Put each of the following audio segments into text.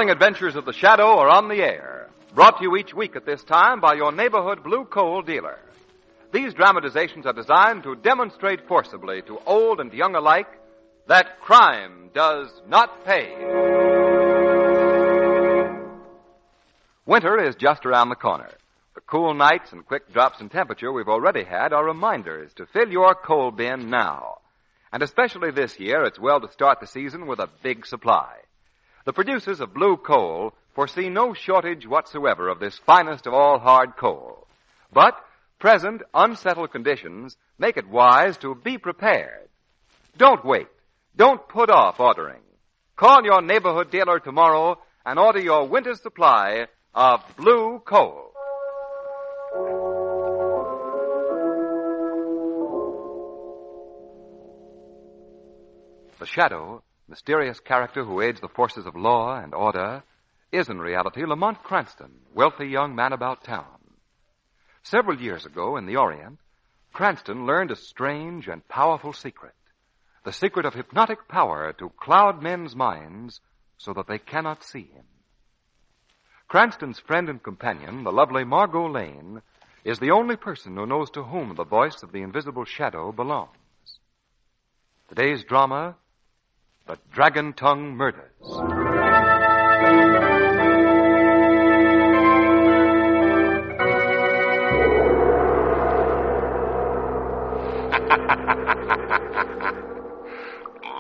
thrilling adventures of the Shadow are on the air, brought to you each week at this time by your neighborhood blue coal dealer. These dramatizations are designed to demonstrate forcibly to old and young alike that crime does not pay. Winter is just around the corner. The cool nights and quick drops in temperature we've already had are reminders to fill your coal bin now. And especially this year, it's well to start the season with a big supply. The producers of blue coal foresee no shortage whatsoever of this finest of all hard coal. But present unsettled conditions make it wise to be prepared. Don't wait. Don't put off ordering. Call your neighborhood dealer tomorrow and order your winter supply of blue coal. The Shadow, mysterious character who aids the forces of law and order, is in reality Lamont Cranston, wealthy young man about town. Several years ago in the Orient, Cranston learned a strange and powerful secret. The secret of hypnotic power to cloud men's minds so that they cannot see him. Cranston's friend and companion, the lovely Margot Lane, is the only person who knows to whom the voice of the invisible Shadow belongs. Today's drama, The Dragon Tongue Murders.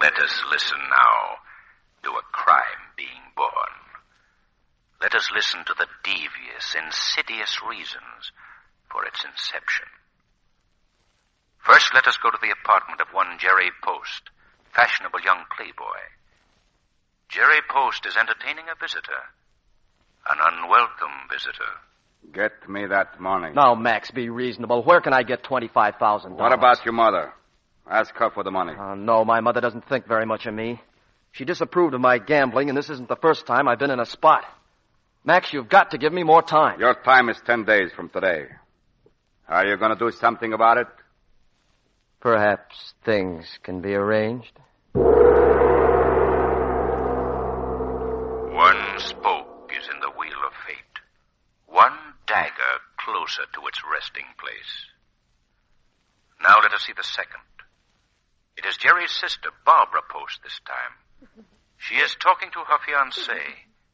Let us listen now to a crime being born. Let us listen to the devious, insidious reasons for its inception. First, let us go to the apartment of one Jerry Post, fashionable young playboy. Jerry Post is entertaining a visitor, an unwelcome visitor. Get me that money. Now, Max, be reasonable. Where can I get $25,000? What about your mother? Ask her for the money. No, my mother doesn't think very much of me. She disapproved of my gambling, and this isn't the first time I've been in a spot. Max, you've got to give me more time. Your time is 10 days from today. Are you going to do something about it? Perhaps things can be arranged. One spoke is in the wheel of fate. One dagger closer to its resting place. Now let us see the second. It is Jerry's sister, Barbara Post, this time. She is talking to her fiancé,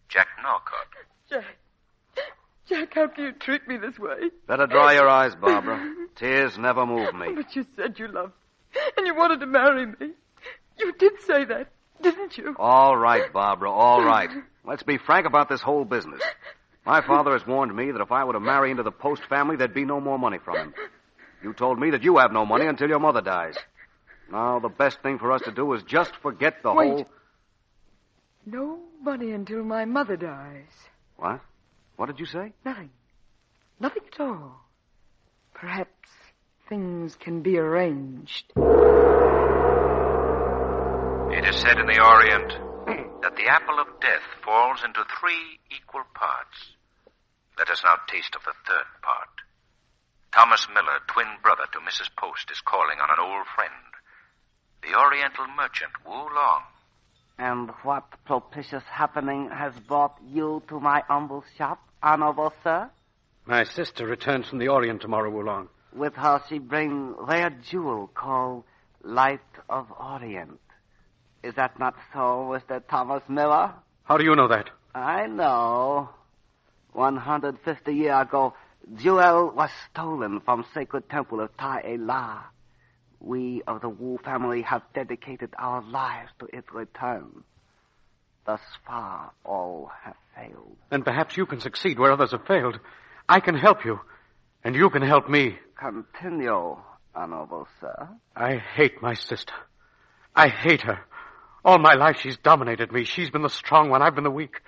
Jack Norcott. Jack, how can you treat me this way? Better dry your eyes, Barbara. Tears never move me. But you said you loved me, and you wanted to marry me. You did say that, didn't you? All right, Barbara, all right. Let's be frank about this whole business. My father has warned me that if I were to marry into the Post family, there'd be no more money from him. You told me that you have no money until your mother dies. Now, the best thing for us to do is just forget the whole... No money until my mother dies. What? What did you say? Nothing. Nothing at all. Perhaps things can be arranged. It is said in the Orient that the apple of death falls into 3 equal parts. Let us now taste of the third part. Thomas Miller, twin brother to Mrs. Post, is calling on an old friend, the Oriental merchant Wu Long. And what propitious happening has brought you to my humble shop, honorable sir? My sister returns from the Orient tomorrow, Wulong. With her she brings rare jewel called Light of Orient. Is that not so, Mr. Thomas Miller? How do you know that? I know. 150 years ago, jewel was stolen from sacred temple of Tai-E-La. We of the Wu family have dedicated our lives to its return. Thus far, all have failed. Then perhaps you can succeed where others have failed. I can help you, and you can help me. Continue, honorable sir. I hate my sister. I hate her. All my life she's dominated me. She's been the strong one. I've been the weak.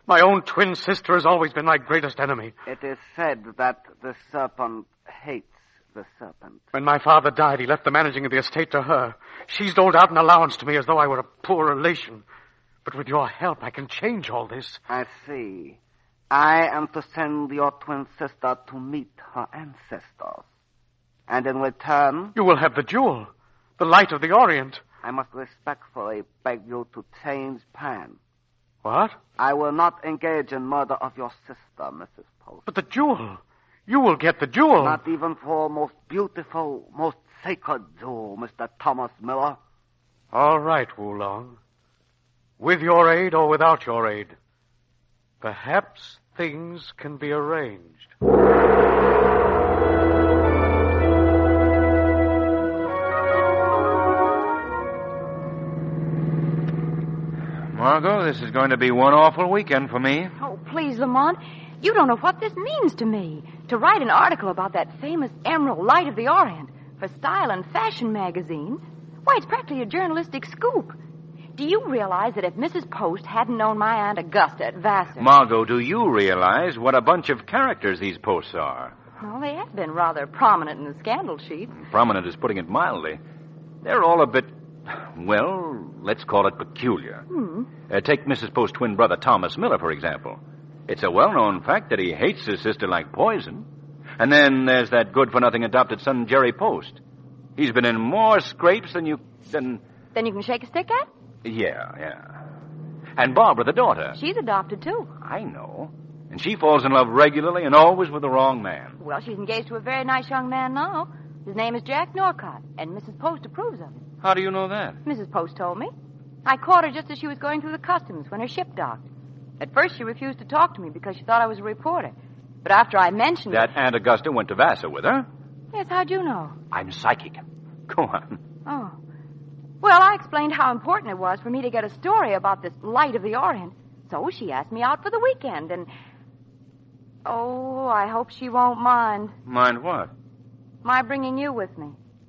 My own twin sister has always been my greatest enemy. It is said that the serpent hates the serpent. When my father died, he left the managing of the estate to her. She's doled out an allowance to me as though I were a poor relation. But with your help, I can change all this. I see. I am to send your twin sister to meet her ancestors. And in return... You will have the jewel, the light of the Orient. I must respectfully beg you to change plan. What? I will not engage in murder of your sister, Mrs. Post. But the jewel. You will get the jewel. Not even for most beautiful, most sacred jewel, Mr. Thomas Miller. All right, Wulong. With your aid or without your aid, perhaps things can be arranged. Margot, this is going to be one awful weekend for me. Oh, please, Lamont. You don't know what this means to me. To write an article about that famous Emerald Light of the Orient for style and fashion magazines. Why, it's practically a journalistic scoop. Do you realize that if Mrs. Post hadn't known my Aunt Augusta at Vassar... Margot, do you realize what a bunch of characters these posts are? Well, they have been rather prominent in the scandal sheet. Prominent is putting it mildly. They're all a bit, well, let's call it peculiar. Take Mrs. Post's twin brother, Thomas Miller, for example. It's a well-known fact that he hates his sister like poison. And then there's that good-for-nothing adopted son, Jerry Post. He's been in more scrapes than you can shake a stick at? Yeah. And Barbara, the daughter. She's adopted, too. I know. And she falls in love regularly and always with the wrong man. Well, she's engaged to a very nice young man now. His name is Jack Norcott, and Mrs. Post approves of him. How do you know that? Mrs. Post told me. I caught her just as she was going through the customs when her ship docked. At first, she refused to talk to me because she thought I was a reporter. But after I mentioned that Aunt Augusta went to Vassar with her? Yes, how'd you know? I'm psychic. Go on. Oh. Well, I explained how important it was for me to get a story about this Light of the Orient. So she asked me out for the weekend, and... Oh, I hope she won't mind. Mind what? My bringing you with me.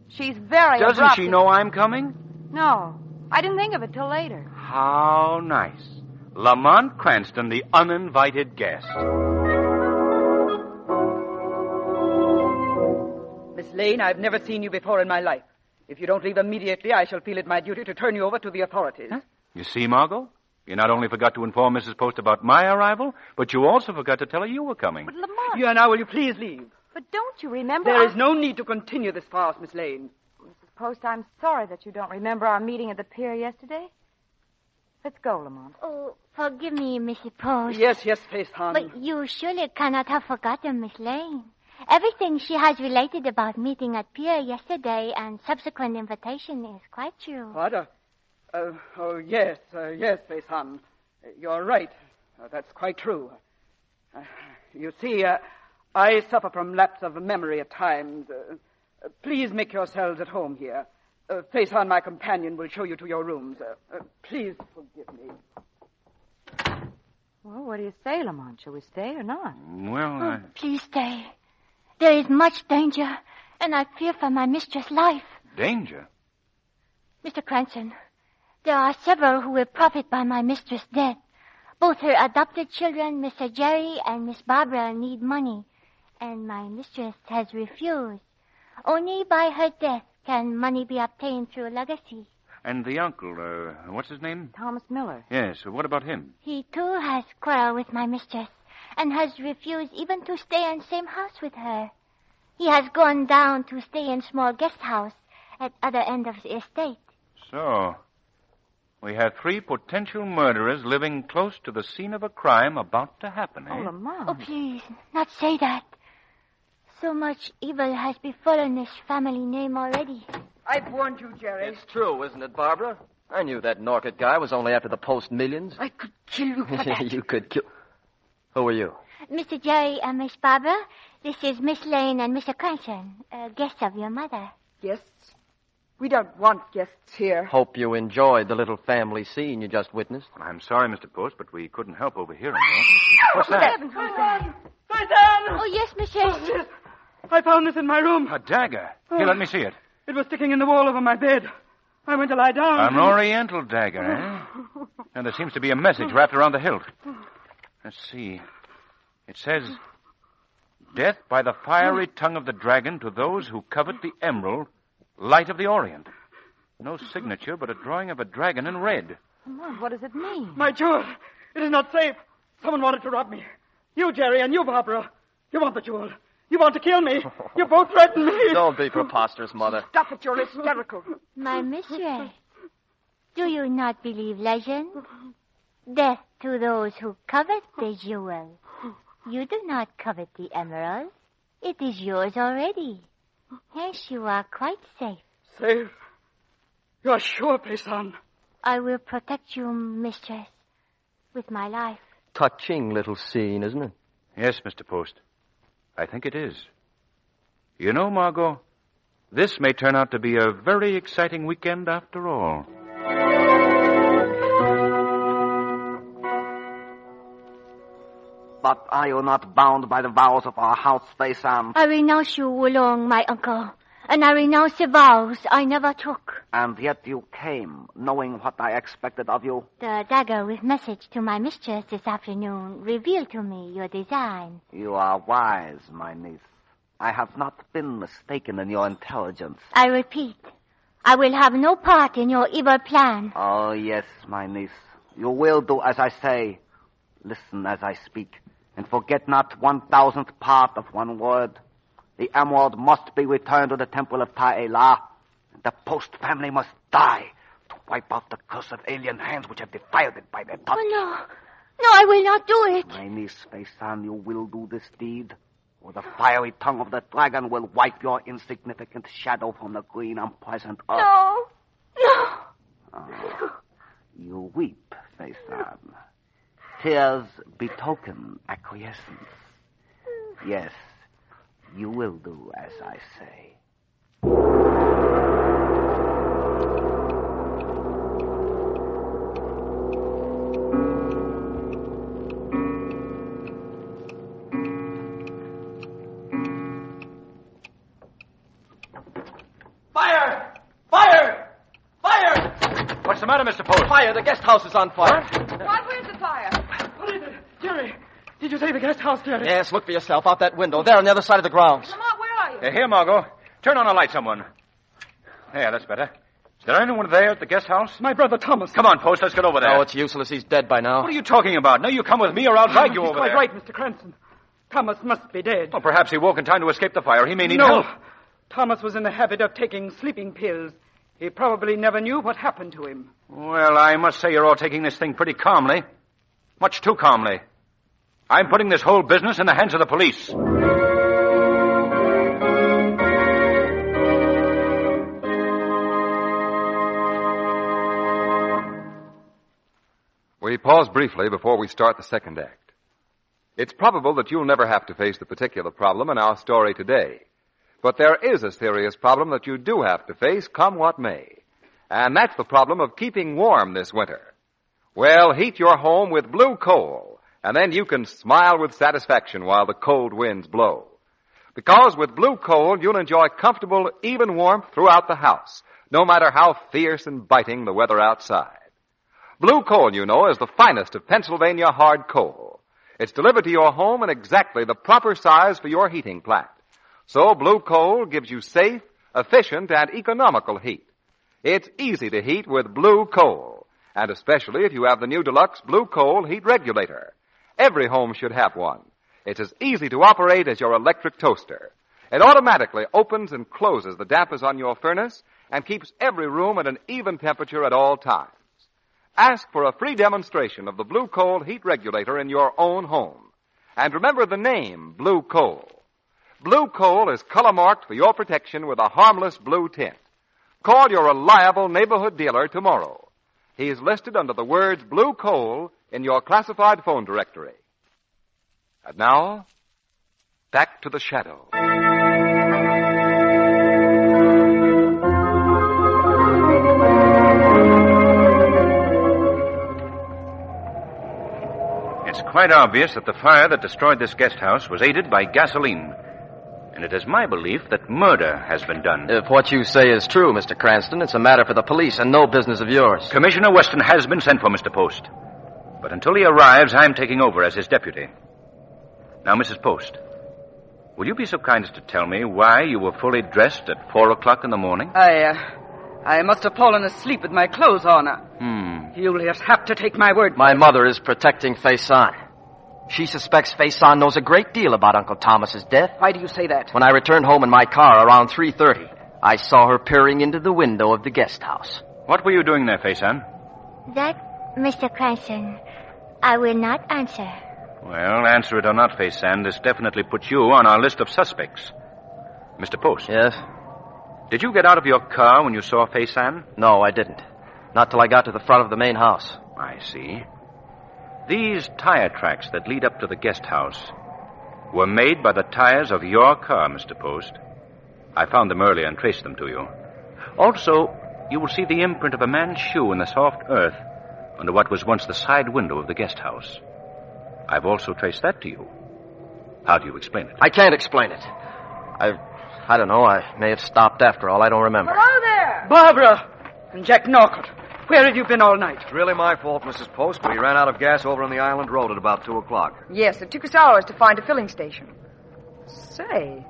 She's very Doesn't she know I'm coming? No. I didn't think of it till later. How nice. Lamont Cranston, the uninvited guest. Miss Lane, I've never seen you before in my life. If you don't leave immediately, I shall feel it my duty to turn you over to the authorities. Huh? You see, Margot? You not only forgot to inform Mrs. Post about my arrival, but you also forgot to tell her you were coming. But Lamont... Now, will you please leave? But don't you remember... There is no need to continue this farce, Miss Lane. Mrs. Post, I'm sorry that you don't remember our meeting at the pier yesterday. Let's go, Lamont. Oh, forgive me, Mrs. Post. Yes, Face Hon. But you surely cannot have forgotten Miss Lane. Everything she has related about meeting at pier yesterday and subsequent invitation is quite true. What? Yes, Face Hon. You're right. That's quite true. You see, I suffer from lapse of memory at times. Please make yourselves at home here. Face Hon, my companion, will show you to your rooms. Please forgive me. Well, what do you say, Lamont? Shall we stay or not? Well, Please stay. There is much danger, and I fear for my mistress' life. Danger? Mr. Cranston, there are several who will profit by my mistress' death. Both her adopted children, Mr. Jerry and Miss Barbara, need money, and my mistress has refused. Only by her death can money be obtained through legacy. And the uncle, what's his name? Thomas Miller. Yes, what about him? He, too, has quarreled with my mistress and has refused even to stay in the same house with her. He has gone down to stay in small guest house at other end of the estate. So, we have 3 potential murderers living close to the scene of a crime about to happen, eh? Oh, Lamont. Oh, please, not say that. So much evil has befallen this family name already. I've warned you, Jerry. It's true, isn't it, Barbara? I knew that Norcott guy was only after the Post millions. I could kill you for that. You could kill... Who are you? Mr. Jerry and Miss Barbara, this is Miss Lane and Mr. Cranston, guests of your mother. Guests? We don't want guests here. Hope you enjoyed the little family scene you just witnessed. I'm sorry, Mr. Post, but we couldn't help overhearing you. What's that? Oh, yes, Monsieur. Yes. I found this in my room. A dagger. Here, let me see it. It was sticking in the wall over my bed. I went to lie down. An oriental dagger, eh? And there seems to be a message wrapped around the hilt. Let's see. It says, "Death by the fiery tongue of the dragon to those who covet the emerald, Light of the Orient." No signature, but a drawing of a dragon in red. Lamont, what does it mean? My jewel. It is not safe. Someone wanted to rob me. You, Jerry, and you, Barbara. You want the jewel. You want to kill me. You both threaten me. Don't be preposterous, Mother. Stop it, you're hysterical. My mistress, do you not believe legend? Death to those who covet the jewel. You do not covet the emerald. It is yours already. Yes, you are quite safe. Safe? You're sure, Payson? I will protect you, mistress, with my life. Touching little scene, isn't it? Yes, Mr. Post. I think it is. You know, Margot, this may turn out to be a very exciting weekend after all. But are you not bound by the vows of our house, Payson? I renounce you alone, my uncle, and I renounce the vows I never took. And yet you came, knowing what I expected of you. The dagger with message to my mistress this afternoon revealed to me your design. You are wise, my niece. I have not been mistaken in your intelligence. I repeat, I will have no part in your evil plan. Oh, yes, my niece. You will do as I say. Listen as I speak, and forget not 1,000th part of one word. The emerald must be returned to the temple of Ta-E-La. The Post family must die to wipe out the curse of alien hands which have defiled it by their touch. Oh, no. No, I will not do it. My niece, Payson, you will do this deed, or the fiery tongue of the dragon will wipe your insignificant shadow from the green, unpleasant earth. No. No. Oh, you weep, Payson. Tears betoken acquiescence. Yes, you will do as I say. Fire! Fire! Fire! What's the matter, Mr. Post? Fire! The guest house is on fire. What? Where's the fire? What is it? Jerry, did you say the guest house, Jerry? Yes, look for yourself out that window. There on the other side of the grounds. Lamont, where are you? Here, Margot. Turn on a light, someone. There, that's better. Is there anyone there at the guest house? My brother Thomas. Come on, Post, let's get over there. No, it's useless. He's dead by now. What are you talking about? Now you come with me or I'll drag you He's over quite there. right, Mr. Cranston. Thomas must be dead. Well, perhaps he woke in time to escape the fire. He may need No. help. Thomas was in the habit of taking sleeping pills. He probably never knew what happened to him. Well, I must say you're all taking this thing pretty calmly. Much too calmly. I'm putting this whole business in the hands of the police. We pause briefly before we start the second act. It's probable that you'll never have to face the particular problem in our story today. But there is a serious problem that you do have to face, come what may. And that's the problem of keeping warm this winter. Well, heat your home with blue coal, and then you can smile with satisfaction while the cold winds blow. Because with blue coal, you'll enjoy comfortable, even warmth throughout the house, no matter how fierce and biting the weather outside. Blue coal, you know, is the finest of Pennsylvania hard coal. It's delivered to your home in exactly the proper size for your heating plant. So blue coal gives you safe, efficient, and economical heat. It's easy to heat with blue coal, and especially if you have the new deluxe blue coal heat regulator. Every home should have one. It's as easy to operate as your electric toaster. It automatically opens and closes the dampers on your furnace and keeps every room at an even temperature at all times. Ask for a free demonstration of the blue coal heat regulator in your own home. And remember the name, blue coal. Blue coal is color marked for your protection with a harmless blue tint. Call your reliable neighborhood dealer tomorrow. He is listed under the words blue coal in your classified phone directory. And now, back to the shadow. It's quite obvious that the fire that destroyed this guest house was aided by gasoline. And it is my belief that murder has been done. If what you say is true, Mr. Cranston, it's a matter for the police and no business of yours. Commissioner Weston has been sent for, Mr. Post. But until he arrives, I'm taking over as his deputy. Now, Mrs. Post, will you be so kind as to tell me why you were fully dressed at 4 o'clock in the morning? I must have fallen asleep with my clothes on. You'll just have to take my word. My mother is protecting Faison. She suspects Faison knows a great deal about Uncle Thomas's death. Why do you say that? When I returned home in my car around 3:30, I saw her peering into the window of the guest house. What were you doing there, Faison? That, Mr. Cranston, I will not answer. Well, answer it or not, Faison, this definitely puts you on our list of suspects. Mr. Post. Yes? Did you get out of your car when you saw Faison? No, I didn't. Not till I got to the front of the main house. I see. These tire tracks that lead up to the guest house were made by the tires of your car, Mr. Post. I found them earlier and traced them to you. Also, you will see the imprint of a man's shoe in the soft earth under what was once the side window of the guest house. I've also traced that to you. How do you explain it? I can't explain it. I don't know. I may have stopped after all. I don't remember. Hello there! Barbara and Jack Norcott. Where have you been all night? It's really my fault, Mrs. Post. We ran out of gas over on the island road at about 2 o'clock. Yes, it took us hours to find a filling station. Say,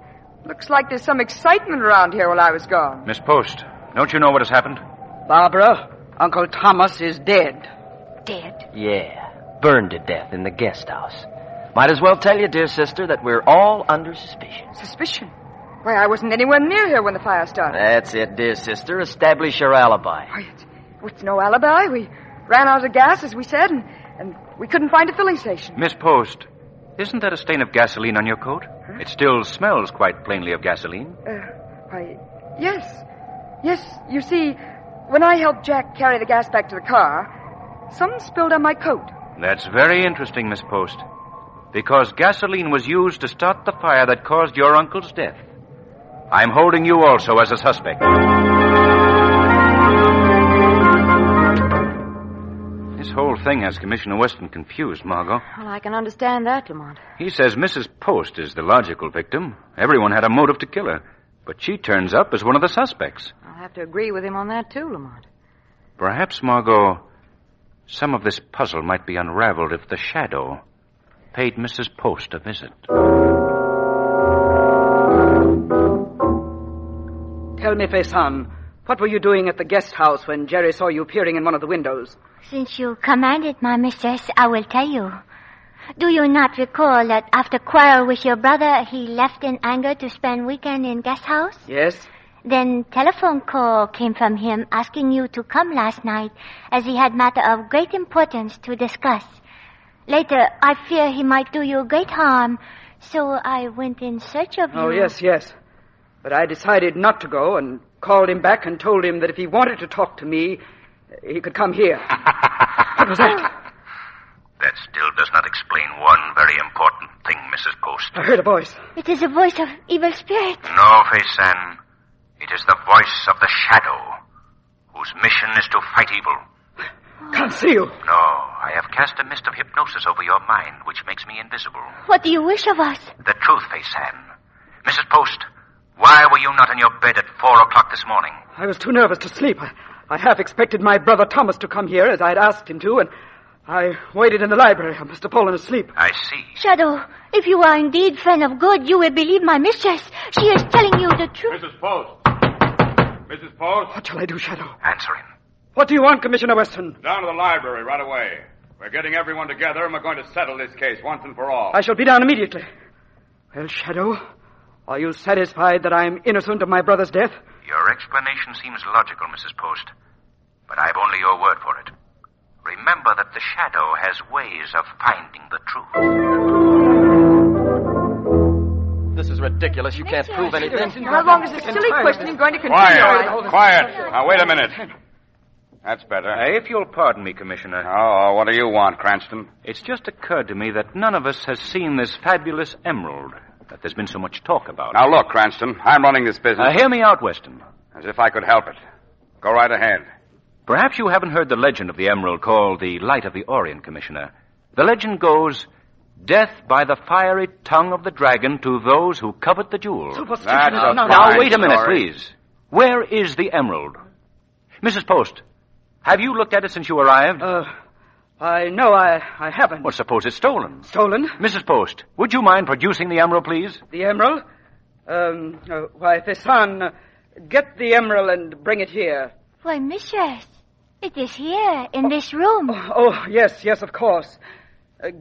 looks like there's some excitement around here while I was gone. Miss Post, don't you know what has happened? Barbara, Uncle Thomas is dead. Dead? Yeah, burned to death in the guest house. Might as well tell you, dear sister, that we're all under suspicion. Suspicion? Why, I wasn't anywhere near here when the fire started. That's it, dear sister. Establish your alibi. Why, it's no alibi. We ran out of gas, as we said, and we couldn't find a filling station. Miss Post, isn't that a stain of gasoline on your coat? Huh? It still smells quite plainly of gasoline. Why, yes. Yes, you see, when I helped Jack carry the gas back to the car, some spilled on my coat. That's very interesting, Miss Post, because gasoline was used to start the fire that caused your uncle's death. I'm holding you also as a suspect. This whole thing has Commissioner Weston confused, Margot. Well, I can understand that, Lamont. He says Mrs. Post is the logical victim. Everyone had a motive to kill her, but she turns up as one of the suspects. I'll have to agree with him on that, too, Lamont. Perhaps, Margot, some of this puzzle might be unraveled if the shadow paid Mrs. Post a visit. Tell me, Faison, what were you doing at the guest house when Jerry saw you peering in one of the windows? Since you commanded, my mistress, I will tell you. Do you not recall that after quarrel with your brother, he left in anger to spend weekend in guest house? Yes. Then telephone call came from him asking you to come last night as he had matter of great importance to discuss. Later, I fear he might do you great harm, so I went in search of you. Oh, yes. But I decided not to go and called him back and told him that if he wanted to talk to me, he could come here. What was that? That still does not explain one very important thing, Mrs. Post. I heard a voice. It is a voice of evil spirit. No, Faison. It is the voice of the shadow, whose mission is to fight evil. Can't see you. No, I have cast a mist of hypnosis over your mind, which makes me invisible. What do you wish of us? The truth, Faison. Mrs. Post, why were you not in your bed at 4 o'clock this morning? I was too nervous to sleep. I half expected my brother Thomas to come here, as I had asked him to, and I waited in the library. Mr. Poland asleep. I see. Shadow, if you are indeed friend of good, you will believe my mistress. She is telling you the truth. Mrs. Post. Mrs. Post. What shall I do, Shadow? Answer him. What do you want, Commissioner Weston? Down to the library right away. We're getting everyone together, and we're going to settle this case once and for all. I shall be down immediately. Well, Shadow, are you satisfied that I am innocent of my brother's death? Your explanation seems logical, Mrs. Post, but I've only your word for it. Remember that the shadow has ways of finding the truth. This is ridiculous. You can't prove anything. How long is this silly questioning going to continue? Quiet. Now, wait a minute. That's better. If you'll pardon me, Commissioner. Oh, what do you want, Cranston? It's just occurred to me that none of us has seen this fabulous emerald that there's been so much talk about. Now, look, Cranston, I'm running this business. Hear me out, Weston. As if I could help it. Go right ahead. Perhaps you haven't heard the legend of the emerald called the Light of the Orient, Commissioner. The legend goes, death by the fiery tongue of the dragon to those who covet the jewel. Now, wait a minute, please. Where is the emerald? Mrs. Post, have you looked at it since you arrived? No, I haven't. Well, suppose it's stolen. Stolen? Mrs. Post, would you mind producing the emerald, please? The emerald? Why, Faison, get the emerald and bring it here. Why, mistress, it is here, in this room. Oh, yes, of course.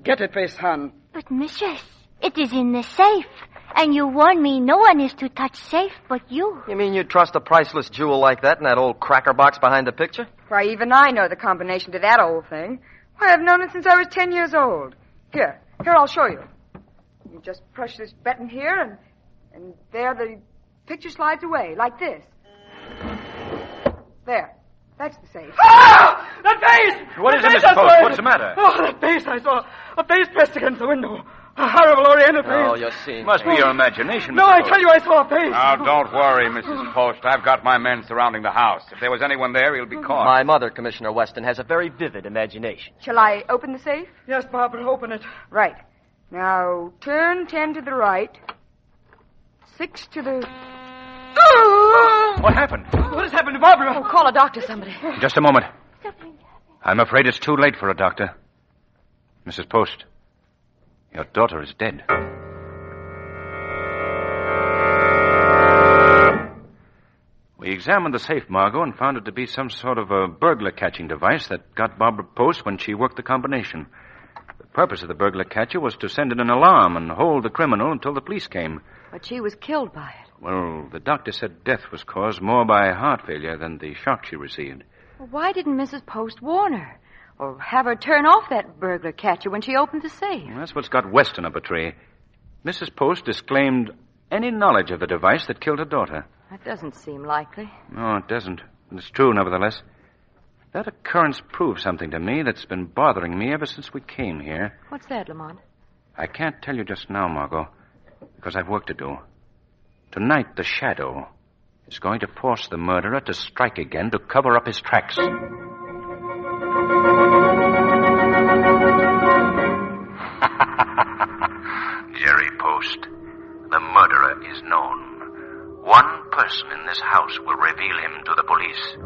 Get it, Faison. But, mistress, it is in the safe. And you warned me no one is to touch safe but you. You mean you'd trust a priceless jewel like that in that old cracker box behind the picture? Why, even I know the combination to that old thing. I have known it since I was 10 years old. Here, I'll show you. You just push this button here, and there the picture slides away, like this. There. That's the safe. Ah! That face! What is it, face Mr. I Post? saw! What's the matter? Oh, that face I saw. A face pressed against the window. A horrible Oriental face. Oh, you see. Must be your imagination, No, Mr. I Post. tell you, I saw a face. Now, don't worry, Mrs. Post. I've got my men surrounding the house. If there was anyone there, he'll be caught. My mother, Commissioner Weston, has a very vivid imagination. Shall I open the safe? Yes, Barbara, open it. Right. Now, turn 10 to the right. 6 to the... What happened? What has happened to Barbara? Oh, call a doctor, somebody. Just a moment. I'm afraid it's too late for a doctor. Mrs. Post, your daughter is dead. We examined the safe, Margot, and found it to be some sort of a burglar-catching device that got Barbara Post when she worked the combination. The purpose of the burglar catcher was to send in an alarm and hold the criminal until the police came. But she was killed by it. Well, the doctor said death was caused more by heart failure than the shock she received. Well, why didn't Mrs. Post warn her? Or have her turn off that burglar catcher when she opened the safe? Well, that's what's got Weston up a tree. Mrs. Post disclaimed any knowledge of the device that killed her daughter. That doesn't seem likely. No, it doesn't. But it's true, nevertheless. That occurrence proves something to me that's been bothering me ever since we came here. What's that, Lamont? I can't tell you just now, Margot, because I've work to do. Tonight, the Shadow is going to force the murderer to strike again to cover up his tracks. Jerry Post, the murderer is known. One person in this house will reveal him to the police.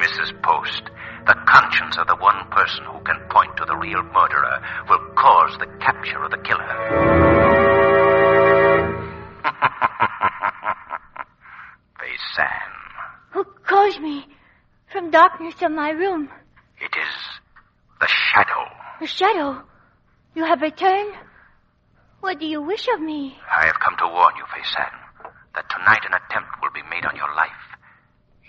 Mrs. Post, the conscience of the one person who can point to the real murderer will cause the capture of the killer. Paysan. Who calls me from darkness of my room? It is the Shadow. The shadow. You have returned? What do you wish of me? I have come to warn you, Paysan, that tonight an attempt will be made on your life.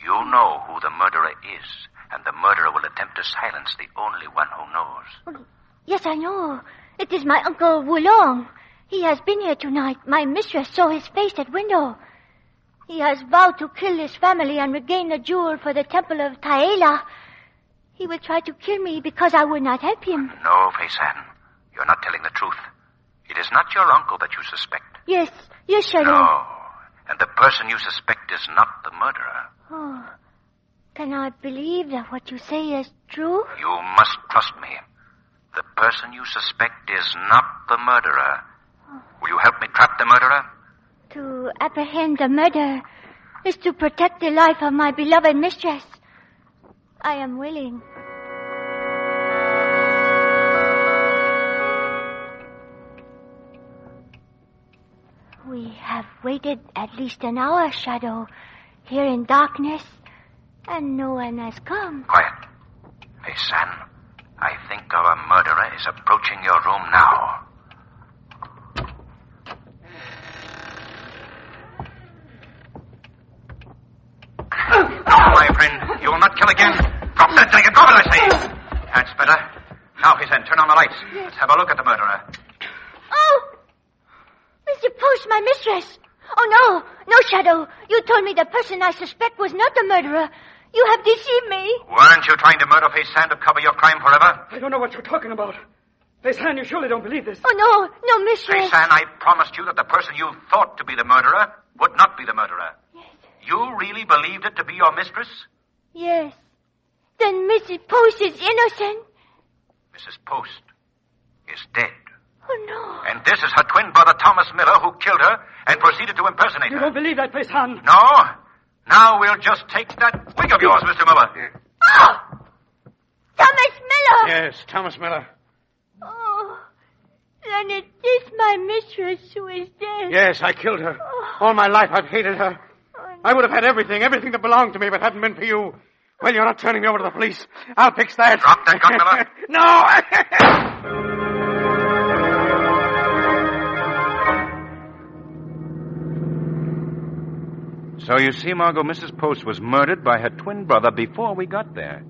You know who the murderer is, and the murderer will attempt to silence the only one who knows. Yes, I know. It is my Uncle Wulong. He has been here tonight. My mistress saw his face at window. He has vowed to kill his family and regain the jewel for the temple of Taela. He will try to kill me because I would not help him. No, Paysan, you're not telling the truth. It is not your uncle that you suspect. Yes, Shadow. No, and the person you suspect is not the murderer. Oh, can I believe that what you say is true? You must trust me. The person you suspect is not the murderer. Will you help me trap the murderer? To apprehend the murderer is to protect the life of my beloved mistress. I am willing. We have waited at least an hour, Shadow, here in darkness, and no one has come. Quiet. Paysan, I think our murderer is approaching your room now. My friend, you will not kill again. Drop that dagger. Drop it, I say. That's better. Now, Paysan, turn on the lights. Let's have a look at the murderer. Oh! Mr. Post, my mistress. Oh, no, Shadow. You told me the person I suspect was not the murderer. You have deceived me. Weren't you trying to murder Paysan to cover your crime forever? I don't know what you're talking about. Paysan, you surely don't believe this. Oh, no, mistress. Paysan, I promised you that the person you thought to be the murderer would not be the murderer. Yes. You really believed it to be your mistress? Yes. Then Mrs. Post is innocent. Mrs. Post is dead. Oh, no. And this is her twin brother, Thomas Miller, who killed her and proceeded to impersonate You her. don't believe that, Paysan? No. Now we'll just take that wig of yours, Mr. Miller. Oh! Thomas Miller! Yes, Thomas Miller. Oh, then it is my mistress who is dead. Yes, I killed her. Oh. All my life I've hated her. Oh, no. I would have had everything that belonged to me if it hadn't been for you. Well, you're not turning me over to the police. I'll fix that. Drop that gun, Miller. No! So you see, Margot, Mrs. Post was murdered by her twin brother before we got there.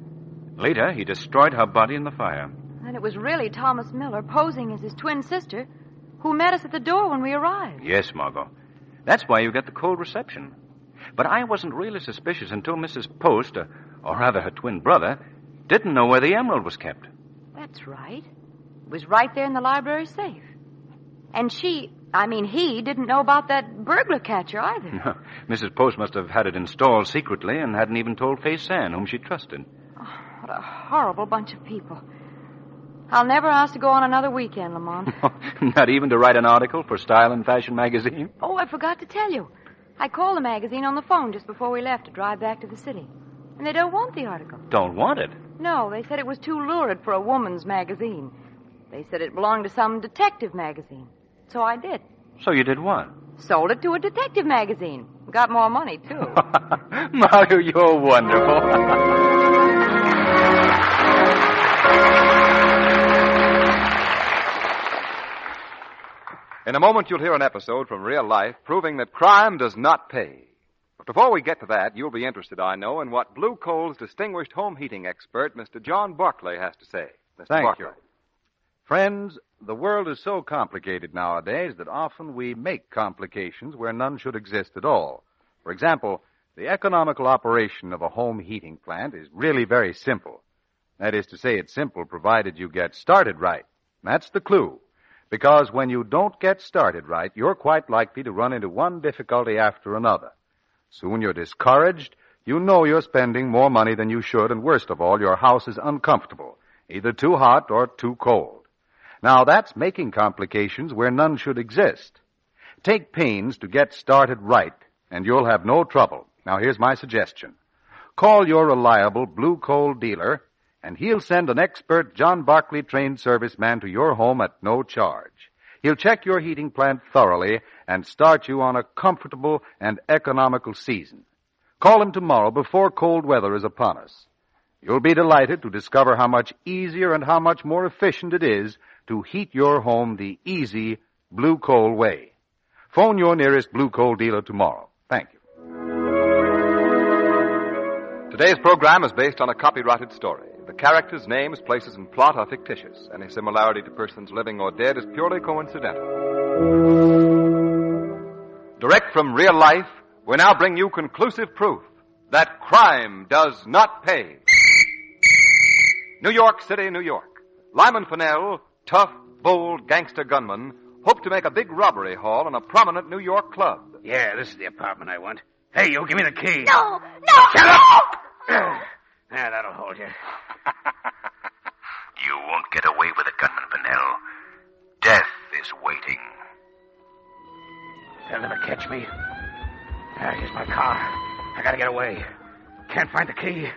Later, he destroyed her body in the fire. And it was really Thomas Miller, posing as his twin sister, who met us at the door when we arrived. Yes, Margot. That's why you got the cold reception. But I wasn't really suspicious until Mrs. Post, or rather her twin brother, didn't know where the emerald was kept. That's right. It was right there in the library safe. And he didn't know about that burglar catcher either. No, Mrs. Post must have had it installed secretly and hadn't even told Fay San, whom she trusted. Oh, what a horrible bunch of people. I'll never ask to go on another weekend, Lamont. Not even to write an article for Style and Fashion magazine? Oh, I forgot to tell you. I called the magazine on the phone just before we left to drive back to the city. And they don't want the article. Don't want it? No, they said it was too lurid for a woman's magazine. They said it belonged to some detective magazine. So I did. So you did what? Sold it to a detective magazine. Got more money, too. Margot, you're wonderful. In a moment, you'll hear an episode from real life proving that crime does not pay. But before we get to that, you'll be interested, I know, in what Blue Coal's distinguished home heating expert, Mr. John Barclay, has to say. Mr. Thank Barclay. you. Friends, the world is so complicated nowadays that often we make complications where none should exist at all. For example, the economical operation of a home heating plant is really very simple. That is to say, it's simple provided you get started right. That's the clue. Because when you don't get started right, you're quite likely to run into one difficulty after another. Soon you're discouraged, you know you're spending more money than you should, and worst of all, your house is uncomfortable, either too hot or too cold. Now, that's making complications where none should exist. Take pains to get started right, and you'll have no trouble. Now, here's my suggestion. Call your reliable Blue Coal dealer, and he'll send an expert John Barclay-trained serviceman to your home at no charge. He'll check your heating plant thoroughly and start you on a comfortable and economical season. Call him tomorrow before cold weather is upon us. You'll be delighted to discover how much easier and how much more efficient it is to heat your home the easy Blue Coal way. Phone your nearest Blue Coal dealer tomorrow. Thank you. Today's program is based on a copyrighted story. The characters, names, places, and plot are fictitious. Any similarity to persons living or dead is purely coincidental. Direct from real life, we now bring you conclusive proof that crime does not pay. New York City, New York. Lyman Fennell, tough, bold gangster gunman, hoped to make a big robbery haul in a prominent New York club. Yeah, this is the apartment I want. Hey, you, give me the key. No! Shut up! Yeah, that'll hold you. You won't get away with it, Gunman Fennell. Death is waiting. They'll never catch me. Here's my car. I gotta get away. Can't find the key.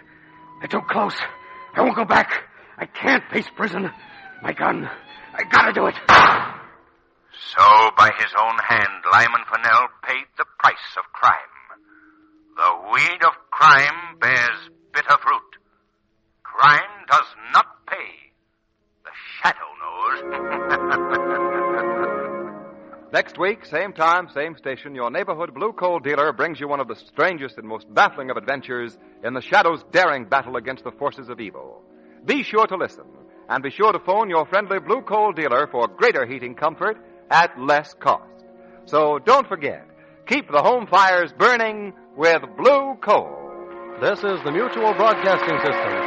They're too close. I won't go back. I can't face prison. My gun. I gotta do it. So, by his own hand, Lyman Fennell paid the price of crime. The weed of crime bears bitter fruit. Crime does not pay. The shadow knows. Next week, same time, same station, your neighborhood Blue Coal dealer brings you one of the strangest and most baffling of adventures in the Shadow's daring battle against the forces of evil. Be sure to listen, and be sure to phone your friendly Blue Coal dealer for greater heating comfort at less cost. So don't forget, keep the home fires burning with Blue Coal. This is the Mutual Broadcasting System.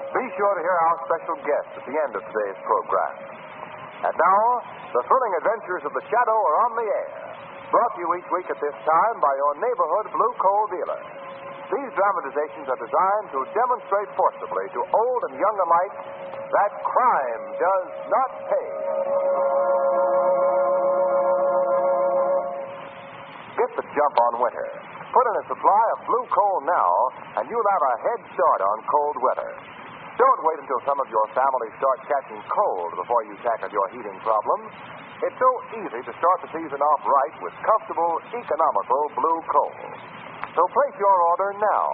Be sure to hear our special guest at the end of today's program. And now, the thrilling adventures of the Shadow are on the air. Brought to you each week at this time by your neighborhood blue coal dealer. These dramatizations are designed to demonstrate forcibly to old and young alike that crime does not pay. Get the jump on winter. Put in a supply of blue coal now, and you'll have a head start on cold weather. Don't wait until some of your family start catching cold before you tackle your heating problems. It's so easy to start the season off right with comfortable, economical blue coal. So place your order now.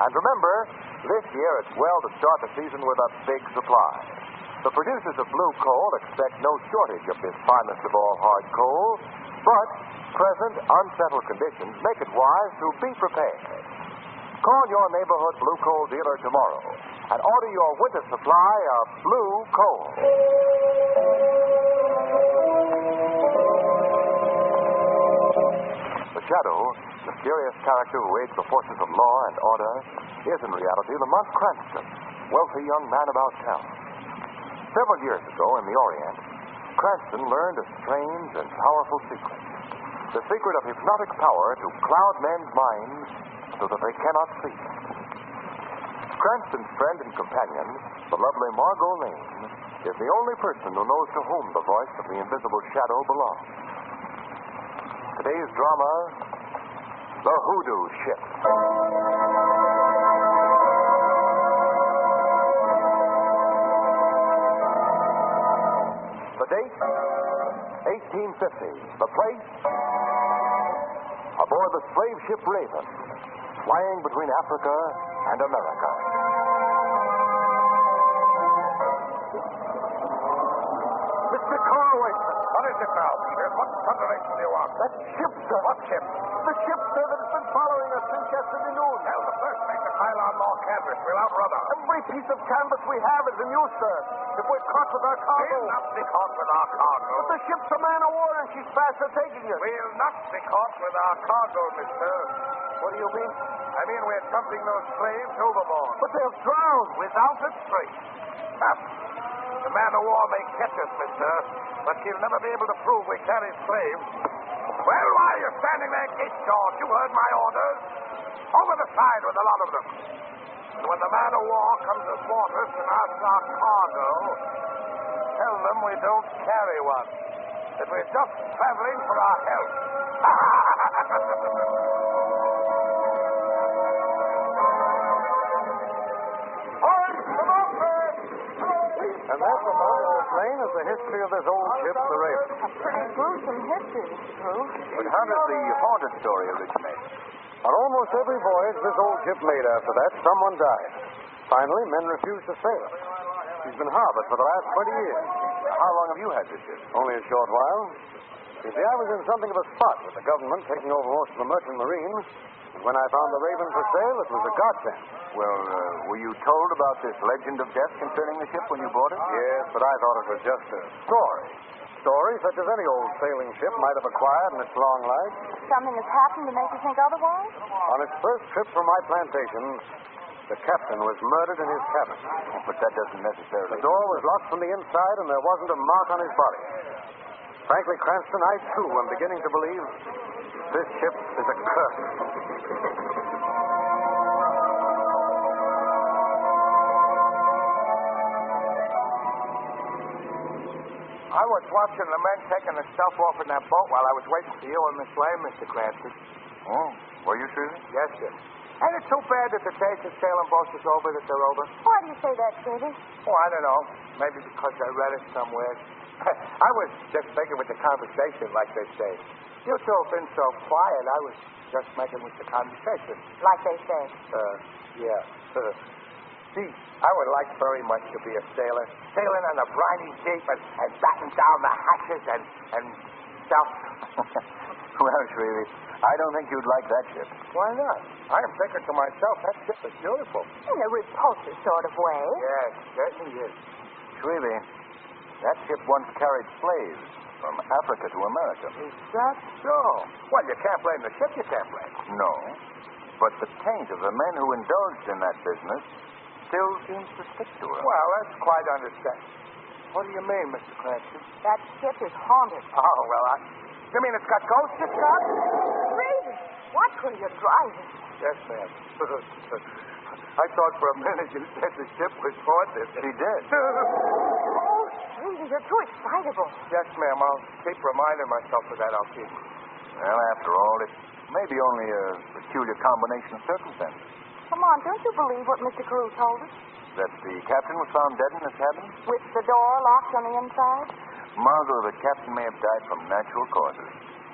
And remember, this year it's well to start the season with a big supply. The producers of blue coal expect no shortage of this finest of all hard coal, but present unsettled conditions make it wise to be prepared. Call your neighborhood blue coal dealer tomorrow and order your winter supply of blue coal. The Shadow, mysterious character who aids the forces of law and order, is in reality Lamont Cranston, wealthy young man about town. Several years ago in the Orient, Cranston learned a strange and powerful secret. The secret of hypnotic power to cloud men's minds so that they cannot see. Cranston's friend and companion, the lovely Margot Lane, is the only person who knows to whom the voice of the invisible shadow belongs. Today's drama, The Hoodoo Ship. The date, 1850. The place, aboard the slave ship Raven, flying between Africa and America. Mr. Conway, what is it now? What consolation do you want? That ship, sir. What ship? The ship, sir, that has been following us since yesterday noon. Tell the first mate to pile on more canvas. We'll outrun her. Every piece of canvas we have is in use, sir. If we're caught with our cargo. We'll not be caught with our cargo. But the ship's a man of war and she's fast at taking us. We'll not be caught with our cargo, mister. What do you mean? I mean we're dumping those slaves overboard. But they'll drown. Without a trace. The man of war may catch us, mister, but he'll never be able to prove we carry slaves. Well, why are you standing there gate-jawed? You heard my orders. Over the side with a lot of them. And when the man of war comes athwart us and asks our cargo, tell them we don't carry one. That we're just traveling for our health. And that, Lamont, Miss Lane, is the history of this old ship, the Raven. A pretty gruesome history, Mr. Drew. But how did the haunted story originate? On almost every voyage this old ship made after that, someone died. Finally, men refused to sail it. She's been harbored for the last 20 years. How long have you had this ship? Only a short while. You see, I was in something of a spot with the government taking over most of the merchant marine. And when I found the Raven for sale, it was a godsend. Well, were you told about this legend of death concerning the ship when you bought it? Yes, but I thought it was just a story. Story such as any old sailing ship might have acquired in its long life. Something has happened to make you think otherwise? On its first trip from my plantation, the captain was murdered in his cabin. But that doesn't necessarily... The door was locked from the inside, and there wasn't a mark on his body. Frankly, Cranston, I, too, am beginning to believe this ship is a curse. I was watching the men taking the stuff off in that boat while I was waiting for you and Miss Lane, Mr. Cranston. Oh, were you, Susan? Yes, sir. Ain't it too bad that the days of sailing boats is over, that they're over? Why do you say that, Davy? Oh, I don't know. Maybe because I read it somewhere. I was just thinking with the conversation, like they say. You two have been so quiet, I was just making with the conversation. Like they say. Yeah. See, I would like very much to be a sailor. Sailing on the briny deep and batten down the hatches and stuff. Well, Shrevey, I don't think you'd like that ship. Why not? I am thinking to myself, that ship is beautiful. In a repulsive sort of way. Yes, certainly is. Shrevey, that ship once carried slaves from Africa to America. Is that so? Well, you can't blame the ship, you can't blame. No, but the taint of the men who indulged in that business still seems to stick to her. Well, that's quite understandable. What do you mean, Mr. Cranston? That ship is haunted. Oh, well, You mean it's got ghosts, it's got? Crazy. Watch when you're driving. Yes, ma'am. I thought for a minute you said the ship was haunted. She did. Oh, Sweden, you're too excitable. Yes, ma'am. I'll keep reminding myself of that. I'll keep. Well, after all, it may be only a peculiar combination of circumstances. Come on, don't you believe what Mr. Carew told us? That the captain was found dead in his cabin? With the door locked on the inside? Margot, the captain may have died from natural causes.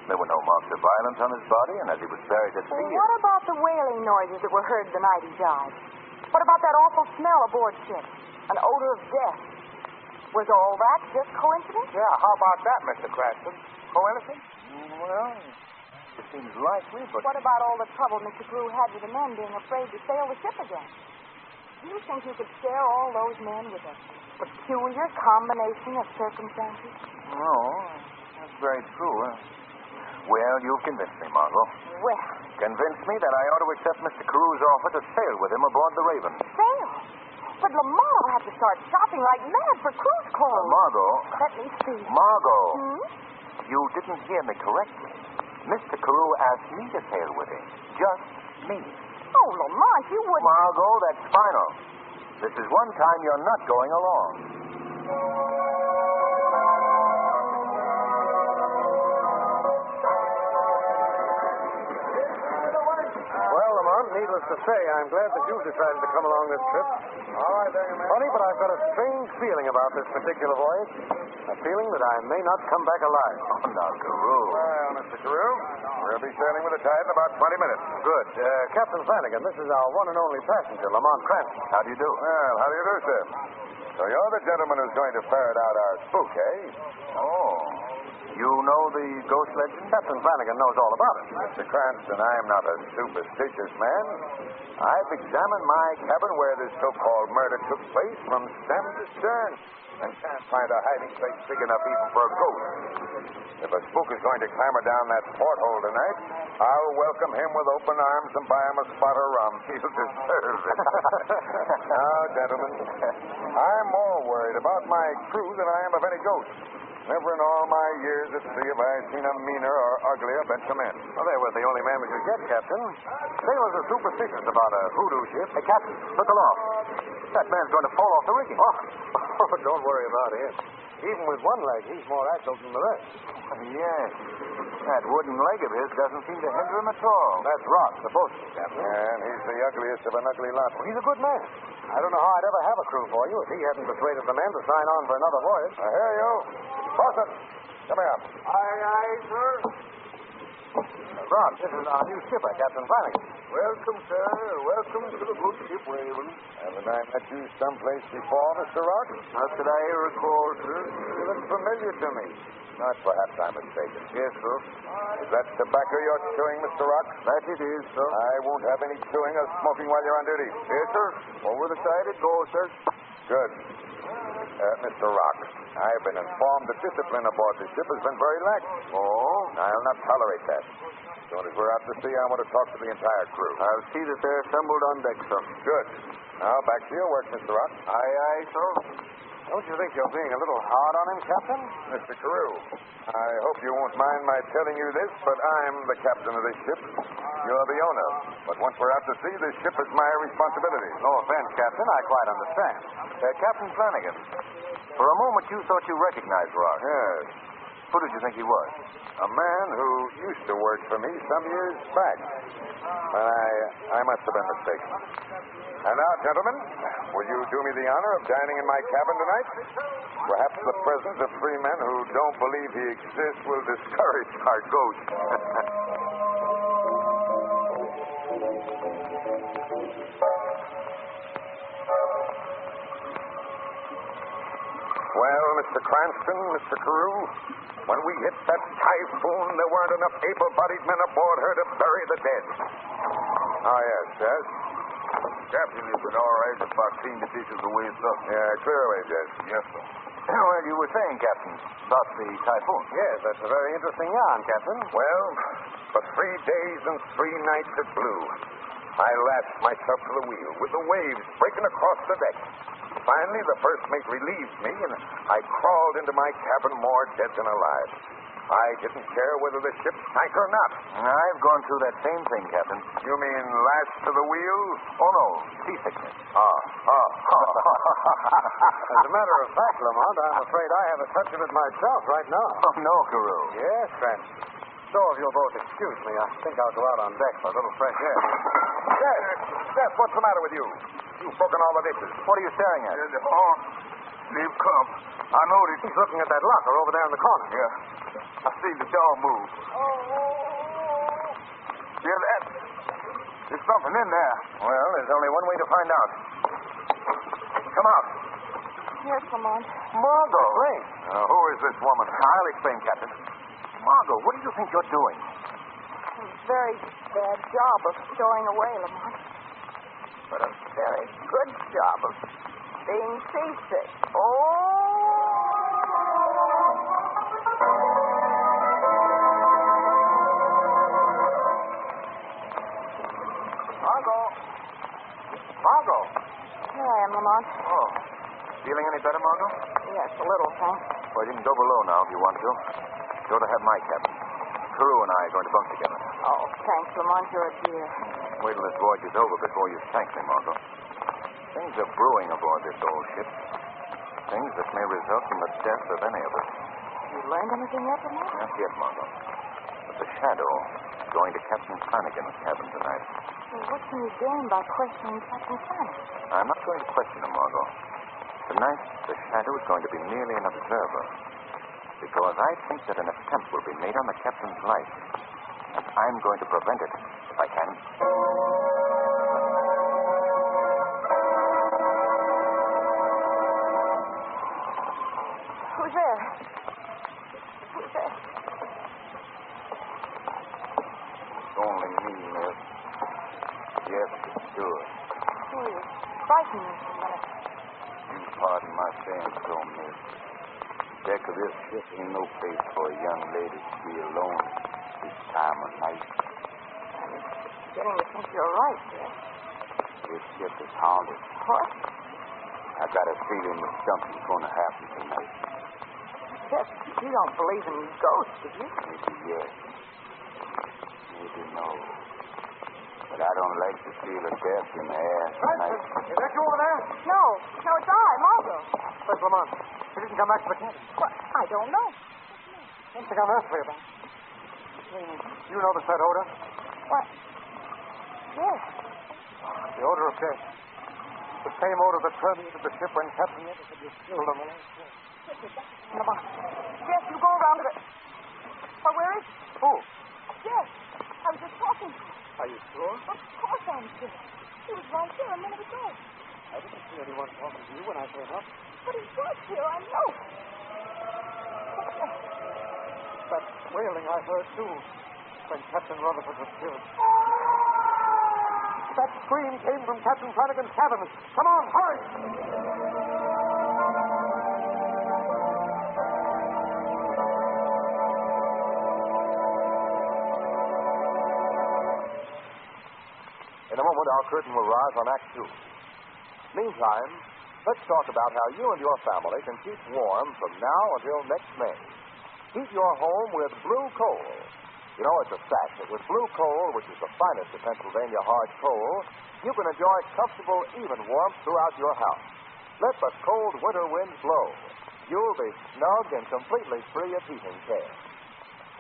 There were no marks of violence on his body, and as he was buried at sea... What about the wailing noises that were heard the night he died? What about that awful smell aboard ship? An odor of death. Was all that just coincidence? Yeah, how about that, Mr. Cranston? Coincidence? Well, it seems likely, but... What about all the trouble Mr. Carew had with the men being afraid to sail the ship again? Do you think you could scare all those men with a peculiar combination of circumstances? No, that's very true. Well, you've convinced me, Margot. Well, Convinced me that I ought to accept Mr. Carew's offer to sail with him aboard the Raven. sail? But Lamont will have to start shopping like mad for cruise clothes. Margot. Let me see. Margot. Hmm? You didn't hear me correctly. Mr. Carew asked me to sail with him. Just me. Oh, Lamont, you wouldn't... Margot, that's final. This is one time you're not going along. Well, Lamont, needless to say, I'm glad that you've decided to come along this trip. All right, then, man. Funny, but I've got a strange feeling about this particular voyage. A feeling that I may not come back alive. Oh, now, Carew. Well, Mr. Carew, we'll be sailing with the tide in about 20 minutes. Good. Captain Flanagan, this is our one and only passenger, Lamont Cranston. How do you do? Well, how do you do, sir? So you're the gentleman who's going to ferret out our spook, eh? Oh. You know the ghost legend? Captain Flanagan knows all about it. Mr. Cranston, I am not a superstitious man. I've examined my cabin where this so-called murder took place from stem to stern and can't find a hiding place big enough even for a ghost. If a spook is going to clamber down that porthole tonight, I'll welcome him with open arms and buy him a spot of rum. He'll deserve it. Now, gentlemen, I'm more worried about my crew than I am of any ghost. Never in all my years at sea have I seen a meaner or uglier bunch of men. Well, they were the only men we could get, Captain. Sailors are superstitious about a hoodoo ship. Hey, Captain, look aloft. That man's going to fall off the rigging. Oh, don't worry about him. Even with one leg, he's more agile than the rest. Yes. That wooden leg of his doesn't seem to hinder him at all. That's Rock, the boatswain, Captain. And he's the ugliest of an ugly lot. Well, he's a good man. I don't know how I'd ever have a crew for you if he hadn't persuaded the men to sign on for another voyage. I hear you. Bosun, come here. Aye, sir. Rock, this is our new skipper, Captain Flanagan. Welcome, sir. Welcome to the good ship Raven. Haven't I met you someplace before, Mr. Rock? Not that I recall, sir. You look familiar to me. Not perhaps I'm mistaken. Yes, sir. Is that tobacco you're chewing, Mr. Rock? That it is, sir. I won't have any chewing or smoking while you're on duty. Yes, sir. Over the side it goes, sir. Good. Mr. Rock, I have been informed that discipline aboard the ship has been very lax. Oh? I'll not tolerate that. As soon as we're out to sea, I want to talk to the entire crew. I'll see that they're assembled on deck, sir. Good. Now, back to your work, Mr. Rock. Aye, sir. Don't you think you're being a little hard on him, Captain? Mr. Carew, I hope you won't mind my telling you this, but I'm the captain of this ship. You're the owner. But once we're out to sea, this ship is my responsibility. No offense, Captain. I quite understand. Captain Flanagan, for a moment you thought you recognized Rock. Yes. Who did you think he was? A man who used to work for me some years back. But I must have been mistaken. And now, gentlemen, will you do me the honor of dining in my cabin tonight? Perhaps the presence of three men who don't believe he exists will discourage our ghost. Well, Mr. Cranston, Mr. Carew, when we hit that typhoon, there weren't enough able-bodied men aboard her to bury the dead. Oh, yes, Jess? Captain, is it all right if I clean the dishes away, sir? Yeah, clear away, Jess. Yes, sir. Well, you were saying, Captain, about the typhoon. Yes, that's a very interesting yarn, Captain. Well, for 3 days and 3 nights it blew. I lashed myself to the wheel, with the waves breaking across the deck. Finally, the first mate relieved me, and I crawled into my cabin more dead than alive. I didn't care whether the ship sank or not. I've gone through that same thing, Captain. You mean lashed to the wheel? Oh, no. Seasickness. As a matter of fact, Lamont, I'm afraid I have a touch of it myself right now. Oh, no, Guru. Yes, Cranston. So if you'll both excuse me, I think I'll go out on deck for a little fresh air. Jeff, what's the matter with you? You've broken all the dishes. What are you staring at? Leave come. I noticed. He's looking at that locker over there in the corner. Yeah. I see the door move. Hear that? There's something in there. Well, there's only one way to find out. Come out. Yes, Lamont. Margot. Ray. Who is this woman? I'll explain, Captain. Margot, what do you think you're doing? A very bad job of stowing away, Lamont. But a very good job of being seasick. Margot. Here I am, Lamont. Oh. Feeling any better, Margot? Yes, a little, thanks. Well, you can go below now if you want to. Go to have my cabin. Carew and I are going to bunk together. Oh, thanks, Lamont. You're a dear. Wait till this voyage is over before you thank me, Margot. Things are brewing aboard this old ship. Things that may result in the death of any of us. You learned anything yet, Lamont? Not yet, Margot. But the shadow is going to Captain Flanagan's cabin tonight. Well, what can you gain by questioning Captain Flanagan? I'm not going to question him, Margot. Tonight, the shadow is going to be merely an observer. Because I think that an attempt will be made on the captain's life. And I'm going to prevent it, if I can. Who's there? Who's there? It's only me, miss. Yes, it's good. Who are you? Frighten me for a minute. You pardon my saying so, miss. Deck of this ship ain't no place for a young lady to be alone this time of night. I'm beginning to think you're right, Jeff. This ship is haunted. What? I got a feeling that something's going to happen tonight. Jeff, you don't believe in ghosts, do you? Maybe yes. Maybe no. But I don't like to feel a death in the air tonight. Is that you over there? No, it's I, Margot. Where's Lamont? He didn't come back to the cabin. What? I don't know. Something I'm earthly about. You notice that odor? What? Yes. The odor of death. The same odor that permeated the ship when Captain Anderson was killed on the last day. Lamont. Jeff, you go around to the... Well, where is he? Who? Jeff. I was just talking to him. Are you sure? Of course I'm sure. He was right here a minute ago. I didn't see anyone talking to you when I came up. But he was here, I know. That wailing I heard, too, when Captain Rutherford was killed. That scream came from Captain Flanagan's cabin. Come on, hurry! In a moment, our curtain will rise on Act 2. Meantime, let's talk about how you and your family can keep warm from now until next May. Heat your home with blue coal. You know, it's a fact that with blue coal, which is the finest of Pennsylvania hard coal, you can enjoy comfortable, even warmth throughout your house. Let the cold winter winds blow. You'll be snug and completely free of heating care.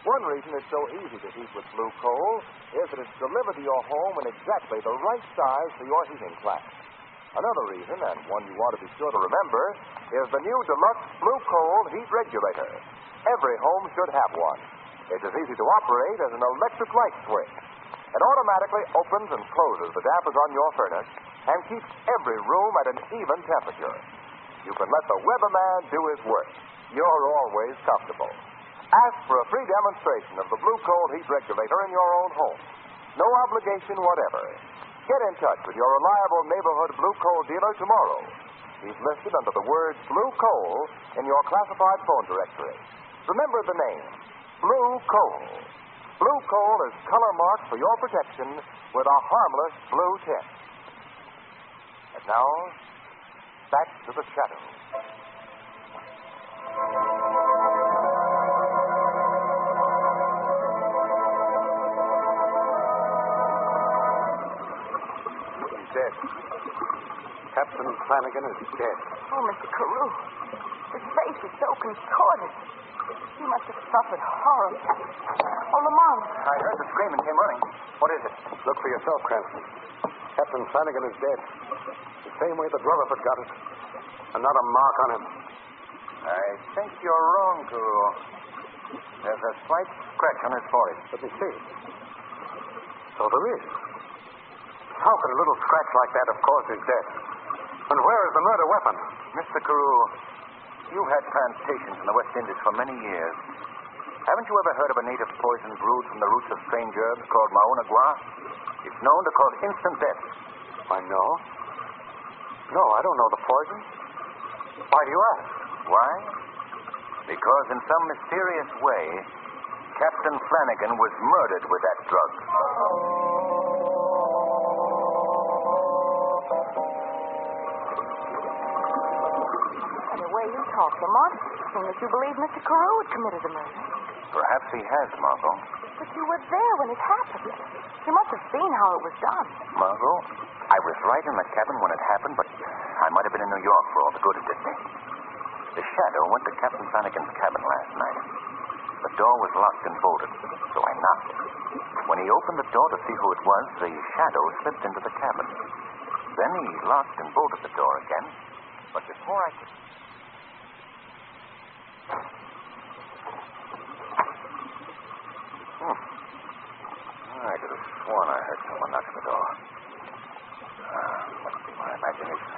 One reason it's so easy to heat with blue coal is that it's delivered to your home in exactly the right size for your heating class. Another reason, and one you want to be sure to remember, is the new Deluxe Blue Coal Heat Regulator. Every home should have one. It's as easy to operate as an electric light switch. It automatically opens and closes the dampers on your furnace and keeps every room at an even temperature. You can let the weatherman do his work. You're always comfortable. Ask for a free demonstration of the Blue Coal Heat Regulator in your own home. No obligation whatever. Get in touch with your reliable neighborhood Blue Coal dealer tomorrow. He's listed under the word Blue Coal in your classified phone directory. Remember the name, Blue Coal. Blue Coal is color marked for your protection with a harmless blue tint. And now, back to the shadow. Flanagan is dead. Oh, Mr. Carew. His face is so contorted. He must have suffered horribly. Oh, Lamont. I heard the scream and came running. What is it? Look for yourself, Cranston. Captain Flanagan is dead. The same way that Rutherford got it. And not a mark on him. I think you're wrong, Carew. There's a slight scratch on his forehead. Let me see. So there is. How could a little scratch like that have caused his death? And where is the murder weapon? Mr. Carew, you've had plantations in the West Indies for many years. Haven't you ever heard of a native poison brewed from the roots of strange herbs called maunagua? It's known to cause instant death. I know. No, I don't know the poison. Why do you ask? Why? Because in some mysterious way, Captain Flanagan was murdered with that drug. And the way you talk, Lamont, seems that you believe Mr. Carew had committed the murder. Perhaps he has, Margot. But you were there when it happened. You must have seen how it was done. Margot, I was right in the cabin when it happened, but I might have been in New York for all the good it did me. The shadow went to Captain Flanagan's cabin last night. The door was locked and bolted, so I knocked. When he opened the door to see who it was, the shadow slipped into the cabin. Then he locked and bolted the door again, but before I could... I could have sworn I heard someone knock at the door. Must be my imagination.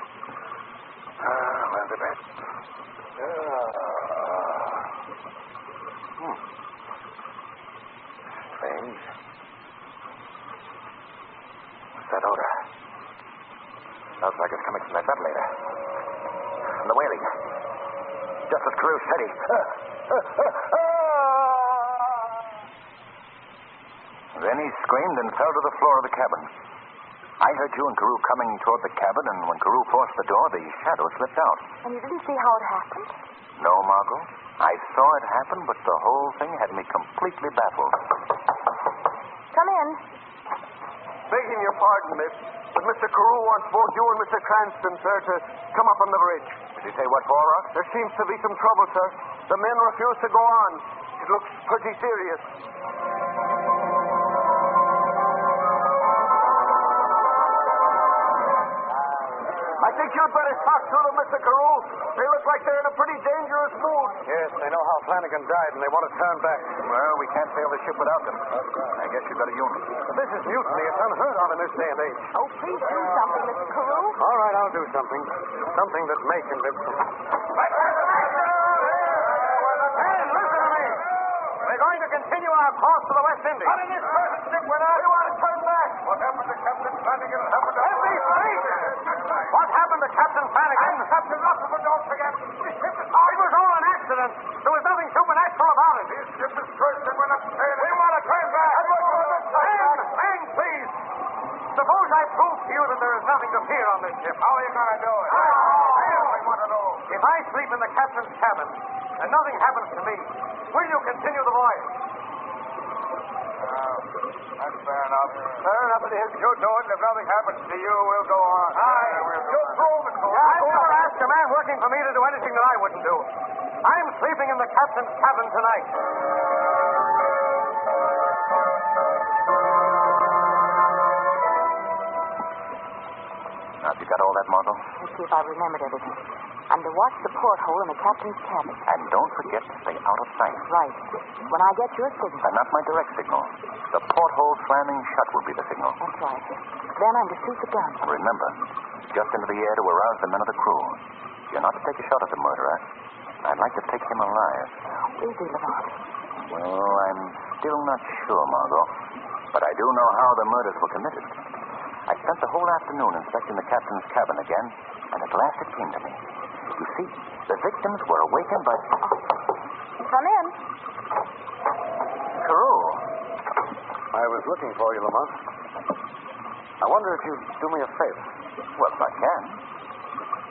Where's the bed? Strange. What's that odor? Smells like it's coming from that ventilator. From the wailing. Just as Carew said he... Then he screamed and fell to the floor of the cabin. I heard you and Carew coming toward the cabin, and when Carew forced the door, the shadow slipped out. And you didn't see how it happened? No, Margot. I saw it happen, but the whole thing had me completely baffled. Come in. Begging your pardon, miss, but Mr. Carew wants both you and Mr. Cranston, sir, to come up on the bridge. Did he say what for, Rock? There seems to be some trouble, sir. The men refuse to go on. It looks pretty serious. I think you'd better talk to them, Mr. Carew. They look like they're in a pretty dangerous mood. Yes, they know how Flanagan died, and they want to turn back. Well, we can't sail the ship without them. I guess you better use them. But this is mutiny. It's unheard of in this day and age. Oh, please do something, Mr. Carew. All right, I'll do something. Something that may convince them. Hey, listen to me. We're going to continue our course to the West Indies. Not in this present ship, we're not. We want to turn back. What happened to Captain Flanagan? What happened to Captain Flanagan? And Captain Rutherford, don't forget. It was all an accident. There was nothing supernatural about it. His ship is cursed and we're not sailing. We want to turn back. Man, please. Suppose I prove to you that there is nothing to fear on this ship. How are you going to do it? I want to know. If I sleep in the captain's cabin and nothing happens to me, will you continue the voyage? That's fair enough. Fair enough it is. You do it, and if nothing happens to you, we'll go on. You'll prove it, Cole. I've never asked a man working for me to do anything that I wouldn't do. I'm sleeping in the captain's cabin tonight. Now, have you got all that, Margot? Let's see if I remembered everything. I'm to watch the porthole in the captain's cabin. And don't forget to stay out of sight. Right. When I get your signal. And not my direct signal. The porthole slamming shut will be the signal. That's right. Then I'm to shoot the gun. Remember, just into the air to arouse the men of the crew. You're not to take a shot at the murderer. I'd like to take him alive. Easy, Lamont. Well, I'm still not sure, Margot. But I do know how the murders were committed. I spent the whole afternoon inspecting the captain's cabin again, and at last it came to me. You see, the victims were awakened by... Come in. Carew. I was looking for you, Lamont. I wonder if you'd do me a favor. Well, if I can.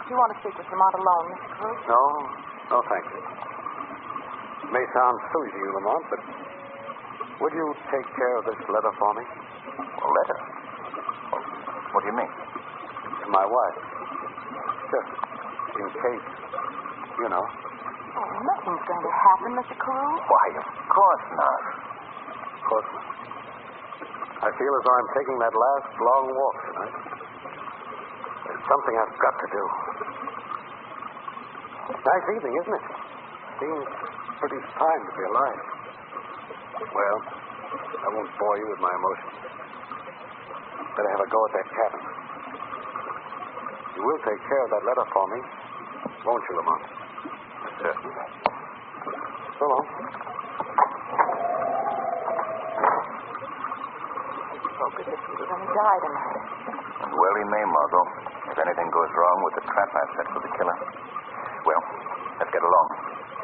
Do you want to speak with Lamont alone, Mr. Carew? No, thank you. It may sound silly to you, Lamont, but would you take care of this letter for me? A letter? What do you mean? To my wife. Just in case, you know. Oh, nothing's going to happen, Mr. Carew. Why, of course not. Of course not. I feel as though I'm taking that last long walk tonight. There's something I've got to do. Nice evening, isn't it? Seems pretty fine to be alive. Well, I won't bore you with my emotions. Better have a go at that cabin. You will take care of that letter for me, won't you, Lamont? Certainly. So long. Spoke as if he was going to die tonight. And well he may, Margot, if anything goes wrong with the trap I've set for the killer. Well, let's get along.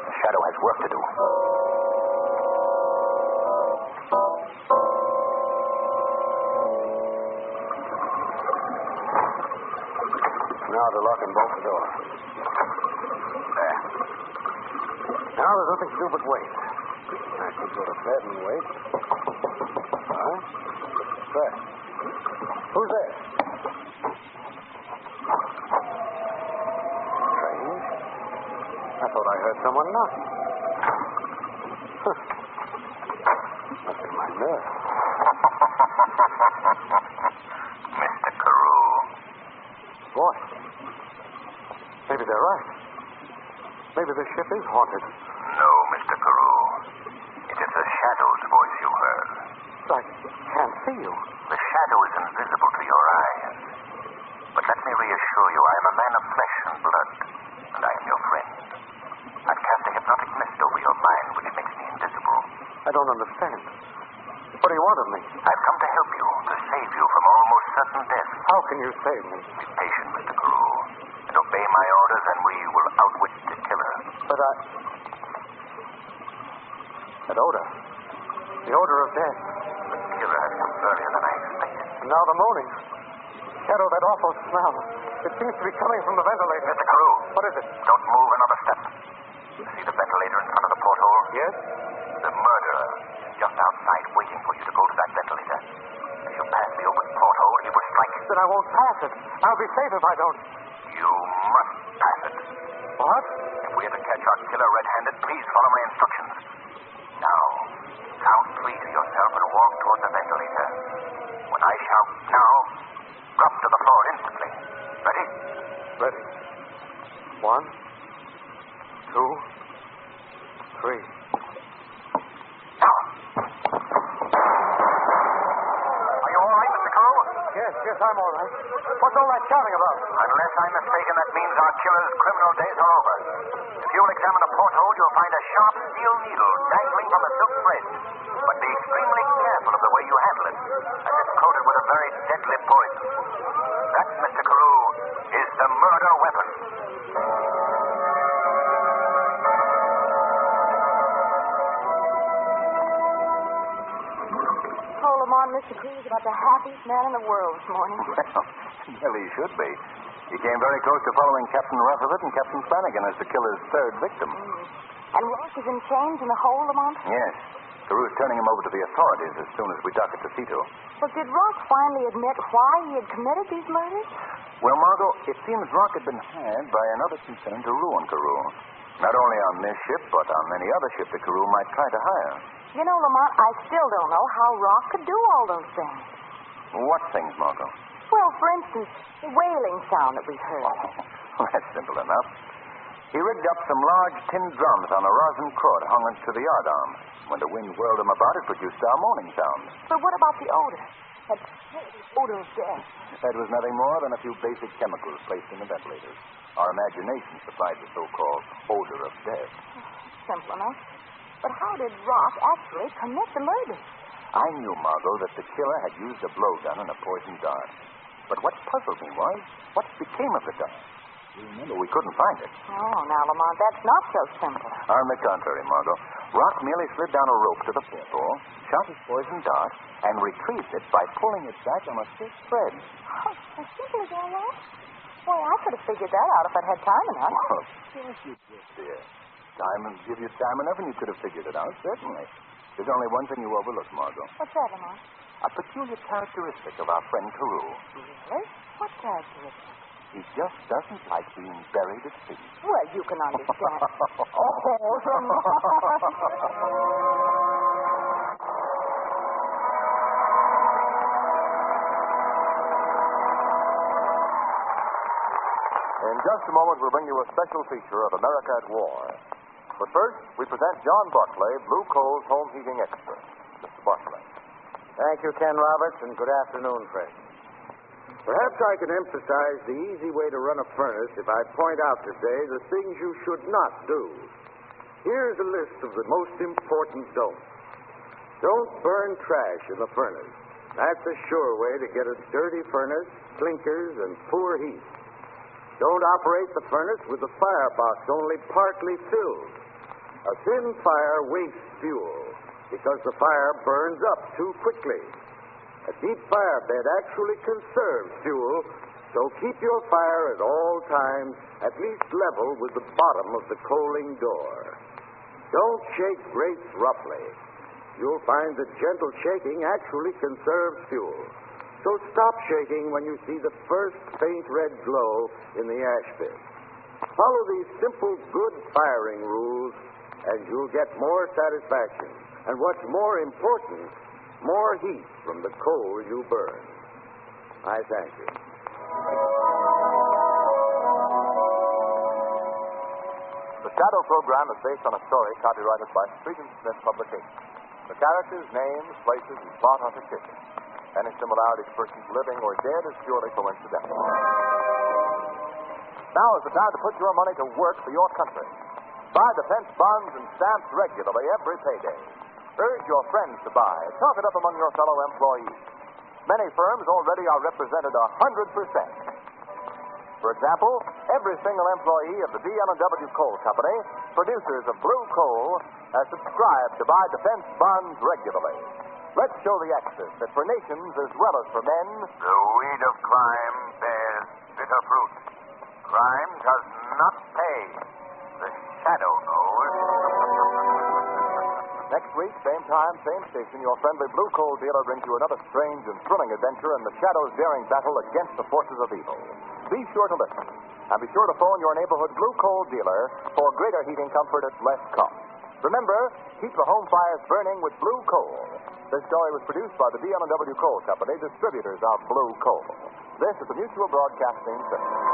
The Shadow has work to do. Now to lock and bolt the door. There. Now there's nothing to do but wait. I could go to bed and wait. Huh? There. Who's there? Strange. I thought I heard someone knocking. Huh. Must be my nerve. Mr. Carew. Boy. Maybe they're right. Maybe the ship is haunted. No, Mr. Carew. It is the Shadow's voice you heard. I can't see you. The Shadow is invisible to your eyes. But let me reassure you, I am a man of flesh and blood, and I am your friend. I've cast a hypnotic mist over your mind, which makes me invisible. I don't understand. What do you want of me? I've come to help you, to save you from almost certain death. How can you save me? Be patient, Mr. Carew, and obey my orders, and we will outwit the killer. But that odor. The odor of death. The killer has come earlier than I expected. And now the moaning. Shadow, that awful smell. It seems to be coming from the ventilator. Mr. Carew. What is it? Don't move another step. You see the ventilator in front of the porthole? Yes? The murderer is just outside waiting for you to go to that ventilator. If you pass the open porthole, he will strike. Then I won't pass it. I'll be safe if I don't. You must pass it. What? If we are to catch our killer red-handed, please follow my instructions. Now, count 3 to yourself and walk toward the ventilator. When I shout now, drop to the floor instantly. Ready? Ready. 1, 2, 3. Now. Are you all right, Mr. Carew? Yes, I'm all right. What's all that shouting about? Unless I'm mistaken, that means our killer's criminal days are over. If you'll examine the porthole, you'll find a sharp steel needle dangling from a silk thread. But be extremely careful of the way you handle it, as it's coated with a very deadly poison. That, Mr. Carew, is the murder weapon. Oh, Lamont, Mr. Carew is about the happiest man in the world this morning. Well, he should be. He came very close to following Captain Rutherford and Captain Flanagan as the killer's third victim. And Rock is in chains in the hole, Lamont? Yes. Carew's turning him over to the authorities as soon as we dock at the Cito. Well, did Rock finally admit why he had committed these murders? Well, Margot, it seems Rock had been hired by another concern to ruin Carew. Not only on this ship, but on any other ship that Carew might try to hire. You know, Lamont, I still don't know how Rock could do all those things. What things, Margot? Well, for instance, the wailing sound that we heard. Oh, that's simple enough. He rigged up some large tin drums on a rosin cord hung to the yardarm. When the wind whirled them about, it produced our moaning sound. But what about the odor? That odor of death. That was nothing more than a few basic chemicals placed in the ventilators. Our imagination supplied the so-called odor of death. Simple enough. But how did Rock actually commit the murder? I knew, Margot, that the killer had used a blowgun and a poison dart. But what puzzled me was, what became of the dart? You remember, we couldn't find it. Oh, now, Lamont, that's not so simple. On the contrary, Margot. Rock merely slid down a rope to the porthole, shot his poison dart, and retrieved it by pulling it back on a thick thread. Oh, as simple as all that? Boy, I could have figured that out if I'd had time enough. Oh, of course you did, dear. Time will give you time enough, and you could have figured it out, certainly. There's only one thing you overlooked, Margot. What's that, Lamont? A peculiar characteristic of our friend Carew. Really? What characteristic? He just doesn't like being buried at sea. Well, you can understand. In just a moment, we'll bring you a special feature of America at War. But first, we present John Barclay, Blue Coal's home heating expert. Mr. Barclay. Thank you, Ken Roberts, and good afternoon, Fred. Perhaps I can emphasize the easy way to run a furnace if I point out today the things you should not do. Here's a list of the most important don'ts. Don't burn trash in the furnace. That's a sure way to get a dirty furnace, clinkers, and poor heat. Don't operate the furnace with the firebox only partly filled. A thin fire wastes fuel because the fire burns up too quickly. A deep fire bed actually conserves fuel, so keep your fire at all times at least level with the bottom of the coaling door. Don't shake grates roughly. You'll find that gentle shaking actually conserves fuel. So stop shaking when you see the first faint red glow in the ash pit. Follow these simple, good firing rules, and you'll get more satisfaction. And what's more important, more heat from the coal you burn. I thank you. The Shadow program is based on a story copyrighted by Street and Smith Publications. The characters, names, places, and plot are fictitious. Any similarity to persons living or dead is purely coincidental. Now is the time to put your money to work for your country. Buy defense bonds and stamps regularly every payday. Urge your friends to buy. Talk it up among your fellow employees. Many firms already are represented 100%. For example, every single employee of the B&W Coal Company, producers of blue coal, has subscribed to buy defense bonds regularly. Let's show the Axis that for nations as well as for men, the weed of crime bears bitter fruit. Crime does not pay. The shadow knows. Next week, same time, same station, your friendly blue coal dealer brings you another strange and thrilling adventure in the Shadow's daring battle against the forces of evil. Be sure to listen, and be sure to phone your neighborhood blue coal dealer for greater heating comfort at less cost. Remember, keep the home fires burning with blue coal. This story was produced by the B&W Coal Company, distributors of blue coal. This is the Mutual Broadcasting System.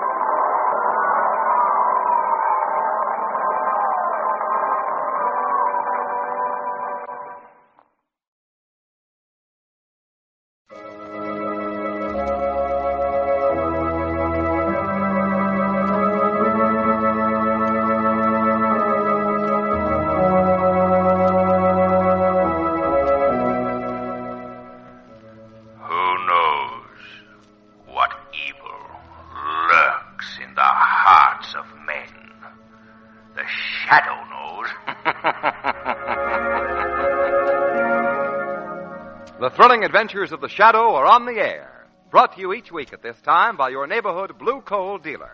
The thrilling adventures of the Shadow are on the air, brought to you each week at this time by your neighborhood blue coal dealer.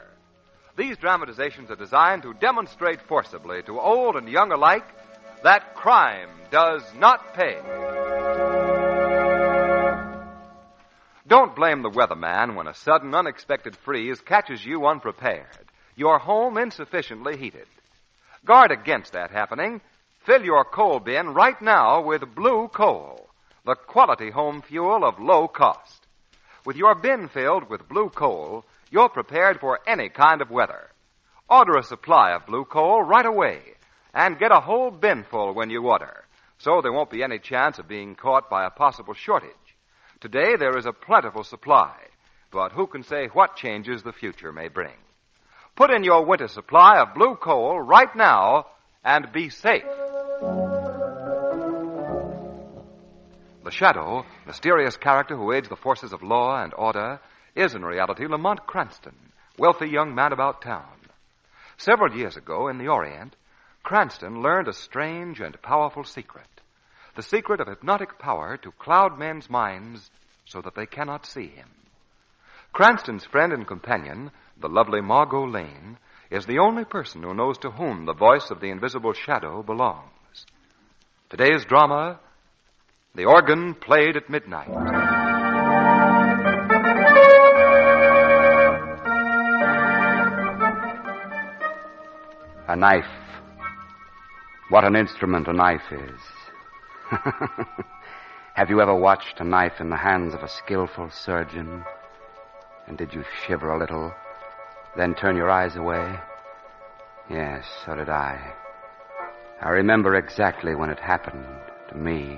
These dramatizations are designed to demonstrate forcibly to old and young alike that crime does not pay. Don't blame the weatherman when a sudden, unexpected freeze catches you unprepared, your home insufficiently heated. Guard against that happening. Fill your coal bin right now with blue coal, the quality home fuel of low cost. With your bin filled with blue coal, you're prepared for any kind of weather. Order a supply of blue coal right away and get a whole bin full when you order, so there won't be any chance of being caught by a possible shortage. Today there is a plentiful supply, but who can say what changes the future may bring? Put in your winter supply of blue coal right now and be safe. The Shadow, mysterious character who aids the forces of law and order, is in reality Lamont Cranston, wealthy young man about town. Several years ago in the Orient, Cranston learned a strange and powerful secret. The secret of hypnotic power to cloud men's minds so that they cannot see him. Cranston's friend and companion, the lovely Margot Lane, is the only person who knows to whom the voice of the invisible Shadow belongs. Today's drama, The Organ Played at Midnight. A knife. What an instrument a knife is. Have you ever watched a knife in the hands of a skillful surgeon? And did you shiver a little, then turn your eyes away? Yes, so did I. I remember exactly when it happened to me.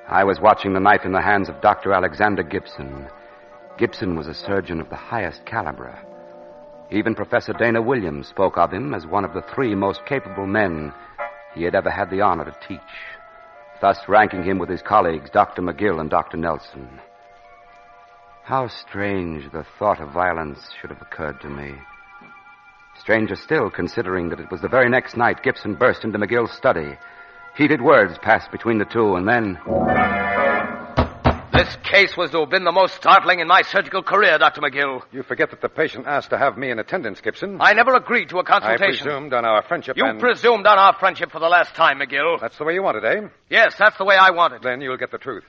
I was watching the knife in the hands of Dr. Alexander Gibson. Gibson was a surgeon of the highest caliber. Even Professor Dana Williams spoke of him as one of the 3 most capable men he had ever had the honor to teach, thus ranking him with his colleagues, Dr. McGill and Dr. Nelson. How strange the thought of violence should have occurred to me. Stranger still, considering that it was the very next night Gibson burst into McGill's study. Heated words passed between the two, and then... This case was to have been the most startling in my surgical career, Dr. McGill. You forget that the patient asked to have me in attendance, Gibson. I never agreed to a consultation. I presumed on our friendship You presumed on our friendship for the last time, McGill. That's the way you want it, eh? Yes, that's the way I want it. Then you'll get the truth.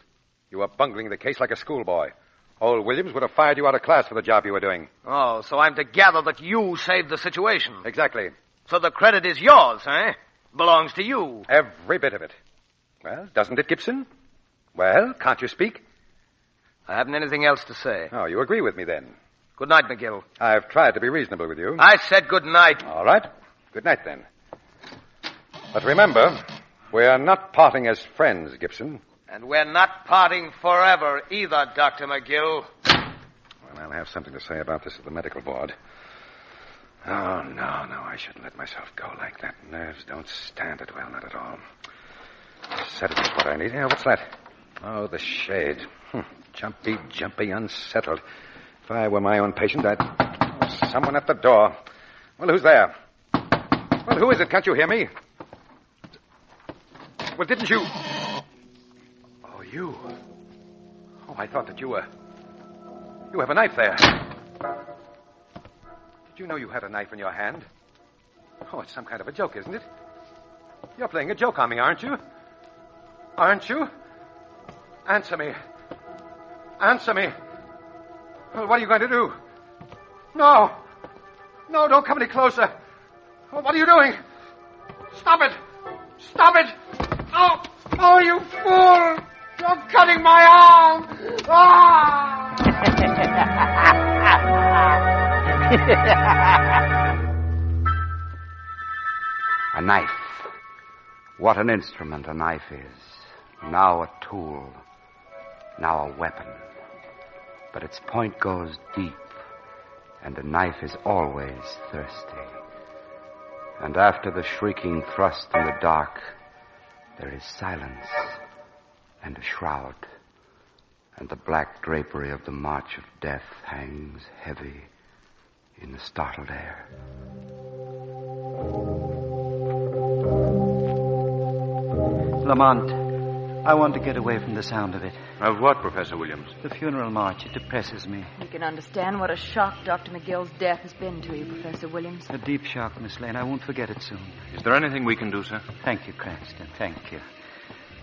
You were bungling the case like a schoolboy. Old Williams would have fired you out of class for the job you were doing. Oh, so I'm to gather that you saved the situation. Exactly. So the credit is yours, eh? Belongs to you. Every bit of it. Well, doesn't it, Gibson? Well, can't you speak? I haven't anything else to say. Oh, you agree with me then? Good night, McGill. I've tried to be reasonable with you. I said good night. All right. Good night, then. But remember, we're not parting as friends, Gibson. And we're not parting forever either, Dr. McGill. Well, I'll have something to say about this at the medical board. Oh, no, I shouldn't let myself go like that. Nerves don't stand it well, not at all. Sedative is what I need. Yeah, what's that? Oh, the shade. Jumpy, unsettled. If I were my own patient, I'd... Oh, someone at the door. Well, who's there? Well, who is it? Can't you hear me? Well, didn't you... Oh, you. Oh, I thought that you were... You have a knife there. Did you know you had a knife in your hand? Oh, it's some kind of a joke, isn't it? You're playing a joke on me, aren't you? Aren't you? Answer me. Answer me. Well, what are you going to do? No, don't come any closer. Oh, what are you doing? Stop it. Stop it. Oh, you fool. You're cutting my arm. Ah! A knife. What an instrument a knife is. Now a tool. Now a weapon. But its point goes deep, and a knife is always thirsty. And after the shrieking thrust in the dark, there is silence and a shroud, and the black drapery of the march of death hangs heavy in the startled air. Lamont, I want to get away from the sound of it. Of what, Professor Williams? The funeral march. It depresses me. You can understand what a shock Dr. McGill's death has been to you, Professor Williams. A deep shock, Miss Lane. I won't forget it soon. Is there anything we can do, sir? Thank you, Cranston. Thank you.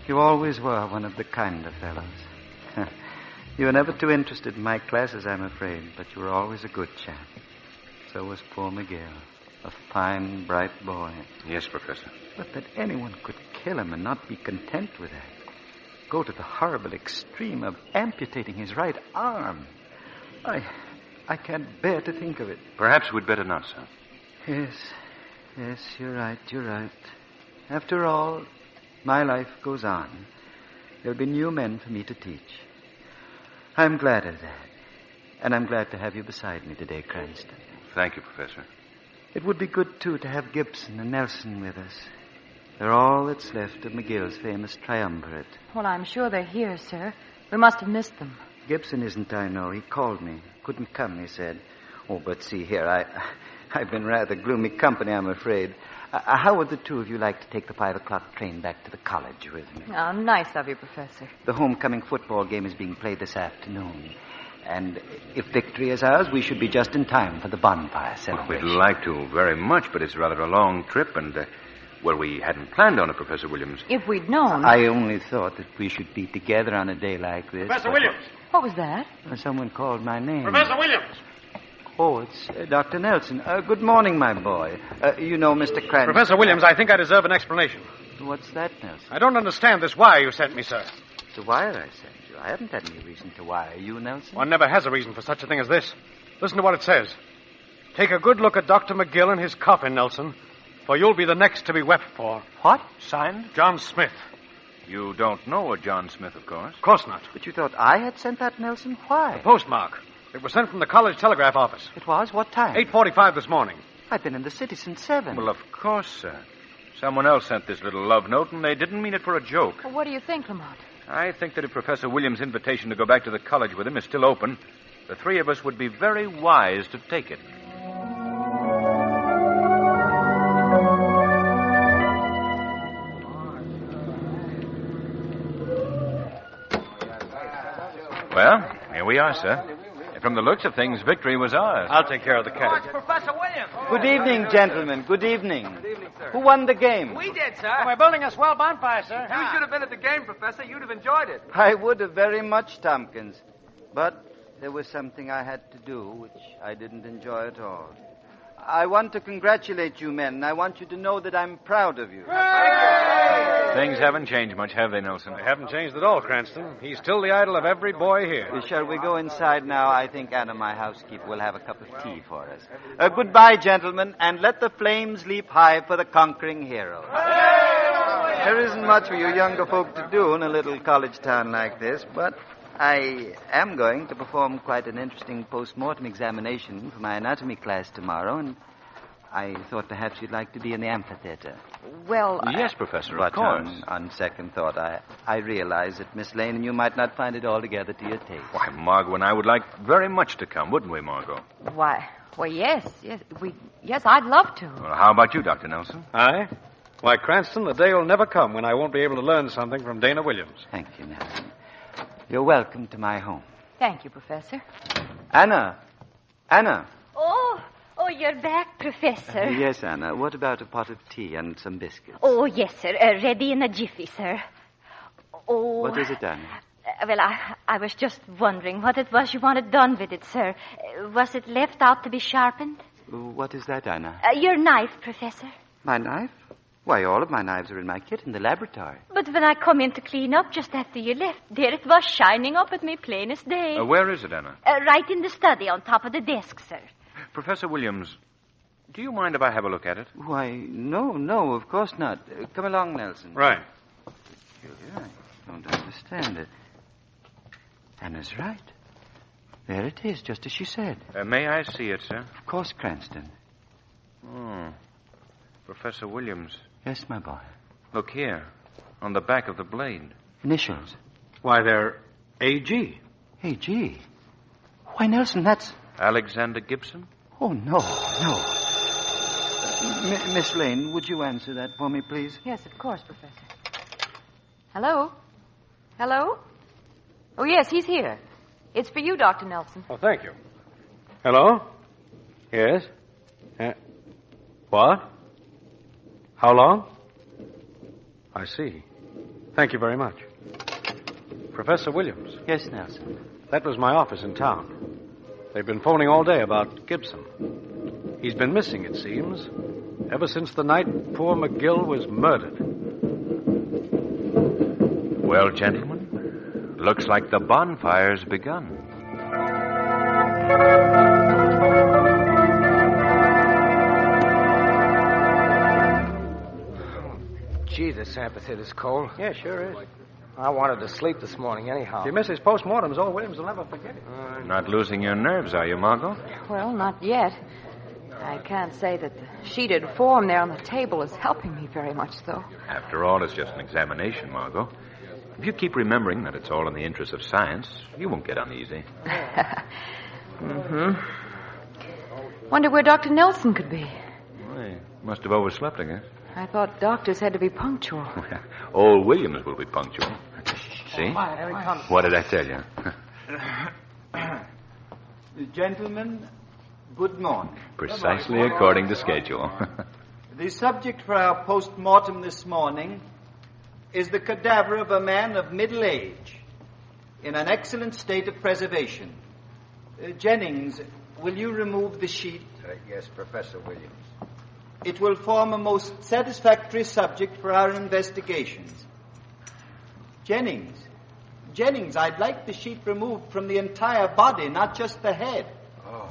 You always were one of the kinder fellows. You were never too interested in my classes, I'm afraid, but you were always a good chap. So was poor McGill, a fine, bright boy. Yes, Professor. But that anyone could kill him and not be content with that. Go to the horrible extreme of amputating his right arm. I can't bear to think of it. Perhaps we'd better not, sir. Yes, you're right. After all, my life goes on. There'll be new men for me to teach. I'm glad of that. And I'm glad to have you beside me today, Cranston. Thank you, Professor. It would be good, too, to have Gibson and Nelson with us. They're all that's left of McGill's famous triumvirate. Well, I'm sure they're here, sir. We must have missed them. Gibson isn't, I know. He called me. Couldn't come, he said. Oh, but see here, I've been rather gloomy company, I'm afraid. How would the two of you like to take the 5 o'clock train back to the college with me? Oh, nice of you, Professor. The homecoming football game is being played this afternoon. And if victory is ours, we should be just in time for the bonfire celebration. We'd like to very much, but it's rather a long trip, and, well, we hadn't planned on it, Professor Williams. If we'd known... I only thought that we should be together on a day like this. Professor Williams! What was that? Someone called my name. Professor Williams! Oh, it's Dr. Nelson. Good morning, my boy. You know Mr. Cranston. Professor Williams, I think I deserve an explanation. What's that, Nelson? I don't understand this wire you sent me, sir. The wire I sent you? I haven't had any reason to wire you, Nelson. One never has a reason for such a thing as this. Listen to what it says. Take a good look at Dr. McGill and his coffin, Nelson, for you'll be the next to be wept for. What? Signed, John Smith. You don't know a John Smith, of course. Of course not. But you thought I had sent that, Nelson? Why? The postmark. It was sent from the college telegraph office. It was? What time? 8:45 this morning. I've been in the city since 7. Well, of course, sir. Someone else sent this little love note, and they didn't mean it for a joke. Well, what do you think, Lamont? I think that if Professor Williams' invitation to go back to the college with him is still open, the three of us would be very wise to take it. Well, here we are, sir. From the looks of things, victory was ours. I'll take care of the cat. Professor Williams. Good evening, gentlemen. Good evening. Good evening, sir. Who won the game? We did, sir. We're building a swell bonfire, sir. You should have been at the game, Professor. You'd have enjoyed it. I would have very much, Tompkins. But there was something I had to do which I didn't enjoy at all. I want to congratulate you men, and I want you to know that I'm proud of you. Things haven't changed much, have they, Nelson? They haven't changed at all, Cranston. He's still the idol of every boy here. Shall we go inside now? I think Anna, my housekeeper, will have a cup of tea for us. Goodbye, gentlemen, and let the flames leap high for the conquering hero. There isn't much for you younger folk to do in a little college town like this, but I am going to perform quite an interesting post-mortem examination for my anatomy class tomorrow, and I thought perhaps you'd like to be in the amphitheater. Well, Yes, Professor, But of course. on second thought, I realize that Miss Lane and you might not find it altogether to your taste. Why, Margot and I would like very much to come, wouldn't we, Margot? Why, yes, I'd love to. Well, how about you, Dr. Nelson? Aye? Why, Cranston, the day will never come when I won't be able to learn something from Dana Williams. Thank you, Nelson. You're welcome to my home. Thank you, Professor. Anna! Oh, you're back, Professor. Yes, Anna. What about a pot of tea and some biscuits? Oh, yes, sir. Ready in a jiffy, sir. Oh. What is it, Anna? Well, I was just wondering what it was you wanted done with it, sir. Was it left out to be sharpened? What is that, Anna? Your knife, Professor. My knife? Why, all of my knives are in my kit in the laboratory. But when I come in to clean up just after you left, there it was shining up at me plain as day. Where is it, Anna? Right in the study on top of the desk, sir. Professor Williams, do you mind if I have a look at it? Why, no, of course not. Come along, Nelson. Right. I don't understand it. Anna's right. There it is, just as she said. May I see it, sir? Of course, Cranston. Oh. Professor Williams. Yes, my boy. Look here, on the back of the blade. Initials. Why, they're A.G. A.G.? Why, Nelson, that's... Alexander Gibson? Oh, no. Miss Lane, would you answer that for me, please? Yes, of course, Professor. Hello? Oh, yes, he's here. It's for you, Dr. Nelson. Oh, thank you. Hello? Yes? What? How long? I see. Thank you very much. Professor Williams. Yes, Nelson. That was my office in town. They've been phoning all day about Gibson. He's been missing, it seems, ever since the night poor McGill was murdered. Well, gentlemen, looks like the bonfire's begun. Gee, this amphitheater's cold. Yeah, sure is. I wanted to sleep this morning anyhow. If you miss his postmortems, old Williams will never forget it. Not losing your nerves, are you, Margot? Well, not yet. I can't say that the sheeted form there on the table is helping me very much, though. After all, it's just an examination, Margot. If you keep remembering that it's all in the interest of science, you won't get uneasy. Mm-hmm. Wonder where Dr. Nelson could be. Well, he must have overslept, I guess. I thought doctors had to be punctual. Old Williams will be punctual. See? There he comes. What did I tell you? Gentlemen, good morning. Precisely according to schedule. The subject for our post-mortem this morning is the cadaver of a man of middle age in an excellent state of preservation. Jennings, will you remove the sheet? Yes, Professor Williams. It will form a most satisfactory subject for our investigations. Jennings, I'd like the sheet removed from the entire body, not just the head. Oh.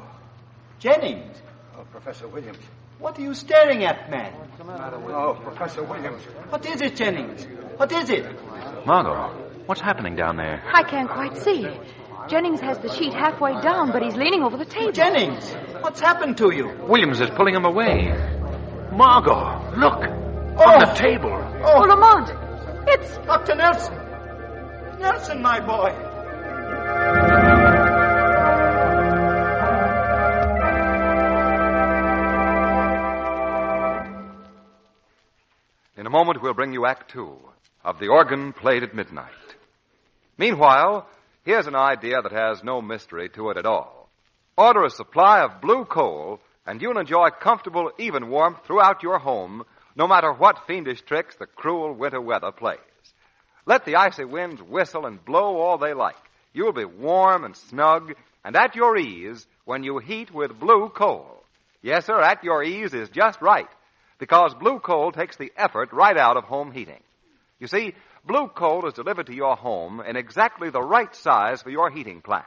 Jennings. Oh, Professor Williams. What are you staring at, man? What's the matter with you? Professor Williams. What is it, Jennings? What is it? Margot, what's happening down there? I can't quite see. Jennings has the sheet halfway down, but he's leaning over the table. Jennings, what's happened to you? Williams is pulling him away. Margot, look. On the table. Oh, Lamont. It's Dr. Nelson. Nelson, my boy. In a moment, we'll bring you Act Two of The Organ Played at Midnight. Meanwhile, here's an idea that has no mystery to it at all. Order a supply of blue coal, and you'll enjoy comfortable, even warmth throughout your home, no matter what fiendish tricks the cruel winter weather plays. Let the icy winds whistle and blow all they like. You'll be warm and snug and at your ease when you heat with blue coal. Yes, sir, at your ease is just right, because blue coal takes the effort right out of home heating. You see, blue coal is delivered to your home in exactly the right size for your heating plant.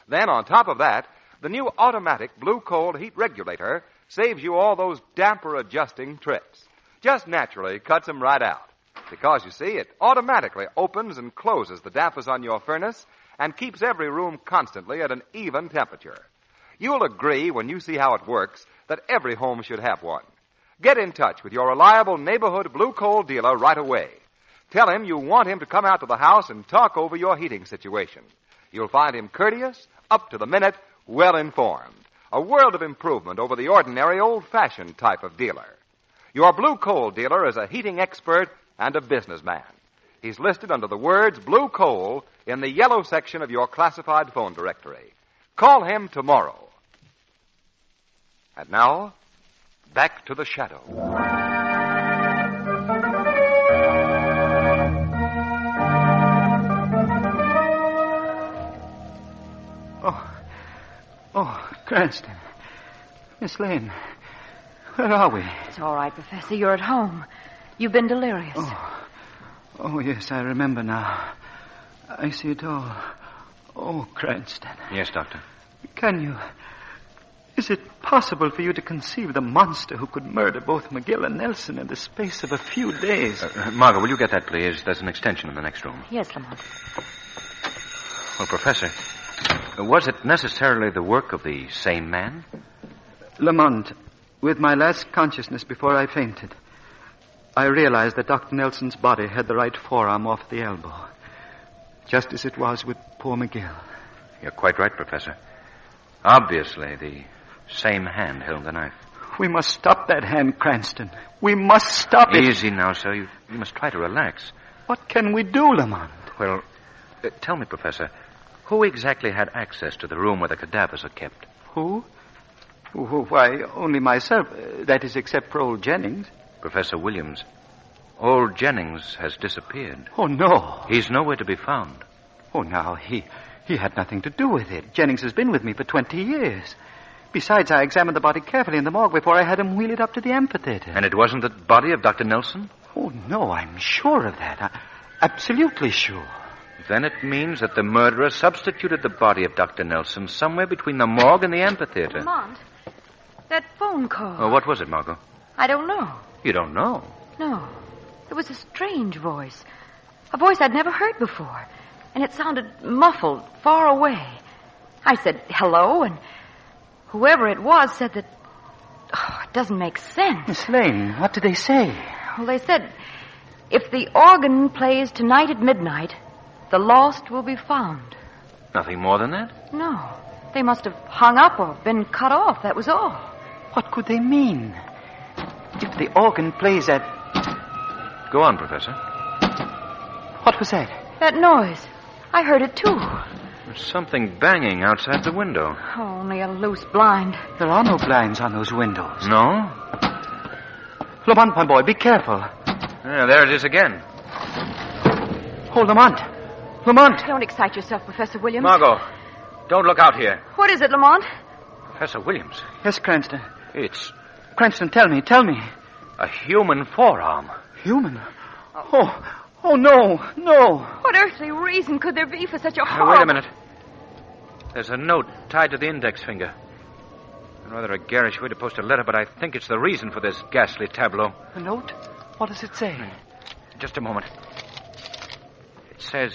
Then, on top of that, the new automatic blue coal heat regulator saves you all those damper adjusting trips. Just naturally cuts them right out. Because, you see, it automatically opens and closes the dampers on your furnace and keeps every room constantly at an even temperature. You'll agree when you see how it works that every home should have one. Get in touch with your reliable neighborhood blue coal dealer right away. Tell him you want him to come out to the house and talk over your heating situation. You'll find him courteous, up to the minute, well-informed. A world of improvement over the ordinary old-fashioned type of dealer. Your blue coal dealer is a heating expert and a businessman. He's listed under the words Blue Coal in the yellow section of your classified phone directory. Call him tomorrow. And now, back to the shadow. Oh, Cranston. Miss Lane, where are we? It's all right, Professor. You're at home. You've been delirious. Oh, yes, I remember now. I see it all. Oh, Cranston. Yes, Doctor. Is it possible for you to conceive the monster who could murder both McGill and Nelson in the space of a few days? Margot, will you get that, please? There's an extension in the next room. Yes, Lamont. Well, Professor, was it necessarily the work of the same man? Lamont, with my last consciousness before I fainted, I realized that Dr. Nelson's body had the right forearm off the elbow, just as it was with poor McGill. You're quite right, Professor. Obviously, the same hand held the knife. We must stop that hand, Cranston. We must stop it. Easy now, sir. You must try to relax. What can we do, Lamont? Well, tell me, Professor, who exactly had access to the room where the cadavers are kept? Who? Why, only myself. That is, except for old Jennings. Professor Williams, old Jennings has disappeared. Oh, no. He's nowhere to be found. Oh, now, he had nothing to do with it. Jennings has been with me for 20 years. Besides, I examined the body carefully in the morgue before I had him wheel it up to the amphitheater. And it wasn't the body of Dr. Nelson? Oh, no, I'm sure of that. Absolutely sure. Then it means that the murderer substituted the body of Dr. Nelson somewhere between the morgue and the amphitheater. Lamont, that phone call. Oh, what was it, Margot? I don't know. You don't know? No. It was a strange voice. A voice I'd never heard before. And it sounded muffled, far away. I said, hello, and whoever it was said that... Oh, it doesn't make sense. Miss Lane, what did they say? Well, they said, if the organ plays tonight at midnight, the lost will be found. Nothing more than that? No. They must have hung up or been cut off, that was all. What could they mean? If the organ plays at... Go on, Professor. What was that? That noise. I heard it, too. There's something banging outside the window. Oh, only a loose blind. There are no blinds on those windows. No? Lamont, my boy, be careful. Yeah, there it is again. Oh, Lamont. Lamont. Don't excite yourself, Professor Williams. Margot, don't look out here. What is it, Lamont? Professor Williams. Yes, Cranston. It's Cranston, tell me. a human forearm. Human? Oh, no. What earthly reason could there be for such a Now, horrible... wait a minute. There's a note tied to the index finger. Rather a garish way to post a letter, but I think it's the reason for this ghastly tableau. A note? What does it say? Just a moment. It says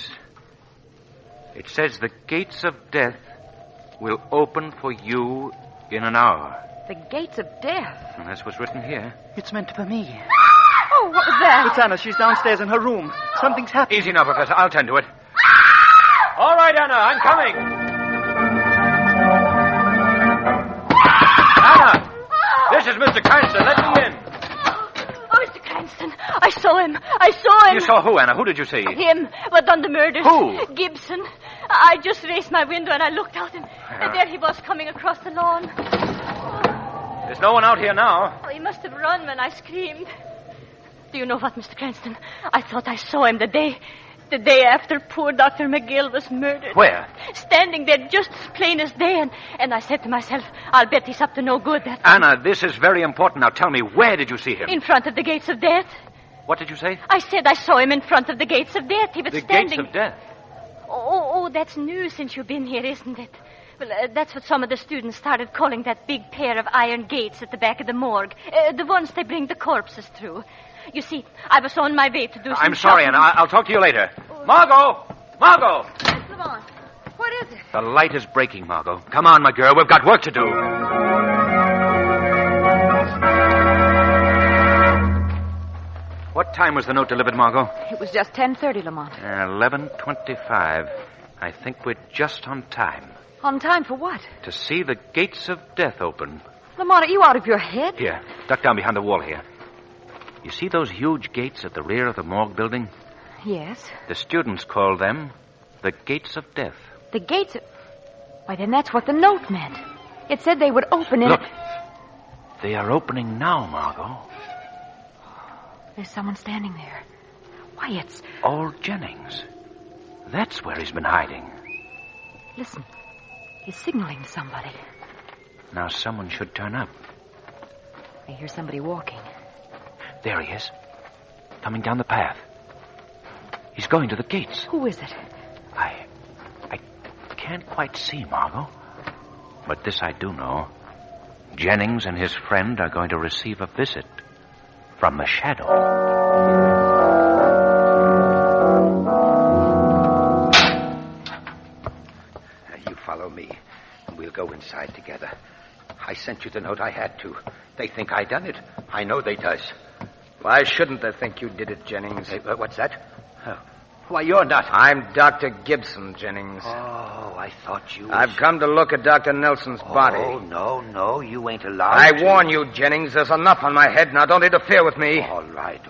the gates of death will open for you in an hour. The gates of death? And that's what's written here. It's meant for me. Oh, what was that? It's Anna. She's downstairs in her room. Something's happened. Easy now, Professor. I'll tend to it. All right, Anna, I'm coming. Anna! This is Mr. Cranston. Let me in. Oh, Mr. Cranston, I saw him. You saw who, Anna? Who did you see? Him, what done the murders. Who? Gibson. I just raised my window and I looked out and there he was coming across the lawn. There's no one out here now. Oh, he must have run when I screamed. Do you know what, Mr. Cranston? I thought I saw him the day after poor Dr. McGill was murdered. Where? Standing there just as plain as day. And I said to myself, I'll bet he's up to no good. Anna, this is very important. Now tell me, where did you see him? In front of the gates of death. What did you say? I said I saw him in front of the gates of death. He was standing... The gates of death? Oh, that's new since you've been here, isn't it? Well, that's what some of the students started calling that big pair of iron gates at the back of the morgue. The ones they bring the corpses through. You see, I was on my way to do some I'm sorry, shopping. Anna. I'll talk to you later. Margot! Margot! Lamont, what is it? The light is breaking, Margot. Come on, my girl. We've got work to do. What time was the note delivered, Margot? It was just 10:30, Lamont. 11:25. I think we're just on time. On time for what? To see the gates of death open. Lamont, are you out of your head? Here, duck down behind the wall here. You see those huge gates at the rear of the morgue building? Yes. The students call them the gates of death. The gates of... Why, then that's what the note meant. It said they would open in... Look. They are opening now, Margot. There's someone standing there. Why, it's... Old Jennings. That's where he's been hiding. Listen. He's signaling to somebody. Now someone should turn up. I hear somebody walking. There he is. Coming down the path. He's going to the gates. Who is it? I can't quite see, Margot. But this I do know. Jennings and his friend are going to receive a visit from the shadow. You follow me, and we'll go inside together. I sent you the note I had to. They think I done it. I know they does. Why shouldn't they think you did it, Jennings? Hey, what's that? Why, you're not. I'm Dr. Gibson, Jennings. Oh, I thought you... I've come to look at Dr. Nelson's body. Oh, no, you ain't allowed I to. warn you, Jennings, there's enough on my head. Now, don't interfere with me. All right.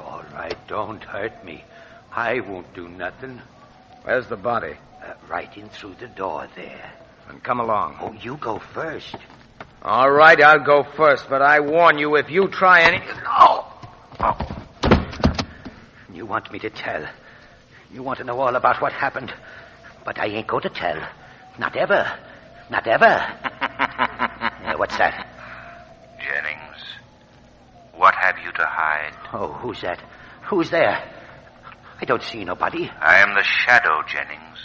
Don't hurt me. I won't do nothing. Where's the body? Right in through the door there. Then come along. Oh, you go first. All right, I'll go first, but I warn you, if you try any... Oh! You want me to tell. You want to know all about what happened. But I ain't going to tell. Not ever. What's that? Jennings, what have you to hide? Oh, who's that? Who's there? I don't see nobody. I am the shadow, Jennings.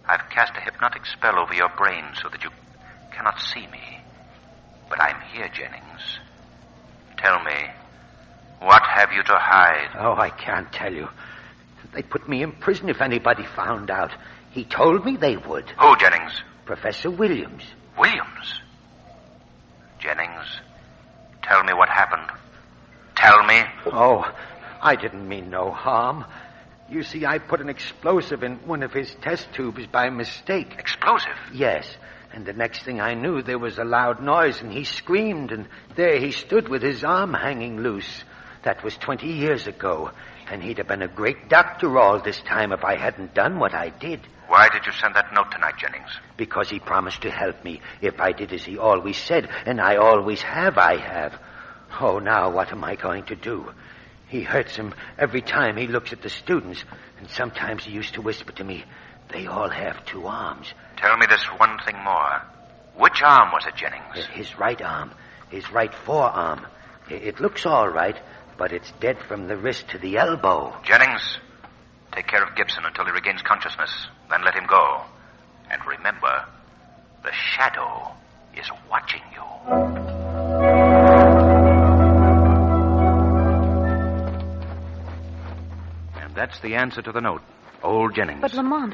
I've cast a hypnotic spell over your brain so that you cannot see me. But I'm here, Jennings. Tell me, what have you to hide? Oh, I can't tell you. They'd put me in prison if anybody found out. He told me they would. Who, Jennings? Professor Williams. Williams? Jennings, tell me what happened. Tell me. Oh, I didn't mean no harm. You see, I put an explosive in one of his test tubes by mistake. Explosive? Yes. And the next thing I knew, there was a loud noise, and he screamed, and there he stood with his arm hanging loose. That was 20 years ago, and he'd have been a great doctor all this time if I hadn't done what I did. Why did you send that note tonight, Jennings? Because he promised to help me if I did as he always said, and I always have, Oh, now what am I going to do? He hurts him every time he looks at the students, and sometimes he used to whisper to me, they all have two arms. Tell me this one thing more. Which arm was it, Jennings? His right arm. His right forearm. It looks all right, but it's dead from the wrist to the elbow. Jennings, take care of Gibson until he regains consciousness. Then let him go. And remember, the shadow is watching you. And that's the answer to the note. Old Jennings. But, Lamont,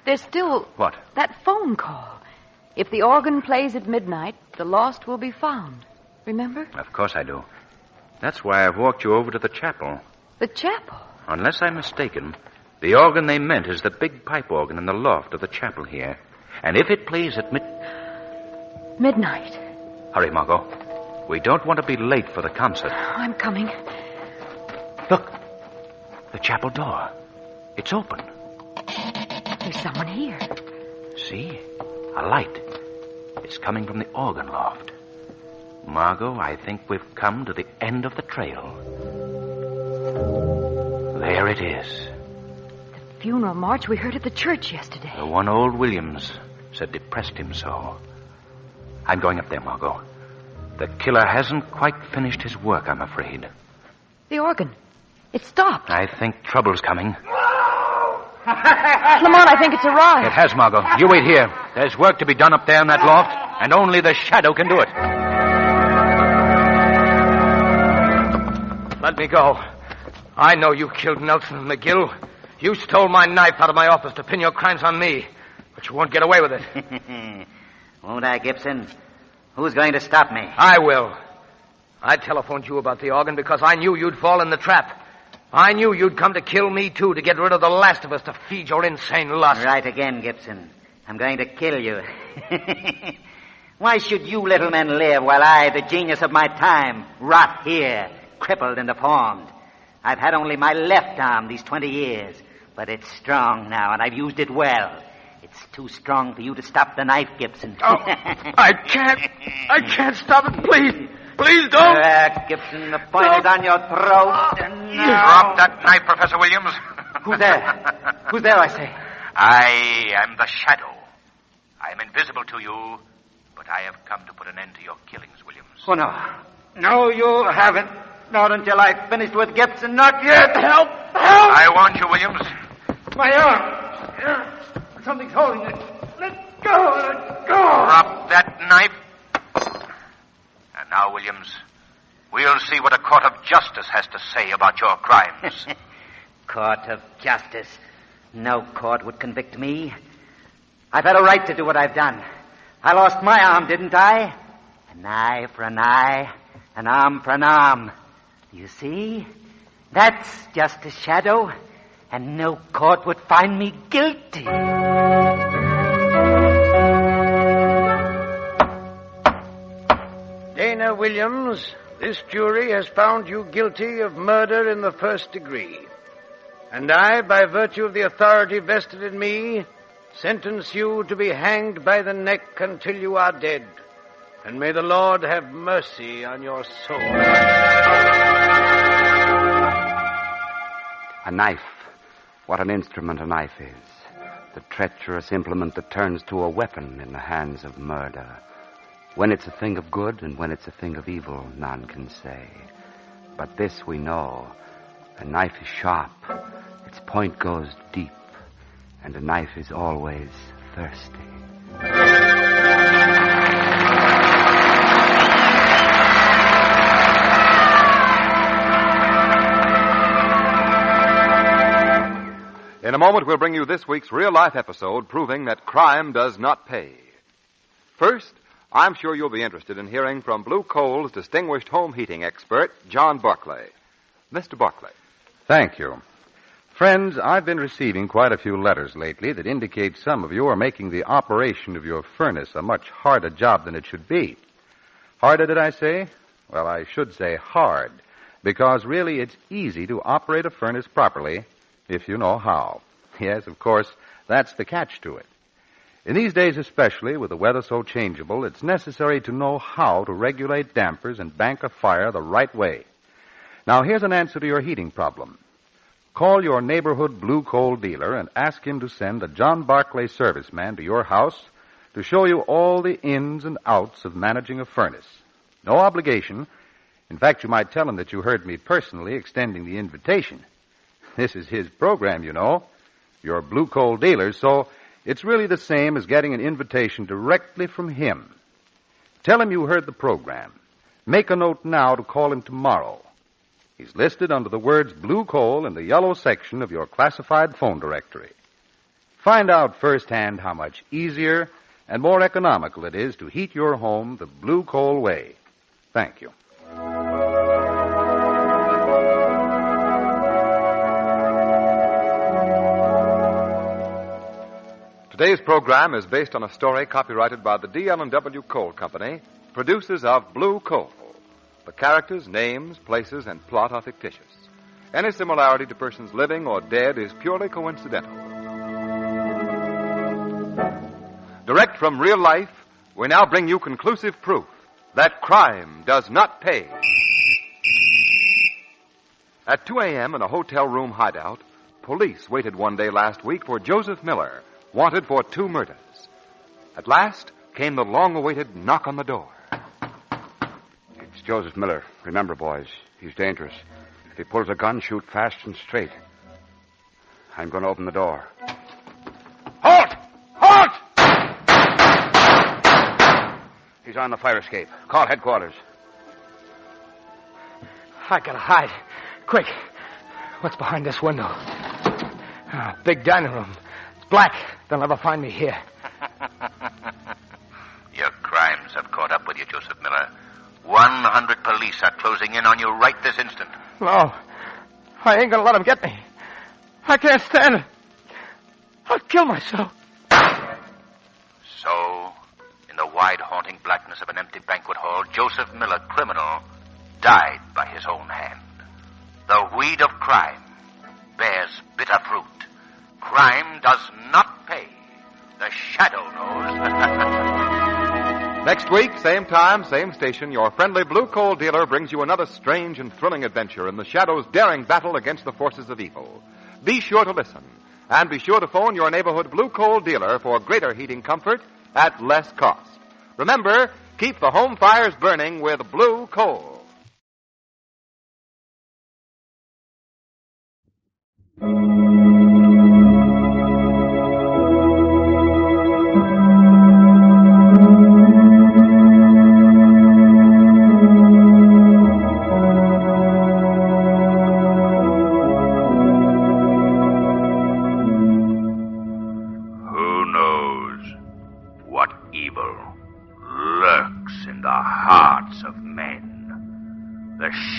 there's still... What? That phone call. If the organ plays at midnight, the lost will be found. Remember? Of course I do. That's why I've walked you over to the chapel. The chapel? Unless I'm mistaken, the organ they meant is the big pipe organ in the loft of the chapel here. And if it plays at midnight. Hurry, Margot. We don't want to be late for the concert. I'm coming. Look. The chapel door. It's open. There's someone here. See? A light. It's coming from the organ loft. Margot, I think we've come to the end of the trail. There it is. The funeral march we heard at the church yesterday. The one old Williams said depressed him so. I'm going up there, Margot. The killer hasn't quite finished his work, I'm afraid. The organ. It stopped. I think trouble's coming. Lamont, I think it's arrived. It has, Margot. You wait here. There's work to be done up there in that loft, and only the shadow can do it. Let me go. I know you killed Nelson and McGill. You stole my knife out of my office to pin your crimes on me. But you won't get away with it. Won't I, Gibson? Who's going to stop me? I will. I telephoned you about the organ because I knew you'd fall in the trap. I knew you'd come to kill me, too, to get rid of the last of us, to feed your insane lust. Right again, Gibson. I'm going to kill you. Why should you little men live while I, the genius of my time, rot here, crippled and deformed? I've had only my left arm these 20 years, but it's strong now, and I've used it well. It's too strong for you to stop the knife, Gibson. Oh, I can't stop it, please. Please don't. Gibson, the point is on your throat. Drop that knife, Professor Williams. Who's there? Who's there, I say? I am the shadow. I am invisible to you, but I have come to put an end to your killings, Williams. Oh, no. No, you haven't. Not until I've finished with Gibson. Not yet. Help! Help! I want you, Williams. My arm. Something's holding it. Let go. Let go. Drop that knife. And now, Williams, we'll see what a court of justice has to say about your crimes. Court of justice. No court would convict me. I've had a right to do what I've done. I lost my arm, didn't I? An eye for an eye, an arm for an arm. You see? That's just a shadow, and no court would find me guilty. Dana Williams, this jury has found you guilty of murder in the first degree. And I, by virtue of the authority vested in me, sentence you to be hanged by the neck until you are dead. And may the Lord have mercy on your soul. A knife. What an instrument a knife is. The treacherous implement that turns to a weapon in the hands of murder. When it's a thing of good and when it's a thing of evil, none can say. But this we know. A knife is sharp. Its point goes deep. And a knife is always thirsty. In a moment, we'll bring you this week's real-life episode proving that crime does not pay. First, I'm sure you'll be interested in hearing from Blue Coal's distinguished home heating expert, John Barclay. Mr. Barclay. Thank you. Friends, I've been receiving quite a few letters lately that indicate some of you are making the operation of your furnace a much harder job than it should be. Harder, did I say? Well, I should say hard, because really it's easy to operate a furnace properly if you know how. Yes, of course, that's the catch to it. In these days especially, with the weather so changeable, it's necessary to know how to regulate dampers and bank a fire the right way. Now, here's an answer to your heating problem. Call your neighborhood Blue Coal dealer and ask him to send a John Barclay serviceman to your house to show you all the ins and outs of managing a furnace. No obligation. In fact, you might tell him that you heard me personally extending the invitation. This is his program, you know. You're blue coal dealers, so it's really the same as getting an invitation directly from him. Tell him you heard the program. Make a note now to call him tomorrow. He's listed under the words blue coal in the yellow section of your classified phone directory. Find out firsthand how much easier and more economical it is to heat your home the blue coal way. Thank you. Today's program is based on a story copyrighted by the D.L.&W. Coal Company, producers of Blue Coal. The characters, names, places, and plot are fictitious. Any similarity to persons living or dead is purely coincidental. Direct from real life, we now bring you conclusive proof that crime does not pay. At 2 a.m. in a hotel room hideout, police waited one day last week for Joseph Miller, wanted for 2 murders. At last came the long-awaited knock on the door. It's Joseph Miller. Remember, boys, he's dangerous. If he pulls a gun, shoot fast and straight. I'm going to open the door. Halt! Halt! He's on the fire escape. Call headquarters. I gotta hide. Quick. What's behind this window? Big dining room. It's black. They'll never find me here. Your crimes have caught up with you, Joseph Miller. 100 police are closing in on you right this instant. No. I ain't gonna let them get me. I can't stand it. I'll kill myself. So, in the wide, haunting blackness of an empty banquet hall, Joseph Miller, criminal, died by his own hand. The weed of crime bears bitter fruit. Crime does not pay. The shadow knows. Next week, same time, same station, your friendly blue coal dealer brings you another strange and thrilling adventure in the Shadow's daring battle against the forces of evil. Be sure to listen, and be sure to phone your neighborhood blue coal dealer for greater heating comfort at less cost. Remember, keep the home fires burning with blue coal.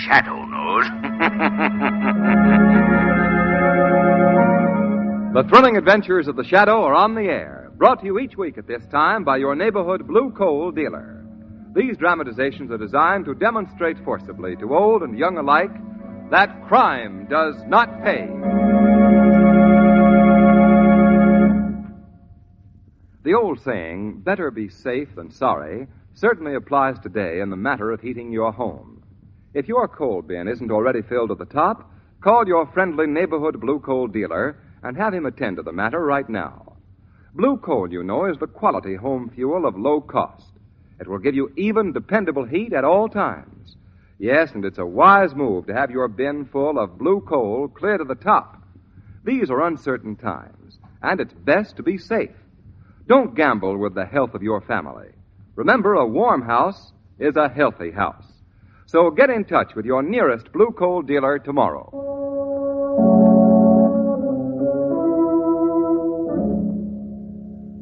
Shadow knows. The thrilling adventures of the Shadow are on the air, brought to you each week at this time by your neighborhood blue coal dealer. These dramatizations are designed to demonstrate forcibly to old and young alike that crime does not pay. The old saying, better be safe than sorry, certainly applies today in the matter of heating your home. If your coal bin isn't already filled to the top, call your friendly neighborhood blue coal dealer and have him attend to the matter right now. Blue coal, you know, is the quality home fuel of low cost. It will give you even, dependable heat at all times. Yes, and it's a wise move to have your bin full of blue coal clear to the top. These are uncertain times, and it's best to be safe. Don't gamble with the health of your family. Remember, a warm house is a healthy house. So get in touch with your nearest blue coal dealer tomorrow.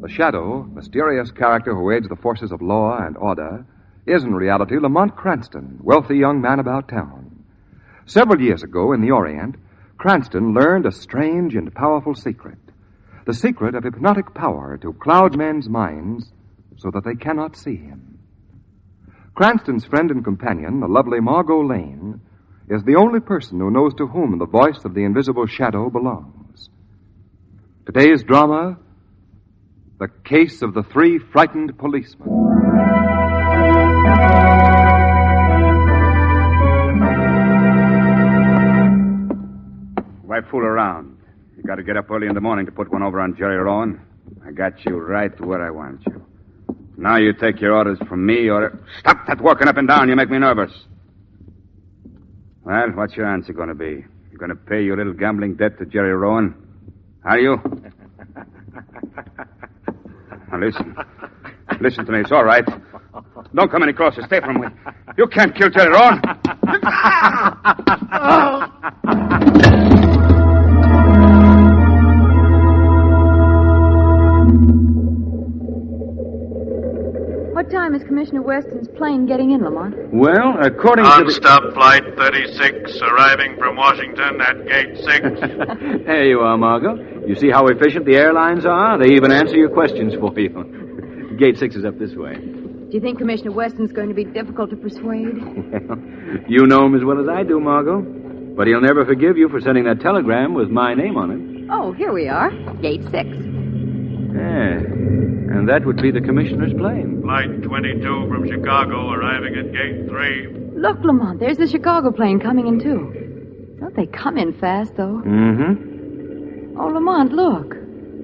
The Shadow, mysterious character who aids the forces of law and order, is in reality Lamont Cranston, wealthy young man about town. Several years ago in the Orient, Cranston learned a strange and powerful secret. The secret of hypnotic power to cloud men's minds so that they cannot see him. Cranston's friend and companion, the lovely Margot Lane, is the only person who knows to whom the voice of the invisible Shadow belongs. Today's drama, The Case of the Three Frightened Policemen. Why fool around? You got to get up early in the morning to put one over on Jerry Rowan. I got you right where I want you. Now you take your orders from me, or... Stop that walking up and down. You make me nervous. Well, what's your answer going to be? You going to pay your little gambling debt to Jerry Rowan? Are you? Now, listen. Listen to me. It's all right. Don't come any closer. Stay from me. You can't kill Jerry Rowan. What time is Commissioner Weston's plane getting in, Lamont? Well, according to Non-stop flight 36, arriving from Washington at gate 6. There you are, Margot. You see how efficient the airlines are? They even answer your questions for you. Gate 6 is up this way. Do you think Commissioner Weston's going to be difficult to persuade? Well, you know him as well as I do, Margot. But he'll never forgive you for sending that telegram with my name on it. Oh, here we are. Gate 6. Yeah. And that would be the commissioner's plane. Flight 22 from Chicago, arriving at gate 3. Look, Lamont, there's the Chicago plane coming in, too. Don't they come in fast, though? Mm-hmm. Oh, Lamont, look.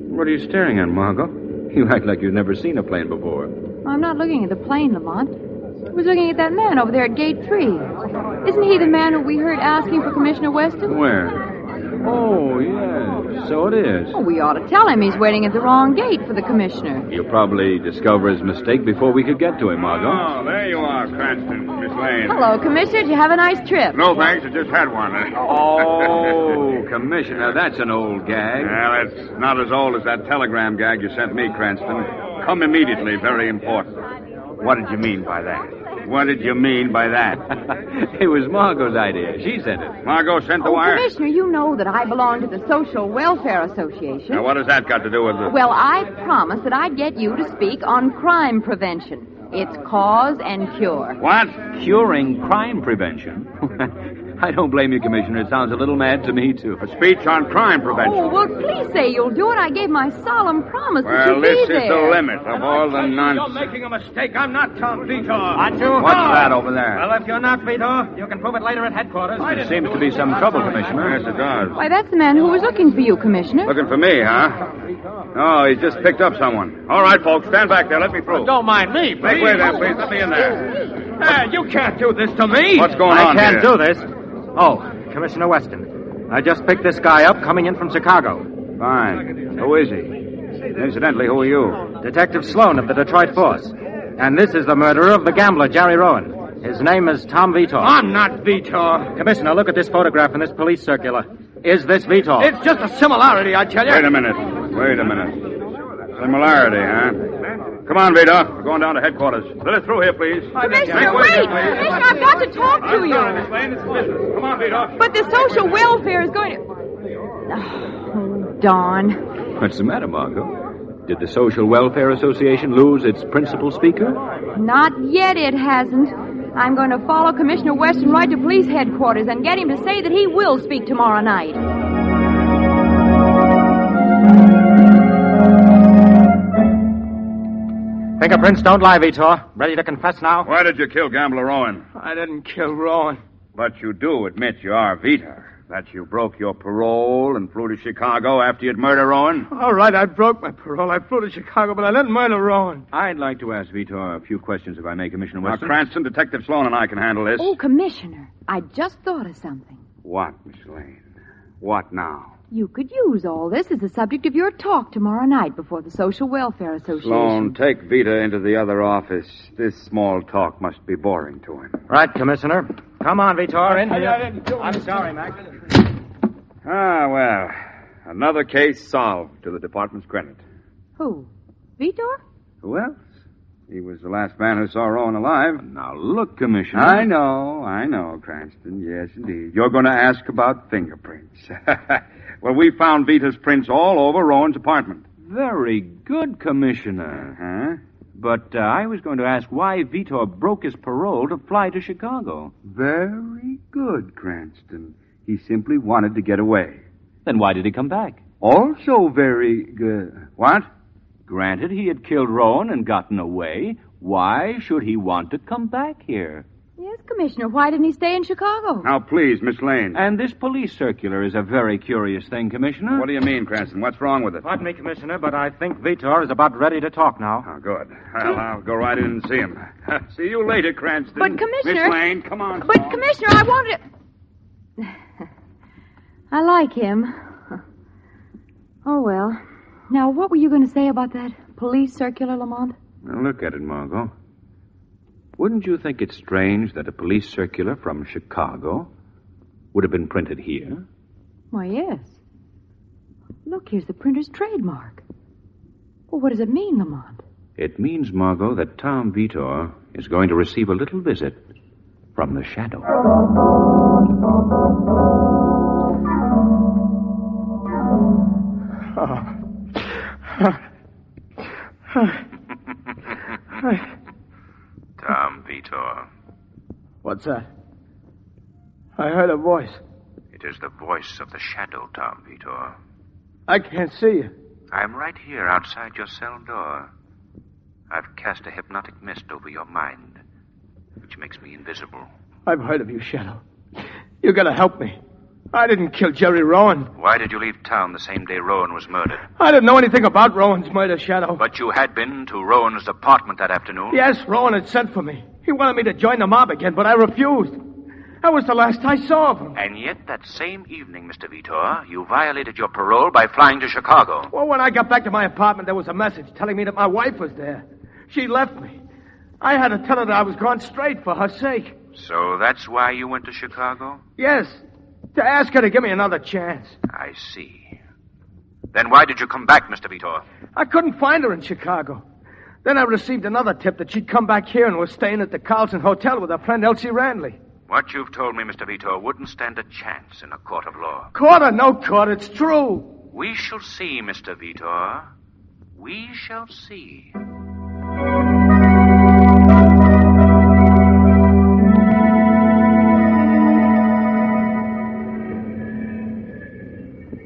What are you staring at, Margot? You act like you've never seen a plane before. I'm not looking at the plane, Lamont. I was looking at that man over there at gate 3. Isn't he the man who we heard asking for Commissioner Weston? Where? Oh, yes. So it is. Oh, we ought to tell him he's waiting at the wrong gate for the commissioner. He'll probably discover his mistake before we could get to him, Margot. Oh, there you are, Cranston, Miss Lane. Hello, Commissioner. Did you have a nice trip? No, thanks. I just had one. Oh, Commissioner, that's an old gag. Well, it's not as old as that telegram gag you sent me, Cranston. Come immediately. Very important. What did you mean by that? What did you mean by that? It was Margot's idea. She sent it. Margot sent the wire? Commissioner, you know that I belong to the Social Welfare Association. Now, what has that got to do with it? Well, I promised that I'd get you to speak on crime prevention. It's cause and cure. What? Curing crime prevention? I don't blame you, Commissioner. It sounds a little mad to me, too. A speech on crime prevention. Oh, well, please say you'll do it. I gave my solemn promise that Well, you'd this be is there. the limit of all the nonsense. You're making a mistake. I'm not Tom Vito. What's that over there? Well, if you're not Vito, you can prove it later at headquarters. There seems to be some trouble, Commissioner. Yes, it does. Why, that's the man who was looking for you, Commissioner. Looking for me, huh? Oh, he's just picked up someone. All right, folks, stand back there. Let me through. Don't mind me, Make way there, please. Let me in there. You can't do this to me. What's going on I can't here? do this. Oh, Commissioner Weston. I just picked this guy up coming in from Chicago. Fine. Who is he? Incidentally, who are you? Detective Sloan of the Detroit Force. And this is the murderer of the gambler, Jerry Rowan. His name is Tom Vito. I'm not Vito. Commissioner, look at this photograph in this police circular. Is this Vito? It's just a similarity, I tell you. Wait a minute. Similarity, huh? Come on, Vito. We're going down to headquarters. Let us through here, please. Commissioner, wait! Commissioner, I've got to talk to you. Sorry, Miss Lane. It's business. Come on, Vito. But the social welfare is going to... Oh, darn. What's the matter, Margot? Did the Social Welfare Association lose its principal speaker? Not yet, it hasn't. I'm going to follow Commissioner Weston right to police headquarters and get him to say that he will speak tomorrow night. Fingerprints don't lie, Vito. Ready to confess now? Why did you kill Gambler Rowan? I didn't kill Rowan. But you do admit you are Vito. That you broke your parole and flew to Chicago after you'd murdered Rowan? All right, I broke my parole. I flew to Chicago, but I didn't murder Rowan. I'd like to ask Vito a few questions, if I may, Commissioner Now, Weston. Cranston, Detective Sloan and I can handle this. Oh, Commissioner, I just thought of something. What, Miss Lane? What now? You could use all this as the subject of your talk tomorrow night before the Social Welfare Association. Sloan, take Vita into the other office. This small talk must be boring to him. Right, Commissioner. Come on, Vito, in here. I'm sorry, Mac. Ah, well, another case solved to the department's credit. Who? Vitor? Who else? He was the last man who saw Rowan alive. Now, look, Commissioner. I know, Cranston. Yes, indeed. You're going to ask about fingerprints. Well, we found Vita's prints all over Rowan's apartment. Very good, Commissioner. Huh? But I was going to ask why Vito broke his parole to fly to Chicago. Very good, Cranston. He simply wanted to get away. Then why did he come back? Also very good. What? Granted, he had killed Rowan and gotten away. Why should he want to come back here? Yes, Commissioner. Why didn't he stay in Chicago? Now, please, Miss Lane. And this police circular is a very curious thing, Commissioner. What do you mean, Cranston? What's wrong with it? Pardon me, Commissioner, but I think Vitor is about ready to talk now. Oh, good. Well, I'll go right in and see him. See you later, Cranston. But, Commissioner... Miss Lane, come on. But, Commissioner, I wanted to... I like him. Oh, well. Now, what were you going to say about that police circular, Lamont? Now, look at it, Margot. Wouldn't you think it strange that a police circular from Chicago would have been printed here? Why, yes. Look, here's the printer's trademark. Well, what does it mean, Lamont? It means, Margot, that Tom Vitor is going to receive a little visit from the shadow. Tom Vitor. What's that? I heard a voice. It is the voice of the shadow, Tom Vitor. I can't see you. I'm right here outside your cell door. I've cast a hypnotic mist over your mind, which makes me invisible. I've heard of you, Shadow. You gotta help me. I didn't kill Jerry Rowan. Why did you leave town the same day Rowan was murdered? I didn't know anything about Rowan's murder, Shadow. But you had been to Rowan's apartment that afternoon? Yes, Rowan had sent for me. He wanted me to join the mob again, but I refused. That was the last I saw of him. And yet that same evening, Mr. Vitor, you violated your parole by flying to Chicago. Well, when I got back to my apartment, there was a message telling me that my wife was there. She left me. I had to tell her that I was gone straight for her sake. So that's why you went to Chicago? Yes, to ask her to give me another chance. I see. Then why did you come back, Mr. Vitor? I couldn't find her in Chicago. Then I received another tip that she'd come back here and was staying at the Carlson Hotel with her friend Elsie Randley. What you've told me, Mr. Vitor, wouldn't stand a chance in a court of law. Court or no court, it's true. We shall see, Mr. Vitor. We shall see.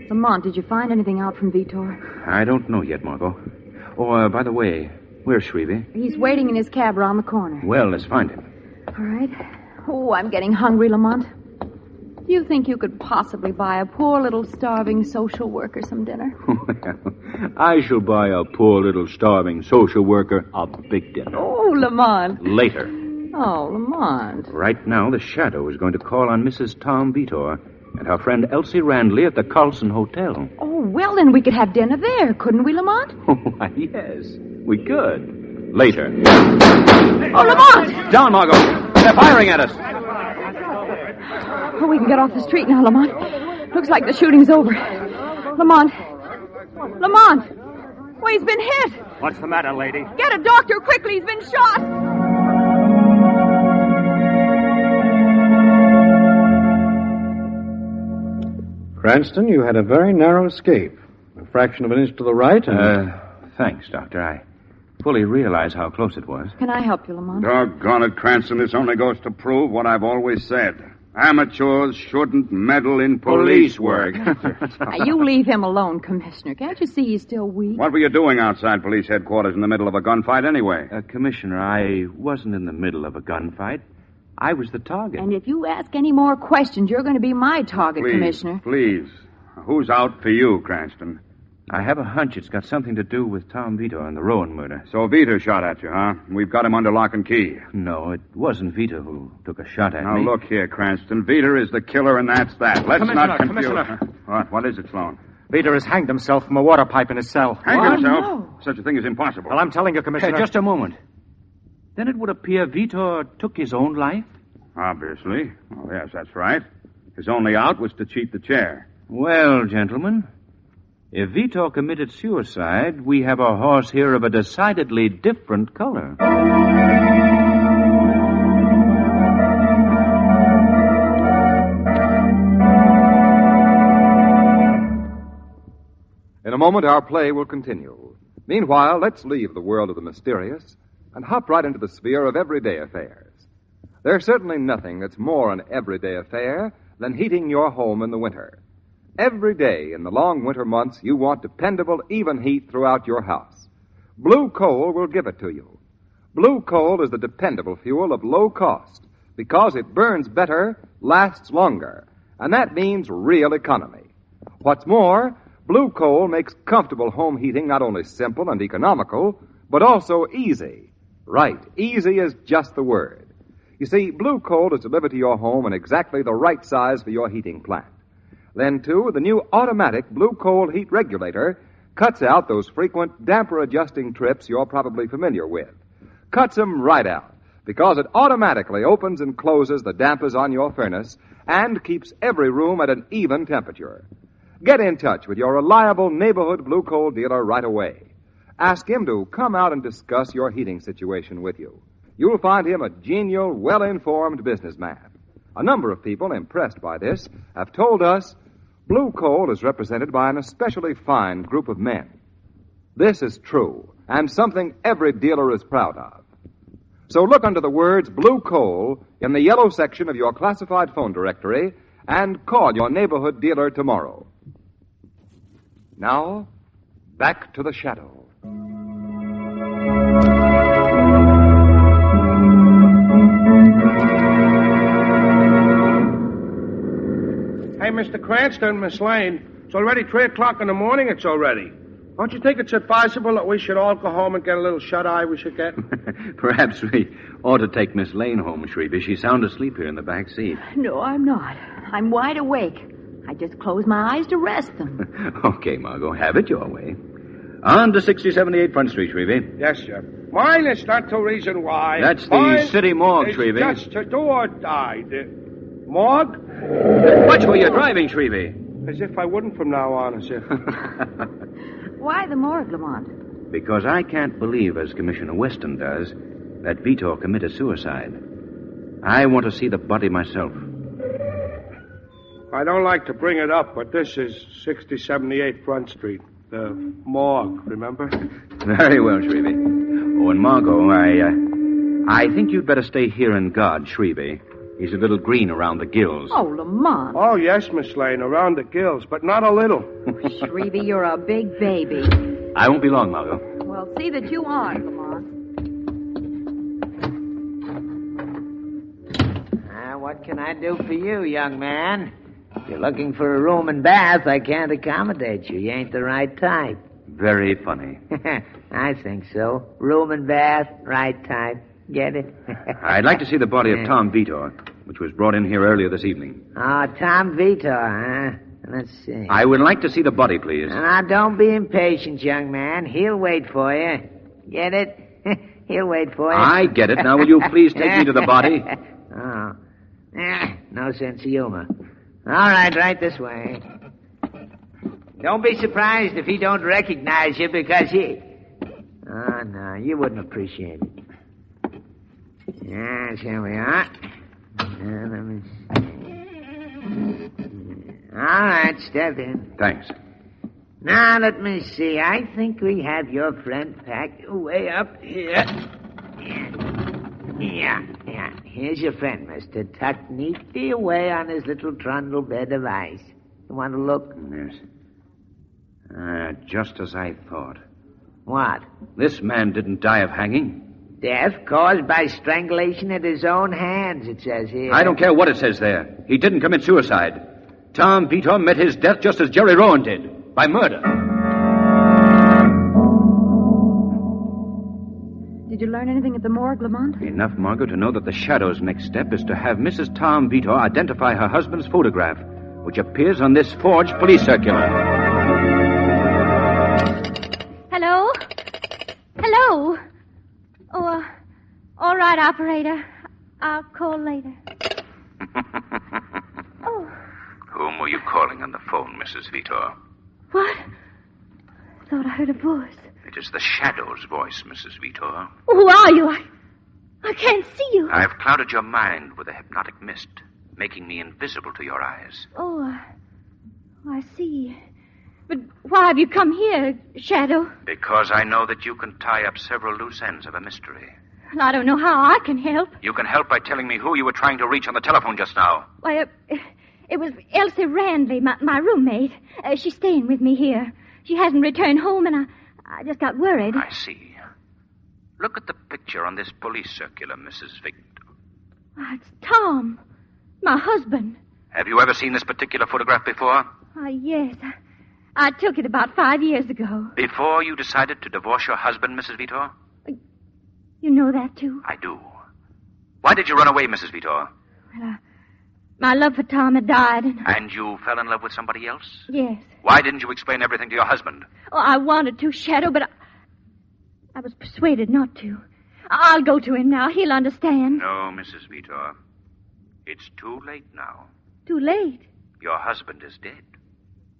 Lamont, did you find anything out from Vitor? I don't know yet, Margot. Oh, by the way, where's Shrevey? He's waiting in his cab around the corner. Well, let's find him. All right. Oh, I'm getting hungry, Lamont. Do you think you could possibly buy a poor little starving social worker some dinner? Well, I shall buy a poor little starving social worker a big dinner. Oh, Lamont. Later. Oh, Lamont. Right now, the Shadow is going to call on Mrs. Tom Vitor and her friend Elsie Randley at the Carlson Hotel. Oh, well, then we could have dinner there, couldn't we, Lamont? Why, yes, we could. Later. Oh, Lamont! Down, Margot. They're firing at us. Oh, we can get off the street now, Lamont. Looks like the shooting's over. Lamont. Lamont! Well, he's been hit. What's the matter, lady? Get a doctor quickly. He's been shot. Cranston, you had a very narrow escape. A fraction of an inch to the right and... Thanks, Doctor. I fully realize how close it was. Can I help you, Lamont? Doggone it, Cranston. This only goes to prove what I've always said. Amateurs shouldn't meddle in police work. Now, you leave him alone, Commissioner. Can't you see he's still weak? What were you doing outside police headquarters in the middle of a gunfight anyway? Commissioner, I wasn't in the middle of a gunfight. I was the target. And if you ask any more questions, you're going to be my target, Please, Commissioner. Please. Who's out for you, Cranston? I have a hunch it's got something to do with Tom Vitor and the Rowan murder. So Vito shot at you, huh? We've got him under lock and key. No, it wasn't Vito who took a shot at now, me. Now, look here, Cranston. Vito is the killer, and that's that. Let's not confuse... Commissioner. What is it, Sloan? Vito has hanged himself from a water pipe in his cell. Hanged himself? No. Such a thing is impossible. Well, I'm telling you, Commissioner. Hey, just a moment. Then it would appear Vito took his own life? Obviously. Oh, yes, that's right. His only out was to cheat the chair. Well, gentlemen, if Vito committed suicide, we have a horse here of a decidedly different color. In a moment, our play will continue. Meanwhile, let's leave the world of the mysterious and hop right into the sphere of everyday affairs. There's certainly nothing that's more an everyday affair than heating your home in the winter. Every day in the long winter months, you want dependable, even heat throughout your house. Blue Coal will give it to you. Blue Coal is the dependable fuel of low cost, because it burns better, lasts longer, and that means real economy. What's more, blue coal makes comfortable home heating not only simple and economical, but also easy. Right, easy is just the word. You see, blue coal is delivered to your home in exactly the right size for your heating plant. Then, too, the new automatic blue coal heat regulator cuts out those frequent damper-adjusting trips you're probably familiar with. Cuts them right out, because it automatically opens and closes the dampers on your furnace and keeps every room at an even temperature. Get in touch with your reliable neighborhood blue coal dealer right away. Ask him to come out and discuss your heating situation with you. You'll find him a genial, well-informed businessman. A number of people impressed by this have told us blue coal is represented by an especially fine group of men. This is true, and something every dealer is proud of. So look under the words blue coal in the yellow section of your classified phone directory and call your neighborhood dealer tomorrow. Now, back to the shadow. Hey, Mr. Cranston, Miss Lane, it's already 3 o'clock in the morning, it's already. Don't you think it's advisable that we should all go home and get a little shut-eye we should get? Perhaps we ought to take Miss Lane home, Shrevey. She's sound asleep here in the back seat. No, I'm not. I'm wide awake. I just close my eyes to rest them. Okay, Margot, have it your way. On to 6078 Front Street, Shrevey. Yes, sir. Mine is not the reason why. That's the Mine city morgue, is Shrevey. Just to do or die. The morgue? Watch where you're driving, Shrevey. As if I wouldn't from now on, as if. Why the morgue, Lamont? Because I can't believe, as Commissioner Weston does, that Vitor committed suicide. I want to see the body myself. I don't like to bring it up, but this is 6078 Front Street. The morgue, remember? Very well, Shrevey. Oh, and Margot, I think you'd better stay here and guard Shrevey. He's a little green around the gills. Oh, Lamont. Oh, yes, Miss Lane, around the gills, but not a little. Shrevey, you're a big baby. I won't be long, Margot. Well, see that you aren't, Lamont. What can I do for you, young man? If you're looking for a room and bath, I can't accommodate you. You ain't the right type. Very funny. I think so. Room and bath, right type. Get it? I'd like to see the body of Tom Vitor, which was brought in here earlier this evening. Oh, Tom Vitor, huh? Let's see. I would like to see the body, please. Now, don't be impatient, young man. He'll wait for you. Get it? He'll wait for you. I get it. Now, will you please take me to the body? Oh. No sense of humor. All right this way. Don't be surprised if he don't recognize you because he... Oh, no, you wouldn't appreciate it. Yes, here we are. Now, let me see. All right, step in. Thanks. Now, let me see. I think we have your friend packed way up here. Yeah. Here's your friend, mister, tucked neatly away on his little trundle bed of ice. You want to look? Yes. Just as I thought. What? This man didn't die of hanging. Death caused by strangulation at his own hands, it says here. I don't care what it says there. He didn't commit suicide. Tom Vitor met his death just as Jerry Rowan did, by murder. Did you learn anything at the morgue, Lamont? Enough, Margot, to know that the Shadow's next step is to have Mrs. Tom Vitor identify her husband's photograph, which appears on this forged police circular. Hello? Hello? Oh, all right, operator. I'll call later. Whom were you calling on the phone, Mrs. Vitor? What? I thought I heard a voice. It is the Shadow's voice, Mrs. Vitor. Who are you? I can't see you. I have clouded your mind with a hypnotic mist, making me invisible to your eyes. Oh, I see. But why have you come here, Shadow? Because I know that you can tie up several loose ends of a mystery. Well, I don't know how I can help. You can help by telling me who you were trying to reach on the telephone just now. Why, it was Elsie Randley, my roommate. She's staying with me here. She hasn't returned home, and I just got worried. I see. Look at the picture on this police circular, Mrs. Victor. It's Tom, my husband. Have you ever seen this particular photograph before? Yes. I took it about 5 years ago. Before you decided to divorce your husband, Mrs. Vitor? You know that, too? I do. Why did you run away, Mrs. Vitor? Well, my love for Tom had died. And you fell in love with somebody else? Yes. Why didn't you explain everything to your husband? Oh, I wanted to, Shadow, but I was persuaded not to. I'll go to him now. He'll understand. No, Mrs. Vitor. It's too late now. Too late? Your husband is dead.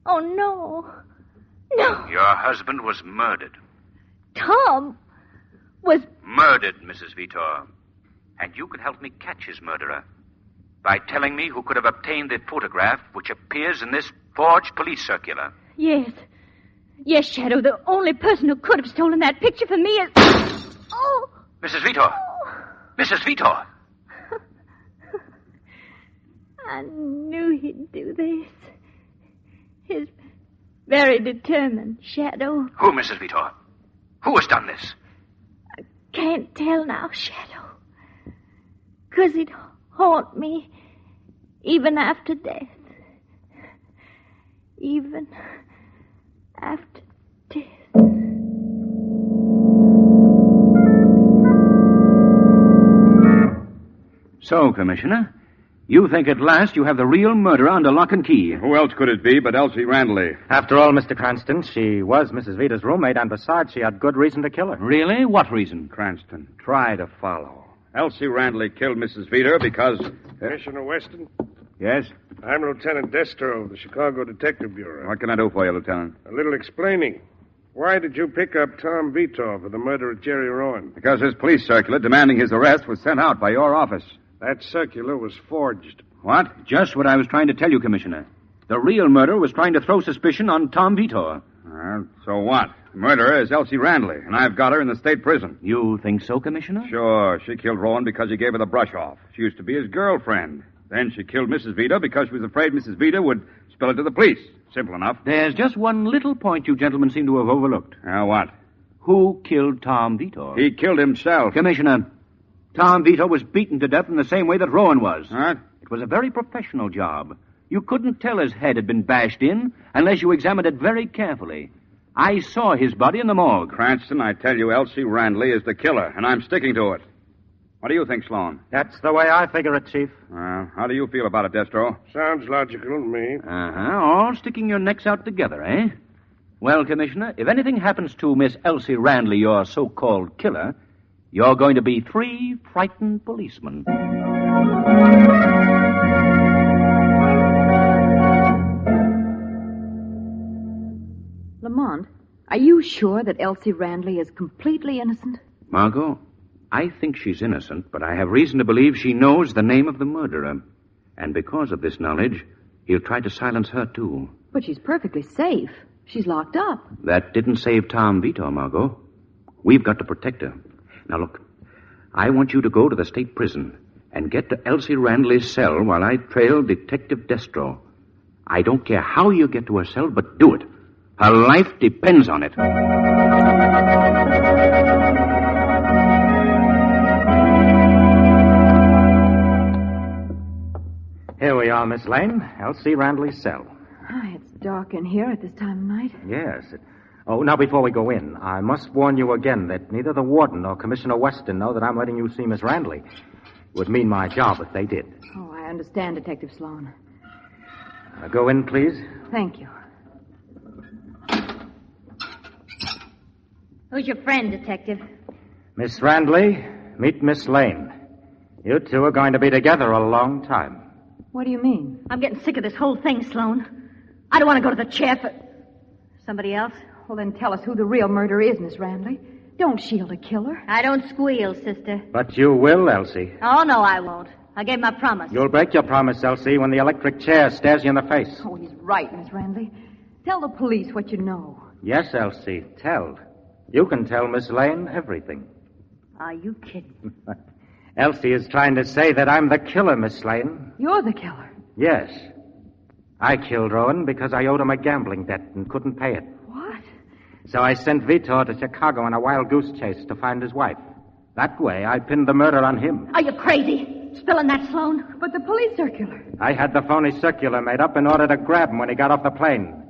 Oh, no. No. Your husband was murdered. Tom was... Murdered, Mrs. Vitor. And you can help me catch his murderer by telling me who could have obtained the photograph which appears in this forged police circular. Yes. Yes, Shadow. The only person who could have stolen that picture from me is... Oh! Mrs. Vitor! Oh. Mrs. Vitor! I knew he'd do this. He's very determined, Shadow. Who, Mrs. Vitor? Who has done this? I can't tell now, Shadow. 'Cause it'd haunt me even after death. Even after death. So, Commissioner, you think at last you have the real murderer under lock and key. Who else could it be but Elsie Randley? After all, Mr. Cranston, she was Mrs. Vita's roommate, and besides, she had good reason to kill her. Really? What reason? Cranston, try to follow. Elsie Randley killed Mrs. Vita because... Commissioner Weston? Yes? I'm Lieutenant Destro of the Chicago Detective Bureau. What can I do for you, Lieutenant? A little explaining. Why did you pick up Tom Vitor for the murder of Jerry Rowan? Because his police circular demanding his arrest was sent out by your office. That circular was forged. What? Just what I was trying to tell you, Commissioner. The real murderer was trying to throw suspicion on Tom Vitor. So what? The murderer is Elsie Randley, and I've got her in the state prison. You think so, Commissioner? Sure. She killed Rowan because he gave her the brush off. She used to be his girlfriend. Then she killed Mrs. Vita because she was afraid Mrs. Vita would spill it to the police. Simple enough. There's just one little point you gentlemen seem to have overlooked. What? Who killed Tom Vitor? He killed himself. Commissioner, Tom Vitor was beaten to death in the same way that Rowan was. What? It was a very professional job. You couldn't tell his head had been bashed in unless you examined it very carefully. I saw his body in the morgue. Cranston, I tell you, Elsie Randley is the killer, and I'm sticking to it. What do you think, Sloan? That's the way I figure it, Chief. How do you feel about it, Destro? Sounds logical to me. All sticking your necks out together, eh? Well, Commissioner, if anything happens to Miss Elsie Randley, your so-called killer, you're going to be 3 frightened policemen. Lamont, are you sure that Elsie Randley is completely innocent? Margot, I think she's innocent, but I have reason to believe she knows the name of the murderer. And because of this knowledge, he'll try to silence her, too. But she's perfectly safe. She's locked up. That didn't save Tom Vitor, Margot. We've got to protect her. Now, look, I want you to go to the state prison and get to Elsie Randley's cell while I trail Detective Destro. I don't care how you get to her cell, but do it. Her life depends on it. Here we are, Miss Lane. Elsie Randley's cell. It's dark in here at this time of night. Yes. Oh, now, before we go in, I must warn you again that neither the warden nor Commissioner Weston know that I'm letting you see Miss Randley. It would mean my job if they did. Oh, I understand, Detective Sloan. Go in, please. Thank you. Who's your friend, Detective? Miss Randley, meet Miss Lane. You two are going to be together a long time. What do you mean? I'm getting sick of this whole thing, Sloan. I don't want to go to the chair for... Somebody else? Well, then tell us who the real murderer is, Miss Randley. Don't shield a killer. I don't squeal, sister. But you will, Elsie. Oh, no, I won't. I gave my promise. You'll break your promise, Elsie, when the electric chair stares you in the face. Oh, he's right, Miss Randley. Tell the police what you know. Yes, Elsie, tell. You can tell Miss Lane everything. Are you kidding? Elsie is trying to say that I'm the killer, Miss Lane. You're the killer? Yes. I killed Rowan because I owed him a gambling debt and couldn't pay it. What? So I sent Vitor to Chicago on a wild goose chase to find his wife. That way, I pinned the murder on him. Are you crazy? Still in that, Sloan? But the police circular. I had the phony circular made up in order to grab him when he got off the plane.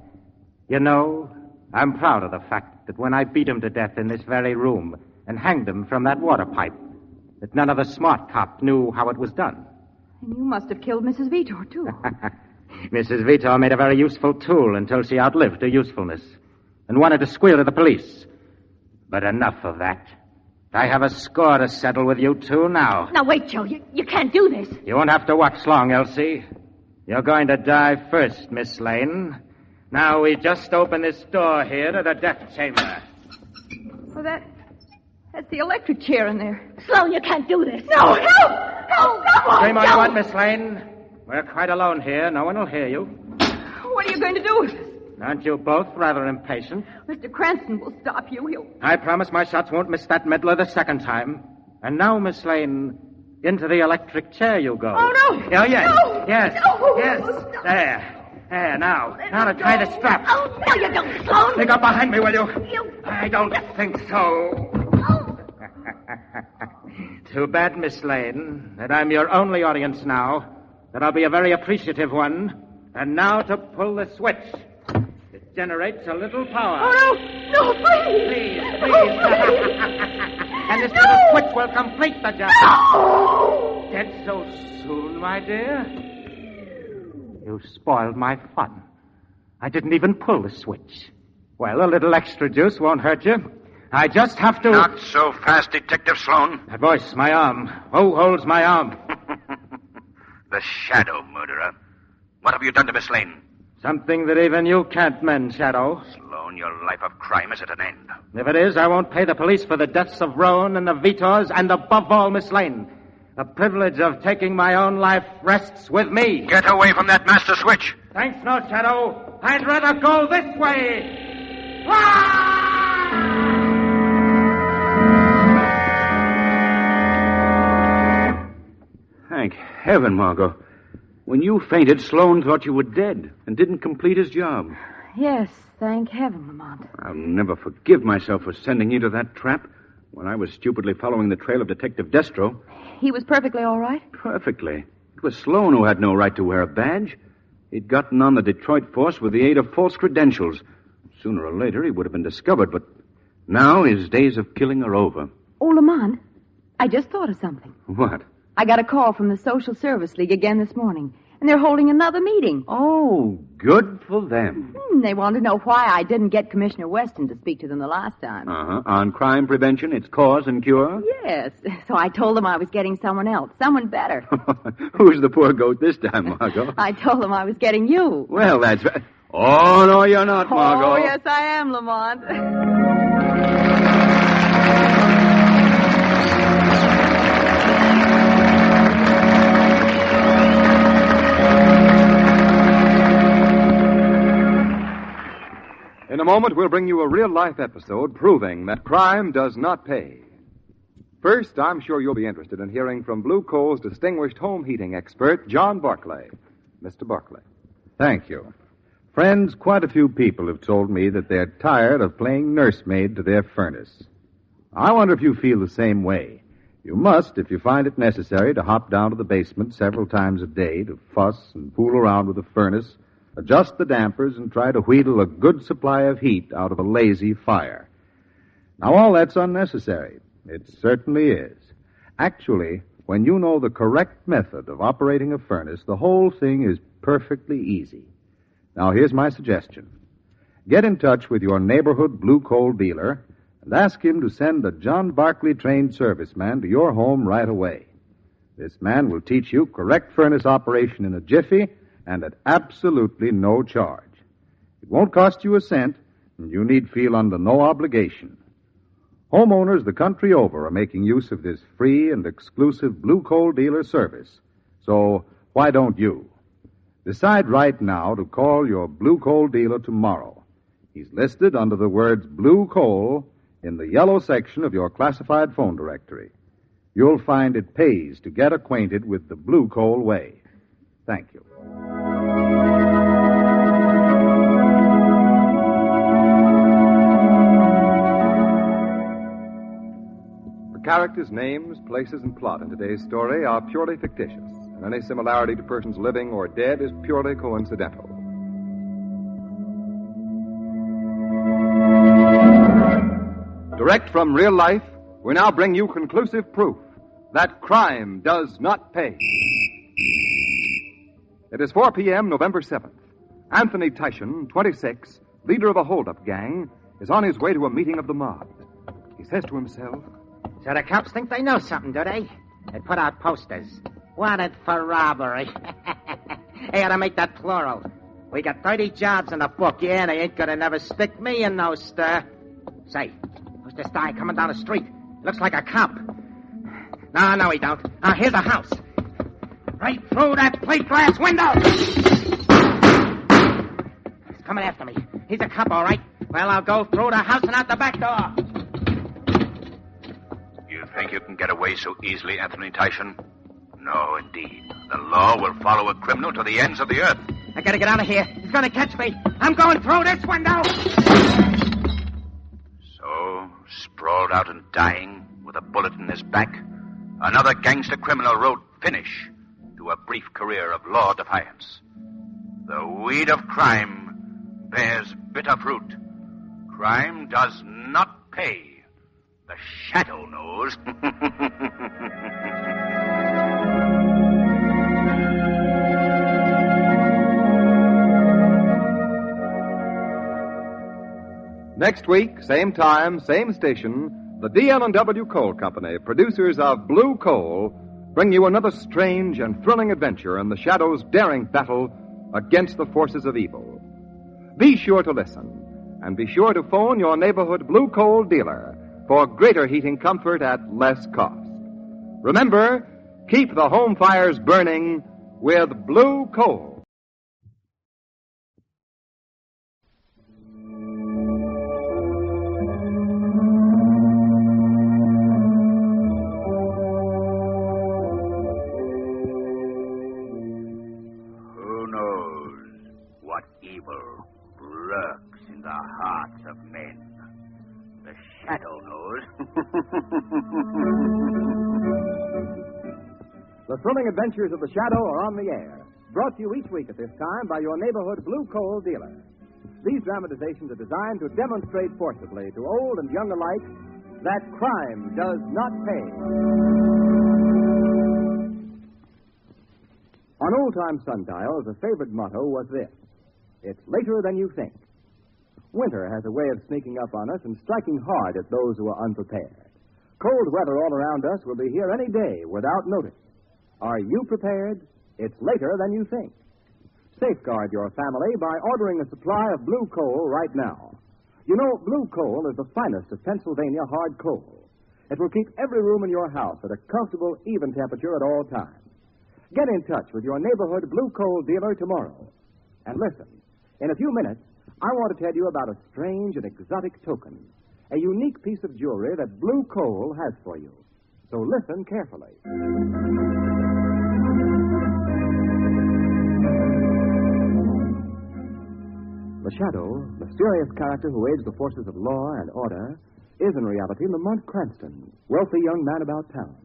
You know, I'm proud of the fact that when I beat him to death in this very room and hanged him from that water pipe, that none of the smart cops knew how it was done. And you must have killed Mrs. Vitor, too. Mrs. Vitor made a very useful tool until she outlived her usefulness and wanted to squeal to the police. But enough of that. I have a score to settle with you two now. Now, wait, Joe. You can't do this. You won't have to watch long, Elsie. You're going to die first, Miss Lane. Now, we just open this door here to the death chamber. Well, that's the electric chair in there. Sloan, you can't do this. No, help! Help! Scream all you want, Miss Lane. We're quite alone here. No one will hear you. What are you going to do with us? Aren't you both rather impatient? Mr. Cranston will stop you. I promise my shots won't miss that meddler the second time. And now, Miss Lane, into the electric chair you go. Oh, no! Oh, yes. No! Yes. No! Yes. There, now. Now to tie the strap. Oh, no, you don't, Sloan. Pick up behind me, will you? I don't think so. Too bad, Miss Lane, that I'm your only audience now. That I'll be a very appreciative one. And now to pull the switch. It generates a little power. Oh, no! No, please! Please. Oh, And this little switch will complete the job. No! Dead so soon, my dear? You spoiled my fun. I didn't even pull the switch. Well, a little extra juice won't hurt you. I just have to... Not so fast, Detective Sloan. That voice, my arm. Who holds my arm? The Shadow murderer. What have you done to Miss Lane? Something that even you can't mend, Shadow. Sloan, your life of crime is at an end. If it is, I won't pay the police for the deaths of Roan and the Vitors, and above all, Miss Lane. The privilege of taking my own life rests with me. Get away from that master switch. Thanks, no, Shadow. I'd rather go this way. Thank heaven, Margot. When you fainted, Sloan thought you were dead and didn't complete his job. Yes, thank heaven, Lamont. I'll never forgive myself for sending you to that trap when I was stupidly following the trail of Detective Destro. He was perfectly all right? Perfectly. It was Sloan who had no right to wear a badge. He'd gotten on the Detroit force with the aid of false credentials. Sooner or later, he would have been discovered, but now his days of killing are over. Oh, Lamont, I just thought of something. What? I got a call from the Social Service League again this morning, and they're holding another meeting. Oh, good for them. They want to know why I didn't get Commissioner Weston to speak to them the last time. On crime prevention, its cause and cure? Yes. So I told them I was getting someone else, someone better. Who's the poor goat this time, Margot? I told them I was getting you. Well, that's... Oh, no, you're not, Margot. Oh, yes, I am, Lamont. In a moment, we'll bring you a real-life episode proving that crime does not pay. First, I'm sure you'll be interested in hearing from Blue Coal's distinguished home heating expert, John Barclay. Mr. Barclay. Thank you. Friends, quite a few people have told me that they're tired of playing nursemaid to their furnace. I wonder if you feel the same way. You must if you find it necessary to hop down to the basement several times a day to fuss and fool around with the furnace, adjust the dampers, and try to wheedle a good supply of heat out of a lazy fire. Now, all that's unnecessary. It certainly is. Actually, when you know the correct method of operating a furnace, the whole thing is perfectly easy. Now, here's my suggestion. Get in touch with your neighborhood blue coal dealer and ask him to send a John Barclay-trained serviceman to your home right away. This man will teach you correct furnace operation in a jiffy and at absolutely no charge. It won't cost you a cent, and you need feel under no obligation. Homeowners the country over are making use of this free and exclusive blue coal dealer service. So why don't you? Decide right now to call your blue coal dealer tomorrow. He's listed under the words blue coal in the yellow section of your classified phone directory. You'll find it pays to get acquainted with the blue coal way. Thank you. The characters, names, places, and plot in today's story are purely fictitious, and any similarity to persons living or dead is purely coincidental. Direct from real life, we now bring you conclusive proof that crime does not pay. It is 4 p.m., November 7th. Anthony Tyshan, 26, leader of a hold-up gang, is on his way to a meeting of the mob. He says to himself, So the cops think they know something, do they? They put out posters. Wanted for robbery. They ought to make that plural. We got 30 jobs in the book, yeah, and they ain't gonna never stick me in no stir. Say, who's this guy coming down the street? Looks like a cop. No, he don't. Now, here's a house. Right through that plate glass window. He's coming after me. He's a cop, all right. Well, I'll go through the house and out the back door. You think you can get away so easily, Anthony Tyshan? No, indeed. The law will follow a criminal to the ends of the earth. I gotta get out of here. He's gonna catch me. I'm going through this window. So, sprawled out and dying with a bullet in his back, another gangster criminal wrote finish to a brief career of law defiance. The weed of crime bears bitter fruit. Crime does not pay. The shadow knows. Next week, same time, same station, the D&W Coal Company, producers of Blue Coal, bring you another strange and thrilling adventure in the Shadow's daring battle against the forces of evil. Be sure to listen, and be sure to phone your neighborhood Blue Coal dealer for greater heating comfort at less cost. Remember, keep the home fires burning with Blue Coal. The thrilling adventures of the Shadow are on the air, brought to you each week at this time by your neighborhood Blue Coal dealer. These dramatizations are designed to demonstrate forcibly to old and young alike that crime does not pay. On old-time sundials, a favorite motto was this: it's later than you think. Winter has a way of sneaking up on us and striking hard at those who are unprepared. Cold weather all around us will be here any day without notice. Are you prepared? It's later than you think. Safeguard your family by ordering a supply of Blue Coal right now. You know, Blue Coal is the finest of Pennsylvania hard coal. It will keep every room in your house at a comfortable, even temperature at all times. Get in touch with your neighborhood Blue Coal dealer tomorrow. And listen, in a few minutes, I want to tell you about a strange and exotic token, a unique piece of jewelry that Blue Coal has for you. So listen carefully. The Shadow, mysterious character who aids the forces of law and order, is in reality Lamont Cranston, wealthy young man about town.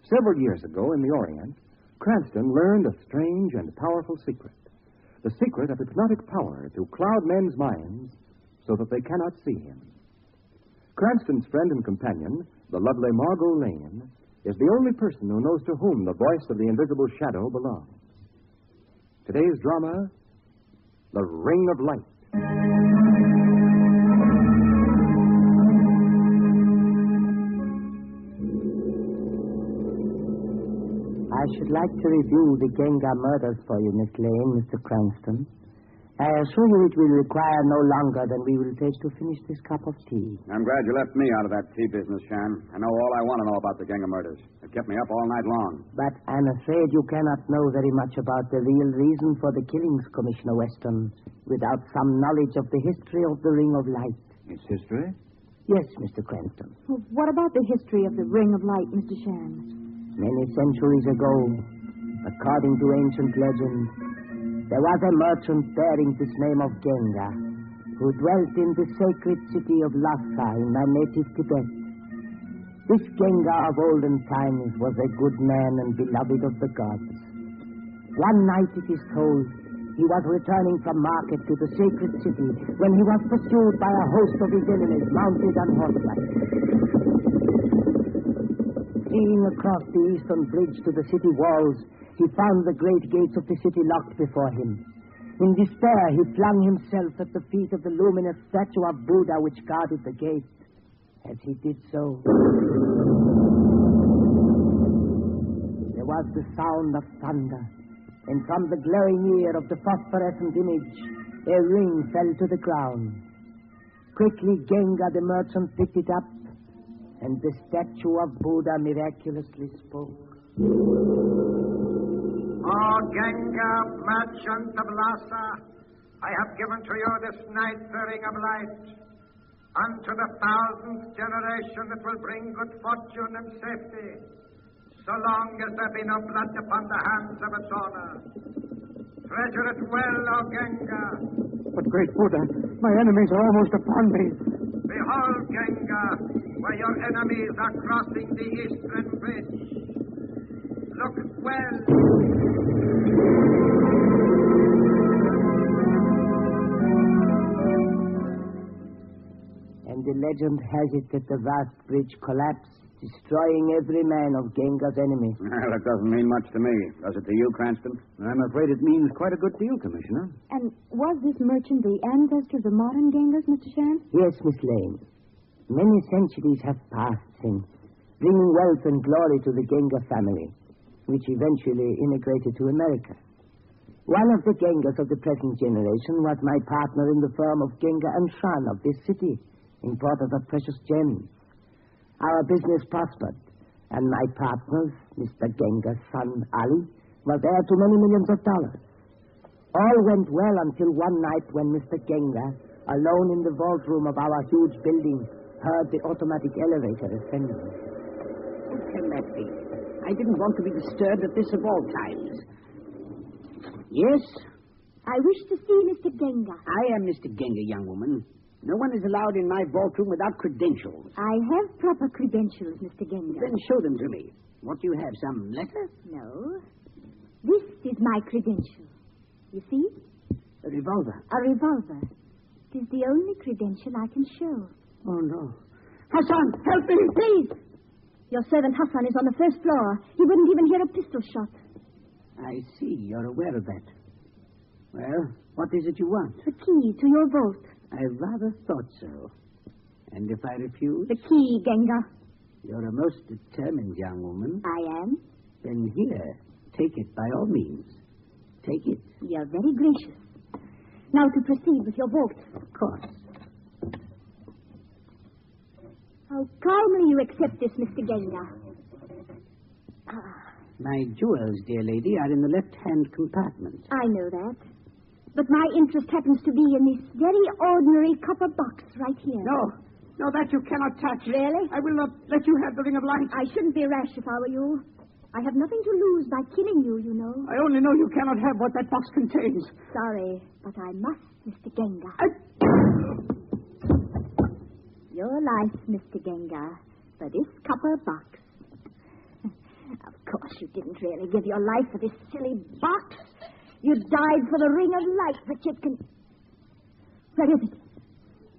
Several years ago in the Orient, Cranston learned a strange and powerful secret. The secret of hypnotic power to cloud men's minds so that they cannot see him. Cranston's friend and companion, the lovely Margot Lane, is the only person who knows to whom the voice of the invisible Shadow belongs. Today's drama, The Ring of Light. I should like to review the Gengar murders for you, Miss Lane, Mr. Cranston. I assure you it will require no longer than we will take to finish this cup of tea. I'm glad you left me out of that tea business, Shan. I know all I want to know about the Gengar murders. It kept me up all night long. But I'm afraid you cannot know very much about the real reason for the killings, Commissioner Weston, without some knowledge of the history of the Ring of Light. Its history? Yes, Mr. Cranston. Well, what about the history of the Ring of Light, Mr. Shan? Many centuries ago, according to ancient legend, there was a merchant bearing this name of Gengar, who dwelt in the sacred city of Lhasa in my native Tibet. This Genga of olden times was a good man and beloved of the gods. One night, it is told, he was returning from market to the sacred city when he was pursued by a host of his enemies mounted on horseback. Fleeing across the eastern bridge to the city walls, he found the great gates of the city locked before him. In despair, he flung himself at the feet of the luminous statue of Buddha which guarded the gate. As he did so, there was the sound of thunder, and from the glowing ear of the phosphorescent image, a ring fell to the ground. Quickly, Genga the merchant picked it up, and the statue of Buddha miraculously spoke. O Genga, merchant of Lhasa, I have given to you this night the ring of light. Unto the thousandth generation it will bring good fortune and safety, so long as there be no blood upon the hands of its owner. Treasure it well, O Genga. But, great Buddha, my enemies are almost upon me. Behold, Genga, where your enemies are crossing the eastern bridge. Look well. And the legend has it that the vast bridge collapsed, destroying every man of Genga's enemies. Well, it doesn't mean much to me. Does it to you, Cranston? I'm afraid it means quite a good deal, Commissioner. And was this merchant the ancestor of the modern Gengas, Mr. Shan? Yes, Miss Lane. Many centuries have passed since, bringing wealth and glory to the Genga family, which eventually immigrated to America. One of the Gengas of the present generation was my partner in the firm of Genga and Shan of this city, importers of precious gems. Our business prospered, and my partner, Mr. Genga's son, Ali, was heir to many millions of dollars. All went well until one night when Mr. Genga, alone in the vault room of our huge building, heard the automatic elevator ascending. What can that be? I didn't want to be disturbed at this of all times. Yes? I wish to see Mr. Genga. I am Mr. Genga, young woman. No one is allowed in my vault room without credentials. I have proper credentials, Mr. Genga. Then show them to me. What do you have, some letter? No. This is my credential. You see? A revolver. A revolver. It is the only credential I can show. Oh, no. Hassan, help me! Please! Your servant Hassan is on the first floor. He wouldn't even hear a pistol shot. I see. You're aware of that. Well, what is it you want? The key to your vault. I rather thought so. And if I refuse? The key, Genga. You're a most determined young woman. I am. Then here, take it by all means. Take it. You're very gracious. Now to proceed with your vault. Of course. How calmly you accept this, Mr. Genga. My jewels, dear lady, are in the left-hand compartment. I know that. But my interest happens to be in this very ordinary copper box right here. No, that you cannot touch. Really? I will not let you have the ring of light. I shouldn't be rash if I were you. I have nothing to lose by killing you, you know. I only know you cannot have what that box contains. Sorry, but I must, Mr. Genga. Your life, Mr. Genga, for this copper box. Of course, you didn't really give your life for this silly box. You died for the ring of light, but it can... Where is it?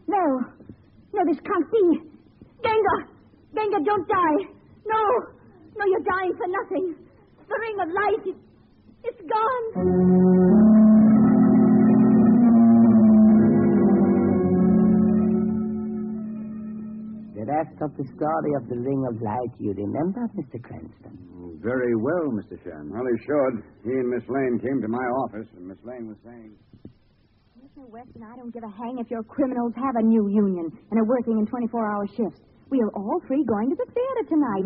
No, this can't be. Genga, don't die. No, you're dying for nothing. The ring of light, it's gone. The rest of the story of the ring of light you remember, Mr. Cranston? Very well, Mr. Shan. Well, he should. He and Miss Lane came to my office, and Miss Lane was saying... Mr. Weston, I don't give a hang if your criminals have a new union and are working in 24-hour shifts. We are all three going to the theater tonight.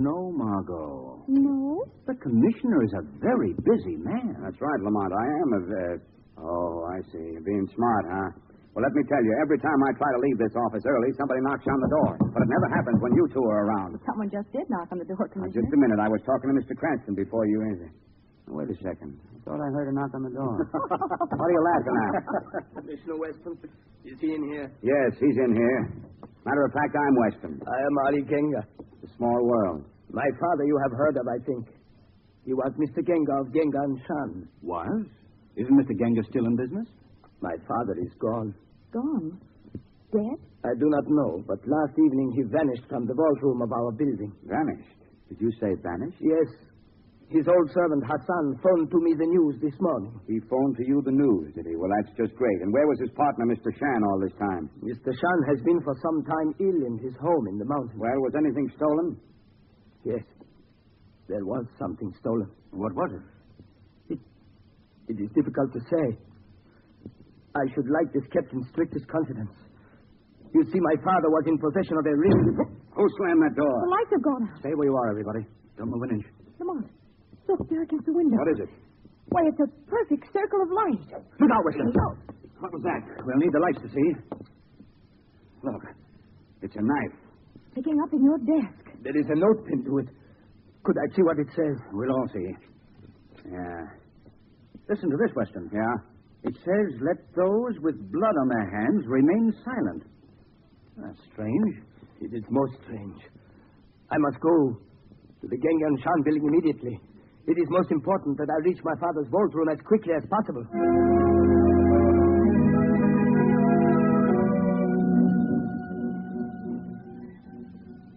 No, Margot. No? The commissioner is a very busy man. That's right, Lamont. I am Oh, I see. You're being smart, huh? Well, let me tell you, every time I try to leave this office early, somebody knocks on the door. But it never happens when you two are around. Someone just did knock on the door, Commissioner. Just a minute. I was talking to Mr. Cranston before you entered. Wait a second. I thought I heard a knock on the door. What are you laughing at? Commissioner Weston, is he in here? Yes, he's in here. Matter of fact, I'm Weston. I am Ali Genga. The Small world. My father you have heard of, I think. He was Mr. Genga of Genga and Shan. Was? Isn't Mr. Genga still in business? My father is gone. Gone? Dead? I do not know, but last evening he vanished from the vault room of our building. Vanished? Did you say vanished? Yes. His old servant Hassan phoned to me the news this morning. He phoned to you the news, did he? Well, that's just great. And where was his partner, Mr. Shan, all this time? Mr. Shan has been for some time ill in his home in the mountains. Well, was anything stolen? Yes. There was something stolen. What was it? It is difficult to say. I should like this kept in strictest confidence. You see, my father was in possession of a ring. Who slammed that door? The lights have gone out. Stay where you are, everybody. Don't move an inch. Lamont, look there against the window. What is it? Why, it's a perfect circle of light. Look out, Whistler. What was that? We'll need the lights to see. Look. It's a knife. Picking up in your desk. There is a note pinned to it. Could I see what it says? We'll all see. Yeah. Listen to this, Weston. Yeah? It says, let those with blood on their hands remain silent. That's strange. It is most strange. I must go to the Gengan Shan building immediately. It is most important that I reach my father's vault room as quickly as possible.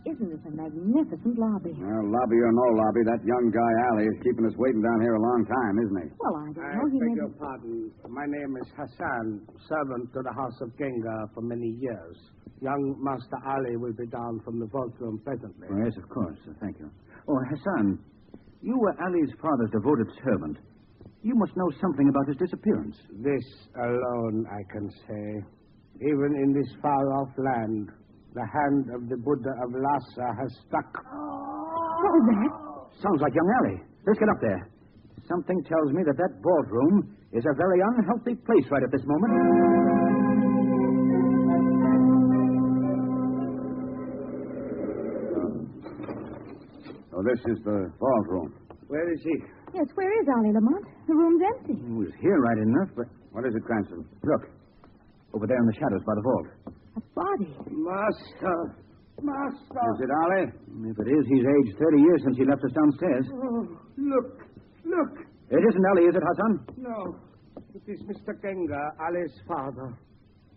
Isn't this a magnificent lobby? Well, lobby or no lobby, that young guy, Ali, is keeping us waiting down here a long time, isn't he? Well, I don't know. I beg your pardon. My name is Hassan, servant to the house of Genga for many years. Young Master Ali will be down from the vault room presently. Oh, yes, of course. Thank you. Oh, Hassan, you were Ali's father's devoted servant. You must know something about his disappearance. This alone I can say. Even in this far-off land, the hand of the Buddha of Lhasa has stuck. What was that? Sounds like young Ali. Let's get up there. Something tells me that vault room is a very unhealthy place right at this moment. Oh, this is the vault room. Where is he? Yes, where is Ali Lamont? The room's empty. He was here right enough, but... What is it, Cranston? Look. Over there in the shadows by the vault. A body. Master. Master. Is it Ali? If it is, he's aged 30 years since he left us downstairs. Oh, look. Look. It isn't Ali, is it, Hassan? No. It is Mr. Genga, Ali's father.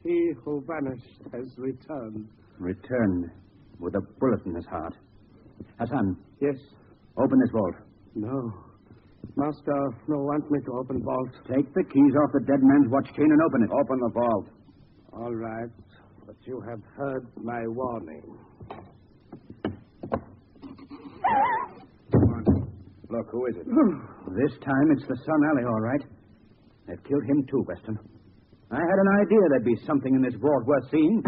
He who vanished has returned. Returned with a bullet in his heart. Hassan. Yes? Open this vault. No. Master, no want me to open vault. Take the keys off the dead man's watch chain and open it. Open the vault. All right. But you have heard my warning. Come on. Look, who is it? This time it's the son Ali, all right. They've killed him too, Weston. I had an idea there'd be something in this vault worth seeing.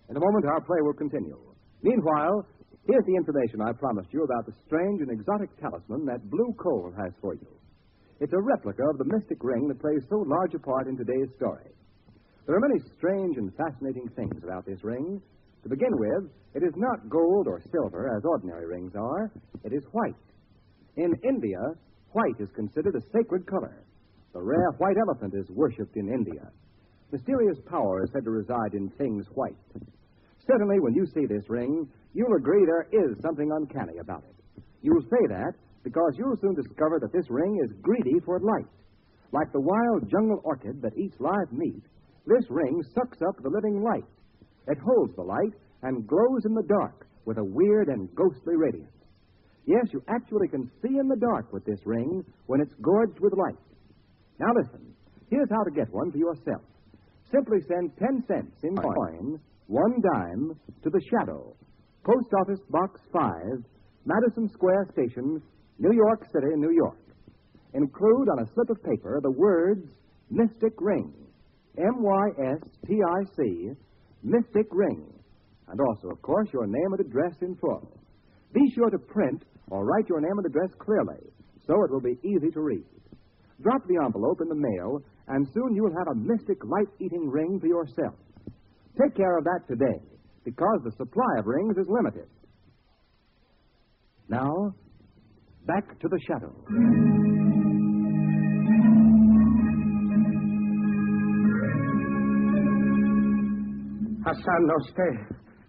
In a moment, our play will continue. Meanwhile, here's the information I promised you about the strange and exotic talisman that Blue Coal has for you. It's a replica of the mystic ring that plays so large a part in today's story. There are many strange and fascinating things about this ring. To begin with, it is not gold or silver as ordinary rings are. It is white. In India, white is considered a sacred color. The rare white elephant is worshipped in India. Mysterious power is said to reside in things white. Certainly, when you see this ring, you'll agree there is something uncanny about it. You'll say that because you'll soon discover that this ring is greedy for light. Like the wild jungle orchid that eats live meat, this ring sucks up the living light. It holds the light and glows in the dark with a weird and ghostly radiance. Yes, you actually can see in the dark with this ring when it's gorged with light. Now listen, here's how to get one for yourself. Simply send 10 cents in coin, 1 dime, to the Shadow, Post Office Box 5, Madison Square Station, New York City, New York. Include on a slip of paper the words Mystic Ring, M-Y-S-T-I-C, Mystic Ring, and also, of course, your name and address in full. Be sure to print or write your name and address clearly, so it will be easy to read. Drop the envelope in the mail, and soon you'll have a mystic light-eating ring for yourself. Take care of that today, because the supply of rings is limited. Now, back to the Shadow. Hassan, no, stay.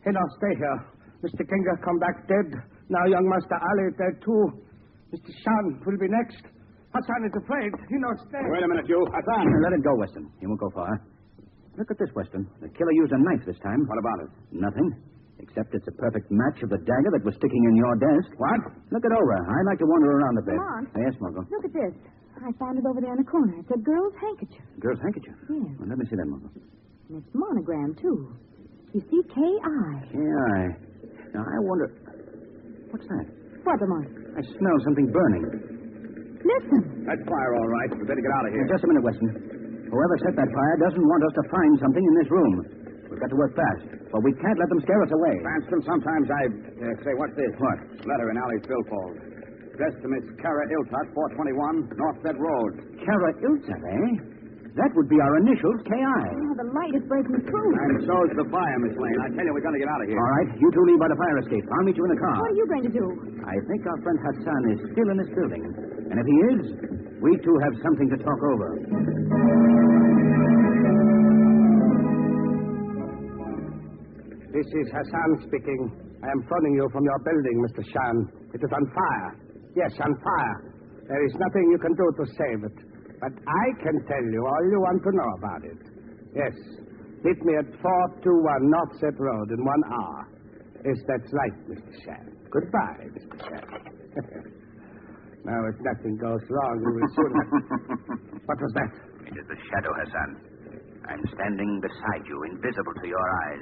He no, stay here. Mr. Genga come back dead. Now young Master Ali dead too. Mr. Shan will be next. Hassan is afraid. He no, stay. Wait a minute, you. Hassan. Let it go, Weston. He won't go far. Look at this, Weston. The killer used a knife this time. What about it? Nothing. Except it's a perfect match of the dagger that was sticking in your desk. What? Look it over. I'd like to wander around a bit. Lamont. Yes, Margot. Look at this. I found it over there in the corner. It's a girl's handkerchief. Girl's handkerchief? Yes. Well, let me see that, Margot. And it's monogrammed, too. You see, K.I. K.I. Now, I wonder... What's that? What, Lamont? I smell something burning. Listen. That's fire, all right. We better get out of here. Just a minute, Weston. Whoever set that fire doesn't want us to find something in this room. We've got to work fast, but we can't let them scare us away. Cranston, sometimes I say, what's this? What? Letter in Alley's billfold. Addressed to Miss Kara Iltot, 421 Northbed Road. Kara Iltot, eh? That would be our initials, K.I. Oh, the light is breaking through. And so's the fire, Miss Lane. I tell you, we've got to get out of here. All right, you two leave by the fire escape. I'll meet you in the car. What are you going to do? I think our friend Hassan is still in this building. And if he is, we two have something to talk over. This is Hassan speaking. I am phoning you from your building, Mr. Shan. It is on fire. Yes, on fire. There is nothing you can do to save it. But I can tell you all you want to know about it. Yes. Meet me at 421 Northset Road in 1 hour. Yes, that's right, Mr. Shan. Goodbye, Mr. Shan. Now, if nothing goes wrong, we will soon have... What was that? It is the shadow, Hassan. I'm standing beside you, invisible to your eyes.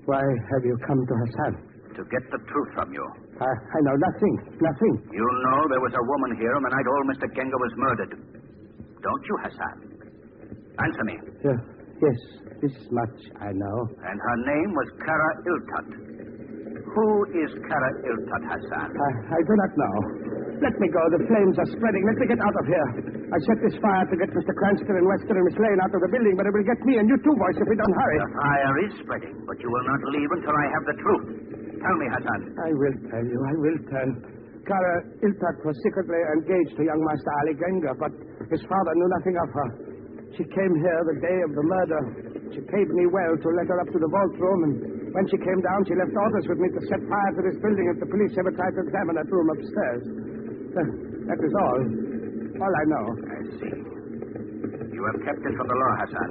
Why have you come to Hassan? To get the truth from you. I know nothing. Nothing. You know there was a woman here on the night old Mr. Genga was murdered. Don't you, Hassan? Answer me. Yes, this much I know. And her name was Kara Iltot. Who is Kara Iltot, Hassan? I do not know. Let me go. The flames are spreading. Let me get out of here. I set this fire to get Mr. Cranston and Weston and Miss Lane out of the building, but it will get me and you too, boys, if we don't hurry. The fire is spreading, but you will not leave until I have the truth. Tell me, Hassan. I will tell you. I will tell. Kara Iltot was secretly engaged to young Master Ali Genga, but his father knew nothing of her. She came here the day of the murder. She paid me well to let her up to the vault room, and when she came down, she left orders with me to set fire to this building if the police ever tried to examine that room upstairs. That is all. All I know. I see. You have kept it from the law, Hassan.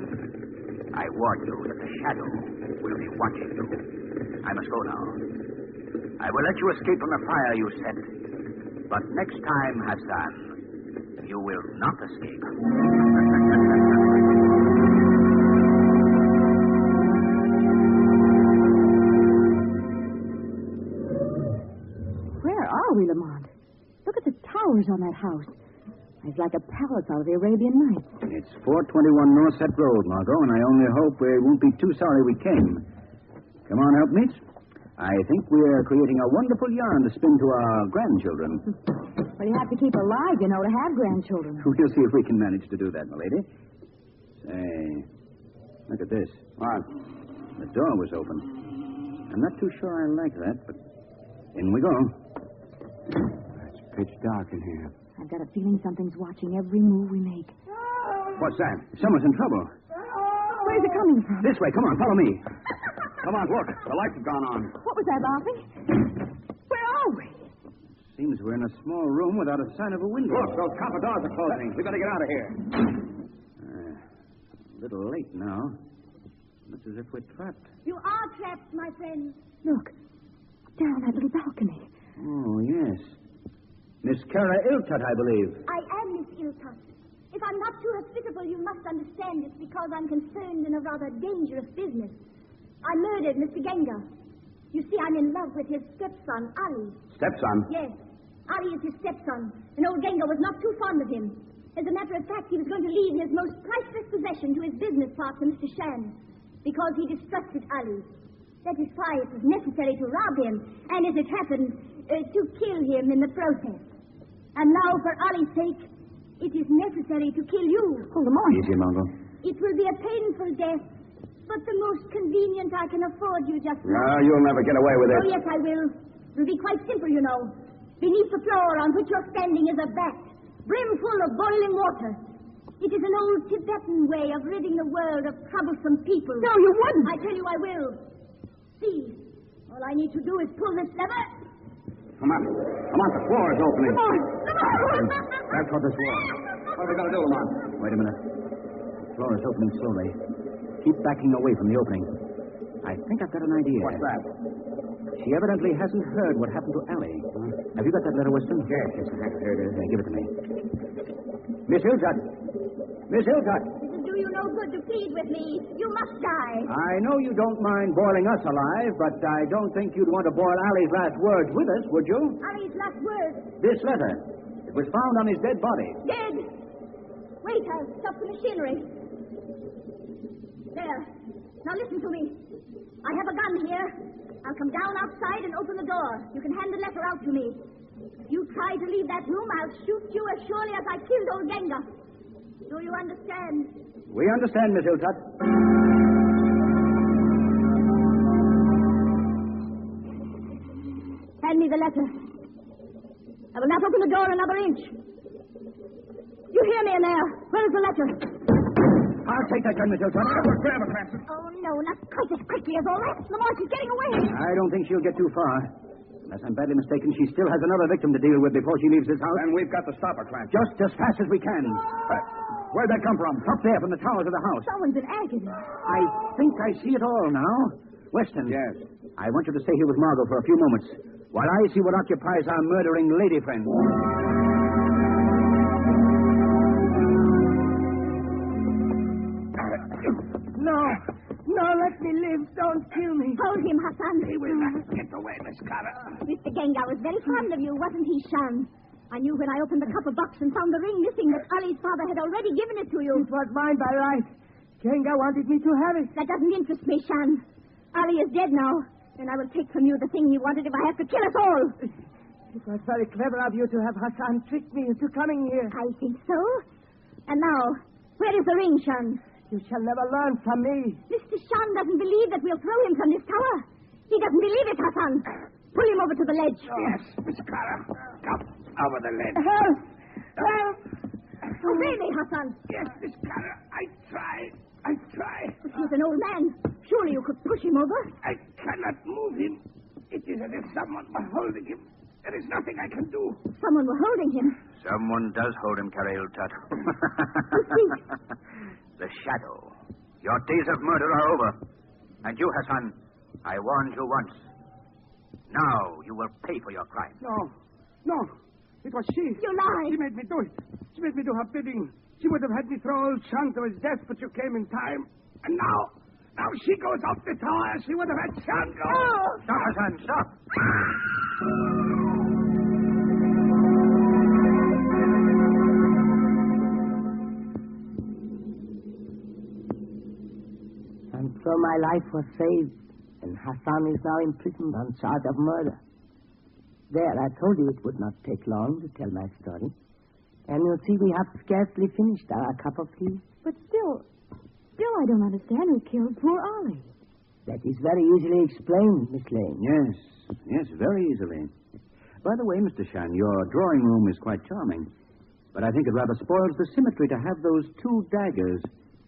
I warn you that the shadow will be watching you. I must go now. I will let you escape from the fire you set. But next time, Hassan, you will not escape. Where are we, Lamont? Look at the towers on that house. It's like a palace out of the Arabian Nights. It's 421 Northset Road, Margot, and I only hope we won't be too sorry we came. Come on, helpmates. I think we're creating a wonderful yarn to spin to our grandchildren. Well, you have to keep alive, you know, to have grandchildren. We'll see if we can manage to do that, my lady. Say, look at this. What? The door was open. I'm not too sure I like that, but in we go. It's pitch dark in here. I've got a feeling something's watching every move we make. What's that? Someone's in trouble. Where's it coming from? This way. Come on, follow me. Come on, look. The lights have gone on. What was that, laughing? Where are we? Seems we're in a small room without a sign of a window. Look, those copper doors are closing. We better get out of here. A little late now. Looks as if we're trapped. You are trapped, my friend. Look. Down that little balcony. Oh, yes. Miss Kara Iltot, I believe. I am Miss Iltot. If I'm not too hospitable, you must understand it's because I'm concerned in a rather dangerous business. I murdered Mr. Genga. You see, I'm in love with his stepson, Ali. Stepson? Yes. Ali is his stepson, and old Genga was not too fond of him. As a matter of fact, he was going to leave his most priceless possession to his business partner, Mr. Shan, because he distrusted Ali. That is why it was necessary to rob him, and as it happened, to kill him in the process. And now, for Ali's sake, it is necessary to kill you. Hold on. Easy, Margot. It will be a painful death, but the most convenient I can afford you just now. No, you'll never get away with it. Oh, yes, I will. It will be quite simple, you know. Beneath the floor on which you're standing is a vat, brimful of boiling water. It is an old Tibetan way of ridding the world of troublesome people. No, you wouldn't. I tell you I will. See, all I need to do is pull this lever. Come on. Come on, the floor is opening. Come on. Grab toward this wall. What are we going to do, Lamont? Wait a minute. The floor is opening slowly. Keep backing away from the opening. I think I've got an idea. What's that? She evidently hasn't heard what happened to Allie. Have you got that letter, Winston? Yes, I have. Here it is. Give it to me. Miss Hilltut. Miss Hilltut. It'll do you no good to plead with me. You must die. I know you don't mind boiling us alive, but I don't think you'd want to boil Allie's last words with us, would you? Ali's last words. This letter. It was found on his dead body. Dead. Wait, I'll stop the machinery. There. Now listen to me. I have a gun here. I'll come down outside and open the door. You can hand the letter out to me. If you try to leave that room, I'll shoot you as surely as I killed old Genga. Do you understand? We understand, Miss Hilltut. Hand me the letter. I will not open the door another inch. You hear me in there? Where is the letter? I'll take that gun, Miss Hilltut. Grab it, Cranston. Oh, no, not quite as quickly as all that. Lamar, she's getting away. I don't think she'll get too far. Unless I'm badly mistaken, she still has another victim to deal with before she leaves this house. And we've got to stop her, Cranston. Just as fast as we can. Where'd that come from? Up there, from the towers of the house. Someone's in agony. I think I see it all now. Weston. Yes. I want you to stay here with Margot for a few moments while I see what occupies our murdering lady friend. No. No, let me live. Don't kill me. Hold him, Hassan. He will not get away, Miss Carter. Mr. Genga was very fond of you, wasn't he, Shan? I knew when I opened the copper box and found the ring missing that Ali's father had already given it to you. It was mine by right. Genga wanted me to have it. That doesn't interest me, Shan. Ali is dead now, and I will take from you the thing he wanted if I have to kill us all. It was very clever of you to have Hassan trick me into coming here. I think so. And now, where is the ring, Shan? You shall never learn from me. Mr. Shan doesn't believe that we'll throw him from this tower. He doesn't believe it, Hassan. Pull him over to the ledge. Yes, Miss Carter. Come over the ledge. Help! Help! Obey me, Hassan. Yes, Miss Carter. I tried. But he's an old man. Surely you could push him over. I cannot move him. It is as if someone were holding him. There is nothing I can do. Someone were holding him. Someone does hold him, Carrie Hilltut. The shadow. Your days of murder are over. And you, Hassan, I warned you once. Now you will pay for your crime. No. It was she. You lied. She made me do it. She made me do her bidding. She would have had me throw old Shan to his death, but you came in time. And now she goes up the tower. She would have had Shan go. Oh. Stop, Hassan, stop. And so my life was saved, and Hassan is now imprisoned on charge of murder. There, I told you it would not take long to tell my story. And you see, we have scarcely finished our cup of tea. But still I don't understand who killed poor Ollie. That is very easily explained, Miss Lane. Yes, very easily. By the way, Mr. Shan, your drawing room is quite charming. But I think it rather spoils the symmetry to have those two daggers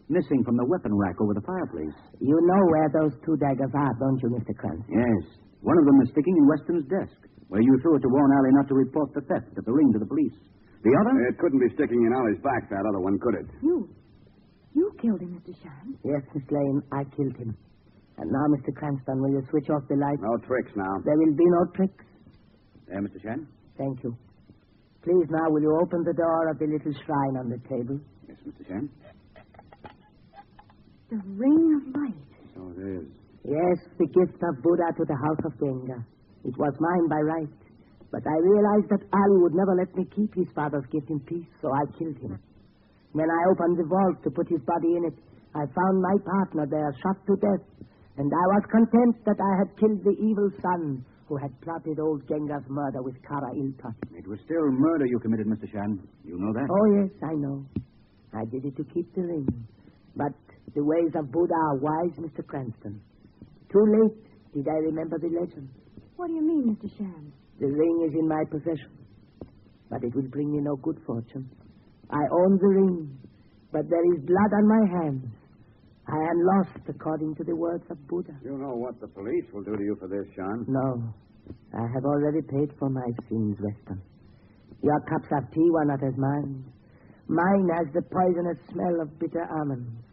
missing from the weapon rack over the fireplace. You know where those two daggers are, don't you, Mr. Cranston? Yes. One of them is sticking in Weston's desk, where you threw it to warn Allie not to report the theft of the ring to the police. The other? It couldn't be sticking in Ollie's back, that other one, could it? You killed him, Mr. Shan. Yes, Miss Lane, I killed him. And now, Mr. Cranston, will you switch off the light? No tricks now. There will be no tricks. There, Mr. Shan. Thank you. Please, now, will you open the door of the little shrine on the table? Yes, Mr. Shan. The ring of light. So it is. Yes, the gift of Buddha to the house of Genga. It was mine by right. But I realized that Ali would never let me keep his father's gift in peace, so I killed him. When I opened the vault to put his body in it, I found my partner there, shot to death. And I was content that I had killed the evil son who had plotted old Genga's murder with Kara Iltot. It was still murder you committed, Mr. Shan. You know that? Oh, yes, I know. I did it to keep the ring. But the ways of Buddha are wise, Mr. Cranston. Too late did I remember the legend. What do you mean, Mr. Shan? The ring is in my possession, but it will bring me no good fortune. I own the ring, But there is blood on my hands. I am lost according to the words of Buddha. You know what the police will do to you for this, Sean. No. I have already paid for my sins, Weston. Your cups of tea were not as mine. Mine has the poisonous smell of bitter almonds,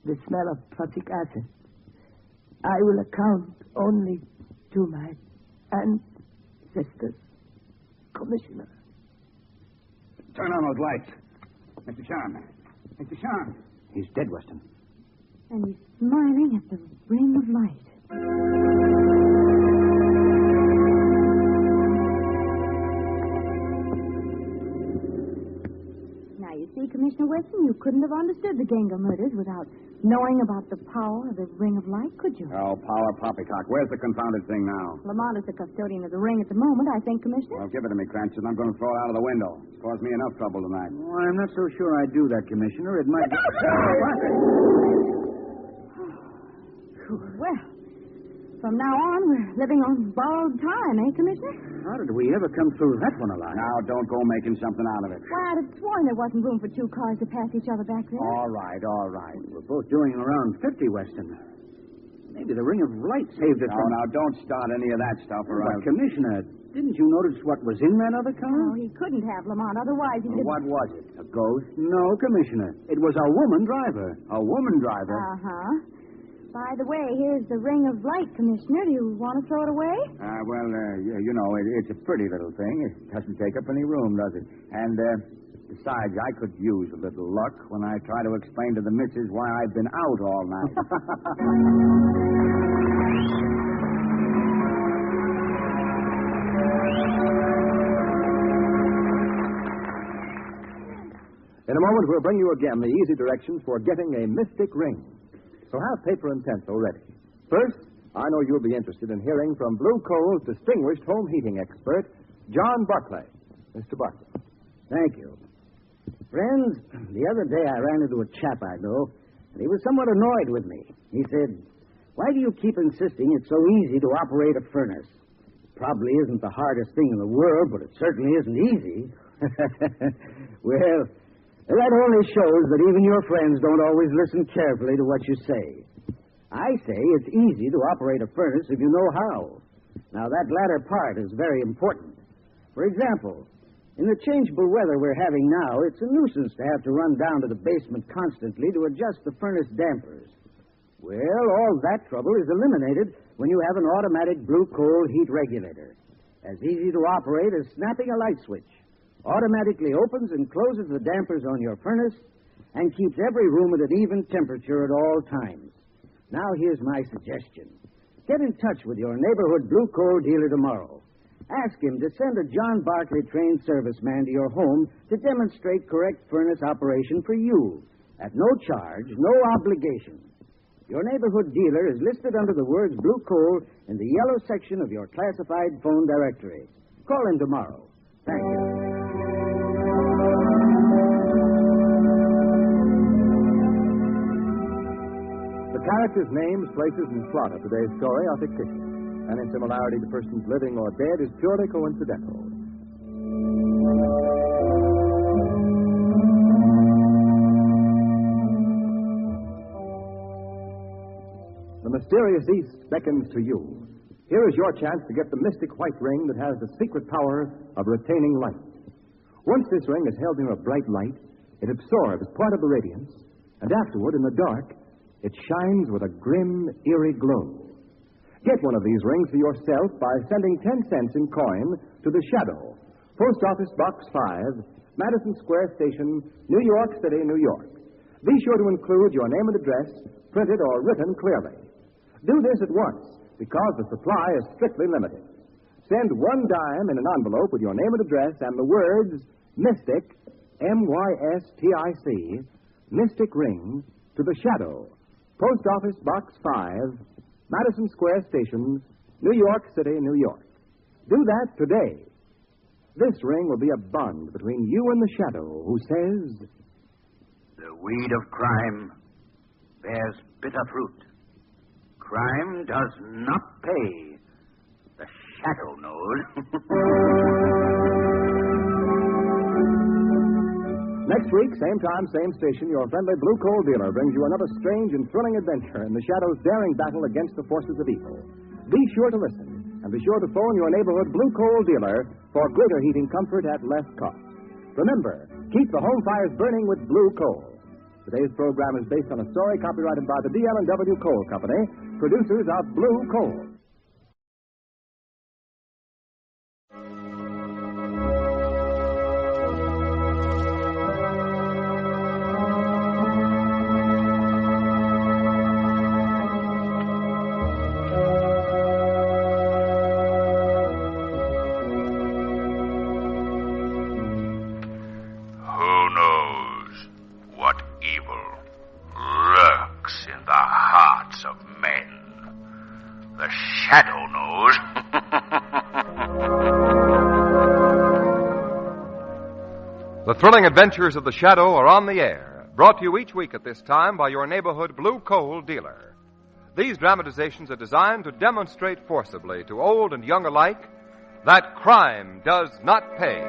the smell of prussic acid. I will account only to my ancestors, Commissioner. Turn on those lights. Mr. Sean. Mr. Sean. He's dead, Weston. And he's smiling at the ring of light. Now, you see, Commissioner Weston, you couldn't have understood the Genga murders without knowing about the power of the ring of light, could you? Oh, power poppycock. Where's the confounded thing now? Lamont is the custodian of the ring at the moment, I think, Commissioner. Well, give it to me, Cranston. I'm going to throw it out of the window. It's caused me enough trouble tonight. Well, I'm not so sure I'd do that, Commissioner. It might... Well, from now on, we're living on borrowed time, eh, Commissioner? How did we ever come through that one alive? Now, don't go making something out of it. Why, I'd have sworn there wasn't room for two cars to pass each other back there. All right. We're both doing around 50, Weston. Maybe the ring of light saved us from... Now, don't start any of that stuff, or But, Commissioner, didn't you notice what was in that other car? No, he couldn't have, Lamont. Otherwise, he Well, what was it? A ghost? No, Commissioner. It was a woman driver. A woman driver? Uh-huh. By the way, here's the ring of light, Commissioner. Do you want to throw it away? You know, it's a pretty little thing. It doesn't take up any room, does it? And, besides, I could use a little luck when I try to explain to the missus why I've been out all night. In a moment, we'll bring you again the easy directions for getting a mystic ring. So have paper and pencil ready. First, I know you'll be interested in hearing from Blue Coal's distinguished home heating expert, John Barclay. Mr. Barclay. Thank you. Friends, the other day I ran into a chap I know, and he was somewhat annoyed with me. He said, "Why do you keep insisting it's so easy to operate a furnace? Probably isn't the hardest thing in the world, but it certainly isn't easy." Well, that only shows that even your friends don't always listen carefully to what you say. I say it's easy to operate a furnace if you know how. Now, that latter part is very important. For example, in the changeable weather we're having now, it's a nuisance to have to run down to the basement constantly to adjust the furnace dampers. Well, all that trouble is eliminated when you have an automatic blue coal heat regulator. As easy to operate as snapping a light switch. Automatically opens and closes the dampers on your furnace and keeps every room at an even temperature at all times. Now, here's my suggestion. Get in touch with your neighborhood blue coal dealer tomorrow. Ask him to send a John Barclay trained serviceman to your home to demonstrate correct furnace operation for you at no charge, no obligation. Your neighborhood dealer is listed under the words blue coal in the yellow section of your classified phone directory. Call him tomorrow. Thank you. The characters' names, places, and plot of today's story are fictitious. Any similarity to persons living or dead is purely coincidental. The mysterious East beckons to you. Here is your chance to get the mystic white ring that has the secret power of retaining light. Once this ring is held near a bright light, it absorbs part of the radiance, and afterward, in the dark, it shines with a grim, eerie glow. Get one of these rings for yourself by sending 10 cents in coin to The Shadow, Post Office Box 5, Madison Square Station, New York City, New York. Be sure to include your name and address, printed or written clearly. Do this at once, because the supply is strictly limited. Send $1 in an envelope with your name and address and the words Mystic, M-Y-S-T-I-C, Mystic Ring, to The Shadow, Post Office Box 5, Madison Square Station, New York City, New York. Do that today. This ring will be a bond between you and the shadow who says, "The weed of crime bears bitter fruit. Crime does not pay. The shadow knows." Next week, same time, same station, your friendly Blue Coal dealer brings you another strange and thrilling adventure in the Shadow's daring battle against the forces of evil. Be sure to listen, and be sure to phone your neighborhood Blue Coal dealer for greater heating comfort at less cost. Remember, keep the home fires burning with Blue Coal. Today's program is based on a story copyrighted by the DL&W Coal Company, producers of Blue Coal. Shadow knows. The thrilling adventures of the Shadow are on the air, brought to you each week at this time by your neighborhood Blue Coal dealer. These dramatizations are designed to demonstrate forcibly to old and young alike that crime does not pay.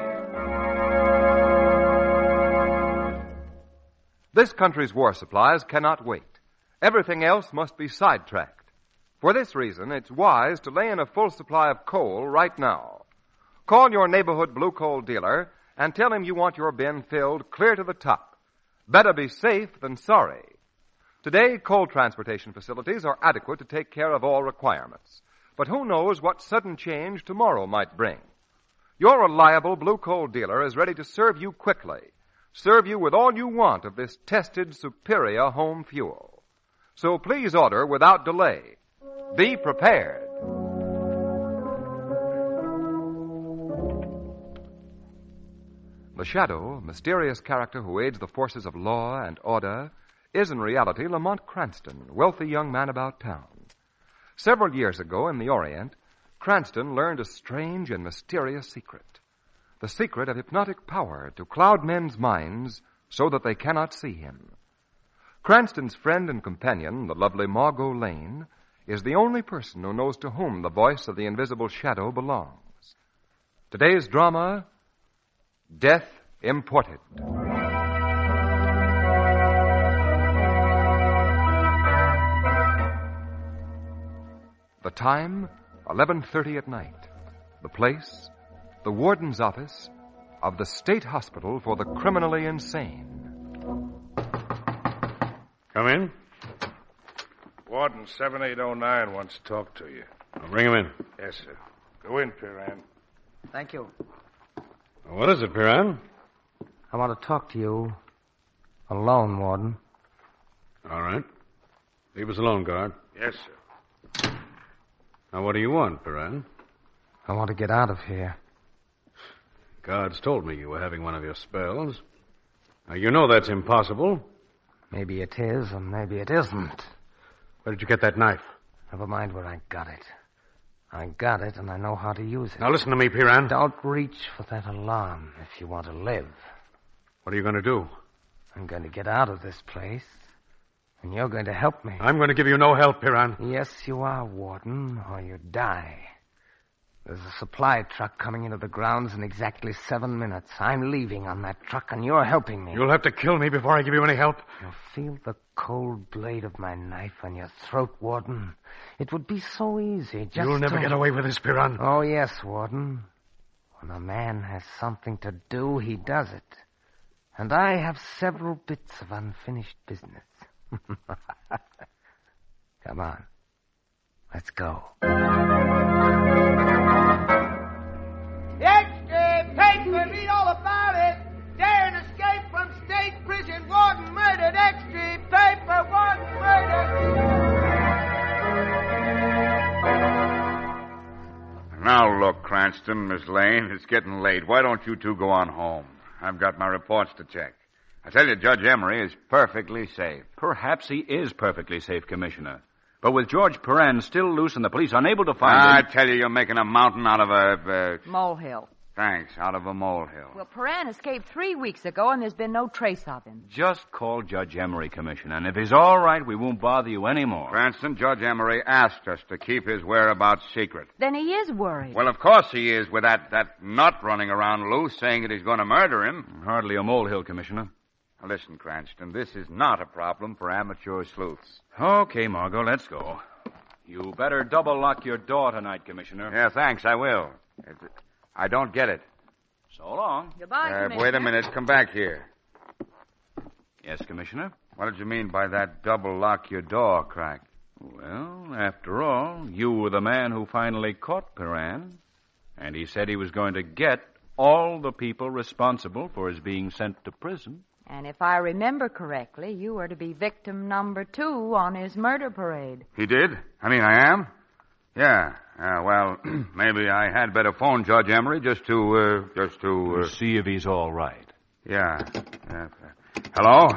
This country's war supplies cannot wait. Everything else must be sidetracked. For this reason, it's wise to lay in a full supply of coal right now. Call your neighborhood Blue Coal dealer and tell him you want your bin filled clear to the top. Better be safe than sorry. Today, coal transportation facilities are adequate to take care of all requirements. But who knows what sudden change tomorrow might bring? Your reliable Blue Coal dealer is ready to serve you quickly, serve you with all you want of this tested, superior home fuel. So please order without delay. Be prepared. The Shadow, mysterious character who aids the forces of law and order, is in reality Lamont Cranston, wealthy young man about town. Several years ago in the Orient, Cranston learned a strange and mysterious secret. The secret of hypnotic power to cloud men's minds so that they cannot see him. Cranston's friend and companion, the lovely Margot Lane, is the only person who knows to whom the voice of the invisible Shadow belongs. Today's drama, Death Imported. The time, 11:30 at night. The place, the warden's office of the State Hospital for the Criminally Insane. Come in. Warden 7809 wants to talk to you. I'll bring him in. Yes, sir. Go in, Piran. Thank you. What is it, Piran? I want to talk to you alone, Warden. All right. Leave us alone, guard. Yes, sir. Now, what do you want, Piran? I want to get out of here. Guards told me you were having one of your spells. Now, you know that's impossible. Maybe it is, or maybe it isn't. Where did you get that knife? Never mind where I got it. I got it, and I know how to use it. Now, listen to me, Piran. Don't reach for that alarm if you want to live. What are you going to do? I'm going to get out of this place, and you're going to help me. I'm going to give you no help, Piran. Yes, you are, Warden, or you die. There's a supply truck coming into the grounds in exactly 7 minutes. I'm leaving on that truck, and you're helping me. You'll have to kill me before I give you any help. You'll feel the cold blade of my knife on your throat, Warden. It would be so easy. You'll never get away with this, Piran. Oh, yes, Warden. When a man has something to do, he does it. And I have several bits of unfinished business. Come on. Let's go. Extra paper, read all about it. Daring escape from state prison, warden murdered. Extra paper, warden murdered. Now look, Cranston, Miss Lane, it's getting late. Why don't you two go on home? I've got my reports to check. I tell you, Judge Emery is perfectly safe. Perhaps he is perfectly safe, Commissioner. But with George Piran still loose and the police unable to find him... I tell you, you're making a mountain out of a... Molehill. Thanks, out of a molehill. Well, Perrin escaped 3 weeks ago, and there's been no trace of him. Just call Judge Emery, Commissioner, and if he's all right, we won't bother you anymore. Cranston, Judge Emery asked us to keep his whereabouts secret. Then he is worried. Well, of course he is, with that nut running around loose saying that he's going to murder him. Hardly a molehill, Commissioner. Now, listen, Cranston, this is not a problem for amateur sleuths. Okay, Margot, let's go. You better double lock your door tonight, Commissioner. Yeah, thanks, I will. I don't get it. So long. Goodbye, Commissioner. Wait a minute. Come back here. Yes, Commissioner? What did you mean by that double lock your door crack? Well, after all, you were the man who finally caught Perrin, and he said he was going to get all the people responsible for his being sent to prison. And if I remember correctly, you were to be victim number 2 on his murder parade. He did? I mean, I am? Yeah. Well, maybe I had better phone Judge Emery just to see if he's all right. Yeah. Hello?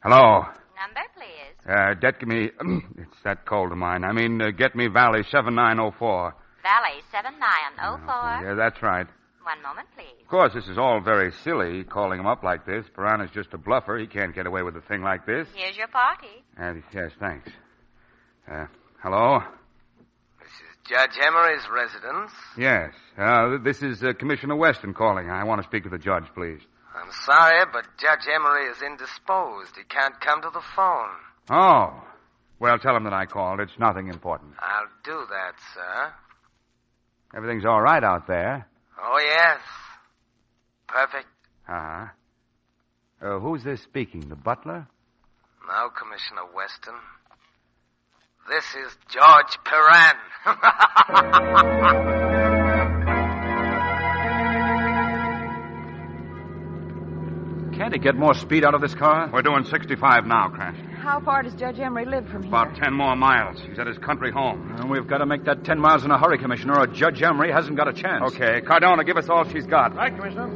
Hello? Number, please. Get me... it's that cold of mine. I mean, get me Valley 7904. Valley 7904. Yeah, that's right. One moment, please. Of course, this is all very silly, calling him up like this. Perrin is just a bluffer. He can't get away with a thing like this. Here's your party. Yes, thanks. Hello? Judge Emery's residence? Yes. This is Commissioner Weston calling. I want to speak to the judge, please. I'm sorry, but Judge Emery is indisposed. He can't come to the phone. Oh. Well, tell him that I called. It's nothing important. I'll do that, sir. Everything's all right out there. Oh, yes. Perfect. Uh-huh. Who's this speaking? The butler? No, Commissioner Weston. This is George Perrin. Can't he get more speed out of this car? We're doing 65 now, Cranston. How far does Judge Emery live from here? About 10 more miles. He's at his country home. And we've got to make that 10 miles in a hurry, Commissioner, or Judge Emery hasn't got a chance. Okay. Cardona, give us all she's got. Right, Commissioner.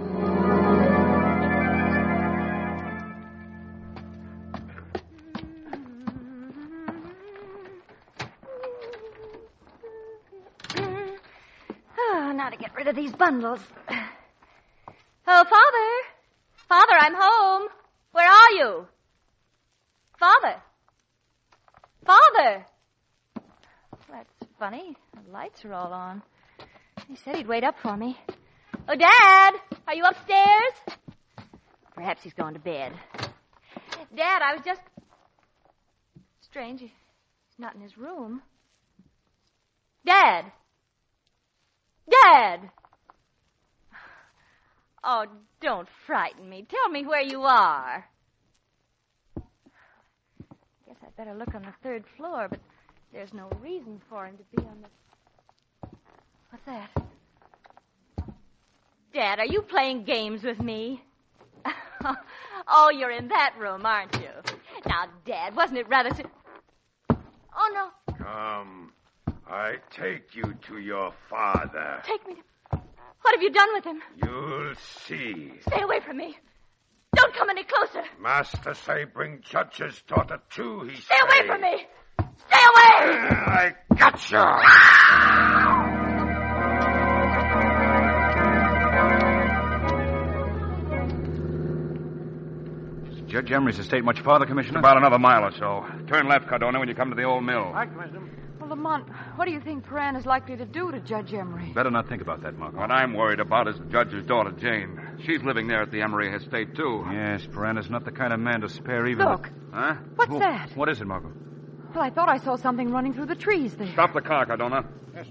Now to get rid of these bundles. Oh, Father! Father, I'm home. Where are you? Father! Father! That's funny. The lights are all on. He said he'd wait up for me. Oh, Dad! Are you upstairs? Perhaps he's gone to bed. Dad, I was just... Strange. He's not in his room. Dad! Dad! Oh, don't frighten me. Tell me where you are. Guess I'd better look on the 3rd floor, but there's no reason for him to be on the... What's that? Dad, are you playing games with me? Oh, you're in that room, aren't you? Now, Dad, wasn't it rather... Oh, no. Come. I take you to your father. Take me to... What have you done with him? You'll see. Stay away from me. Don't come any closer. Master say bring judge's daughter too, he Stay away from me. Stay away. I gotcha. Judge Emery's estate much farther, Commissioner? About another mile or so. Turn left, Cardona, when you come to the old mill. Right, Commissioner. Well, Lamont, what do you think Perrin is likely to do to Judge Emery? Better not think about that, Margot. What I'm worried about is the judge's daughter, Jane. She's living there at the Emery estate, too. Yes, Perrin is not the kind of man to spare even... Look. Huh? What's that? What is it, Margot? Well, I thought I saw something running through the trees there. Stop the car, Cardona. Yes.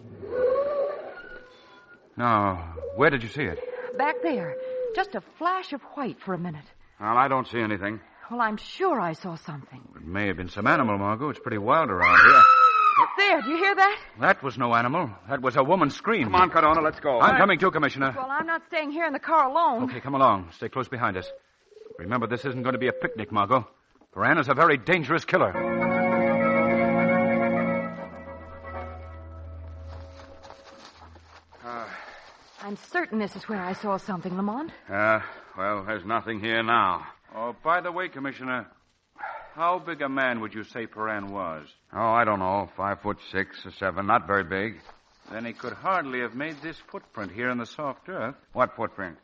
Now, where did you see it? Back there. Just a flash of white for a minute. Well, I don't see anything. Well, I'm sure I saw something. It may have been some animal, Margot. It's pretty wild around here. There, do you hear that? That was no animal. That was a woman's scream. Come on, Cardona, let's go. I'm coming too, Commissioner. Well, I'm not staying here in the car alone. Okay, come along. Stay close behind us. Remember, this isn't going to be a picnic, Margot. Perrin is a very dangerous killer. I'm certain this is where I saw something, Lamont. Well, there's nothing here now. Oh, by the way, Commissioner, how big a man would you say Perrin was? Oh, I don't know. 5'6" or 7. Not very big. Then he could hardly have made this footprint here in the soft earth. What footprint?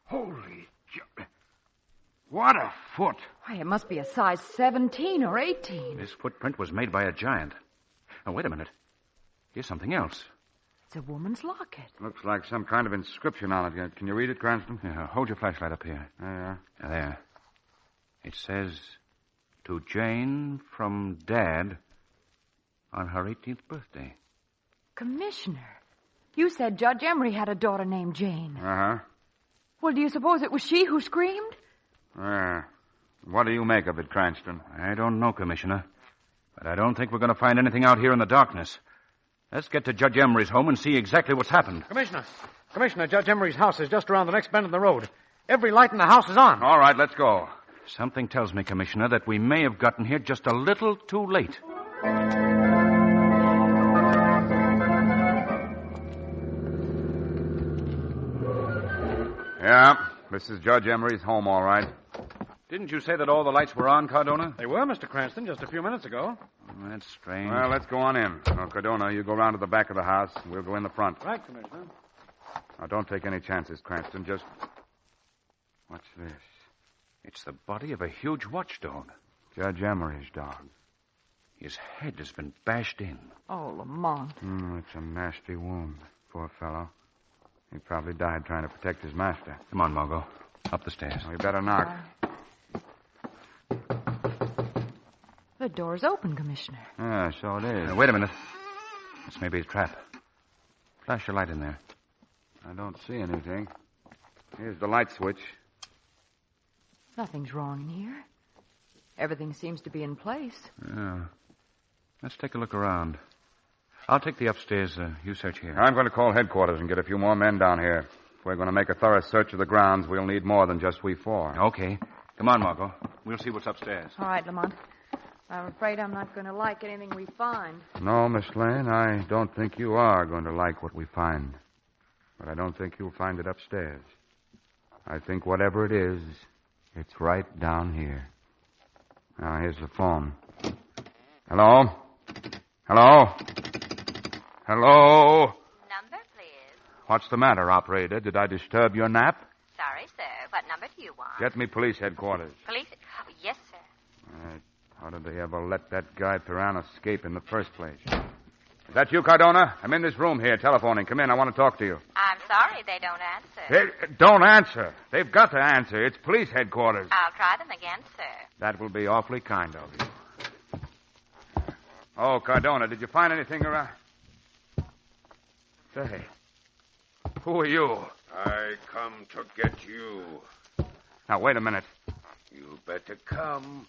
Holy... What a foot! Why, it must be a size 17 or 18. This footprint was made by a giant. Oh, wait a minute. Here's something else. It's a woman's locket. Looks like some kind of inscription on it. Can you read it, Cranston? Yeah, hold your flashlight up here. There. It says, to Jane from Dad on her 18th birthday. Commissioner, you said Judge Emery had a daughter named Jane. Uh-huh. Well, do you suppose it was she who screamed? What do you make of it, Cranston? I don't know, Commissioner. But I don't think we're going to find anything out here in the darkness. Let's get to Judge Emery's home and see exactly what's happened. Commissioner, Judge Emery's house is just around the next bend in the road. Every light in the house is on. All right, let's go. Something tells me, Commissioner, that we may have gotten here just a little too late. Yeah, this is Judge Emery's home, all right. Didn't you say that all the lights were on, Cardona? They were, Mr. Cranston, just a few minutes ago. That's strange. Well, let's go on in. Now, Cardona, you go round to the back of the house, and we'll go in the front. Right, Commissioner. Now, don't take any chances, Cranston. Just... What's this? It's the body of a huge watchdog. Judge Emery's dog. His head has been bashed in. Oh, Lamont. It's a nasty wound. Poor fellow. He probably died trying to protect his master. Come on, Margot. Up the stairs. We better knock. The door's open, Commissioner. Yeah, so it is. Wait a minute. This may be a trap. Flash your light in there. I don't see anything. Here's the light switch. Nothing's wrong in here. Everything seems to be in place. Yeah. Let's take a look around. I'll take the upstairs. You search here. I'm going to call headquarters and get a few more men down here. If we're going to make a thorough search of the grounds, we'll need more than just we four. Okay. Come on, Margot. We'll see what's upstairs. All right, Lamont. I'm afraid I'm not going to like anything we find. No, Miss Lane, I don't think you are going to like what we find. But I don't think you'll find it upstairs. I think whatever it is, it's right down here. Now, here's the phone. Hello? Hello? Hello? Number, please. What's the matter, operator? Did I disturb your nap? Sorry, sir. What number do you want? Get me police headquarters. Police? Oh, yes, sir. How did they ever let that guy Piran escape in the first place? Is that you, Cardona? I'm in this room here, telephoning. Come in, I want to talk to you. I'm sorry they don't answer. They don't answer. They've got to answer. It's police headquarters. I'll try them again, sir. That will be awfully kind of you. Oh, Cardona, did you find anything around? Say, who are you? I come to get you. Now, wait a minute. You better come.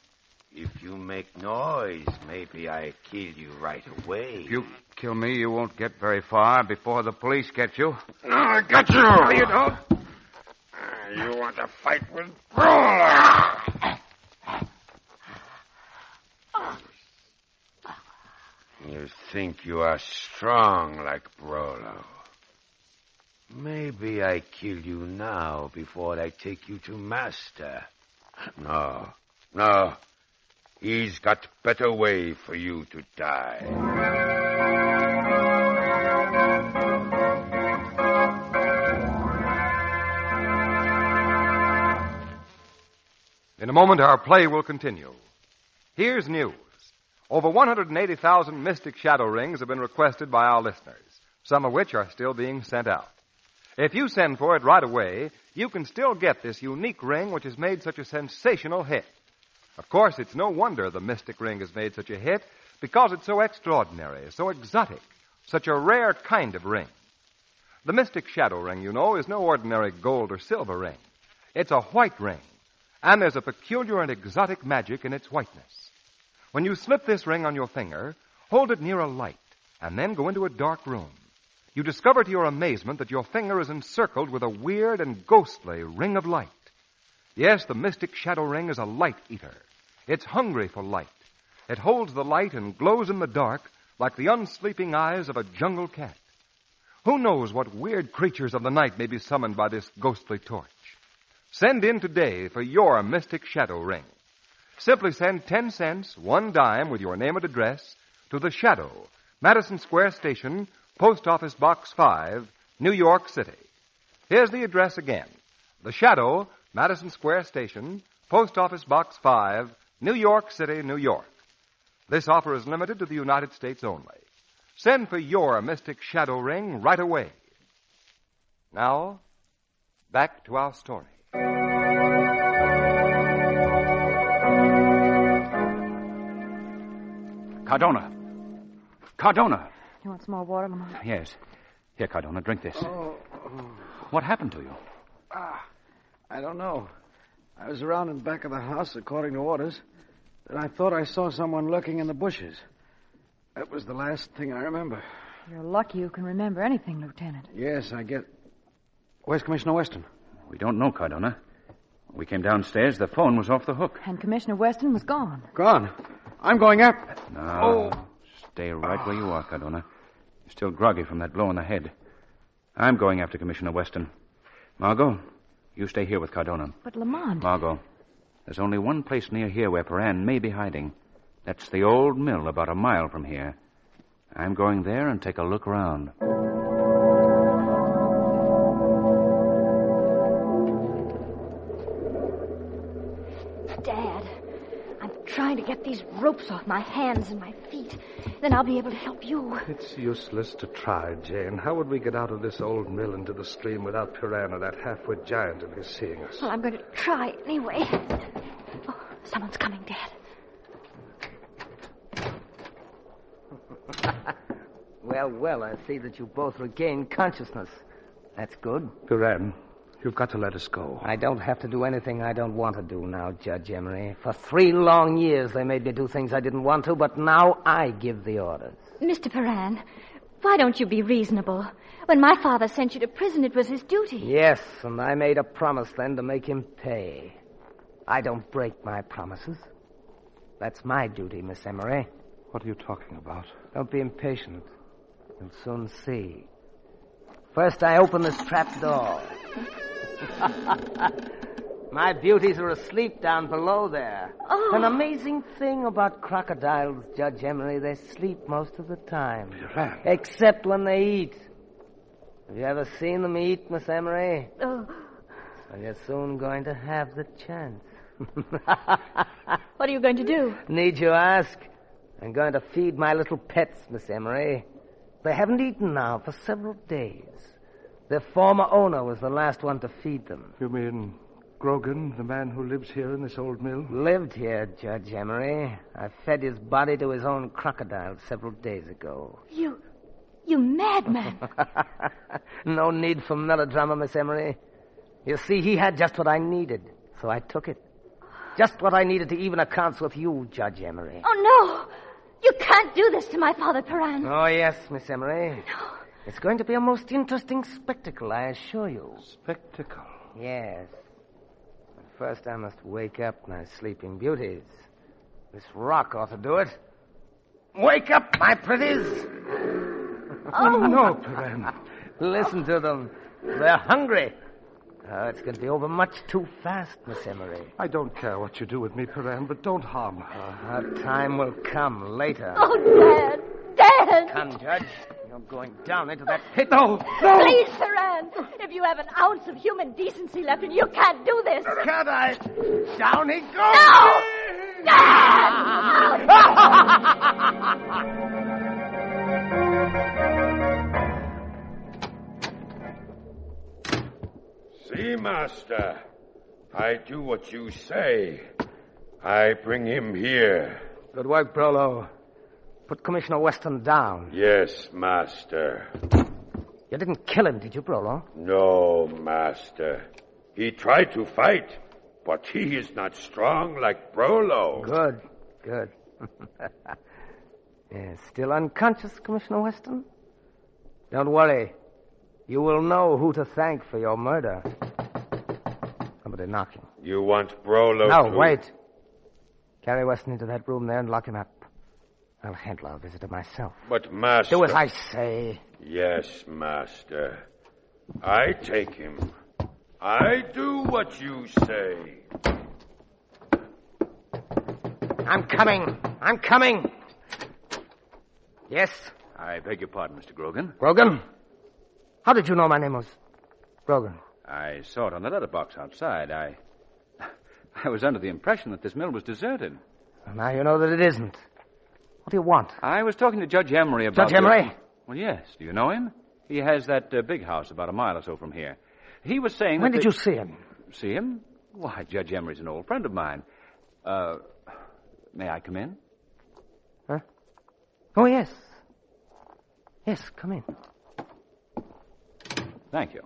If you make noise, maybe I kill you right away. If you kill me, you won't get very far before the police get you. No, I got you. No, you don't. You want to fight with Brawler? You think you are strong like Brawler. Maybe I kill you now before I take you to Master. No. He's got better way for you to die. In a moment, our play will continue. Here's news. Over 180,000 mystic shadow rings have been requested by our listeners, some of which are still being sent out. If you send for it right away, you can still get this unique ring which has made such a sensational hit. Of course, it's no wonder the mystic ring has made such a hit, because it's so extraordinary, so exotic, such a rare kind of ring. The mystic shadow ring, you know, is no ordinary gold or silver ring. It's a white ring, and there's a peculiar and exotic magic in its whiteness. When you slip this ring on your finger, hold it near a light, and then go into a dark room. You discover to your amazement that your finger is encircled with a weird and ghostly ring of light. Yes, the mystic shadow ring is a light eater. It's hungry for light. It holds the light and glows in the dark like the unsleeping eyes of a jungle cat. Who knows what weird creatures of the night may be summoned by this ghostly torch? Send in today for your mystic shadow ring. Simply send 10 cents, 1 dime with your name and address to The Shadow, Madison Square Station, Post Office Box 5, New York City. Here's the address again. The Shadow, Madison Square Station, Post Office Box 5, New York City, New York. This offer is limited to the United States only. Send for your mystic shadow ring right away. Now, back to our story. Cardona. Cardona. You want some more water, Lamont? Yes. Here, Cardona, drink this. What happened to you? I don't know. I was around in back of the house according to orders. Then I thought I saw someone lurking in the bushes. That was the last thing I remember. You're lucky you can remember anything, Lieutenant. Yes, I get... Where's Commissioner Weston? We don't know, Cardona. When we came downstairs, the phone was off the hook. And Commissioner Weston was gone. Gone? I'm going up. No. Stay right where you are, Cardona. You're still groggy from that blow on the head. I'm going after Commissioner Weston. Margot, you stay here with Cardona. But Lamont... Margot, there's only one place near here where Perrin may be hiding. That's the old mill about a mile from here. I'm going there and take a look around. Dad, I'm trying to get these ropes off my hands and my feet. Then I'll be able to help you. It's useless to try, Jane. How would we get out of this old mill into the stream without Perrin or that half-wit giant of his seeing us? Well, I'm going to try anyway. Oh, someone's coming, Dad. Well, I see that you both regained consciousness. That's good. Perrin, you've got to let us go. I don't have to do anything I don't want to do now, Judge Emery. For 3 long years, they made me do things I didn't want to, but now I give the orders. Mr. Perrin, why don't you be reasonable? When my father sent you to prison, it was his duty. Yes, and I made a promise then to make him pay. I don't break my promises. That's my duty, Miss Emery. What are you talking about? Don't be impatient. You'll soon see. First, I open this trap door. My beauties are asleep down below there. Oh. An amazing thing about crocodiles, Judge Emery, they sleep most of the time. Except when they eat. Have you ever seen them eat, Miss Emery? Oh. So you're soon going to have the chance. What are you going to do? Need you ask? I'm going to feed my little pets, Miss Emery. They haven't eaten now for several days. Their former owner was the last one to feed them. You mean Grogan, the man who lives here in this old mill? Lived here, Judge Emery. I fed his body to his own crocodile several days ago. You madman. No need for melodrama, Miss Emery. You see, he had just what I needed, so I took it. Just what I needed to even accounts with you, Judge Emery. Oh, no. You can't do this to my father, Perrin. Oh, yes, Miss Emery. No. It's going to be a most interesting spectacle, I assure you. Spectacle? Yes. But first I must wake up my sleeping beauties. This rock ought to do it. Wake up, my pretties! Oh, no, Perrin. Listen to them. They're hungry. Oh, it's going to be over much too fast, Miss Emery. I don't care what you do with me, Perrin, but don't harm her. Our time will come later. Oh, Dad! Dad! Come, Judge. You're going down into that pit. No! Please, Perrin! If you have an ounce of human decency left, and you can't do this. Can't I? Down he goes! No! Dad! See, Master, I do what you say. I bring him here. Good work, Brolo. Put Commissioner Weston down. Yes, Master. You didn't kill him, did you, Brolo? No, Master. He tried to fight, but he is not strong like Brolo. Good. Yes, still unconscious, Commissioner Weston? Don't worry. You will know who to thank for your murder. Somebody knocking. You want Brolo No, wait. Carry Weston into that room there and lock him up. I'll handle our visitor myself. But, Master... Do as I say. Yes, Master. I take him. I do what you say. I'm coming. Yes? I beg your pardon, Mr. Grogan. Grogan? How did you know my name was Grogan? I saw it on the letterbox outside. I was under the impression that this mill was deserted. Well, now you know that it isn't. What do you want? I was talking to Judge Emery about... Judge Emery? Well, yes. Do you know him? He has that big house about a mile or so from here. He was saying When that... did you see him? See him? Why, Judge Emery's an old friend of mine. May I come in? Huh? Oh, yes. Yes, come in. Thank you.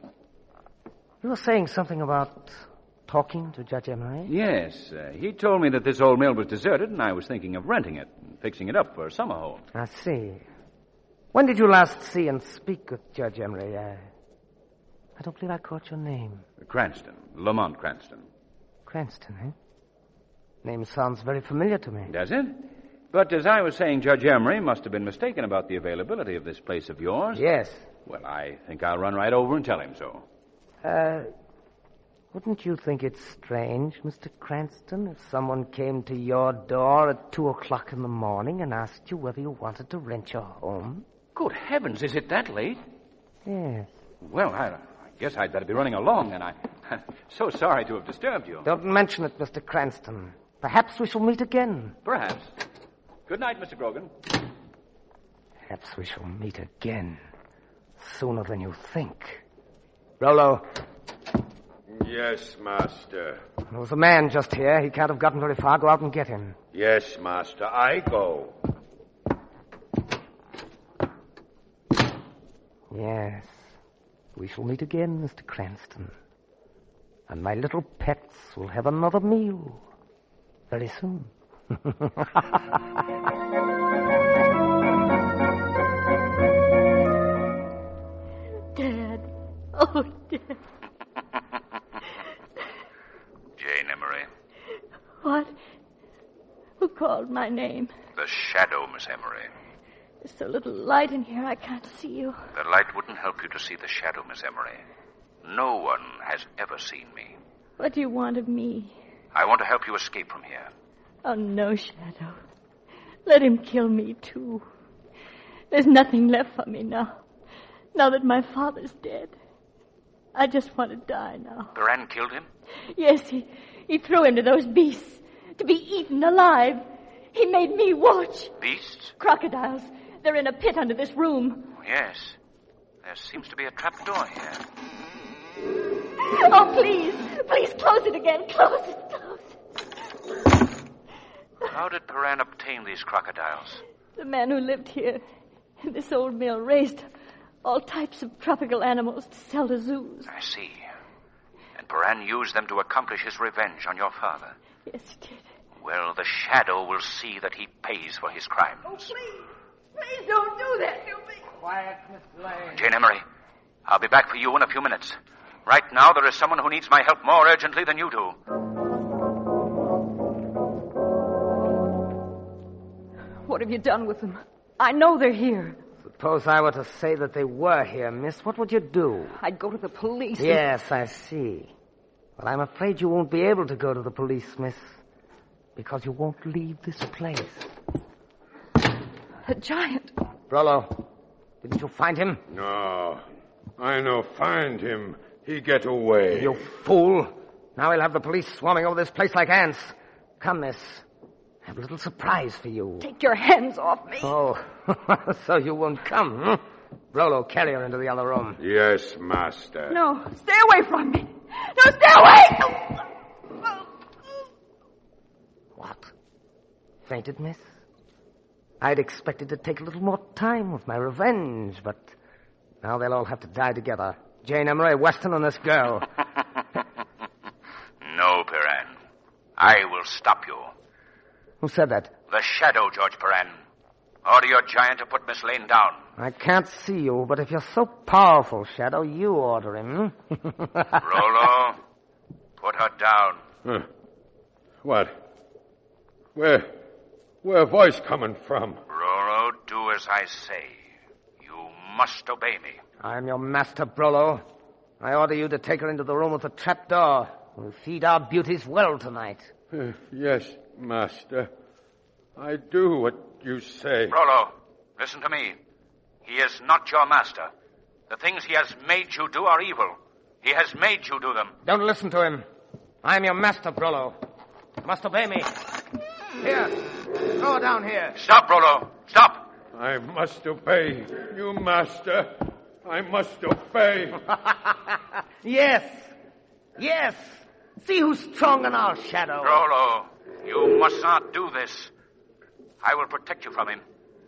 You were saying something about talking to Judge Emery? Yes. He told me that this old mill was deserted, and I was thinking of renting it and fixing it up for a summer home. I see. When did you last see and speak with Judge Emery? I don't believe I caught your name. Cranston. Lamont Cranston. Cranston, eh? Name sounds very familiar to me. Does it? But as I was saying, Judge Emery must have been mistaken about the availability of this place of yours. Yes. Well, I think I'll run right over and tell him so. Wouldn't you think it strange, Mr. Cranston, if someone came to your door at 2 o'clock in the morning and asked you whether you wanted to rent your home? Good heavens, is it that late? Yes. Well, I guess I'd better be running along, and I'm so sorry to have disturbed you. Don't mention it, Mr. Cranston. Perhaps we shall meet again. Perhaps. Good night, Mr. Grogan. Perhaps we shall meet again. Sooner than you think. Rollo. Yes, master. There was a man just here. He can't have gotten very far. Go out and get him. Yes, master. I go. Yes. We shall meet again, Mr. Cranston. And my little pets will have another meal very soon. Dad. Oh, Dad. Jane Emery. What? Who called my name? The shadow, Miss Emery. There's so little light in here I can't see you. The light wouldn't help you to see the shadow, Miss Emery. No one has ever seen me. What do you want of me? I want to help you escape from here. Oh, no, Shadow. Let him kill me, too. There's nothing left for me now. Now that my father's dead. I just want to die now. Baran killed him? Yes, he threw him to those beasts to be eaten alive. He made me watch. Beasts? Crocodiles. They're in a pit under this room. Yes. There seems to be a trap door here. Oh, please. Please close it again. Close it. How did Paran obtain these crocodiles? The man who lived here in this old mill raised all types of tropical animals to sell to zoos. I see. And Paran used them to accomplish his revenge on your father. Yes, he did. Well, the shadow will see that he pays for his crimes. Oh, please. Please don't do that to me. Quiet, Miss Lane. Jane Emery, I'll be back for you in a few minutes. Right now, there is someone who needs my help more urgently than you do. What have you done with them? I know they're here. Suppose I were to say that they were here, miss. What would you do? I'd go to the police. Yes, I see. Well, I'm afraid you won't be able to go to the police, miss, because you won't leave this place. A giant. Rollo, didn't you find him? No. I no find him. He get away. You fool. Now we'll have the police swarming over this place like ants. Come, miss. I have a little surprise for you. Take your hands off me. Oh, so you won't come, huh? Rollo, carry her into the other room. Yes, master. No, stay away from me. No, stay away! What? Fainted, miss? I'd expected to take a little more time with my revenge, but now they'll all have to die together. Jane Emery, Weston, and this girl. No, Paran. I will stop you. Who said that? The shadow, George Paran. Order your giant to put Miss Lane down. I can't see you, but if you're so powerful, Shadow, you order him. Rollo, put her down. Huh. What? Where voice coming from? Rollo, do as I say. You must obey me. I'm your master, Brolo. I order you to take her into the room with the trap door. We'll feed our beauties well tonight. Yes, master. I do what you say. Rollo, listen to me. He is not your master. The things he has made you do are evil. He has made you do them. Don't listen to him. I am your master, Brolo. You must obey me. Here. Throw her down here. Stop, Brolo. Stop. I must obey you, master. I must obey. Yes. Yes. See who's strong in our shadow. Brolo, you must not do this. I will protect you from him.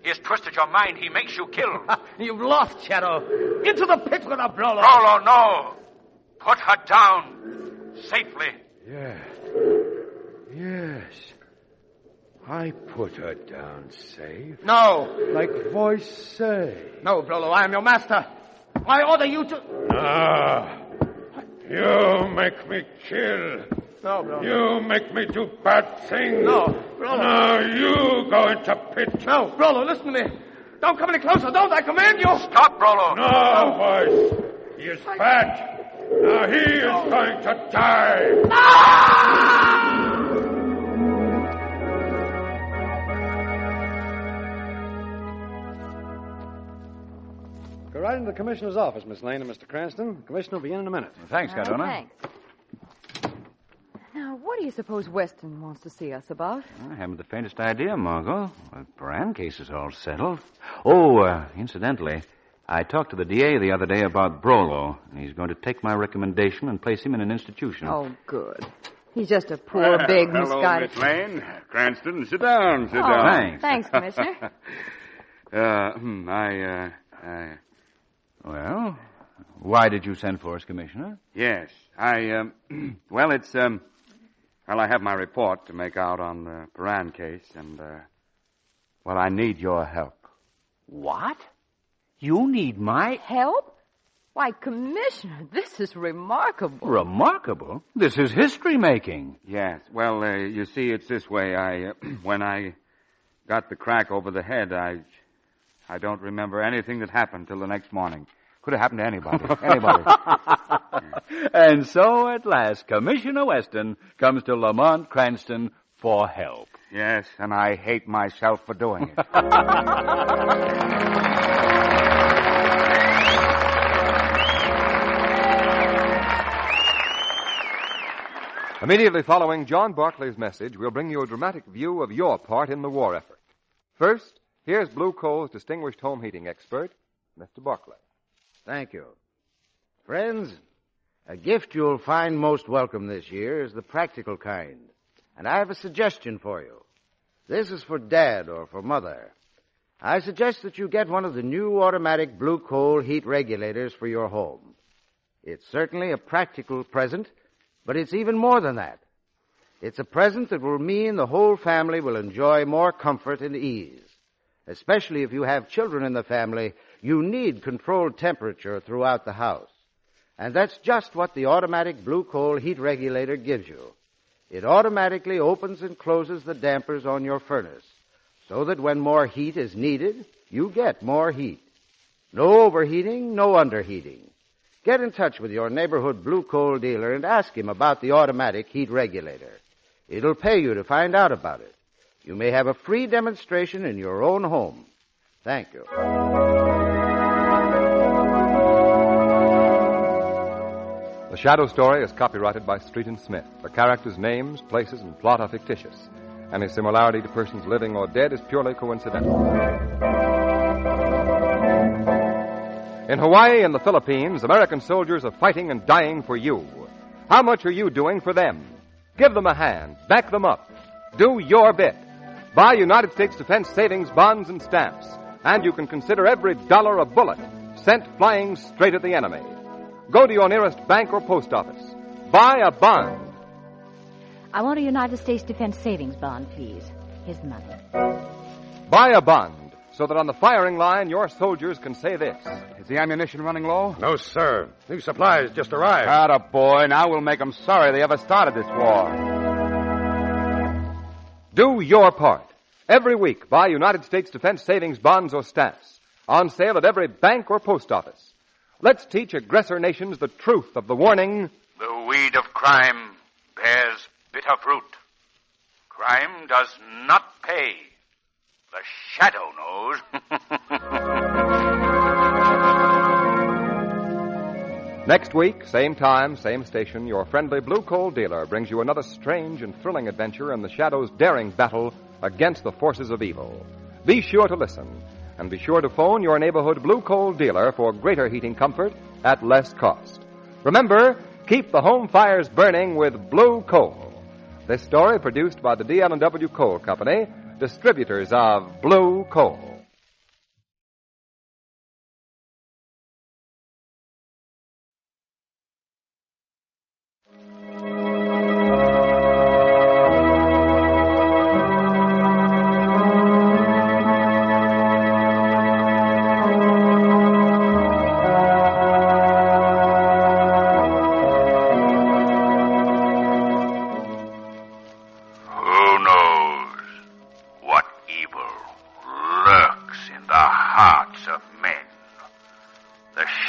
He has twisted your mind. He makes you kill. You've lost, Shadow. Into the pit with her, Brolo. Brolo, no. Put her down. Safely. Yes. I put her down safe. No. Like voice say. No, Brolo, I am your master. I order you to... Ah. You make me kill. No, Brolo. You make me do bad things. No, Brolo. Now you go into pit. No, Brolo, listen to me. Don't come any closer, don't. I command you. Stop, Brolo. No, boys. He is fat. Now he is going to die. Go right into the commissioner's office, Miss Lane and Mr. Cranston. The commissioner will be in a minute. Thanks, Cardona. Thanks. Now, what do you suppose Weston wants to see us about? I haven't the faintest idea, Margot. The Paran case is all settled. Oh, incidentally, I talked to the DA the other day about Brolo, and he's going to take my recommendation and place him in an institution. Oh, good. He's just a poor, big, hello, misguided... Miss Lane. Cranston, sit down, sit down. Thanks, Commissioner. Well, why did you send for us, Commissioner? Yes, I have my report to make out on the Paran case, and, I need your help. What? You need my... Help? Why, Commissioner, this is remarkable. Remarkable? This is history-making. Yes, you see, it's this way. When I got the crack over the head, I don't remember anything that happened till the next morning. Could have happened to anybody. And so, at last, Commissioner Weston comes to Lamont Cranston for help. Yes, and I hate myself for doing it. Immediately following John Barclay's message, we'll bring you a dramatic view of your part in the war effort. First, here's Blue Coal's distinguished home heating expert, Mr. Barclay. Thank you. Friends, a gift you'll find most welcome this year is the practical kind. And I have a suggestion for you. This is for Dad or for Mother. I suggest that you get one of the new automatic Blue Coal heat regulators for your home. It's certainly a practical present, but it's even more than that. It's a present that will mean the whole family will enjoy more comfort and ease. Especially if you have children in the family, you need controlled temperature throughout the house. And that's just what the automatic Blue Coal heat regulator gives you. It automatically opens and closes the dampers on your furnace, so that when more heat is needed, you get more heat. No overheating, no underheating. Get in touch with your neighborhood Blue Coal dealer and ask him about the automatic heat regulator. It'll pay you to find out about it. You may have a free demonstration in your own home. Thank you. The Shadow Story is copyrighted by Street and Smith. The characters' names, places, and plot are fictitious. Any similarity to persons living or dead is purely coincidental. In Hawaii and the Philippines, American soldiers are fighting and dying for you. How much are you doing for them? Give them a hand. Back them up. Do your bit. Buy United States Defense Savings Bonds and Stamps, and you can consider every dollar a bullet sent flying straight at the enemy. Go to your nearest bank or post office. Buy a bond. I want a United States Defense Savings Bond, please. Here's the money. Buy a bond, so that on the firing line your soldiers can say this. Is the ammunition running low? No, sir. New supplies just arrived. Atta boy, now we'll make them sorry they ever started this war. Do your part. Every week, buy United States Defense Savings Bonds or Stamps. On sale at every bank or post office. Let's teach aggressor nations the truth of the warning. The weed of crime bears bitter fruit. Crime does not pay. The shadow knows. Next week, same time, same station, your friendly Blue Coal dealer brings you another strange and thrilling adventure in the Shadow's daring battle against the forces of evil. Be sure to listen, and be sure to phone your neighborhood Blue Coal dealer for greater heating comfort at less cost. Remember, keep the home fires burning with Blue Coal. This story produced by the DL&W Coal Company, distributors of Blue Coal.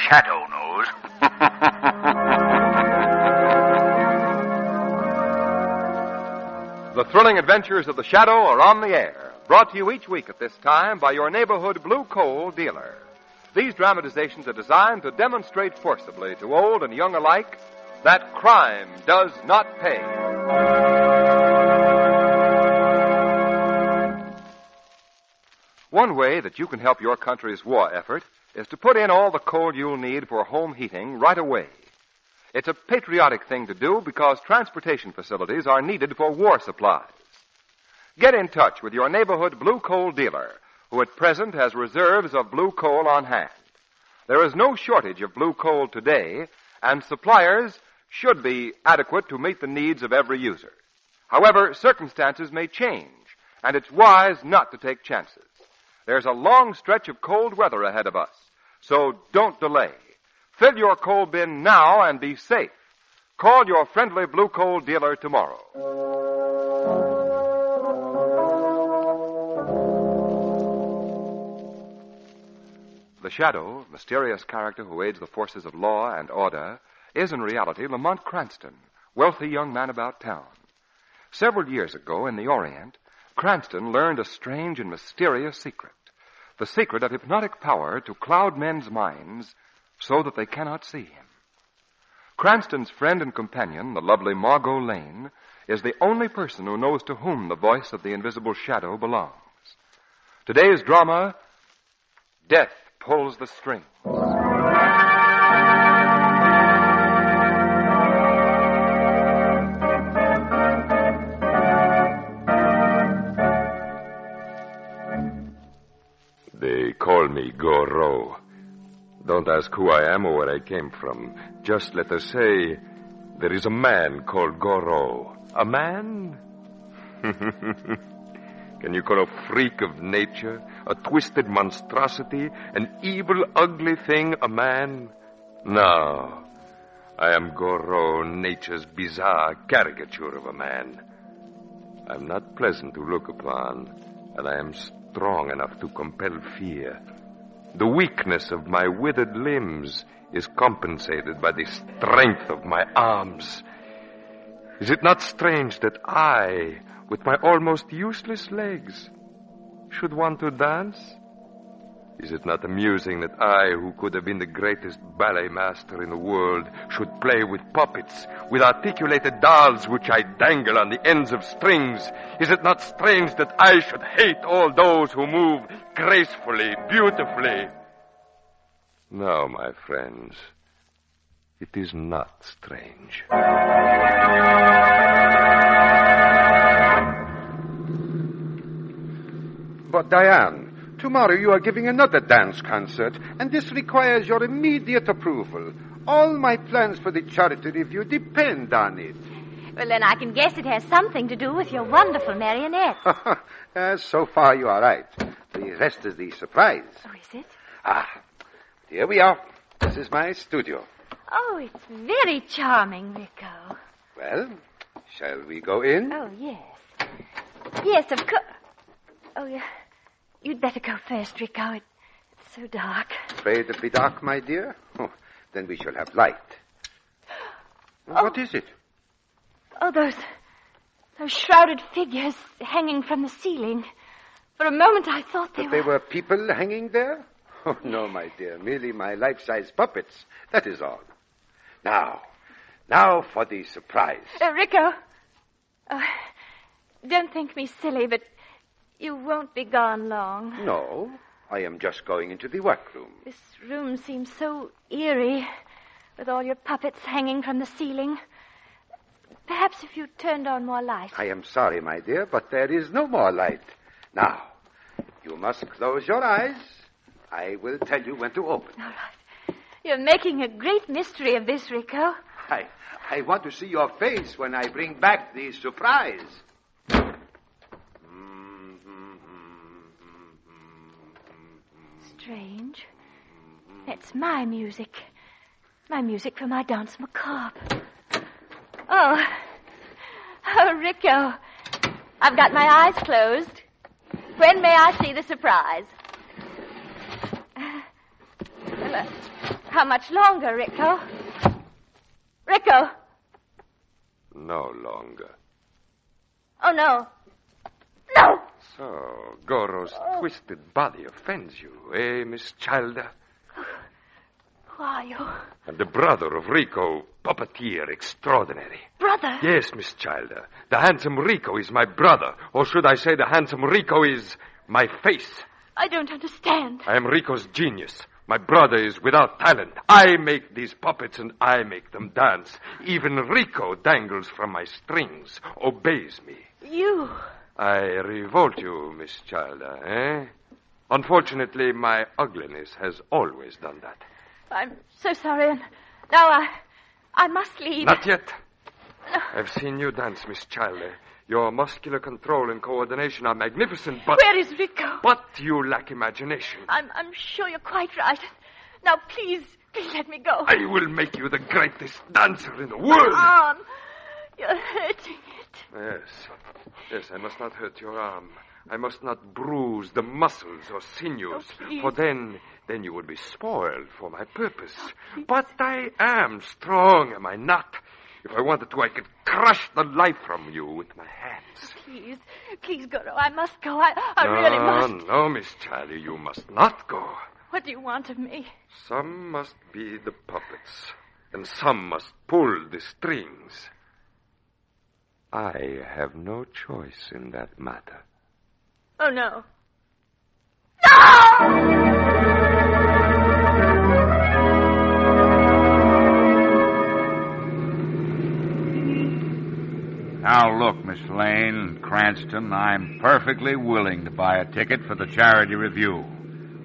Shadow knows. The thrilling adventures of the Shadow are on the air, brought to you each week at this time by your neighborhood Blue Coal dealer. These dramatizations are designed to demonstrate forcibly to old and young alike that crime does not pay. One way that you can help your country's war effort is to put in all the coal you'll need for home heating right away. It's a patriotic thing to do because transportation facilities are needed for war supplies. Get in touch with your neighborhood Blue Coal dealer, who at present has reserves of blue coal on hand. There is no shortage of blue coal today, and suppliers should be adequate to meet the needs of every user. However, circumstances may change, and it's wise not to take chances. There's a long stretch of cold weather ahead of us, so don't delay. Fill your coal bin now and be safe. Call your friendly Blue Coal dealer tomorrow. The Shadow, mysterious character who aids the forces of law and order, is in reality Lamont Cranston, wealthy young man about town. Several years ago in the Orient, Cranston learned a strange and mysterious secret. The secret of hypnotic power to cloud men's minds so that they cannot see him. Cranston's friend and companion, the lovely Margot Lane, is the only person who knows to whom the voice of the invisible Shadow belongs. Today's drama, Death Pulls the Strings. They call me Goro. Don't ask who I am or where I came from. Just let us say there is a man called Goro. A man? Can you call a freak of nature, a twisted monstrosity, an evil, ugly thing, a man? No. I am Goro, nature's bizarre caricature of a man. I'm not pleasant to look upon, and I am strong enough to compel fear. The weakness of my withered limbs is compensated by the strength of my arms. Is it not strange that I, with my almost useless legs, should want to dance? Is it not amusing that I, who could have been the greatest ballet master in the world, should play with puppets, with articulated dolls which I dangle on the ends of strings? Is it not strange that I should hate all those who move gracefully, beautifully? No, my friends, it is not strange. But, Diane, tomorrow you are giving another dance concert, and this requires your immediate approval. All my plans for the charity review depend on it. Well, then I can guess it has something to do with your wonderful marionette. So far you are right. The rest is the surprise. Oh, is it? Here we are. This is my studio. Oh, it's very charming, Rico. Well, shall we go in? Oh, yes. Yes, of course. Oh, yeah. You'd better go first, Rico. It's so dark. Afraid of the dark, my dear? Oh, then we shall have light. What is it? Oh, those shrouded figures hanging from the ceiling. For a moment I thought they were people hanging there? Oh, no, my dear. Merely my life-size puppets. That is all. Now for the surprise. Rico. Don't think me silly, but you won't be gone long. No, I am just going into the workroom. This room seems so eerie, with all your puppets hanging from the ceiling. Perhaps if you turned on more light. I am sorry, my dear, but there is no more light. Now, you must close your eyes. I will tell you when to open. All right. You're making a great mystery of this, Rico. I want to see your face when I bring back the surprise. Strange. It's my music. My music for my dance macabre. Oh, Rico. I've got my eyes closed. When may I see the surprise? How much longer, Rico? Rico! No longer. Oh, no. No! So, Goro's twisted body offends you, eh, Miss Childer? Who are you? I'm the brother of Rico, puppeteer extraordinary. Brother? Yes, Miss Childer. The handsome Rico is my brother. Or should I say the handsome Rico is my face? I don't understand. I am Rico's genius. My brother is without talent. I make these puppets and I make them dance. Even Rico dangles from my strings, obeys me. You? I revolt you, Miss Childer, eh? Unfortunately, my ugliness has always done that. I'm so sorry, and now I must leave. Not yet. No. I've seen you dance, Miss Childer. Your muscular control and coordination are magnificent, but... Where is Rico? But you lack imagination. I'm sure you're quite right. Now, please let me go. I will make you the greatest dancer in the world. Arm, you're hurting it. Yes, I must not hurt your arm. I must not bruise the muscles or sinews, for then you would be spoiled for my purpose. But I am strong, am I not? If I wanted to, I could crush the life from you with my hands. Please, Goro, I must go. I really must. No, Miss Charlie, you must not go. What do you want of me? Some must be the puppets, and some must pull the strings. I have no choice in that matter. Oh, no. No! Now, look, Miss Lane and Cranston, I'm perfectly willing to buy a ticket for the charity review.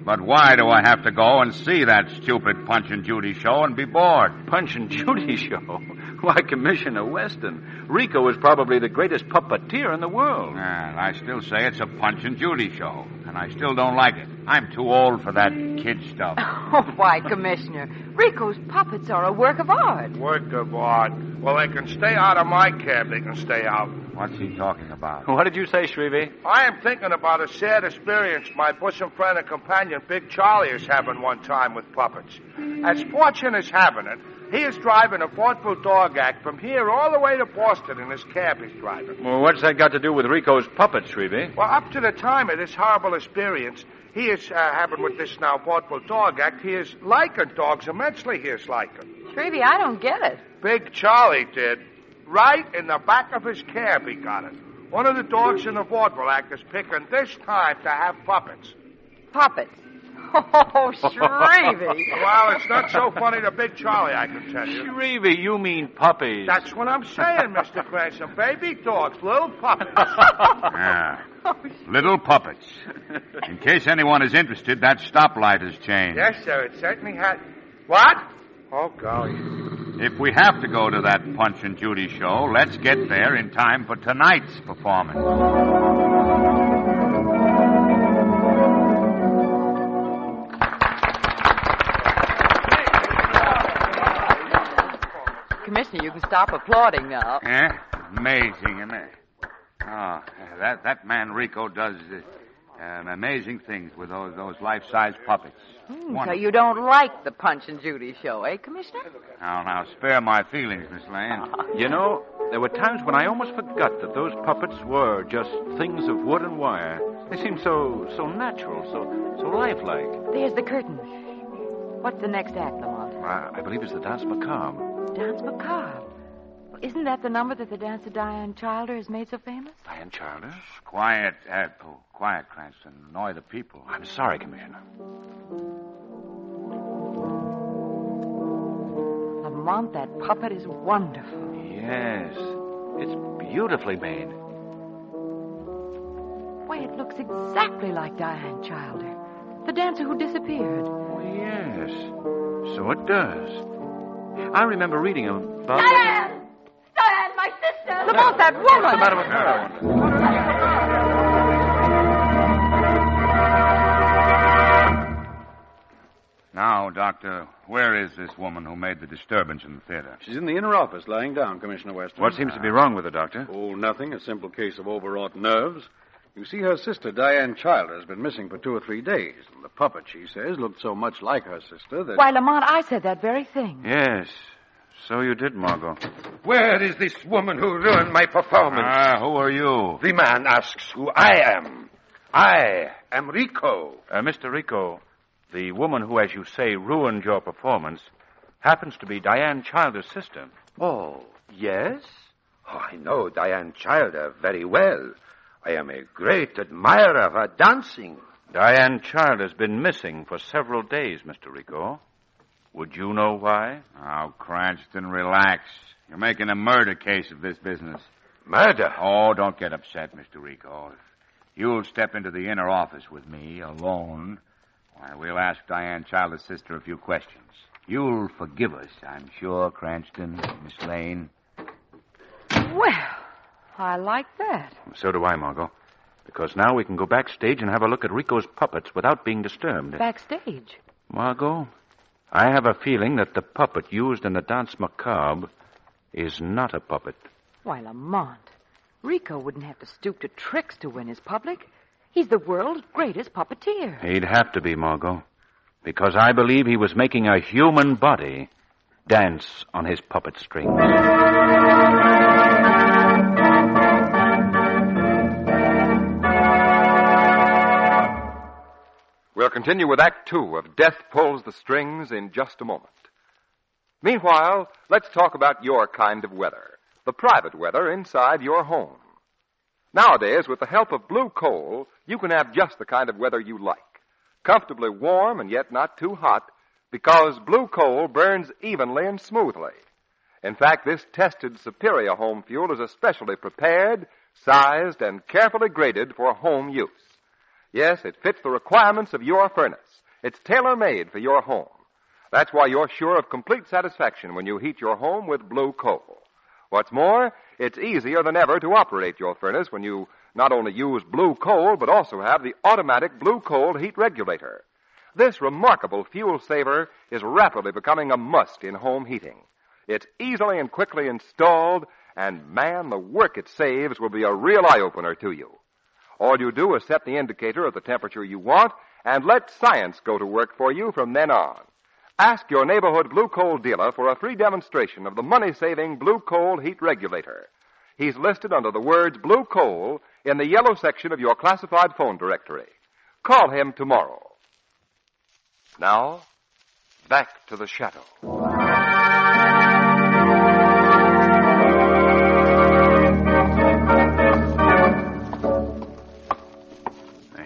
But why do I have to go and see that stupid Punch and Judy show and be bored? Punch and Judy show? Why, Commissioner Weston, Rico is probably the greatest puppeteer in the world. And I still say it's a Punch and Judy show, and I still don't like it. I'm too old for that kid stuff. Oh, why, Commissioner? Rico's puppets are a work of art. Work of art? Well, they can stay out of my cab. They can stay out. What's he talking about? What did you say, Shrevey? I am thinking about a sad experience my bosom friend and companion, Big Charlie, is having one time with puppets. As fortune is having it, he is driving a Fort Bulldog act from here all the way to Boston in his cab he's driving. Well, what's that got to do with Rico's puppets, Shrevey? Well, up to the time of this horrible experience, he is having with this now Fort Bulldog act, he is liking dogs immensely, he is liking. Shrevey, I don't get it. Big Charlie did. Right in the back of his cab, he got it. One of the dogs in the vaudeville act is picking this time to have puppets. Puppets? Oh, Shrevey. Well, it's not so funny to Big Charlie, I can tell you. Shrevey, you mean puppies. That's what I'm saying, Mr. Cranston. Baby dogs, little puppets. Yeah. Little puppets. In case anyone is interested, that stoplight has changed. Yes, sir, it certainly has. What? Oh, golly. If we have to go to that Punch and Judy show, let's get there in time for tonight's performance. Commissioner, you can stop applauding now. Yeah? Amazing, isn't it? Oh, that man Rico does amazing things with those life-size puppets. So you don't like the Punch and Judy show, eh, Commissioner? Now, spare my feelings, Miss Lane. You know, there were times when I almost forgot that those puppets were just things of wood and wire. They seemed so natural, so lifelike. There's the curtain. What's the next act, Lamont? I believe it's the dance macabre. Dance Macabre. Isn't that the number that the dancer Diane Childer has made so famous? Diane Childer? Quiet, quiet, Cranston. Annoy the people. I'm sorry, Commissioner. Lamont, that puppet is wonderful. Yes. It's beautifully made. Why, it looks exactly like Diane Childer, the dancer who disappeared. Oh, yes. So it does. I remember reading about... Diane! Diane, my sister! Lamont, that woman! What's the matter with her, I wonder? Now, Doctor, where is this woman who made the disturbance in the theater? She's in the inner office, lying down, Commissioner Weston. What seems to be wrong with her, Doctor? Oh, nothing. A simple case of overwrought nerves. You see, her sister, Diane Childer, has been missing for 2 or 3 days. And the puppet, she says, looked so much like her sister that... Why, Lamont, I said that very thing. Yes. So you did, Margot. Where is this woman who ruined my performance? Who are you? The man asks who I am. I am Rico. Mr. Rico, the woman who, as you say, ruined your performance happens to be Diane Childer's sister. Oh, yes? Oh, I know Diane Childer very well. I am a great admirer of her dancing. Diane Childer's been missing for several days, Mr. Rico. Would you know why? Oh, Cranston, relax. You're making a murder case of this business. Murder? Oh, don't get upset, Mr. Rico. If you'll step into the inner office with me, alone, why, we'll ask Diane Childer's sister a few questions. You'll forgive us, I'm sure, Cranston, Miss Lane. Well, I like that. So do I, Margot. Because now we can go backstage and have a look at Rico's puppets without being disturbed. Backstage? Margot, I have a feeling that the puppet used in the Dance Macabre is not a puppet. Why, Lamont, Rico wouldn't have to stoop to tricks to win his public. He's the world's greatest puppeteer. He'd have to be, Margot. Because I believe he was making a human body dance on his puppet string. We'll continue with Act Two of Death Pulls the Strings in just a moment. Meanwhile, let's talk about your kind of weather, the private weather inside your home. Nowadays, with the help of blue coal, you can have just the kind of weather you like. Comfortably warm and yet not too hot, because blue coal burns evenly and smoothly. In fact, this tested superior home fuel is especially prepared, sized, and carefully graded for home use. Yes, it fits the requirements of your furnace. It's tailor-made for your home. That's why you're sure of complete satisfaction when you heat your home with blue coal. What's more, it's easier than ever to operate your furnace when you not only use blue coal, but also have the automatic blue coal heat regulator. This remarkable fuel saver is rapidly becoming a must in home heating. It's easily and quickly installed, and man, the work it saves will be a real eye-opener to you. All you do is set the indicator at the temperature you want and let science go to work for you from then on. Ask your neighborhood blue coal dealer for a free demonstration of the money-saving blue coal heat regulator. He's listed under the words blue coal in the yellow section of your classified phone directory. Call him tomorrow. Now, back to the shadow.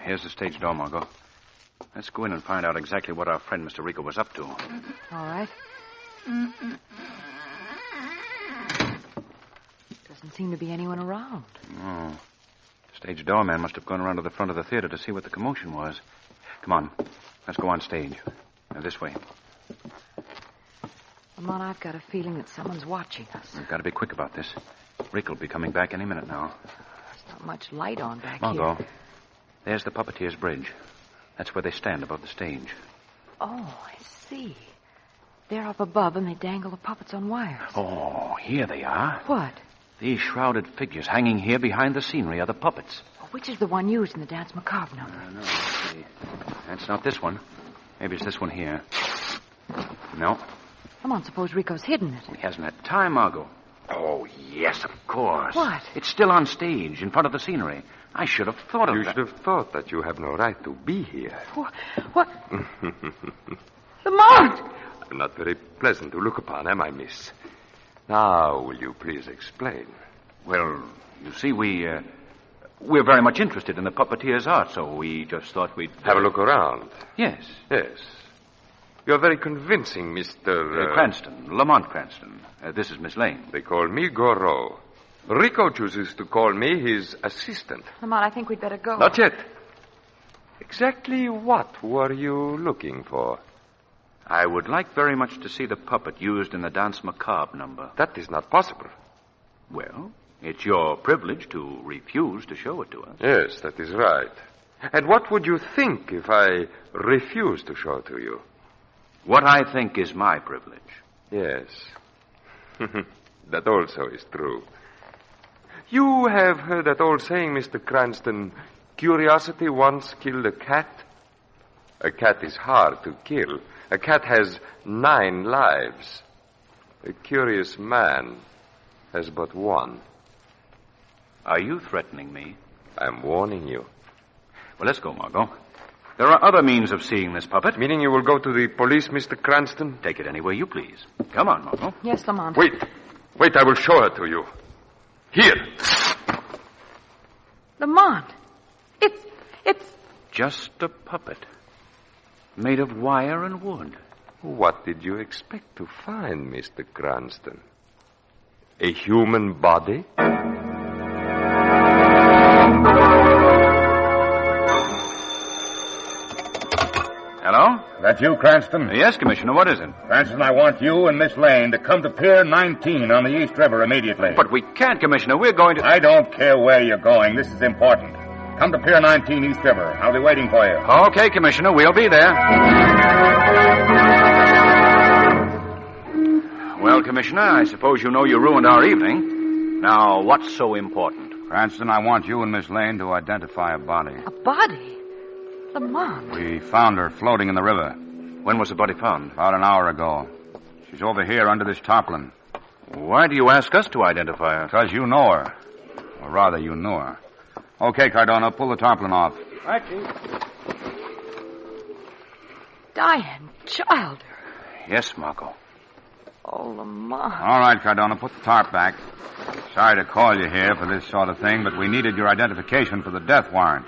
Here's the stage door, Margot. Let's go in and find out exactly what our friend Mr. Rico was up to. All right. Doesn't seem to be anyone around. No. Stage doorman must have gone around to the front of the theater to see what the commotion was. Come on. Let's go on stage. Now, this way. Lamont, I've got a feeling that someone's watching us. We've got to be quick about this. Rico will be coming back any minute now. There's not much light on back Margot, here. there's the puppeteer's bridge. That's where they stand above the stage. Oh, I see. They're up above and they dangle the puppets on wires. Oh, here they are. What? These shrouded figures hanging here behind the scenery are the puppets. Which is the one used in the Dance Macabre number? No, let's see. That's not this one. Maybe it's this one here. No. Lamont, suppose Rico's hidden it. He hasn't had time, Margot. Oh, yes, of course. What? It's still on stage, in front of the scenery. I should have thought of that. You should have thought that you have no right to be here. What? Lamont! Not very pleasant to look upon, am I, miss? Now, will you please explain? Well, you see, we're very much interested in the puppeteer's art, so we just thought we'd... Have a look around. Yes. Yes. You're very convincing, Mr. Cranston, Lamont Cranston. This is Miss Lane. They call me Goro. Rico chooses to call me his assistant. Lamont, I think we'd better go. Not yet. Exactly what were you looking for? I would like very much to see the puppet used in the Danse Macabre number. That is not possible. Well, it's your privilege to refuse to show it to us. Yes, that is right. And what would you think if I refused to show it to you? What I think is my privilege. Yes. That also is true. You have heard that old saying, Mr. Cranston, curiosity once killed a cat. A cat is hard to kill. A cat has 9 lives. A curious man has but 1. Are you threatening me? I'm warning you. Well, let's go, Margot. There are other means of seeing this puppet. Meaning you will go to the police, Mr. Cranston? Take it any way you please. Come on, Margot. Yes, Lamont. Wait, I will show her to you. Here. Lamont, it's... Just a puppet. Made of wire and wood. What did you expect to find, Mr. Cranston? A human body? Hello? That you, Cranston? Yes, Commissioner. What is it? Cranston, I want you and Miss Lane to come to Pier 19 on the East River immediately. But we can't, Commissioner. We're going to... I don't care where you're going. This is important. Come to Pier 19 East River. I'll be waiting for you. Okay, Commissioner. We'll be there. Well, Commissioner, I suppose you know you ruined our evening. Now, what's so important? Cranston, I want you and Miss Lane to identify a body. A body? Lamont. We found her floating in the river. When was the body found? About an hour ago. She's over here under this tarpaulin. Why do you ask us to identify her? Because you know her. Or rather, you knew her. Okay, Cardona, pull the tarpaulin off. Right, Chief. Diane Childer. Yes, Margot. Oh, Lamont. All right, Cardona, put the tarp back. Sorry to call you here for this sort of thing, but we needed your identification for the death warrant.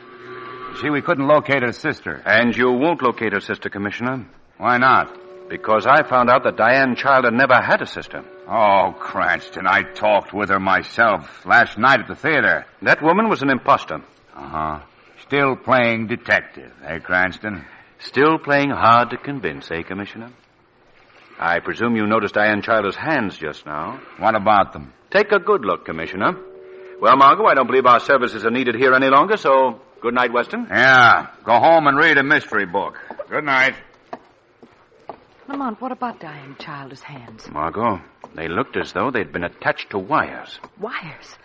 You see, we couldn't locate her sister. And you won't locate her sister, Commissioner. Why not? Because I found out that Diane Childer never had a sister. Oh, Cranston, I talked with her myself last night at the theater. That woman was an imposter. Uh-huh. Still playing detective, eh, Cranston? Still playing hard to convince, eh, Commissioner? I presume you noticed Diane Childer's hands just now. What about them? Take a good look, Commissioner. Well, Margot, I don't believe our services are needed here any longer, so good night, Weston. Yeah, go home and read a mystery book. Good night. Lamont, what about Diane Childer's hands? Margot, they looked as though they'd been attached to wires. Wires?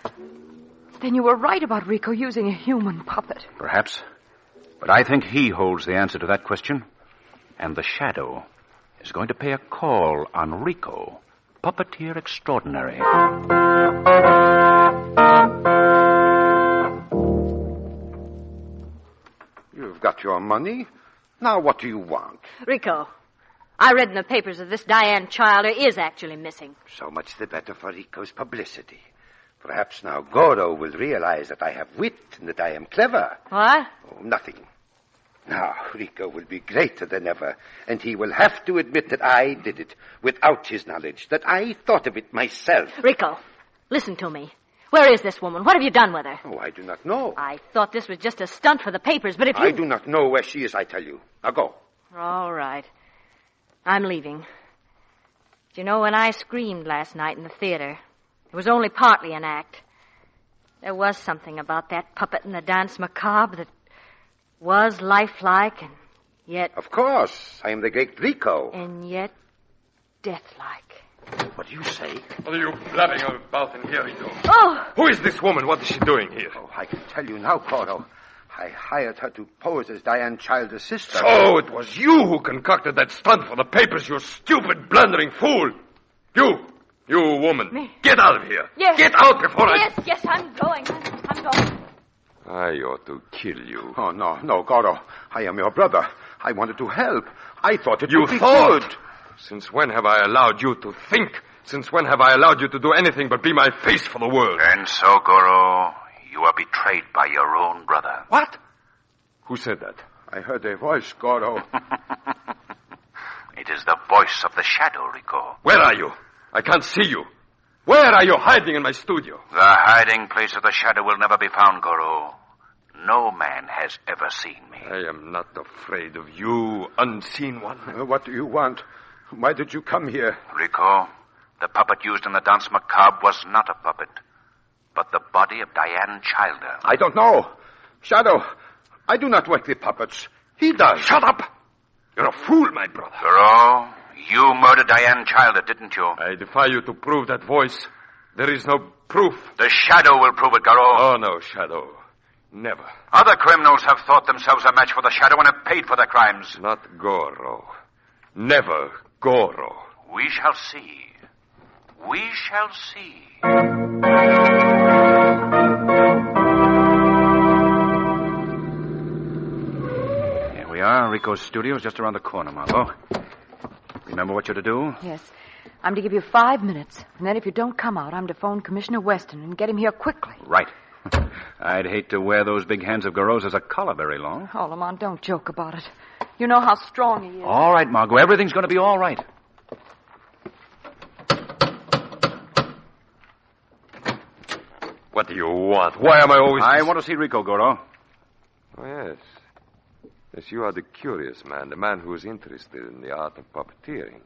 Then you were right about Rico using a human puppet. Perhaps. But I think he holds the answer to that question. And the Shadow is going to pay a call on Rico, puppeteer extraordinary. You've got your money. Now what do you want? Rico, I read in the papers that this Diane Childer is actually missing. So much the better for Rico's publicity. Perhaps now Goro will realize that I have wit and that I am clever. What? Oh, nothing. Now, Rico will be greater than ever, and he will have to admit that I did it without his knowledge, that I thought of it myself. Rico, listen to me. Where is this woman? What have you done with her? Oh, I do not know. I thought this was just a stunt for the papers, but if you... I do not know where she is, I tell you. Now go. All right. I'm leaving. Do you know, when I screamed last night in the theater, it was only partly an act. There was something about that puppet in the Danse Macabre that was lifelike and yet... Of course. I am the great Rico. And yet deathlike. What do you say? What are you blabbing about in here, Rico? Oh! Who is this woman? What is she doing here? Oh, I can tell you now, Goro. I hired her to pose as Diane Childer's sister. So it was you who concocted that stunt for the papers, you stupid, blundering fool. You woman. Me? Get out of here. Yes. Get out before Yes, I'm going. I'm going. I ought to kill you. Oh, no, Goro. I am your brother. I wanted to help. I thought it You would be thought? good. Since when have I allowed you to think? Since when have I allowed you to do anything but be my face for the world? And so, Goro, you are betrayed by your own brother. What? Who said that? I heard a voice, Goro. It is the voice of the shadow, Rico. Where are you? I can't see you. Where are you hiding in my studio? The hiding place of the shadow will never be found, Goro. No man has ever seen me. I am not afraid of you, unseen one. What do you want? Why did you come here? Rico, the puppet used in the dance macabre was not a puppet, but the body of Diane Childer. I don't know. Shadow, I do not work the puppets. He does. Shut up! You're a fool, my brother. Goro, you murdered Diane Childer, didn't you? I defy you to prove that voice. There is no proof. The shadow will prove it, Goro. Oh, no, Shadow. Never. Other criminals have thought themselves a match for the shadow and have paid for their crimes. Not Goro. Never Goro. We shall see. We shall see. Here we are. Rico's studio is just around the corner, Margot. Remember what you're to do? Yes. I'm to give you 5 minutes. And then if you don't come out, I'm to phone Commissioner Weston and get him here quickly. Right. I'd hate to wear those big hands of Goro's as a collar very long. Oh, Lamont, don't joke about it. You know how strong he is. All right, Margot. Everything's going to be all right. What do you want? Why am I always... I want to see Rico, Goro. Oh, yes. Yes, you are the curious man, the man who is interested in the art of puppeteering.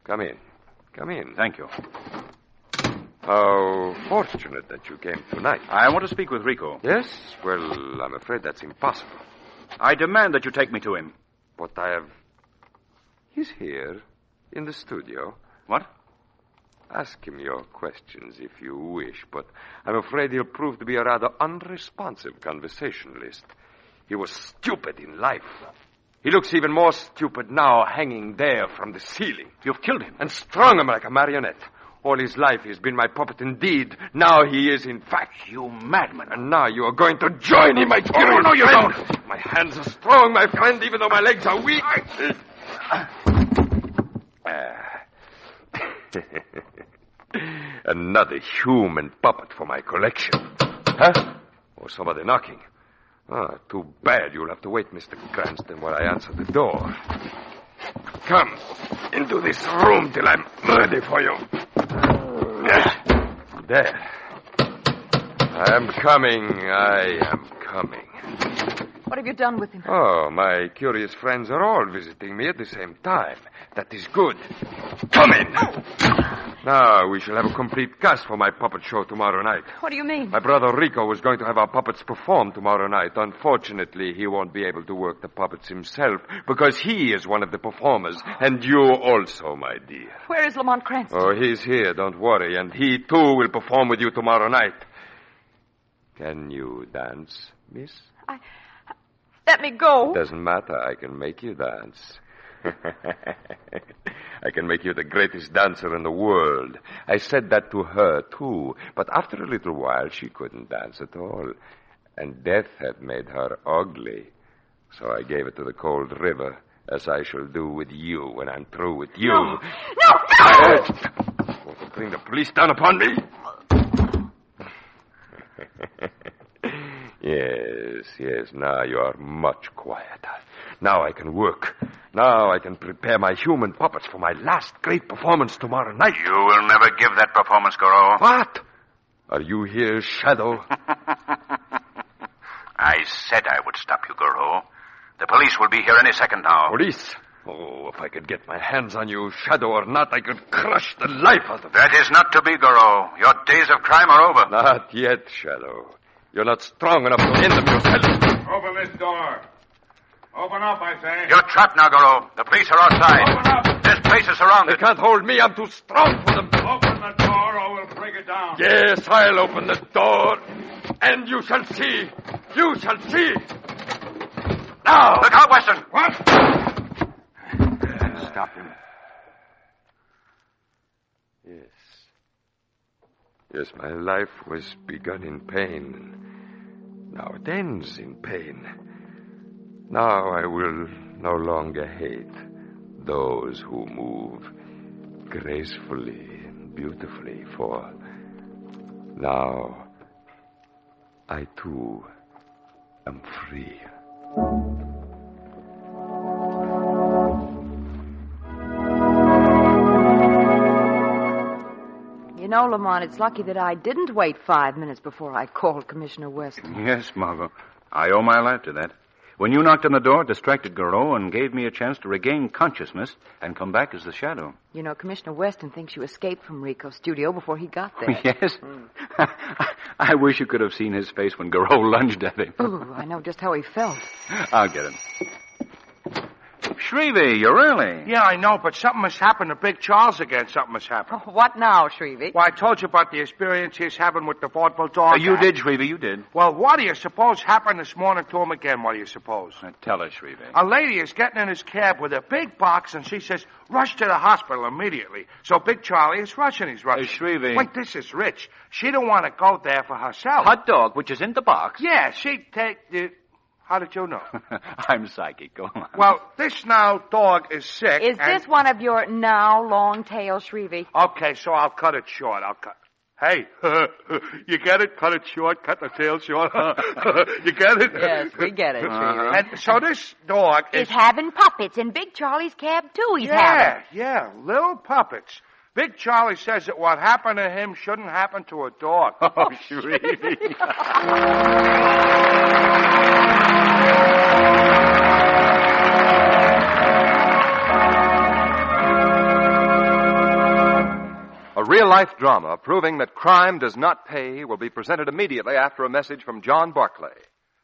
Come in. Come in. Thank you. How fortunate that you came tonight. I want to speak with Rico. Yes? Well, I'm afraid that's impossible. I demand that you take me to him. But I have... He's here, in the studio. What? Ask him your questions if you wish, but I'm afraid he'll prove to be a rather unresponsive conversationalist. He was stupid in life. He looks even more stupid now, hanging there from the ceiling. You've killed him. And strung him like a marionette. All his life he's been my puppet indeed. Now he is, in fact. You madman. And now you are going to join him, my dear. Oh, no, you friend. don't. My hands are strong, my friend, even though my legs are weak. Another human puppet for my collection. Huh? Or somebody knocking. Ah, too bad. You'll have to wait, Mr. Cranston, while I answer the door. Come into this room till I'm ready for you. There. I am coming. What have you done with him? Oh, my curious friends are all visiting me at the same time. That is good. Come in. Now, we shall have a complete cast for my puppet show tomorrow night. What do you mean? My brother Rico was going to have our puppets perform tomorrow night. Unfortunately, he won't be able to work the puppets himself because he is one of the performers, and you also, my dear. Where is Lamont Cranston? Oh, he's here, don't worry, and he, too, will perform with you tomorrow night. Can you dance, miss? Let me go. Doesn't matter. I can make you dance. I can make you the greatest dancer in the world. I said that to her, too. But after a little while, she couldn't dance at all. And death had made her ugly. So I gave it to the cold river, as I shall do with you when I'm through with you. No! Want to bring the police down upon me? Yes, now you are much quieter. Now I can work. Now I can prepare my human puppets for my last great performance tomorrow night. You will never give that performance, Goro. What? Are you here, Shadow? I said I would stop you, Goro. The police will be here any second now. Police? Oh, if I could get my hands on you, Shadow or not, I could crush the life out of you. That is not to be, Goro. Your days of crime are over. Not yet, Shadow. You're not strong enough to end them yourself. Open this door. Open up, I say. You're trapped now, Goro. The police are outside. Open up. This place is surrounded. They can't hold me. I'm too strong for them. Open the door or we'll break it down. Yes, I'll open the door. And you shall see. You shall see. Now. Look out, Weston. What? Stop him. Yes, my life was begun in pain. Now it ends in pain. Now I will no longer hate, those who move gracefully and beautifully, for now I too am free. You know, Lamont, it's lucky that I didn't wait 5 minutes before I called Commissioner Weston. Yes, Margot. I owe my life to that. When you knocked on the door, it distracted Garreau and gave me a chance to regain consciousness and come back as the Shadow. You know, Commissioner Weston thinks you escaped from Rico's studio before he got there. Yes? I wish you could have seen his face when Garreau lunged at him. Ooh, I know just how he felt. I'll get him. Shrevey, you're early. Yeah, I know, but something has happened to Big Charles again. Something has happened. Oh, what now, Shrevey? Well, I told you about the experience he's having with the vaudeville dog. You did, Shrevey, you did. Well, what do you suppose happened this morning to him again? What do you suppose? Tell us, Shrevey. A lady is getting in his cab with a big box, and she says, rush to the hospital immediately. So Big Charlie is rushing. He's rushing. Shrevey. Wait, this is rich. She don't want to go there for herself. Hot dog, which is in the box? Yeah, she'd take the... How did you know? I'm psychic. Go on. Well, this now dog is sick. Is this one of your now long tails, Shrevey? Okay, so I'll cut it short. Hey, you get it? Cut it short, cut the tail short. You get it? Yes, we get it, Shrevey. And so this dog is... He's having puppets in Big Charlie's cab, too. He's having. Yeah, little puppets. Big Charlie says that what happened to him shouldn't happen to a dog. Oh, Shrevey. A real-life drama proving that crime does not pay will be presented immediately after a message from John Barclay.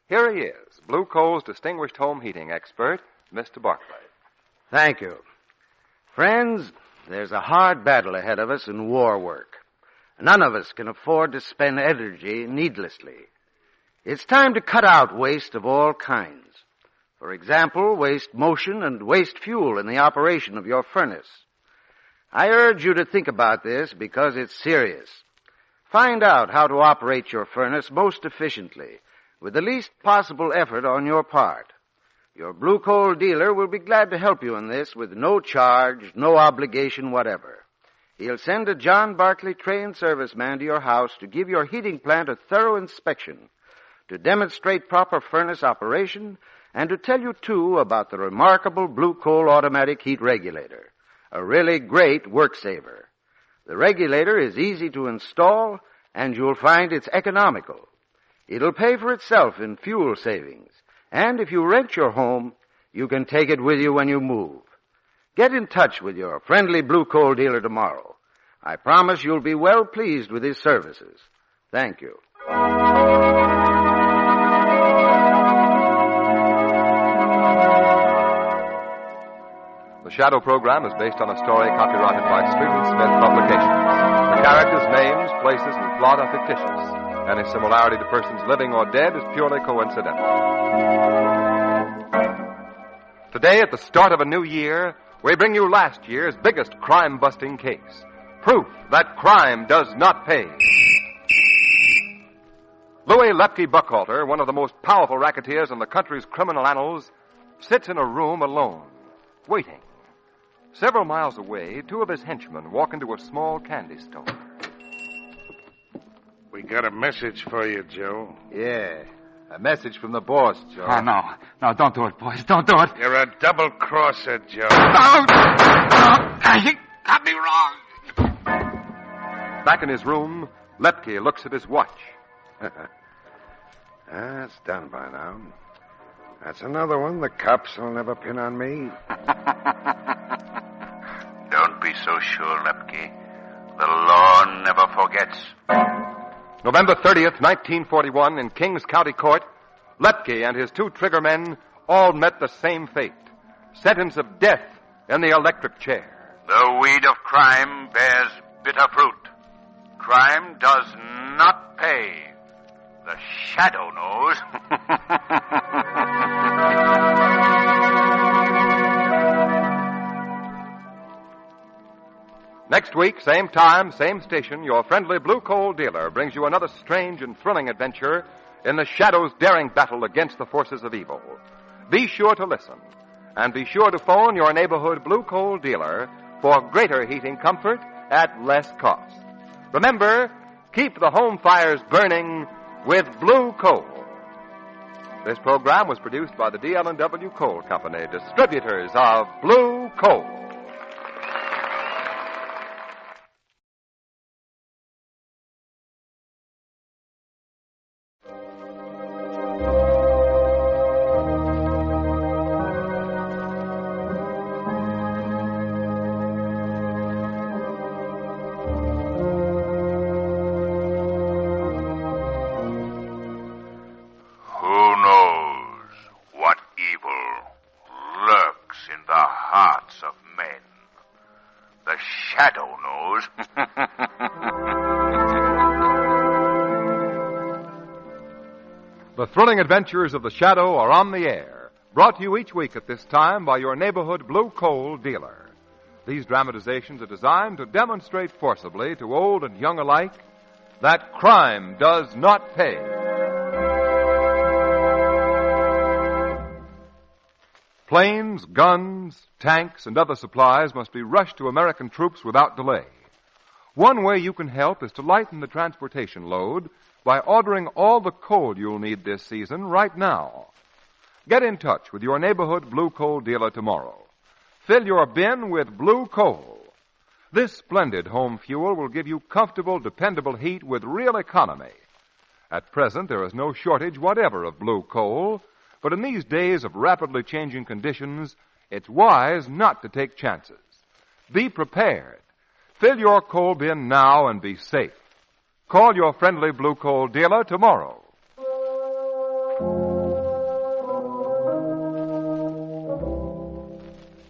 Here he is, Blue Coal's distinguished home heating expert, Mr. Barclay. Thank you. Friends, there's a hard battle ahead of us in war work. None of us can afford to spend energy needlessly. It's time to cut out waste of all kinds. For example, waste motion and waste fuel in the operation of your furnace. I urge you to think about this because it's serious. Find out how to operate your furnace most efficiently, with the least possible effort on your part. Your Blue Coal dealer will be glad to help you in this with no charge, no obligation whatever. He'll send a John Barclay trained serviceman to your house to give your heating plant a thorough inspection, to demonstrate proper furnace operation, and to tell you, too, about the remarkable Blue Coal automatic heat regulator, a really great work saver. The regulator is easy to install, and you'll find it's economical. It'll pay for itself in fuel savings, and if you rent your home, you can take it with you when you move. Get in touch with your friendly Blue Coal dealer tomorrow. I promise you'll be well pleased with his services. Thank you. The Shadow program is based on a story copyrighted by Street & Smith Publications. The characters' names, places, and plot are fictitious. Any similarity to persons living or dead is purely coincidental. Today, at the start of a new year, we bring you last year's biggest crime-busting case. Proof that crime does not pay. Louis Lepke Buckhalter, one of the most powerful racketeers in the country's criminal annals, sits in a room alone, waiting. Several miles away, two of his henchmen walk into a small candy store. We got a message for you, Joe. Yeah, a message from the boss, Joe. Oh, no. No, don't do it, boys. Don't do it. You're a double-crosser, Joe. You got me wrong. Back in his room, Lepke looks at his watch. It's done by now. That's another one the cops will never pin on me. Don't be so sure, Lepke. The law never forgets. November 30th, 1941, in Kings County Court, Lepke and his two trigger men all met the same fate. Sentence of death in the electric chair. The weed of crime bears bitter fruit. Crime does not pay. The Shadow knows. Next week, same time, same station, your friendly Blue Coal dealer brings you another strange and thrilling adventure in the Shadow's daring battle against the forces of evil. Be sure to listen. And be sure to phone your neighborhood blue coal dealer for greater heating comfort at less cost. Remember, keep the home fires burning with blue coal. This program was produced by the DL&W Coal Company, distributors of blue coal. The thrilling adventures of the Shadow are on the air, brought to you each week at this time by your neighborhood blue coal dealer. These dramatizations are designed to demonstrate forcibly to old and young alike that crime does not pay. Planes, guns, tanks, and other supplies must be rushed to American troops without delay. One way you can help is to lighten the transportation load by ordering all the coal you'll need this season right now. Get in touch with your neighborhood blue coal dealer tomorrow. Fill your bin with blue coal. This splendid home fuel will give you comfortable, dependable heat with real economy. At present, there is no shortage whatever of blue coal, but in these days of rapidly changing conditions, it's wise not to take chances. Be prepared. Fill your coal bin now and be safe. Call your friendly blue coal dealer tomorrow.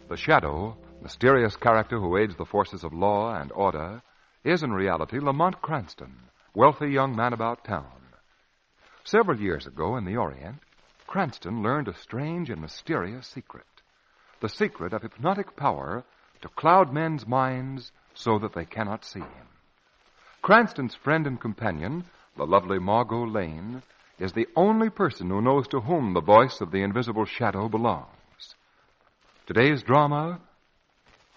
The Shadow, mysterious character who aids the forces of law and order, is in reality Lamont Cranston, wealthy young man about town. Several years ago in the Orient, Cranston learned a strange and mysterious secret. The secret of hypnotic power to cloud men's minds so that they cannot see him. Cranston's friend and companion, the lovely Margot Lane, is the only person who knows to whom the voice of the invisible Shadow belongs. Today's drama,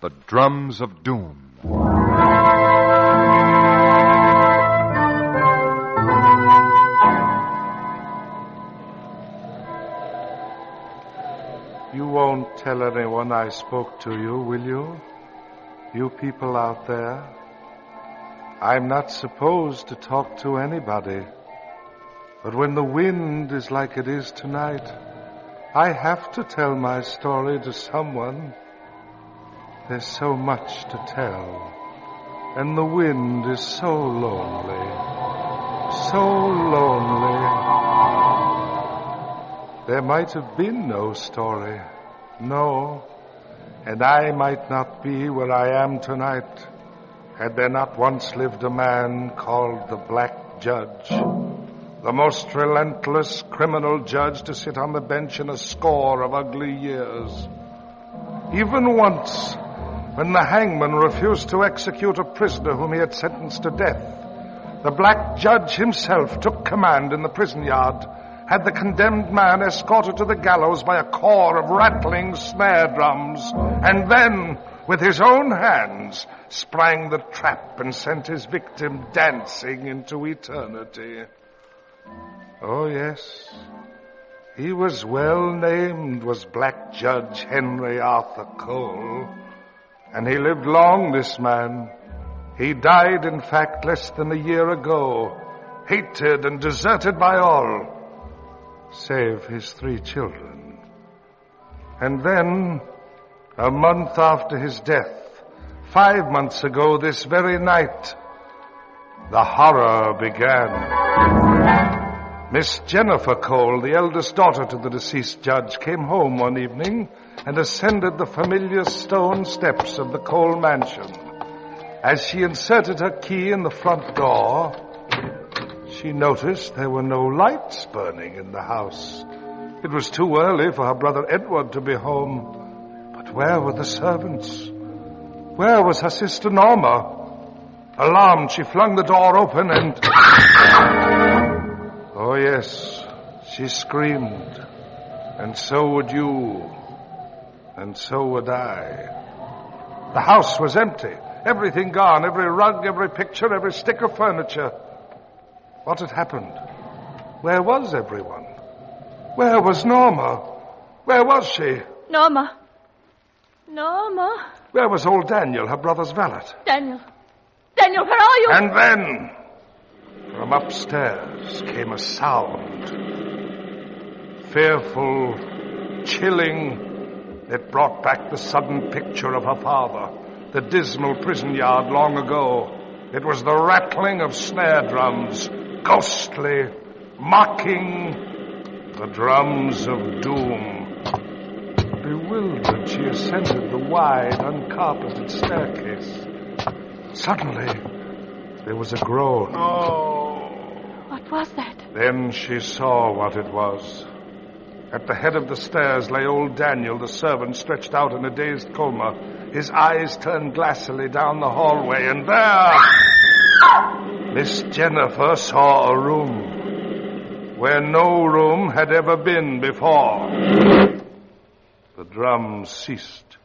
The Drums of Doom. You won't tell anyone I spoke to you, will you? You people out there? I'm not supposed to talk to anybody. But when the wind is like it is tonight, I have to tell my story to someone. There's so much to tell, and the wind is so lonely, so lonely. There might have been no story, no, and I might not be where I am tonight had there not once lived a man called the Black Judge, the most relentless criminal judge to sit on the bench in a score of ugly years. Even once, when the hangman refused to execute a prisoner whom he had sentenced to death, the Black Judge himself took command in the prison yard, had the condemned man escorted to the gallows by a corps of rattling snare drums, and then, with his own hands, sprang the trap and sent his victim dancing into eternity. Oh, yes, he was well named, was Black Judge Henry Arthur Cole, and he lived long, this man. He died, in fact, less than a year ago, hated and deserted by all, save his 3 children. And then, a month after his death, 5 months ago this very night, the horror began. Miss Jennifer Cole, the eldest daughter to the deceased judge, came home one evening and ascended the familiar stone steps of the Cole mansion. As she inserted her key in the front door, she noticed there were no lights burning in the house. It was too early for her brother Edward to be home. But where were the servants? Where was her sister Norma? Alarmed, she flung the door open and... Oh, yes, she screamed. And so would you. And so would I. The house was empty. Everything gone. Every rug, every picture, every stick of furniture. What had happened? Where was everyone? Where was Norma? Where was she? Norma. Norma. Where was old Daniel, her brother's valet? Daniel. Daniel, where are you? And then, from upstairs came a sound. Fearful, chilling. It brought back the sudden picture of her father, the dismal prison yard long ago. It was the rattling of snare drums, ghostly, mocking, the drums of doom. Bewildered, she ascended the wide, uncarpeted staircase. Suddenly, there was a groan. Oh. What was that? Then she saw what it was. At the head of the stairs lay old Daniel, the servant, stretched out in a dazed coma. His eyes turned glassily down the hallway, and there, Miss Jennifer saw a room where no room had ever been before. The drums ceased.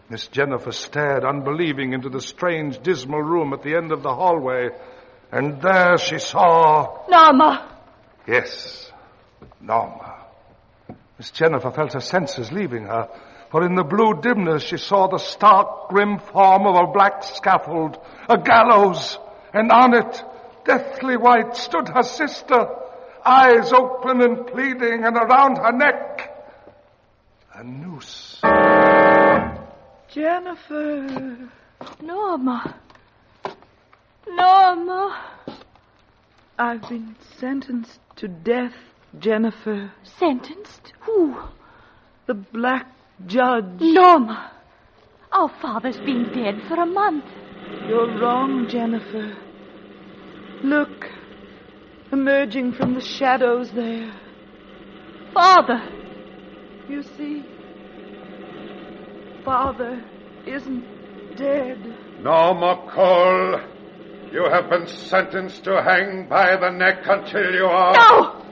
Miss Jennifer stared unbelieving into the strange, dismal room at the end of the hallway, and there she saw... Norma! Yes, Norma. Miss Jennifer felt her senses leaving her, for in the blue dimness she saw the stark, grim form of a black scaffold, a gallows, and on it, deathly white, stood her sister, eyes open and pleading, and around her neck, a noose. Jennifer. Norma. Norma. I've been sentenced to death, Jennifer. Sentenced? Who? The black judge. Norma. Our father's been dead for a month. You're wrong, Jennifer. Look. Emerging from the shadows there. Father. You see, Father isn't dead. Norma Cole, you have been sentenced to hang by the neck until you are... No!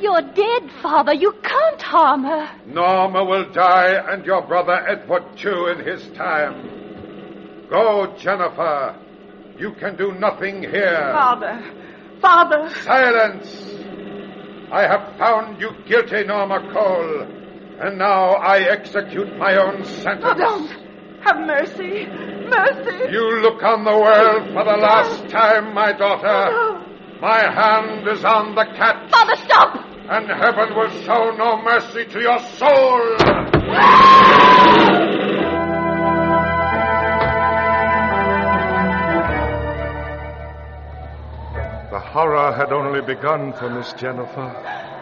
You're dead, Father. You can't harm her. Norma will die, and your brother Edward, too, in his time. Go, Jennifer. You can do nothing here. Father. Father. Silence! I have found you guilty, Norma Cole, and now I execute my own sentence. Oh, don't. Have mercy. Mercy. You look on the world for the last time, my daughter. No. My hand is on the cat. Father, stop! And heaven will show no mercy to your soul. The horror had only begun for Miss Jennifer.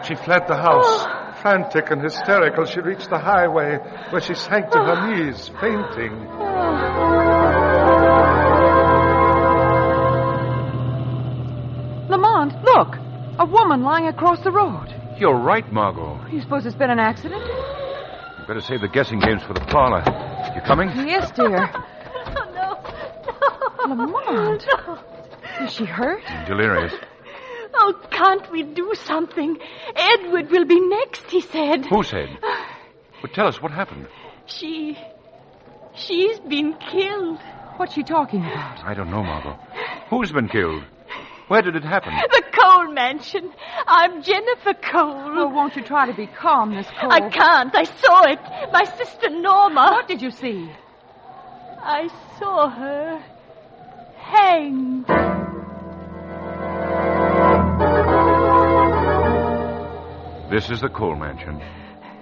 She fled the house. Frantic and hysterical, she reached the highway, where she sank to her knees, fainting. Lamont, look! A woman lying across the road. You're right, Margot. You suppose it's been an accident? You better save the guessing games for the parlor. You coming? Yes, dear. No. Lamont. Is she hurt? Delirious. Oh, can't we do something? Edward will be next, he said. Who said? But tell us what happened. She's been killed. What's she talking about? I don't know, Margot. Who's been killed? Where did it happen? The Cole mansion. I'm Jennifer Cole. Oh, won't you try to be calm, Miss Cole? I can't. I saw it. My sister Norma. What did you see? I saw her hanged. This is the Cole mansion.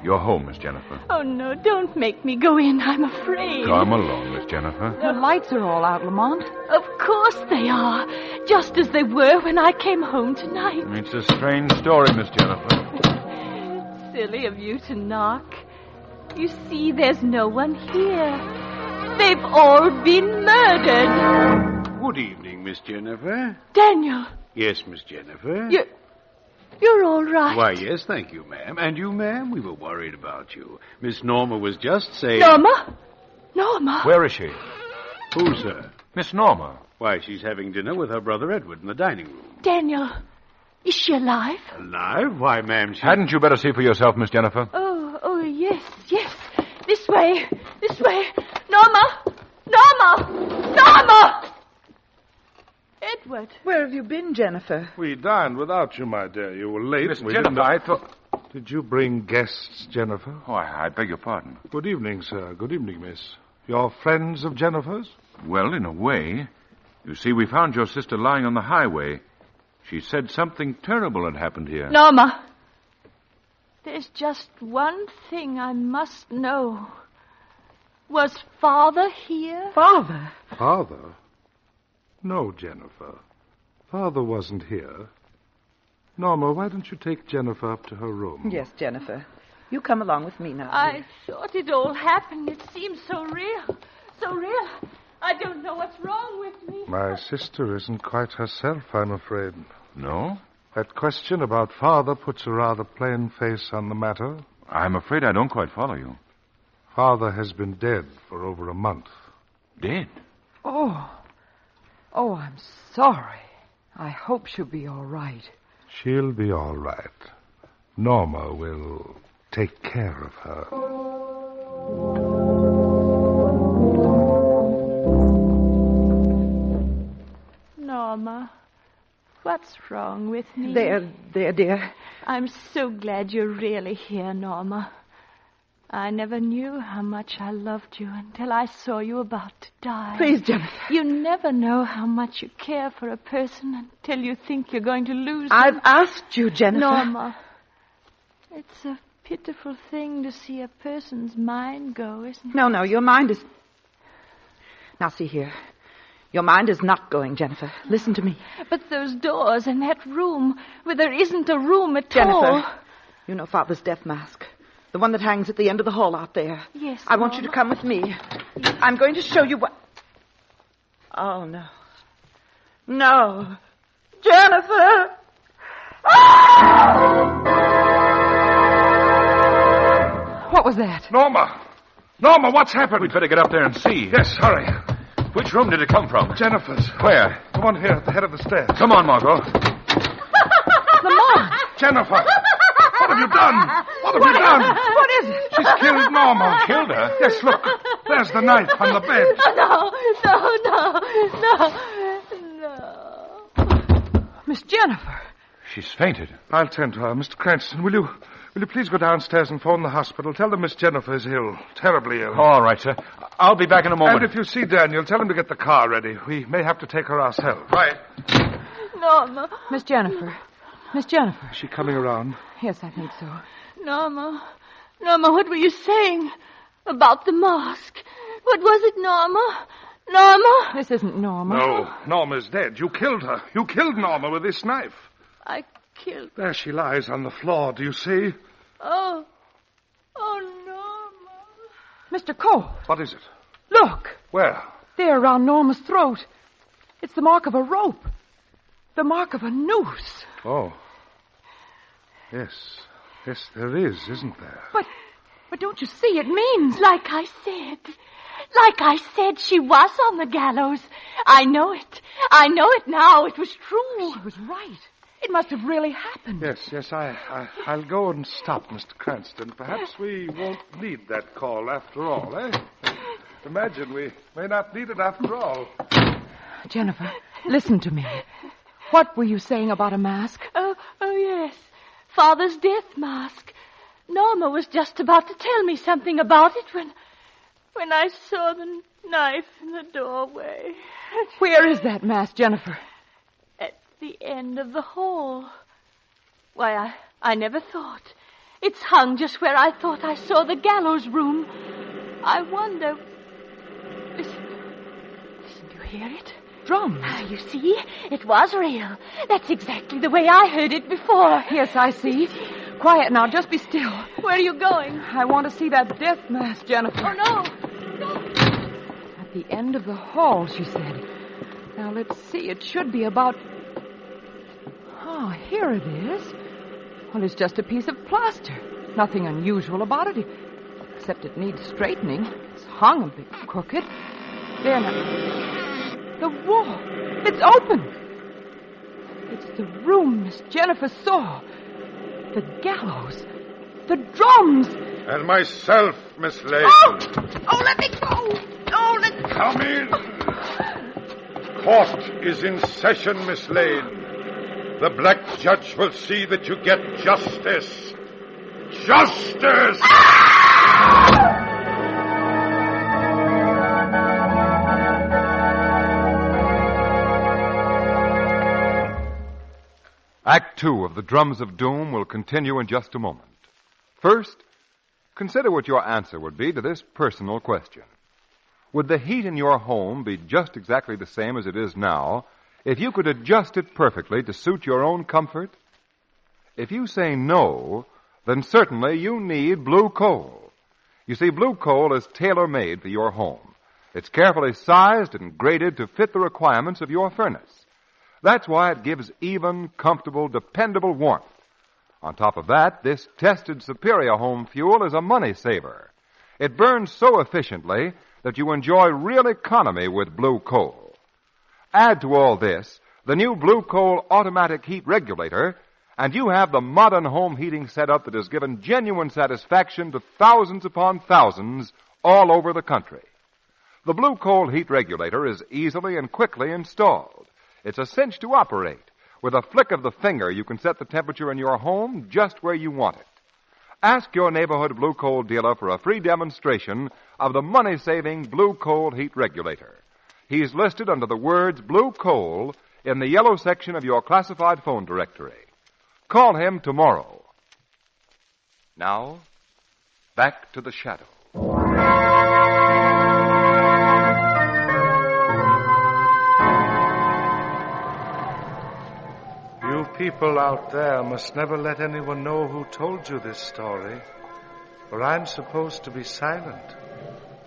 Your home, Miss Jennifer. Oh, no, don't make me go in. I'm afraid. Come along, Miss Jennifer. The lights are all out, Lamont. Of course they are. Just as they were when I came home tonight. It's a strange story, Miss Jennifer. Silly of you to knock. You see, there's no one here. They've all been murdered. Good evening, Miss Jennifer. Daniel. Yes, Miss Jennifer. You're all right. Why, yes, thank you, ma'am. And you, ma'am? We were worried about you. Miss Norma was just saying... Norma? Norma? Where is she? Who, sir? Miss Norma. Why, she's having dinner with her brother Edward in the dining room. Daniel, is she alive? Alive? Why, ma'am, she... Hadn't you better see for yourself, Miss Jennifer? Oh, yes. way. This way. Norma! Norma! Norma! Edward. Where have you been, Jennifer? We dined without you, my dear. You were late. Miss We Jennifer, didn't- I thought... Did you bring guests, Jennifer? Oh, I beg your pardon. Good evening, sir. Good evening, miss. You're friends of Jennifer's? Well, in a way. You see, we found your sister lying on the highway. She said something terrible had happened here. Norma. There's just one thing I must know. Was Father here? Father? Father? No, Jennifer. Father wasn't here. Norma, why don't you take Jennifer up to her room? Yes, Jennifer. You come along with me now. I thought it all happened. It seems so real. So real. I don't know what's wrong with me. My sister isn't quite herself, I'm afraid. No? That question about Father puts a rather plain face on the matter. I'm afraid I don't quite follow you. Father has been dead for over a month. Dead? Oh, I'm sorry. I hope she'll be all right. She'll be all right. Norma will take care of her. Norma, what's wrong with me? There, dear. I'm so glad you're really here, Norma. I never knew how much I loved you until I saw you about to die. Please, Jennifer. You never know how much you care for a person until you think you're going to lose I've them. asked you, Jennifer. Norma, it's a pitiful thing to see a person's mind go, isn't it? No, your mind is... Now, see here. Your mind is not going, Jennifer. Listen to me. But those doors in that room where there isn't a room at Jennifer, all. you know Father's death mask. The one that hangs at the end of the hall out there. Yes, I want you to come with me. I'm going to show you what... Oh, no. No. Jennifer! What was that? Norma! Norma, what's happened? We'd better get up there and see. Yes, hurry. Which room did it come from? Jennifer's. Where? The one here at the head of the stairs. Come on, Margot. Lamont! Jennifer! What have you done? What have you done? What is it? She's killed Norma. Killed her? Yes, look. There's the knife on the bed. No. Miss Jennifer. She's fainted. I'll tend to her. Mr. Cranston, will you please go downstairs and phone the hospital? Tell them Miss Jennifer is ill. Terribly ill. All right, sir. I'll be back in a moment. And if you see Daniel, tell him to get the car ready. We may have to take her ourselves. Right. Norma. Miss Jennifer. Miss Jennifer. Is she coming around? Yes, I think so. Norma, what were you saying about the mask? What was it, Norma? Norma? This isn't Norma. No, Norma's dead. You killed her. You killed Norma with this knife. I killed... There she lies on the floor. Do you see? Oh, Norma. Mr. Cole. What is it? Look. Where? There, around Norma's throat. It's the mark of a rope. The mark of a noose. Oh. Yes, there is, isn't there? But don't you see? It means... Like I said, she was on the gallows. I know it now. It was true. She was right. It must have really happened. Yes, I'll go and stop Mr. Cranston. Perhaps we won't need that call after all, eh? Imagine we may not need it after all. Jennifer, listen to me. What were you saying about a mask? Oh, yes. Father's death mask. Norma was just about to tell me something about it when I saw the knife in the doorway. Where is that mask, Jennifer? At the end of the hall. Why, I never thought. It's hung just where I thought I saw the gallows room. I wonder... Listen, do you hear it? Drums. You see, it was real. That's exactly the way I heard it before. Yes, I see. Quiet now, just be still. Where are you going? I want to see that death mask, Jennifer. Oh, no. At the end of the hall, she said. Now, let's see. It should be about... Oh, here it is. Well, it's just a piece of plaster. Nothing unusual about it, except it needs straightening. It's hung a bit crooked. There now. The wall. It's open. It's the room Miss Jennifer saw. The gallows. The drums. And myself, Miss Lane. Oh, let me go. Oh, let me... Come in. Court is in session, Miss Lane. The black judge will see that you get justice. Justice! Act 2 of The Drums of Doom will continue in just a moment. First, consider what your answer would be to this personal question. Would the heat in your home be just exactly the same as it is now if you could adjust it perfectly to suit your own comfort? If you say no, then certainly you need blue coal. You see, blue coal is tailor-made for your home. It's carefully sized and graded to fit the requirements of your furnace. That's why it gives even, comfortable, dependable warmth. On top of that, this tested superior home fuel is a money saver. It burns so efficiently that you enjoy real economy with blue coal. Add to all this the new blue coal automatic heat regulator, and you have the modern home heating setup that has given genuine satisfaction to thousands upon thousands all over the country. The blue coal heat regulator is easily and quickly installed. It's a cinch to operate. With a flick of the finger, you can set the temperature in your home just where you want it. Ask your neighborhood blue coal dealer for a free demonstration of the money-saving blue coal heat regulator. He's listed under the words blue coal in the yellow section of your classified phone directory. Call him tomorrow. Now, back to the shadow. You people out there must never let anyone know who told you this story, for I'm supposed to be silent.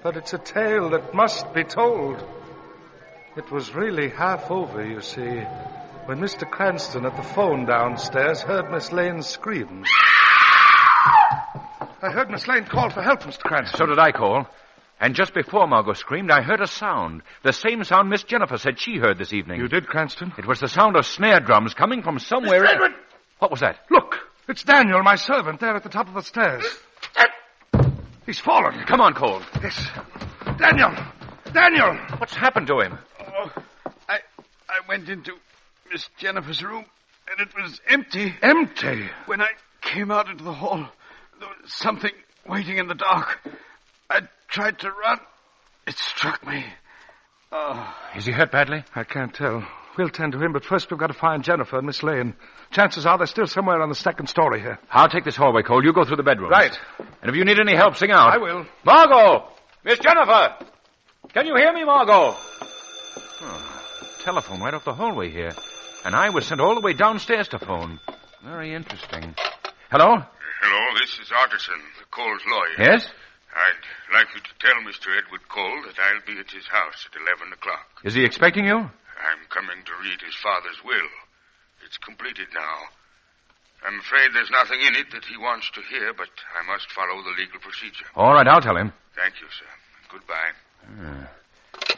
But it's a tale that must be told. It was really half over, you see, when Mr. Cranston at the phone downstairs heard Miss Lane's screams. I heard Miss Lane call for help, Mr. Cranston. So did I call. And just before Margot screamed, I heard a sound. The same sound Miss Jennifer said she heard this evening. You did, Cranston? It was the sound of snare drums coming from somewhere... Miss Edward! What was that? Look! It's Daniel, my servant, there at the top of the stairs. He's fallen. Come on, Cole. Yes. Daniel! Daniel! What's happened to him? Oh, I went into Miss Jennifer's room, and it was empty. Empty? When I came out into the hall, there was something waiting in the dark. I tried to run. It struck me. Oh. Is he hurt badly? I can't tell. We'll tend to him, but first we've got to find Jennifer and Miss Lane. Chances are they're still somewhere on the second story here. I'll take this hallway, Cole. You go through the bedrooms. Right. And if you need any help, sing out. I will. Margot! Miss Jennifer! Can you hear me, Margot? Oh, telephone right off the hallway here. And I was sent all the way downstairs to phone. Very interesting. Hello? Hello, this is Otterson, Cole's lawyer. Yes? I'd like you to tell Mr. Edward Cole that I'll be at his house at 11 o'clock. Is he expecting you? I'm coming to read his father's will. It's completed now. I'm afraid there's nothing in it that he wants to hear, but I must follow the legal procedure. All right, I'll tell him. Thank you, sir. Goodbye.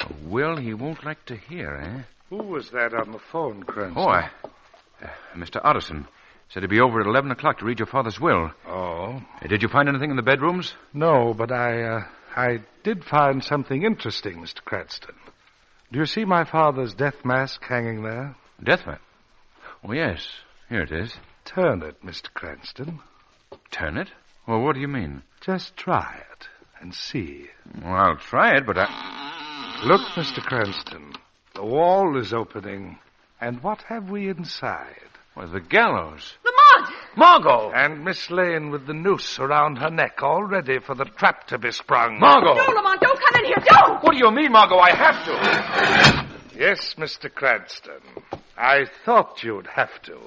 A will he won't like to hear, eh? Who was that on the phone, Cranston? Oh, Mr. Otterson. Said he'd be over at 11 o'clock to read your father's will. Oh. Did you find anything in the bedrooms? No, but I did find something interesting, Mr. Cranston. Do you see my father's death mask hanging there? Death mask? Oh, yes. Here it is. Turn it, Mr. Cranston. Turn it? Well, what do you mean? Just try it and see. Well, I'll try it, but Look, Mr. Cranston. The wall is opening. And what have we inside? Well, the gallows. Lamont! Margot! And Miss Lane with the noose around her neck, all ready for the trap to be sprung. Margot! No, Lamont, don't come in here, don't! What do you mean, Margot? I have to. Yes, Mr. Cranston. I thought you'd have to.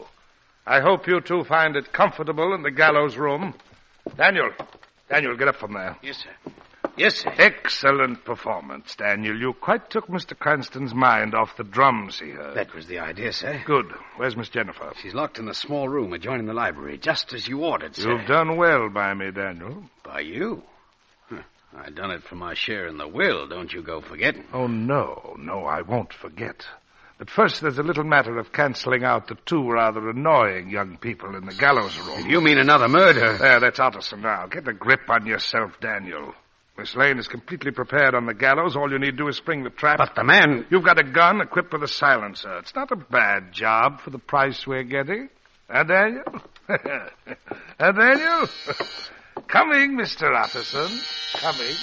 I hope you two find it comfortable in the gallows room. Daniel, get up from there. Yes, sir. Yes, sir. Excellent performance, Daniel. You quite took Mr. Cranston's mind off the drums he heard. That was the idea, sir. Good. Where's Miss Jennifer? She's locked in the small room adjoining the library, just as you ordered, sir. You've done well by me, Daniel. By you? I done it for my share in the will, don't you go forgetting. Oh, no, I won't forget. But first, there's a little matter of cancelling out the two rather annoying young people in the gallows room. You mean another murder? There, that's Otterson now. Get a grip on yourself, Daniel. Miss Lane is completely prepared on the gallows. All you need to do is spring the trap. But the man... You've got a gun equipped with a silencer. It's not a bad job for the price we're getting. Daniel? Daniel? Coming, Mr. Otterson. Coming.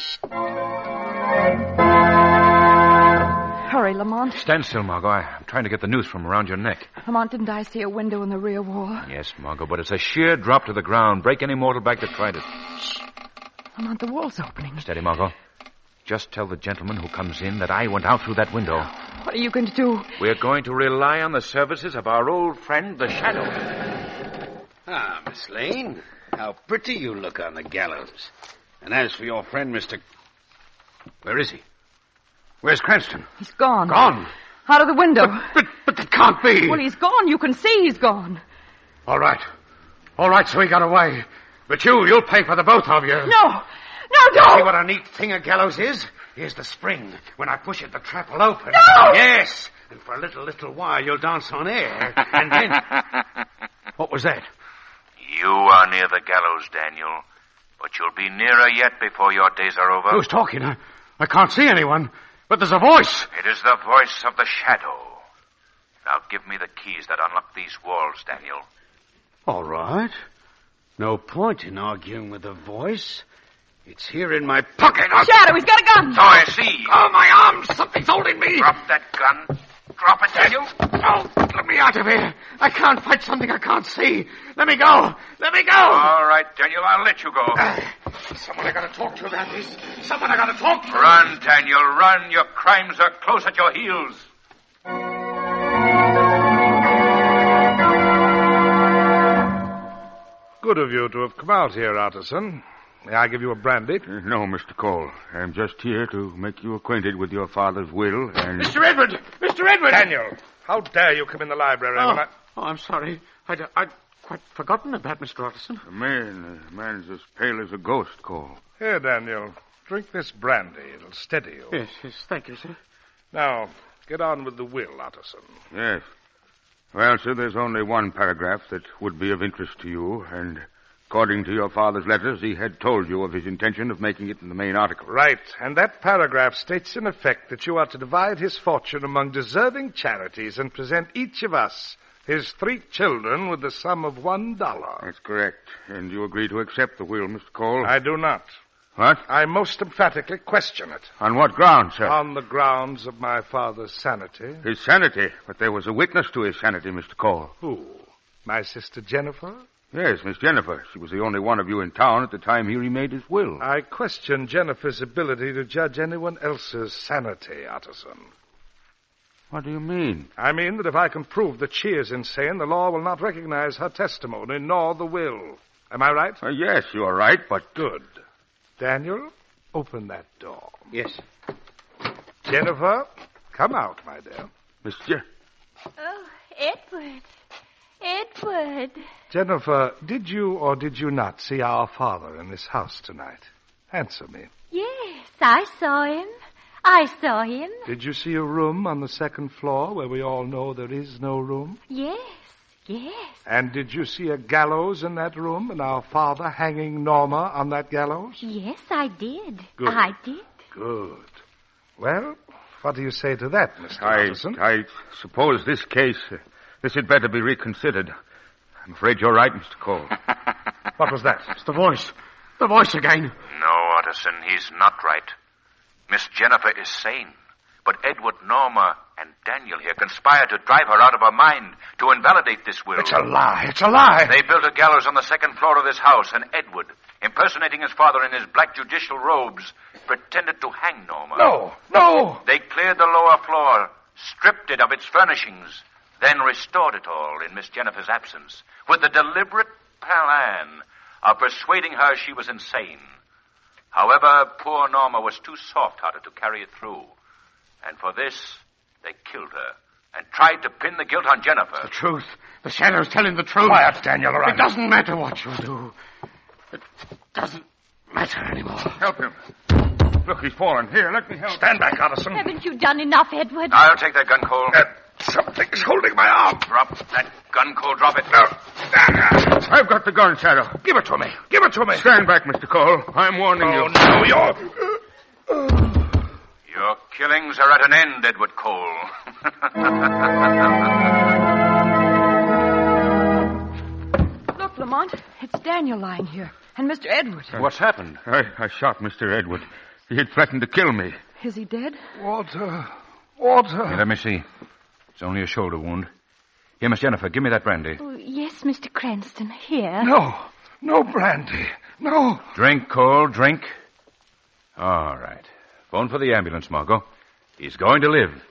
Hurry, Lamont. Stand still, Margot. I'm trying to get the noose from around your neck. Lamont, didn't I see a window in the rear wall? Yes, Margot, but it's a sheer drop to the ground. Break any mortal back that tried it. Shh. Lamont, the wall's opening. Steady, Margot. Just tell the gentleman who comes in that I went out through that window. What are you going to do? We're going to rely on the services of our old friend, the Shadow. Ah, Miss Lane, how pretty you look on the gallows. And as for your friend, Mr... Where is he? Where's Cranston? He's gone. Gone? Out of the window. But that can't be. Well, he's gone. You can see he's gone. All right. All right, so he got away. But you'll pay for the both of you. No. No, don't. See what a neat thing a gallows is? Here's the spring. When I push it, the trap will open. No! Yes. And for a little while, you'll dance on air. And then... What was that? You are near the gallows, Daniel. But you'll be nearer yet before your days are over. Who's talking? I can't see anyone. But there's a voice. It is the voice of the Shadow. Now give me the keys that unlock these walls, Daniel. All right. No point in arguing with the voice. It's here in my pocket. Shadow, he's got a gun. So I see. Oh, my arms! Something's holding me. Drop that gun. Drop it, Daniel. Oh, let me out of here. I can't fight something I can't see. Let me go. Let me go. All right, Daniel, I'll let you go. Someone I gotta talk to about this. Someone I gotta talk to. Run, Daniel, run. Your crimes are close at your heels. Good of you to have come out here, Otterson. May I give you a brandy? No, Mr. Cole. I'm just here to make you acquainted with your father's will and... Mr. Edward! Mr. Edward! Daniel, how dare you come in the library when I... Oh, I'm sorry. I'd quite forgotten about Mr. Otterson. The man's as pale as a ghost, Cole. Here, Daniel, drink this brandy. It'll steady you. Yes, thank you, sir. Now, get on with the will, Otterson. Yes. Well, sir, there's only one paragraph that would be of interest to you, and according to your father's letters, he had told you of his intention of making it in the main article. Right, and that paragraph states in effect that you are to divide his fortune among deserving charities and present each of us, his 3 children, with the sum of $1. That's correct. And you agree to accept the will, Mr. Cole? I do not. What? I most emphatically question it. On what grounds, sir? On the grounds of my father's sanity. His sanity? But there was a witness to his sanity, Mr. Cole. Who? My sister Jennifer? Yes, Miss Jennifer. She was the only one of you in town at the time he remade his will. I question Jennifer's ability to judge anyone else's sanity, Otterson. What do you mean? I mean that if I can prove that she is insane, the law will not recognize her testimony, nor the will. Am I right? Yes, you are right, but... Good. Daniel, open that door. Yes. Jennifer, come out, my dear. Miss Oh, Edward. Edward. Jennifer, did you or did you not see our father in this house tonight? Answer me. Yes, I saw him. I saw him. Did you see a room on the 2nd floor where we all know there is no room? Yes, yes. And did you see a gallows in that room and our father hanging Norma on that gallows? Yes, I did. Good. I did. Good. Well, what do you say to that, Mr. Anderson? I suppose this case, this had better be reconsidered. I'm afraid you're right, Mr. Cole. What was that? It's the voice. The voice again. No, Otterson, he's not right. Miss Jennifer is sane. But Edward, Norma, and Daniel here conspired to drive her out of her mind, to invalidate this will. It's a lie. It's a lie. They built a gallows on the 2nd floor of this house, and Edward, impersonating his father in his black judicial robes, pretended to hang Norma. No. They cleared the lower floor, stripped it of its furnishings, then restored it all in Miss Jennifer's absence, with the deliberate plan of persuading her she was insane. However, poor Norma was too soft-hearted to carry it through. And for this, they killed her and tried to pin the guilt on Jennifer. The truth. The Shadow's telling the truth. Quiet, Daniel, all right. It doesn't matter what you do. It doesn't matter anymore. Help him. Look, he's fallen. Here, let me help. Stand back, Otterson. Haven't you done enough, Edward? I'll take that gun, Cole. Something's holding my arm. Drop that gun, Cole. Drop it. No. I've got the gun, Shadow. Give it to me. Give it to me. Stand back, Mr. Cole. I'm warning you. No, Your killings are at an end, Edward Cole. Look, Lamont, it's Daniel lying here, and Mr. Edward. What's happened? I shot Mr. Edward. He had threatened to kill me. Is he dead? Water. Here, let me see. It's only a shoulder wound. Here, Miss Jennifer, give me that brandy. Oh, yes, Mr. Cranston. Here. No brandy. No. Drink, Cole, drink. All right. Phone for the ambulance, Margot. He's going to live.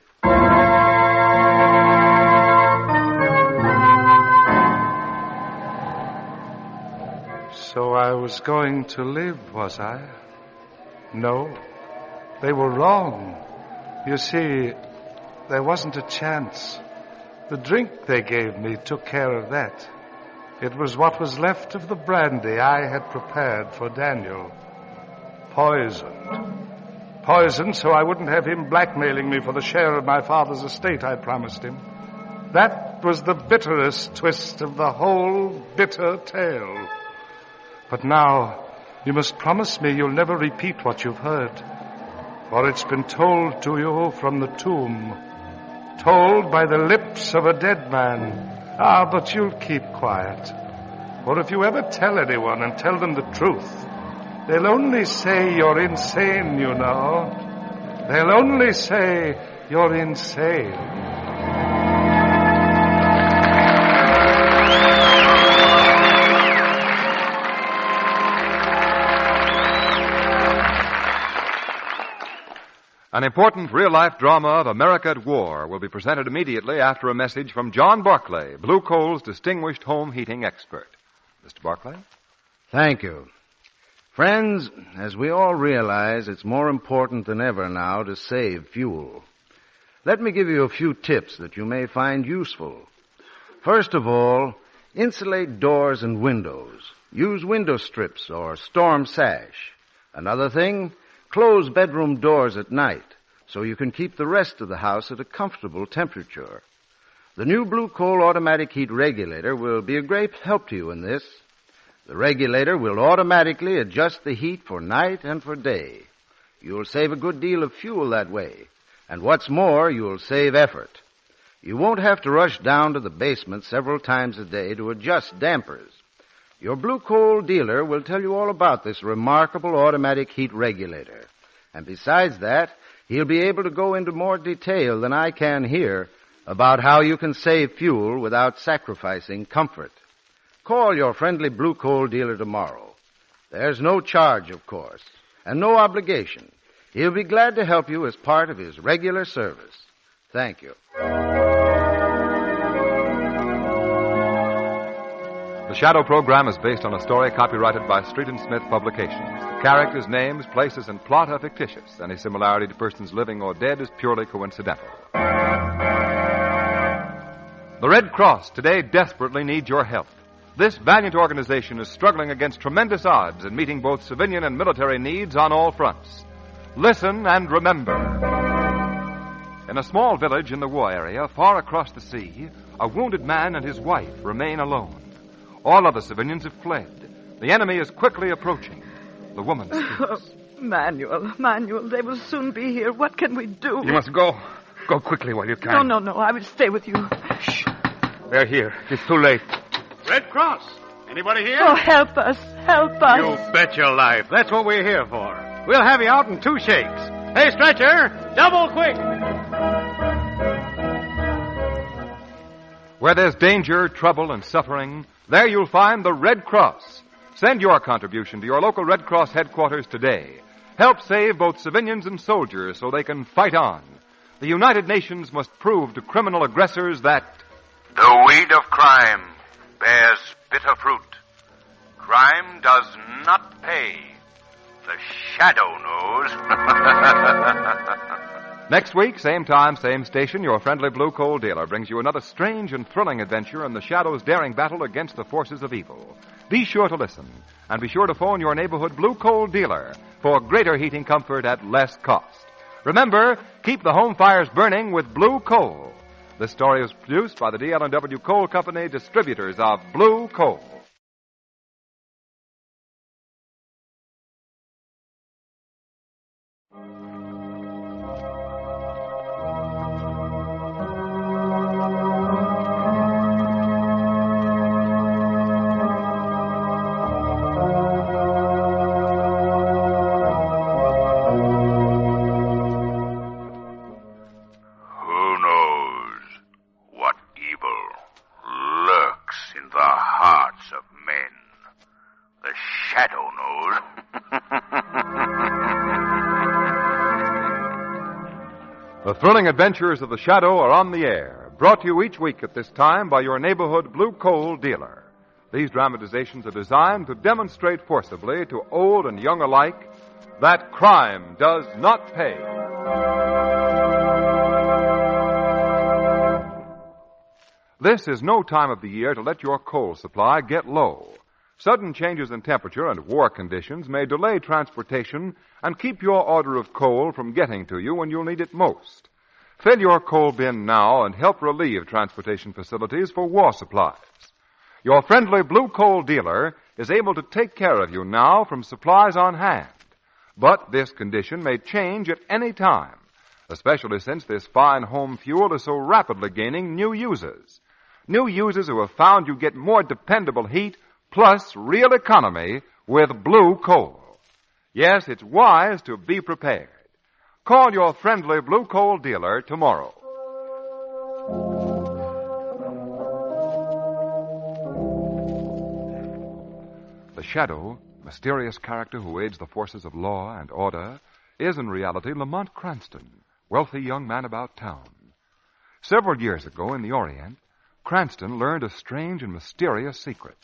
So I was going to live, was I? No. They were wrong. You see, there wasn't a chance. The drink they gave me took care of that. It was what was left of the brandy I had prepared for Daniel. Poisoned. Poisoned so I wouldn't have him blackmailing me for the share of my father's estate I promised him. That was the bitterest twist of the whole bitter tale. But now, you must promise me you'll never repeat what you've heard. For it's been told to you from the tomb. Told by the lips of a dead man. Ah, but you'll keep quiet. For if you ever tell anyone and tell them the truth, they'll only say you're insane, you know. They'll only say you're insane. An important real-life drama of America at War will be presented immediately after a message from John Barclay, Blue Coal's distinguished home heating expert. Mr. Barclay? Thank you. Friends, as we all realize, it's more important than ever now to save fuel. Let me give you a few tips that you may find useful. First of all, insulate doors and windows. Use window strips or storm sash. Another thing, close bedroom doors at night so you can keep the rest of the house at a comfortable temperature. The new Blue Coal automatic heat regulator will be a great help to you in this. The regulator will automatically adjust the heat for night and for day. You'll save a good deal of fuel that way. And what's more, you'll save effort. You won't have to rush down to the basement several times a day to adjust dampers. Your Blue Coal dealer will tell you all about this remarkable automatic heat regulator. And besides that, he'll be able to go into more detail than I can here about how you can save fuel without sacrificing comfort. Call your friendly Blue Coal dealer tomorrow. There's no charge, of course, and no obligation. He'll be glad to help you as part of his regular service. Thank you. The Shadow program is based on a story copyrighted by Street and Smith Publications. The characters, names, places, and plot are fictitious. Any similarity to persons living or dead is purely coincidental. The Red Cross today desperately needs your help. This valiant organization is struggling against tremendous odds in meeting both civilian and military needs on all fronts. Listen and remember. In a small village in the war area, far across the sea, a wounded man and his wife remain alone. All other civilians have fled. The enemy is quickly approaching. The woman speaks. Manuel, they will soon be here. What can we do? You must go. Go quickly while you can. No, I will stay with you. Shh. They're here. It's too late. Red Cross. Anybody here? Oh, help us. You bet your life. That's what we're here for. We'll have you out in 2 shakes. Hey, Stretcher, double quick. Where there's danger, trouble, and suffering, there you'll find the Red Cross. Send your contribution to your local Red Cross headquarters today. Help save both civilians and soldiers so they can fight on. The United Nations must prove to criminal aggressors that the weed of crime bears bitter fruit. Crime does not pay. The Shadow knows. Next week, same time, same station, your friendly Blue Coal dealer brings you another strange and thrilling adventure in the Shadow's daring battle against the forces of evil. Be sure to listen, and be sure to phone your neighborhood Blue Coal dealer for greater heating comfort at less cost. Remember, keep the home fires burning with Blue Coal. This story was produced by the DL&W Coal Company, distributors of Blue Coal. The thrilling adventures of the Shadow are on the air, brought to you each week at this time by your neighborhood Blue Coal dealer. These dramatizations are designed to demonstrate forcibly to old and young alike that crime does not pay. This is no time of the year to let your coal supply get low. Sudden changes in temperature and war conditions may delay transportation and keep your order of coal from getting to you when you'll need it most. Fill your coal bin now and help relieve transportation facilities for war supplies. Your friendly Blue Coal dealer is able to take care of you now from supplies on hand. But this condition may change at any time, especially since this fine home fuel is so rapidly gaining new users. New users who have found you get more dependable heat plus real economy with Blue Coal. Yes, it's wise to be prepared. Call your friendly Blue Coal dealer tomorrow. The Shadow, mysterious character who aids the forces of law and order, is in reality Lamont Cranston, wealthy young man about town. Several years ago in the Orient, Cranston learned a strange and mysterious secret.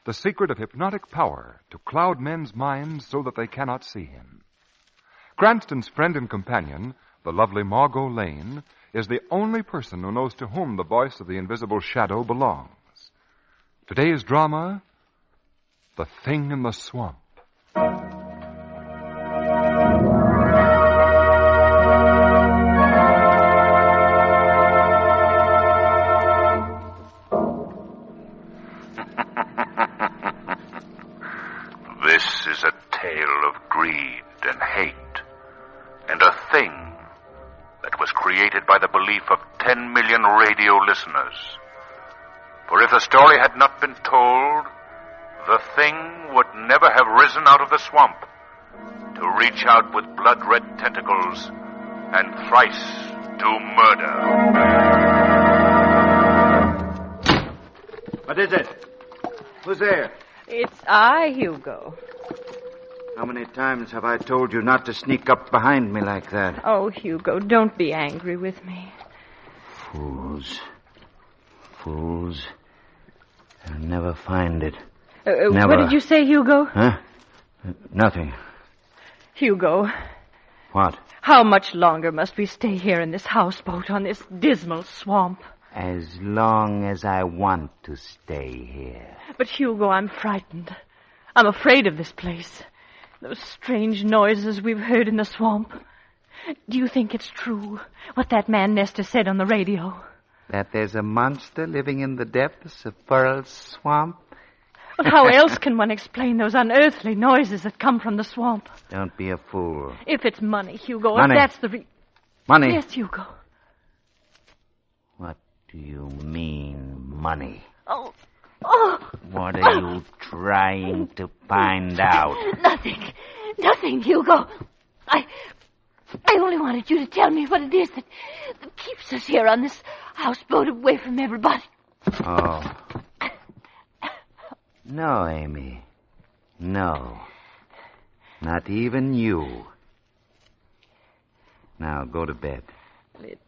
The secret of hypnotic power to cloud men's minds so that they cannot see him. Cranston's friend and companion, the lovely Margot Lane, is the only person who knows to whom the voice of the invisible Shadow belongs. Today's drama, The Thing in the Swamp. This is a tale of greed and hate, and a thing that was created by the belief of 10 million radio listeners. For if the story had not been told, the thing would never have risen out of the swamp to reach out with blood-red tentacles and thrice do murder. What is it? Who's there? It's I, Hugo. How many times have I told you not to sneak up behind me like that? Oh, Hugo, don't be angry with me. Fools. Fools. They'll never find it. Never. What did you say, Hugo? Huh? Nothing. Hugo. What? How much longer must we stay here in this houseboat on this dismal swamp? As long as I want to stay here. But, Hugo, I'm frightened. I'm afraid of this place. Those strange noises we've heard in the swamp. Do you think it's true, what that man Nestor said on the radio? That there's a monster living in the depths of Pearl's swamp? Well, how else can one explain those unearthly noises that come from the swamp? Don't be a fool. If it's money, Hugo, Money. if that's the Money? Yes, Hugo. What do you mean, money? Oh. What are you trying to find out? Nothing, Hugo. I only wanted you to tell me what it is that keeps us here on this houseboat away from everybody. Oh. No, Amy. No. Not even you. Now, go to bed. It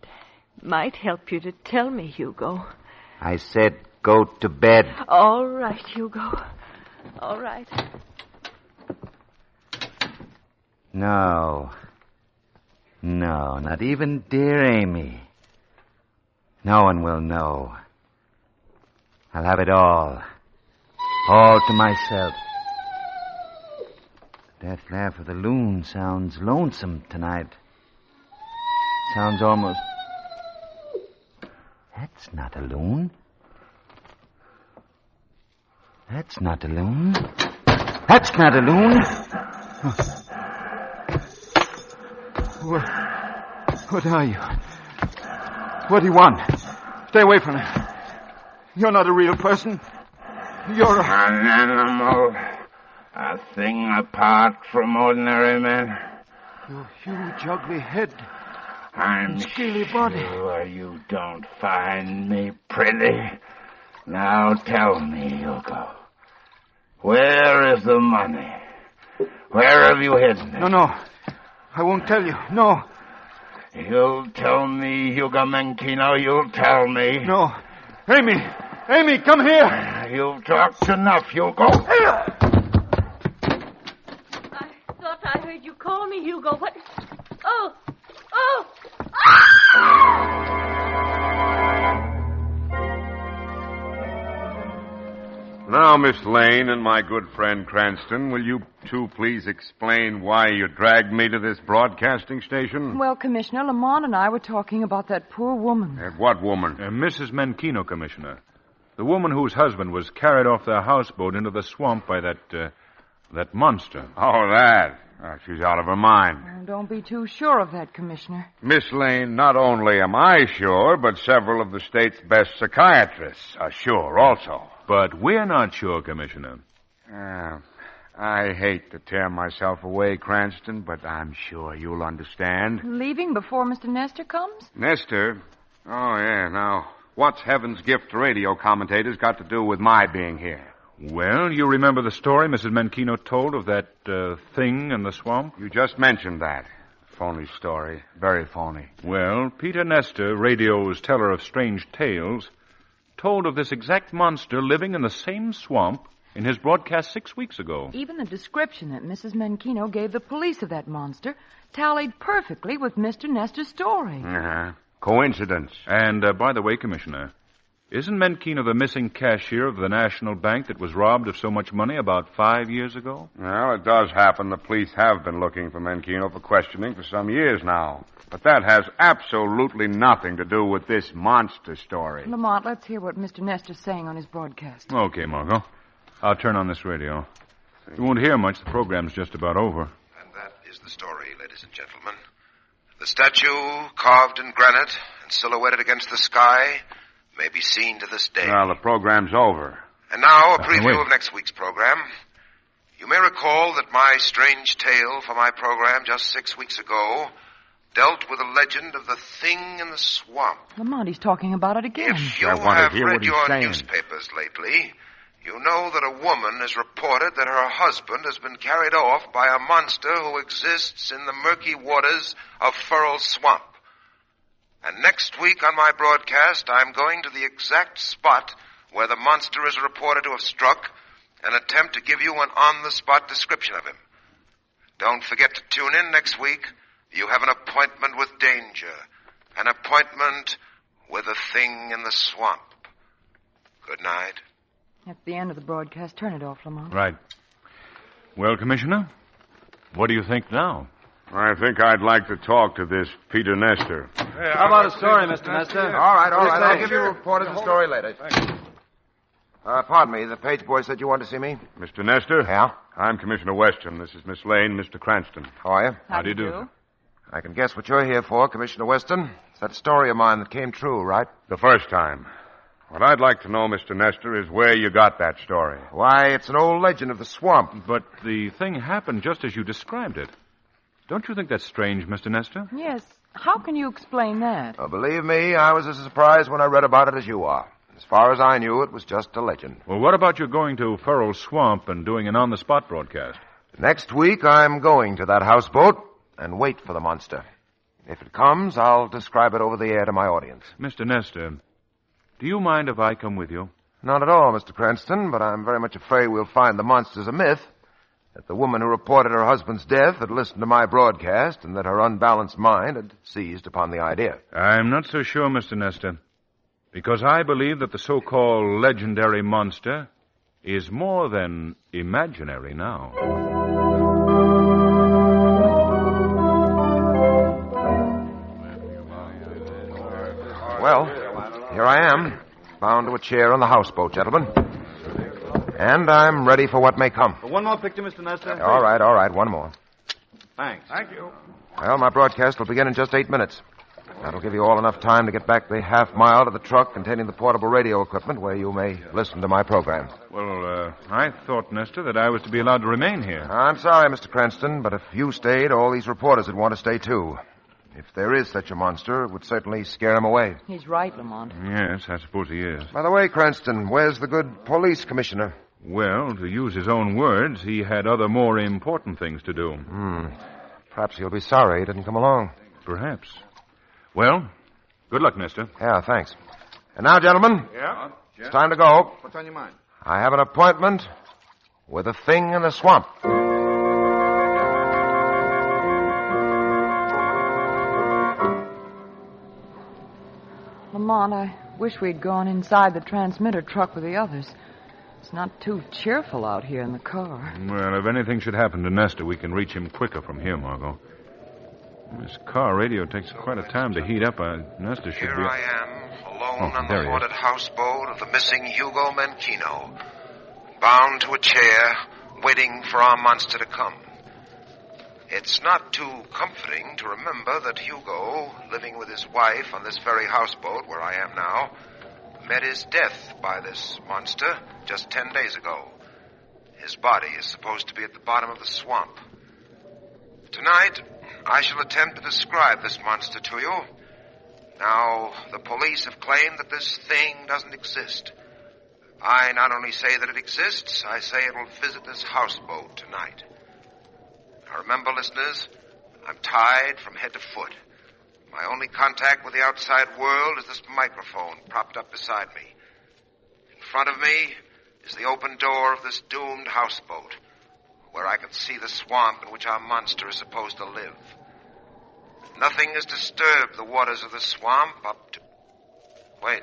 might help you to tell me, Hugo. I said go to bed. All right, Hugo. All right. No. No, not even dear Amy. No one will know. I'll have it all. All to myself. The death laugh of the loon sounds lonesome tonight. Sounds almost... That's not a loon. That's not a loon. That's not a loon. What are you? What do you want? Stay away from him. You're not a real person. You're an animal. A thing apart from ordinary men. Your huge, ugly head. I'm scaly body. Sure you don't find me pretty. Now tell me, Hugo. Where is the money? Where have you hidden it? No. I won't tell you. No. You'll tell me, Hugo Menchino. You'll tell me. No. Amy, come here. You've talked enough, Hugo. I thought I heard you call me, Hugo. What? Oh! Now, Miss Lane and my good friend Cranston, will you two please explain why you dragged me to this broadcasting station? Well, Commissioner, Lamont and I were talking about that poor woman. What woman? Mrs. Menchino, Commissioner. The woman whose husband was carried off their houseboat into the swamp by that monster. Oh, that. She's out of her mind. Well, don't be too sure of that, Commissioner. Miss Lane, not only am I sure, but several of the state's best psychiatrists are sure also. But we're not sure, Commissioner. I hate to tear myself away, Cranston, but I'm sure you'll understand. Leaving before Mr. Nestor comes? Nestor? Oh, yeah. Now, what's Heaven's gift to radio commentators got to do with my being here? Well, you remember the story Mrs. Menchino told of that thing in the swamp? You just mentioned that. Phony story. Very phony. Well, Peter Nestor, radio's teller of strange tales, told of this exact monster living in the same swamp in his broadcast 6 weeks ago. Even the description that Mrs. Menchino gave the police of that monster tallied perfectly with Mr. Nestor's story. Coincidence. And, by the way, Commissioner, isn't Menchino the missing cashier of the National Bank that was robbed of so much money about 5 years ago? Well, it does happen the police have been looking for Menchino for questioning for some years now. But that has absolutely nothing to do with this monster story. Lamont, let's hear what Mr. Nestor's saying on his broadcast. Okay, Margot. I'll turn on this radio. You won't hear much. The program's just about over. And that is the story, ladies and gentlemen. The statue, carved in granite and silhouetted against the sky, may be seen to this day. Well, the program's over. And now, a preview of next week's program. You may recall that my strange tale for my program just 6 weeks ago dealt with the legend of the thing in the swamp. Lamont, he's talking about it again. If you have read your newspapers lately, you know that a woman has reported that her husband has been carried off by a monster who exists in the murky waters of Furl Swamp. And next week on my broadcast, I'm going to the exact spot where the monster is reported to have struck and attempt to give you an on-the-spot description of him. Don't forget to tune in next week. You have an appointment with danger. An appointment with a thing in the swamp. Good night. At the end of the broadcast, turn it off, Lamont. Right. Well, Commissioner, what do you think now? I think I'd like to talk to this Peter Nestor. How about a story, Mr. Nestor? All right. I'll give you a report of the story later. Pardon me. The page boy said you wanted to see me. Mr. Nestor? Yeah? I'm Commissioner Weston. This is Miss Lane, Mr. Cranston. How are you? How do you do? I can guess what you're here for, Commissioner Weston. It's that story of mine that came true, right? The first time. What I'd like to know, Mr. Nestor, is where you got that story. Why, it's an old legend of the swamp. But the thing happened just as you described it. Don't you think that's strange, Mr. Nestor? Yes. How can you explain that? Oh, believe me, I was as surprised when I read about it as you are. As far as I knew, it was just a legend. Well, what about you going to Furl Swamp and doing an on-the-spot broadcast? Next week, I'm going to that houseboat and wait for the monster. If it comes, I'll describe it over the air to my audience. Mr. Nestor, do you mind if I come with you? Not at all, Mr. Cranston, but I'm very much afraid we'll find the monster's a myth. That the woman who reported her husband's death had listened to my broadcast and that her unbalanced mind had seized upon the idea. I'm not so sure, Mr. Nestor, because I believe that the so-called legendary monster is more than imaginary now. Well, Here I am, bound to a chair on the houseboat, gentlemen. And I'm ready for what may come. One more picture, Mr. Nestor. All right, one more. Thanks. Thank you. Well, my broadcast will begin in just 8 minutes. That'll give you all enough time to get back the half mile to the truck containing the portable radio equipment where you may listen to my program. Well, I thought, Nestor, that I was to be allowed to remain here. I'm sorry, Mr. Cranston, but if you stayed, all these reporters would want to stay, too. If there is such a monster, it would certainly scare them away. He's right, Lamont. Yes, I suppose he is. By the way, Cranston, where's the good police commissioner? Well, to use his own words, he had other more important things to do. Perhaps he'll be sorry he didn't come along. Perhaps. Well, good luck, Nestor. Yeah, thanks. And now, gentlemen, Yeah? it's time to go. What's on your mind? I have an appointment with a thing in the swamp. Lamont, I wish we'd gone inside the transmitter truck with the others. It's not too cheerful out here in the car. Well, if anything should happen to Nestor, we can reach him quicker from here, Margot. This car radio takes quite a time to heat up. Nestor should Here be... I am, alone on there the he is. haunted houseboat of the missing Hugo Menchino, bound to a chair, waiting for our monster to come. It's not too comforting to remember that Hugo, living with his wife on this very houseboat where I am now, met his death by this monster just 10 days ago. His body is supposed to be at the bottom of the swamp. Tonight, I shall attempt to describe this monster to you. Now, the police have claimed that this thing doesn't exist. I not only say that it exists, I say it will visit this houseboat tonight. Now, remember, listeners, I'm tied from head to foot. My only contact with the outside world is this microphone propped up beside me. In front of me is the open door of this doomed houseboat, where I can see the swamp in which our monster is supposed to live. Nothing has disturbed the waters of the swamp up to... Wait,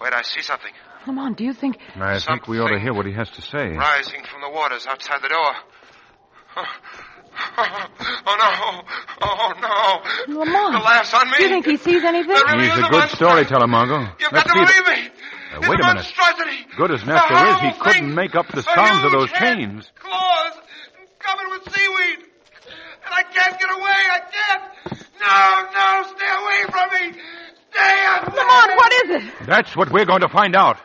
I see something. Lamont, do you think... I think we ought to hear what he has to say. Rising from the waters outside the door. Oh, no. Oh, no. Lamont. The laugh's on me. Do you think he sees anything? Really He's is a good storyteller, Margot. You've Let's got to see believe the- me. Wait a minute. Monstrosity. Good as The Nestor is, he whole couldn't thing. make up the A sounds of huge those head, chains. Claws covered with seaweed. And I can't get away. I can't. No, stay away from me. Stay away. Lamont, what is it? That's what we're going to find out.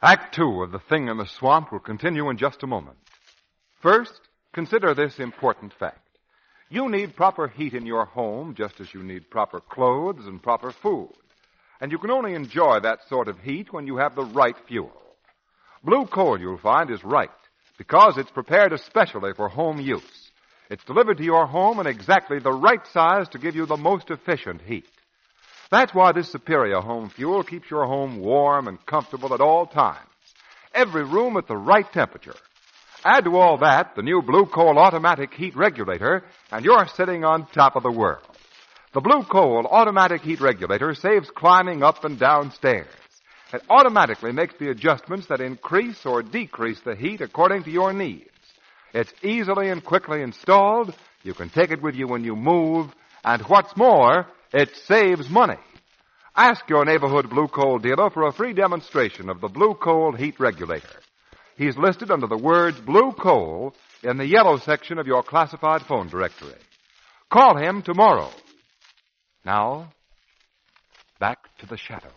Act 2 of The Thing in the Swamp will continue in just a moment. First, consider this important fact. You need proper heat in your home just as you need proper clothes and proper food. And you can only enjoy that sort of heat when you have the right fuel. Blue coal, you'll find, is right because it's prepared especially for home use. It's delivered to your home in exactly the right size to give you the most efficient heat. That's why this superior home fuel keeps your home warm and comfortable at all times. Every room at the right temperature. Add to all that the new Blue Coal automatic heat regulator, and you're sitting on top of the world. The Blue Coal automatic heat regulator saves climbing up and down stairs. It automatically makes the adjustments that increase or decrease the heat according to your needs. It's easily and quickly installed. You can take it with you when you move. And what's more, it saves money. Ask your neighborhood Blue Coal dealer for a free demonstration of the Blue Coal heat regulator. He's listed under the words Blue Coal in the yellow section of your classified phone directory. Call him tomorrow. Now, back to the shadow.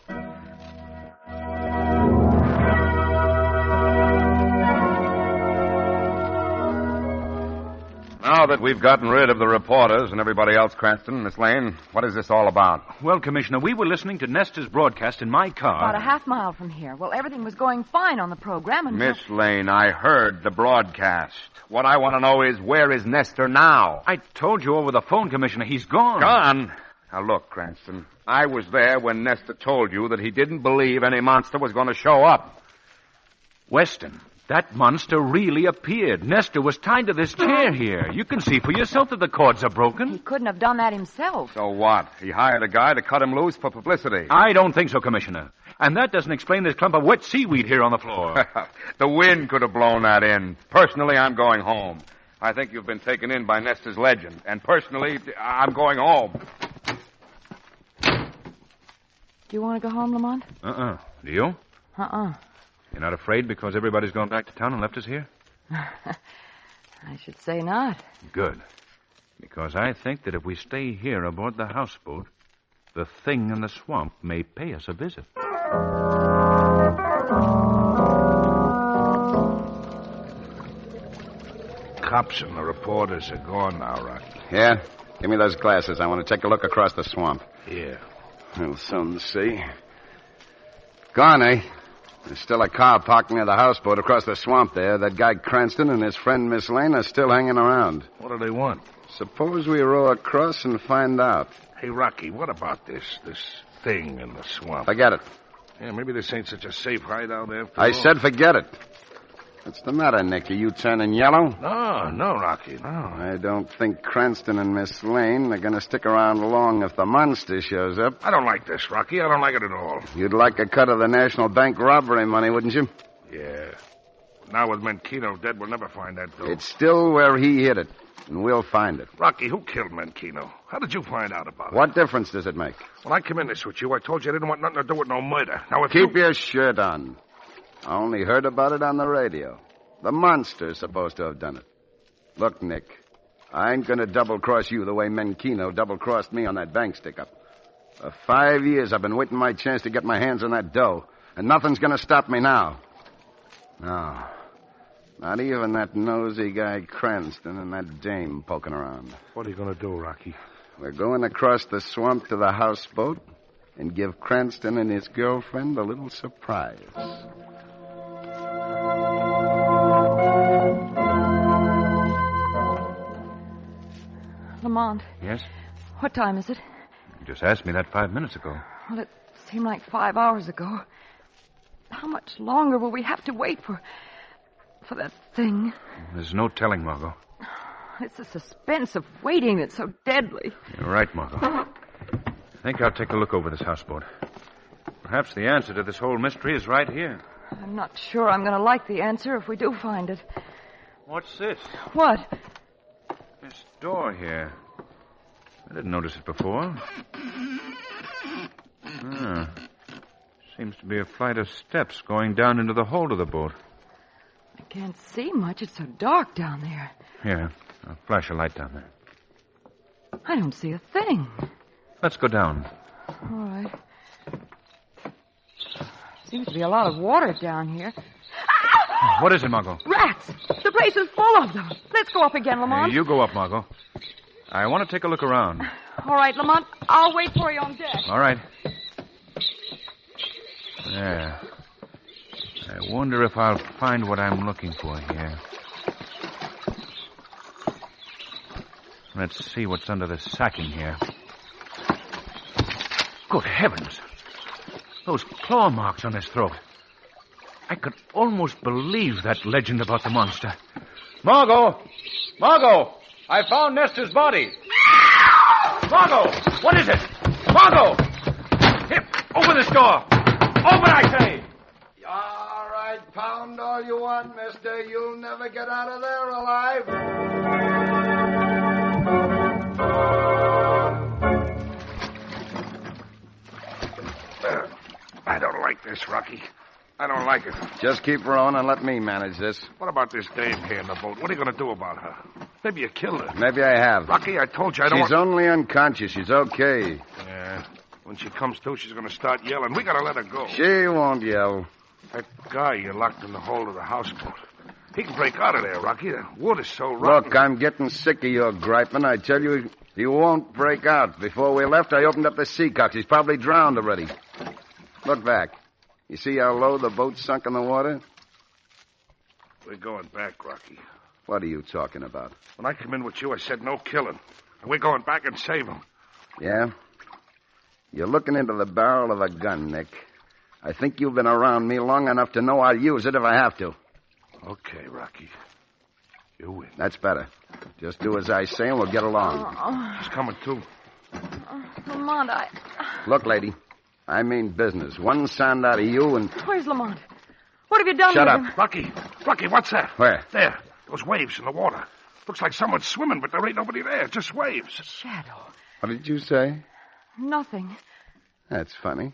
Now that we've gotten rid of the reporters and everybody else, Cranston, Miss Lane, what is this all about? Well, Commissioner, we were listening to Nestor's broadcast in my car. About a half mile from here. Well, everything was going fine on the program until... Miss Lane, I heard the broadcast. What I want to know is, where is Nestor now? I told you over the phone, Commissioner. He's gone. Gone? Now, look, Cranston, I was there when Nestor told you that he didn't believe any monster was going to show up. Weston, that monster really appeared. Nestor was tied to this chair here. You can see for yourself that the cords are broken. He couldn't have done that himself. So what? He hired a guy to cut him loose for publicity. I don't think so, Commissioner. And that doesn't explain this clump of wet seaweed here on the floor. The wind could have blown that in. Personally, I'm going home. I think you've been taken in by Nestor's legend. And personally, I'm going home. Do you want to go home, Lamont? Do you? Uh-uh. You're not afraid because everybody's gone back to town and left us here? I should say not. Good. Because I think that if we stay here aboard the houseboat, the thing in the swamp may pay us a visit. Cops and the reporters are gone now, Rocky. Yeah? Give me those glasses. I want to take a look across the swamp. Yeah. We'll soon see. Gone, eh? There's still a car parked near the houseboat across the swamp there. That guy Cranston and his friend Miss Lane are still hanging around. What do they want? Suppose we row across and find out. Hey, Rocky, what about this thing in the swamp? Forget it. Yeah, maybe this ain't such a safe hideout after I all. said forget it. What's the matter, Nick? Are you turning yellow? No, Rocky, no. I don't think Cranston and Miss Lane are going to stick around long if the monster shows up. I don't like this, Rocky. I don't like it at all. You'd like a cut of the National Bank robbery money, wouldn't you? Yeah. Now with Menchino dead, we'll never find that dough. It's still where he hid it, and we'll find it. Rocky, who killed Menchino? How did you find out about it? What difference does it make? When I come in this with you, I told you I didn't want nothing to do with no murder. Now, if Keep your shirt on. I only heard about it on the radio. The monster's supposed to have done it. Look, Nick, I ain't going to double-cross you the way Menchino double-crossed me on that bank stick-up. For 5 years, I've been waiting my chance to get my hands on that dough, and nothing's going to stop me now. No, not even that nosy guy Cranston and that dame poking around. What are you going to do, Rocky? We're going across the swamp to the houseboat and give Cranston and his girlfriend a little surprise. Lamont. Yes? What time is it? You just asked me that 5 minutes ago. Well, it seemed like 5 hours ago. How much longer will we have to wait for that thing? There's no telling, Margot. It's the suspense of waiting that's so deadly. You're right, Margot. I think I'll take a look over this houseboat. Perhaps the answer to this whole mystery is right here. I'm not sure I'm going to like the answer if we do find it. What's this? What? This door here. I didn't notice it before. Seems to be a flight of steps going down into the hold of the boat. I can't see much. It's so dark down there. Here, I'll flash a light down there. I don't see a thing. Let's go down. All right. Seems to be a lot of water down here. What is it, Margot? Rats! The place is full of them. Let's go up again, Lamont. You go up, Margot. I want to take a look around. All right, Lamont. I'll wait for you on deck. All right. There. I wonder if I'll find what I'm looking for here. Let's see what's under the sacking here. Good heavens. Those claw marks on his throat. I could almost believe that legend about the monster. Margot! Margot! I found Nestor's body. Margot! What is it? Margot! Here, open this door! Open, I say! All right, pound all you want, mister. You'll never get out of there alive. I don't like this, Rocky. I don't like it. Just keep rowing and let me manage this. What about this dame here in the boat? What are you going to do about her? Maybe you killed her. Maybe I have. Rocky, I told you I don't She's only unconscious. She's okay. Yeah. When she comes to, she's going to start yelling. We got to let her go. She won't yell. That guy you locked in the hold of the houseboat. He can break out of there, Rocky. The wood is so rotten. Look, I'm getting sick of your griping. I tell you, he won't break out. Before we left, I opened up the seacocks. He's probably drowned already. Look back. You see how low the boat's sunk in the water? We're going back, Rocky. What are you talking about? When I come in with you, I said no killing. And we're going back and save him. Yeah? You're looking into the barrel of a gun, Nick. I think you've been around me long enough to know I'll use it if I have to. Okay, Rocky. You win. That's better. Just do as I say and we'll get along. She's coming, too. Lamont, Look, lady. I mean business. One sound out of you and... Where's Lamont? What have you done Shut with up. him? Rocky, what's that? Where? There. Those waves in the water. Looks like someone's swimming, but there ain't nobody there. Just waves. Shadow. What did you say? Nothing. That's funny.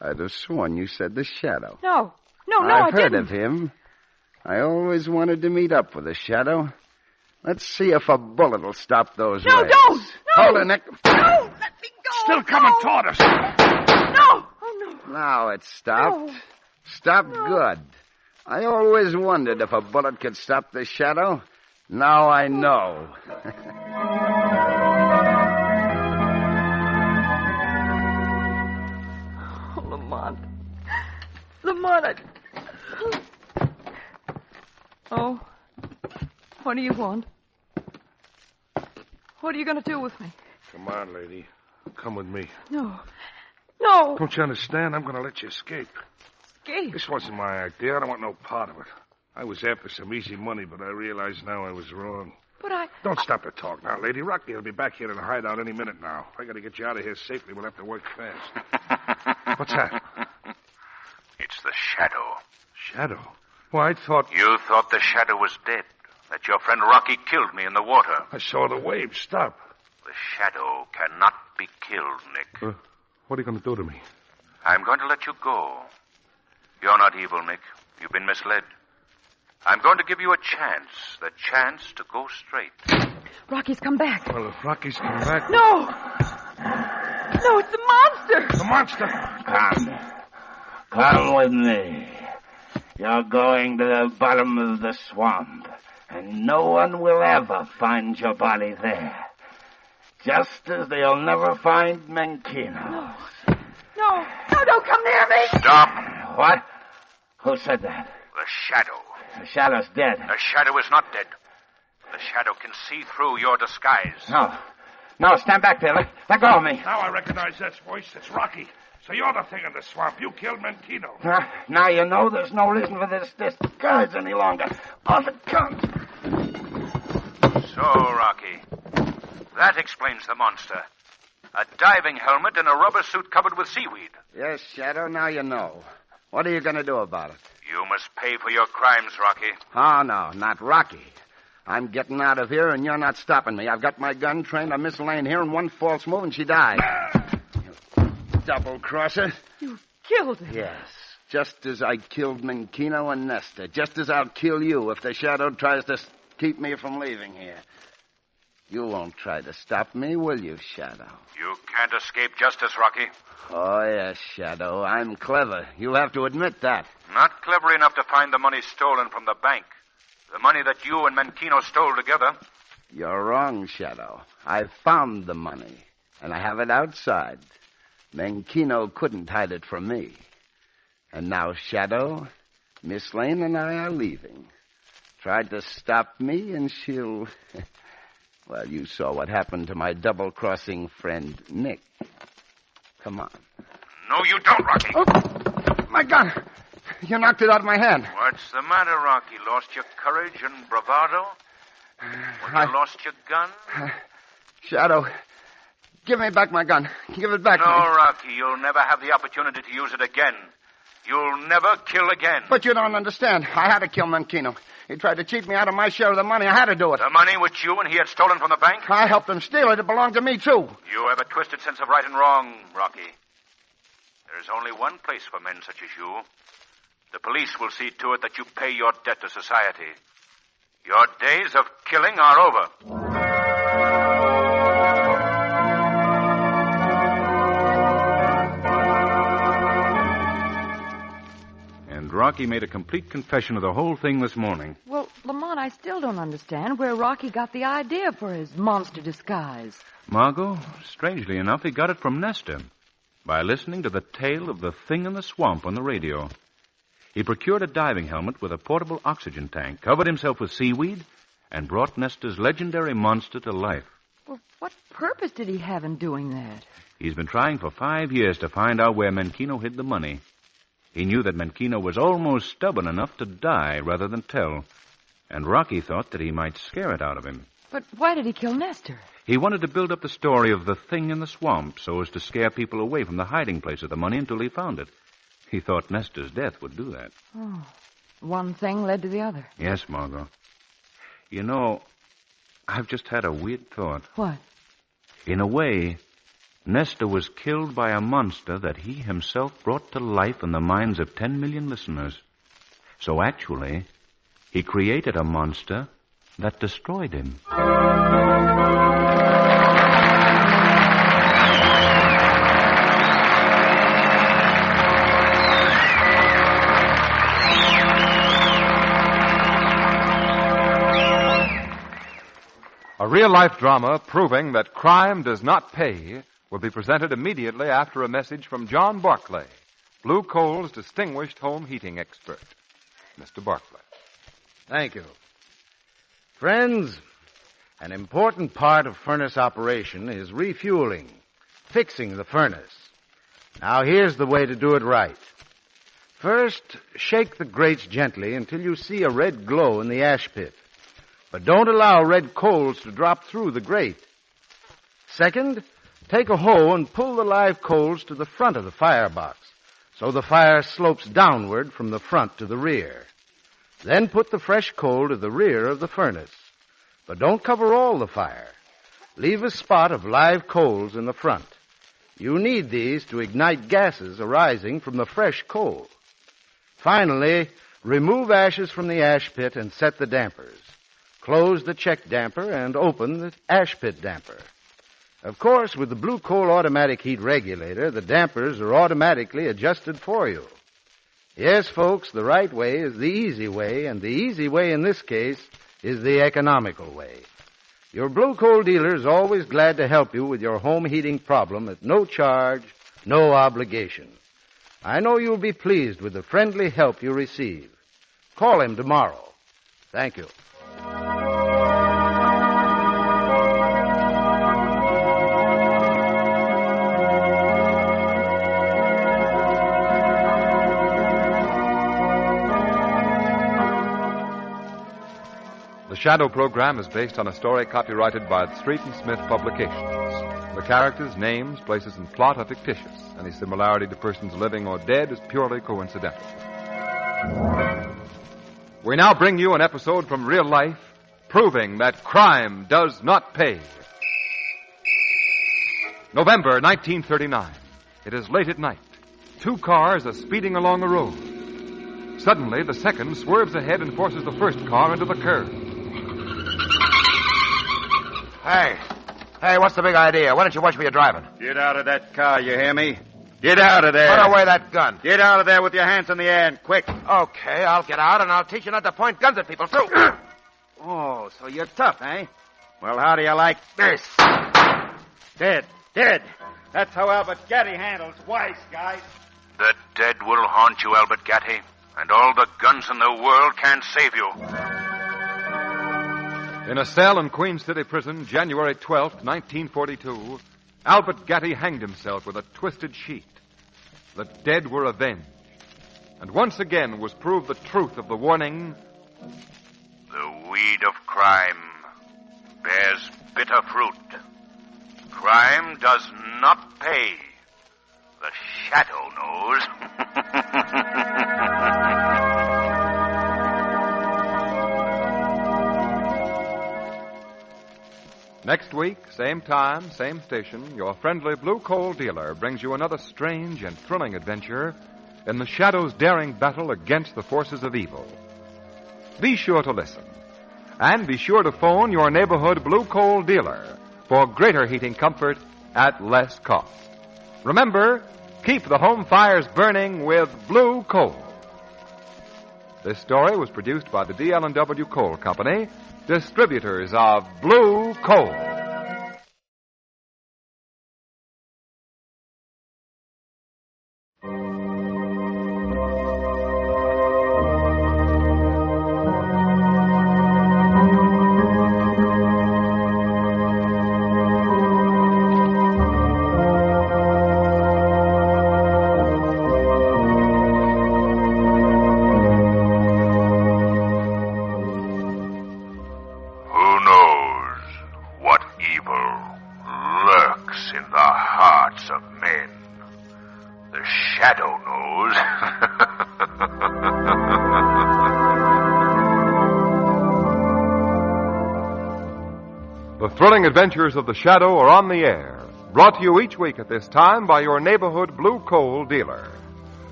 I'd have sworn you said the Shadow. No, I've I heard didn't. of him. I always wanted to meet up with the Shadow. Let's see if a bullet will stop those No, waves. don't! No! Hold it, Nick. No, let me go! Still coming toward us. No! Oh, no. Now it stopped. No. Stopped good. I always wondered if a bullet could stop the Shadow. Now I know. Oh, Lamont. Lamont, Oh, what do you want? What are you going to do with me? Come on, lady. Come with me. No. Don't you understand? I'm going to let you escape. Escape? This wasn't my idea. I don't want no part of it. I was after some easy money, but I realize now I was wrong. But I... Don't stop to talk now, lady. Rocky will be back here in the hideout any minute now. If I got to get you out of here safely, we'll have to work fast. What's that? It's the Shadow. Shadow? Well, I thought... You thought the Shadow was dead. That your friend Rocky killed me in the water. I saw the waves stop. The Shadow cannot be killed, Nick. What are you going to do to me? I'm going to let you go. You're not evil, Nick. You've been misled. I'm going to give you a chance. The chance to go straight. Rocky's come back. Well, if Rocky's come back... No! No, it's the monster! The monster! Come with me. You're going to the bottom of the swamp, and no one will ever find your body there. Just as they'll never find Menkino. No, don't come near me! Stop! What? Who said that? The Shadow. The Shadow's dead. The Shadow is not dead. The Shadow can see through your disguise. No, stand back there. Let go of me. Now I recognize that voice. It's Rocky. So you're the thing in the swamp. You killed Menkino. Now you know there's no reason for this disguise any longer. On the count. So, Rocky, that explains the monster. A diving helmet and a rubber suit covered with seaweed. Yes, Shadow, now you know. What are you going to do about it? You must pay for your crimes, Rocky. Oh, no, not Rocky. I'm getting out of here, and you're not stopping me. I've got my gun trained on Miss Lane here, and one false move, and she died. You double-crosser. You killed her. Yes, just as I killed Menkino and Nesta. Just as I'll kill you if the Shadow tries to keep me from leaving here. You won't try to stop me, will you, Shadow? You can't escape justice, Rocky. Oh, yes, Shadow. I'm clever. You'll have to admit that. Not clever enough to find the money stolen from the bank. The money that you and Menkino stole together. You're wrong, Shadow. I found the money, and I have it outside. Menkino couldn't hide it from me. And now, Shadow, Miss Lane and I are leaving. Tried to stop me, and she'll... Well, you saw what happened to my double-crossing friend, Nick. Come on. No, you don't, Rocky. Oh, my gun! You knocked it out of my hand. What's the matter, Rocky? Lost your courage and bravado? You lost your gun? Shadow, give me back my gun. Give it back No, to me. Rocky, you'll never have the opportunity to use it again. You'll never kill again. But you don't understand. I had to kill Menkino. He tried to cheat me out of my share of the money. I had to do it. The money which you and he had stolen from the bank? I helped him steal it. It belonged to me, too. You have a twisted sense of right and wrong, Rocky. There's only one place for men such as you. The police will see to it that you pay your debt to society. Your days of killing are over. Rocky made a complete confession of the whole thing this morning. Well, Lamont, I still don't understand where Rocky got the idea for his monster disguise. Margot, strangely enough, he got it from Nesta by listening to the tale of the thing in the swamp on the radio. He procured a diving helmet with a portable oxygen tank, covered himself with seaweed, and brought Nesta's legendary monster to life. Well, what purpose did he have in doing that? He's been trying for 5 years to find out where Menkino hid the money. He knew that Menkino was almost stubborn enough to die rather than tell, and Rocky thought that he might scare it out of him. But why did he kill Nestor? He wanted to build up the story of the thing in the swamp so as to scare people away from the hiding place of the money until he found it. He thought Nestor's death would do that. Oh. One thing led to the other. Yes, Margot. You know, I've just had a weird thought. What? In a way, Nestor was killed by a monster that he himself brought to life in the minds of 10 million listeners. So actually, he created a monster that destroyed him. A real-life drama proving that crime does not pay will be presented immediately after a message from John Barclay, Blue Coal's distinguished home heating expert. Mr. Barclay. Thank you. Friends, an important part of furnace operation is refueling, fixing the furnace. Now, here's the way to do it right. First, shake the grates gently until you see a red glow in the ash pit. But don't allow red coals to drop through the grate. Second, take a hoe and pull the live coals to the front of the firebox so the fire slopes downward from the front to the rear. Then put the fresh coal to the rear of the furnace. But don't cover all the fire. Leave a spot of live coals in the front. You need these to ignite gases arising from the fresh coal. Finally, remove ashes from the ash pit and set the dampers. Close the check damper and open the ash pit damper. Of course, with the Blue Coal automatic heat regulator, the dampers are automatically adjusted for you. Yes, folks, the right way is the easy way, and the easy way in this case is the economical way. Your Blue Coal dealer is always glad to help you with your home heating problem at no charge, no obligation. I know you'll be pleased with the friendly help you receive. Call him tomorrow. Thank you. The Shadow program is based on a story copyrighted by Street and Smith Publications. The characters, names, places, and plot are fictitious. Any similarity to persons living or dead is purely coincidental. We now bring you an episode from real life proving that crime does not pay. November 1939. It is late at night. Two cars are speeding along a road. Suddenly, the second swerves ahead and forces the first car into the curb. Hey, what's the big idea? Why don't you watch me driving? Get out of that car, you hear me? Get out of there. Put away that gun. Get out of there with your hands in the air and quick. Okay, I'll get out and I'll teach you not to point guns at people, too. Oh, so you're tough, eh? Well, how do you like this? Dead. That's how Albert Gatty handles wise guys. The dead will haunt you, Albert Gatty, and all the guns in the world can't save you. In a cell in Queen City Prison, January 12th, 1942, Albert Gatty hanged himself with a twisted sheet. The dead were avenged. And once again was proved the truth of the warning. The weed of crime bears bitter fruit. Crime does not pay. The Shadow knows. Next week, same time, same station, your friendly Blue Coal dealer brings you another strange and thrilling adventure in the Shadow's daring battle against the forces of evil. Be sure to listen. And be sure to phone your neighborhood Blue Coal dealer for greater heating comfort at less cost. Remember, keep the home fires burning with Blue Coal. This story was produced by the DL&W Coal Company, distributors of Blue Coal. shadow knows. The thrilling adventures of the Shadow are on the air, brought to you each week at this time by your neighborhood blue coal dealer.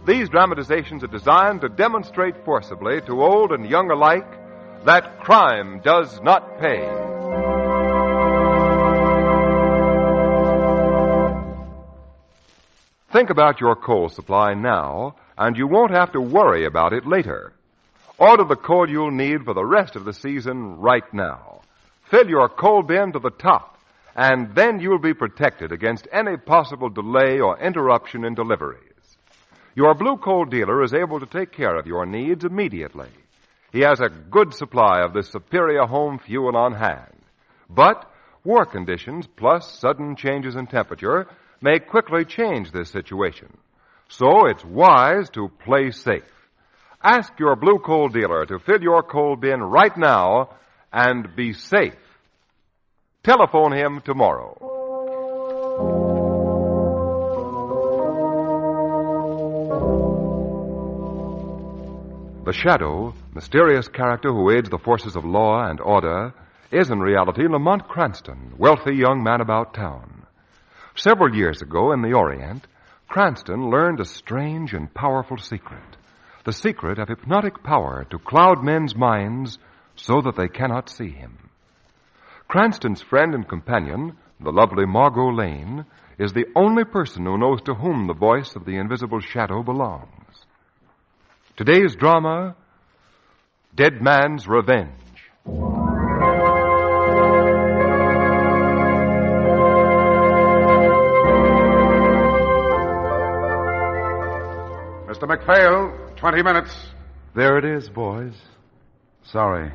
These dramatizations are designed to demonstrate forcibly to old and young alike that crime does not pay. Think about your coal supply now, and you won't have to worry about it later. Order the coal you'll need for the rest of the season right now. Fill your coal bin to the top, and then you'll be protected against any possible delay or interruption in deliveries. Your blue coal dealer is able to take care of your needs immediately. He has a good supply of this superior home fuel on hand. But war conditions plus sudden changes in temperature may quickly change this situation. So it's wise to play safe. Ask your blue coal dealer to fill your coal bin right now and be safe. Telephone him tomorrow. The Shadow, mysterious character who aids the forces of law and order, is in reality Lamont Cranston, wealthy young man about town. Several years ago in the Orient, Cranston learned a strange and powerful secret. The secret of hypnotic power to cloud men's minds so that they cannot see him. Cranston's friend and companion, the lovely Margot Lane, is the only person who knows to whom the voice of the invisible Shadow belongs. Today's drama, Dead Man's Revenge. Mr. McPhail, 20 minutes. There it is, boys. Sorry.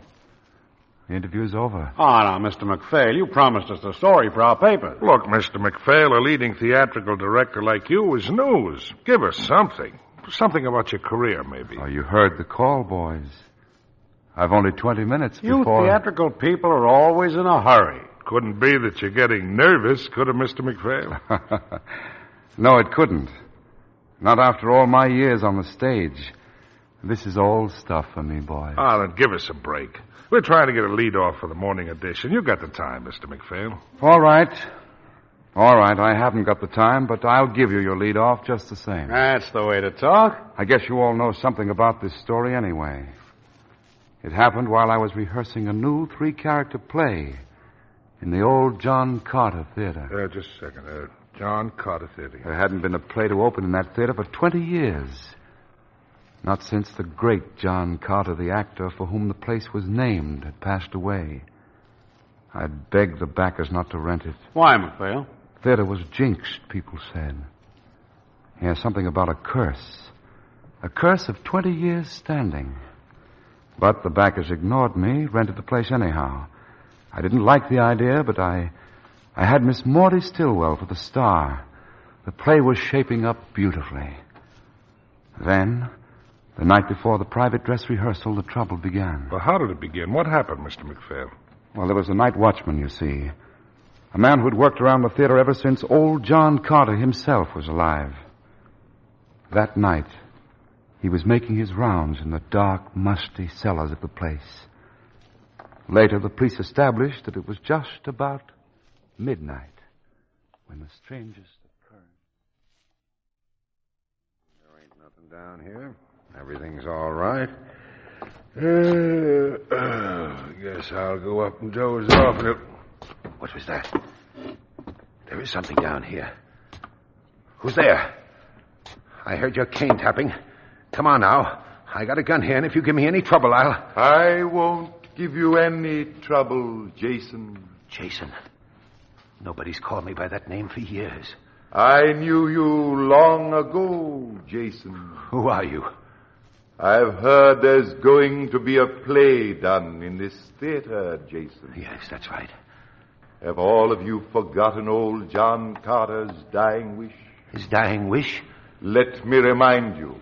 The interview's over. Oh, now, Mr. McPhail, you promised us a story for our paper. Look, Mr. McPhail, a leading theatrical director like you is news. Give us something. Something about your career, maybe. Oh, you heard the call, boys. I've only 20 minutes You before... theatrical people are always in a hurry. Couldn't be that you're getting nervous, could it, Mr. McPhail? No, it couldn't. Not after all my years on the stage. This is old stuff for me, boys. Ah, then give us a break. We're trying to get a lead off for the morning edition. You got the time, Mr. McPhail. All right. I haven't got the time, but I'll give you your lead off just the same. That's the way to talk. I guess you all know something about this story anyway. It happened while I was rehearsing a new 3-character play in the old John Carter Theater. Just a second. John Carter Theater. There hadn't been a play to open in that theater for 20 years. Not since the great John Carter, the actor for whom the place was named, had passed away. I'd begged the backers not to rent it. Why, McPhail? The theater was jinxed, people said. Yeah, something about a curse. A curse of 20 years standing. But the backers ignored me, rented the place anyhow. I didn't like the idea, but I had Miss Maudie Stillwell for the star. The play was shaping up beautifully. Then, the night before the private dress rehearsal, the trouble began. Well, how did it begin? What happened, Mr. McPhail? Well, there was a night watchman, you see. A man who'd worked around the theater ever since old John Carter himself was alive. That night, he was making his rounds in the dark, musty cellars of the place. Later, the police established that it was just about midnight when the strangest occurred. There ain't nothing down here. Everything's all right. Guess I'll go up and doze off. What was that? There is something down here. Who's there? I heard your cane tapping. Come on now. I got a gun here, and if you give me any trouble, I won't give you any trouble, Jason. Jason? Nobody's called me by that name for years. I knew you long ago, Jason. Who are you? I've heard there's going to be a play done in this theater, Jason. Yes, that's right. Have all of you forgotten old John Carter's dying wish? His dying wish? Let me remind you.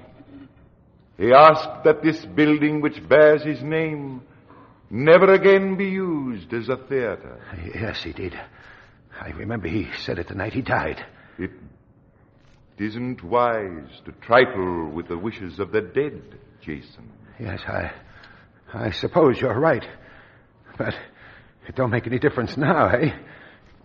He asked that this building which bears his name never again be used as a theater. Yes, he did. I remember he said it the night he died. It isn't wise to trifle with the wishes of the dead, Jason. Yes, I suppose you're right. But it don't make any difference now, eh?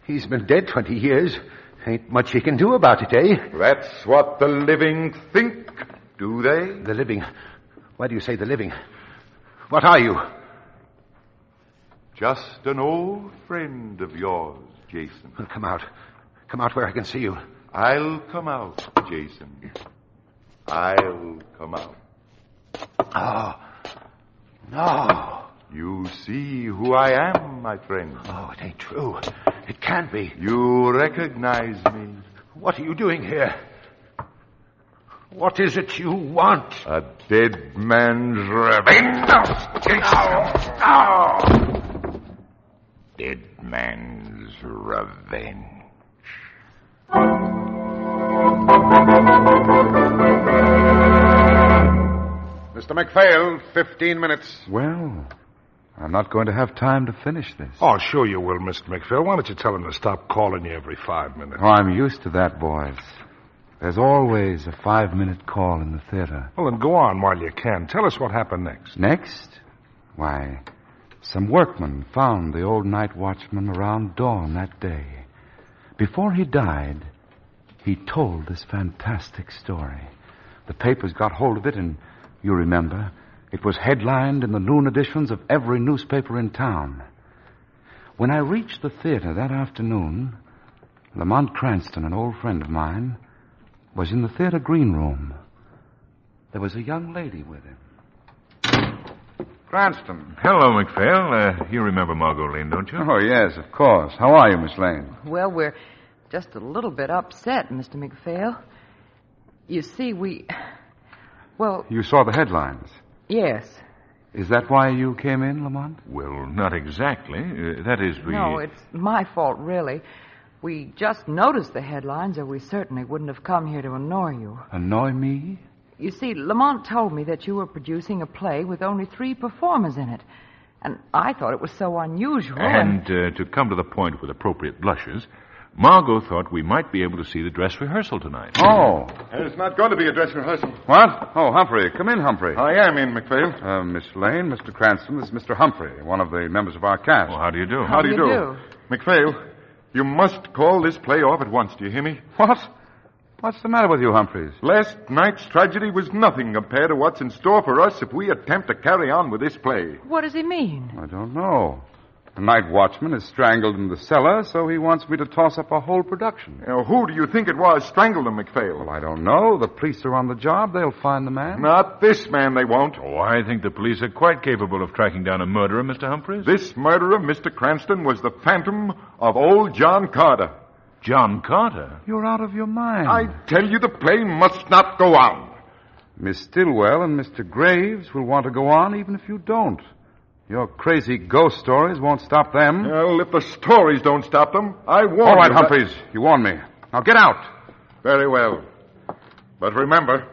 He's been dead 20 years. Ain't much he can do about it, eh? That's what the living think, do they? The living? Why do you say the living? What are you? Just an old friend of yours, Jason. Well, come out. Come out where I can see you. I'll come out, Jason. I'll come out. Oh, no. You see who I am, my friend. Oh, it ain't true. It can't be. You recognize me. What are you doing here? What is it you want? A dead man's revenge. Dead man's revenge. Mr. McPhail, 15 minutes. Well, I'm not going to have time to finish this. Oh, sure you will, Mr. McPhail. Why don't you tell him to stop calling you every 5 minutes? Oh, I'm used to that, boys. There's always a 5-minute call in the theater. Well, then go on while you can. Tell us what happened next. Next? Why, some workmen found the old night watchman around dawn that day. Before he died, he told this fantastic story. The papers got hold of it, and you remember, it was headlined in the noon editions of every newspaper in town. When I reached the theater that afternoon, Lamont Cranston, an old friend of mine, was in the theater green room. There was a young lady with him. Cranston. Hello, McPhail. You remember Margot Lane, don't you? Oh, yes, of course. How are you, Miss Lane? Well, we're just a little bit upset, Mr. McPhail. You see, Well... You saw the headlines? Yes. Is that why you came in, Lamont? Well, not exactly. That is, No, it's my fault, really. We just noticed the headlines, or we certainly wouldn't have come here to annoy you. Annoy me? You see, Lamont told me that you were producing a play with only 3 performers in it. And I thought it was so unusual. And to come to the point with appropriate blushes, Margot thought we might be able to see the dress rehearsal tonight. Oh. It's not going to be a dress rehearsal. What? Oh, Humphrey. Come in, Humphrey. I am in, McPhail. Miss Lane, Mr. Cranston, this is Mr. Humphrey, one of the members of our cast. Well, how do you do? How do you do? McPhail, you must call this play off at once. Do you hear me? What? What's the matter with you, Humphreys? Last night's tragedy was nothing compared to what's in store for us if we attempt to carry on with this play. What does he mean? I don't know. The night watchman is strangled in the cellar, so he wants me to toss up a whole production. Who do you think it was strangled him, McPhail? Well, I don't know. The police are on the job. They'll find the man. Not this man, they won't. Oh, I think the police are quite capable of tracking down a murderer, Mr. Humphreys. This murderer, Mr. Cranston, was the phantom of old John Carter. John Carter? You're out of your mind. I tell you, the play must not go on. Miss Stillwell and Mr. Graves will want to go on even if you don't. Your crazy ghost stories won't stop them. Well, if the stories don't stop them, I warn you. All right, Humphreys. You warned me. Now get out. Very well. But remember,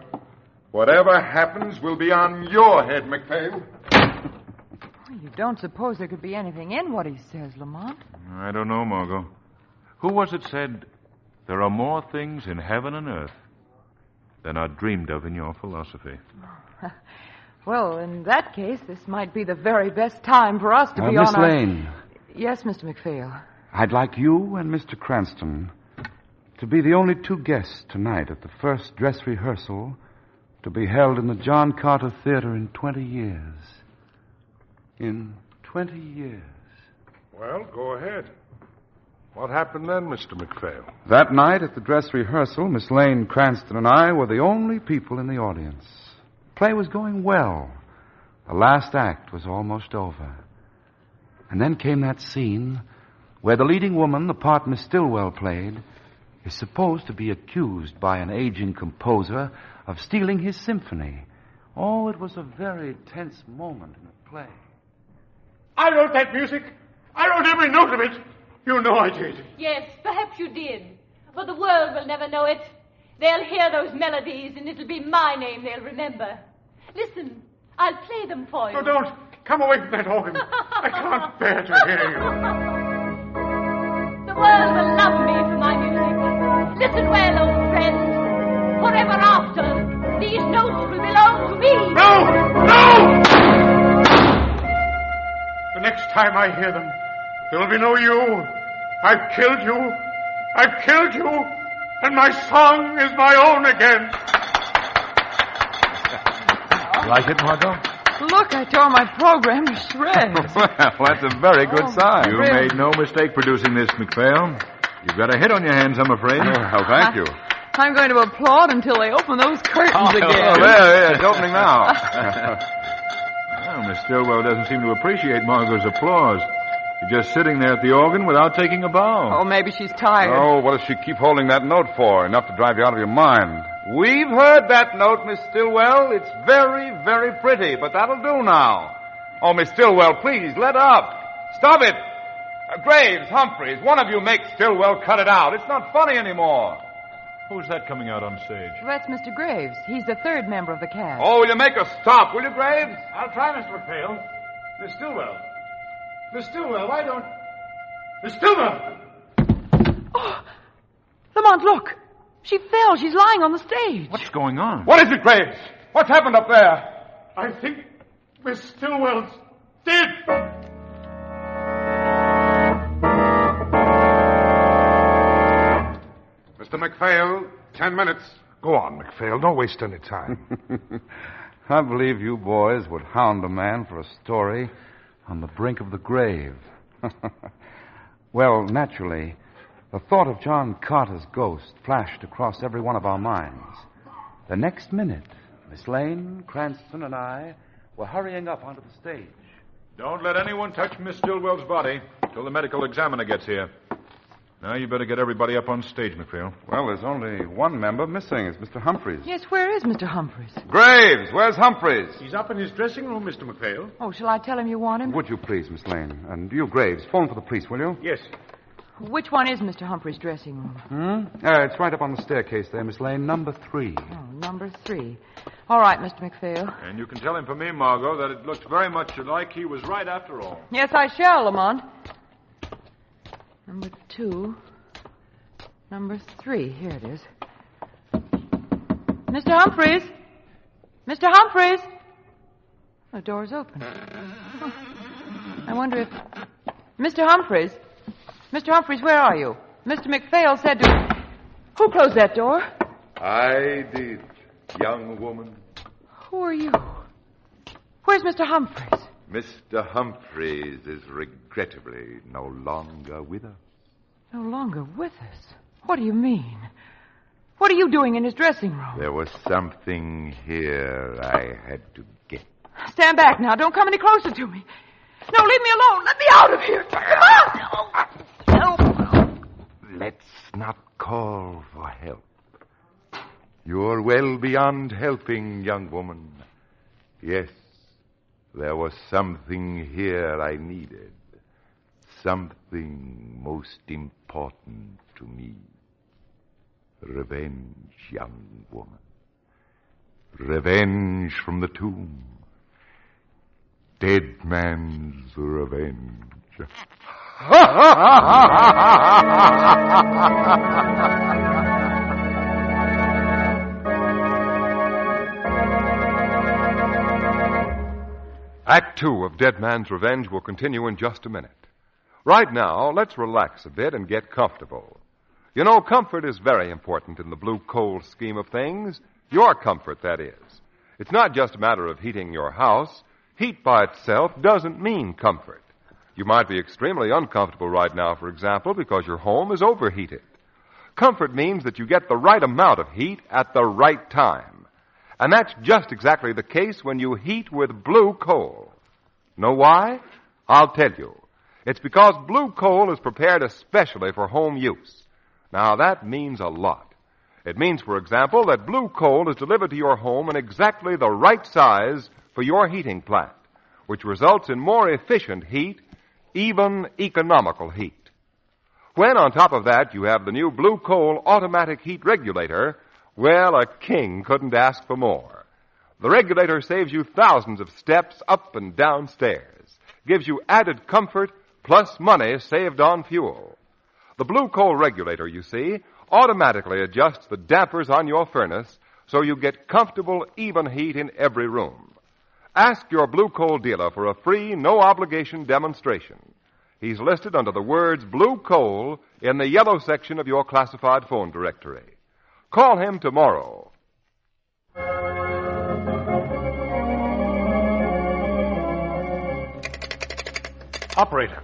whatever happens will be on your head, McPhail. You don't suppose there could be anything in what he says, Lamont? I don't know, Margot. Who was it said, there are more things in heaven and earth than are dreamed of in your philosophy? Well, in that case, this might be the very best time for us to be Miss on our... Lane. Yes, Mr. McPhail. I'd like you and Mr. Cranston to be the only 2 guests tonight at the first dress rehearsal to be held in the John Carter Theater in 20 years. In 20 years. Well, go ahead. What happened then, Mr. McPhail? That night at the dress rehearsal, Miss Lane, Cranston, and I were the only people in the audience. The play was going well. The last act was almost over. And then came that scene where the leading woman, the part Miss Stillwell played, is supposed to be accused by an aging composer of stealing his symphony. Oh, it was a very tense moment in the play. I wrote that music. I wrote every note of it. You know I did. Yes, perhaps you did. But the world will never know it. They'll hear those melodies, and it'll be my name they'll remember. Listen, I'll play them for you. No, don't. Come away from that organ. I can't bear to hear you. The world will love me for my music. Listen well, old friend. time I hear them, there will be no you. I've killed you. I've killed you. And my song is my own again. Like it, Margot? Look, I tore my program to shreds. Well, that's a very good sign. You really? made no mistake producing this, McPhail. You've got a hit on your hands, I'm afraid. Well, thank you. I'm going to applaud until they open those curtains again. Oh, there, it's opening now. Well, Miss Stillwell doesn't seem to appreciate Margot's applause. You're just sitting there at the organ without taking a bow. Oh, maybe she's tired. Oh, what does she keep holding that note for? Enough to drive you out of your mind. We've heard that note, Miss Stillwell. It's very, very pretty, but that'll do now. Oh, Miss Stillwell, please, let up. Stop it. Graves, Humphreys, one of you make Stillwell cut it out. It's not funny anymore. Who's that coming out on stage? That's Mr. Graves. He's the third member of the cast. Oh, will you make us stop, will you, Graves? I'll try, Mr. McPhail. Miss Stillwell. Miss Stillwell, why don't... Miss Stillwell! Oh, Lamont, look. She fell. She's lying on the stage. What's going on? What is it, Graves? What's happened up there? I think Miss Stillwell's dead. Mr. McPhail, 10 minutes. Go on, McPhail. Don't waste any time. I believe you boys would hound a man for a story on the brink of the grave. Well, naturally, the thought of John Carter's ghost flashed across every one of our minds. The next minute, Miss Lane, Cranston, and I were hurrying up onto the stage. Don't let anyone touch Miss Stillwell's body till the medical examiner gets here. Now, you better get everybody up on stage, McPhail. Well, there's only one member missing. It's Mr. Humphreys. Yes, where is Mr. Humphreys? Graves, where's Humphreys? He's up in his dressing room, Mr. McPhail. Oh, shall I tell him you want him? Would you please, Miss Lane? And you, Graves, phone for the police, will you? Yes. Which one is Mr. Humphreys' dressing room? It's right up on the staircase there, Miss Lane, number 3. Oh, number 3. All right, Mr. McPhail. And you can tell him for me, Margot, that it looks very much like he was right after all. Yes, I shall, Lamont. Number 2. Number 3. Here it is. Mr. Humphreys? Mr. Humphreys? The door's open. Oh. I wonder if... Mr. Humphreys? Mr. Humphreys, where are you? Mr. McPhail said to... Who closed that door? I did, young woman. Who are you? Where's Mr. Humphreys? Mr. Humphreys is regrettably no longer with us. No longer with us? What do you mean? What are you doing in his dressing room? There was something here I had to get. Stand back now. Don't come any closer to me. No, leave me alone. Let me out of here. Come on. Help. Let's not call for help. You're well beyond helping, young woman. Yes, there was something here I needed. Something most important to me. Revenge, young woman. Revenge from the tomb. Dead man's revenge. Act 2 of Dead Man's Revenge will continue in just a minute. Right now, let's relax a bit and get comfortable. You know, comfort is very important in the blue coal scheme of things. Your comfort, that is. It's not just a matter of heating your house. Heat by itself doesn't mean comfort. You might be extremely uncomfortable right now, for example, because your home is overheated. Comfort means that you get the right amount of heat at the right time. And that's just exactly the case when you heat with blue coal. Know why? I'll tell you. It's because blue coal is prepared especially for home use. Now, that means a lot. It means, for example, that blue coal is delivered to your home in exactly the right size for your heating plant, which results in more efficient heat, even economical heat. When, on top of that, you have the new blue coal automatic heat regulator, well, a king couldn't ask for more. The regulator saves you thousands of steps up and down stairs, gives you added comfort plus money saved on fuel. The blue coal regulator, you see, automatically adjusts the dampers on your furnace so you get comfortable, even heat in every room. Ask your Blue Coal dealer for a free, no-obligation demonstration. He's listed under the words Blue Coal in the yellow section of your classified phone directory. Call him tomorrow. Operator!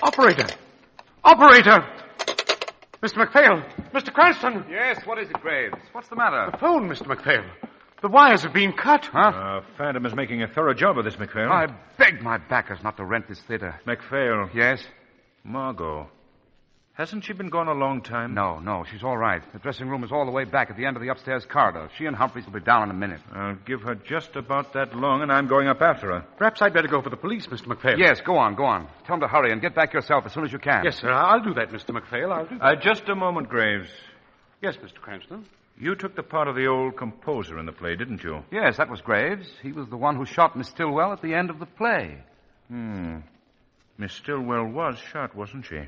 Operator! Operator! Mr. McPhail! Mr. Cranston! Yes, what is it, Graves? What's the matter? The phone, Mr. McPhail. The wires have been cut. Huh? Phantom is making a thorough job of this, McPhail. I begged my backers not to rent this theater. McPhail. Yes? Margot. Hasn't she been gone a long time? No, she's all right. The dressing room is all the way back at the end of the upstairs corridor. She and Humphreys will be down in a minute. I'll give her just about that long, and I'm going up after her. Perhaps I'd better go for the police, Mr. McPhail. Yes, go on. Tell them to hurry and get back yourself as soon as you can. Yes, sir. I'll do that, Mr. McPhail. I'll do that. Just a moment, Graves. Yes, Mr. Cranston. You took the part of the old composer in the play, didn't you? Yes, that was Graves. He was the one who shot Miss Stillwell at the end of the play. Miss Stillwell was shot, wasn't she?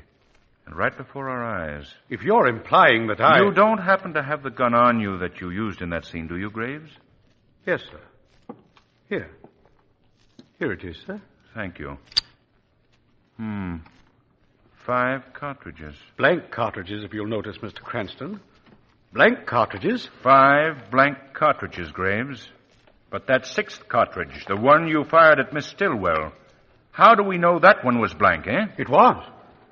And right before our eyes. If you're implying that You don't happen to have the gun on you that you used in that scene, do you, Graves? Yes, sir. Here. Here it is, sir. Thank you. 5 cartridges. Blank cartridges, if you'll notice, Mr. Cranston. Blank cartridges? 5 blank cartridges, Graves. But that 6th cartridge, the one you fired at Miss Stillwell, how do we know that one was blank, eh? It was.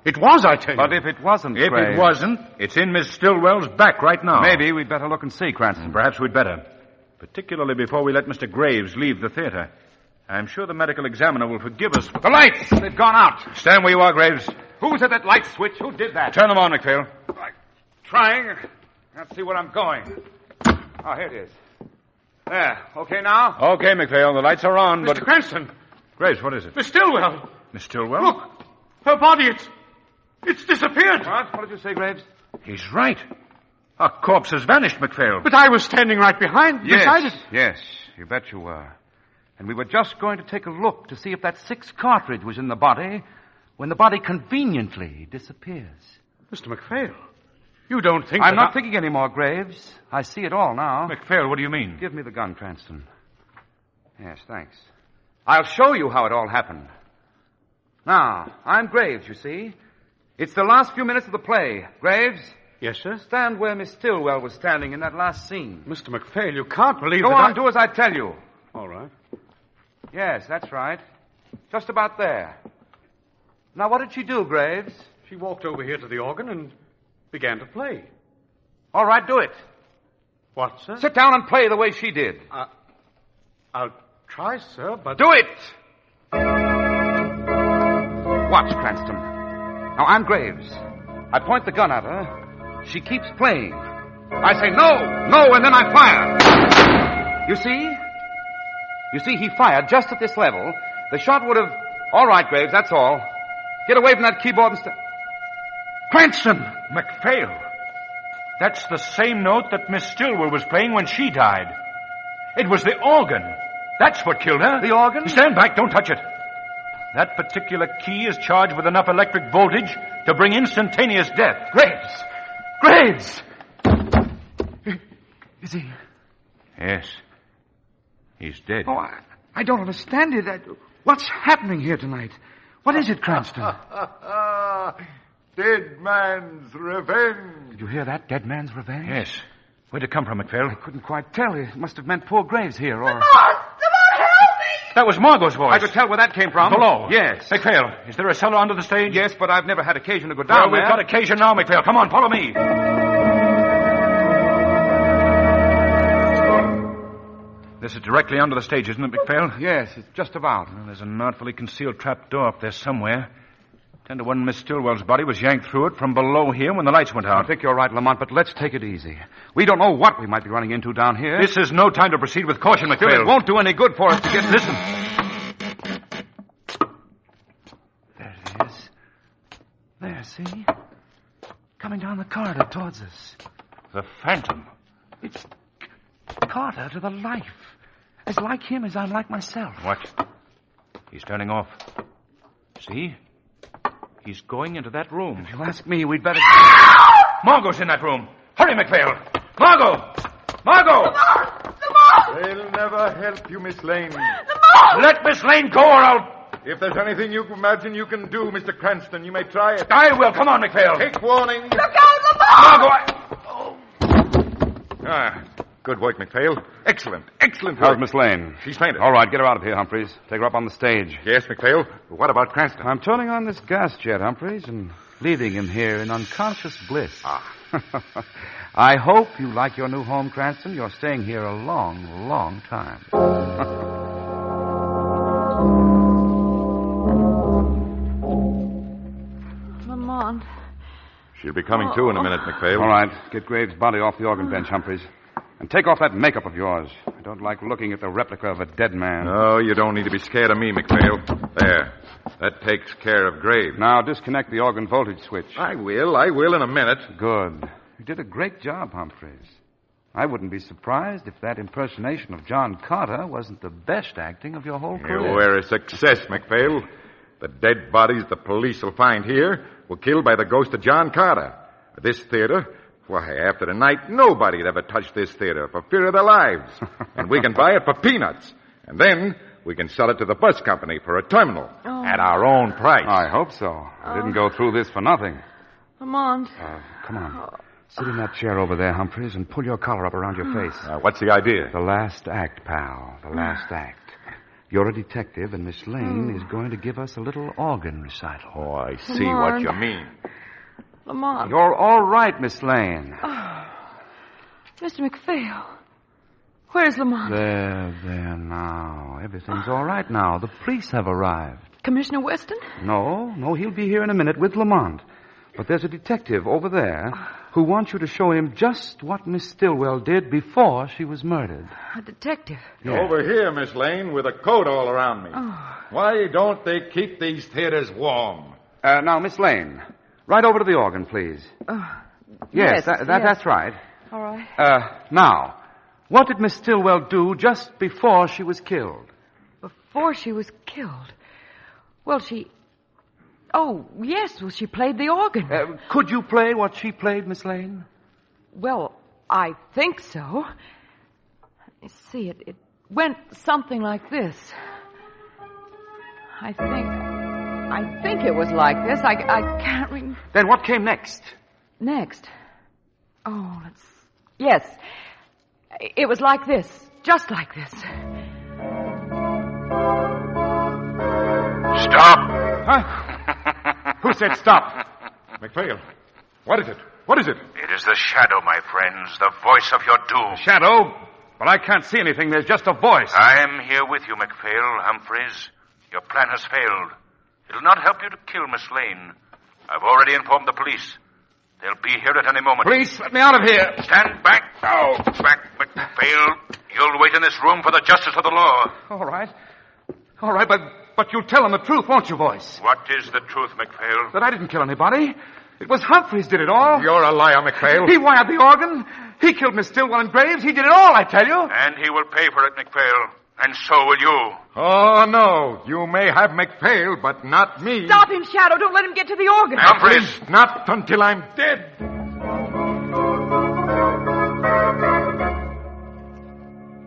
It was, I tell you. But if it wasn't, If Graves... it wasn't, it's in Miss Stillwell's back right now. Maybe we'd better look and see, Cranston. Perhaps we'd better. Particularly before we let Mr. Graves leave the theater. I'm sure the medical examiner will forgive us. The lights! They've gone out. Stand where you are, Graves. Who was at that light switch? Who did that? Turn them on, McPhail. Trying. Let's see where I'm going. Oh, here it is. There. Okay now? Okay, McPhail. The lights are on, but... Mr. Cranston! Graves, what is it? Miss Stillwell! Miss Stillwell? Look! Her body, it's disappeared. What did you say, Graves? He's right. Our corpse has vanished, McPhail. But I was standing right beside it. Yes, you bet you were. And we were just going to take a look to see if that 6th cartridge was in the body when the body conveniently disappears. Mr. McPhail, you don't think I'm not thinking anymore, Graves. I see it all now. McPhail, what do you mean? Give me the gun, Cranston. Yes, thanks. I'll show you how it all happened. Now, I'm Graves, you see. It's the last few minutes of the play. Graves? Yes, sir? Stand where Miss Stillwell was standing in that last scene. Mr. McPhail, you can't believe Go on, do as I tell you. All right. Yes, that's right. Just about there. Now, what did she do, Graves? She walked over here to the organ and began to play. All right, do it. What, sir? Sit down and play the way she did. I'll try, sir, but... Do it! Watch, Cranston. Now, I'm Graves. I point the gun at her. She keeps playing. I say, no, and then I fire. You see? You see, he fired just at this level. The shot would have... All right, Graves, that's all. Get away from that keyboard and... Cranston! McPhail! That's the same note that Miss Stillwell was playing when she died. It was the organ. That's what killed her. The organ? Stand back, don't touch it. That particular key is charged with enough electric voltage to bring instantaneous death. Graves! Is he... Yes. He's dead. Oh, I don't understand it. What's happening here tonight? What is it, Cranston? Dead man's revenge. Did you hear that? Dead man's revenge? Yes. Where'd it come from, McPhail? I couldn't quite tell. It must have meant poor Graves here, or... Come on, help me! That was Margot's voice. I could tell where that came from. Below? Yes. McPhail, is there a cellar under the stage? Yes, but I've never had occasion to go down Well, we've got occasion now, McPhail. Come on, follow me. This is directly under the stage, isn't it, McPhail? Yes, it's just about. Well, there's an artfully concealed trap door up there somewhere. 10 to 1 Miss Stillwell's body was yanked through it from below here when the lights went out. I think you're right, Lamont, but let's take it easy. We don't know what we might be running into down here. This is no time to proceed with caution, Still, McPhail. it won't do any good for us to get... Listen. There it is. There, see? Coming down the corridor towards us. The Phantom. It's Carter to the life. As like him as I'm like myself. What? He's turning off. See? He's going into that room. If you ask me, we'd better... Margot's in that room. Hurry, McPhail. Margot! Margot! They'll never help you, Miss Lane. Lamont! No! Let Miss Lane go or I'll... If there's anything you imagine you can do, Mr. Cranston, you may try it. I will. Come on, McPhail. Take warning. Look out, Ah, good work, McPhail. Excellent work. How's Miss Lane? She's fainted. All right, get her out of here, Humphreys. Take her up on the stage. Yes, McPhail. But what about Cranston? I'm turning on this gas jet, Humphreys, and leaving him here in unconscious bliss. I hope you like your new home, Cranston. You're staying here a long, long time. Lamont. She'll be coming to in a minute, McPhail. All right, get Graves' body off the organ bench, Humphreys. And take off that makeup of yours. I don't like looking at the replica of a dead man. No, you don't need to be scared of me, McPhail. There. That takes care of Graves. Now, disconnect the organ voltage switch. I will in a minute. Good. You did a great job, Humphreys. I wouldn't be surprised if that impersonation of John Carter wasn't the best acting of your whole career. You were a success, McPhail. The dead bodies the police will find here were killed by the ghost of John Carter. This theater, why, after tonight, nobody'd ever touch this theater for fear of their lives. And we can buy it for peanuts. And then we can sell it to the bus company for a terminal at our own price. I hope so. I didn't go through this for nothing. Lamont. Come on. Sit in that chair over there, Humphreys, and pull your collar up around your face. What's the idea? The last act, pal. The last act. You're a detective, and Miss Lane is going to give us a little organ recital. Oh, I see what you mean. Lamont. You're all right, Miss Lane. Mr. McPhail. Where's Lamont? There now. Everything's all right now. The police have arrived. Commissioner Weston? No, he'll be here in a minute with Lamont. But there's a detective over there who wants you to show him just what Miss Stillwell did before she was murdered. A detective? Yeah. Over here, Miss Lane, with a coat all around me. Why don't they keep these theaters warm? Now, Miss Lane, right over to the organ, please. Yes, that's right. All right. Now, what did Miss Stillwell do just before she was killed? Before she was killed? Well, she... Oh, yes, well, she played the organ. Could you play what she played, Miss Lane? Well, I think so. Let me see, it went something like this. I think it was like this. I can't remember. Then what came next? Next? Oh, yes. It was like this. Just like this. Stop! Huh? Who said stop? McPhail, what is it? What is it? It is the shadow, my friends, the voice of your doom. Shadow? But I can't see anything. There's just a voice. I am here with you, McPhail, Humphreys. Your plan has failed. It'll not help you to kill Miss Lane. I've already informed the police. They'll be here at any moment. Police, let me out of here. Stand back. Oh, back, McPhail. You'll wait in this room for the justice of the law. All right, but you'll tell them the truth, won't you, voice? What is the truth, McPhail? That I didn't kill anybody. It was Humphreys did it all. You're a liar, McPhail. He wired the organ. He killed Miss Stillwell and Graves. He did it all, I tell you. And he will pay for it, McPhail. And so will you. Oh, no. You may have McPhail, but not me. Stop him, Shadow. Don't let him get to the organ. Humphreys. Not until I'm dead.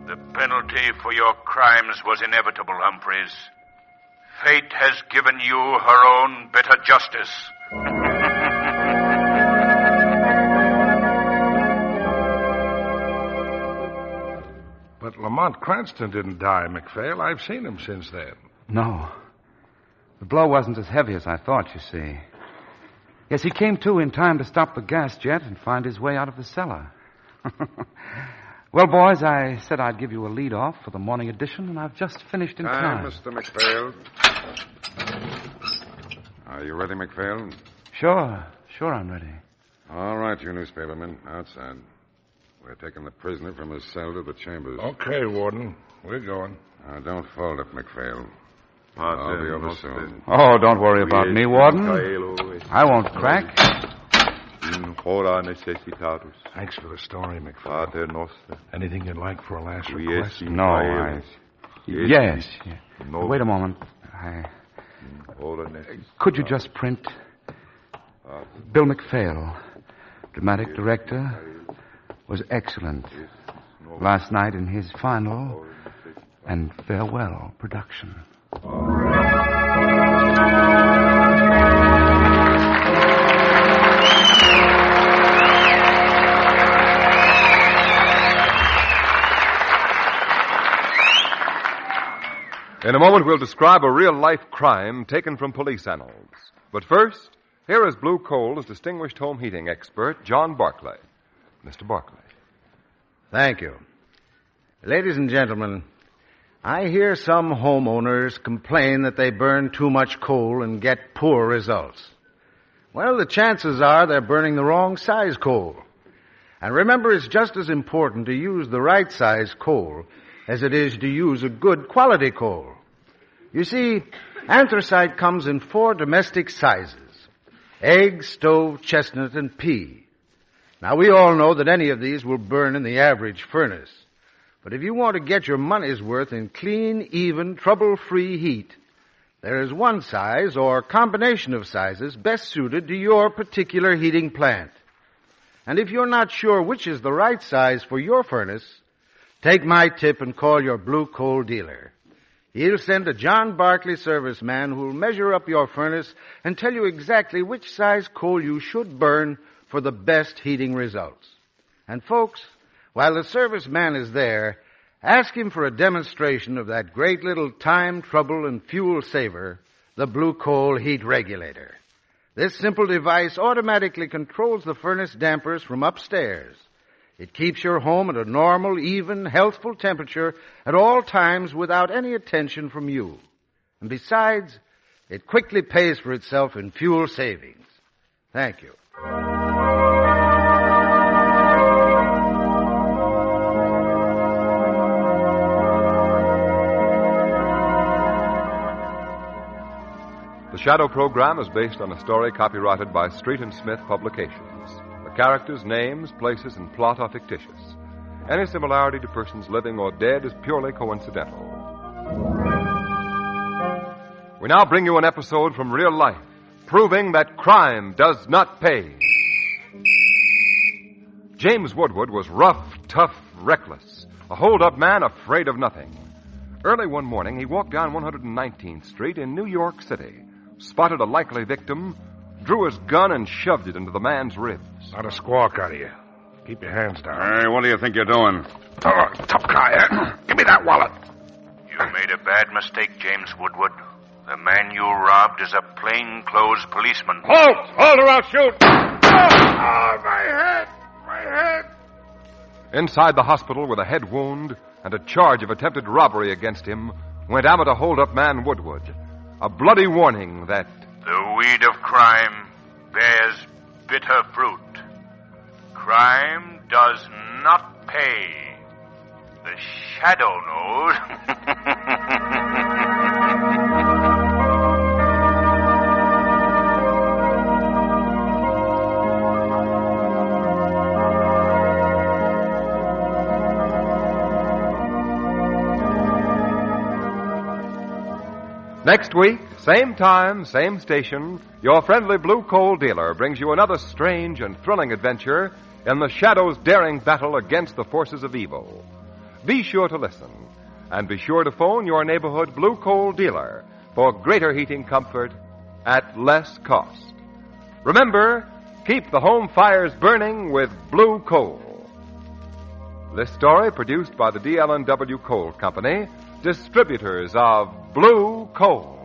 The penalty for your crimes was inevitable, Humphreys. Fate has given you her own bitter justice. But Lamont Cranston didn't die, McPhail. I've seen him since then. No. The blow wasn't as heavy as I thought, you see. Yes, he came to in time to stop the gas jet and find his way out of the cellar. Well, boys, I said I'd give you a lead-off for the morning edition, and I've just finished in time. Mr. McPhail. Are you ready, McPhail? Sure I'm ready. All right, you newspapermen, outside. We're taking the prisoner from his cell to the chambers. Okay, Warden. We're going. Now, don't fold up, McPhail. I'll be over soon. Oh, don't worry about me, Warden. I won't crack. Thanks for the story, McPhail. Anything you'd like for a last request? No, Yes. Wait a moment. Could you just print Bill McPhail, dramatic director, was excellent. Last night in his final, and farewell production. In a moment, we'll describe a real-life crime taken from police annals. But first, here is Blue Coal's distinguished home heating expert, John Barclay. Mr. Barclay. Thank you. Ladies and gentlemen, I hear some homeowners complain that they burn too much coal and get poor results. Well, the chances are they're burning the wrong size coal. And remember, it's just as important to use the right size coal as it is to use a good quality coal. You see, anthracite comes in 4 domestic sizes: egg, stove, chestnut, and pea. Now, we all know that any of these will burn in the average furnace. But if you want to get your money's worth in clean, even, trouble-free heat, there is one size or combination of sizes best suited to your particular heating plant. And if you're not sure which is the right size for your furnace, take my tip and call your Blue Coal dealer. He'll send a John Barclay serviceman who'll measure up your furnace and tell you exactly which size coal you should burn for the best heating results. And folks, while the serviceman is there, ask him for a demonstration of that great little time, trouble, and fuel saver, the Blue Coal heat regulator. This simple device automatically controls the furnace dampers from upstairs. It keeps your home at a normal, even, healthful temperature at all times without any attention from you. And besides, it quickly pays for itself in fuel savings. Thank you. The Shadow program is based on a story copyrighted by Street and Smith Publications. The characters, names, places, and plot are fictitious. Any similarity to persons living or dead is purely coincidental. We now bring you an episode from real life, proving that crime does not pay. James Woodward was rough, tough, reckless, a hold-up man afraid of nothing. Early one morning, he walked down 119th Street in New York City, spotted a likely victim, drew his gun, and shoved it into the man's ribs. Not a squawk out of you. Keep your hands down. Hey, what do you think you're doing? Tough guy. Give me that wallet. You made a bad mistake, James Woodward. The man you robbed is a plainclothes policeman. Halt! Halt or I'll shoot! Oh, my head! My head! Inside the hospital with a head wound and a charge of attempted robbery against him went amateur hold-up man Woodward. A bloody warning that the weed of crime bears bitter fruit. Crime does not pay. The Shadow knows. Next week, same time, same station, your friendly Blue Coal dealer brings you another strange and thrilling adventure in the Shadow's daring battle against the forces of evil. Be sure to listen, and be sure to phone your neighborhood Blue Coal dealer for greater heating comfort at less cost. Remember, keep the home fires burning with Blue Coal. This story produced by the DL&W Coal Company, distributors of Blue Coal.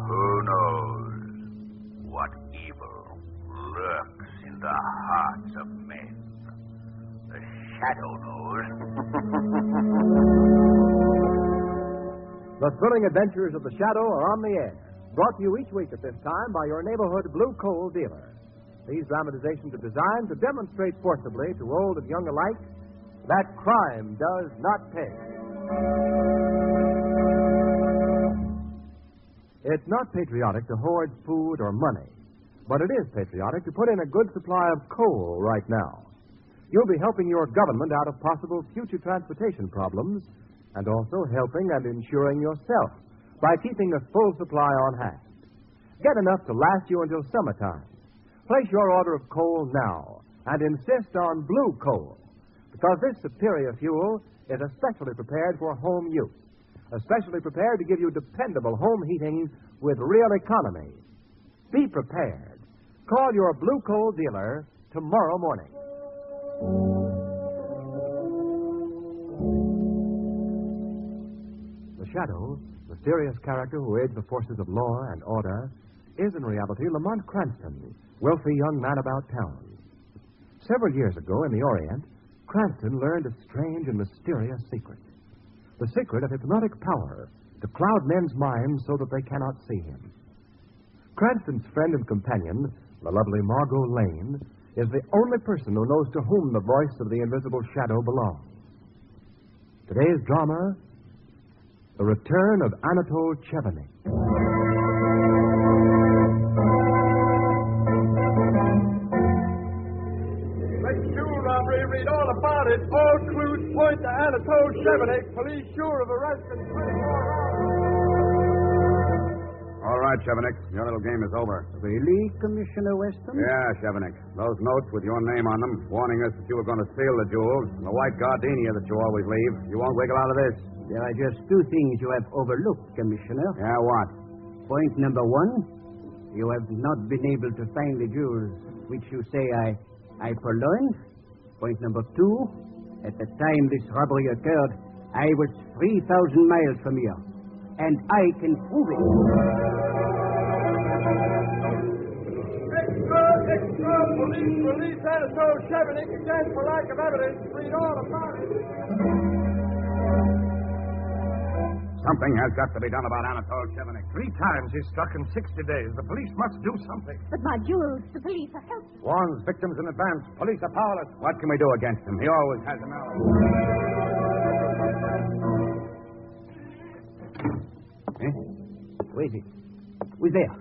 Who knows what evil lurks in the hearts of men? The Shadow knows. The thrilling adventures of the Shadow are on the air. Brought to you each week at this time by your neighborhood Blue Coal dealer. These dramatizations are designed to demonstrate forcibly to old and young alike that crime does not pay. It's not patriotic to hoard food or money, but it is patriotic to put in a good supply of coal right now. you'll be helping your government out of possible future transportation problems and also helping and insuring yourself by keeping a full supply on hand. Get enough to last you until summertime. Place your order of coal now and insist on blue coal, because this superior fuel is especially prepared for home use, especially prepared to give you dependable home heating with real economy. Be prepared. Call your blue coal dealer tomorrow morning. The Shadow, mysterious character who aids the forces of law and order, is in reality Lamont Cranston, wealthy young man about town. Several years ago in the Orient, Cranston learned a strange and mysterious secret. The secret of hypnotic power to cloud men's minds so that they cannot see him. Cranston's friend and companion, the lovely Margot Lane, is the only person who knows to whom the voice of the invisible shadow belongs. Today's drama, The Return of Anatole Chevanic. Read all about it. All clues point to Anatole Chevanic. Police sure of arresting 24 hours. All right, Chevanic. Your little game is over. Really, Commissioner Weston? Yeah, Chevanic. Those notes with your name on them, warning us that you were going to steal the jewels, and the white gardenia that you always leave. You won't wiggle out of this. There are just two things you have overlooked, Commissioner. Yeah, what? Point number one, you have not been able to find the jewels which you say I purloined. Point number two, at the time this robbery occurred, I was 3,000 miles from here, and I can prove it. Extra, police, release Anatole Chevanic again for lack of evidence. Read all about it. Something has got to be done about Anatole Chevanic. 3 times he's struck in 60 days. The police must do something. But my jewels, the police are helpless. Warns victims in advance. Police are powerless. What can we do against him? He always has an hour. Eh? Where is it? Who's there?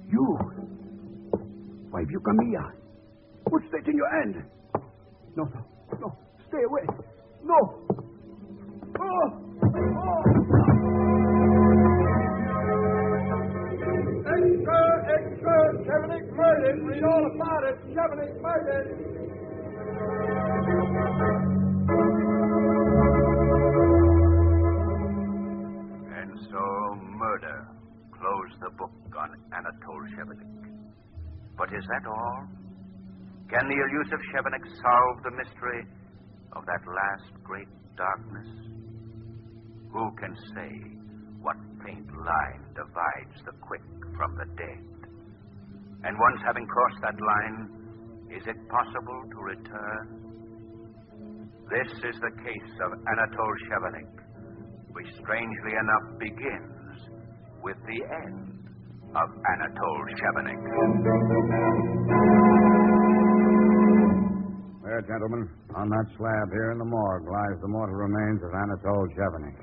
You. Why have you come here? What's that in your hand? No. Stay away. No. Oh! Extra, Chevanic murdered. Read all about it. Chevanic murdered. And so murder closed the book on Anatole Chevanic. But is that all? Can the elusive Chevanic solve the mystery of that last great darkness? Who can say what faint line divides the quick from the dead? And once having crossed that line, is it possible to return? This is the case of Anatole Chevanic, which strangely enough begins with the end of Anatole Chevanic. There, gentlemen, on that slab here in the morgue lies the mortal remains of Anatole Chevanic.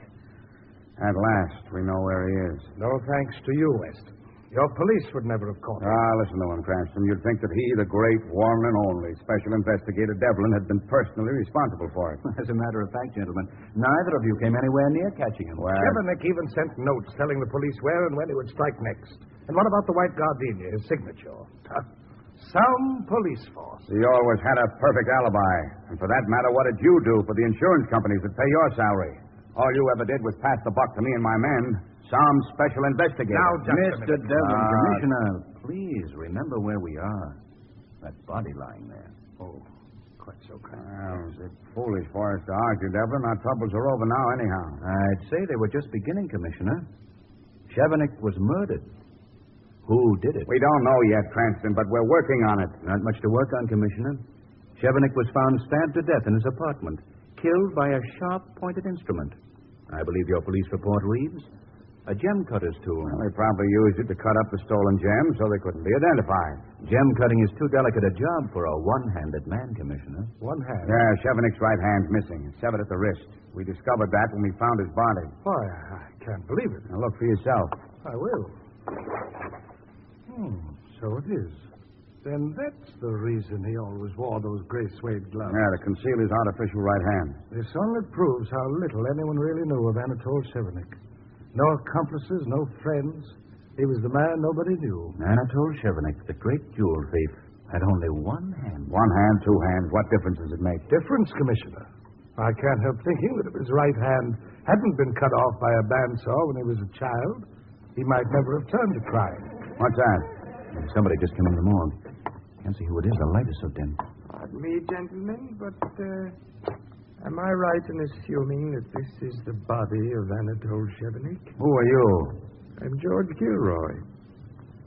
At last, we know where he is. No thanks to you, Weston. Your police would never have caught him. Listen to him, Cranston. You'd think that he, the great, one and only special investigator Devlin, had been personally responsible for it. As a matter of fact, gentlemen, neither of you came anywhere near catching him. Well, Chevanic even sent notes telling the police where and when he would strike next. And what about the white gardenia, his signature? Some police force. he always had a perfect alibi. And for that matter, what did you do for the insurance companies that pay your salary? All you ever did was pass the buck to me and my men. Some special investigator. Now, Mr. Devlin, Commissioner, please remember where we are. That body lying there. Oh, quite so kind. Well, it's foolish for us to argue, Devlin. Our troubles are over now, anyhow. I'd say they were just beginning, Commissioner. Chevanic was murdered. Who did it? We don't know yet, Cranston, but we're working on it. Not much to work on, Commissioner. Chevanic was found stabbed to death in his apartment, killed by a sharp-pointed instrument. I believe your police report reads a gem cutter's tool. Well, they probably used it to cut up the stolen gems so they couldn't be identified. Gem cutting is too delicate a job for a one-handed man, Commissioner. One hand? Yeah, Chevanic's right hand's missing. It's severed at the wrist. We discovered that when we found his body. Why, I can't believe it. Now, look for yourself. I will. So it is. and that's the reason he always wore those gray suede gloves. Yeah, to conceal his artificial right hand. This only proves how little anyone really knew of Anatole Chevanic. No accomplices, no friends. He was the man nobody knew. Anatole Chevanic, the great jewel thief, had only one hand. One hand, two hands. What difference does it make? Difference, Commissioner. I can't help thinking that if his right hand hadn't been cut off by a bandsaw when he was a child, he might never have turned to crime. What's that? Somebody just came in the morgue. Can't see who it is. The light is so dim. Pardon me, gentlemen, but am I right in assuming that this is the body of Anatole Chevanic? Who are you? I'm George Gilroy.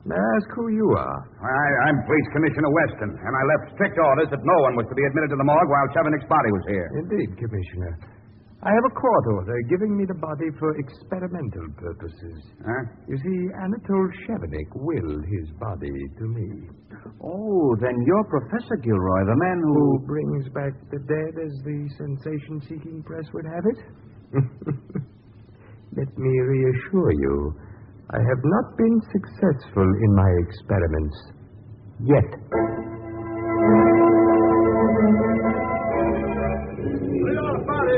May I ask who you are? I'm Police Commissioner Weston, and I left strict orders that no one was to be admitted to the morgue while Chevanic's body was here. Indeed, Commissioner. I have a court order giving me the body for experimental purposes. Huh? You see, Anatole Chevanic willed his body to me. Oh, then you're Professor Gilroy, the man who brings back the dead, as the sensation-seeking press would have it? Let me reassure you, I have not been successful in my experiments. Yet.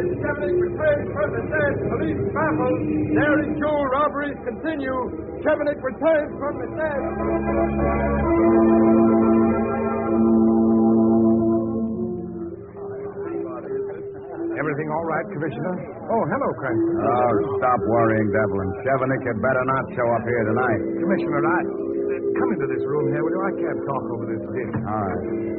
Chevanic returns from the dead. Police baffled. Daring jewel robberies continue. Chevanic returns from the dead. Everything all right, Commissioner? Oh, hello, Cranston. Oh, stop worrying, Devlin. Chevanic had better not show up here tonight. Commissioner, come into this room here, will you? I can't talk over this dish. All right.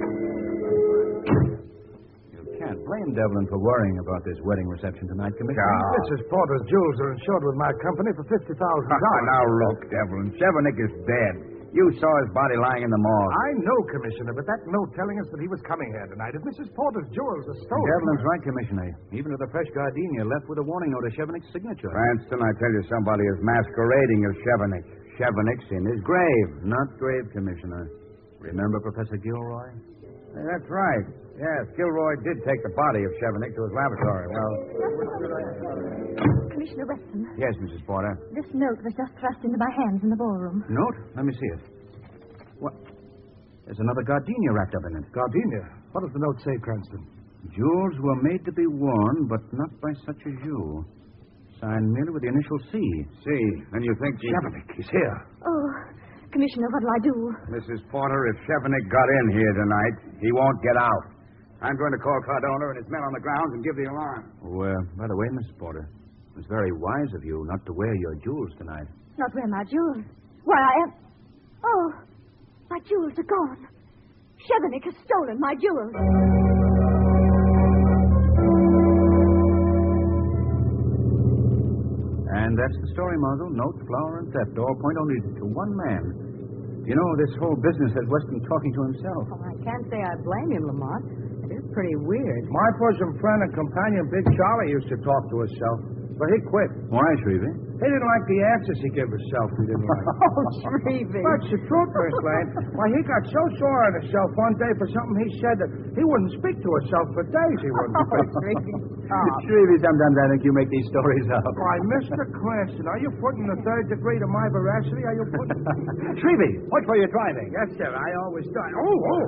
can't blame Devlin for worrying about this wedding reception tonight, Commissioner. Mrs. Porter's jewels are insured with my company for $50,000. Now, look, Devlin. Chevanic is dead. You saw his body lying in the morgue. I know, Commissioner, but that note telling us that he was coming here tonight. If Mrs. Porter's jewels are stolen... Devlin's right, Commissioner. Even to the fresh gardenia left with a warning note of Chevanic's signature. Cranston, I tell you, somebody is masquerading as Chevanic. Chevanic's in his grave. Not grave, Commissioner. Remember Professor Gilroy? That's right. Yes, Gilroy did take the body of Chevanic to his laboratory. Well... Commissioner Weston. Yes, Mrs. Porter. This note was just thrust into my hands in the ballroom. Note? Let me see it. What? There's another gardenia wrapped up in it. Gardenia? What does the note say, Cranston? Jewels were made to be worn, but not by such as you. Signed merely with the initial C. C. And you think... Chevanic, he's here. Oh, Commissioner, what'll I do? Mrs. Porter, if Chevanic got in here tonight, he won't get out. I'm going to call Cardona and his men on the grounds and give the alarm. Oh, by the way, Mrs. Porter, it was very wise of you not to wear your jewels tonight. Not wear my jewels? Why, I am... Oh, my jewels are gone. Chevanic has stolen my jewels. And that's the story, Margot. Note, flower, and theft all point only to one man. You know, this whole business has Weston talking to himself. Oh, I can't say I blame him, Lamont. It is pretty weird. My bosom friend and companion, Big Charlie, used to talk to himself, but he quit. Why, Shrevey? He didn't like the answers he gave himself. He didn't like. Oh, Shrevey. That's the truth, Miss Lane. Why, he got so sore on himself one day for something he said that he wouldn't speak to himself for days. He wouldn't speak. Shrevey, sometimes I think you make these stories up. Why, Mr. Cranston, are you putting the third degree to my veracity? Are you putting... Shrevey, watch where you're driving. Yes, sir. I always do. Oh.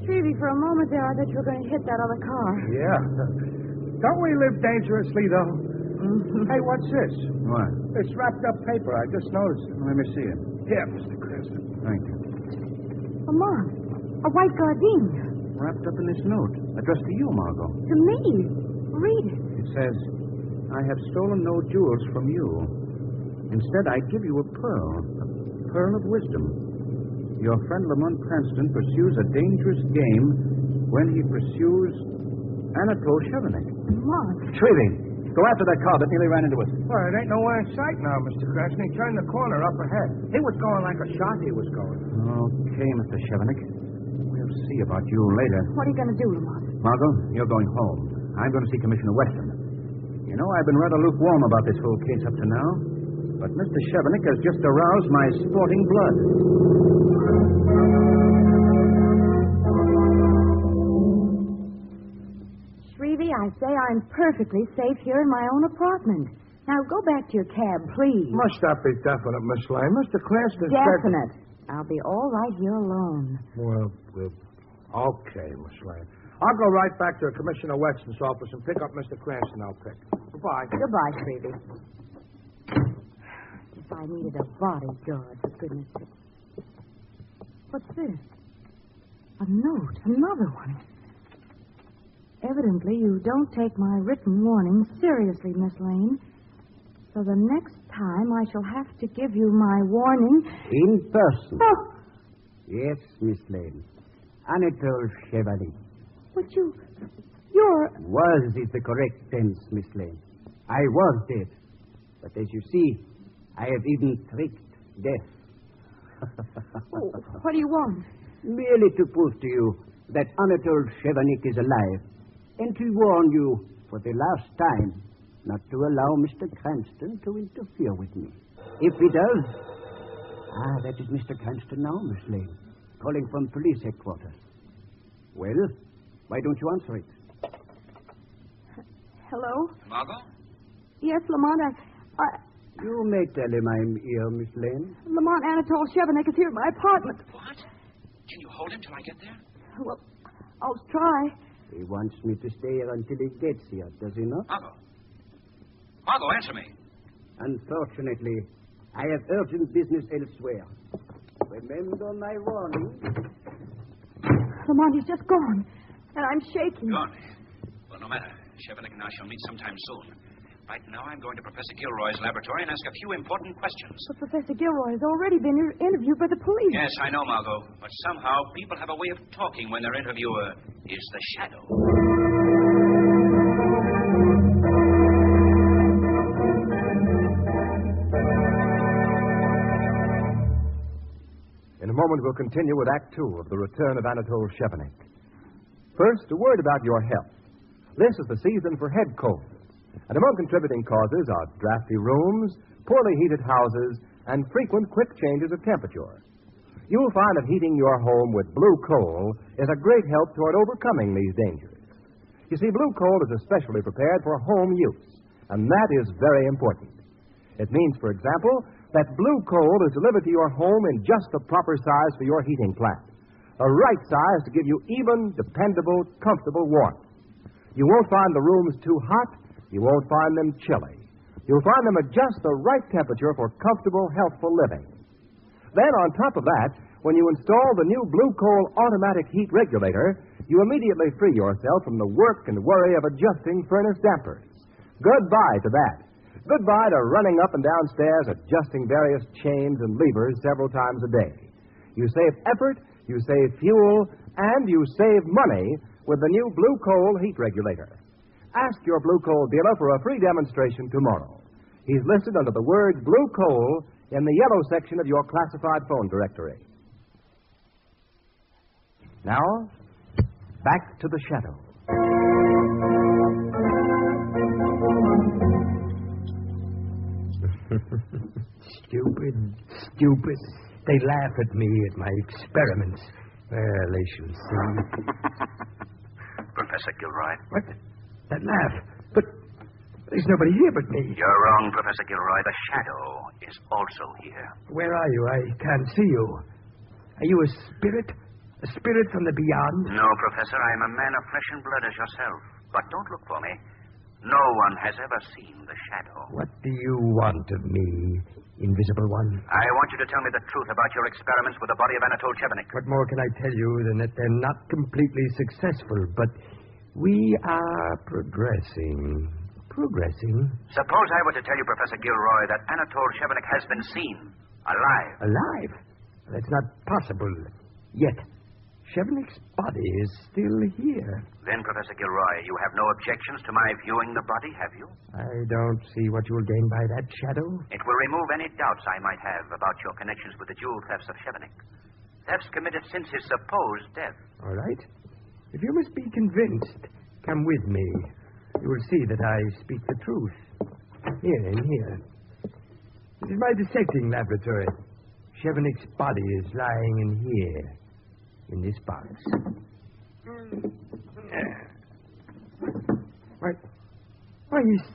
Shrevey, for a moment there, I thought you were going to hit that other car. Yeah. Don't we live dangerously, though? Mm-hmm. Hey, what's this? What? This wrapped up paper. I just noticed it. Let me see it. Here, Mr. Cranston. Thank you. Lamont, a white gardenia. Wrapped up in this note. Addressed to you, Margot. To me. Read it. It says, I have stolen no jewels from you. Instead, I give you a pearl of wisdom. Your friend Lamont Cranston pursues a dangerous game when he pursues Anatole Chevanic. Lamont. Shrevey, go after that car that nearly ran into us. Well, it ain't nowhere in sight now, Mr. Cranston. He turned the corner up ahead. He was going like a shot, he was going. Okay, Mr. Chevanic. We'll see about you later. What are you going to do, Lamont? Margot, you're going home. I'm going to see Commissioner Weston. You know, I've been rather lukewarm about this whole case up to now. But Mr. Chevanic has just aroused my sporting blood. Shrevey, I say I'm perfectly safe here in my own apartment. Now, go back to your cab, please. Must that be definite, Miss Lane? Mr. Cranston said... Definite. I'll be all right here alone. Well, okay, Miss Lane. I'll go right back to Commissioner Weston's office and pick up Mr. Cranston. I'll pick. Goodbye. Goodbye, Shrevey. If I needed a bodyguard, for goodness sake. What's this? A note. Another one. Evidently, you don't take my written warning seriously, Miss Lane. So the next time I shall have to give you my warning... In person. Oh! Yes, Miss Lane. Anatole Chevanic. But you're... Was is the correct tense, Miss Lane. I was dead. But as you see, I have even tricked death. Oh, what do you want? Merely to prove to you that Anatole Chevanic is alive, and to warn you, for the last time, not to allow Mr. Cranston to interfere with me. If he does... that is Mr. Cranston now, Miss Lane, calling from police headquarters. Well, why don't you answer it? Hello? Margot? Yes, Lamont, I... You may tell him I'm here, Miss Lane. Lamont, Anatole Chevanic is here at my apartment. What? Can you hold him till I get there? Well, I'll try. He wants me to stay here until he gets here, does he not? Margot. Margot, answer me. Unfortunately, I have urgent business elsewhere. Remember my warning. Lamont, he's just gone, and I'm shaking. Gone? Well, no matter. Chevanic and I shall meet sometime soon. Right now, I'm going to Professor Gilroy's laboratory and ask a few important questions. But Professor Gilroy has already been interviewed by the police. Yes, I know, Margot. But somehow, people have a way of talking when their interviewer is the Shadow. In a moment, we'll continue with Act Two of The Return of Anatole Chevanic. First, a word about your health. This is the season for head colds. And among contributing causes are drafty rooms, poorly heated houses, and frequent quick changes of temperature. You'll find that heating your home with blue coal is a great help toward overcoming these dangers. You see, blue coal is especially prepared for home use, and that is very important. It means, for example, that blue coal is delivered to your home in just the proper size for your heating plant. A right size to give you even, dependable, comfortable warmth. You won't find the rooms too hot. You won't find them chilly. You'll find them at just the right temperature for comfortable, healthful living. Then, on top of that, when you install the new Blue Coal automatic heat regulator, you immediately free yourself from the work and worry of adjusting furnace dampers. Goodbye to that. Goodbye to running up and down stairs, adjusting various chains and levers several times a day. You save effort, you save fuel, and you save money with the new Blue Coal heat regulator. Ask your Blue Coal dealer for a free demonstration tomorrow. He's listed under the word Blue Coal in the yellow section of your classified phone directory. Now, back to the Shadow. Stupid. They laugh at me at my experiments. Well, they shall see. Professor Gilroy. What? That laugh. But there's nobody here but me. You're wrong, Professor Gilroy. The Shadow is also here. Where are you? I can't see you. Are you a spirit? A spirit from the beyond? No, Professor. I'm a man of flesh and blood as yourself. But don't look for me. No one has ever seen the Shadow. What do you want of me, invisible one? I want you to tell me the truth about your experiments with the body of Anatole Chevanic. What more can I tell you than that they're not completely successful, but we are progressing. Suppose I were to tell you, Professor Gilroy, that Anatole Chevanic has been seen, alive. Alive? That's not possible. Yet, Chevanic's body is still here. Then, Professor Gilroy, you have no objections to my viewing the body, have you? I don't see what you will gain by that, Shadow. It will remove any doubts I might have about your connections with the jewel thefts of Chevanic. Thefts committed since his supposed death. All right. If you must be convinced, come with me. You will see that I speak the truth. Here, in here. This is my dissecting laboratory. Chevanic's body is lying in here. In this box.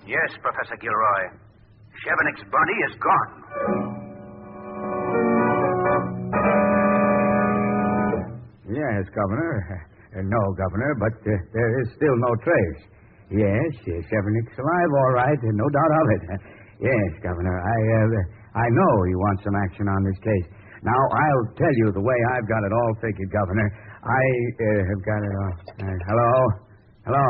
Yes, Professor Gilroy. Chevanic's body is gone. Yes, Governor. No, Governor, but there is still no trace. Yes, Chevanic's alive, all right, no doubt of it. Yes, Governor, I know you want some action on this case. Now, I'll tell you the way I've got it all figured, Governor. I have got it all. Hello?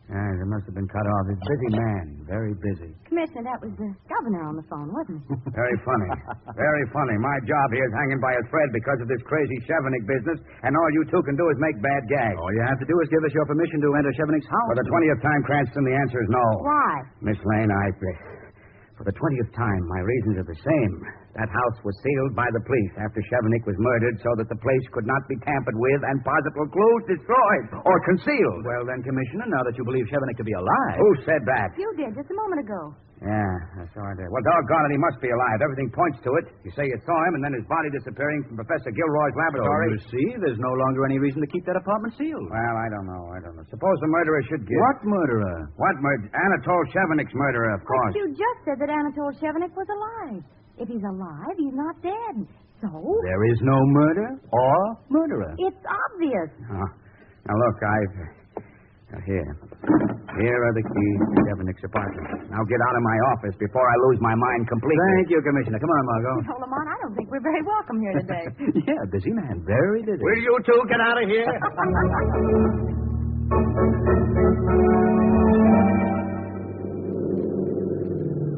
It must have been cut off. He's a busy man, very busy. Commissioner, that was the governor on the phone, wasn't it? Very funny. Very funny. My job here is hanging by a thread because of this crazy Chevanic business, and all you two can do is make bad gags. All you have to do is give us your permission to enter Chevanic's house. For the 20th time, Cranston, the answer is no. Why? Miss Lane, for the 20th time, my reasons are the same. That house was sealed by the police after Chevanic was murdered so that the place could not be tampered with and possible clues destroyed or concealed. Well, then, Commissioner, now that you believe Chevanic to be alive... Who said that? You did, just a moment ago. Yeah, I saw it. Well, doggone it, he must be alive. Everything points to it. You say you saw him, and then his body disappearing from Professor Gilroy's laboratory. So you see, there's no longer any reason to keep that apartment sealed. Well, I don't know. Suppose the murderer should give... What murderer? What murderer? Anatole Chevanic's murderer, of course. But you just said that Anatole Chevanic was alive. If he's alive, he's not dead. So? There is no murder or murderer. It's obvious. Now, look, Here are the keys to Chevanic's apartment. Now get out of my office before I lose my mind completely. Thank you, Commissioner. Come on, Margot. Oh, Lamont, I don't think we're very welcome here today. Yeah, busy man. Very busy. Will you two get out of here?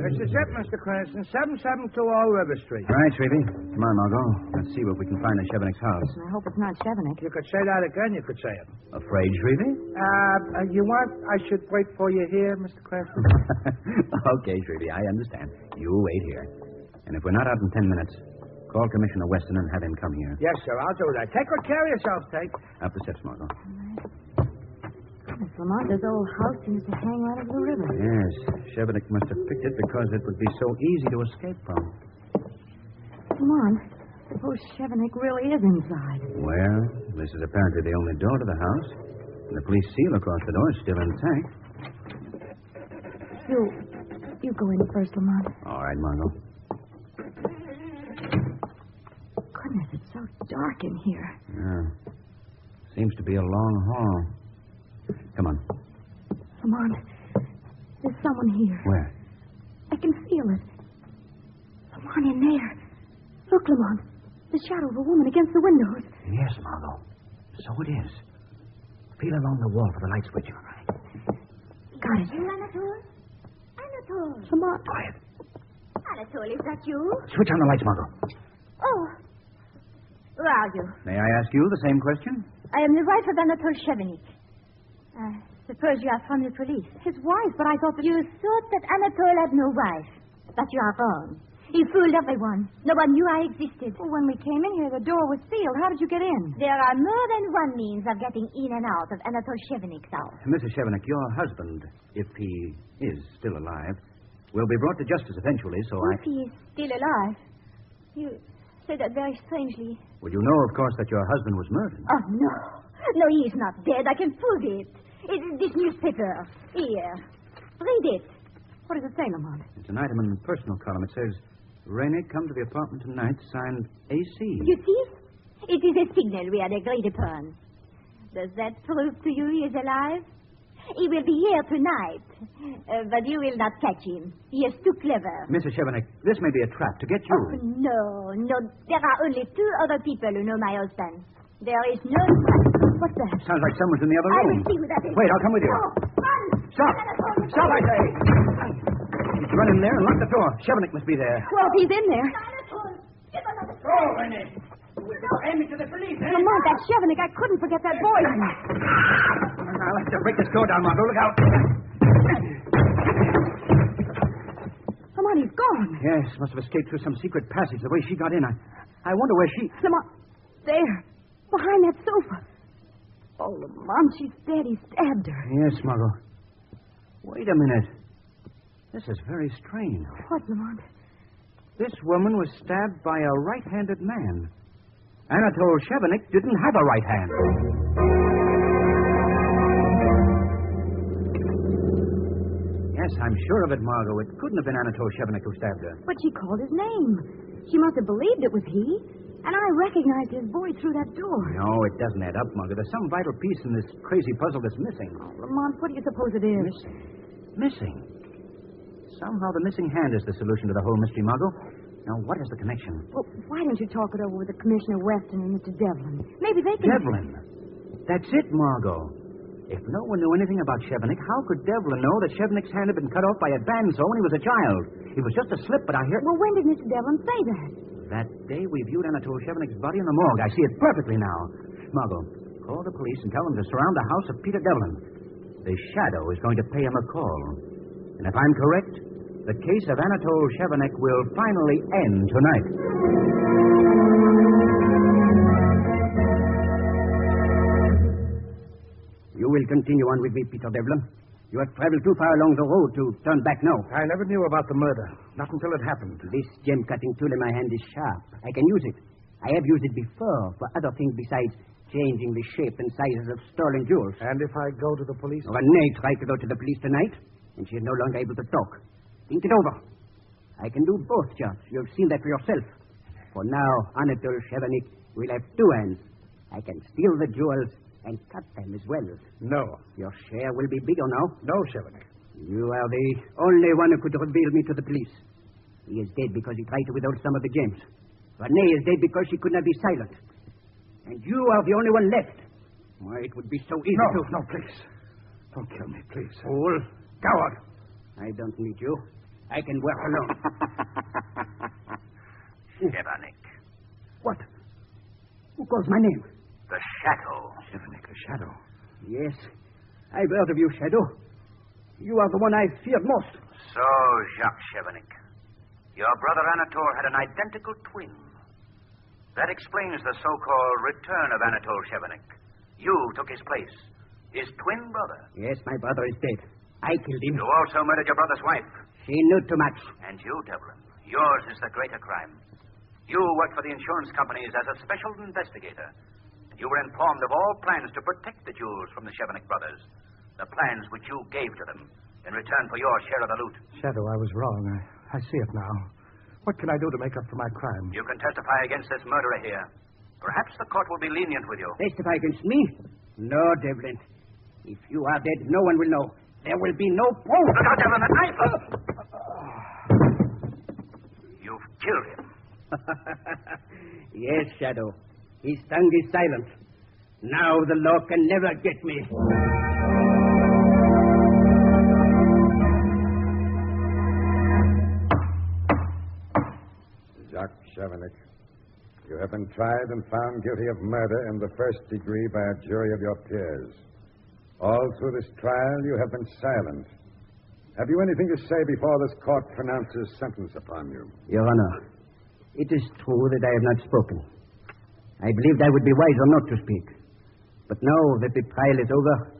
This is it, Mr. Cranston. 7720 River Street. All right, Shrevey. Come on, Margot. Let's see what we can find in Chevanic's house. I hope it's not Chevanic. You could say that again, you could say it. Afraid, Shrevey? You want I should wait for you here, Mr. Cranston? Okay, Shrevey, I understand. You wait here. And if we're not out in 10 minutes, call Commissioner Weston and have him come here. Yes, sir, I'll do that. Take good care of yourself, Tate. Up the steps, Margot. Miss Lamont, this old house seems to hang right over the river. Yes, Chevanic must have picked it because it would be so easy to escape from. Lamont, suppose Chevanic really is inside. Well, this is apparently the only door to the house. And the police seal across the door is still intact. You go in first, Lamont. All right, Margot. Goodness, it's so dark in here. Yeah. Seems to be a long hall. Come on. Lamont, there's someone here. Where? I can feel it. Someone in there. Look, Lamont. The shadow of a woman against the windows. Yes, Margot. So it is. Feel along the wall for the light switch. All right. Got it. Anatole? Anatole. Lamont. Quiet. Anatole, is that you? Switch on the lights, Margot. Oh. Who are you? May I ask you the same question? I am the wife of Anatole Chevanic. I suppose you are from the police. His wife, but I thought that... You thought that Anatole had no wife. But you are wrong. He fooled everyone. No one knew I existed. Well, when we came in here, the door was sealed. How did you get in? There are more than one means of getting in and out of Anatole Chevanic's house. Mrs. Chevanic, your husband, if he is still alive, will be brought to justice eventually, so If he is still alive. You say that very strangely. Well, you know, of course, that your husband was murdered. Oh, no. No, he is not dead. I can prove it. It is this newspaper. Here. Read it. What does it say, Lamont? It's an item in the personal column. It says, Rainey, come to the apartment tonight, signed AC. You see? It is a signal we had agreed upon. Does that prove to you he is alive? He will be here tonight. But you will not catch him. He is too clever. Mrs. Chevanic, this may be a trap to get you. Oh, no. There are only two other people who know my husband. There is no... What's that? Sounds like someone's in the other I room. will see who that is. Wait, I'll come with you. No, run! Stop! Stop, I say! He's run in there and lock the door. Chevanic must be there. Well, if he's in there... Oh, Rennie. Aim it to the police, eh? Lamont, that's Chevanic. I couldn't forget that voice. I'll have to break this door down, Margot. Look out. Lamont, he's gone. Yes, must have escaped through some secret passage the way she got in. I wonder where she... Lamont, there, behind that sofa. Oh, Lamont, she's dead. He stabbed her. Yes, Margot. Wait a minute. This is very strange. What, Lamont? This woman was stabbed by a right-handed man. Anatole Chevanic didn't have a right hand. Yes, Yes, I'm sure of it, Margot. It couldn't have been Anatole Chevanic who stabbed her. But she called his name. She must have believed it was he. And I recognized his voice through that door. No, it doesn't add up, Margot. There's some vital piece in this crazy puzzle that's missing. Oh, Lamont, what do you suppose it is? Missing? Somehow the missing hand is the solution to the whole mystery, Margot. Now, what is the connection? Well, why don't you talk it over with the Commissioner Weston and Mr. Devlin? Maybe they can... Devlin? That's it, Margot. If no one knew anything about Chevanic, how could Devlin know that Chevanic's hand had been cut off by a bandsaw when he was a child? It was just a slip, but I hear... Well, when did Mr. Devlin say that? That day we viewed Anatole Chevanic's body in the morgue. I see it perfectly now. Margot, call the police and tell them to surround the house of Peter Devlin. The Shadow is going to pay him a call. And if I'm correct, the case of Anatole Chevanic will finally end tonight. You will continue on with me, Peter Devlin. You have traveled too far along the road to turn back now. I never knew about the murder. Not until it happened. This gem-cutting tool in my hand is sharp. I can use it. I have used it before for other things besides changing the shape and sizes of stolen jewels. And if I go to the police? Renee tried to go to the police tonight, and she is no longer able to talk. Think it over. I can do both jobs. You've seen that for yourself. For now, Anatole Chevanic will have two hands. I can steal the jewels and cut them as well. No. Your share will be bigger now. No, Chevanic. You are the only one who could reveal me to the police. He is dead because he tried to withhold some of the gems. Renee is dead because she could not be silent. And you are the only one left. Why, it would be so easy to... No, please. Don't kill me, please. Fool. Coward. I don't need you. I can work alone. Chevanic. What? Who calls my name? The Shadow. Chevanic, a shadow. Yes. I've heard of you, Shadow. You are the one I feared most. So, Jacques Chevanic, your brother Anatole had an identical twin. That explains the so-called return of Anatole Chevanic. You took his place. His twin brother. Yes, my brother is dead. I killed him. You also murdered your brother's wife. She knew too much. And you, Devlin, yours is the greater crime. You worked for the insurance companies as a special investigator. You were informed of all plans to protect the jewels from the Chevanic brothers. The plans which you gave to them in return for your share of the loot. Shadow, I was wrong. I see it now. What can I do to make up for my crime? You can testify against this murderer here. Perhaps the court will be lenient with you. Testify against me? No, Devlin. If you are dead, no one will know. There will be no proof. Look out, Devlin, the knife! You've killed him. Yes, Shadow. His tongue is silent. Now the law can never get me. Jacques Chevanic, you have been tried and found guilty of murder in the first degree by a jury of your peers. All through this trial, you have been silent. Have you anything to say before this court pronounces sentence upon you? Your Honor, it is true that I have not spoken. I believed I would be wiser not to speak. But now that the trial is over,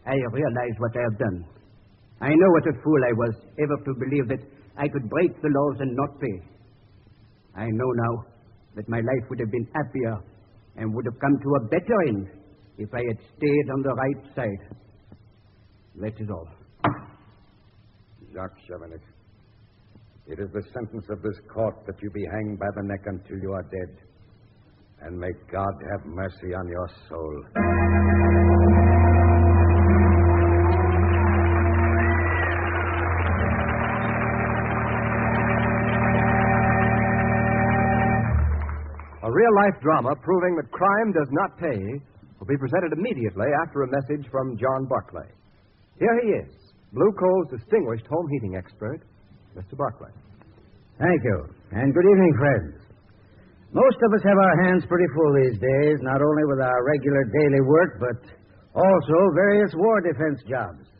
I realize what I have done. I know what a fool I was ever to believe that I could break the laws and not pay. I know now that my life would have been happier and would have come to a better end if I had stayed on the right side. That is all. Jacques Chevanic, it is the sentence of this court that you be hanged by the neck until you are dead. And may God have mercy on your soul. A real-life drama proving that crime does not pay will be presented immediately after a message from John Barclay. Here he is, Blue Coal's distinguished home heating expert, Mr. Barclay. Thank you, and good evening, friends. Most of us have our hands pretty full these days, not only with our regular daily work, but also various war defense jobs,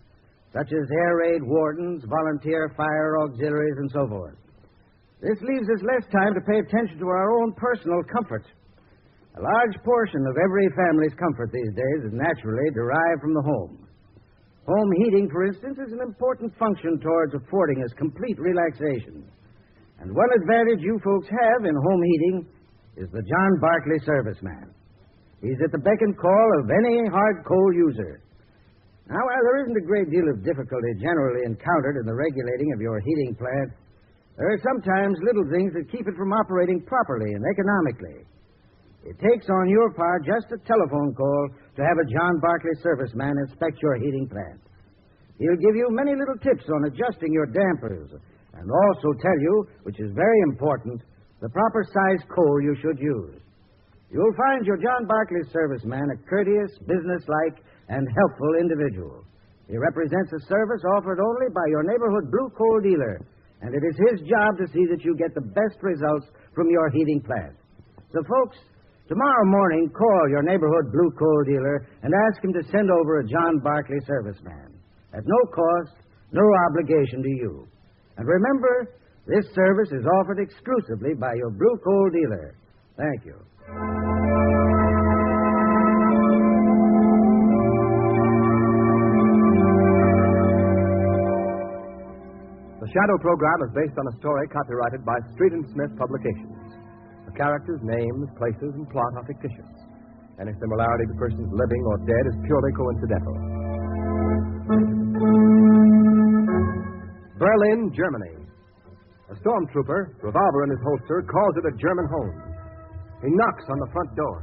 such as air raid wardens, volunteer fire auxiliaries, and so forth. This leaves us less time to pay attention to our own personal comfort. A large portion of every family's comfort these days is naturally derived from the home. Home heating, for instance, is an important function towards affording us complete relaxation. And one advantage you folks have in home heating is the John Barclay serviceman. He's at the beck and call of any hard coal user. Now, while there isn't a great deal of difficulty generally encountered in the regulating of your heating plant, there are sometimes little things that keep it from operating properly and economically. It takes on your part just a telephone call to have a John Barclay serviceman inspect your heating plant. He'll give you many little tips on adjusting your dampers and also tell you, which is very important, the proper size coal you should use. You'll find your John Barclay serviceman a courteous, businesslike, and helpful individual. He represents a service offered only by your neighborhood blue coal dealer, and it is his job to see that you get the best results from your heating plant. So, folks, tomorrow morning, call your neighborhood blue coal dealer and ask him to send over a John Barclay serviceman. At no cost, no obligation to you. And remember, this service is offered exclusively by your blue coal dealer. Thank you. The Shadow program is based on a story copyrighted by Street and Smith Publications. The characters, names, places, and plot are fictitious. Any similarity to persons living or dead is purely coincidental. Berlin, Germany. A stormtrooper, revolver in his holster, calls it a German home. He knocks on the front door.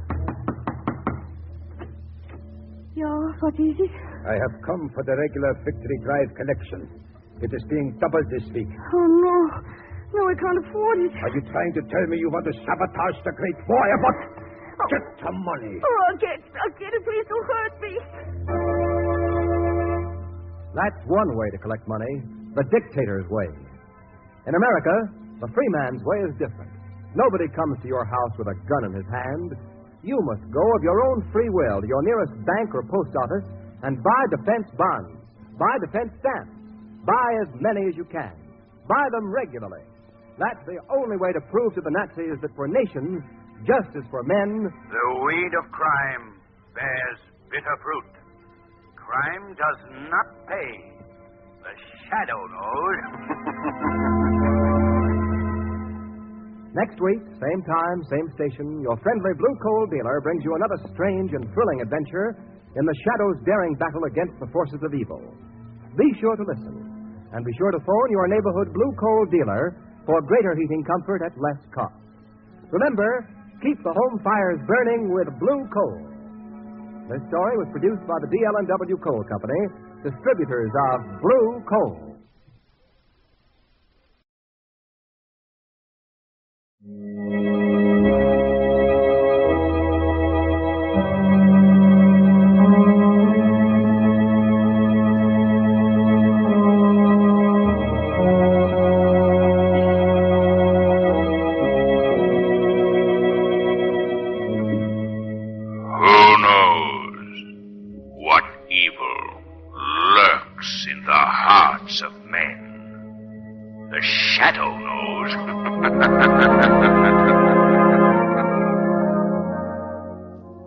Yeah, what is it? I have come for the regular Victory Drive collection. It is being doubled this week. Oh, no. No, I can't afford it. Are you trying to tell me you want to sabotage the great war effort? Get some money. Oh, I'll get it. Please don't hurt me. That's one way to collect money, the dictator's way. In America, the free man's way is different. Nobody comes to your house with a gun in his hand. You must go of your own free will to your nearest bank or post office and buy defense bonds, buy defense stamps, buy as many as you can. Buy them regularly. That's the only way to prove to the Nazis that for nations, just as for men, the weed of crime bears bitter fruit. Crime does not pay. The Shadow knows. Next week, same time, same station, your friendly blue coal dealer brings you another strange and thrilling adventure in the Shadow's daring battle against the forces of evil. Be sure to listen, and be sure to phone your neighborhood blue coal dealer for greater heating comfort at less cost. Remember, keep the home fires burning with blue coal. This story was produced by the DL&W Coal Company, distributors of Blue Coal.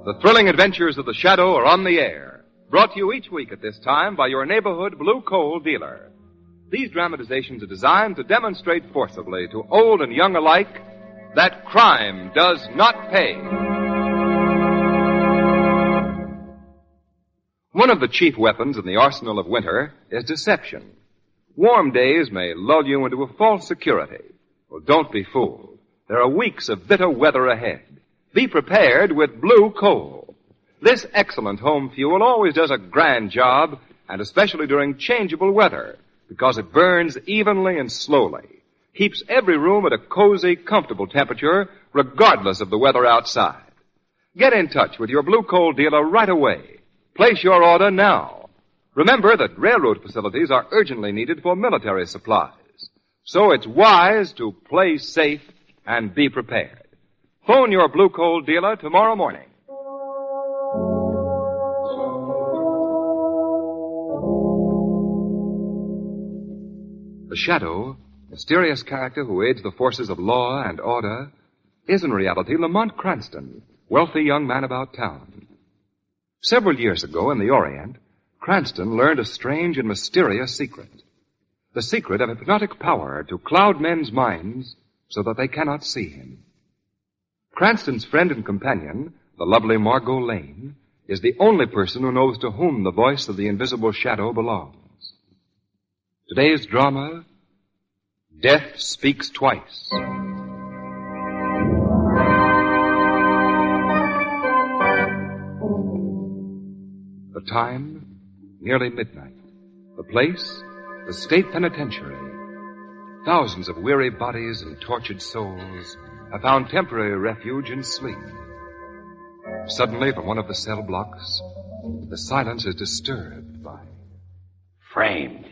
The thrilling adventures of the Shadow are on the air, brought to you each week at this time by your neighborhood blue coal dealer. These dramatizations are designed to demonstrate forcibly to old and young alike that crime does not pay. One of the chief weapons in the arsenal of winter is deception. Warm days may lull you into a false security. Well, don't be fooled. There are weeks of bitter weather ahead. Be prepared with blue coal. This excellent home fuel always does a grand job, and especially during changeable weather, because it burns evenly and slowly, keeps every room at a cozy, comfortable temperature, regardless of the weather outside. Get in touch with your blue coal dealer right away. Place your order now. Remember that railroad facilities are urgently needed for military supplies. So it's wise to play safe and be prepared. Phone your blue coal dealer tomorrow morning. The Shadow, mysterious character who aids the forces of law and order, is in reality Lamont Cranston, wealthy young man about town. Several years ago in the Orient, Cranston learned a strange and mysterious secret. The secret of hypnotic power to cloud men's minds so that they cannot see him. Cranston's friend and companion, the lovely Margot Lane, is the only person who knows to whom the voice of the invisible shadow belongs. Today's drama, Death Speaks Twice. The time, nearly midnight. The place, the state penitentiary. Thousands of weary bodies and tortured souls have found temporary refuge in sleep. Suddenly, from one of the cell blocks, the silence is disturbed by... Framed.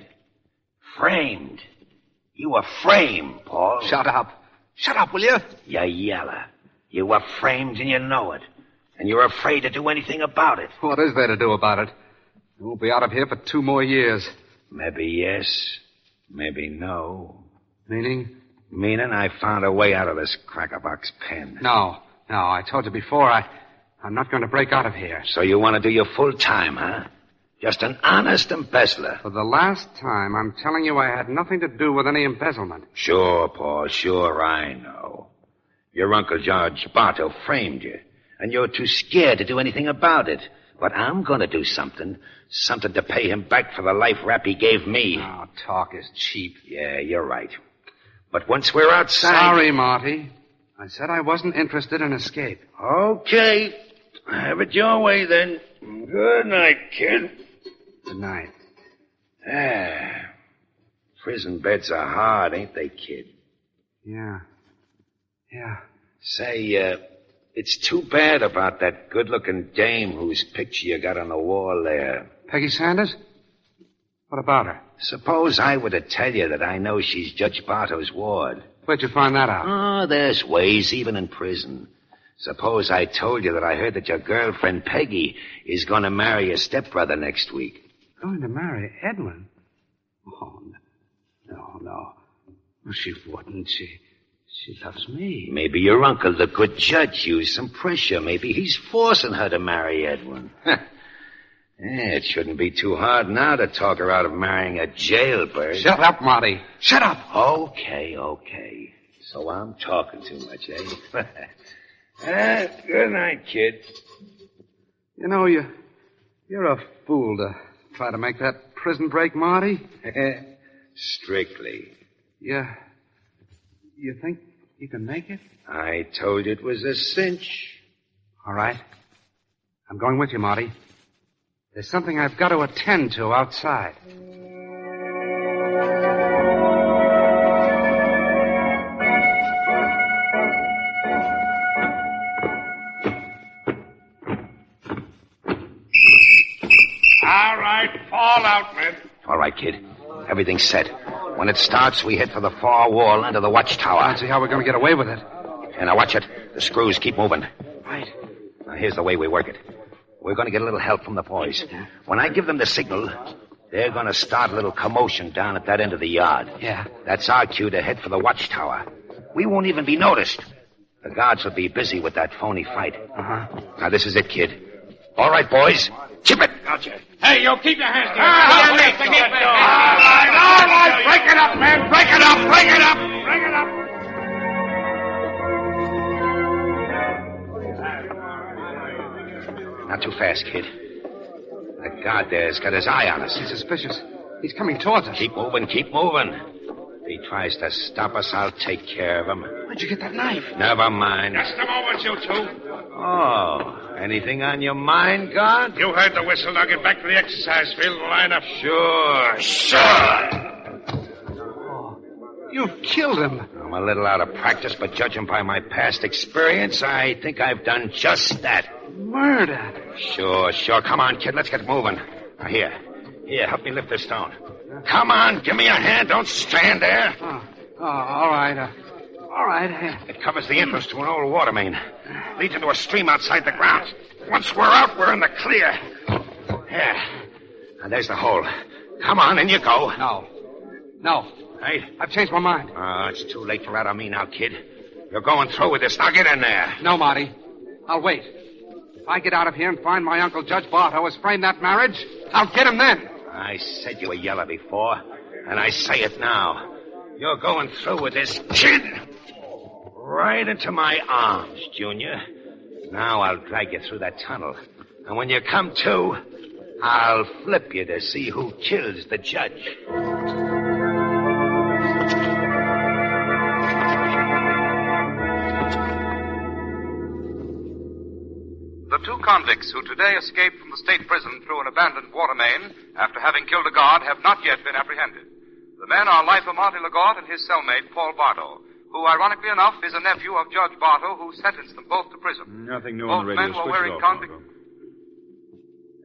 Framed. You were framed, Paul. Shut up. Shut up, will you? You yeller. You were framed and you know it. And you're afraid to do anything about it. What is there to do about it? You won't be out of here for 2 more years. Maybe yes, maybe no. Meaning? Meaning I found a way out of this crackerbox pen. No, I told you before, I'm not going to break out of here. So you want to do your full time, huh? Just an honest embezzler. For the last time, I'm telling you I had nothing to do with any embezzlement. Sure, Paul, sure, I know. Your Uncle George Bartow framed you, and you're too scared to do anything about it. But I'm going to do something to pay him back for the life rap he gave me. Oh, talk is cheap. Yeah, you're right. But once we're outside... Sorry, Marty. I said I wasn't interested in escape. Okay. Have it your way, then. Good night, kid. Good night. Prison beds are hard, ain't they, kid? Yeah. Say, it's too bad about that good-looking dame whose picture you got on the wall there. Peggy Sanders? What about her? Suppose I were to tell you that I know she's Judge Bartow's ward. Where'd you find that out? Oh, there's ways, even in prison. Suppose I told you that I heard that your girlfriend, Peggy, is going to marry your stepbrother next week. Going to marry Edwin? Oh, no. She wouldn't. She loves me. Maybe your uncle, the good judge, used some pressure. Maybe he's forcing her to marry Edwin. It shouldn't be too hard now to talk her out of marrying a jailbird. Shut up, Marty. Shut up. Okay. So I'm talking too much, eh? Good night, kid. You know, you're a fool to try to make that prison break, Marty. Strictly. Yeah. You think you can make it? I told you it was a cinch. All right. I'm going with you, Marty. There's something I've got to attend to outside. All right, fall out, men. All right, kid. Everything's set. When it starts, we head for the far wall under the watchtower. I don't see how we're going to get away with it. And now watch it. The screws keep moving. Right. Now, here's the way we work it. We're going to get a little help from the boys. When I give them the signal, they're going to start a little commotion down at that end of the yard. Yeah. That's our cue to head for the watchtower. We won't even be noticed. The guards will be busy with that phony fight. Uh-huh. Now, this is it, kid. All right, boys. Chip it. Gotcha. Hey, you keep your hands down. All right. Break it up, man. Break it up. Not too fast, kid. That guard there's got his eye on us. He's suspicious. He's coming towards us. Keep moving. If he tries to stop us, I'll take care of him. Where'd you get that knife? Never mind. Just a moment, you two. Oh, anything on your mind, guard? You heard the whistle. Now get back to the exercise field and line up. Sure. You've killed him. I'm a little out of practice, but judging by my past experience, I think I've done just that. Murder. Sure. Come on, kid. Let's get moving. Now, here, help me lift this stone. Come on, give me a hand. Don't stand there. All right. All right. It covers the entrance to an old water main. Leads into a stream outside the grounds. Once we're out, we're in the clear. Here. Now, there's the hole. Come on, in you go. No. Hey? I've changed my mind. It's too late for that on me now, kid. You're going through with this. Now get in there. No, Marty. I'll wait. If I get out of here and find my Uncle Judge Bartow has framed that marriage, I'll get him then. I said you were yeller before, and I say it now. You're going through with this, kid. Right into my arms, Junior. Now I'll drag you through that tunnel. And when you come to, I'll flip you to see who kills the judge. The two convicts who today escaped from the state prison through an abandoned water main after having killed a guard have not yet been apprehended. The men are Lifer Monty Legault and his cellmate, Paul Bartow, who, ironically enough, is a nephew of Judge Bartow, who sentenced them both to prison. Nothing new Both on the radio. men were Switch wearing it off, convict... Margot.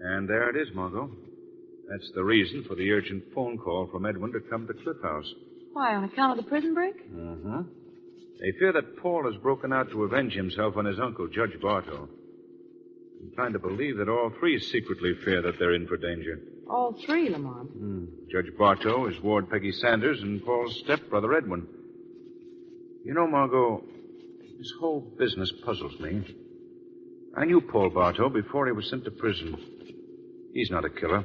And there it is, Margot. That's the reason for the urgent phone call from Edwin to come to Cliff House. Why, on account of the prison break? Uh-huh. They fear that Paul has broken out to avenge himself on his uncle, Judge Bartow. I'm inclined to believe that all three secretly fear that they're in for danger. All three, Lamont. Judge Bartow, his ward Peggy Sanders, and Paul's stepbrother Edwin. You know, Margot, this whole business puzzles me. I knew Paul Bartow before he was sent to prison. He's not a killer.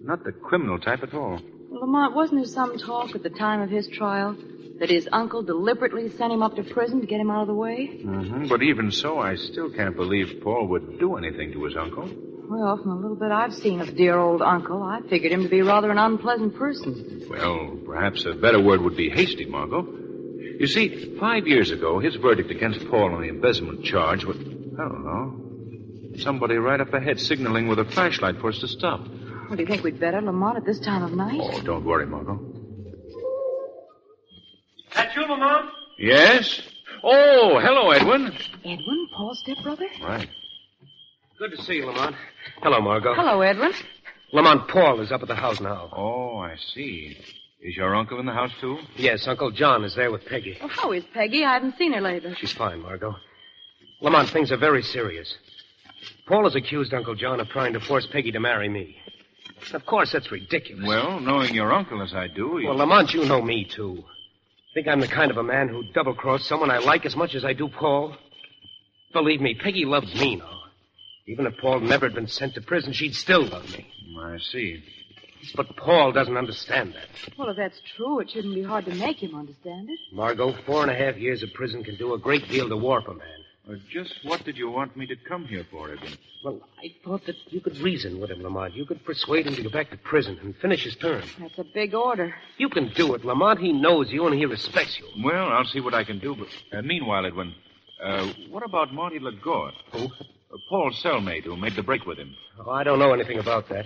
Not the criminal type at all. Well, Lamont, wasn't there some talk at the time of his trial that his uncle deliberately sent him up to prison to get him out of the way? But even so, I still can't believe Paul would do anything to his uncle. Well, from a little bit I've seen of dear old uncle, I figured him to be rather an unpleasant person. Well, perhaps a better word would be hasty, Margot. You see, 5 years ago, his verdict against Paul on the embezzlement charge was, I don't know, somebody right up ahead signaling with a flashlight for us to stop. Well, do you think we'd better, Lamont, at this time of night? Oh, don't worry, Margot. That you, Lamont? Yes? Oh, hello, Edwin. Edwin, Paul's stepbrother? Right. Good to see you, Lamont. Hello, Margot. Hello, Edwin. Lamont, Paul is up at the house now. Oh, I see. Is your uncle in the house, too? Yes, Uncle John is there with Peggy. Oh, how is Peggy? I haven't seen her lately. She's fine, Margot. Lamont, things are very serious. Paul has accused Uncle John of trying to force Peggy to marry me. Of course, that's ridiculous. Well, knowing your uncle as I do... Well, Lamont, you know me, too. Think I'm the kind of a man who'd double-cross someone I like as much as I do Paul? Believe me, Peggy loves me now. Even if Paul never had been sent to prison, she'd still love me. I see. But Paul doesn't understand that. Well, if that's true, it shouldn't be hard to make him understand it. Margot, 4.5 years of prison can do a great deal to warp a man. Just what did you want me to come here for, Edwin? Well, I thought that you could reason with him, Lamont. You could persuade him to go back to prison and finish his term. That's a big order. You can do it, Lamont. He knows you and he respects you. Well, I'll see what I can do, but meanwhile, Edwin, what about Monty Legault? Who? Paul's cellmate who made the break with him. Oh, I don't know anything about that.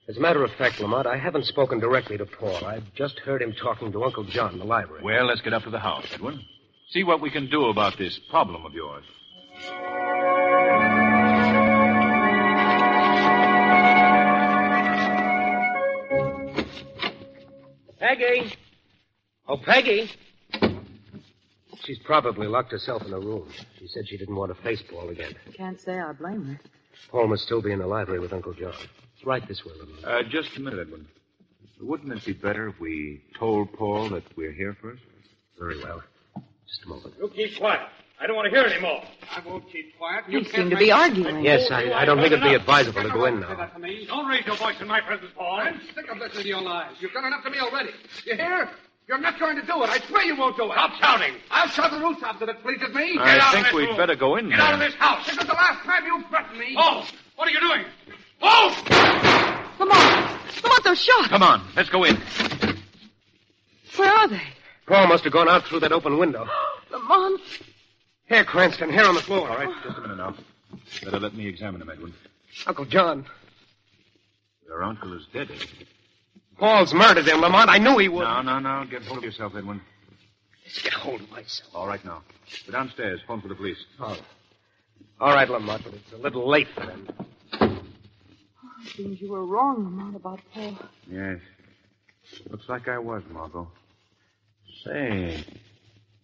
As a matter of fact, Lamont, I haven't spoken directly to Paul. I've just heard him talking to Uncle John in the library. Well, let's get up to the house, Edwin. See what we can do about this problem of yours. Peggy! Oh, Peggy! She's probably locked herself in a room. She said she didn't want to face Paul again. Can't say I blame her. Paul must still be in the library with Uncle John. It's right this way, Lamont. Just a minute, Edwin. Wouldn't it be better if we told Paul that we're here first? Very well. Just a moment. You keep quiet. I don't want to hear any more. I won't keep quiet. You seem to be arguing. Yes, I don't think it'd be advisable to go in now. Don't raise your voice in my presence, Paul. I'm sick of listening to your lies. You've done enough to me already. You hear? You're not going to do it. I swear you won't do it. Stop shouting. I'll shout the rooftops if it pleases me. I think we'd better go in Get there. out of this house. This is the last time you threaten me. Oh, what are you doing? Oh! Lamont, those shots. Come on, let's go in. Where are they? Paul must have gone out through that open window. Lamont. Here, Cranston, here on the floor. All right, just a minute now. Better let me examine him, Edwin. Uncle John. Your uncle is dead, Edwin. Paul's murdered him, Lamont. I knew he would. No. Get hold of yourself, Edwin. Let's get hold of myself. All right, now. Go downstairs. Phone for the police. Oh. All right, Lamont, but it's a little late for them. It seems you were wrong, Lamont, about Paul. Yes. Looks like I was, Margot. Say,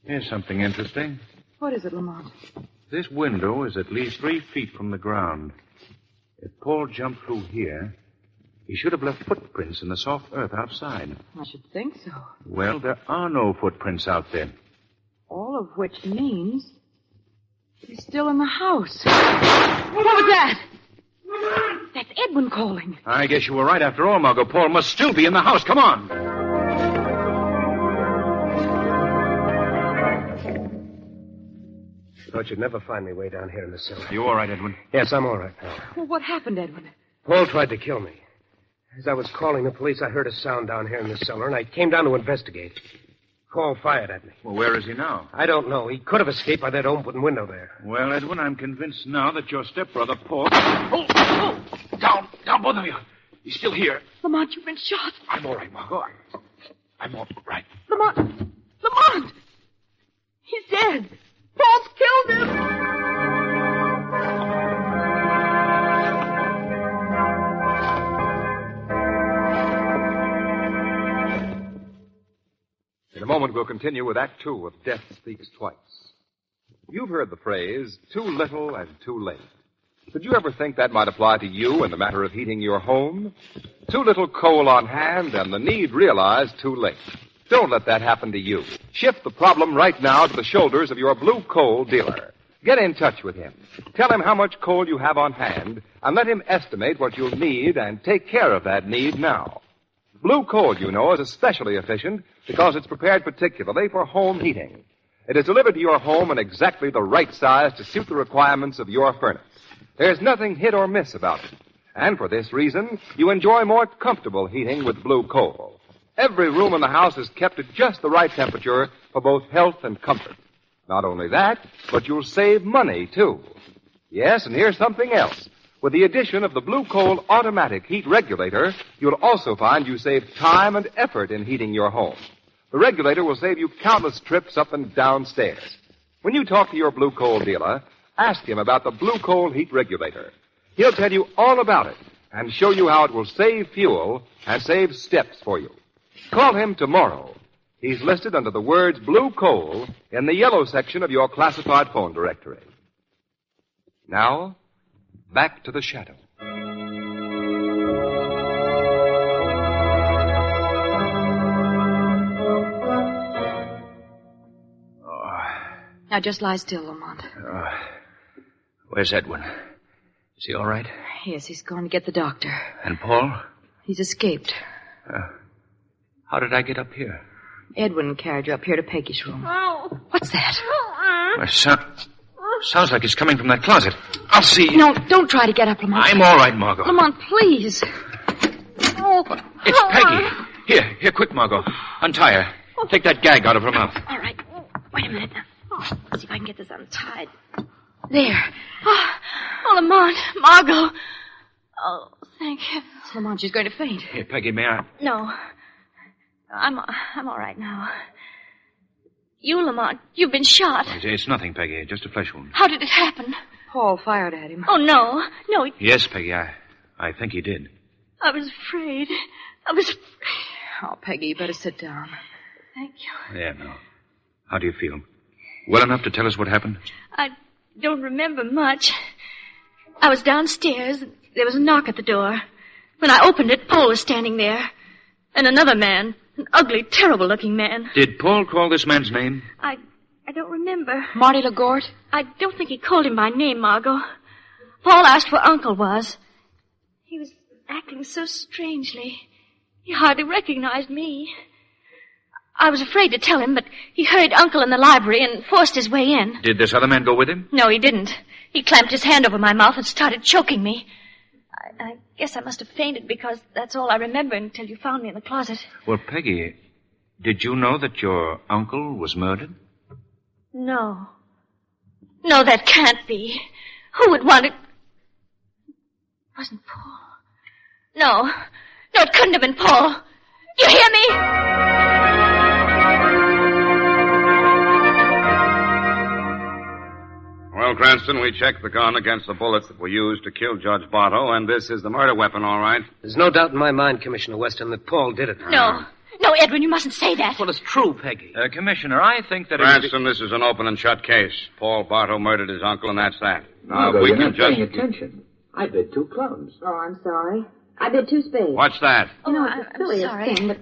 here's something interesting. What is it, Lamont? This window is at least 3 feet from the ground. If Paul jumped through here, he should have left footprints in the soft earth outside. I should think so. Well, there are no footprints out there. All of which means he's still in the house. What was that? That's Edwin calling. I guess you were right after all, Margot. Paul must still be in the house. Come on. Thought you'd never find me way down here in the cellar. You all right, Edwin? Yes, I'm all right now. Well, what happened, Edwin? Paul tried to kill me. As I was calling the police, I heard a sound down here in the cellar, and I came down to investigate. Paul fired at me. Well, where is he now? I don't know. He could have escaped by that open window there. Well, Edwin, I'm convinced now that your stepbrother, Paul... Oh! Down, both of you. He's still here. Lamont, you've been shot. I'm all right, Margot. I'm all right. Lamont! He's dead. Paul's killed him. In a moment, we'll continue with Act Two of Death Speaks Twice. You've heard the phrase, too little and too late. Did you ever think that might apply to you in the matter of heating your home? Too little coal on hand and the need realized too late. Don't let that happen to you. Shift the problem right now to the shoulders of your blue coal dealer. Get in touch with him. Tell him how much coal you have on hand and let him estimate what you'll need and take care of that need now. Blue coal, you know, is especially efficient because it's prepared particularly for home heating. It is delivered to your home in exactly the right size to suit the requirements of your furnace. There's nothing hit or miss about it. And for this reason, you enjoy more comfortable heating with blue coal. Every room in the house is kept at just the right temperature for both health and comfort. Not only that, but you'll save money, too. Yes, and here's something else. With the addition of the Blue Coal automatic heat regulator, you'll also find you save time and effort in heating your home. The regulator will save you countless trips up and down stairs. When you talk to your Blue Coal dealer, ask him about the Blue Coal heat regulator. He'll tell you all about it and show you how it will save fuel and save steps for you. Call him tomorrow. He's listed under the words Blue Coal in the yellow section of your classified phone directory. Now, back to the shadow. Now just lie still, Lamont. Where's Edwin? Is he all right? Yes, he's going to get the doctor. And Paul? He's escaped. How did I get up here? Edwin carried you up here to Peggy's room. Oh. What's that? Sounds like it's coming from that closet. I'll see. No, don't try to get up, Lamont. I'm all right, Margot. Lamont, please. Oh. It's Peggy. Here, quick, Margot. Untie her. Take that gag out of her mouth. All right. Wait a minute now. Let's see if I can get this untied. There. Oh, Lamont. Margot. Oh, thank heavens. Lamont, she's going to faint. Here, Peggy, may I? No. I'm all right now. You, Lamont, you've been shot. It's nothing, Peggy. Just a flesh wound. How did it happen? Paul fired at him. Oh, no. No, Yes, Peggy, I think he did. I was afraid. Oh, Peggy, you better sit down. Thank you. Yeah, no. How do you feel? Well enough to tell us what happened? I don't remember much. I was downstairs. There was a knock at the door. When I opened it, Paul was standing there. And another man. An ugly, terrible-looking man. Did Paul call this man's name? I don't remember. Marty LaGorte? I don't think he called him by name, Margot. Paul asked where Uncle was. He was acting so strangely. He hardly recognized me. I was afraid to tell him, but he hurried Uncle in the library and forced his way in. Did this other man go with him? No, he didn't. He clamped his hand over my mouth and started choking me. I guess I must have fainted because that's all I remember until you found me in the closet. Well, Peggy, did you know that your uncle was murdered? No. No, that can't be. Who would want it? It wasn't Paul. No. No, it couldn't have been Paul. You hear me? Well, Cranston, we checked the gun against the bullets that were used to kill Judge Bartow, and this is the murder weapon, all right. There's no doubt in my mind, Commissioner Weston, that Paul did it. No. No, Edwin, you mustn't say that. Well, it's true, Peggy. Commissioner, I think that... Cranston, this is an open and shut case. Paul Bartow murdered his uncle, and that's that. Now, Margo, we you're can not just... paying attention. I bid 2 clubs. Oh, I'm sorry. I bid 2 spades. What's that? You know, I'm it's the silliest sorry. thing, but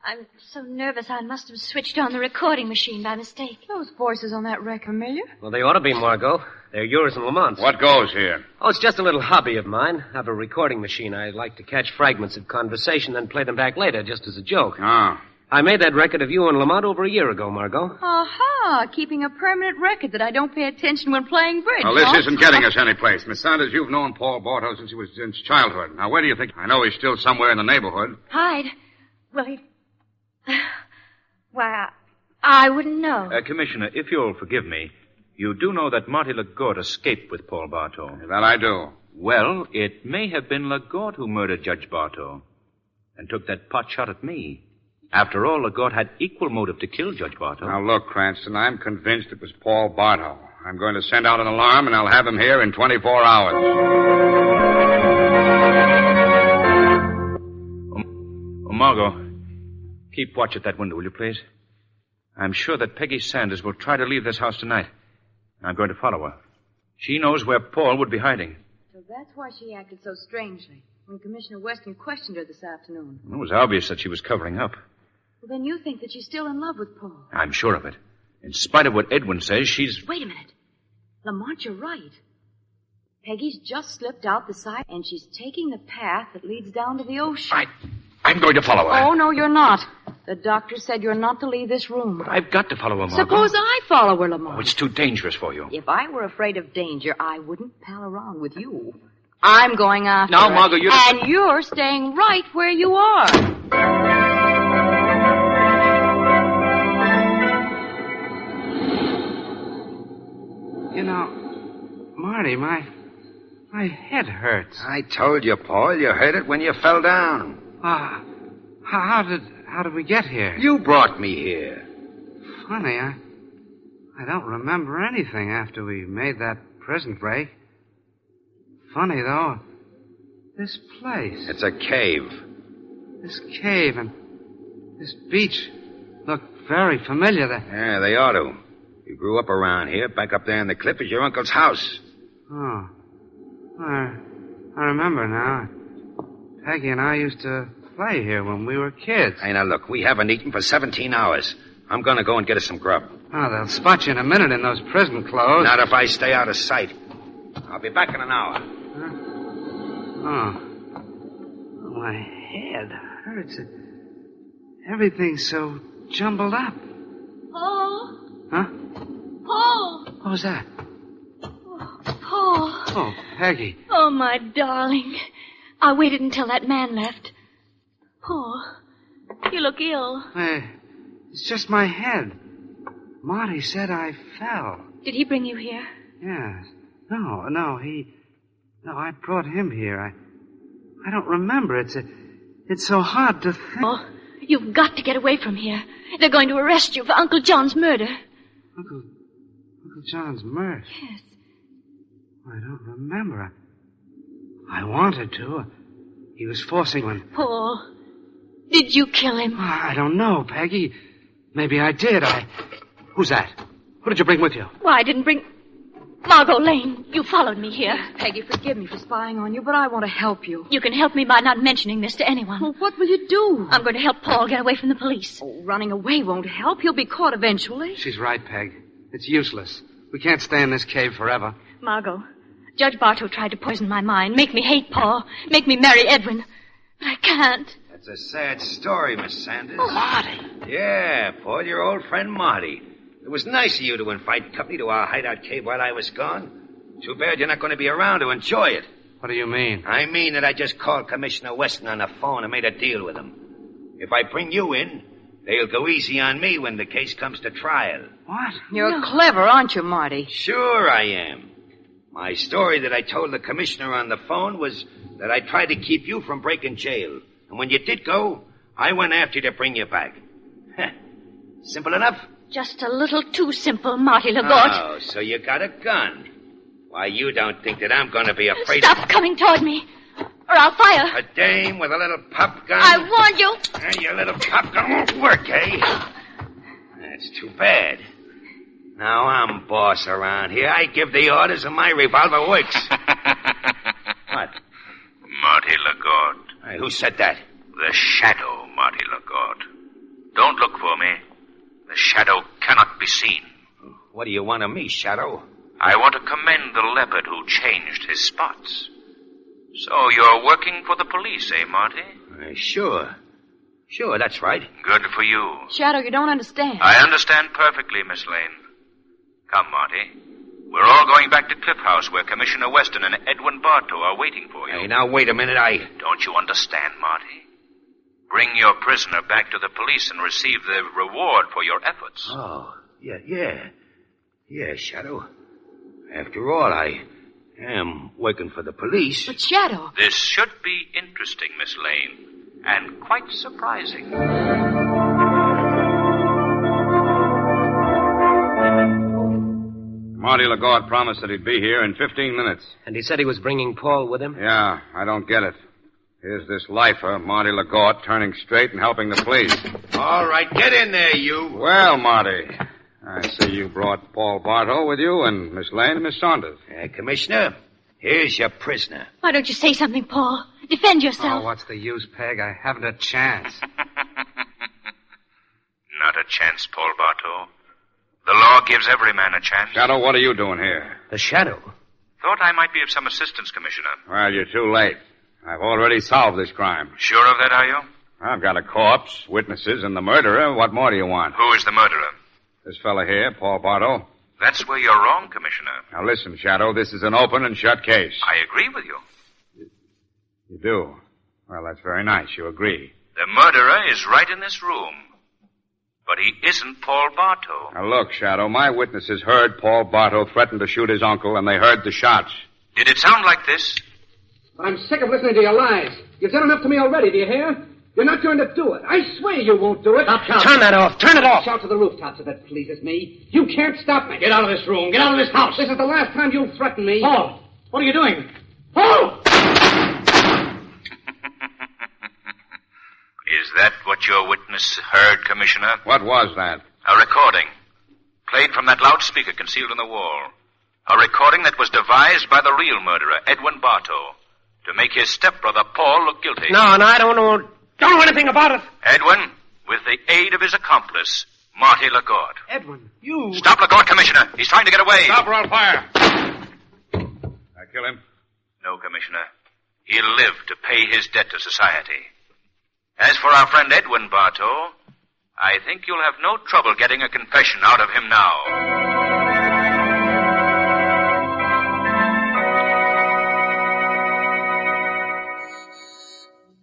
I'm so nervous I must have switched on the recording machine by mistake. Those voices on that record, familiar? Well, they ought to be, Margot. They're yours and Lamont's. What goes here? Oh, it's just a little hobby of mine. I have a recording machine. I like to catch fragments of conversation, then play them back later, just as a joke. Ah. I made that record of you and Lamont over a year ago, Margot. Aha, keeping a permanent record that I don't pay attention when playing bridge. Well, this isn't getting us anyplace. Miss Sanders, you've known Paul Bartow since he was in childhood. Now, where do you think? I know he's still somewhere in the neighborhood. Hide. Well, Why, I wouldn't know. Commissioner, if you'll forgive me, you do know that Marty Lagotte escaped with Paul Bartow. That I do. Well, it may have been Lagotte who murdered Judge Bartow and took that pot shot at me. After all, Lagotte had equal motive to kill Judge Bartow. Now, look, Cranston, I'm convinced it was Paul Bartow. I'm going to send out an alarm, and I'll have him here in 24 hours. Margot, keep watch at that window, will you, please? I'm sure that Peggy Sanders will try to leave this house tonight. I'm going to follow her. She knows where Paul would be hiding. So that's why she acted so strangely when Commissioner Weston questioned her this afternoon. It was obvious that she was covering up. Well, then you think that she's still in love with Paul. I'm sure of it. In spite of what Edwin says, she's... Wait a minute. Lamont, you're right. Peggy's just slipped out the side, and she's taking the path that leads down to the ocean. I'm going to follow her. Oh, no, you're not. The doctor said you're not to leave this room. But I've got to follow her, Margot. Suppose I follow her, Lamont. Oh, it's too dangerous for you. If I were afraid of danger, I wouldn't pal around with you. I'm going after Now, her. Margot, you... And you're staying right where you are. You know, Marty, my head hurts. I told you, Paul, you heard it when you fell down. How did we get here? You brought me here. Funny, I don't remember anything after we made that prison break. Funny, though, this place. It's a cave. This cave and this beach look very familiar. Yeah, they ought to. You grew up around here. Back up there in the cliff is your uncle's house. Oh. I remember now. Peggy and I used to play here when we were kids. Hey, now look, we haven't eaten for 17 hours. I'm going to go and get us some grub. Oh, they'll spot you in a minute in those prison clothes. Not if I stay out of sight. I'll be back in an hour. Huh? Oh, my head hurts. Everything's so jumbled up. Paul? Huh? Paul! What was that? Paul. Oh, Peggy. Oh, my darling. I waited until that man left. Paul, you look ill. It's just my head. Marty said I fell. Did he bring you here? Yes. No, I brought him here. I don't remember. It's so hard to think. Oh, you've got to get away from here. They're going to arrest you for Uncle John's murder. Uncle John's murder? Yes. I don't remember. I wanted to. He was forcing me. Paul, did you kill him? I don't know, Peggy. Maybe I did. Who's that? Who did you bring with you? Why, I didn't bring... Margot Lane, you followed me here. Peggy, forgive me for spying on you, but I want to help you. You can help me by not mentioning this to anyone. Well, what will you do? I'm going to help Paul get away from the police. Oh, running away won't help. He'll be caught eventually. She's right, Peg. It's useless. We can't stay in this cave forever. Margot, Judge Bartow tried to poison my mind, make me hate Paul, make me marry Edwin. But I can't. That's a sad story, Miss Sanders. Oh, Marty. Yeah, Paul, your old friend Marty. It was nice of you to invite company to our hideout cave while I was gone. Too bad you're not going to be around to enjoy it. What do you mean? I mean that I just called Commissioner Weston on the phone and made a deal with him. If I bring you in, they'll go easy on me when the case comes to trial. What? You're clever, aren't you, Marty? Sure I am. My story that I told the commissioner on the phone was that I tried to keep you from breaking jail. And when you did go, I went after you to bring you back. Simple enough? Just a little too simple, Marty Lagotte. Oh, so you got a gun. Why, you don't think that I'm going to be afraid Stop coming toward me, or I'll fire. A dame with a little pop gun? I warned you. Your little pop gun won't work, eh? That's too bad. Now I'm boss around here. I give the orders and my revolver works. What? Marty Lagotte. Hey, who said that? The shadow, Marty Lagotte. Don't look for me. The shadow cannot be seen. What do you want of me, Shadow? I want to commend the leopard who changed his spots. So you're working for the police, eh, Marty? Sure. Sure, that's right. Good for you. Shadow, you don't understand. I understand perfectly, Miss Lane. Come, Marty. We're all going back to Cliff House where Commissioner Weston and Edwin Bartow are waiting for you. Hey, now, wait a minute. Don't you understand, Marty? Bring your prisoner back to the police and receive the reward for your efforts. Oh, yeah. Yeah, Shadow. After all, I am working for the police. But, Shadow... This should be interesting, Miss Lane, and quite surprising. Marty Lagarde promised that he'd be here in 15 minutes. And he said he was bringing Paul with him? Yeah, I don't get it. Here's this lifer, Marty Lagarde, turning straight and helping the police. All right, get in there, you. Well, Marty, I see you brought Paul Bartow with you and Miss Lane and Miss Saunders. Commissioner, here's your prisoner. Why don't you say something, Paul? Defend yourself. Oh, what's the use, Peg? I haven't a chance. Not a chance, Paul Bartow. The law gives every man a chance. Shadow, what are you doing here? The Shadow? Thought I might be of some assistance, Commissioner. Well, you're too late. I've already solved this crime. Sure of that, are you? I've got a corpse, witnesses, and the murderer. What more do you want? Who is the murderer? This fella here, Paul Bartow. That's where you're wrong, Commissioner. Now listen, Shadow, this is an open and shut case. I agree with you. You do? Well, that's very nice. You agree. The murderer is right in this room. But he isn't Paul Bartow. Now look, Shadow, my witnesses heard Paul Bartow threaten to shoot his uncle, and they heard the shots. Did it sound like this? I'm sick of listening to your lies. You've done enough to me already, do you hear? You're not going to do it. I swear you won't do it. Stop shouting. Turn that off. Turn it off. Shout to the rooftops if it pleases me. You can't stop me. Get out of this room. Get out of this house. This is the last time you'll threaten me. Paul, what are you doing? Paul! Is that what your witness heard, Commissioner? What was that? A recording. Played from that loudspeaker concealed in the wall. A recording that was devised by the real murderer, Edwin Bartow, to make his stepbrother Paul look guilty. No, I don't know anything about it. Edwin, with the aid of his accomplice, Marty Lagarde. Edwin, you... Stop Lagarde, Commissioner. He's trying to get away. Stop or I'll fire. I kill him? No, Commissioner. He'll live to pay his debt to society. As for our friend Edwin Bartow, I think you'll have no trouble getting a confession out of him now.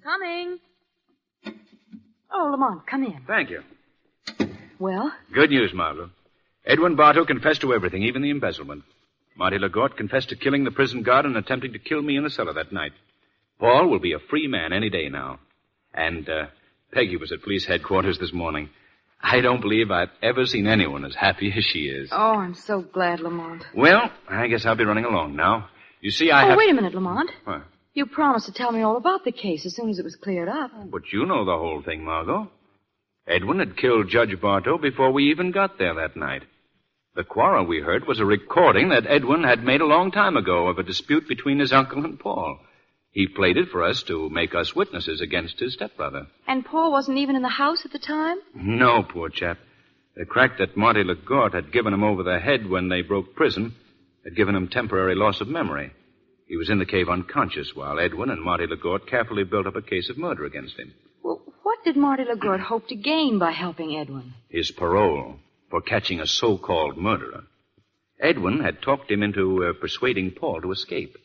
Coming. Oh, Lamont, come in. Thank you. Well? Good news, Margot. Edwin Bartow confessed to everything, even the embezzlement. Marty Lagarde confessed to killing the prison guard and attempting to kill me in the cellar that night. Paul will be a free man any day now. And Peggy was at police headquarters this morning. I don't believe I've ever seen anyone as happy as she is. Oh, I'm so glad, Lamont. Well, I guess I'll be running along now. You see, wait a minute, Lamont. What? You promised to tell me all about the case as soon as it was cleared up. Oh, but you know the whole thing, Margot. Edwin had killed Judge Bartow before we even got there that night. The quarrel we heard was a recording that Edwin had made a long time ago of a dispute between his uncle and Paul. He played it for us to make us witnesses against his stepbrother. And Paul wasn't even in the house at the time? No, poor chap. The crack that Marty Lagarde had given him over the head when they broke prison had given him temporary loss of memory. He was in the cave unconscious while Edwin and Marty Lagarde carefully built up a case of murder against him. Well, what did Marty Lagarde hope to gain by helping Edwin? His parole for catching a so-called murderer. Edwin had talked him into persuading Paul to escape.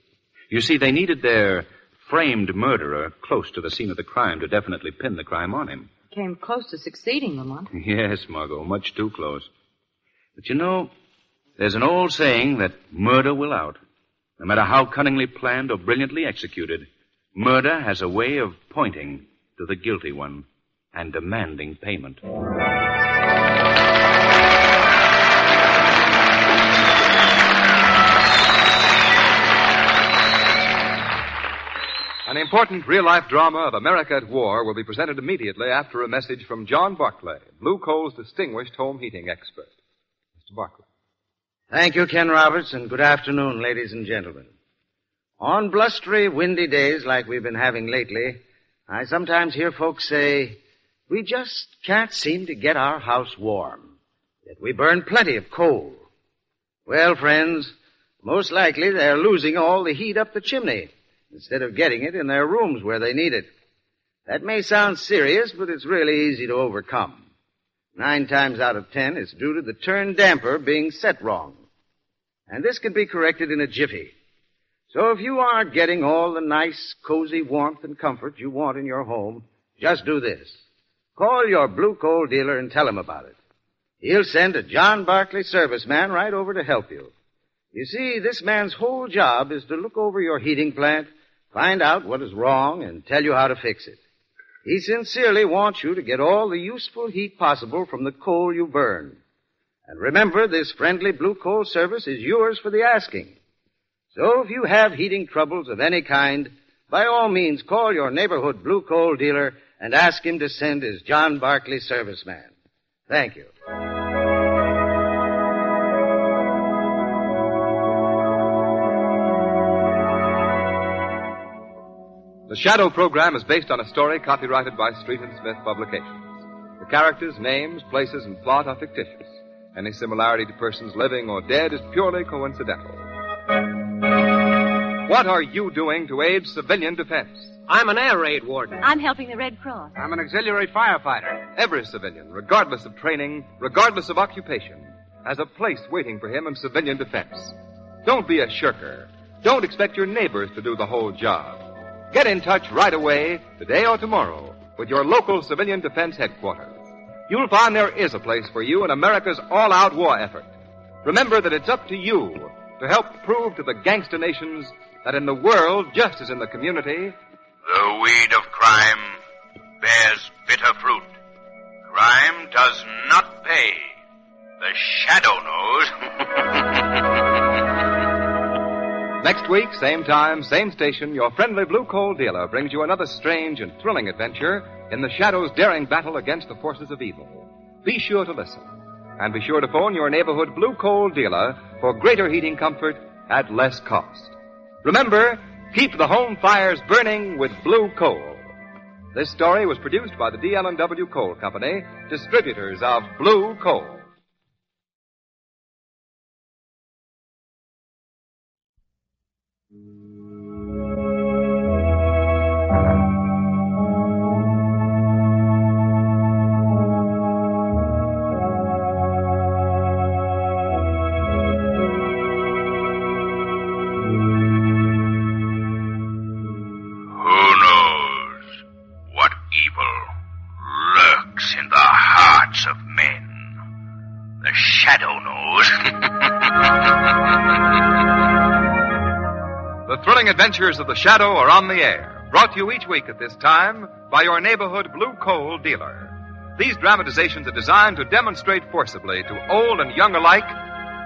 You see, they needed their framed murderer close to the scene of the crime to definitely pin the crime on him. Came close to succeeding, Lamont. Yes, Margot, much too close. But you know, there's an old saying that murder will out. No matter how cunningly planned or brilliantly executed, murder has a way of pointing to the guilty one and demanding payment. An important real-life drama of America at War will be presented immediately after a message from John Barclay, Blue Coal's distinguished home heating expert. Mr. Barclay. Thank you, Ken Roberts, and good afternoon, ladies and gentlemen. On blustery, windy days like we've been having lately, I sometimes hear folks say, we just can't seem to get our house warm, yet we burn plenty of coal. Well, friends, most likely they're losing all the heat up the chimney instead of getting it in their rooms where they need it. That may sound serious, but it's really easy to overcome. 9 times out of 10, it's due to the turn damper being set wrong. And this can be corrected in a jiffy. So if you are getting all the nice, cozy warmth and comfort you want in your home, just do this. Call your blue coal dealer and tell him about it. He'll send a John Barkley serviceman right over to help you. You see, this man's whole job is to look over your heating plant, find out what is wrong, and tell you how to fix it. He sincerely wants you to get all the useful heat possible from the coal you burn. And remember, this friendly blue coal service is yours for the asking. So if you have heating troubles of any kind, by all means call your neighborhood blue coal dealer and ask him to send his John Barkley serviceman. Thank you. The Shadow program is based on a story copyrighted by Street and Smith Publications. The characters, names, places, and plot are fictitious. Any similarity to persons living or dead is purely coincidental. What are you doing to aid civilian defense? I'm an air raid warden. I'm helping the Red Cross. I'm an auxiliary firefighter. Every civilian, regardless of training, regardless of occupation, has a place waiting for him in civilian defense. Don't be a shirker. Don't expect your neighbors to do the whole job. Get in touch right away, today or tomorrow, with your local civilian defense headquarters. You'll find there is a place for you in America's all-out war effort. Remember that it's up to you to help prove to the gangster nations that in the world, just as in the community, the weed of crime bears bitter fruit. Crime does not pay. The Shadow knows. Next week, same time, same station, your friendly blue coal dealer brings you another strange and thrilling adventure in the Shadow's daring battle against the forces of evil. Be sure to listen. And be sure to phone your neighborhood blue coal dealer for greater heating comfort at less cost. Remember, keep the home fires burning with blue coal. This story was produced by the DL&W Coal Company, distributors of blue coal. Adventures of the Shadow are on the air, brought to you each week at this time by your neighborhood blue coal dealer. These dramatizations are designed to demonstrate forcibly to old and young alike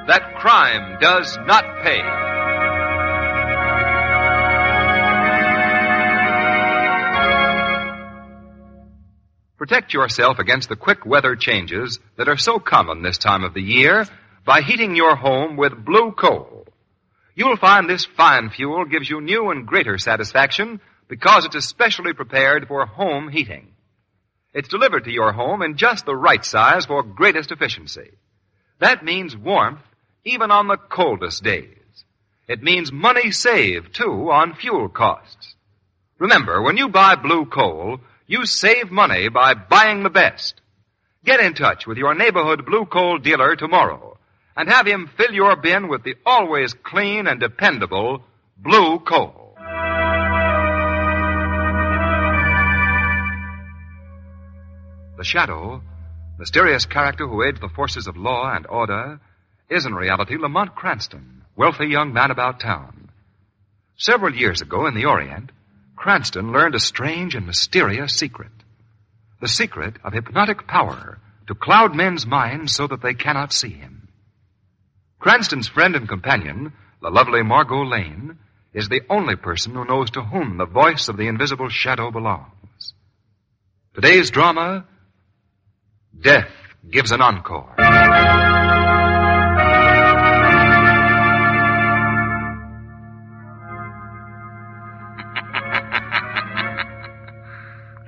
that crime does not pay. Protect yourself against the quick weather changes that are so common this time of the year by heating your home with blue coal. You'll find this fine fuel gives you new and greater satisfaction because it's especially prepared for home heating. It's delivered to your home in just the right size for greatest efficiency. That means warmth even on the coldest days. It means money saved, too, on fuel costs. Remember, when you buy blue coal, you save money by buying the best. Get in touch with your neighborhood blue coal dealer tomorrow and have him fill your bin with the always clean and dependable blue coal. The Shadow, mysterious character who aids the forces of law and order, is in reality Lamont Cranston, wealthy young man about town. Several years ago in the Orient, Cranston learned a strange and mysterious secret. The secret of hypnotic power to cloud men's minds so that they cannot see him. Cranston's friend and companion, the lovely Margot Lane, is the only person who knows to whom the voice of the invisible Shadow belongs. Today's drama, Death Gives an Encore.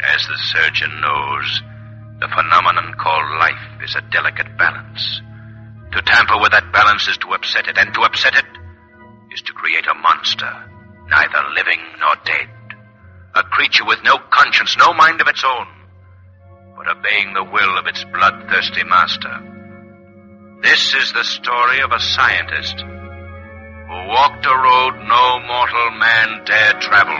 As the surgeon knows, the phenomenon called life is a delicate balance. To tamper with that balance is to upset it, and to upset it is to create a monster, neither living nor dead. A creature with no conscience, no mind of its own, but obeying the will of its bloodthirsty master. This is the story of a scientist who walked a road no mortal man dared travel.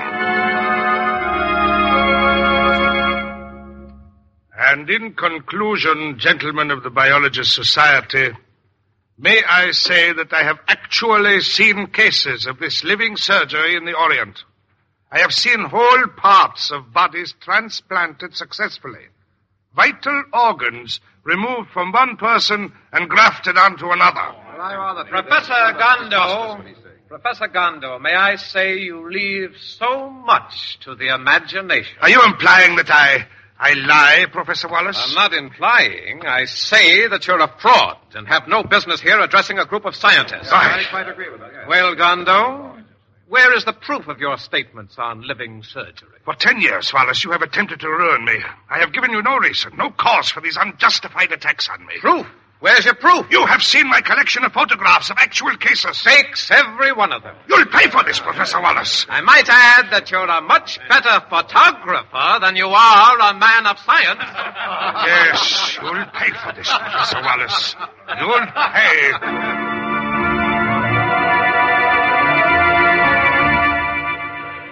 And in conclusion, gentlemen of the Biologist Society, may I say that I have actually seen cases of this living surgery in the Orient. I have seen whole parts of bodies transplanted successfully. Vital organs removed from one person and grafted onto another. Professor Gondo, may I say you leave so much to the imagination. Are you implying that I lie, Professor Wallace? I'm not implying. I say that you're a fraud and have no business here addressing a group of scientists. I quite agree with that. Yes. Well, Gondo, where is the proof of your statements on living surgery? For 10 years, Wallace, you have attempted to ruin me. I have given you no reason, no cause for these unjustified attacks on me. Proof? Where's your proof? You have seen my collection of photographs of actual cases. Fakes, every one of them. You'll pay for this, Professor Wallace. I might add that you're a much better photographer than you are a man of science. Yes, you'll pay for this, Professor Wallace. You'll pay.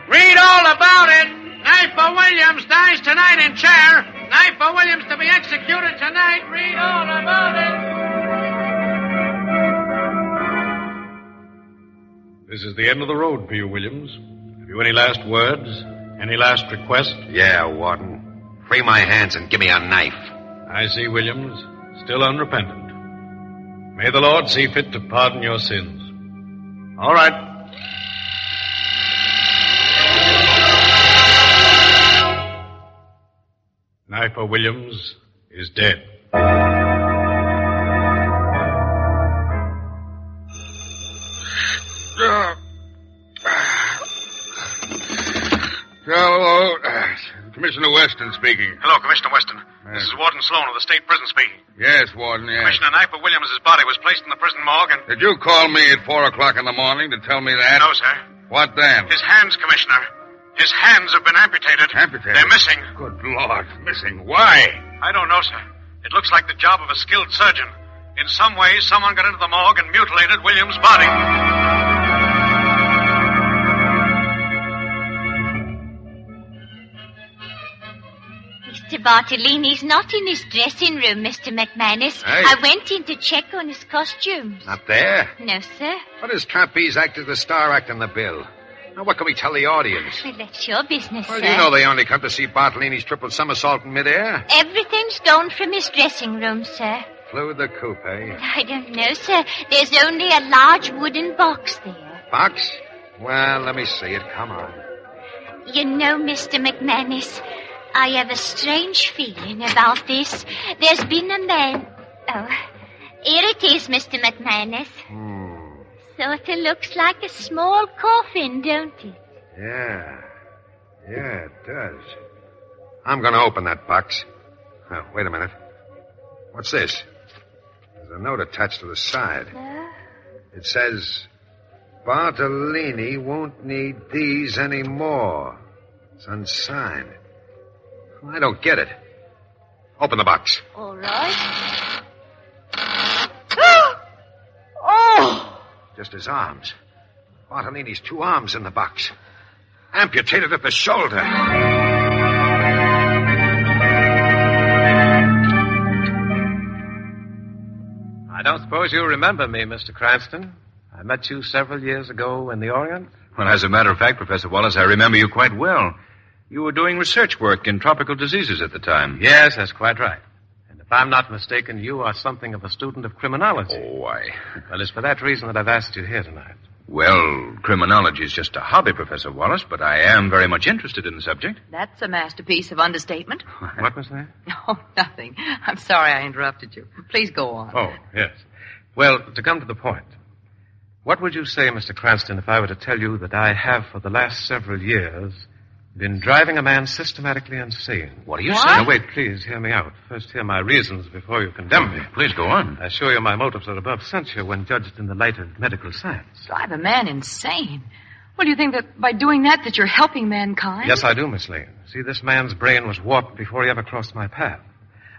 Read all about it. Knifer Williams dies tonight in chair. Knifer Williams to be executed tonight. Read all about it. This is the end of the road for you, Williams. Have you any last words? Any last request? Yeah, Warden. Free my hands and give me a knife. I see, Williams. Still unrepentant. May the Lord see fit to pardon your sins. All right. Knifer Williams is dead. Hello. Commissioner Weston speaking. Hello, Commissioner Weston. This is Warden Sloan of the State Prison speaking. Yes, Warden, yes. Commissioner Knifer Williams' body was placed in the prison morgue and... Did you call me at 4 o'clock in the morning to tell me that? No, sir. What then? His hands, Commissioner. His hands have been amputated. Amputated? They're missing. Good Lord, missing. Why? I don't know, sir. It looks like the job of a skilled surgeon. In some way, someone got into the morgue and mutilated Williams' body. Mr. Bartolini's not in his dressing room, Mr. McManus. Hey. I went in to check on his costumes. Not there? No, sir. What does trapeze act as the star act in the bill? Now, what can we tell the audience? Well, that's your business, Well, sir. you know they only come to see Bartolini's triple somersault in midair. Everything's gone from his dressing room, sir. Flew the coop, eh? I don't know, sir. There's only a large wooden box there. Box? Well, let me see it. Come on. You know, Mr. McManus, I have a strange feeling about this. There's been a man... Oh, here it is, Mr. McManus. Sort of looks like a small coffin, don't it? Yeah, it does. I'm going to open that box. Oh, wait a minute. What's this? There's a note attached to the side. It says, Bartolini won't need these anymore. It's unsigned. I don't get it. Open the box. All right. Oh! Just his arms. Bartolini's 2 arms in the box. Amputated at the shoulder. I don't suppose you remember me, Mr. Cranston. I met you several years ago in the Orient. Well, as a matter of fact, Professor Wallace, I remember you quite well. You were doing research work in tropical diseases at the time. Yes, that's quite right. And if I'm not mistaken, you are something of a student of criminology. Oh, why? Well, it's for that reason that I've asked you here tonight. Well, criminology is just a hobby, Professor Wallace, but I am very much interested in the subject. That's a masterpiece of understatement. What was that? Oh, nothing. I'm sorry I interrupted you. Please go on. Oh, yes. Well, to come to the point, what would you say, Mr. Cranston, if I were to tell you that I have for the last several years been driving a man systematically insane? What are you saying? Now, wait, please hear me out. First, hear my reasons before you condemn me. Please go on. I assure you my motives are above censure when judged in the light of medical science. Drive a man insane? Well, do you think that by doing that you're helping mankind? Yes, I do, Miss Lane. See, this man's brain was warped before he ever crossed my path.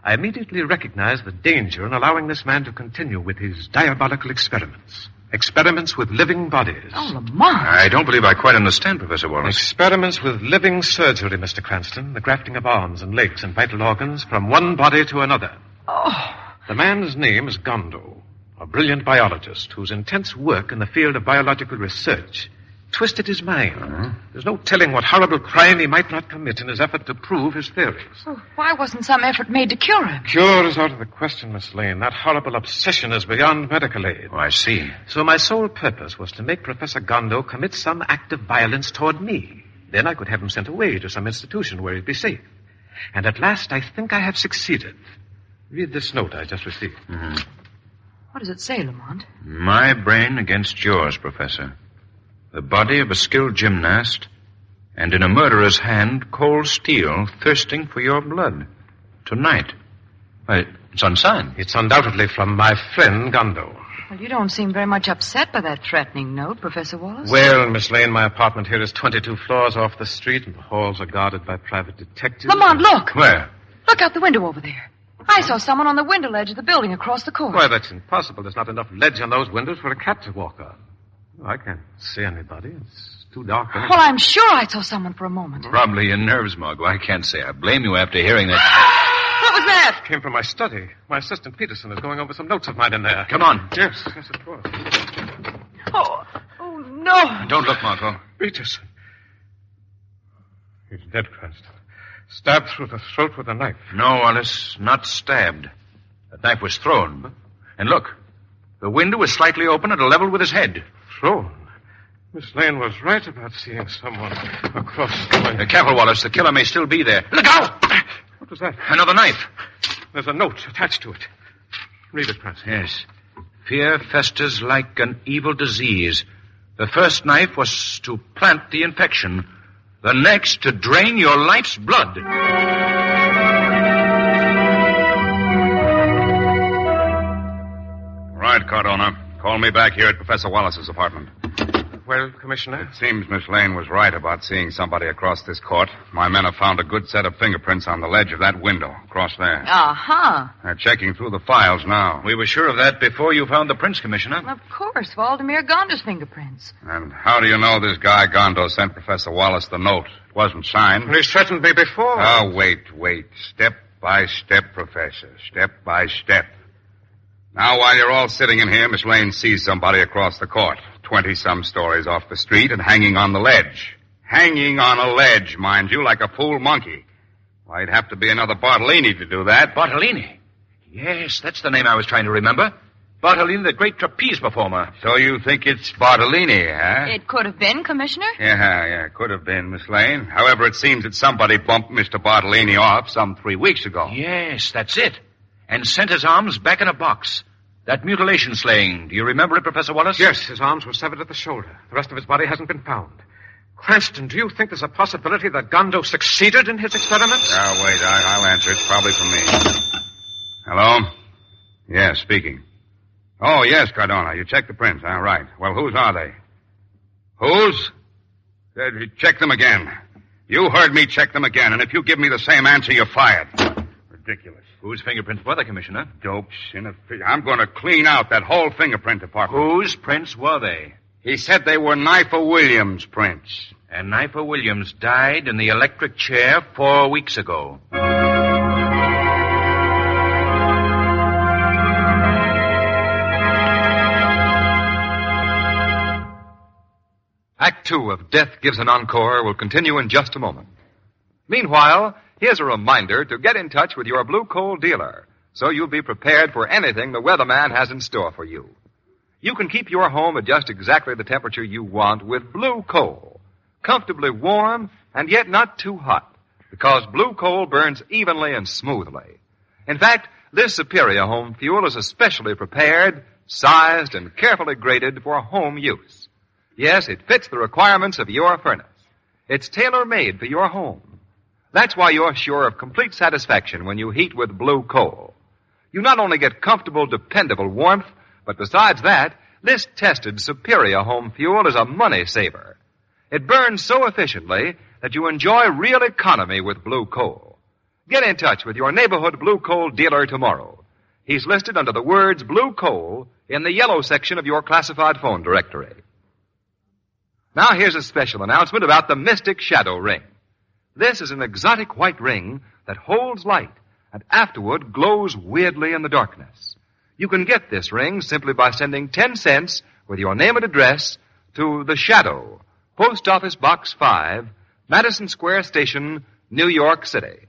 I immediately recognized the danger in allowing this man to continue with his diabolical experiments. Experiments with living bodies. Oh, Lamont. I don't believe I quite understand, Professor Wallace. Experiments with living surgery, Mr. Cranston. The grafting of arms and legs and vital organs from one body to another. Oh. The man's name is Gondo, a brilliant biologist whose intense work in the field of biological research twisted his mind. There's no telling what horrible crime he might not commit in his effort to prove his theories. Oh, why wasn't some effort made to cure him? Cure is out of the question, Miss Lane. That horrible obsession is beyond medical aid. Oh, I see. So my sole purpose was to make Professor Gondo commit some act of violence toward me. Then I could have him sent away to some institution where he'd be safe. And at last, I think I have succeeded. Read this note I just received. Mm-hmm. What does it say, Lamont? My brain against yours, Professor. The body of a skilled gymnast, and in a murderer's hand, cold steel, thirsting for your blood. Tonight. Why, it's unsigned. It's undoubtedly from my friend, Gondo. Well, you don't seem very much upset by that threatening note, Professor Wallace. Well, Miss Lane, my apartment here is 22 floors off the street, and the halls are guarded by private detectives. Lamont, look! Where? Look out the window over there. I saw someone on the window ledge of the building across the court. Why, that's impossible. There's not enough ledge on those windows for a cat to walk on. Oh, I can't see anybody. It's too dark. Well, I'm sure I saw someone for a moment. Probably your nerves, Margot. I can't say I blame you after hearing that. What was that? It came from my study. My assistant, Peterson, is going over some notes of mine in there. Come on. Yes, of course. Oh, no. Don't look, Margot. Peterson. He's dead, Cranston. Stabbed through the throat with a knife. No, Wallace, not stabbed. That knife was thrown. And look, the window was slightly open at a level with his head. Thrown? Miss Lane was right about seeing someone across the way. Careful, Wallace. The killer may still be there. Look out! What was that? Another knife. There's a note attached to it. Read it, Cranston. Yes. Fear festers like an evil disease. The first knife was to plant the infection. The next to drain your life's blood. Right, Cardona. Call me back here at Professor Wallace's apartment. Well, Commissioner? It seems Miss Lane was right about seeing somebody across this court. My men have found a good set of fingerprints on the ledge of that window across there. Uh-huh. They're checking through the files now. We were sure of that before you found the prints, Commissioner. Of course, Valdemir Gonda's fingerprints. And how do you know this guy Gondo sent Professor Wallace the note? It wasn't signed. He threatened me before. Oh, wait. Step by step, Professor. Step by step. Now, while you're all sitting in here, Miss Lane sees somebody across the court. 20-some stories off the street and hanging on the ledge. Hanging on a ledge, mind you, like a fool monkey. Why, it'd have to be another Bartolini to do that. Bartolini? Yes, that's the name I was trying to remember. Bartolini, the great trapeze performer. So you think it's Bartolini, huh? It could have been, Commissioner. Yeah, could have been, Miss Lane. However, it seems that somebody bumped Mr. Bartolini off some 3 weeks ago. Yes, that's it. And sent his arms back in a box. That mutilation slaying, do you remember it, Professor Wallace? Yes, his arms were severed at the shoulder. The rest of his body hasn't been found. Cranston, do you think there's a possibility that Gondo succeeded in his experiments? Wait, I'll answer. It's probably from me. Hello? Yes, speaking. Oh, yes, Cardona. You checked the prints, huh? Right. Well, whose are they? Whose? Check them again. You heard me check them again, and if you give me the same answer, you're fired. Ridiculous. Whose fingerprints were they, Commissioner? Dopes. I'm going to clean out that whole fingerprint department. Whose prints were they? He said they were Knifer Williams' prints. And Knifer Williams died in the electric chair 4 weeks ago. Act 2 of Death Gives an Encore will continue in just a moment. Meanwhile, here's a reminder to get in touch with your blue coal dealer so you'll be prepared for anything the weatherman has in store for you. You can keep your home at just exactly the temperature you want with blue coal. Comfortably warm and yet not too hot, because blue coal burns evenly and smoothly. In fact, this superior home fuel is especially prepared, sized, and carefully graded for home use. Yes, it fits the requirements of your furnace. It's tailor-made for your home. That's why you're sure of complete satisfaction when you heat with blue coal. You not only get comfortable, dependable warmth, but besides that, this tested superior home fuel is a money saver. It burns so efficiently that you enjoy real economy with blue coal. Get in touch with your neighborhood blue coal dealer tomorrow. He's listed under the words blue coal in the yellow section of your classified phone directory. Now here's a special announcement about the Mystic Shadow Ring. This is an exotic white ring that holds light and afterward glows weirdly in the darkness. You can get this ring simply by sending 10 cents with your name and address to The Shadow, Post Office Box 5, Madison Square Station, New York City.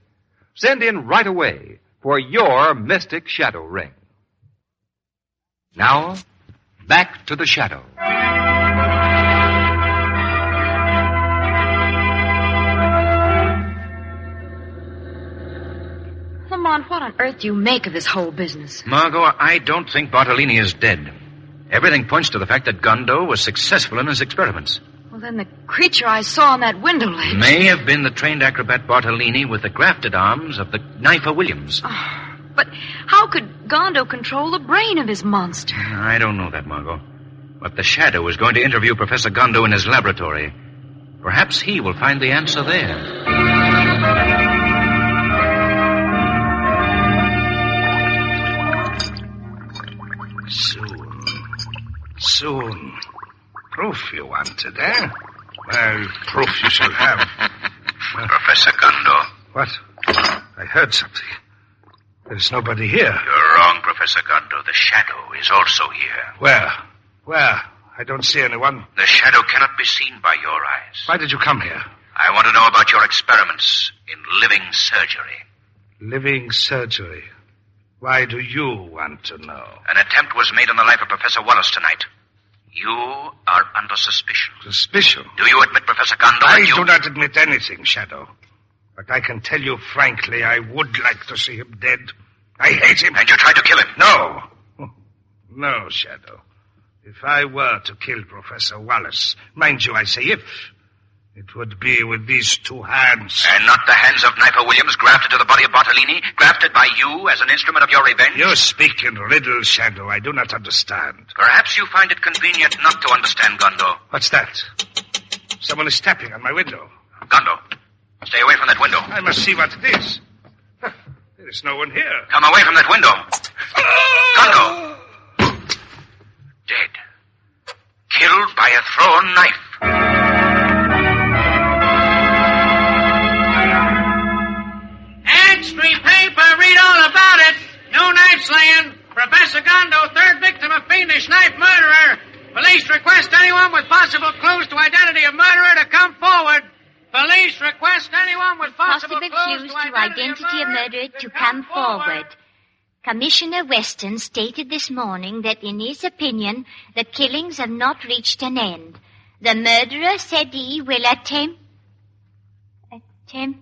Send in right away for your Mystic Shadow Ring. Now, back to The Shadow. Lamont, what on earth do you make of this whole business? Margot, I don't think Bartolini is dead. Everything points to the fact that Gondo was successful in his experiments. Well, then the creature I saw on that window ledge may have been the trained acrobat Bartolini with the grafted arms of the Knifer Williams. Oh, but how could Gondo control the brain of his monster? I don't know that, Margot. But the Shadow is going to interview Professor Gondo in his laboratory. Perhaps he will find the answer there. Soon. Proof you wanted, eh? Well, proof you shall have. Professor Gondo. What? I heard something. There's nobody here. You're wrong, Professor Gondo. The Shadow is also here. Where? Where? I don't see anyone. The Shadow cannot be seen by your eyes. Why did you come here? I want to know about your experiments in living surgery. Living surgery? Why do you want to know? An attempt was made on the life of Professor Wallace tonight. You are under suspicion. Suspicion? Do you admit, Professor Gondo? I do not admit anything, Shadow. But I can tell you frankly, I would like to see him dead. I hate him. And you tried to kill him? No. No, Shadow. If I were to kill Professor Wallace, mind you, I say if, it would be with these two hands. And not the hands of Knifer Williams grafted to the body of Bartolini, grafted by you as an instrument of your revenge? You speak in riddles, Shadow. I do not understand. Perhaps you find it convenient not to understand, Gondo. What's that? Someone is tapping on my window. Gondo, stay away from that window. I must see what it is. There is no one here. Come away from that window. Gondo. Dead. Killed by a thrown knife. Street paper, read all about it. New knife slaying. Professor Gondo, third victim of fiendish knife murderer. Police request anyone with possible clues to identity of murderer to come forward. Police request anyone with possible clues to identity of murderer to come forward. Commissioner Weston stated this morning that in his opinion, the killings have not reached an end. The murderer said he will attempt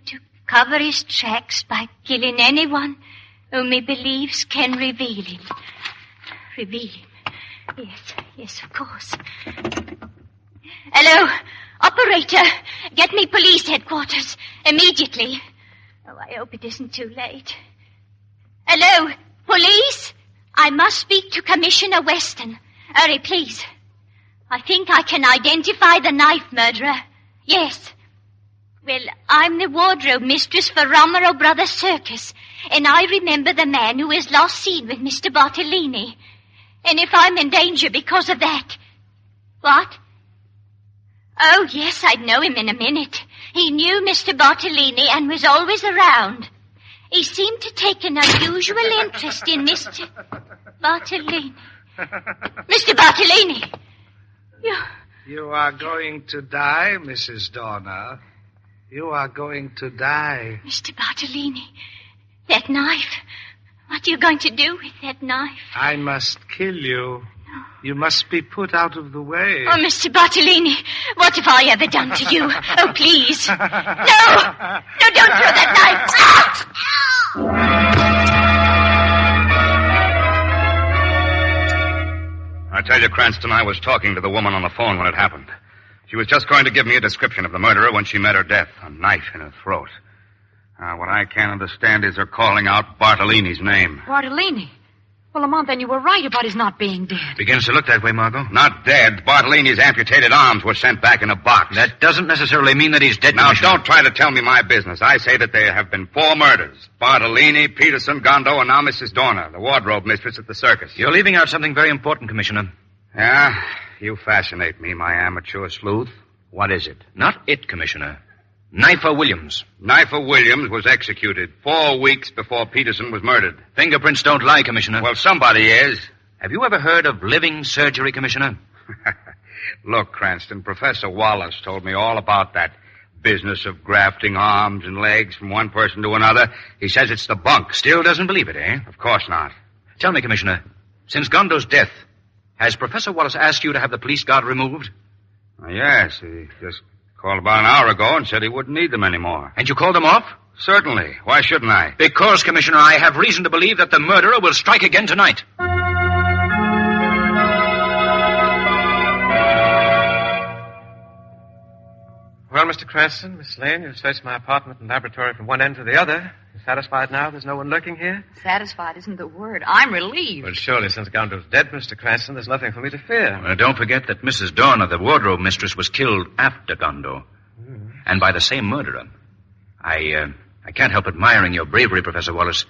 to cover his tracks by killing anyone whom he believes can reveal him. Reveal him. Yes, of course. Hello, operator. Get me police headquarters immediately. Oh, I hope it isn't too late. Hello, police? I must speak to Commissioner Weston. Hurry, please. I think I can identify the knife murderer. Yes. Well, I'm the wardrobe mistress for Romero Brothers Circus, and I remember the man who was last seen with Mr. Bartolini. And if I'm in danger because of that... What? Oh, yes, I'd know him in a minute. He knew Mr. Bartolini and was always around. He seemed to take an unusual interest in Mr. Bartolini. Mr. Bartolini! You are going to die, Mrs. Dorner. You are going to die. Mr. Bartolini, that knife. What are you going to do with that knife? I must kill you. No. You must be put out of the way. Oh, Mr. Bartolini, what have I ever done to you? Oh, please. No! No, don't throw that knife. I tell you, Cranston, I was talking to the woman on the phone when it happened. She was just going to give me a description of the murderer when she met her death, a knife in her throat. What I can't understand is her calling out Bartolini's name. Bartolini? Well, Lamont, then you were right about his not being dead. Begins to look that way, Margot. Not dead. Bartolini's amputated arms were sent back in a box. That doesn't necessarily mean that he's dead, Now, Commissioner. don't try to tell me my business. I say that there have been 4 murders. Bartolini, Peterson, Gondo, and now Mrs. Dorner, the wardrobe mistress at the circus. You're leaving out something very important, Commissioner. Yeah? You fascinate me, my amateur sleuth. What is it? Not it, Commissioner. Knifer Williams. Knifer Williams was executed 4 weeks before Peterson was murdered. Fingerprints don't lie, Commissioner. Well, somebody is. Have you ever heard of living surgery, Commissioner? Look, Cranston, Professor Wallace told me all about that business of grafting arms and legs from one person to another. He says it's the bunk. Still doesn't believe it, eh? Of course not. Tell me, Commissioner, since Gondo's death, has Professor Wallace asked you to have the police guard removed? Yes, he just called about an hour ago and said he wouldn't need them anymore. And you called them off? Certainly. Why shouldn't I? Because, Commissioner, I have reason to believe that the murderer will strike again tonight. Well, Mr. Cranston, Miss Lane, you've searched my apartment and laboratory from one end to the other. You satisfied now there's no one lurking here? Satisfied isn't the word. I'm relieved. Well, surely since Gondo's dead, Mr. Cranston, there's nothing for me to fear. Don't forget that Mrs. Dorner, the wardrobe mistress, was killed after Gondo. And by the same murderer. I can't help admiring your bravery, Professor Wallace.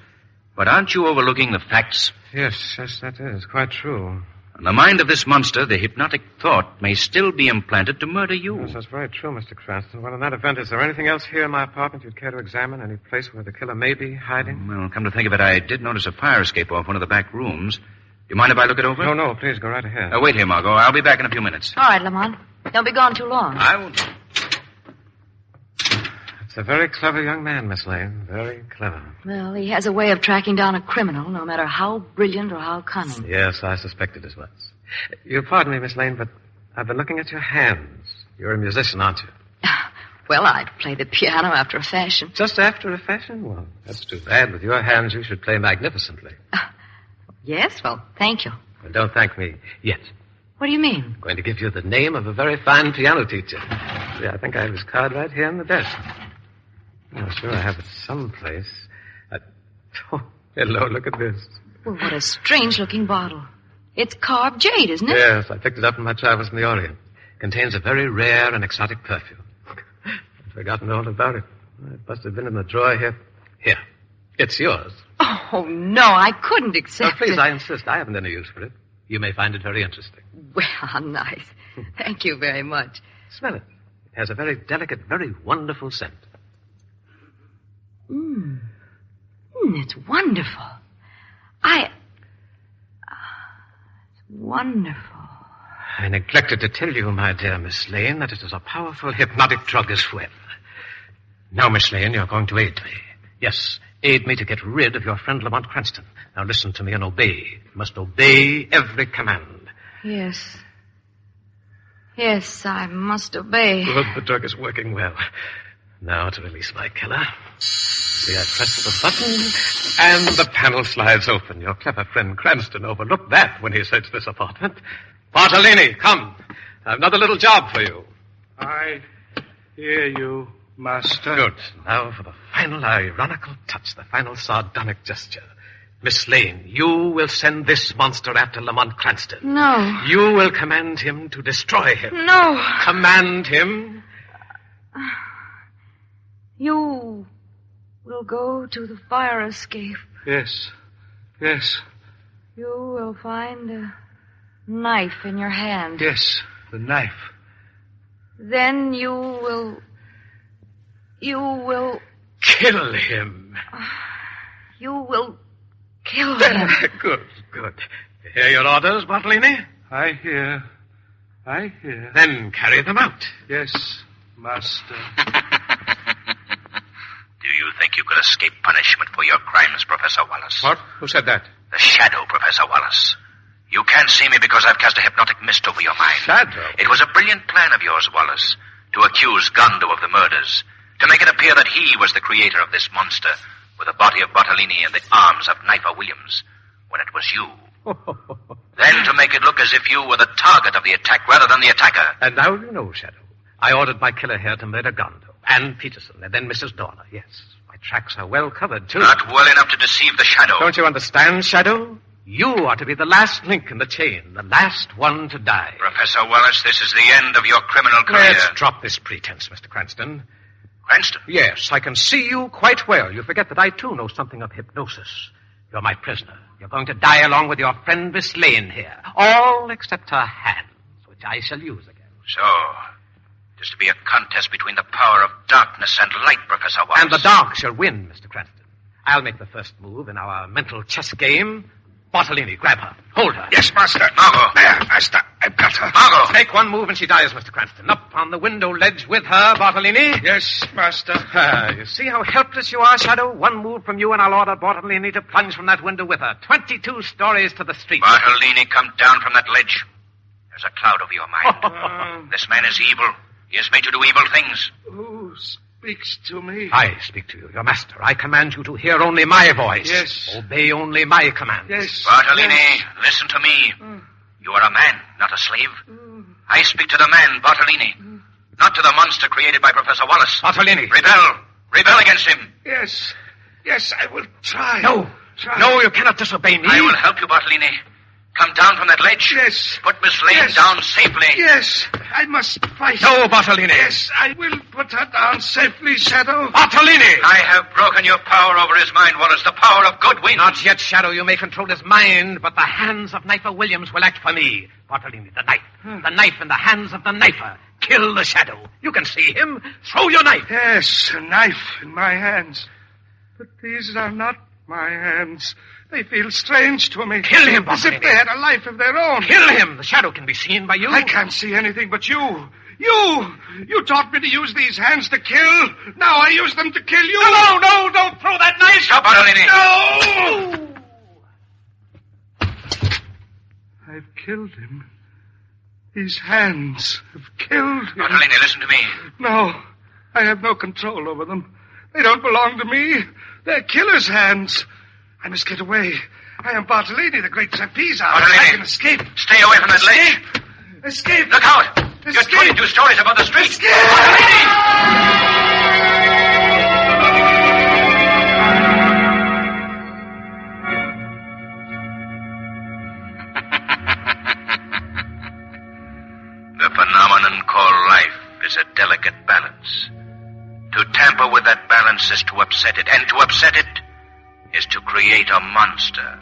But aren't you overlooking the facts? Yes, that is quite true. In the mind of this monster, the hypnotic thought may still be implanted to murder you. Yes, that's very true, Mr. Cranston. Well, in that event, is there anything else here in my apartment you'd care to examine? Any place where the killer may be hiding? Well, come to think of it, I did notice a fire escape off one of the back rooms. Do you mind if I look it over? No, please, go right ahead. Wait here, Margot. I'll be back in a few minutes. All right, Lamont. Don't be gone too long. I will. It's a very clever young man, Miss Lane. Very clever. Well, he has a way of tracking down a criminal, no matter how brilliant or how cunning. Yes, I suspected as much. You'll pardon me, Miss Lane, but I've been looking at your hands. You're a musician, aren't you? Well, I play the piano after a fashion. Just after a fashion? Well, that's too bad. With your hands, you should play magnificently. Yes? Well, thank you. Well, don't thank me yet. What do you mean? I'm going to give you the name of a very fine piano teacher. See, I think I have his card right here in the desk. Oh, sure, I have it someplace. Oh, hello, look at this. Well, what a strange-looking bottle. It's carved jade, isn't it? Yes, I picked it up in my travels in the Orient. Contains a very rare and exotic perfume. I'd forgotten all about it. It must have been in the drawer here. Here. It's yours. Oh, no, I couldn't accept please, it. I insist. I haven't any use for it. You may find it very interesting. Well, how nice. Thank you very much. Smell it. It has a very delicate, very wonderful scent. It's wonderful. It's wonderful. I neglected to tell you, my dear Miss Lane, that it is a powerful hypnotic drug as well. Now, Miss Lane, you're going to aid me. Yes, aid me to get rid of your friend Lamont Cranston. Now listen to me and obey. You must obey every command. Yes. Yes, I must obey. Good, the drug is working well. Now to release my killer. See, I press the button, and the panel slides open. Your clever friend Cranston overlooked that when he searched this apartment. Bartolini, come. I've another little job for you. I hear you, Master. Good. Now for the final ironical touch, the final sardonic gesture. Miss Lane, you will send this monster after Lamont Cranston. No. You will command him to destroy him. No. Command him. You will go to the fire escape. Yes. You will find a knife in your hand. Yes, the knife. Then you will kill him. You will kill him. Good. Hear your orders, Bartolini? I hear. Then carry them out. Yes, Master. Do you think you could escape punishment for your crimes, Professor Wallace? What? Who said that? The shadow, Professor Wallace. You can't see me because I've cast a hypnotic mist over your mind. Shadow? It was a brilliant plan of yours, Wallace, to accuse Gondo of the murders, to make it appear that he was the creator of this monster, with the body of Bartolini and the arms of Knifer Williams, when it was you. Then to make it look as if you were the target of the attack rather than the attacker. And now you know, Shadow. I ordered my killer here to murder Gondo, and Peterson, and then Mrs. Dorner. Yes, my tracks are well covered, too. Not well enough to deceive the Shadow. Don't you understand, Shadow? You are to be the last link in the chain, the last one to die. Professor Wallace, this is the end of your criminal career. Let's drop this pretense, Mr. Cranston. Cranston? Yes, I can see you quite well. You forget that I, too, know something of hypnosis. You're my prisoner. You're going to die along with your friend Miss Lane here. All except her hands, which I shall use again. So, it is to be a contest between the power of darkness and light, Professor Wallace. And the dark shall win, Mr. Cranston. I'll make the first move in our mental chess game. Bartolini, grab her. Hold her. Yes, Master. Margot. There, Master. I've got her. Margot. Make one move and she dies, Mr. Cranston. Up on the window ledge with her, Bartolini. Yes, Master. You see how helpless you are, Shadow? One move from you and I'll order Bartolini to plunge from that window with her. 22 stories to the street. Bartolini, come down from that ledge. There's a cloud over your mind. This man is evil. He is made to do evil things. Who speaks to me? I speak to you, your master. I command you to hear only my voice. Yes. Obey only my commands. Yes. Bartolini, Yes. listen to me. You are a man, not a slave. I speak to the man, Bartolini. Not to the monster created by Professor Wallace. Bartolini. Rebel. Rebel against him. Yes. Yes, I will try. No. Try. No, you cannot disobey me. I will help you, Bartolini. Come down from that ledge. Yes. Put Miss Lane Yes. down safely. Yes, I must fight. No, Bartolini. Yes, I will put her down safely, Shadow. Bartolini! I have broken your power over his mind, Wallace. The power of good wind. Not yet, Shadow. You may control his mind, but the hands of Knifer Williams will act for me. Bartolini, the knife. The knife in the hands of the knifer. Kill the Shadow. You can see him. Throw your knife. Yes, a knife in my hands. But these are not my hands. They feel strange to me. Kill him, As if Bartolini. they had a life of their own. Kill him. The Shadow can be seen by you. I can't see anything but you. You taught me to use these hands to kill. Now I use them to kill you. No, don't throw that knife. Stop, Bartolini. No! I've killed him. These hands have killed him. Bartolini, listen to me. No, I have no control over them. They don't belong to me. They're killer's hands. I must get away. I am Bartolini, the great trapeze artist. Bartolini. I can escape. Stay away from that ledge. Escape. Look out. You're Escape. 22 stories above the street. The phenomenon called life is a delicate balance. To tamper with that balance is to upset it, and to upset it is to create a monster.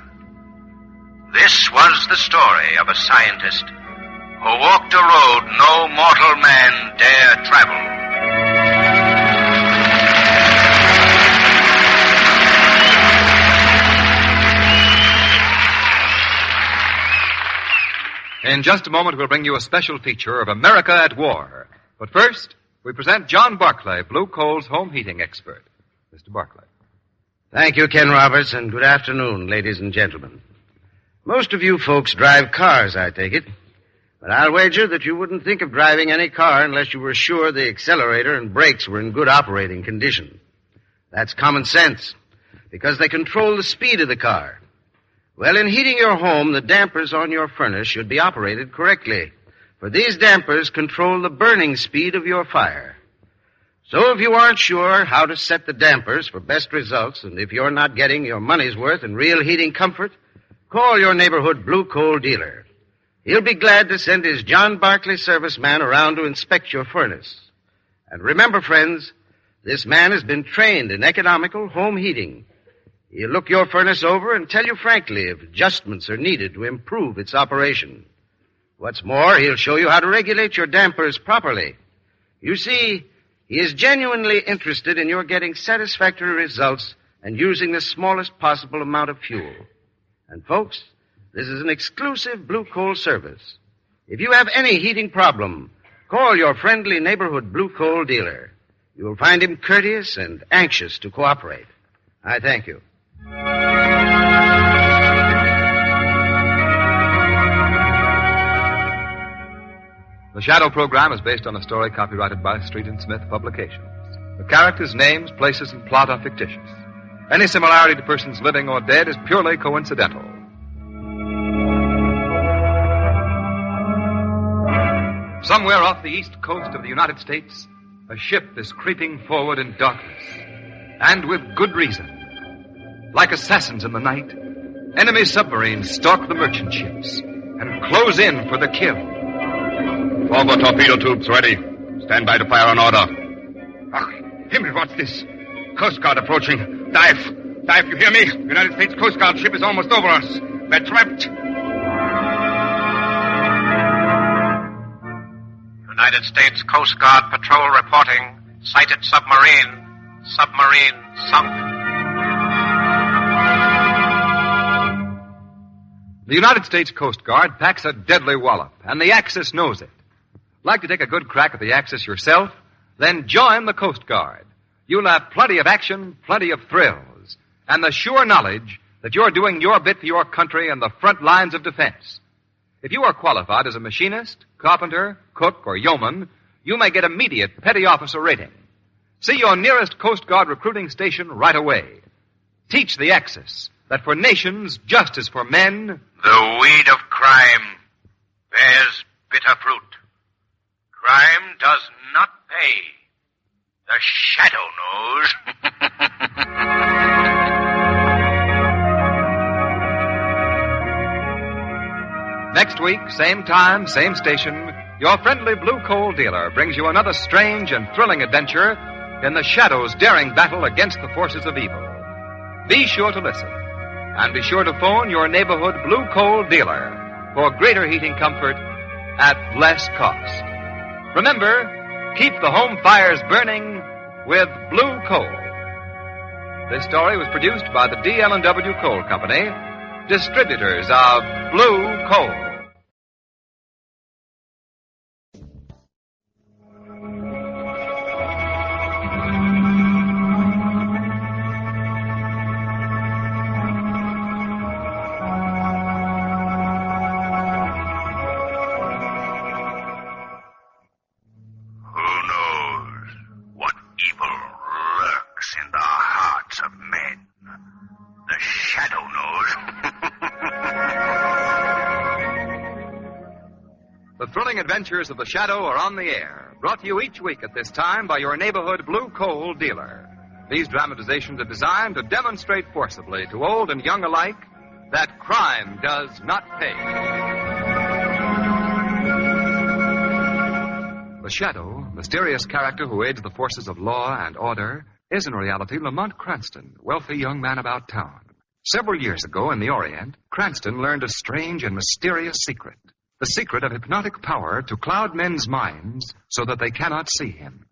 This was the story of a scientist who walked a road no mortal man dare travel. In just a moment, we'll bring you a special feature of America at War. But first, we present John Barclay, Blue Coal's home heating expert. Mr. Barclay. Thank you, Ken Roberts, and good afternoon, ladies and gentlemen. Most of you folks drive cars, I take it. But I'll wager that you wouldn't think of driving any car unless you were sure the accelerator and brakes were in good operating condition. That's common sense, because they control the speed of the car. Well, in heating your home, the dampers on your furnace should be operated correctly, for these dampers control the burning speed of your fire. So if you aren't sure how to set the dampers for best results, and if you're not getting your money's worth in real heating comfort, call your neighborhood Blue Coal dealer. He'll be glad to send his John Barclay serviceman around to inspect your furnace. And remember, friends, this man has been trained in economical home heating. He'll look your furnace over and tell you frankly if adjustments are needed to improve its operation. What's more, he'll show you how to regulate your dampers properly. You see, he is genuinely interested in your getting satisfactory results and using the smallest possible amount of fuel. And folks, this is an exclusive Blue Coal service. If you have any heating problem, call your friendly neighborhood Blue Coal dealer. You will find him courteous and anxious to cooperate. I thank you. The Shadow program is based on a story copyrighted by Street and Smith Publications. The characters, names, places, and plot are fictitious. Any similarity to persons living or dead is purely coincidental. Somewhere off the east coast of the United States, a ship is creeping forward in darkness. And with good reason. Like assassins in the night, Enemy submarines stalk the merchant ships and close in for the kill. Forward torpedo tubes ready. Stand by to fire on order. Ach, Himmel, what's this? Coast Guard approaching. Dive! Dive, you hear me? United States Coast Guard ship is almost over us. We're trapped. United States Coast Guard patrol reporting. Sighted submarine. Submarine sunk. The United States Coast Guard packs a deadly wallop, and the Axis knows it. Like to take a good crack at the Axis yourself? Then join the Coast Guard. You'll have plenty of action, plenty of thrills, and the sure knowledge that you're doing your bit for your country in the front lines of defense. If you are qualified as a machinist, carpenter, cook, or yeoman, you may get immediate petty officer rating. See your nearest Coast Guard recruiting station right away. Teach the Axis that for nations just as for men, the weed of crime bears bitter fruit. Crime does not pay. The shadow knows. Next week, same time, same station, your friendly blue coal dealer brings you another strange and thrilling adventure in the Shadow's daring battle against the forces of evil. Be sure to listen, and be sure to phone your neighborhood blue coal dealer for greater heating comfort at less cost. Remember, keep the home fires burning with blue coal. This story was produced by the DL&W Coal Company, distributors of blue coal. Adventures of the Shadow are on the air, brought to you each week at this time by your neighborhood blue coal dealer. These dramatizations are designed to demonstrate forcibly to old and young alike that crime does not pay. The Shadow, mysterious character who aids the forces of law and order, is in reality Lamont Cranston, wealthy young man about town. Several years ago in the Orient, Cranston learned a strange and mysterious secret. The secret of hypnotic power to cloud men's minds so that they cannot see him.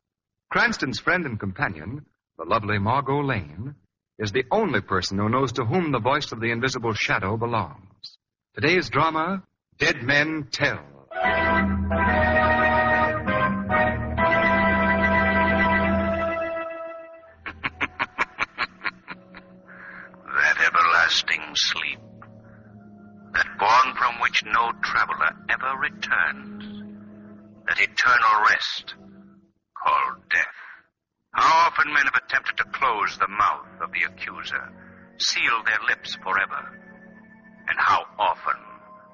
Cranston's friend and companion, the lovely Margot Lane, is the only person who knows to whom the voice of the invisible Shadow belongs. Today's drama, Dead Men Tell. That everlasting sleep, that bourne from which no traveler ever returns, that eternal rest called death. How often men have attempted to close the mouth of the accuser, seal their lips forever, and how often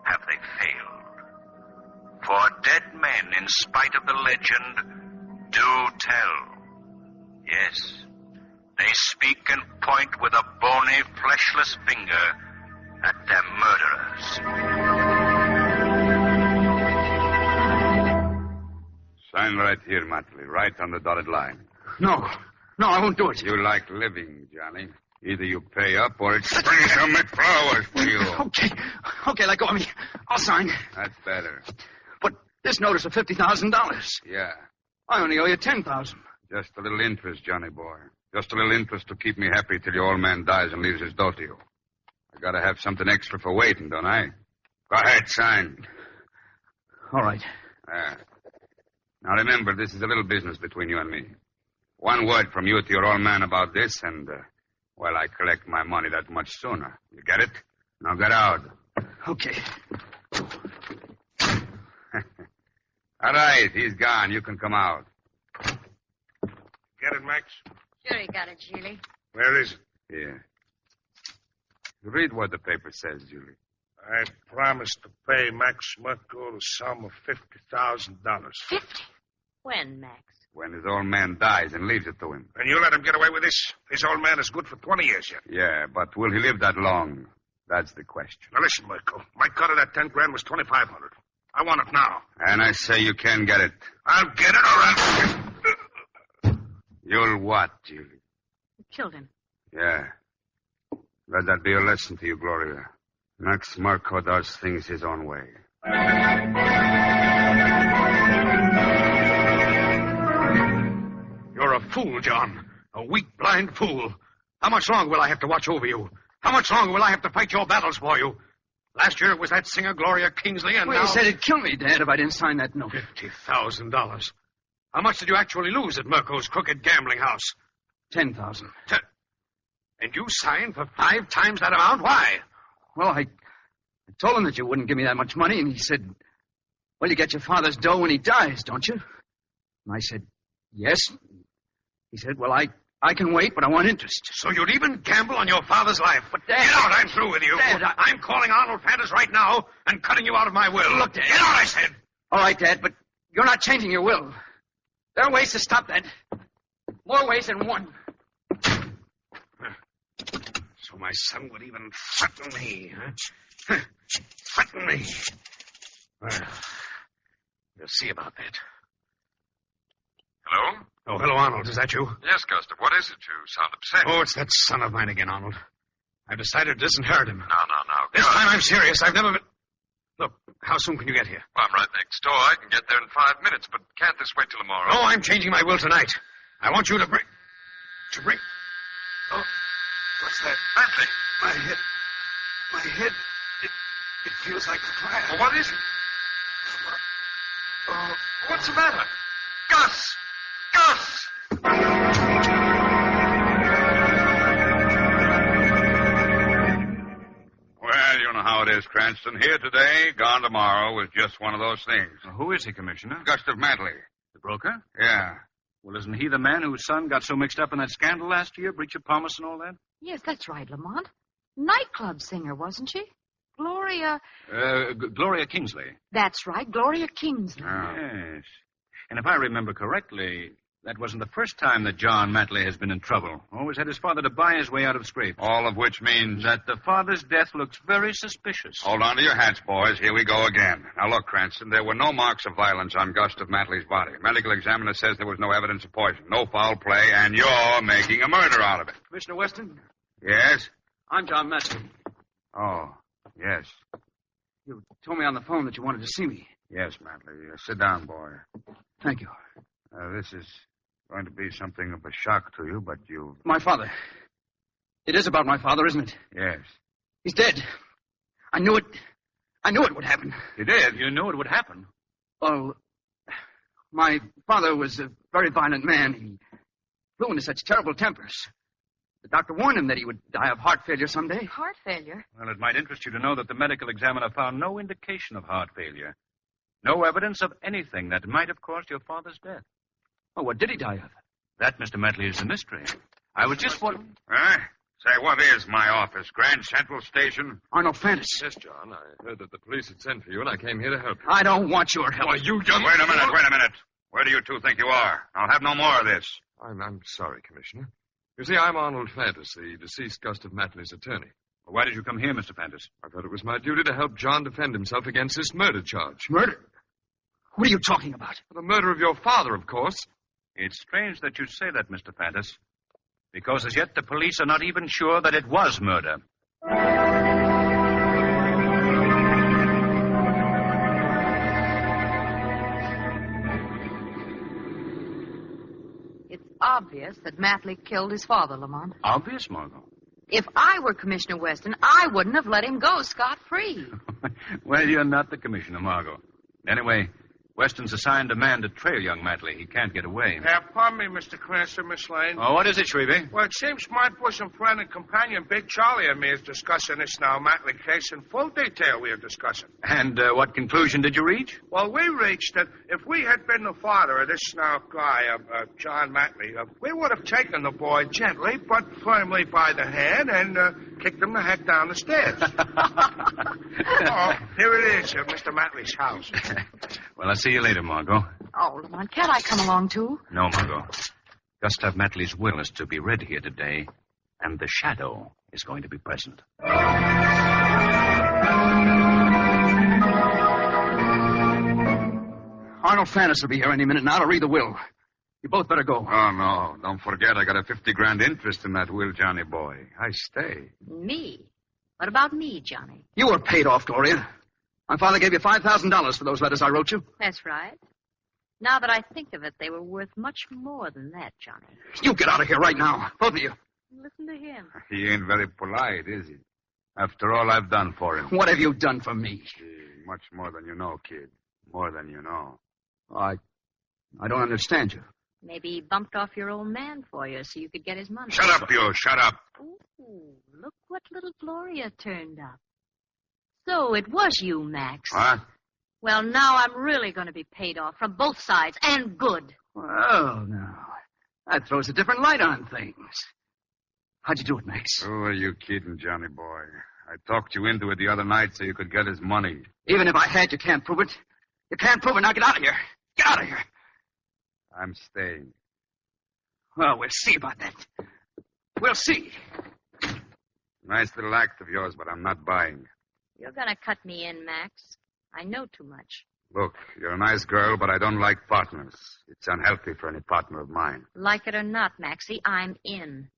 have they failed? For dead men, in spite of the legend, do tell. Yes, they speak and point with a bony, fleshless finger at their murderers. Sign right here, Matley, right on the dotted line. No, I won't do it. You like living, Johnny. Either you pay up or it's spring some flowers for you. Okay, let go of me. I'll sign. That's better. But this notice of $50,000. Yeah. I only owe you $10,000. Just a little interest, Johnny boy. Just a little interest to keep me happy till your old man dies and leaves his dough to you. I gotta have something extra for waiting, don't I? Go ahead, sign. All right. Now remember, this is a little business between you and me. One word from you to your old man about this, and, I collect my money that much sooner. You get it? Now get out. Okay. All right, he's gone. You can come out. Get it, Max? Sure, he got it, Julie. Where is it? Here. Read what the paper says, Julie. I promised to pay Max Murko the sum of $50,000. 50? When, Max? When his old man dies and leaves it to him. And you let him get away with this? His old man is good for 20 years yet. Yeah, but will he live that long? That's the question. Now listen, Michael. My cut of that 10 grand was $2,500. I want it now. And I say you can get it. I'll get it or I'll... You'll what, Julie? You killed him. Yeah. Let that be a lesson to you, Gloria. Max Marco does things his own way. You're a fool, John. A weak, blind fool. How much longer will I have to watch over you? How much longer will I have to fight your battles for you? Last year it was that singer, Gloria Kingsley, and Well, now... you said it'd kill me, Dad, if I didn't sign that note. $50,000. How much did you actually lose at Merco's crooked gambling house? $10,000. And you signed for 5 times that amount? Why? Well, I told him that you wouldn't give me that much money, and he said, well, you get your father's dough when he dies, don't you? And I said, yes. He said, well, I can wait, but I want interest. So you'd even gamble on your father's life? But, Dad... Get out, I'm through with you. Dad, I'm calling Arnold Fantas right now and cutting you out of my will. Look, Dad... Get out, I said! All right, Dad, but you're not changing your will. There are ways to stop that. More ways than one. So my son would even threaten me, huh? Threaten me. Well, we'll see about that. Hello? Oh, hello, Arnold. Is that you? Yes, Gustav. What is it? You sound upset. Oh, it's that son of mine again, Arnold. I've decided to disinherit him. No. This time I'm serious. I've never been... Look, how soon can you get here? Well, I'm right next door. I can get there in 5 minutes, but can't this wait till tomorrow? No, I'm changing my will tonight. I want you to bring... Oh, what's that? Bentley. My head... It feels like fire. Well, what is it? Oh, what's the matter? Gus! Well, you know how it is, Cranston. Here today, gone tomorrow was just one of those things. Who is he, Commissioner? Gustav Matley. The broker? Yeah. Well, isn't he the man whose son got so mixed up in that scandal last year, breach of promise and all that? Yes, that's right, Lamont. Nightclub singer, wasn't she? Gloria... Gloria Kingsley. That's right, Gloria Kingsley. Yes. And if I remember correctly, that wasn't the first time that John Matley has been in trouble. Always had his father to buy his way out of scrapes. All of which means... that the father's death looks very suspicious. Hold on to your hats, boys. Here we go again. Now, look, Cranston, there were no marks of violence on Gustav Matley's body. Medical examiner says there was no evidence of poison, no foul play, and you're making a murder out of it. Commissioner Weston? Yes? I'm John Matley. Oh, yes. You told me on the phone that you wanted to see me. Yes, Matley. Sit down, boy. Thank you. This is going to be something of a shock to you, but you... My father. It is about my father, isn't it? Yes. He's dead. I knew it. I knew it would happen. You did? You knew it would happen? Well, my father was a very violent man. He flew into such terrible tempers. The doctor warned him that he would die of heart failure someday. Heart failure? Well, it might interest you to know that the medical examiner found no indication of heart failure. No evidence of anything that might have caused your father's death. Oh, what did he die of? That, Mr. Matley, is a mystery. I was just wondering... Huh? Say, what is my office? Grand Central Station? Arnold Fantas. Yes, John. I heard that the police had sent for you, and I came here to help you. I don't want your help. Why, you young... Wait a minute. Where do you two think you are? I'll have no more of this. I'm sorry, Commissioner. You see, I'm Arnold Fantas, the deceased Gustav Matley's attorney. Well, why did you come here, Mr. Fantas? I thought it was my duty to help John defend himself against this murder charge. Murder? What are you talking about? The murder of your father, of course. It's strange that you say that, Mr. Fantas, because as yet the police are not even sure that it was murder. It's obvious that Matley killed his father, Lamont. Obvious, Margot. If I were Commissioner Weston, I wouldn't have let him go scot-free. Well, you're not the commissioner, Margot. Anyway, Weston's assigned a man to trail young Matley. He can't get away. Pardon me, Mr. Cranston, Miss Lane. Oh, what is it, Shrevey? Well, it seems my bosom friend and companion, Big Charlie, and me is discussing this now Matley case in full detail we are discussing. And what conclusion did you reach? Well, we reached that if we had been the father of this now guy, John Matley, we would have taken the boy gently but firmly by the hand and kicked him the heck down the stairs. Oh, here it is, Mr. Matley's house. Well, I'll see you later, Margot. Oh, Lamont, can't I come along, too? No, Margot. Gustav Matley's will is to be read here today, and the shadow is going to be present. Arnold Fandis will be here any minute now to read the will. You both better go. Oh, no. Don't forget, I got a 50 grand interest in that will, Johnny boy. I stay. Me? What about me, Johnny? You were paid off, Gloria. My father gave you $5,000 for those letters I wrote you. That's right. Now that I think of it, they were worth much more than that, Johnny. You get out of here right now. Both of you. Listen to him. He ain't very polite, is he? After all I've done for him. What have you done for me? Much more than you know, kid. More than you know. I don't understand you. Maybe he bumped off your old man for you so you could get his money. Shut up, you. Shut up. Ooh, look what little Gloria turned up. So it was you, Max. What? Well, now I'm really going to be paid off from both sides, and good. Well, now, that throws a different light on things. How'd you do it, Max? Who are you kidding, Johnny boy? I talked you into it the other night so you could get his money. Even if I had, you can't prove it. You can't prove it. Now get out of here. Get out of here. I'm staying. Well, we'll see about that. We'll see. Nice little act of yours, but I'm not buying. You're going to cut me in, Max. I know too much. Look, you're a nice girl, but I don't like partners. It's unhealthy for any partner of mine. Like it or not, Maxie, I'm in.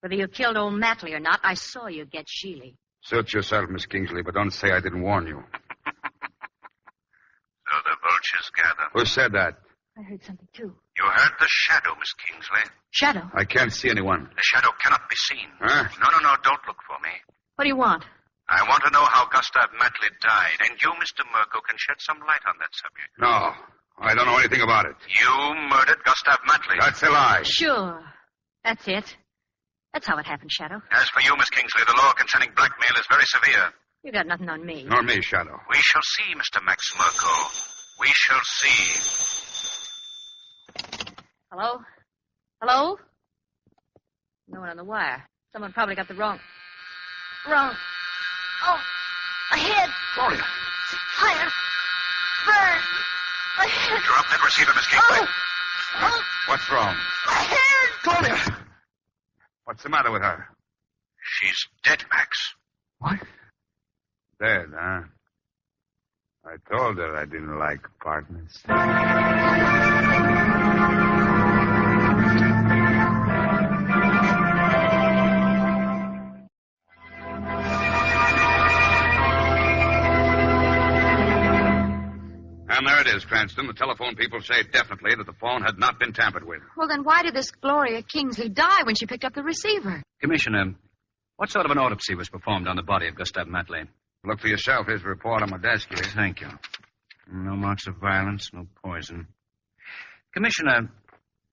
Whether you killed old Matley or not, I saw you get Sheely. Suit yourself, Miss Kingsley, but don't say I didn't warn you. So the vultures gather. Who said that? I heard something, too. You heard the shadow, Miss Kingsley. Shadow? I can't see anyone. The shadow cannot be seen. Huh? No, don't look for me. What do you want? I want to know how Gustav Matley died, and you, Mr. Merkel, can shed some light on that subject. No, I don't know anything about it. You murdered Gustav Matley. That's a lie. Sure. That's it. That's how it happened, Shadow. As for you, Miss Kingsley, the law concerning blackmail is very severe. You got nothing on me. Nor me, Shadow. We shall see, Mr. Max Merkel. We shall see. Hello? Hello? No one on the wire. Someone probably got the wrong... Oh, ahead. Gloria. Fire. Burn. Ahead. Drop that receiver, Miss Kingsley. Oh. What's wrong? Ahead. Gloria. What's the matter with her? She's dead, Max. What? Dead, huh? I told her I didn't like partners. And there it is, Cranston. The telephone people say definitely that the phone had not been tampered with. Well, then why did this Gloria Kingsley die when she picked up the receiver? Commissioner, what sort of an autopsy was performed on the body of Gustav Matley? Look for yourself. Here's a report on my desk here. Thank you. No marks of violence, no poison. Commissioner,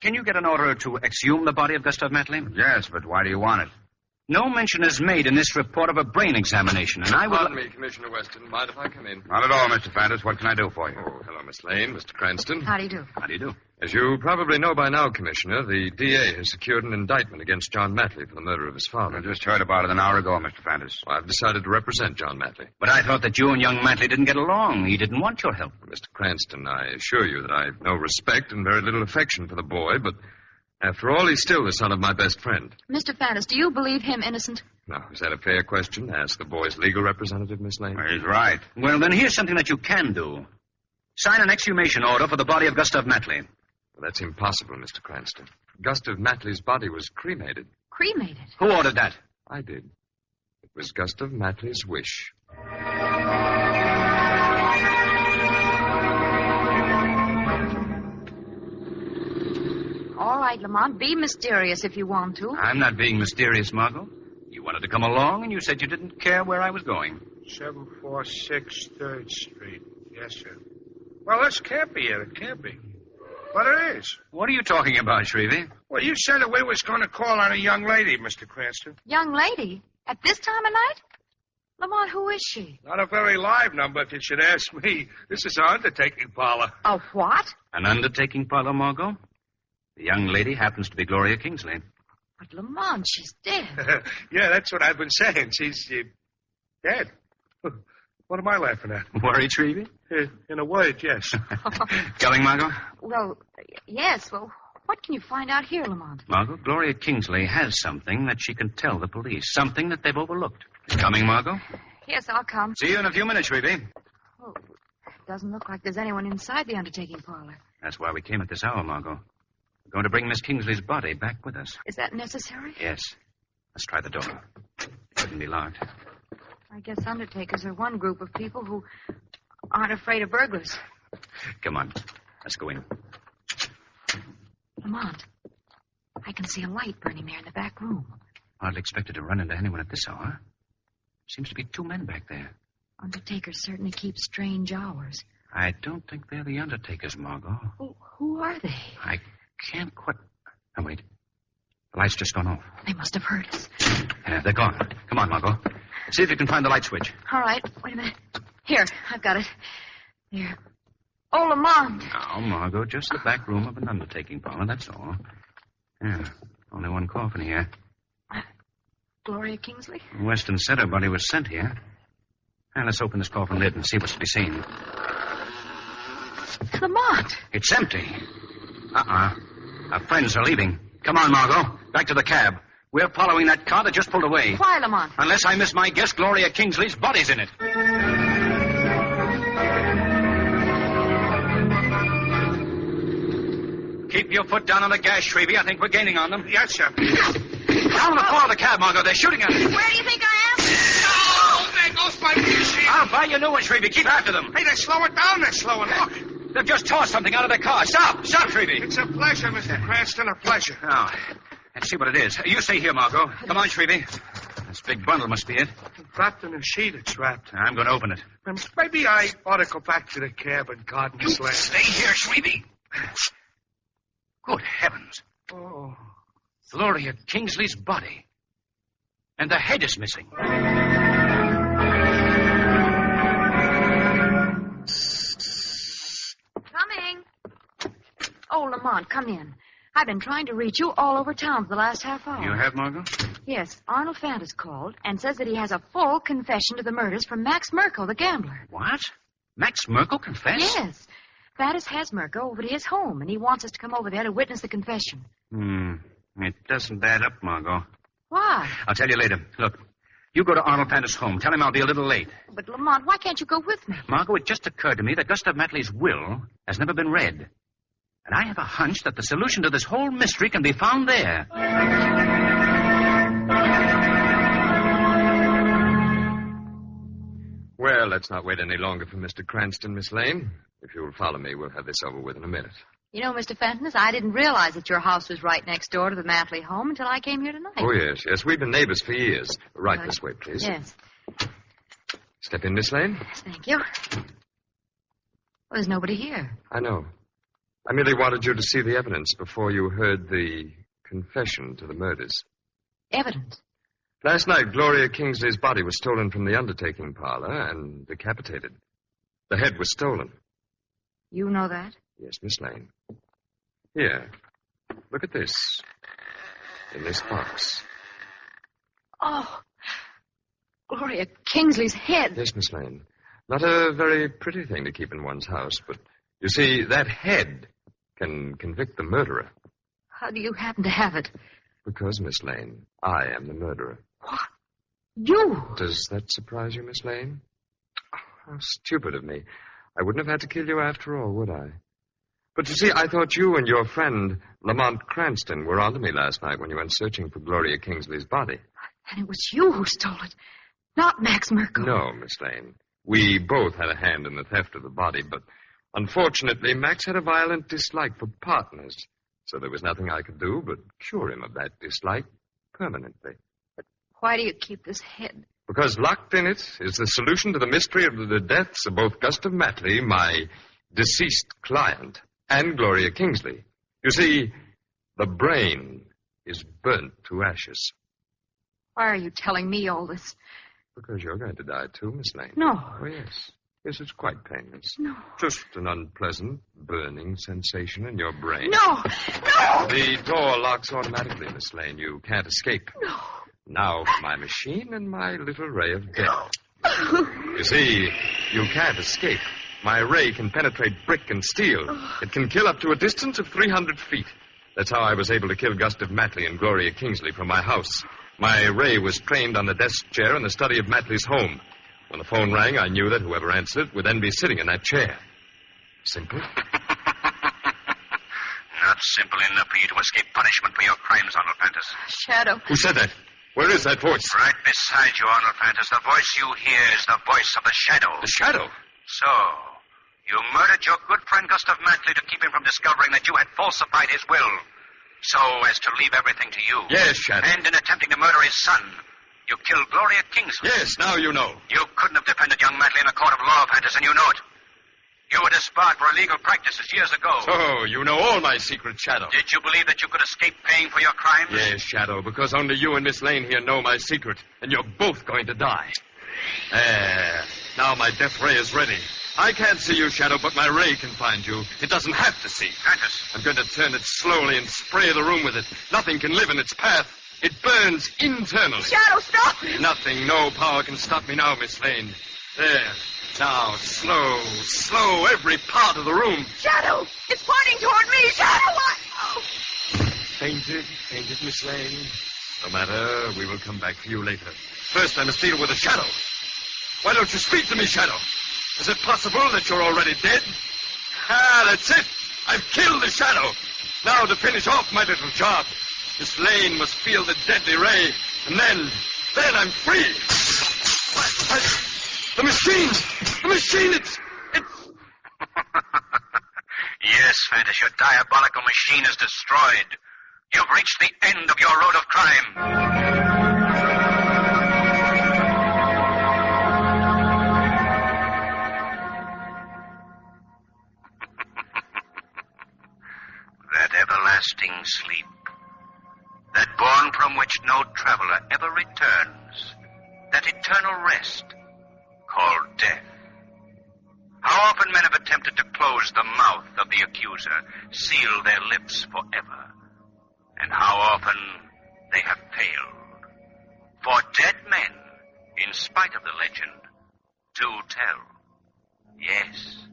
can you get an order to exhume the body of Gustav Matley? Yes, but why do you want it? No mention is made in this report of a brain examination, and I would... Pardon me, Commissioner Weston. Mind if I come in? Not at all, Mr. Fandis. What can I do for you? Oh, hello, Miss Lane, Mr. Cranston. How do you do? How do you do? As you probably know by now, Commissioner, the DA has secured an indictment against John Matley for the murder of his father. I just heard about it an hour ago, Mr. Fandis. Well, I've decided to represent John Matley. But I thought that you and young Matley didn't get along. He didn't want your help. Mr. Cranston, I assure you that I have no respect and very little affection for the boy, but after all, he's still the son of my best friend. Mr. Fandis, do you believe him innocent? Now, is that a fair question? Ask the boy's legal representative, Miss Lane. He's right. Well, then here's something that you can do. Sign an exhumation order for the body of Gustav Matley. Well, that's impossible, Mr. Cranston. Gustav Matley's body was cremated. Cremated? Who ordered that? I did. It was Gustav Matley's wish. All right, Lamont, be mysterious if you want to. I'm not being mysterious, Margot. You wanted to come along, and you said you didn't care where I was going. 746 3rd Street. Yes, sir. Well, this can't be it. It can't be. But it is. What are you talking about, Shrevey? Well, you said that we was going to call on a young lady, Mr. Cranston. Young lady? At this time of night? Lamont, who is she? Not a very live number, if you should ask me. This is our undertaking parlor. A what? An undertaking parlor, Margot? The young lady happens to be Gloria Kingsley. But Lamont, she's dead. Yeah, that's what I've been saying. She's dead. What am I laughing at? Worried, Shrevey? In a word, yes. Going, Margot? Well, yes. Well, what can you find out here, Lamont? Margot, Gloria Kingsley has something that she can tell the police. Something that they've overlooked. Coming, Margot? Yes, I'll come. See you in a few minutes, Shrevey. Oh, doesn't look like there's anyone inside the undertaking parlor. That's why we came at this hour, Margot. We're going to bring Miss Kingsley's body back with us. Is that necessary? Yes. Let's try the door. It shouldn't be locked. I guess undertakers are one group of people who aren't afraid of burglars. Come on. Let's go in. Lamont, I can see a light burning there in the back room. Hardly expected to run into anyone at this hour. Seems to be 2 men back there. Undertakers certainly keep strange hours. I don't think they're the undertakers, Margot. Oh, who are they? I can't quite... Oh, wait. The light's just gone off. They must have heard us. Yeah, they're gone. Come on, Margot. See if you can find the light switch. All right. Wait a minute. Here, I've got it. There. Oh, Lamont. Now, Margot, just the back room of an undertaking parlor, that's all. Yeah, only one coffin here. Gloria Kingsley? Western said her body was sent here. Now, let's open this coffin lid and see what's to be seen. Lamont! It's empty. Our friends are leaving. Come on, Margot. Back to the cab. We're following that car that just pulled away. Why, Lamont? Unless I miss my guess, Gloria Kingsley's body's in it. Keep your foot down on the gas, Shrevey. I think we're gaining on them. Yes, sir. Down the floor of the cab, Margot. They're shooting at us. Where do you think I am? Oh, there goes my machine. I'll buy you a new one, Shrevey. Keep after them. Hey, they're slowing down. They're slowing. Look. They've just tossed something out of their car. Stop. Stop, Shrevey. It's a pleasure, Mr. Cranston. A pleasure. Now, let's see what it is. You stay here, Margot. Come on, Shrevey. This big bundle must be it. Wrapped in a sheet. It's wrapped. I'm going to open it. Maybe I ought to go back to the cab and guard this land. Stay here, Shrevey. Good heavens. Oh. Gloria Kingsley's body. And the head is missing. Coming. Oh, Lamont, come in. I've been trying to reach you all over town for the last half hour. You have, Margot? Yes. Arnold Fant has called and says that he has a full confession to the murders from Max Merkel, the gambler. What? Max Merkel confessed? Yes. Fantis has Merkel over to his home, and he wants us to come over there to witness the confession. It doesn't add up, Margot. Why? I'll tell you later. Look, you go to Arnold Fantis' home. Tell him I'll be a little late. But, Lamont, why can't you go with me? Margot, it just occurred to me that Gustav Matley's will has never been read. And I have a hunch that the solution to this whole mystery can be found there. Well, let's not wait any longer for Mr. Cranston, Miss Lane. If you'll follow me, we'll have this over with in a minute. You know, Mr. Fenton, I didn't realize that your house was right next door to the Matley home until I came here tonight. Oh, yes. We've been neighbors for years. Right this way, please. Yes. Step in, Miss Lane. Thank you. Well, there's nobody here. I know. I merely wanted you to see the evidence before you heard the confession to the murders. Evidence? Last night, Gloria Kingsley's body was stolen from the undertaking parlor and decapitated. The head was stolen. You know that? Yes, Miss Lane. Here. Look at this. In this box. Oh. Gloria Kingsley's head. Yes, Miss Lane. Not a very pretty thing to keep in one's house, but you see, that head can convict the murderer. How do you happen to have it? Because, Miss Lane, I am the murderer. What? You? Does that surprise you, Miss Lane? Oh, how stupid of me. I wouldn't have had to kill you after all, would I? But you see, I thought you and your friend, Lamont Cranston, were onto me last night when you went searching for Gloria Kingsley's body. And it was you who stole it, not Max Merkel. No, Miss Lane. We both had a hand in the theft of the body, but unfortunately, Max had a violent dislike for partners. So there was nothing I could do but cure him of that dislike permanently. But why do you keep this head? Because locked in it is the solution to the mystery of the deaths of both Gustav Matley, my deceased client, and Gloria Kingsley. You see, the brain is burnt to ashes. Why are you telling me all this? Because you're going to die too, Miss Lane. No. Oh, yes. Yes, it's quite painless. No. Just an unpleasant, burning sensation in your brain. No! No! The door locks automatically, Miss Lane. You can't escape. No. Now for my machine and my little ray of death. You see, you can't escape. My ray can penetrate brick and steel. It can kill up to a distance of 300 feet. That's how I was able to kill Gustav Matley and Gloria Kingsley from my house. My ray was trained on the desk chair in the study of Matley's home. When the phone rang, I knew that whoever answered it would then be sitting in that chair. Simple? Not simple enough for you to escape punishment for your crimes, Arnold Fantas. Shadow. Who said that? Where is that voice? Right beside you, Arnold Fantas. The voice you hear is the voice of the Shadow. The Shadow? So, you murdered your good friend Gustav Matley to keep him from discovering that you had falsified his will, so as to leave everything to you. Yes, Shadow. And in attempting to murder his son, you killed Gloria Kingsley. Yes, now you know. You couldn't have defended young Matley in a court of law, Fantas, and you know it. You were disbarred for illegal practices years ago. So, you know all my secrets, Shadow. Did you believe that you could escape paying for your crimes? Yes, Shadow, because only you and Miss Lane here know my secret, and you're both going to die. There. Now my death ray is ready. I can't see you, Shadow, but my ray can find you. It doesn't have to see. Fantas. I'm going to turn it slowly and spray the room with it. Nothing can live in its path. It burns internally. Shadow, stop! Nothing, no power can stop me now, Miss Lane. There. Now, slow, every part of the room. Shadow! It's pointing toward me! Shadow! Fainted, Miss Lane. No matter, we will come back for you later. First, I must deal with the Shadow. Why don't you speak to me, Shadow? Is it possible that you're already dead? Ah, that's it. I've killed the Shadow. Now, to finish off my little job, Miss Lane must feel the deadly ray, and then I'm free. The machine, it's... Yes, Fantas, your diabolical machine is destroyed. You've reached the end of your road of crime. That everlasting sleep, that bourne from which no traveler ever returns, that eternal rest called death. How often men have attempted to close the mouth of the accuser, seal their lips forever, and how often they have failed. For dead men, in spite of the legend, do tell. Yes,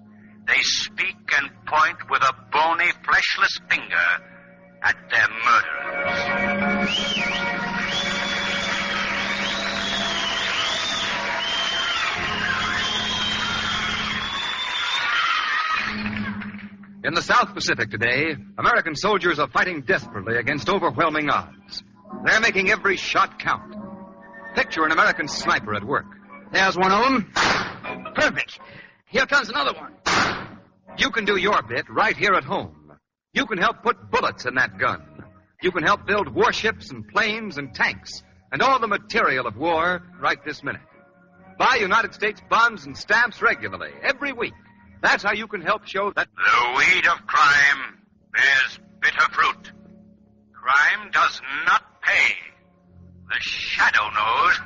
they speak and point with a bony, fleshless finger at their murderers. In the South Pacific today, American soldiers are fighting desperately against overwhelming odds. They're making every shot count. Picture an American sniper at work. There's one of them. Perfect. Here comes another one. You can do your bit right here at home. You can help put bullets in that gun. You can help build warships and planes and tanks and all the material of war right this minute. Buy United States bonds and stamps regularly, every week. That's how you can help show that... The weed of crime bears bitter fruit. Crime does not pay. The Shadow knows.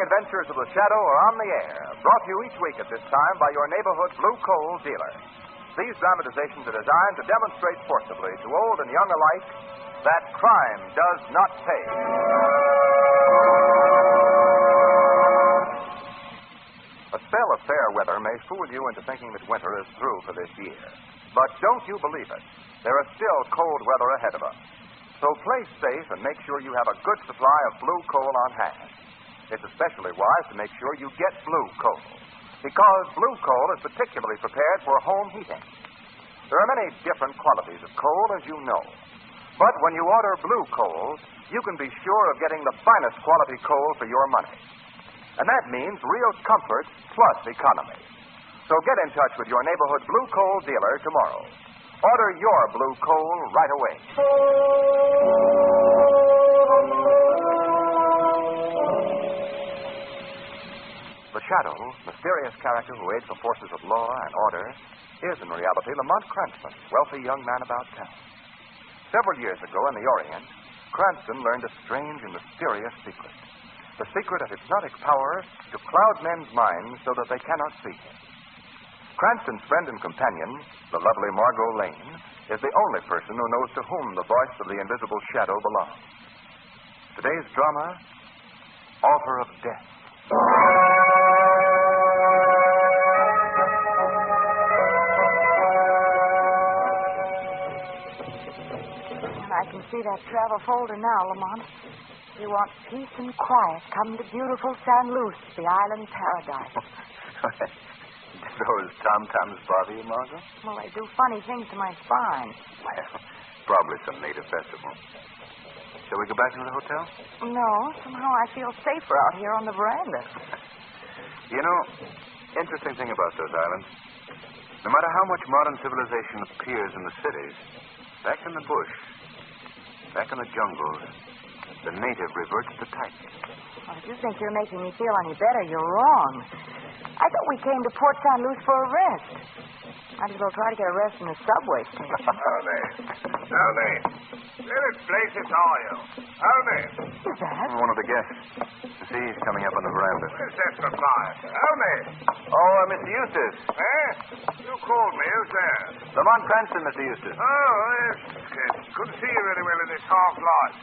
Adventures of the Shadow are on the air, brought to you each week at this time by your neighborhood blue coal dealer. These dramatizations are designed to demonstrate forcibly to old and young alike that crime does not pay. A spell of fair weather may fool you into thinking that winter is through for this year. But don't you believe it. There is still cold weather ahead of us. So play safe and make sure you have a good supply of blue coal on hand. It's especially wise to make sure you get blue coal, because blue coal is particularly prepared for home heating. There are many different qualities of coal, as you know. But when you order blue coal, you can be sure of getting the finest quality coal for your money. And that means real comfort plus economy. So get in touch with your neighborhood blue coal dealer tomorrow. Order your blue coal right away. The shadow, mysterious character who aids the forces of law and order, is in reality Lamont Cranston, wealthy young man about town. Several years ago in the Orient, Cranston learned a strange and mysterious secret. The secret of hypnotic power to cloud men's minds so that they cannot see him. Cranston's friend and companion, the lovely Margot Lane, is the only person who knows to whom the voice of the invisible shadow belongs. Today's drama, Offer of Death. I can see that travel folder now, Lamont. You want peace and quiet. Come to beautiful San Luis, the island paradise. Those tom-toms bother you, Margot? Well, they do funny things to my spine. Well, probably some native festival. Shall we go back to the hotel? No, somehow I feel safer out here on the veranda. You know, interesting thing about those islands, no matter how much modern civilization appears in the cities, back in the bush, back in the jungles, the native reverts to type. Well, if you think you're making me feel any better, you're wrong. I thought we came to Port San Luis for a rest. Might as well try to get a rest in the subway station. Now then. Where places are you? Who's that? One of the guests. You see, he's coming up on the veranda. Where's that for fire? Oh, Mr. Eustace. Eh? You called me. Who's there? Lamont Cranston, Mr. Eustace. Oh, yes. Couldn't see you very well in this half light.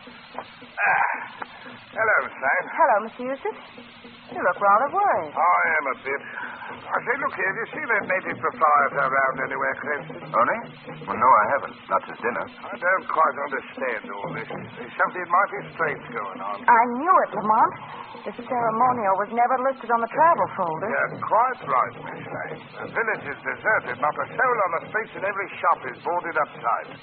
Hello, Sam. Hello, Mr. Eustace. You look rather worried. I am a bit. I say, look here, do you see that native proprietor around anywhere, Cranston? Only? Well, no, I haven't. Not since dinner. I don't quite understand all this. There's something mighty strange going on. I knew it, Lamont. The ceremonial was never listed on the travel folder. You're quite right, Miss Lane. The village is deserted. Not a soul on the streets, and every shop is boarded up tight.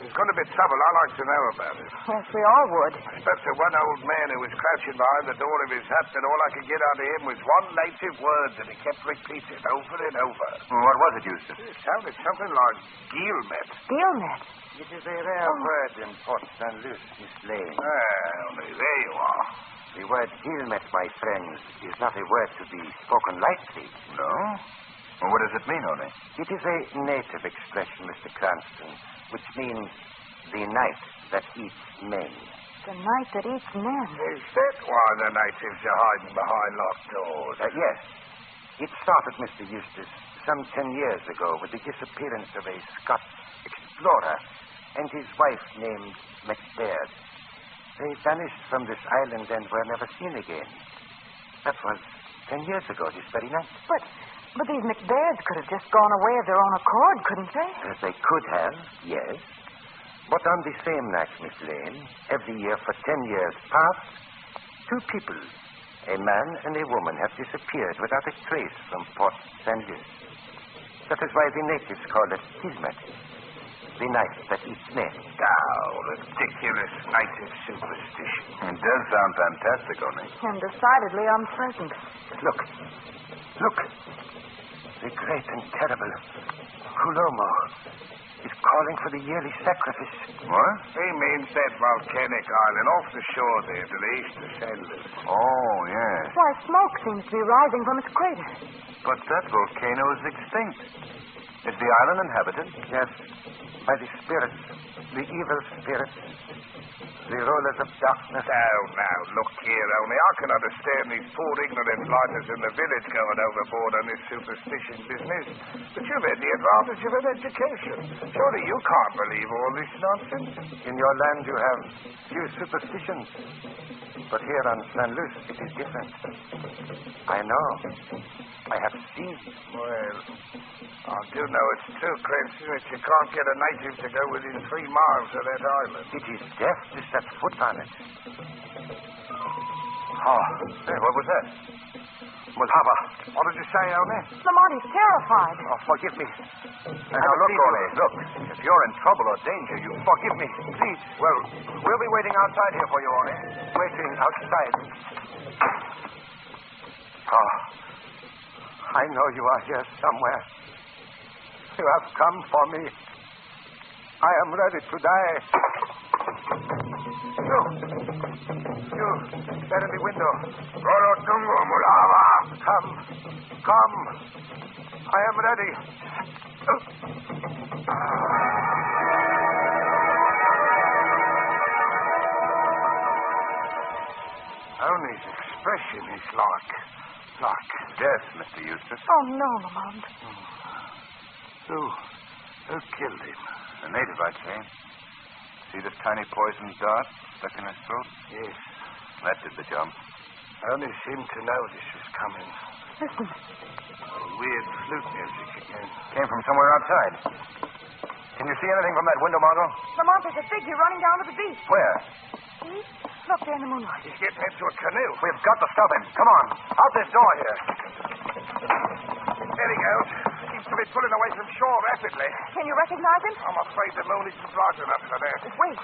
There's going to be trouble. I like to know about it. Yes, we all would. I spoke to one old man who was crouching behind the door of his hut, and all I could get out of him was one native word that he kept repeating over and over. Well, what was it, Eustace? It sounded something like Gilmet. Gilmet? It is a rare word in Port San Luis, Miss Lane. Well, there you are. The word Gilmet, my friends, is not a word to be spoken lightly. No? Well, what does it mean, Ole? It is a native expression, Mr. Cranston, which means the night that eats men. The night that eats men? Is that why the natives are hiding behind locked doors? Yes. It started, Mr. Eustace, some 10 years ago with the disappearance of a Scots explorer and his wife named MacBaird. They vanished from this island and were never seen again. That was 10 years ago this very night. But these MacBairds could have just gone away of their own accord, couldn't they? They could have, yes. But on the same night, Miss Lane, every year for 10 years past, two people, a man and a woman, have disappeared without a trace from Port San Luis. That is why the natives call it Kismet, the night that eats men. Oh, ridiculous native superstition. It does sound fantastic, Ole. And decidedly unpleasant. Look. The great and terrible Kulomo is calling for the yearly sacrifice. What? He means that volcanic island off the shore there to the east of San Luis. Oh, yes. Why, smoke seems to be rising from its crater. But that volcano is extinct. Is the island inhabited? Yes, by the spirits, the evil spirits, the rulers of darkness. Oh, now, look here, Oni. I can understand these poor ignorant blighters in the village going overboard on this superstition business. But you've had the advantage of an education. Surely you can't believe all this nonsense. In your land you have few superstitions. But here on San Luis it is different. I know. I have seen. Well, I do know it's true, Cranston, that you can't get a native to go within 3 miles of that island. It is death to set foot on it. Oh, hey, what was that? Mulhava. What did you say, Ole? Lamont is terrified. Oh, forgive me. Now, look, Ole, look. If you're in trouble or danger, you forgive me. Please. Well, we'll be waiting outside here for you, Ole. Waiting outside. Oh, I know you are here somewhere. You have come for me. I am ready to die. You, stand in the window. Rorotungo Mulava. Come. I am ready. Only his expression is like death, Mr. Eustace. Oh, no, Lamont. Who killed him? A native, I'd say. See this tiny poison dart stuck in his throat? Yes. That did the job. I only seemed to know this was coming. Listen. Weird flute music again. Came from somewhere outside. Can you see anything from that window, Margot? Lamont, there's a figure running down to the beach. Where? See? Look, there in the moonlight. He's getting into a canoe. We've got to stop him. Come on. Out this door here. There he goes. Seems to be pulling away from shore rapidly. Can you recognize him? I'm afraid the moon isn't bright enough for that. Wait.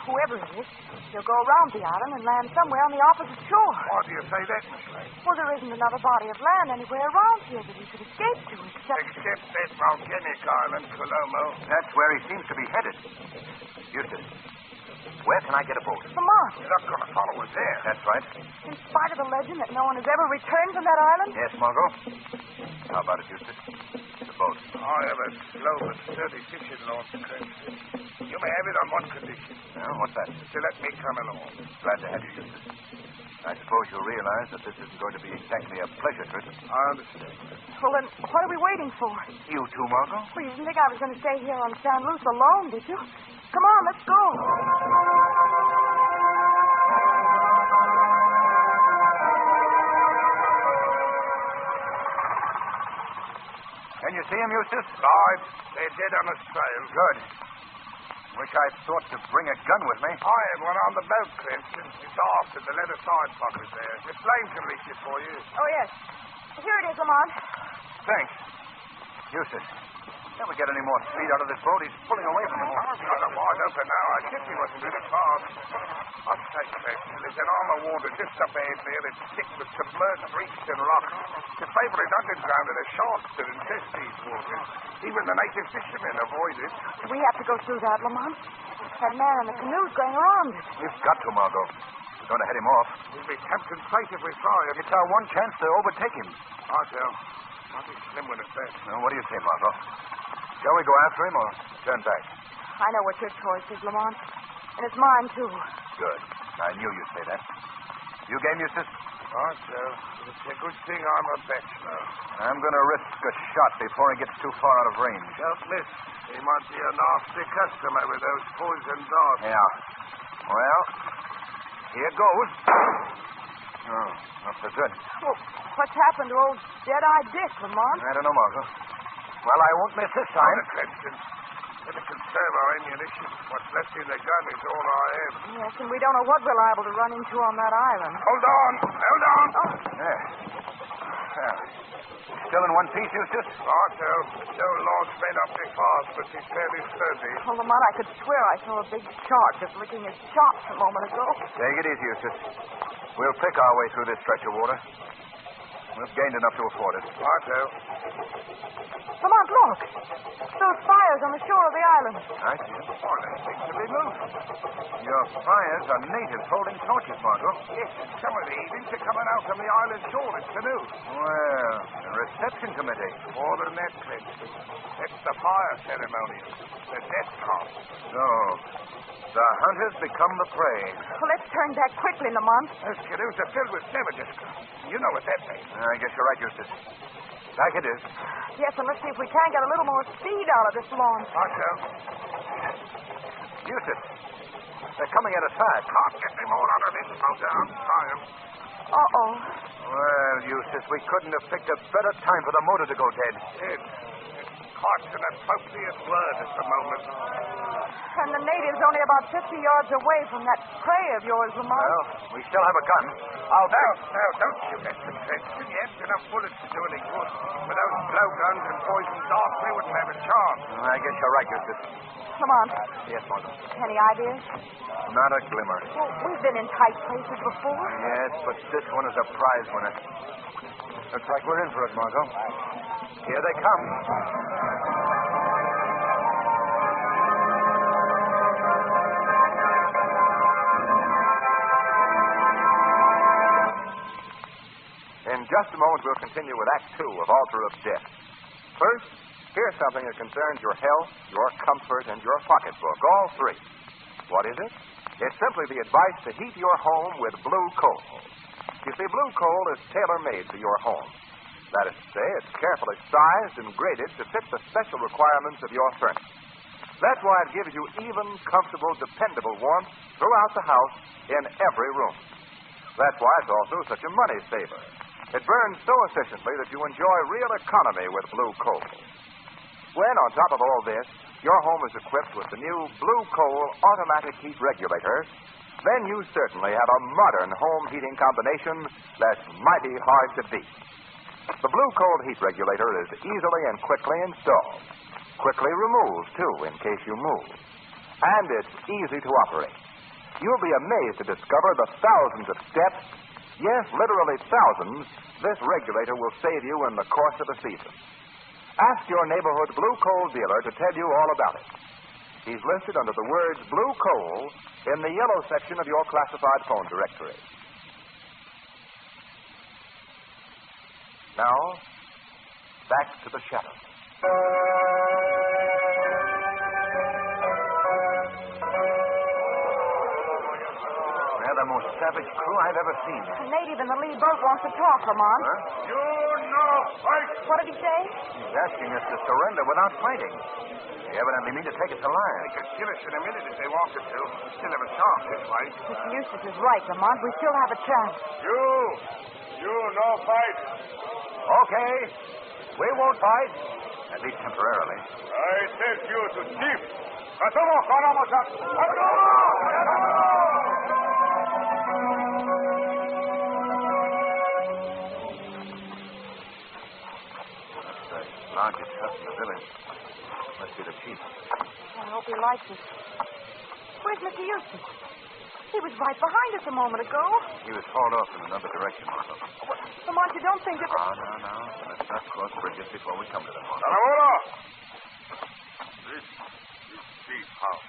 Whoever it is, he'll go around the island and land somewhere on the opposite shore. Why do you say that, Miss Lane? Well, there isn't another body of land anywhere around here that he could escape to, Except that volcanic island, Colombo. That's where he seems to be headed. Eustace, where can I get a boat? Lamont. You're not going to follow us there. That's right. In spite of the legend that no one has ever returned from that island? Yes, Margot. How about it, Eustace? The boat. I have a slow but sturdy fishing launch, Cranston. You may have it on one condition. Well, what's that? To let me come along. Glad to have you, Eustace. I suppose you'll realize that this isn't going to be exactly a pleasure trip. I understand. Well, then, what are we waiting for? You too, Margot? Well, you didn't think I was going to stay here on San Luis alone, did you? Come on, let's go. Can you see him, Eustace? Right. They're dead on his trail. Good. Wish I'd thought to bring a gun with me. I have one on the boat, Cranston. It's aft in the leather side pocket there. Miss Lane can reach it for you. Oh, yes. Here it is, Lamont. Thanks. Eustace, can we get any more speed out of this boat? He's pulling away from the I've got him wide open now. I think he wasn't very far. I'll say, Cranston, there's an arm of water just up ahead there that's thick with submerged reefs and rocks. The favorite underground are the sharks that infest these waters. Even the native fishermen avoid it. We have to go through that, Lamont. That man in the canoe's going around it. We've got to, Margot. We're going to head him off. We'll be tempting fate if we try it. It's our one chance to overtake him. I tell. I'll be slim when it's that. Now, what do you say, Margot? Shall we go after him or turn back? I know what your choice is, Lamont. And it's mine, too. Good. I knew you'd say that. You game, Eustace? I tell. It's a good thing I'm a bachelor. I'm going to risk a shot before he gets too far out of range. Don't miss. He might be a nasty customer with those poison darts. Yeah. Well, here goes. Oh, not so good. Well, what's happened to old Dead-Eye Dick, Lamont? I don't know, Margot. Well, I won't miss this time. Cranston. Better conserve our ammunition. What's left in the gun is all I have. Yes, and we don't know what we're liable to run into on that island. Hold on. Hold on. Oh. There. Well, still in one piece, Eustace? Martel. No launch may not be fast, but she's fairly sturdy. Oh, Lamont, I could swear I saw a big shark just licking his chops a moment ago. Take it easy, Eustace. We'll pick our way through this stretch of water. We've gained enough to afford it. Martel. Lamont, look. Those fires on the shore of the island. I see them. Oh, they seem to be moving. Your fires are natives holding torches, Margot. Yes, and some of the heathens are coming out from the island shore in canoes. Well, a reception committee. More than that, Cranston. That's the fire ceremony. The death call. So, the hunters become the prey. Well, let's turn back quickly, Lamont. Those canoes are filled with savages. You know what that means. I guess you're right, Eustace. Back it is. Yes, and let's see if we can't get a little more speed out of this launch. Marshal. Eustace, they're coming at us fast. Can't get any more out of this. Slow down. Try 'em. Uh-oh. Well, Eustace, we couldn't have picked a better time for the motor to go dead. It's caught an appropriate word at the moment. And the natives only about 50 yards away from that prey of yours, Lamont. Well, we still have a gun. Now, don't shoot at them, Cranston. You haven't enough bullets to do any good. With those blowguns and poison darts, they wouldn't have a chance. I guess you're right, Eustace. Lamont. Yes, Margot. Any ideas? Not a glimmer. Well, we've been in tight places before. Yes, but this one is a prize winner. Looks like we're in for it, Margot. Here they come. just a moment, we'll continue with Act 2 of Altar of Death. First, here's something that concerns your health, your comfort, and your pocketbook, all three. What is it? It's simply the advice to heat your home with blue coal. You see, blue coal is tailor-made for your home. That is to say, it's carefully sized and graded to fit the special requirements of your furnace. That's why it gives you even, comfortable, dependable warmth throughout the house in every room. That's why it's also such a money saver. It burns so efficiently that you enjoy real economy with blue coal. When, on top of all this, your home is equipped with the new Blue Coal automatic heat regulator, then you certainly have a modern home heating combination that's mighty hard to beat. The Blue Coal heat regulator is easily and quickly installed. Quickly removed, too, in case you move. And it's easy to operate. You'll be amazed to discover the thousands of steps, yes, literally thousands, this regulator will save you in the course of a season. Ask your neighborhood Blue Coal dealer to tell you all about it. He's listed under the words Blue Coal in the yellow section of your classified phone directory. Now, back to the shadow. They're the most savage crew I've ever seen. The native in the lead boat wants to talk, Lamont. Huh? You know fight. What did he say? He's asking us to surrender without fighting. They evidently mean to take us alive. They could kill us in a minute if they wanted to. We still have a chance this fight. Mr. Eustace is right, Lamont. We still have a chance. You no fight. Okay. We won't fight. At least temporarily. I sent you to chief. Katomo, Karamosa. Largest house in the village. Must be the chief. I hope he likes us. Where's Mr. Eustace? He was right behind us a moment ago. He was hauled off in another direction, Marco. Lamont, you don't think that... No. Let's not cross bridges before we come to them, Marco. Salamura! This is chief house.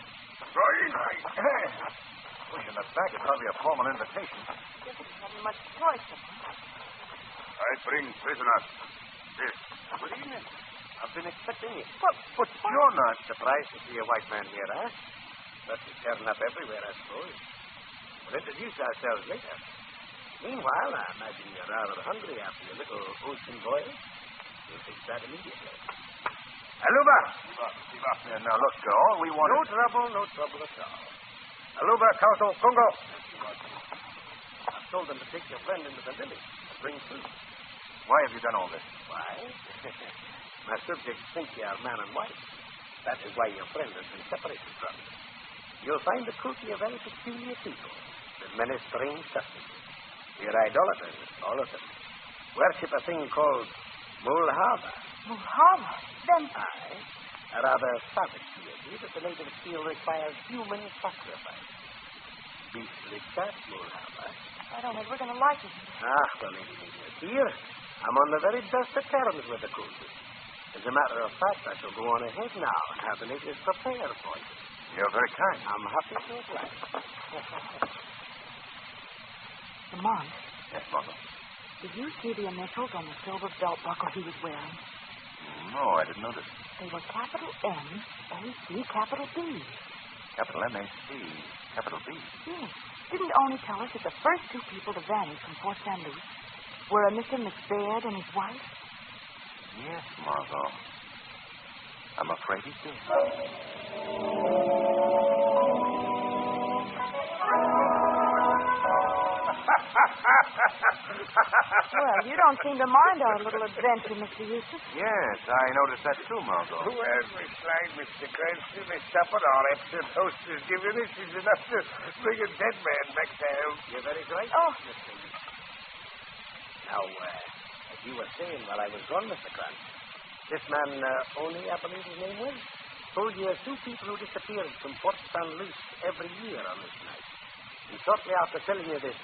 Pushing us back is hardly a formal invitation. Guess he doesn't have much choice. I bring prisoners. This. Good evening. I've been expecting you. But you're not surprised to see a white man here, huh? But we turn up everywhere, I suppose. We'll introduce ourselves later. Meanwhile, I imagine you're rather hungry after your little ocean voyage. We'll fix that immediately. Aluba! Yeah, now, look, all we want No trouble at all. Aluba, Kauto, Congo. I've told them to take your friend into the village and bring food. Why have you done all this? Why? My subjects think you are man and wife. That is why your friend has been separated from you. You'll find the Kuti a very peculiar people, with many strange customs. They're idolaters, all of them. Worship a thing called Mulhava. Mulhava? Then... Aye. A rather savage deity that the natives feel requires human sacrifice. Beastly cat, Mulhava. I don't think we're going to like it. Well, dear, I'm on the very best of terms with the Kuti. As a matter of fact, I shall go on ahead now and have the natives prepare for you. You're very kind. I'm happy to oblige. Lamont. Yes, Marco. Did you see the initials on the silver belt buckle he was wearing? No, I didn't notice. They were capital M, A-C, capital B. Capital M-A-C, capital B. Yes. Didn't Oni tell us that the first two people to vanish from Fort San Luis were a Mr. McBaird and his wife? Yes, Margot. I'm afraid he did. Well, you don't seem to mind our little adventure, Mr. Eustace. Yes, I noticed that too, Margot. Well, Miss Lang, Mr. Cranston, Miss Supper, our excellent host has given us is enough to bring a dead man back to health. You're very right. Oh. Now, as you were saying while I was gone, Mr. Cranston, this man, Oni, I believe his name was, told you of two people who disappeared from Fort San Luis every year on this night. And shortly after telling you this,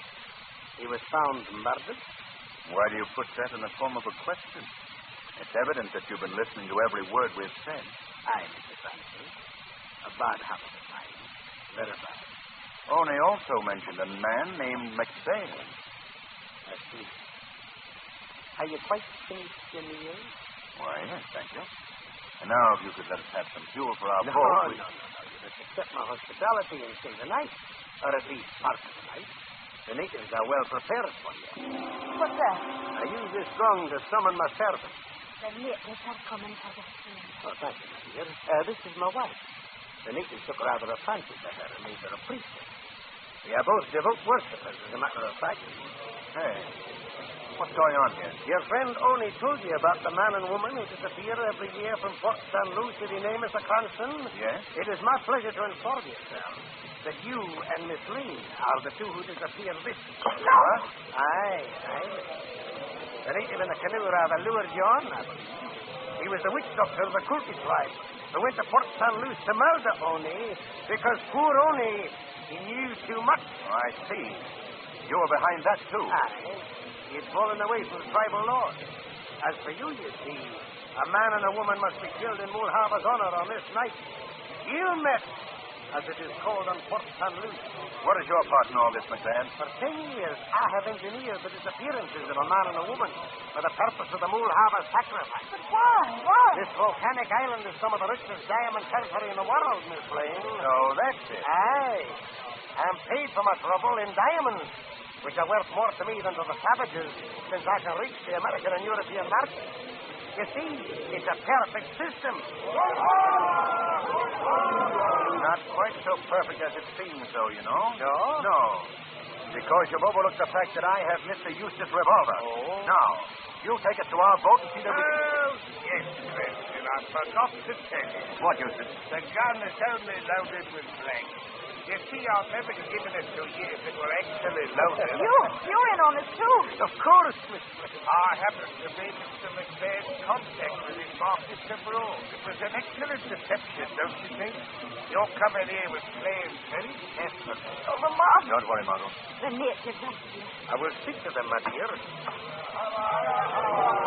he was found murdered. Why do you put that in the form of a question? It's evident that you've been listening to every word we've said. Aye, Mr. Cranston. A bad habit of mine. Very bad. Oni also mentioned a man named McBain. I see. Are you quite finished your meal? Why, yes, thank you. And now, if you could let us have some fuel for our No. boat. You must accept my hospitality and stay the night. Or at least part of the night. The natives are well prepared for you. What's that? I use this gong to summon my servant. The natives are coming for the food. Oh, thank you, my dear. This is my wife. The natives took rather a fancy to her and made her a priestess. We are both devout worshippers, as a matter of fact. Hey, what's going on here? Your friend only told you about the man and woman who disappear every year from Port St. Lucie, the name is Cranston. Yes? It is my pleasure to inform yourself that you and Miss Lane are the two who disappeared this. No! Aye. The native in the canoe rather lured you on, I believe. He was the witch doctor of the Kulti tribe who went to Port St. Lucie to murder Oni because poor Oni, he knew too much. Oh, I see. You were behind that, too. Aye. He had fallen away from tribal laws. As for you see, a man and a woman must be killed in Mulhaba's honor on this night. You met, as it is called on Port St. Lucie. What is your part in all this, McMahon? For 10 years, I have engineered the disappearances of a man and a woman for the purpose of the Mulhaba sacrifice. But why? Why? This volcanic island is some of the richest diamond territory in the world, Miss Lane. So that's it. Aye. I'm paid for my trouble in diamonds, which are worth more to me than to the savages, since I can reach the American and European market. You see, it's a perfect system. Not quite so perfect as it seems, though, you know. No? No. Because you've overlooked the fact that I have Mr. Eustace's revolver. Oh. Now, you take it to our boat and see that we can... Yes, Cranston, I forgot to tell you. What, Eustace? The gun is only loaded with blanks. You see, I've never given it to you if it were actually loaded. You're in on it, too. Of course, Miss Lane. I happened to be Mr. McMahon's contact with his market abroad. It was an excellent deception, don't you think? You're coming here with plans very carefully. Oh, the mob. Don't worry, Margot. The natives are here. I will speak to them, my dear.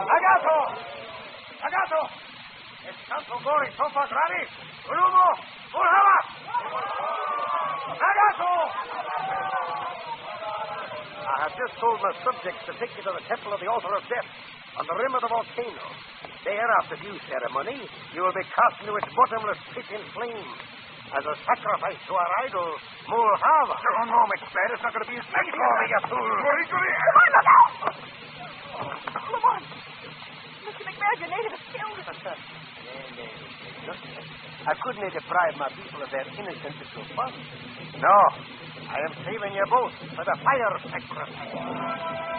Agato! It's Encore, Sofa Grani, Ulumo, Mulhaba! Agato! I have just told my subjects to take you to the temple of the altar of death on the rim of the volcano. There, after due ceremony, you will be cast into its bottomless pit in flames as a sacrifice to our idol, Mulhaba. Oh, no, McMahon, it's not going to be as easy. Oh, you fool! Lamont! Mr. McMahon, your native is killed. I couldn't deprive my people of their innocent little fun. No, I am saving you both for the fire sacrifice.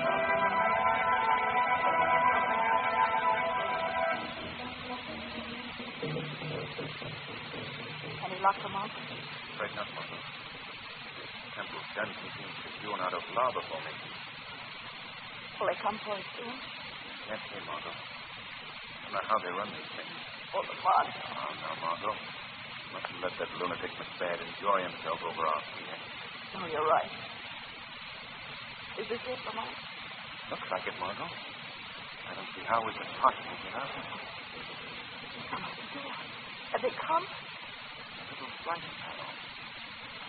Any luck, Lamont? Afraid not, Margot. Temple's guns seem to be hewn out of lava for me. Will they come for us soon? Yes, dear Margot. I don't know how they run these things. Oh, Lamont. Oh, now, Margot. Mustn't let that lunatic McBad enjoy himself over our fear. No, you're right. Is this it, Lamont? Looks like it, Margot. I don't see how we can possibly get out of it. Have they come? A little flight panel.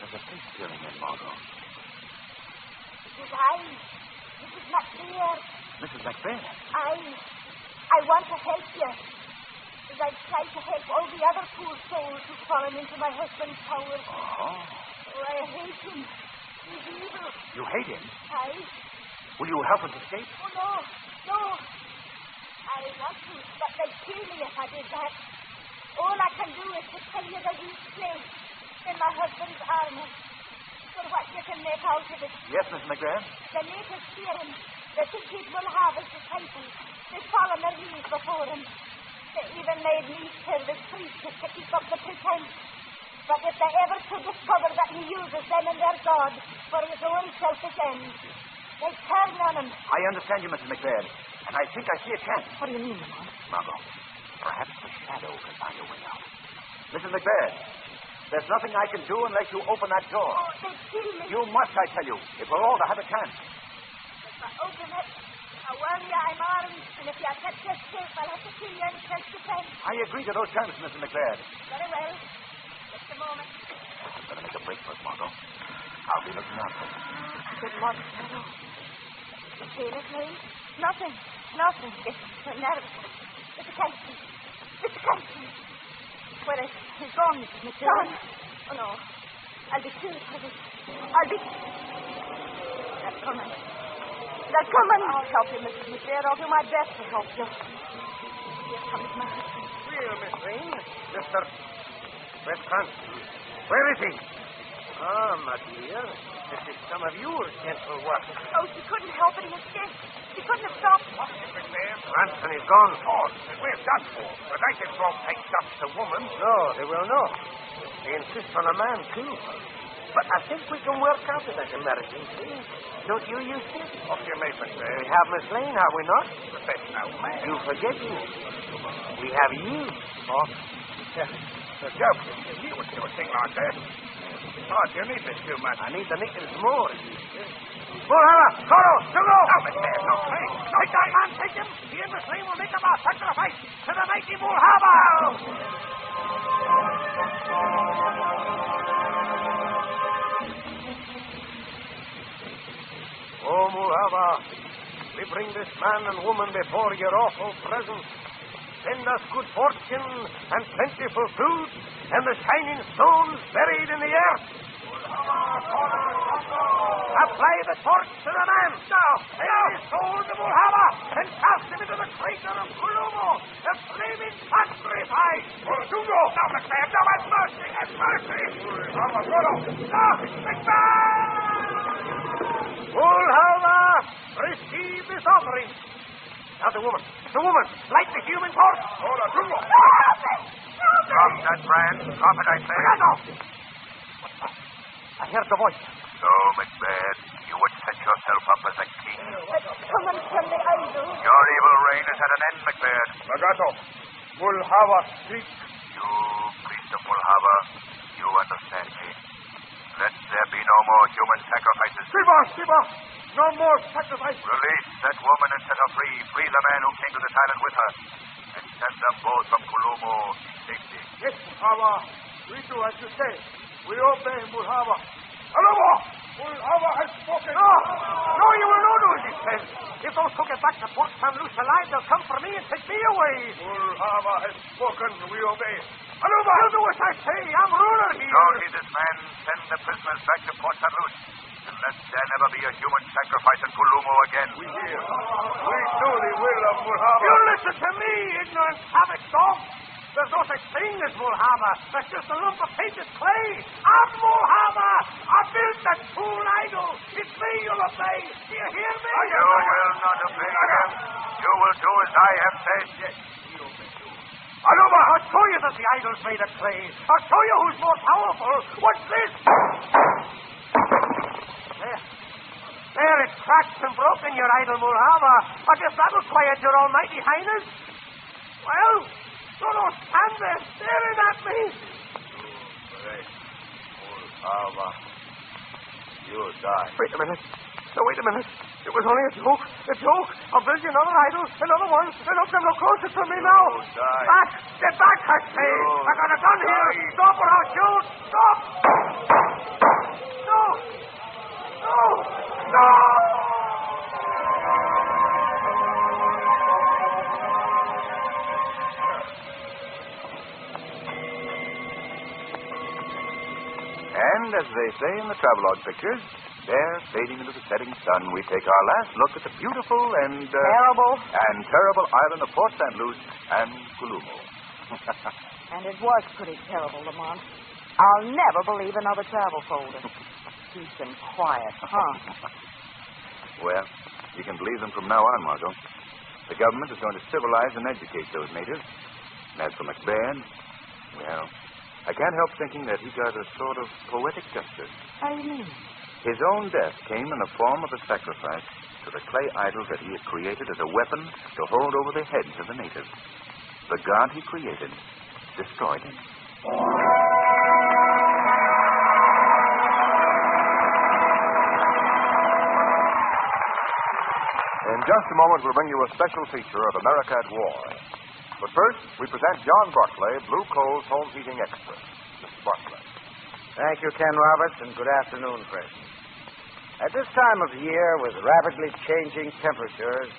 There's a face peering in, Margot. It is I. Mrs. McBear. Mrs. McBear? I want to help you. As I try to help all the other poor souls who've fallen into my husband's power. Oh. Oh, I hate him. He's evil. You hate him? Aye. Will you help us escape? Oh, no. I want to, but they'd kill me if I did that. All I can do is to tell you the weak place in my husband's armor. For what you can make out of it. Yes, Miss McGrath. The natives fear him. They think he will have his disciples. They fall on their knees before him. They even made me serve as priestess to keep up the pretense. But if they ever could discover that he uses them in their God for his own selfish ends, they turn on him. I understand you, Mrs. McBaird, and I think I see a chance. What do you mean, Lamont? Margot, perhaps the shadow can find a way out. Mrs. McBaird, there's nothing I can do unless you open that door. Oh, they kill me. You must, I tell you, if we're all to have a chance. If I open it, I warn you I'm armed, and if you attempt to escape, I'll have to kill you in self-defense. I agree to those terms, Mrs. McBaird. Very well. Just a moment. I'm going to make a break for it, Margot. I'll be looking out for you. Good luck, Shadow. Miss Lane? Nothing. It's the narrator. It's the captain. Where is he? He's gone, Mrs. McGill. Gone? Oh, no. I'll be killed for this. They're coming. I'll help you, Mrs. McGill. I'll do my best to help you. Here comes my husband. Well, Miss Lane, Mr. Cranston. Where is he? Ah, my dear. This is some of your gentle work. Oh, she couldn't help it. He escaped. She couldn't have stopped him. Cranston is gone. Oh, we've done so. But I think won't take stops to woman. No, they will not. They insist on a man, too. But I think we can work out of that emergency. Don't you, Eustace? What do you mean, Miss Lane? We have Miss Lane, have we not? But that's no man. You forget me. We have you. Oh, the joke. You would do a thing like that. Oh, you need this too much. I need the nickels more. Bullhalla! Coro! Jungo! No, Miss Lane, no, please. Take that man, take him. He and Miss Lane will make him a sacrifice to the mighty Bullhalla! Oh, Mulhava, we bring this man and woman before your awful presence. Send us good fortune and plentiful food and the shining stones buried in the earth. Apply the torch to the man. Now, take his soul to Mulhava and cast him into the crater of Kulumo, the flaming sacrifice. Jungo! Now, McMahon, now, have mercy, have mercy. Now, McMahon! Mulhava, receive this offering. Now, the woman, light the human torch. Hold on, Jungo. Drop that brand. Drop it, I say. I heard the voice. So, Macbeth, you would set yourself up as a king. Coming from the idol. Your evil reign is at an end, Macbeth. Magato, Mulhava, speak. You, priest of Mulhava, you understand me. Let there be no more human sacrifices. Siva! No more sacrifice. Release that woman and set her free. Free the man who came to this island with her. And send them both from Kulumo in safety. Yes, Mulhava. We do as you say. We obey Mulhava. Alamo! Mulhava has spoken. No, you will not do as he says. If those who get back to Port San Luce alive, they'll come for me and take me away. Mulhava has spoken. We obey. Alamo! You do as I say. I'm ruler here. Don't heed this man. Send the prisoners back to Port San Luce. And let there never be a human sacrifice in Kulumo again. We hear. We do the will of Mulhava. You listen to me, ignorant savage dog. There's no such thing as Mulhava. That's just a lump of painted clay. I'm Mulhava. I built that fool idol. It's me you'll obey. Do you hear me? You will not obey him. You will do as I have said. Yes, you obey. Aluma, I'll show you that the idol's made of clay. I'll show you who's more powerful. What's this? There, it's cracked and broken, your idol, Mulhava. I guess that'll quiet your almighty highness. Well, you don't stand there staring at me. Mulhava, you'll die. Wait a minute. It was only a joke. I'll build you another idol, another one. And look, them look closer to me now. You'll die. Back! Get back, I say. I got a gun here. Stop or I'll shoot. Stop! No! And as they say in the travelogue pictures, there, fading into the setting sun, we take our last look at the beautiful and... terrible island of Port St. Luce and Kulumo. And it was pretty terrible, Lamont. I'll never believe another travel folder. Peace and quiet, huh? Well, you can believe them from now on, Margot. The government is going to civilize and educate those natives. And as for McBain, well, I can't help thinking that he got a sort of poetic justice. How do you mean? His own death came in the form of a sacrifice to the clay idol that he had created as a weapon to hold over the heads of the natives. The god he created destroyed him. In just a moment, we'll bring you a special feature of America at War. But first, we present John Barclay, Blue Coal's home heating expert. Mr. Barclay. Thank you, Ken Roberts, and good afternoon, friends. At this time of year, with rapidly changing temperatures,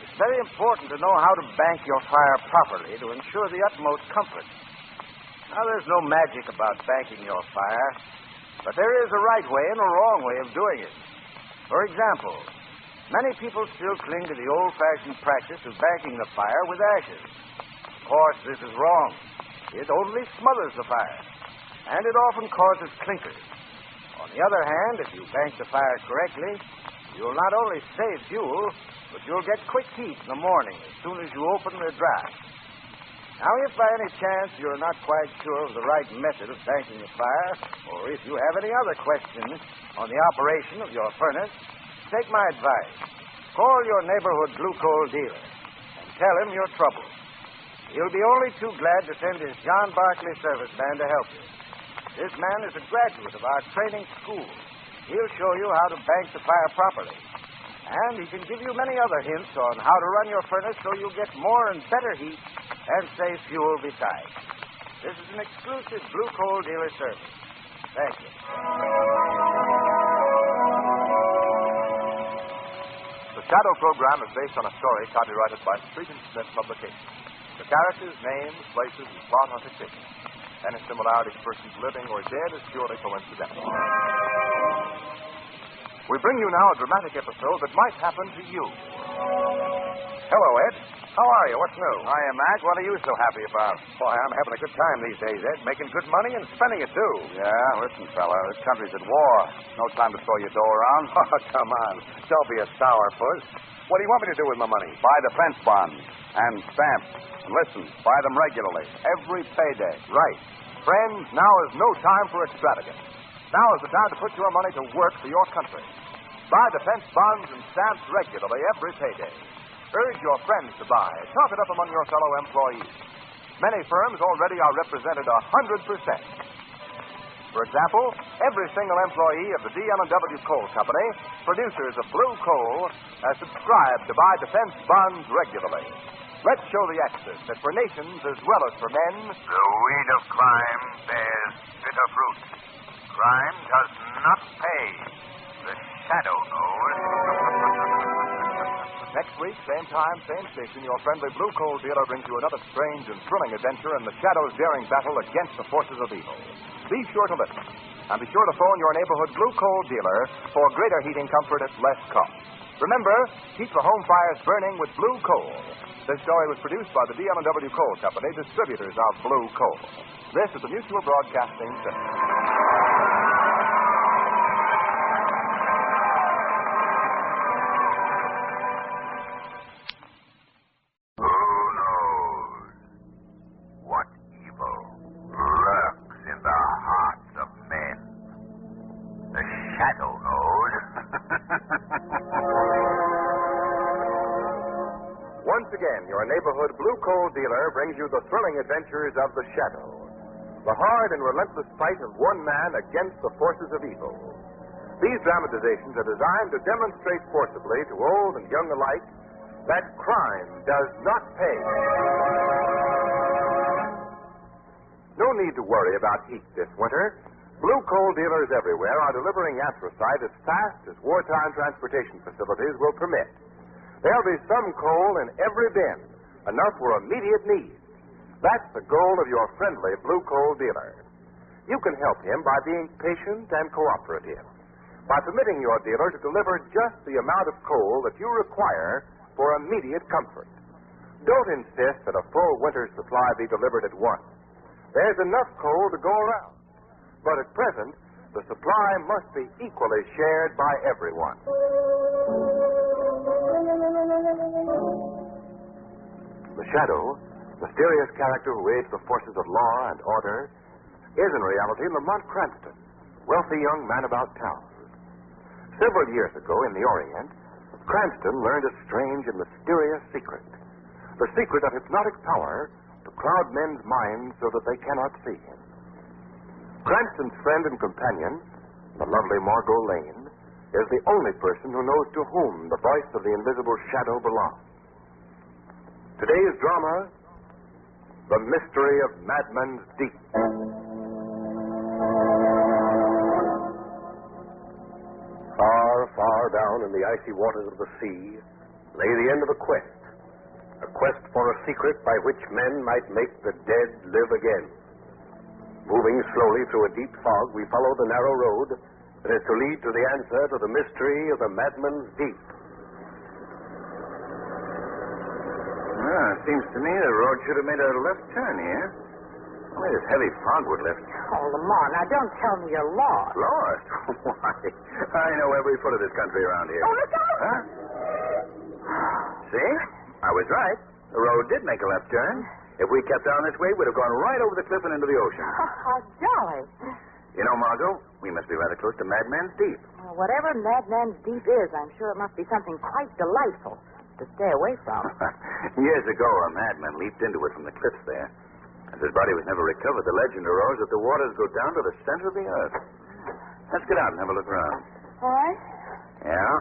it's very important to know how to bank your fire properly to ensure the utmost comfort. Now, there's no magic about banking your fire, but there is a right way and a wrong way of doing it. For example, many people still cling to the old-fashioned practice of banking the fire with ashes. Of course, this is wrong. It only smothers the fire, and it often causes clinkers. On the other hand, if you bank the fire correctly, you'll not only save fuel, but you'll get quick heat in the morning as soon as you open the draft. Now, if by any chance you're not quite sure of the right method of banking the fire, or if you have any other questions on the operation of your furnace, take my advice. Call your neighborhood blue coal dealer and tell him your trouble. He'll be only too glad to send his John Barkley service man to help you. This man is a graduate of our training school. He'll show you how to bank the fire properly. And he can give you many other hints on how to run your furnace so you'll get more and better heat and save fuel besides. This is an exclusive blue coal dealer service. Thank you. The Shadow program is based on a story copyrighted by Street and Smith Publications. The characters, names, places, and plot are fictitious. Any similarity to persons living or dead is purely coincidental. We bring you now a dramatic episode that might happen to you. Hello, Ed. How are you? What's new? Hiya, Mac. What are you so happy about? Boy, I'm having a good time these days, Ed. Making good money and spending it, too. Yeah, listen, fella. This country's at war. No time to throw your dough around. Oh, come on. Don't be a sourpuss. What do you want me to do with my money? Buy defense bonds and stamps. And listen, buy them regularly. Every payday. Right. Friends, now is no time for extravagance. Now is the time to put your money to work for your country. Buy defense bonds and stamps regularly every payday. Urge your friends to buy. Talk it up among your fellow employees. Many firms already are represented 100%. For example, every single employee of the D.L.W. Coal Company, producers of blue coal, has subscribed to buy defense bonds regularly. Let's show the axis that for nations as well as for men, the weed of crime bears bitter fruit. Crime does not pay. The shadow knows. Next week, same time, same station, your friendly blue coal dealer brings you another strange and thrilling adventure in the Shadow's daring battle against the forces of evil. Be sure to listen. And be sure to phone your neighborhood blue coal dealer for greater heating comfort at less cost. Remember, keep the home fires burning with blue coal. This story was produced by the D.L.W. Coal Company, distributors of blue coal. This is the Mutual Broadcasting System. Your neighborhood blue coal dealer brings you the thrilling adventures of the Shadow, the hard and relentless fight of one man against the forces of evil. These dramatizations are designed to demonstrate forcibly to old and young alike that crime does not pay. No need to worry about heat this winter. Blue coal dealers everywhere are delivering anthracite as fast as wartime transportation facilities will permit. There'll be some coal in every bin, enough for immediate need. That's the goal of your friendly blue coal dealer. You can help him by being patient and cooperative, by permitting your dealer to deliver just the amount of coal that you require for immediate comfort. Don't insist that a full winter's supply be delivered at once. There's enough coal to go around. But at present, the supply must be equally shared by everyone. The Shadow, mysterious character who aids the forces of law and order, is in reality Lamont Cranston, wealthy young man about town. Several years ago in the Orient, Cranston learned a strange and mysterious secret. The secret of hypnotic power to cloud men's minds so that they cannot see him. Cranston's friend and companion, the lovely Margot Lane, is the only person who knows to whom the voice of the invisible Shadow belongs. Today's drama, The Mystery of Madman's Deep. down in the icy waters of the sea lay the end of a quest for a secret by which men might make the dead live again. Moving slowly through a deep fog, we follow the narrow road that is to lead to the answer to the mystery of the Madman's Deep. Well, it seems to me the road should have made a left turn here. Only this heavy fog would lift. Oh, Lamont, now don't tell me you're lost. Lost? Why? I know every foot of this country around here. Oh, look out! Huh? See? I was right. The road did make a left turn. If we kept on this way, we'd have gone right over the cliff and into the ocean. How jolly. You know, Margot, we must be rather close to Madman's Deep. Well, whatever Madman's Deep is, I'm sure it must be something quite delightful to stay away from. Years ago, a madman leaped into it from the cliffs there. As his body was never recovered, the legend arose that the waters go down to the center of the earth. Let's get out and have a look around. All right. Yeah,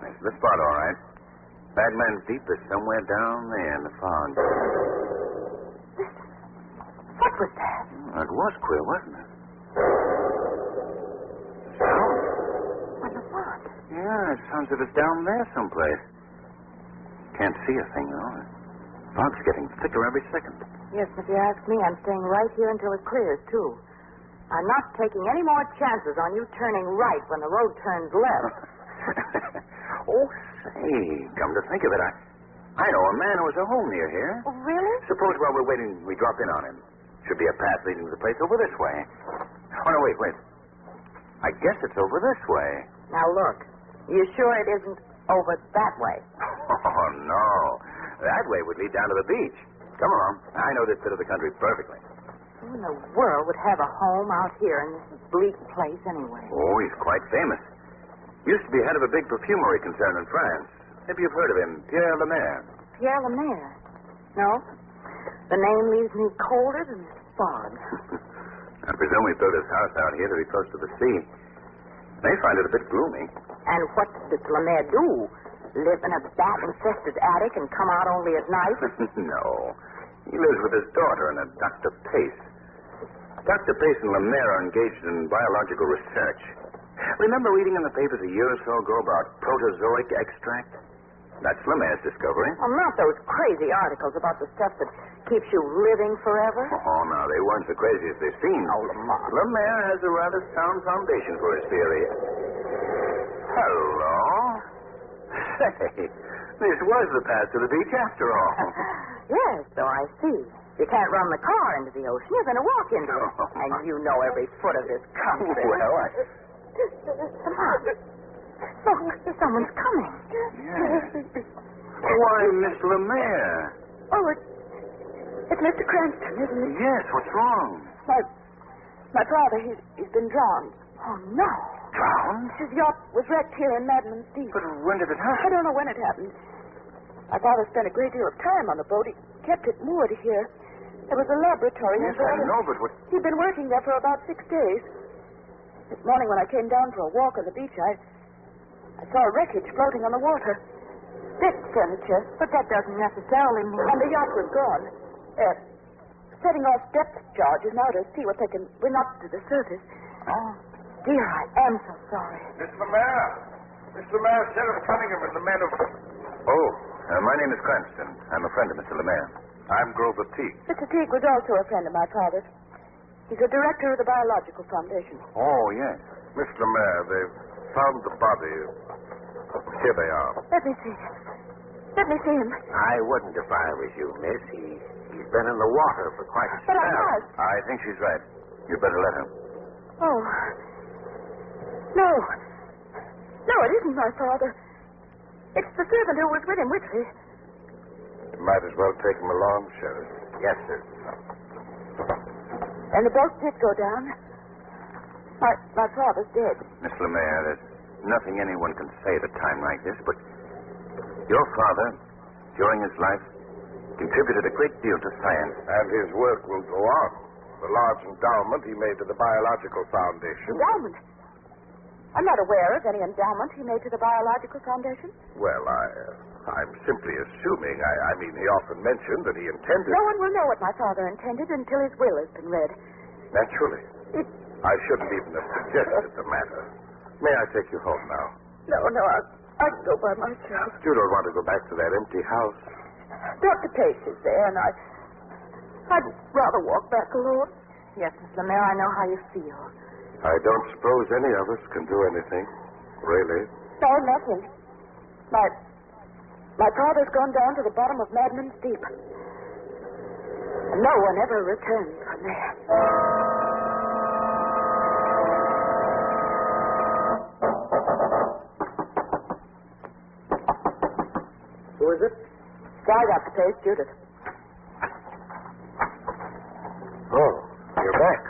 that's the spot, all right. Madman's Deep is somewhere down there in the fog. What was that? It was queer, wasn't it? Sound? What the fuck? Yeah, it sounds like it's down there someplace. Can't see a thing, though. The fog's getting thicker every second. Yes, if you ask me, I'm staying right here until it clears, too. I'm not taking any more chances on you turning right when the road turns left. Oh, say, come to think of it, I know a man who has a home near here. Oh, really? Suppose while we're waiting, we drop in on him. Should be a path leading to the place over this way. Oh, no, wait. I guess it's over this way. Now, look. You sure it isn't over that way? Oh, no. That way would lead down to the beach. Come along. I know this bit of the country perfectly. Who in the world would have a home out here in this bleak place anyway? Oh, he's quite famous. Used to be head of a big perfumery concern in France. Maybe you've heard of him, Pierre Lemaire. Pierre Lemaire? No. The name leaves me colder than fog. I presume he built his house out here to be close to the sea. They find it a bit gloomy. And what does Lemaire do? Live in a bat-infested attic and come out only at night? No. He lives with his daughter and a Dr. Pace. Dr. Pace and Lemaire are engaged in biological research. Remember reading in the papers a year or so ago about protozoic extract? That's Lemaire's discovery. Well, not those crazy articles about the stuff that keeps you living forever. Oh, no, they weren't so crazy as they seem. Oh, Lamont. Lemaire has a rather sound foundation for his theory. Hello. Say, this was the path to the beach after all. Yes, so I see. You can't run the car into the ocean. You're going to walk into it. And you know every foot of this country. Well, Lamont. Look, someone's coming. Yes. Why, Miss Lemaire. Oh, it's Mr. Cranston, isn't it? Yes, what's wrong? My father, he's been drowned. Oh, no. Drowned? His yacht was wrecked here in Madman's Deep. But when did it happen? I don't know when it happened. My father spent a great deal of time on the boat. He kept it moored here. There was a laboratory. Yes, I know, but what... He'd been working there for about 6 days. This morning when I came down for a walk on the beach, I saw a wreckage floating on the water. Bit furniture, but that doesn't necessarily mean... And the yacht was gone. Setting off depth charges now to see what they can bring up to the surface. Oh, dear, I am so sorry. Miss Lemaire. Miss Lemaire, Sheriff Cunningham and the men of... Oh, my name is Cranston. I'm a friend of Mr. Lemaire. I'm Grover Teague. Mr. Teague was also a friend of my father's. He's a director of the Biological Foundation. Oh, yes. Miss Lemaire, they've found the body. Here they are. Let me see. Let me see him. I wouldn't if I was you, miss. He's been in the water for quite a But I spell. must. I think she's right. You'd better let her. Oh. No. No, it isn't my father. It's the servant who was with him, Whitley. You might as well take him along, Sheriff. Yes, sir. And the boat did go down. My father's dead. Miss Lemaire, there's nothing anyone can say at a time like this, but your father, during his life, contributed a great deal to science. And his work will go on. The large endowment he made to the Biological Foundation. Endowment? I'm not aware of any endowment he made to the Biological Foundation. Well, I'm simply assuming. I mean, he often mentioned that he intended... No one will know what my father intended until his will has been read. Naturally. I shouldn't even have suggested the matter. May I take you home now? No, I can go by myself. You don't want to go back to that empty house. Dr. Pace is there, and I'd rather walk back alone. Yes, Miss Lemaire, I know how you feel. I don't suppose any of us can do anything, really. No, nothing. My father's gone down to the bottom of Madman's Deep. And no one ever returns from there. Who is it? Sky got the Pace, Judith. Oh, you're back.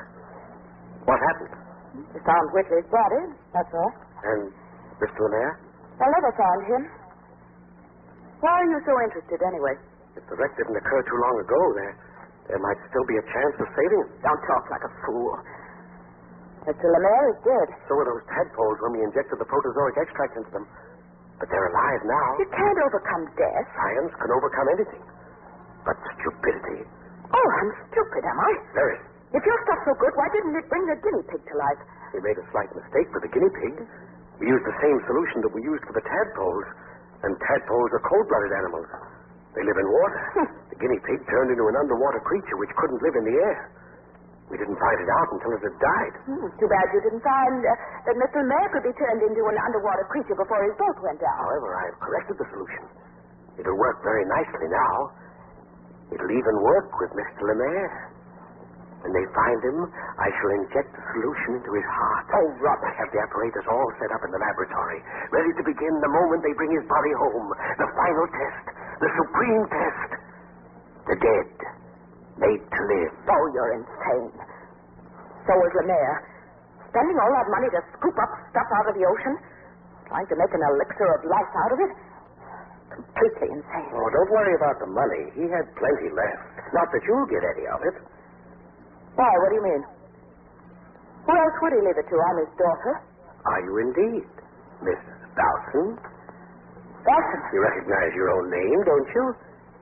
What happened? We found Whitley's body, that's all. And Mr. Lemaire? I never found him. Why are you so interested, anyway? If the wreck didn't occur too long ago, there might still be a chance of saving him. Don't talk like a fool. Mr. Lemaire is dead. So were those tadpoles when we injected the protozoic extract into them. But they're alive now. You can't overcome death. Science can overcome anything. But stupidity. Oh, I'm stupid, am I? Very. If your stuff's so good, why didn't it bring the guinea pig to life? We made a slight mistake with the guinea pig. We used the same solution that we used for the tadpoles. And tadpoles are cold-blooded animals. They live in water. The guinea pig turned into an underwater creature which couldn't live in the air. We didn't find it out until it had died. Too bad you didn't find that Mr. Lemaire could be turned into an underwater creature before his boat went down. However, I have corrected the solution. It'll work very nicely now. It'll even work with Mr. Lemaire. When they find him, I shall inject the solution into his heart. Oh, rubbish. I have the apparatus all set up in the laboratory, ready to begin the moment they bring his body home. The final test, the supreme test. The dead, made to live. Oh, you're insane. So is Lemaire. Spending all that money to scoop up stuff out of the ocean, trying to make an elixir of life out of it. Completely insane. Oh, don't worry about the money. He had plenty left. Not that you'll get any of it. Why, what do you mean? Who else would he leave it to? I'm his daughter. Are you indeed, Miss Dawson? Dawson? You recognize your own name, don't you?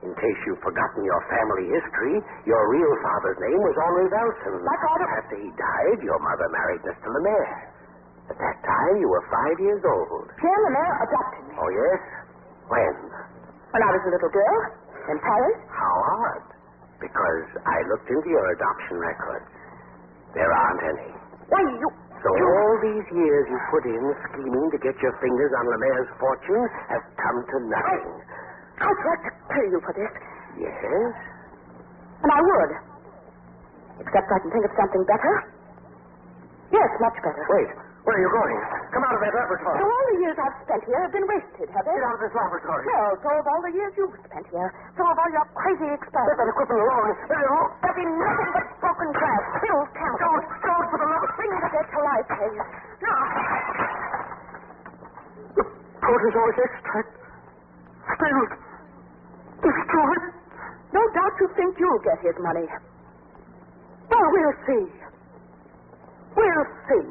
In case you've forgotten your family history, your real father's name was Henri Velson. My father? After he died, your mother married Mr. Lemaire. At that time, you were 5 years old. Pierre Lemaire adopted me. Oh, yes? When? When I was a little girl, in Paris. How odd. Because I looked into your adoption records. There aren't any. Why, you... So all these years you put in scheming to get your fingers on Lemaire's fortune have come to nothing. I'd like to kill you for this. Yes? And I would. Except I can think of something better. Yes, much better. Wait. Where are you going? Come out of that laboratory. So all the years I've spent here have been wasted, have they? Get out of this laboratory. Well, so have all the years you've spent here. So have all your crazy experiments. Let that equipment alone. There'll be nothing but broken glass, filled chemicals. Don't, for the love of... Bring the dead to life, please. No. The protozoic extract. Failed. Destroyed. No doubt you think you'll get his money. Oh, we'll see. We'll see.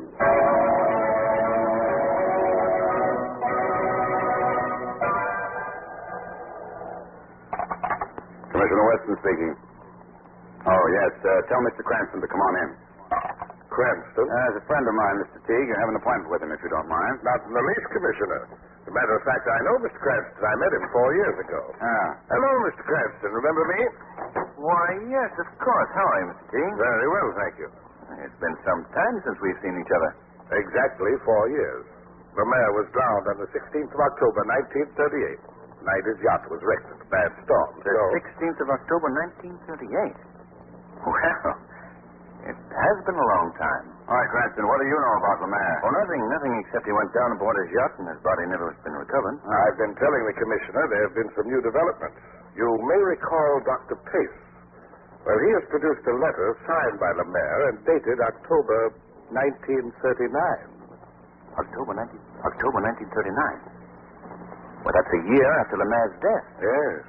Commissioner Weston speaking. Oh, yes. Tell Mr. Cranston to come on in. Cranston? As a friend of mine, Mr. Teague. I have an appointment with him, if you don't mind. Not in the least, Commissioner. As a matter of fact, I know Mr. Cranston. I met him 4 years ago. Ah. Hello, Mr. Cranston. Remember me? Why, yes, of course. How are you, Mr. Teague? Very well, thank you. It's been some time since we've seen each other. Exactly 4 years. Lemaire was drowned on the 16th of October, 1938. Night his yacht was wrecked in a bad storm. The 16th of October, 1938. Well, it has been a long time. All right, Cranston, what do you know about Lemaire? Oh, nothing except he went down aboard his yacht and his body never has been recovered. I've been telling the Commissioner there have been some new developments. You may recall Dr. Pace. Well, he has produced a letter signed by Lemaire and dated October 1939. October 1939? Well, that's a year after Lemaire's death. Yes.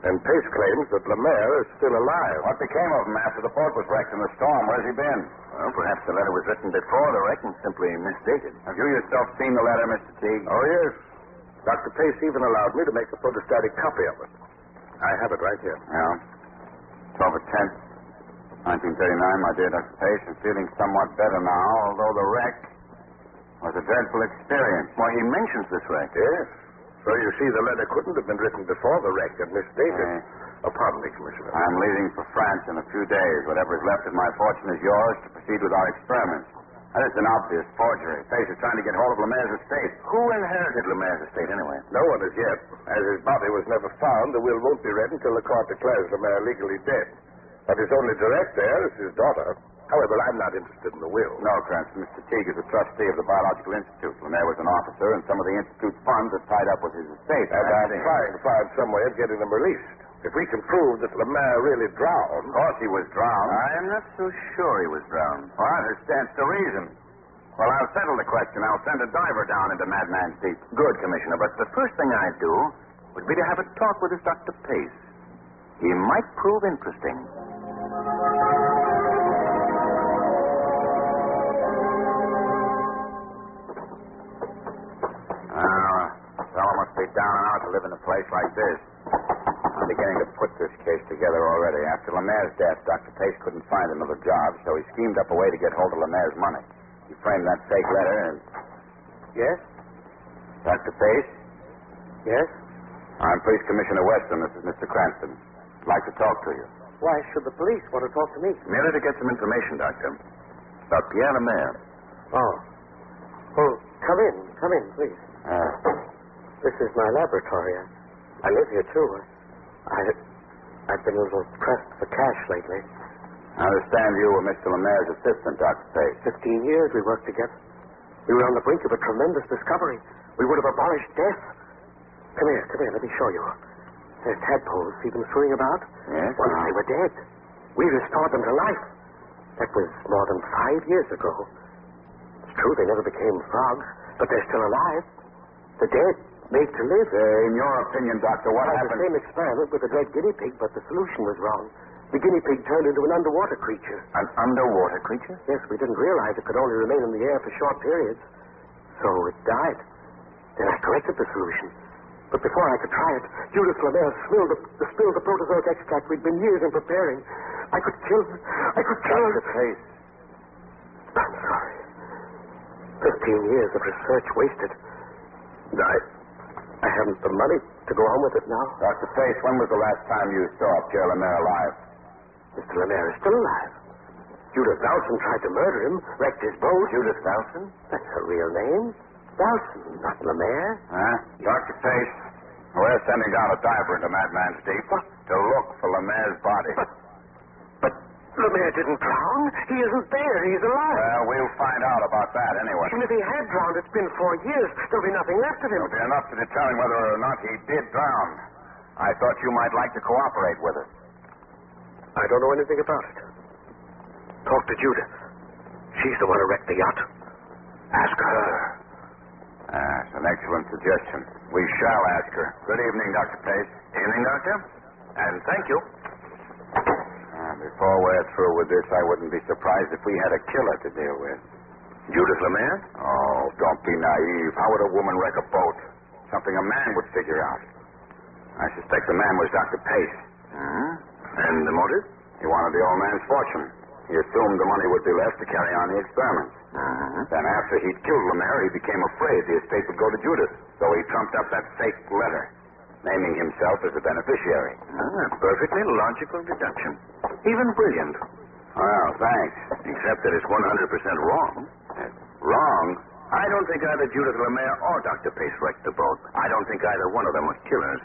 And Pace claims that Lemaire is still alive. What became of him after the boat was wrecked in the storm? Where's he been? Well, perhaps the letter was written before the wreck and simply misdated. Have you yourself seen the letter, Mr. Teague? Oh, yes. Dr. Pace even allowed me to make a photostatic copy of it. I have it right here. Yeah. October 10th, 1939, my dear Dr. Pace. I'm feeling somewhat better now, although the wreck Was a dreadful experience. Why, he mentions this wreck. Yes. So you see, the letter couldn't have been written before the wreck and misdated. Pardon me, Commissioner. I'm leaving for France in a few days. Whatever is left of my fortune is yours to proceed with our experiments. That is an obvious forgery. Pace is trying to get hold of Lemaire's estate. Who inherited Lemaire's estate, anyway? No one as yet. As his body was never found, the will won't be read until the court declares Lemaire legally dead. But his only direct heir is his daughter. However, I'm not interested in the will. No, Cranston. Mr. Teague is a trustee of the Biological Institute. Lemaire was an officer, and some of the Institute's funds are tied up with his estate. And I'm trying to find some way of getting them released. If we can prove that Lemaire really drowned... Of course he was drowned. I'm not so sure he was drowned. Well, that stands to reason. Well, I'll settle the question. I'll send a diver down into Madman's Deep. Good, Commissioner, but the first thing I'd do would be to have a talk with this Dr. Pace. He might prove interesting. A fellow must be down and out to live in a place like this. I'm beginning to put this case together already. After Lemaire's death, Dr. Pace couldn't find another job, so he schemed up a way to get hold of Lemaire's money. He framed that fake letter and... Yes? Dr. Pace? Yes? I'm Police Commissioner Weston. This is Mr. Cranston. I'd like to talk to you. Why should the police want to talk to me? Merely to get some information, Doctor. About Pierre Lemaire. Oh. Well, come in, please. This is my laboratory. I live here, too. I've been a little pressed for cash lately. I understand you were Mr. Lemaire's assistant, Dr. Pace. 15 years we worked together. We were on the brink of a tremendous discovery. We would have abolished death. Come here, let me show you. There's tadpoles see them swimming about. Yes? Once they were dead. We restored them to life. That was more than 5 years ago. It's true they never became frogs, but they're still alive. The dead, made to live. In your opinion, Doctor, what happened? The same experiment with the dead guinea pig, but the solution was wrong. The guinea pig turned into an underwater creature. An underwater creature? Yes, we didn't realize it could only remain in the air for short periods. So it died. Then I corrected the solution. But before I could try it, Judith Lemaire spilled the protozoic extract we'd been years in preparing. I could kill her. Dr. Pace. I'm sorry. 15 years of research wasted. I haven't the money to go on with it now. Dr. Pace, when was the last time you saw Pierre Lemaire alive? Mr. Lemaire is still alive. Judith Dowson tried to murder him, wrecked his boat. Judith Dowson? That's her real name. Dowson, not Lemaire. Dr. Pace, we're sending down a diver into Madman's Deep to look for Lemaire's body. But Lemaire didn't drown. He isn't there. He's alive. Well, we'll find out about that anyway. Even if he had drowned, it's been 4 years. There'll be nothing left of him. There'll be enough to determine whether or not he did drown. I thought you might like to cooperate with us. I don't know anything about it. Talk to Judith. She's the one who wrecked the yacht. Ask her. That's an excellent suggestion. We shall ask her. Good evening, Dr. Pace. Evening, Doctor. And thank you. Before we're through with this, I wouldn't be surprised if we had a killer to deal with. Judith Lemaire? Oh, don't be naive. How would a woman wreck a boat? Something a man would figure out. I suspect the man was Dr. Pace. And the motive? He wanted the old man's fortune. He assumed the money would be left to carry on the experiments. Then after he'd killed Lemaire, he became afraid the estate would go to Judith. So he trumped up that fake letter, naming himself as the beneficiary. Perfectly logical deduction. Even brilliant. Well, thanks. Except that it's 100% wrong. Wrong? I don't think either Judith Lemaire or Dr. Pace wrecked the boat. I don't think either one of them were killers.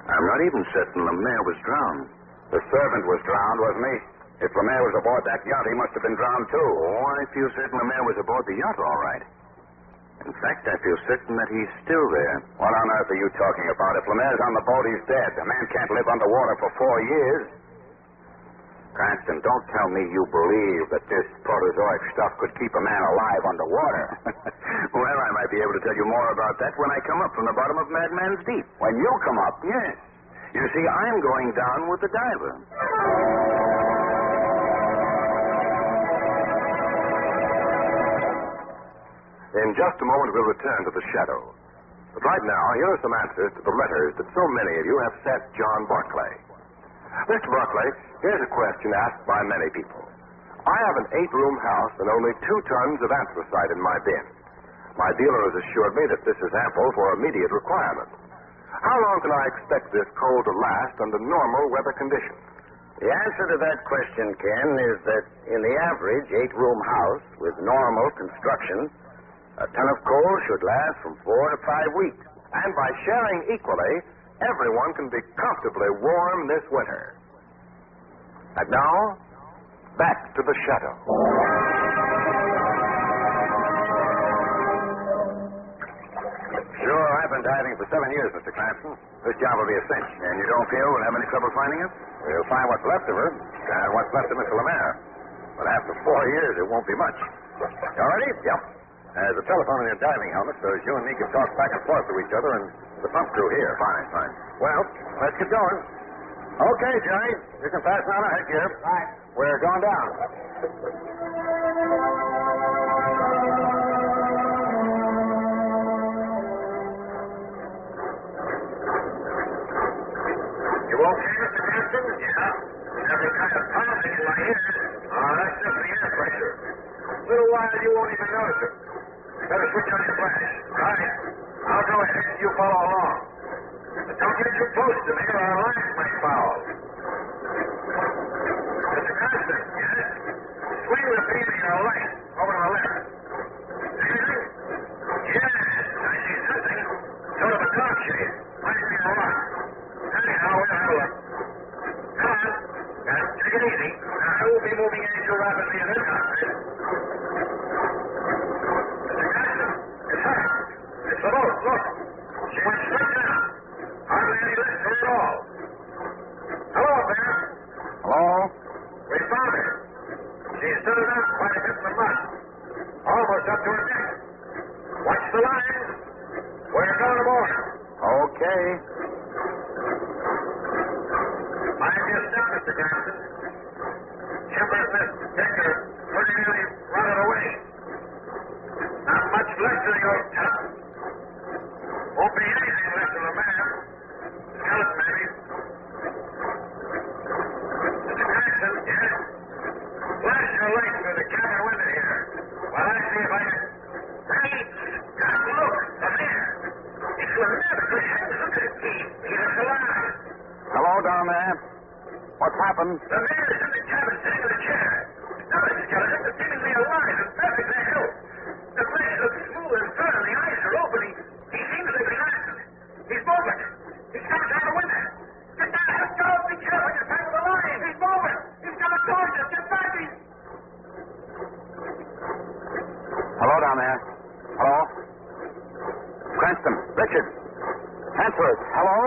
I'm not even certain Lemaire was drowned. The servant was drowned, wasn't he? If Lemaire was aboard that yacht, he must have been drowned, too. Oh, I feel certain Lemaire was aboard the yacht, all right. In fact, I feel certain that he's still there. What on earth are you talking about? If Lemaire's on the boat, he's dead. A man can't live underwater for 4 years. Cranston, don't tell me you believe that this protozoic stuff could keep a man alive underwater. Well, I might be able to tell you more about that when I come up from the bottom of Madman's Deep. When you come up? Yes. You see, I'm going down with the diver. In just a moment, we'll return to the shadow. But right now, here are some answers to the letters that so many of you have sent John Barclay. Mr. Barclay, here's a question asked by many people. I have an 8-room house and only 2 tons of anthracite in my bin. My dealer has assured me that this is ample for immediate requirement. How long can I expect this cold to last under normal weather conditions? The answer to that question, Ken, is that in the average 8-room house with normal construction, a ton of coal should last from 4 to 5 weeks. And by sharing equally, everyone can be comfortably warm this winter. And now, back to the shadow. Sure, I've been diving for 7 years, Mr. Cranston. This job will be a cinch. And you don't feel we'll have any trouble finding it? We'll find what's left of her, and what's left of Mr. Lemaire. But after 4 years, it won't be much. You all ready? Yep. There's a telephone in your diving helmet, so you and me can talk back and forth to each other and the pump crew here. Fine. Well, let's get going. Okay, Johnny. You can fasten on a headgear. Right. We're going down. You okay, Mr. Cranston? Yeah. Every kind of pounding in my ears. Oh, that's just the air pressure. A little while you won't even notice it. Better switch on your flash. Right. I'll go ahead and you follow along. But don't get too close to me or our lines might foul. Mr. Cranston. Yes? Swing the beam in your light over to the left. Anything? Yes, I see something. Sort of a dark shade. Might be a rock. Anyhow, we'll have a look. Come on. Take it easy. I won't be moving any too rapidly in this outfit. Mr. Cranston, it's her. It's the boat. Look. She went straight down. Hardly any lift to her at all. Hello up there. Hello? We found her. She stood it out quite a bit in the mud. Almost up to her neck. Watch the lines. We're going aboard. Okay. Mind your step, Mr. Gibson. Timbers in this deck are pretty nearly rotted away. Not much left of the old top. Won't be anything left of the man. Skeleton, maybe. Mr. Gibson, yes? Flash your light through the cabin window here. While I see if I can... Hey, God, look, up there. It's Lemaire. Look at it. He's alive. Hello down there. What's happened? The man is in the cabin sitting in a chair. Another skeleton is seemingly alive and perfectly healthy. The flesh looks smooth and firm. The eyes are open. He seems to be relaxed. He's moving. He's coming down the window. Get down. Let's go. Be careful. You're tight with the line. He's moving. He's coming towards us. Get back. Hello down there. Hello? Cranston. Richard. Answer us. Hello?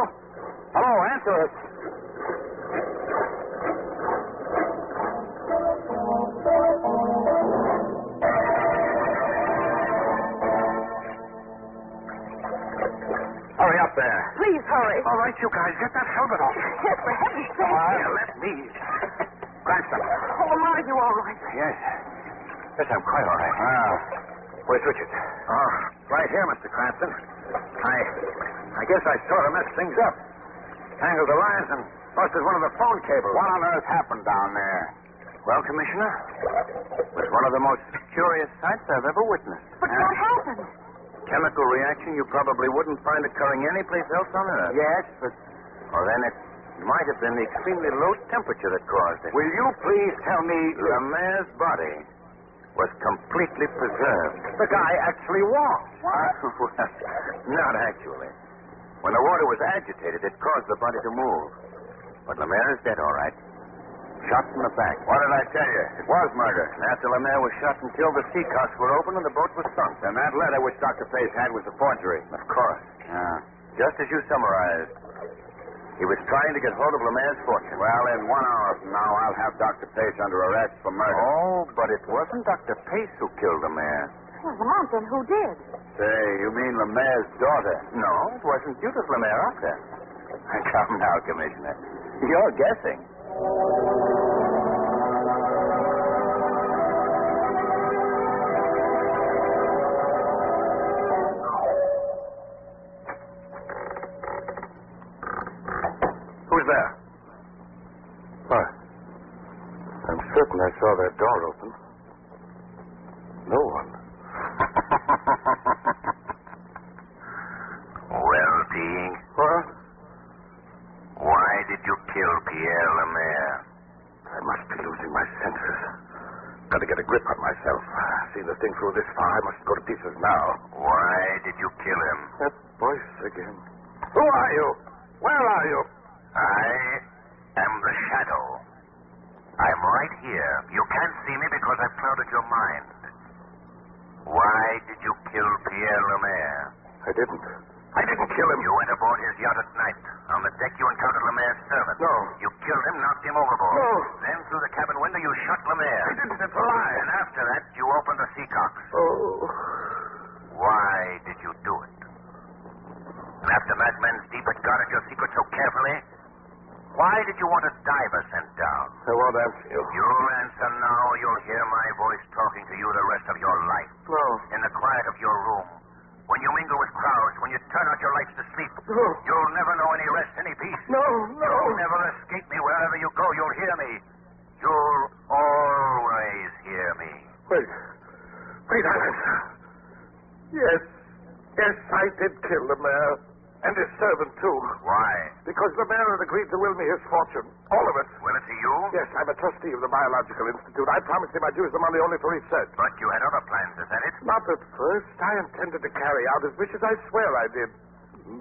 Hello, answer us. Hurry up there. Please hurry. All right, you guys, get that helmet off. Yes, for heaven's sake. Here, let me. Cranston. Oh, are you all right? Yes. Yes, I'm quite all right. Where's Richard? Oh, right here, Mr. Cranston. I guess I sort of messed things up. Tangled the lines and busted one of the phone cables. What on earth happened down there? Well, Commissioner, it was one of the most curious sights I've ever witnessed. But what happened? Chemical reaction you probably wouldn't find occurring anyplace else on Earth. Yes, but... Or then it might have been the extremely low temperature that caused it. Will you please tell me... Lemaire's body was completely preserved. The guy actually walked. What? Well, not actually. When the water was agitated, it caused the body to move. But Lemaire is dead, all right. Shot in the back. What did I tell you? It was murder. And after Lemaire was shot and killed, the sea cocks were open and the boat was sunk. And that letter which Dr. Pace had was a forgery. Of course. Yeah. Just as you summarized. He was trying to get hold of Lemaire's fortune. Well, in 1 hour from now, I'll have Dr. Pace under arrest for murder. Oh, but it wasn't Dr. Pace who killed Lemaire. Well, then who did? Say, you mean Lemaire's daughter? No, it wasn't Judith Lemaire either. Come now, Commissioner. You're guessing. Who's there? I'm certain I saw that door open. No one. kill Pierre Lemaire? I must be losing my senses. Got to get a grip on myself. Seen the thing through this far. I must go to pieces now. Why did you kill him? That voice again. Who are you? Where are you? I am the Shadow. I'm right here. You can't see me because I've clouded your mind. Why did you kill Pierre Lemaire? I didn't kill him. You went aboard his yacht at night. On the deck, you encountered Lemaire's servant. No. You killed him, knocked him overboard. No. Then, through the cabin window, you shot Lemaire. I didn't. It's a lie. And after that, you opened the Seacocks. Oh. Why did you do it? And after Madman's deep had guarded your secret so carefully, why did you want a diver sent down? I won't answer you. You'll answer now. You'll hear my voice talking to you the rest of your life. No. In the quiet of your room. When you mingle with crowds, when you turn out your lights to sleep. No. You'll never know any rest, any peace. No. You'll never escape me. Wherever you go, you'll hear me. You'll always hear me. Wait, Alice. Yes, I did kill Lemaire. And his servant, too. Why? Because Lemaire had agreed to will me his fortune. All of it. Will it to you? Yes, I'm a trustee of the Biological Institute. I promised him I'd use the money only for research. But you had other plans, is that it? Not at first. I intended to carry out as wishes I swear I did. And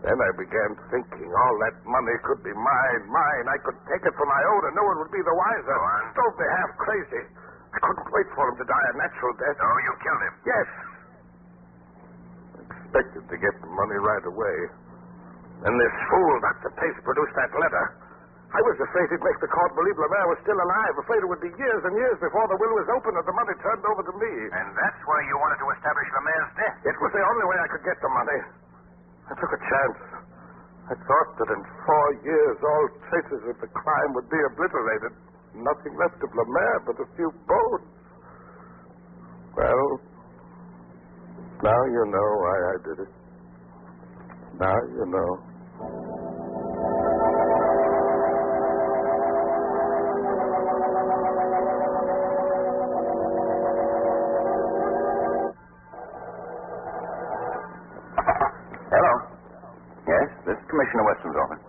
then I began thinking all that money could be mine. I could take it for my own and no one would be the wiser. Go on. Drove me half crazy. I couldn't wait for him to die a natural death. So you killed him? Yes. Expected to get the money right away. Then this fool, Dr. Pace, produced that letter. I was afraid he'd make the court believe Lemaire was still alive. Afraid it would be years and years before the will was opened and the money turned over to me. And that's why you wanted to establish Lemaire's death? It was the only way I could get the money. I took a chance. I thought that in 4 years all traces of the crime would be obliterated. Nothing left of Lemaire but a few bones. Well, now you know why I did it. Now you know. Hello. Yes, this is Commissioner Weston's office.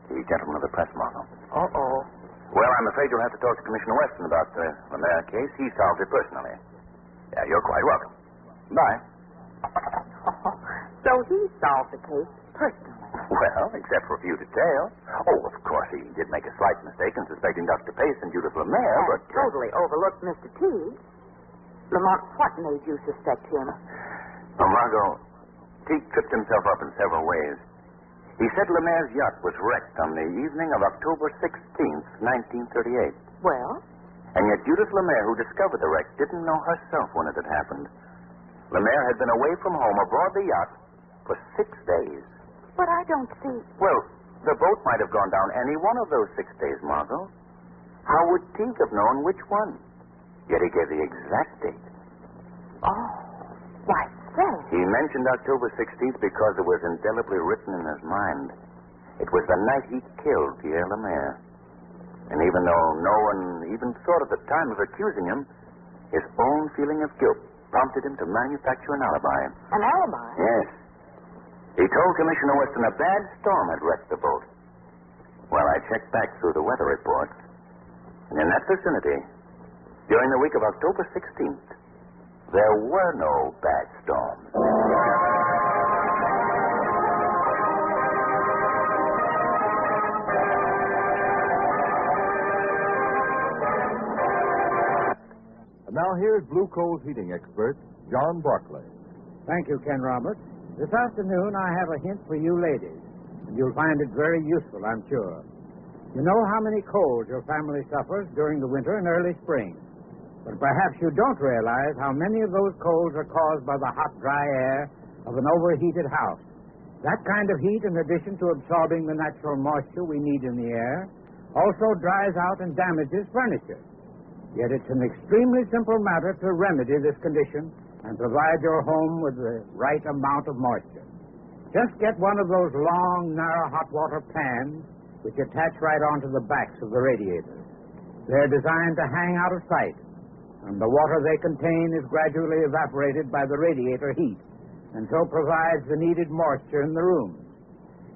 The gentleman of the press model. Uh-oh. Well, I'm afraid you'll have to talk to Commissioner Weston about the Lemaire case. He solved it personally. Yeah, you're quite welcome. Bye. So he solved the case personally. Well, except for a few details. Oh, of course, he did make a slight mistake in suspecting Dr. Pace and Judith Lemaire, And but... totally overlooked Mr. Teague. Lamont, what made you suspect him? Oh, Margot, Teague tripped himself up in several ways. He said Lemaire's yacht was wrecked on the evening of October 16th, 1938. Well? And yet Judith Lemaire, who discovered the wreck, didn't know herself when it had happened. Lemaire had been away from home aboard the yacht for 6 days. But I don't see... Well, the boat might have gone down any one of those 6 days, Margot. How would Teague have known which one? Yet he gave the exact date. Oh, why, say. He mentioned October 16th because it was indelibly written in his mind. It was the night he killed Pierre Lemaire. And even though no one even thought at the time of accusing him, his own feeling of guilt prompted him to manufacture an alibi. An alibi? Yes. He told Commissioner Weston a bad storm had wrecked the boat. Well, I checked back through the weather reports, and in that vicinity, during the week of October 16th, there were no bad storms. And now here's Blue Coal's heating expert, John Barclay. Thank you, Ken Roberts. This afternoon I have a hint for you ladies, and you'll find it very useful, I'm sure. You know how many colds your family suffers during the winter and early spring. But perhaps you don't realize how many of those colds are caused by the hot, dry air of an overheated house. That kind of heat, in addition to absorbing the natural moisture we need in the air, also dries out and damages furniture. Yet it's an extremely simple matter to remedy this condition and provide your home with the right amount of moisture. Just get one of those long, narrow hot water pans which attach right onto the backs of the radiators. They're designed to hang out of sight, and the water they contain is gradually evaporated by the radiator heat, and so provides the needed moisture in the room.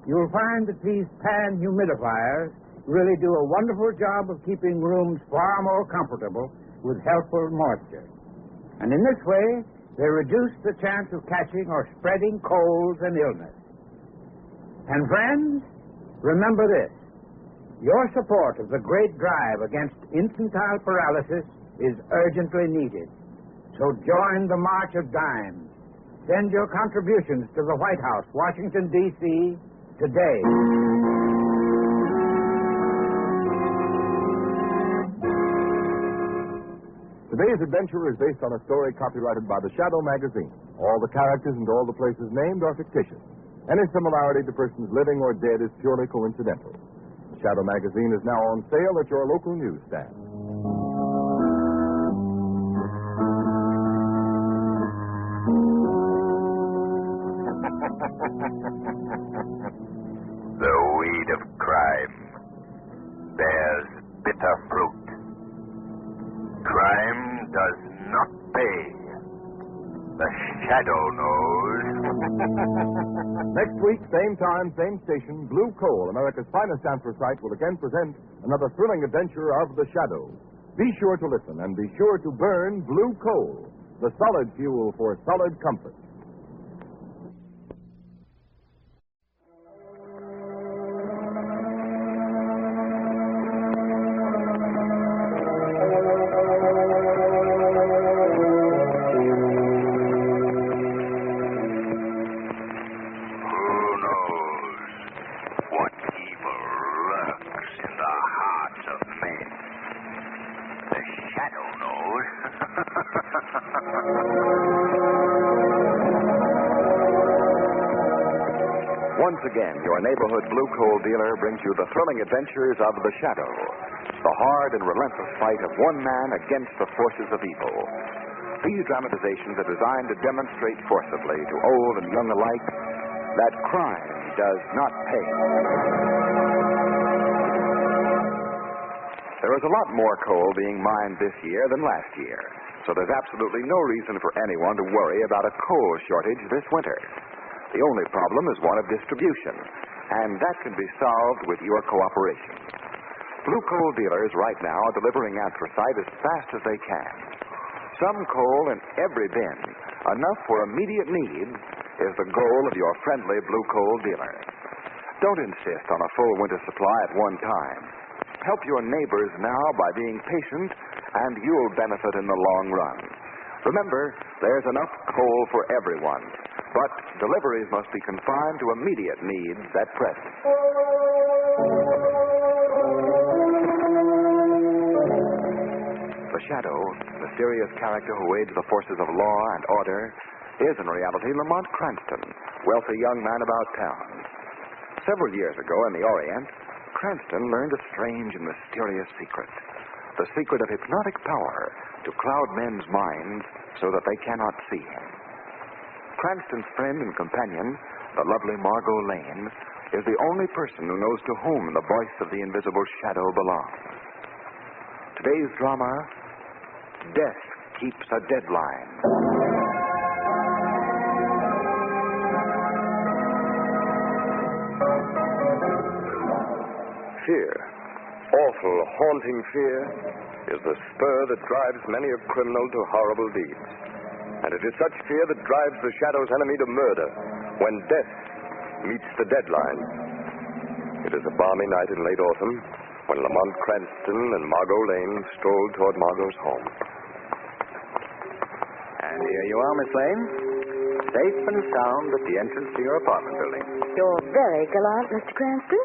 you'll find that these pan humidifiers really do a wonderful job of keeping rooms far more comfortable with helpful moisture. And in this way, they reduce the chance of catching or spreading colds and illness. And friends, remember this. Your support of the great drive against infantile paralysis is urgently needed. So join the March of Dimes. Send your contributions to the White House, Washington, D.C., today. Today's adventure is based on a story copyrighted by the Shadow magazine. All the characters and all the places named are fictitious. Any similarity to persons living or dead is purely coincidental. The Shadow magazine is now on sale at your local newsstand. The weed of crime bears bitter fruit. Crime does not pay. The Shadow knows. Next week, same time, same station, Blue Coal, America's finest anthracite, will again present another thrilling adventure of the Shadow. Be sure to listen and be sure to burn Blue Coal, the solid fuel for solid comfort. Once again, your neighborhood blue coal dealer brings you the thrilling adventures of the Shadow, the hard and relentless fight of one man against the forces of evil. These dramatizations are designed to demonstrate forcibly to old and young alike that crime does not pay. There is a lot more coal being mined this year than last year, so there's absolutely no reason for anyone to worry about a coal shortage this winter. The only problem is one of distribution, and that can be solved with your cooperation. Blue coal dealers right now are delivering anthracite as fast as they can. Some coal in every bin, enough for immediate needs, is the goal of your friendly blue coal dealer. Don't insist on a full winter supply at one time. Help your neighbors now by being patient, and you'll benefit in the long run. Remember, there's enough coal for everyone, but deliveries must be confined to immediate needs at present. The Shadow, mysterious character who aids the forces of law and order, is in reality Lamont Cranston, wealthy young man about town. Several years ago in the Orient, Cranston learned a strange and mysterious secret. The secret of hypnotic power to cloud men's minds so that they cannot see him. Cranston's friend and companion, the lovely Margot Lane, is the only person who knows to whom the voice of the invisible Shadow belongs. Today's drama, Death Keeps a Deadline. Fear, awful, haunting fear, is the spur that drives many a criminal to horrible deeds. And it is such fear that drives the Shadow's enemy to murder when death meets the deadline. It is a balmy night in late autumn when Lamont Cranston and Margot Lane strolled toward Margot's home. And here you are, Miss Lane. Safe and sound at the entrance to your apartment building. You're very gallant, Mr. Cranston.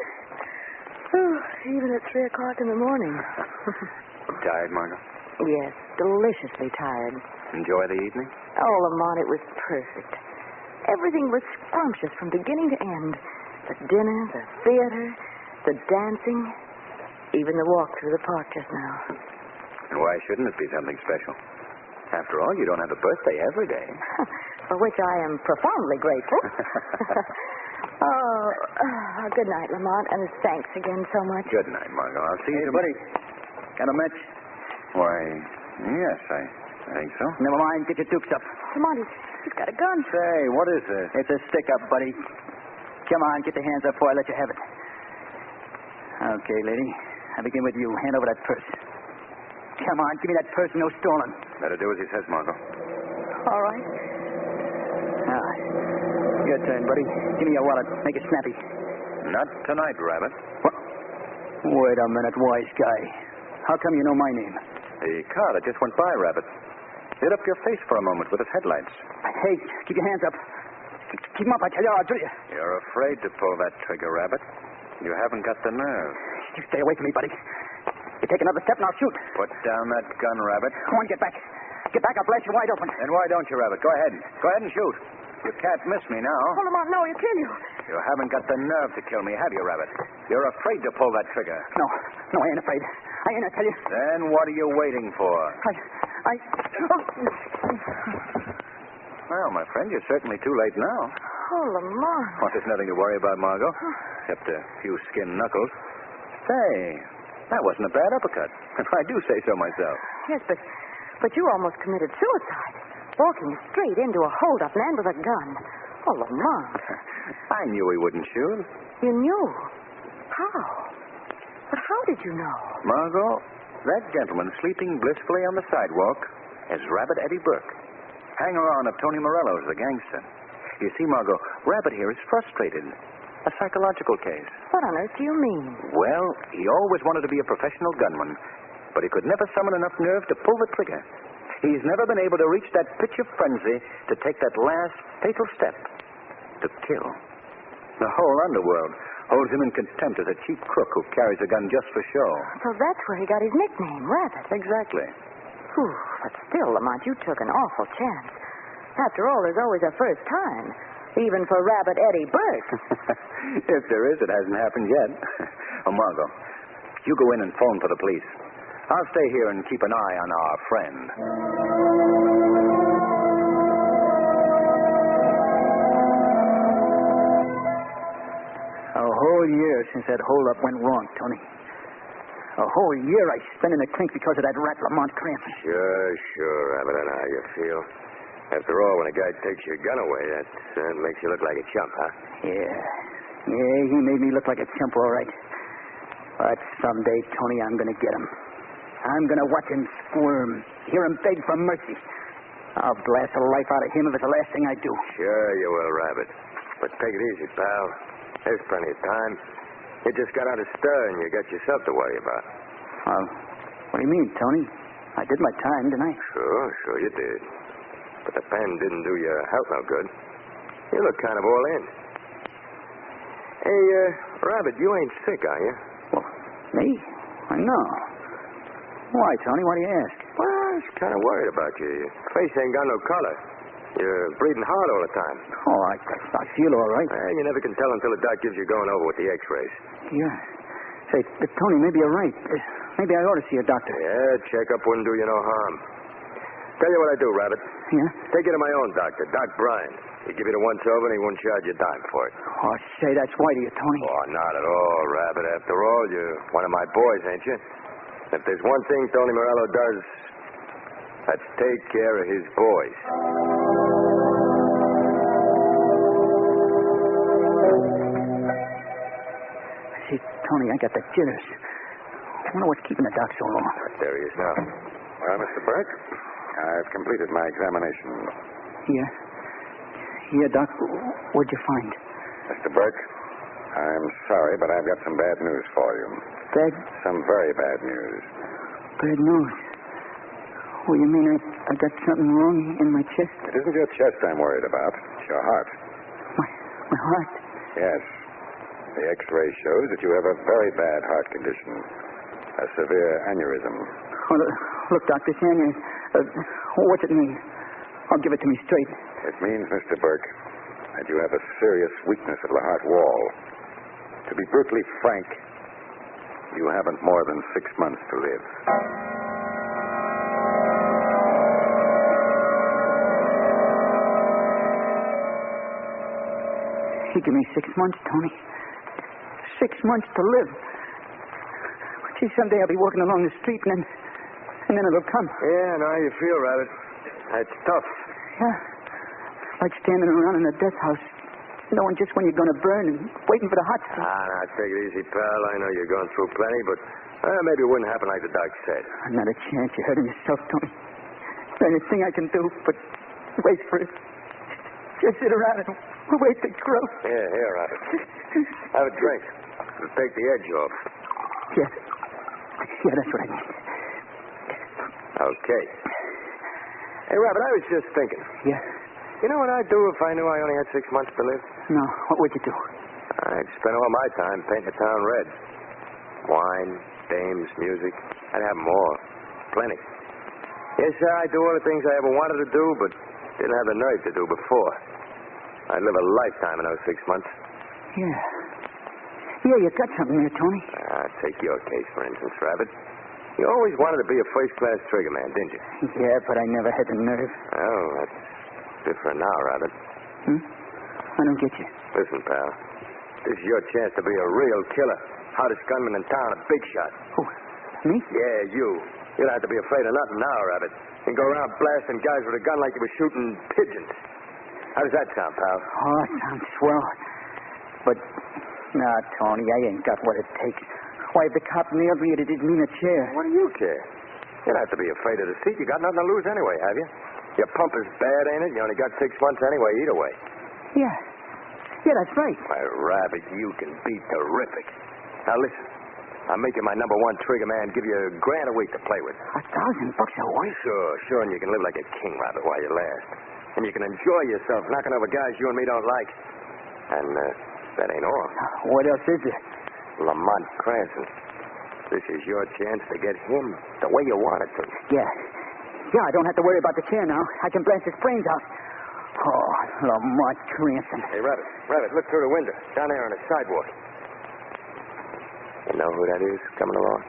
Oh, even at 3 o'clock in the morning. Tired, Margot? Yes, deliciously tired. Enjoy the evening? Oh, Lamont, it was perfect. Everything was scrumptious from beginning to end. The dinner, the theater, the dancing, even the walk through the park just now. And why shouldn't it be something special? After all, you don't have a birthday every day. For which I am profoundly grateful. Good night, Lamont, and thanks again so much. Good night, Margot. I'll see you tomorrow. Buddy, got a match? Why, yes, I think so. Never mind, get your dukes up. Lamont, he's got a gun. Say, what is this? It's a stick-up, buddy. Come on, get the hands up before I let you have it. Okay, lady. I begin with you. Hand over that purse. Come on, give me that purse, no stolen. Better do as he says, Margot. All right. Now, your turn, buddy. Give me your wallet. Make it snappy. Not tonight, Rabbit. What? Wait a minute, wise guy. How come you know my name? The car that just went by, Rabbit. Lit up your face for a moment with its headlights. Hey, keep your hands up. Keep them up, I tell you, I'll drill you. You're afraid to pull that trigger, Rabbit. You haven't got the nerve. You stay away from me, buddy. You take another step and I'll shoot. Put down that gun, Rabbit. Come on, get back. Get back, I'll blast you wide open. And why don't you, Rabbit? Go ahead. Go ahead and shoot. You can't miss me now. Hold him on. No, he'll kill you. You haven't got the nerve to kill me, have you, Rabbit? You're afraid to pull that trigger. No, I ain't afraid. I ain't, I tell you. Then what are you waiting for? Well, my friend, you're certainly too late now. Oh, Lamont. Well, there's nothing to worry about, Margot, except a few skin knuckles. Say, that wasn't a bad uppercut, if I do say so myself. Yes, but you almost committed suicide. Walking straight into a hold-up man with a gun. Oh, Lamont. I knew he wouldn't shoot. You knew? How? But how did you know? Margot, that gentleman sleeping blissfully on the sidewalk is Rabbit Eddie Burke, hanger-on of Tony Morello's, the gangster. You see, Margot, Rabbit here is frustrated. A psychological case. What on earth do you mean? Well, he always wanted to be a professional gunman, but he could never summon enough nerve to pull the trigger. He's never been able to reach that pitch of frenzy to take that last fatal step. To kill. The whole underworld holds him in contempt as a cheap crook who carries a gun just for show. So that's where he got his nickname, Rabbit. Exactly. Whew, but still, Lamont, you took an awful chance. After all, there's always a first time. Even for Rabbit Eddie Burke. If there is, it hasn't happened yet. Oh, Margot, you go in and phone for the police. I'll stay here and keep an eye on our friend. A whole year since that hold-up went wrong, Tony. A whole year I spent in the clink because of that rat Lamont Crampton. Sure, Rabbit. I know how you feel. After all, when a guy takes your gun away, that makes you look like a chump, huh? Yeah, he made me look like a chump, all right. But someday, Tony, I'm going to get him. I'm going to watch him squirm, hear him beg for mercy. I'll blast the life out of him if it's the last thing I do. Sure you will, Rabbit. But take it easy, pal. There's plenty of time. You just got out of stir and you got yourself to worry about. Well, what do you mean, Tony? I did my time, didn't I? Sure you did. But the pen didn't do your health no good. You look kind of all in. Hey, Rabbit, you ain't sick, are you? Well, me? No. Why, Tony? Why do you ask? Well, I was kind of worried about you. Your face ain't got no color. You're breathing hard all the time. Oh, I feel all right. Well, you never can tell until the doc gives you going over with the x-rays. Yeah. Say, Tony, maybe you're right. Maybe I ought to see a doctor. Yeah, checkup wouldn't do you no harm. Tell you what I do, Rabbit. Yeah? Take you to my own doctor, Doc Bryan. He'd give you the once-over and he won't charge you a dime for it. Oh, say, that's white of you, Tony. Oh, not at all, Rabbit. After all, you're one of my boys, ain't you? If there's one thing Tony Morello does, that's take care of his boys. See, Tony, I got the jitters. I wonder what's keeping the doc so long. There he is now. Well, Mr. Burke, I've completed my examination. Yeah, Doc. What'd you find? Mr. Burke, I'm sorry, but I've got some bad news for you. Bad? Some very bad news. Bad news? Oh, you mean I got something wrong in my chest? It isn't your chest I'm worried about. It's your heart. My heart? Yes. The x-ray shows that you have a very bad heart condition. A severe aneurysm. Oh, look, Doc, this aneurysm. What's it mean? I'll give it to me straight. It means, Mr. Burke, that you have a serious weakness of the heart wall. To be brutally frank, you haven't more than 6 months to live. You give me 6 months, Tony. 6 months to live. Gee, someday I'll be walking along the street and then it'll come. Yeah, I know how you feel, Rabbit. That's tough. Yeah. Like standing around in a death house, knowing just when you're going to burn and waiting for the hot stuff. Now, take it easy, pal. I know you're going through plenty, but maybe it wouldn't happen like the doc said. Not a chance. You're hurting yourself, Tony. There's anything I can do but wait for it. Just sit around and wait to grow. Here, Rabbit. Have a drink. It'll take the edge off. Yeah, that's what I need. Okay. Hey, Rabbit, I was just thinking. Yeah? You know what I'd do if I knew I only had 6 months to live? No. What would you do? I'd spend all my time painting the town red. Wine, dames, music. I'd have them all. Plenty. Yes, I'd do all the things I ever wanted to do, but didn't have the nerve to do before. I'd live a lifetime in those 6 months. Yeah. Yeah, you got something there, Tony. Take your case, for instance, Rabbit. You always wanted to be a first-class trigger man, didn't you? Yeah, but I never had the nerve. Oh, that's different now, Rabbit. I don't get you. Listen, pal. This is your chance to be a real killer. Hottest gunman in town, a big shot. Who? Me? Yeah, you. You don't have to be afraid of nothing now, Rabbit. You can go around blasting guys with a gun like you were shooting pigeons. How does that sound, pal? Oh, it sounds swell. But, nah, Tony, I ain't got what it takes. Why, if the cop nailed me, it didn't mean a chair. What do you care? You don't have to be afraid of the seat. You got nothing to lose anyway, have you? Your pump is bad, ain't it? You only got 6 months anyway, either way. Yeah. Yeah, that's right. Why, Rabbit, you can be terrific. Now, listen. I'll make you my #1 trigger man, give you $1,000 a week to play with. $1,000 a week? Sure, and you can live like a king, Rabbit, while you last. And you can enjoy yourself knocking over guys you and me don't like. And that ain't all. What else is there? Lamont Cranston. This is your chance to get him the way you want it to. Yeah. Yeah, I don't have to worry about the chair now. I can blast his brains out. Oh, Lamont Cranston. Hey, Rabbit, look through the window. Down there on the sidewalk. You know who that is coming along?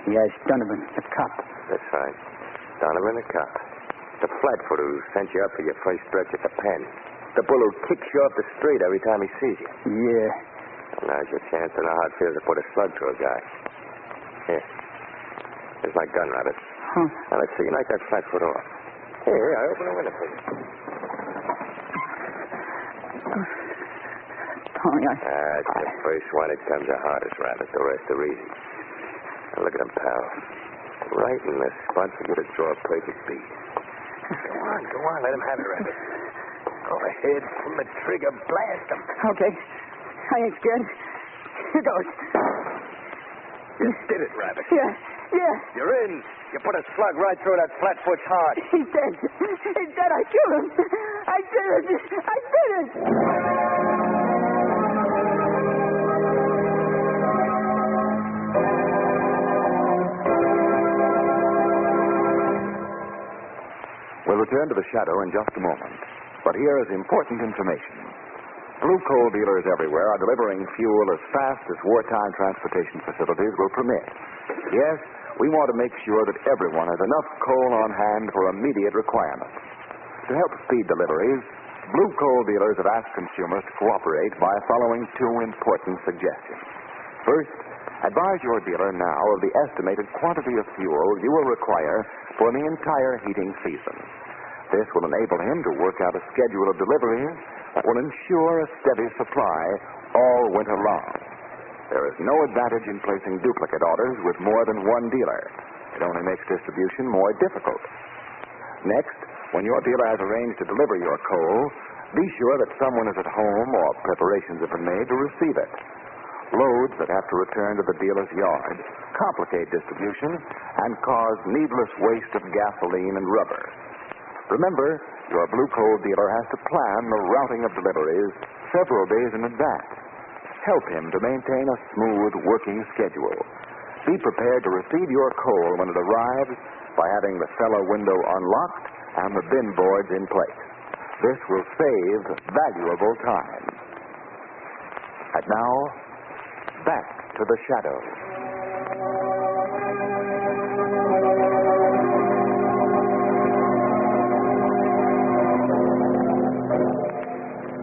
Yeah, it's Donovan, the cop. That's right. Donovan, the cop. The flatfoot who sent you up for your first stretch at the pen. The bull who kicks you off the street every time he sees you. Yeah. Well, now's your chance to know how it feels to put a slug through a guy. Here. Here's my gun, Rabbit. Huh. Now, let's see you knock that flatfoot off. Here, I open the window for you. Tony, That's the first one. It comes the hardest, Rabbit. The rest are easy. Now, look at him, pal. Right in the spot for you to draw a perfect bead. Go on. Let him have it, Rabbit. Go ahead, pull the trigger, blast him. Okay. I ain't scared. Here goes. You did it, Rabbit. Yeah. You're in. You put a slug right through that flatfoot's heart. He's dead. I killed him. I did it. We'll return to the shadow in just a moment. But here is important information. Blue coal dealers everywhere are delivering fuel as fast as wartime transportation facilities will permit. Yes, we want to make sure that everyone has enough coal on hand for immediate requirements. To help speed deliveries, Blue coal dealers have asked consumers to cooperate by following 2 important suggestions. First, advise your dealer now of the estimated quantity of fuel you will require for the entire heating season. This will enable him to work out a schedule of deliveries that will ensure a steady supply all winter long. There is no advantage in placing duplicate orders with more than one dealer. It only makes distribution more difficult. Next, when your dealer has arranged to deliver your coal, be sure that someone is at home or preparations have been made to receive it. Loads that have to return to the dealer's yard complicate distribution and cause needless waste of gasoline and rubber. Remember, your blue coal dealer has to plan the routing of deliveries several days in advance. Help him to maintain a smooth working schedule. Be prepared to receive your coal when it arrives by having the cellar window unlocked and the bin boards in place. This will save valuable time. And now, back to the shadow.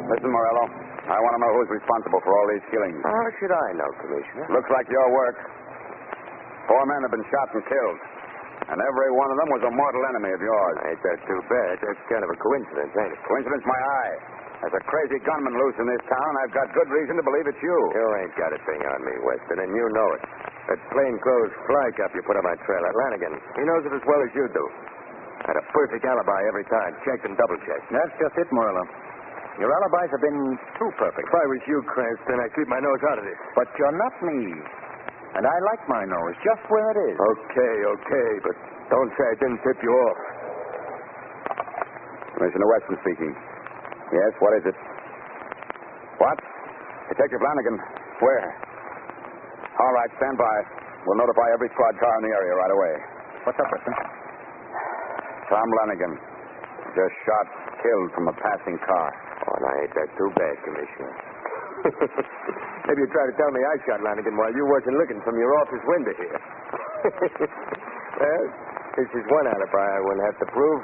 Listen, Morello, I want to know who's responsible for all these killings. How should I know, Commissioner? Looks like your work. 4 men have been shot and killed. And every one of them was a mortal enemy of yours. Ain't that too bad? That's kind of a coincidence, ain't it? Coincidence, my eye. There's a crazy gunman loose in this town. I've got good reason to believe it's you. You ain't got a thing on me, Weston, and you know it. That plainclothes fly cop you put on my trail, that Lanigan, he knows it as well as you do. I had a perfect alibi every time, checked and double-checked. That's just it, Morello. Your alibis have been too perfect. If I was you, Cranston, I'd keep my nose out of this. But you're not me. And I like my nose just where it is. Okay, but don't say I didn't tip you off. Commissioner Weston speaking. Yes, what is it? What? Detective Lanigan. Where? All right, stand by. We'll notify every squad car in the area right away. What's up, Weston? Tom Lanigan. Just shot, killed from a passing car. Oh, and I ain't that too bad, Commissioner. Maybe you try to tell me I shot Lanigan while you wasn't looking from your office window here. Well, this is one alibi I wouldn't have to prove.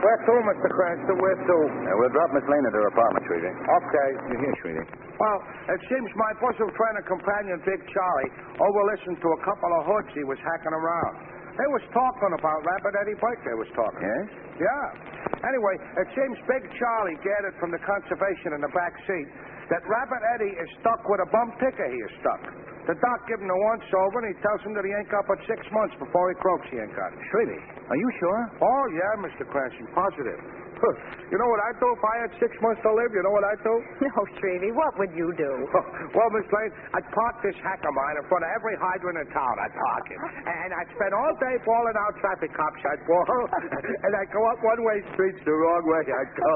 Where to, Mr. Cranston? Where to? We'll drop Miss Lane at her apartment, Shrevey. Okay. You hear, Shrevey? Well, it seems my bosom friend and companion, Big Charlie, overlistened to a couple of hoods he was hacking around. They was talking about Rabbit Eddie Burke, they was talking. Yes? Yeah. Anyway, it seems Big Charlie gathered from the conservation in the back seat that Rabbit Eddie is stuck with a bum ticker he is stuck. The doc give him the once-over, and he tells him that he ain't got but 6 months before he croaks he ain't got it. Shrevey, are you sure? Oh, yeah, Mr. Cranston, positive. You know what I'd do if I had 6 months to live? You know what I'd do? No, Shrevey, what would you do? Well, Miss Lane, I'd park this hack of mine in front of every hydrant in town. I'd park it. And I'd spend all day bawling out traffic cops I'd bawl. And I'd go up one-way streets the wrong way I'd go.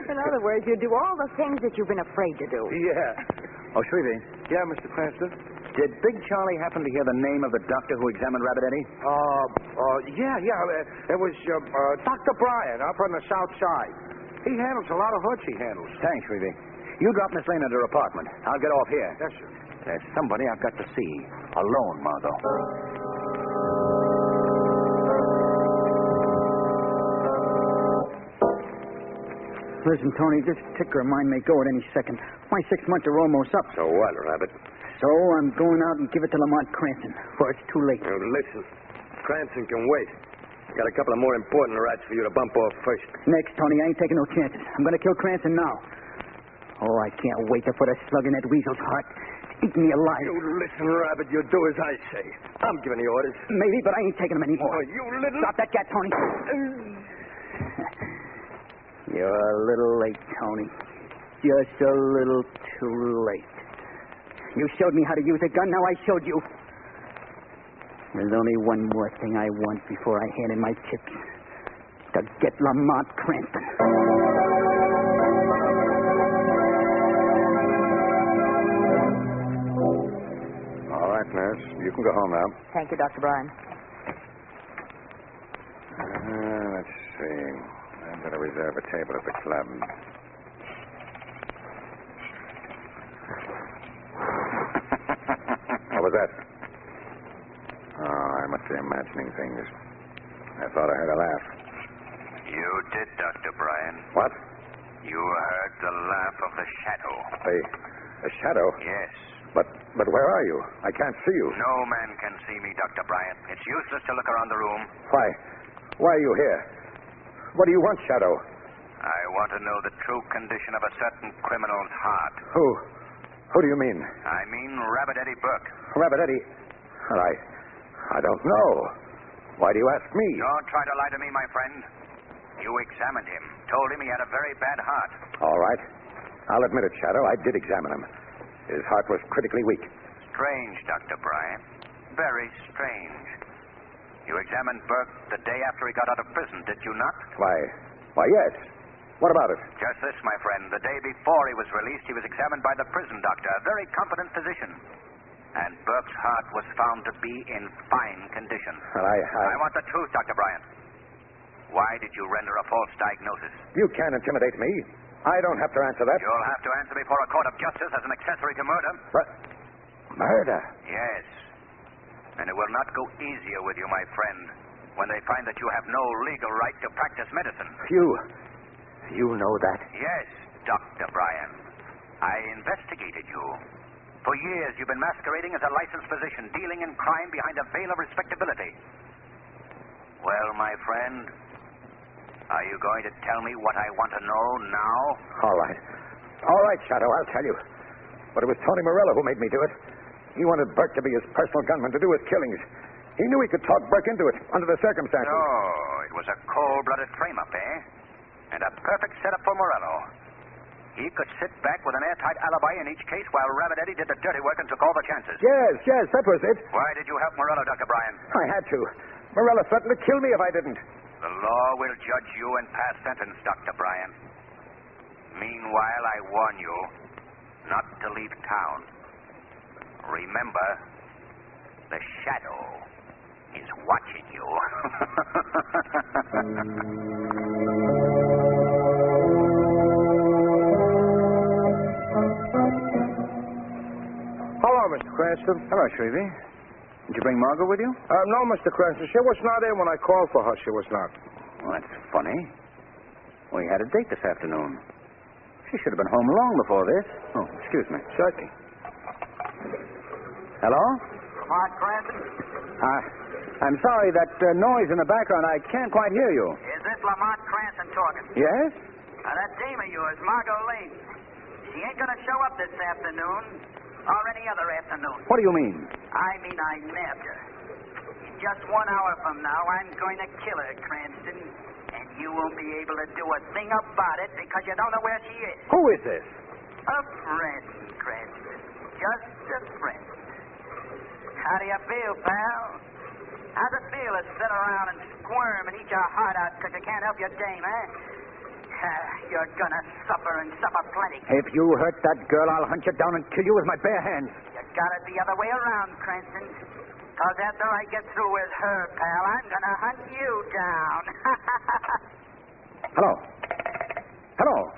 In other words, you'd do all the things that you've been afraid to do. Yeah. Oh, Shrevey. Yeah, Mr. Cranston? Did Big Charlie happen to hear the name of the doctor who examined Rabbit Eddie? Yeah. It was Dr. Bryan up on the south side. He handles a lot of hoods, he handles. Thanks, Shrevey. You drop Miss Lane at her apartment. I'll get off here. Yes, sir. There's somebody I've got to see. Alone, Margot. Listen, Tony, this ticker of mine may go at any second. My 6 months are almost up. So what, Rabbit? So I'm going out and give it to Lamont Cranston, for it's too late. Now, listen. Cranston can wait. Got a couple of more important rats for you to bump off first. Next, Tony, I ain't taking no chances. I'm going to kill Cranston now. Oh, I can't wait to put a slug in that weasel's heart. Eat me alive. You listen, Rabbit. You do as I say. I'm giving the orders. Maybe, but I ain't taking them anymore. Oh, you little... Drop that gat, Tony. You're a little late, Tony. Just a little too late. You showed me how to use a gun, now I showed you. There's only one more thing I want before I hand in my chips. To get Lamont Cranston. All right, nurse. You can go home now. Thank you, Dr. Bryan. Let's see. I'm going to reserve a table at the club. What was that? Oh, I must be imagining things. I thought I heard a laugh. You did, Dr. Bryan. What? You heard the laugh of the shadow. The shadow? Yes. But where are you? I can't see you. No man can see me, Dr. Bryan. It's useless to look around the room. Why? Why are you here? What do you want, Shadow? I want to know the true condition of a certain criminal's heart. Who? Who do you mean? I mean Rabbit Eddie Burke. Rabbit Eddie? Well, I don't know. Why do you ask me? Don't try to lie to me, my friend. You examined him. Told him he had a very bad heart. All right. I'll admit it, Shadow. I did examine him. His heart was critically weak. Strange, Dr. Bryan. Very strange. You examined Burke the day after he got out of prison, did you not? Why, yes. What about it? Just this, my friend. The day before he was released, he was examined by the prison doctor, a very competent physician. And Burke's heart was found to be in fine condition. Well, I want the truth, Dr. Bryan. Why did you render a false diagnosis? You can't intimidate me. I don't have to answer that. You'll have to answer before a court of justice as an accessory to murder. But murder? Yes. And it will not go easier with you, my friend, when they find that you have no legal right to practice medicine. You know that? Yes, Dr. Bryan. I investigated you. For years, you've been masquerading as a licensed physician, dealing in crime behind a veil of respectability. Well, my friend, are you going to tell me what I want to know now? All right. All right, Shadow, I'll tell you. But it was Tony Morello who made me do it. He wanted Burke to be his personal gunman to do his killings. He knew he could talk Burke into it under the circumstances. Oh, it was a cold-blooded frame-up, eh? And a perfect setup for Morello. He could sit back with an airtight alibi in each case while Rabbit Eddie did the dirty work and took all the chances. Yes, that was it. Why did you help Morello, Dr. Bryan? I had to. Morello threatened to kill me if I didn't. The law will judge you and pass sentence, Dr. Bryan. Meanwhile, I warn you not to leave town. Remember, the shadow is watching you. Hello, Mr. Cranston. Hello, Shrevey. Did you bring Margot with you? No, Mr. Cranston. She was not in when I called for her. She was not. Well, that's funny. We had a date this afternoon. She should have been home long before this. Oh, excuse me. Certainly. Hello? Lamont Cranston? I'm sorry, that noise in the background, I can't quite hear you. Is this Lamont Cranston talking? Yes? That dame of yours, Margot Lane. She ain't going to show up this afternoon or any other afternoon. What do you mean? I mean I nabbed her. In just 1 hour from now, I'm going to kill her, Cranston. And you won't be able to do a thing about it because you don't know where she is. Who is this? A friend, Cranston. Just a friend. How do you feel, pal? How's it feel to sit around and squirm and eat your heart out because you can't help your dame, eh? You're gonna suffer and suffer plenty. If you hurt that girl, I'll hunt you down and kill you with my bare hands. You got it the other way around, Cranston. Because after I get through with her, pal, I'm gonna hunt you down. Hello. Hello.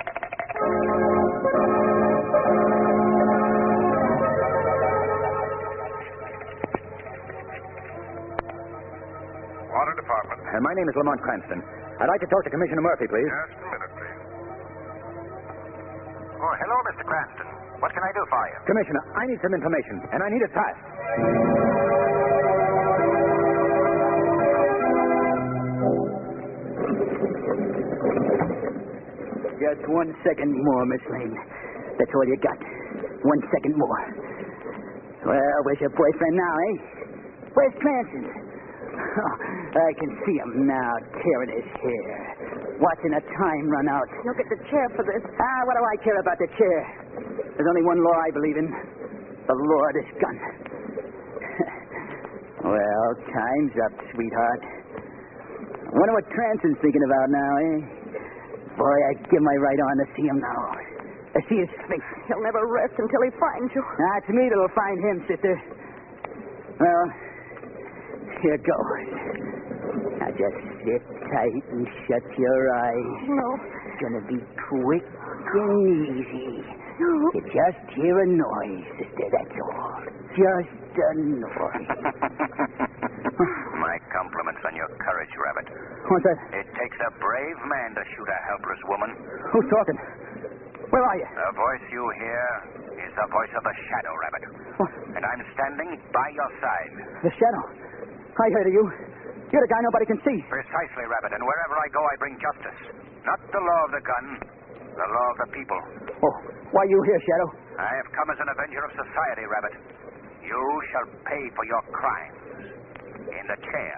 Water Department. My name is Lamont Cranston. I'd like to talk to Commissioner Murphy, please. Just a minute, please. Oh, hello, Mr. Cranston. What can I do for you? Commissioner, I need some information, and I need it fast. Just 1 second more, Miss Lane. That's all you got. 1 second more. Well, where's your boyfriend now, eh? Where's Cranston? Oh, I can see him now, tearing his hair. Watching the time run out. You'll get the chair for this. What do I care about the chair? There's only one law I believe in. The law of this gun. Well, time's up, sweetheart. I wonder what Cranston's thinking about now, eh? Boy, I'd give my right arm to see him now. To see his face. He'll never rest until he finds you. It's me that'll find him, sister. Well, here goes. Now just sit tight and shut your eyes. No. It's gonna be quick and easy. No. You just hear a noise, sister, that's all. Just a noise. My compliments on your courage, Rabbit. What's that? It takes a brave man to shoot a helpless woman. Who's talking? Where are you? The voice you hear is the voice of the Shadow, Rabbit. What? And I'm standing by your side. The Shadow? I heard of you. You're the guy nobody can see. Precisely, Rabbit. And wherever I go, I bring justice. Not the law of the gun, the law of the people. Oh, why are you here, Shadow? I have come as an avenger of society, Rabbit. You shall pay for your crimes. In the chair.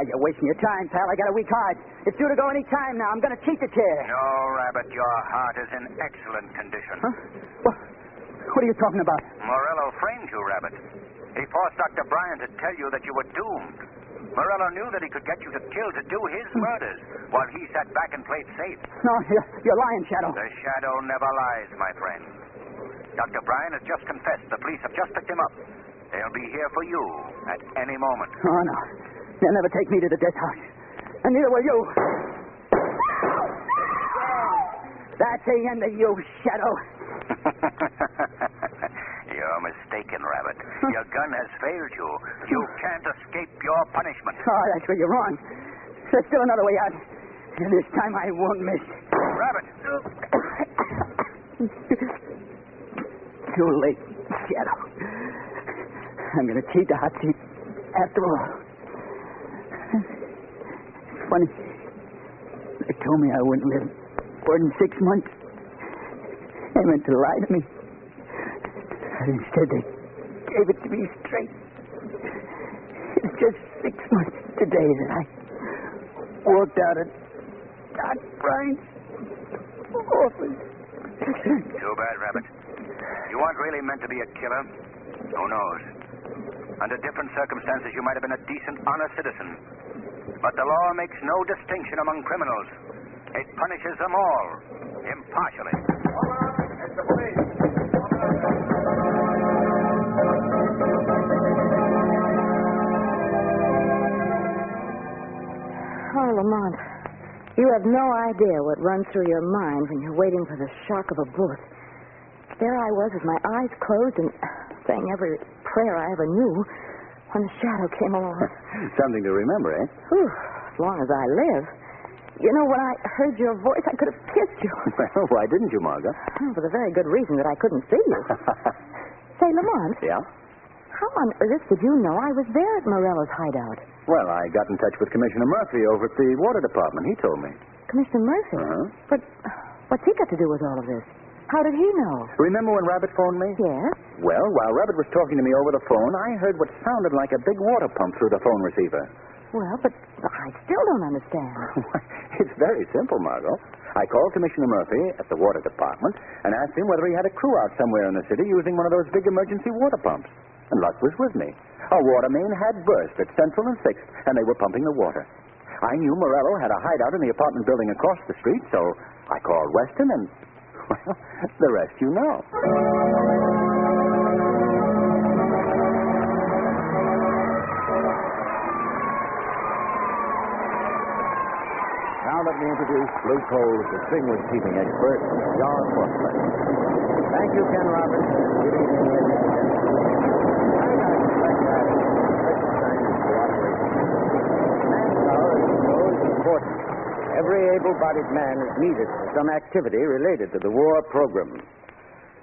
You're wasting your time, pal. I got a weak heart. It's due to go any time now. I'm going to keep the chair. No, Rabbit. Your heart is in excellent condition. Huh? What are you talking about? Morello framed you, Rabbit. He forced Dr. Bryan to tell you that you were doomed. Morello knew that he could get you to kill to do his murders, while he sat back and played safe. No, you're lying, Shadow. The Shadow never lies, my friend. Dr. Bryan has just confessed. The police have just picked him up. They'll be here for you at any moment. Oh, no. They'll never take me to the death house. And neither will you. That's the end of you, Shadow. You're mistaken, Rabbit. Your gun has failed you. You can't escape your punishment. Oh, that's where you're wrong. There's still another way out. And this time I won't miss. Rabbit! Too late. Shadow. I'm going to take the hot seat after all. It's funny. They told me I wouldn't live more than 6 months. They meant to lie to me. But instead, they gave it to me straight. It's just 6 months today that I walked out of Doc Bryant's office. Too bad, Rabbit. You aren't really meant to be a killer. Who knows? Under different circumstances, you might have been a decent, honest citizen. But the law makes no distinction among criminals. It punishes them all, impartially. It's the police. Oh, Lamont, you have no idea what runs through your mind when you're waiting for the shock of a bullet. There I was with my eyes closed and saying every prayer I ever knew when the shadow came along. Something to remember, eh? Whew, as long as I live. You know, when I heard your voice, I could have kissed you. Well, why didn't you, Margot? For the very good reason that I couldn't see you. Say, Lamont. Yeah? How on earth did you know I was there at Morello's hideout? Well, I got in touch with Commissioner Murphy over at the Water Department. He told me. Commissioner Murphy? Uh-huh. But what's he got to do with all of this? How did he know? Remember when Rabbit phoned me? Yes. Well, while Rabbit was talking to me over the phone, I heard what sounded like a big water pump through the phone receiver. Well, but I still don't understand. It's very simple, Margot. I called Commissioner Murphy at the Water Department and asked him whether he had a crew out somewhere in the city using one of those big emergency water pumps. And luck was with me. A water main had burst at Central and 6th, and they were pumping the water. I knew Morello had a hideout in the apartment building across the street, so I called Weston, and, well, the rest you know. Now let me introduce Blue Coal's distinguished heating expert, John Horsley. Thank you, Ken Roberts. Good evening, ladies and gentlemen. Manpower, as you know, is important. Every able-bodied man is needed for some activity related to the war program.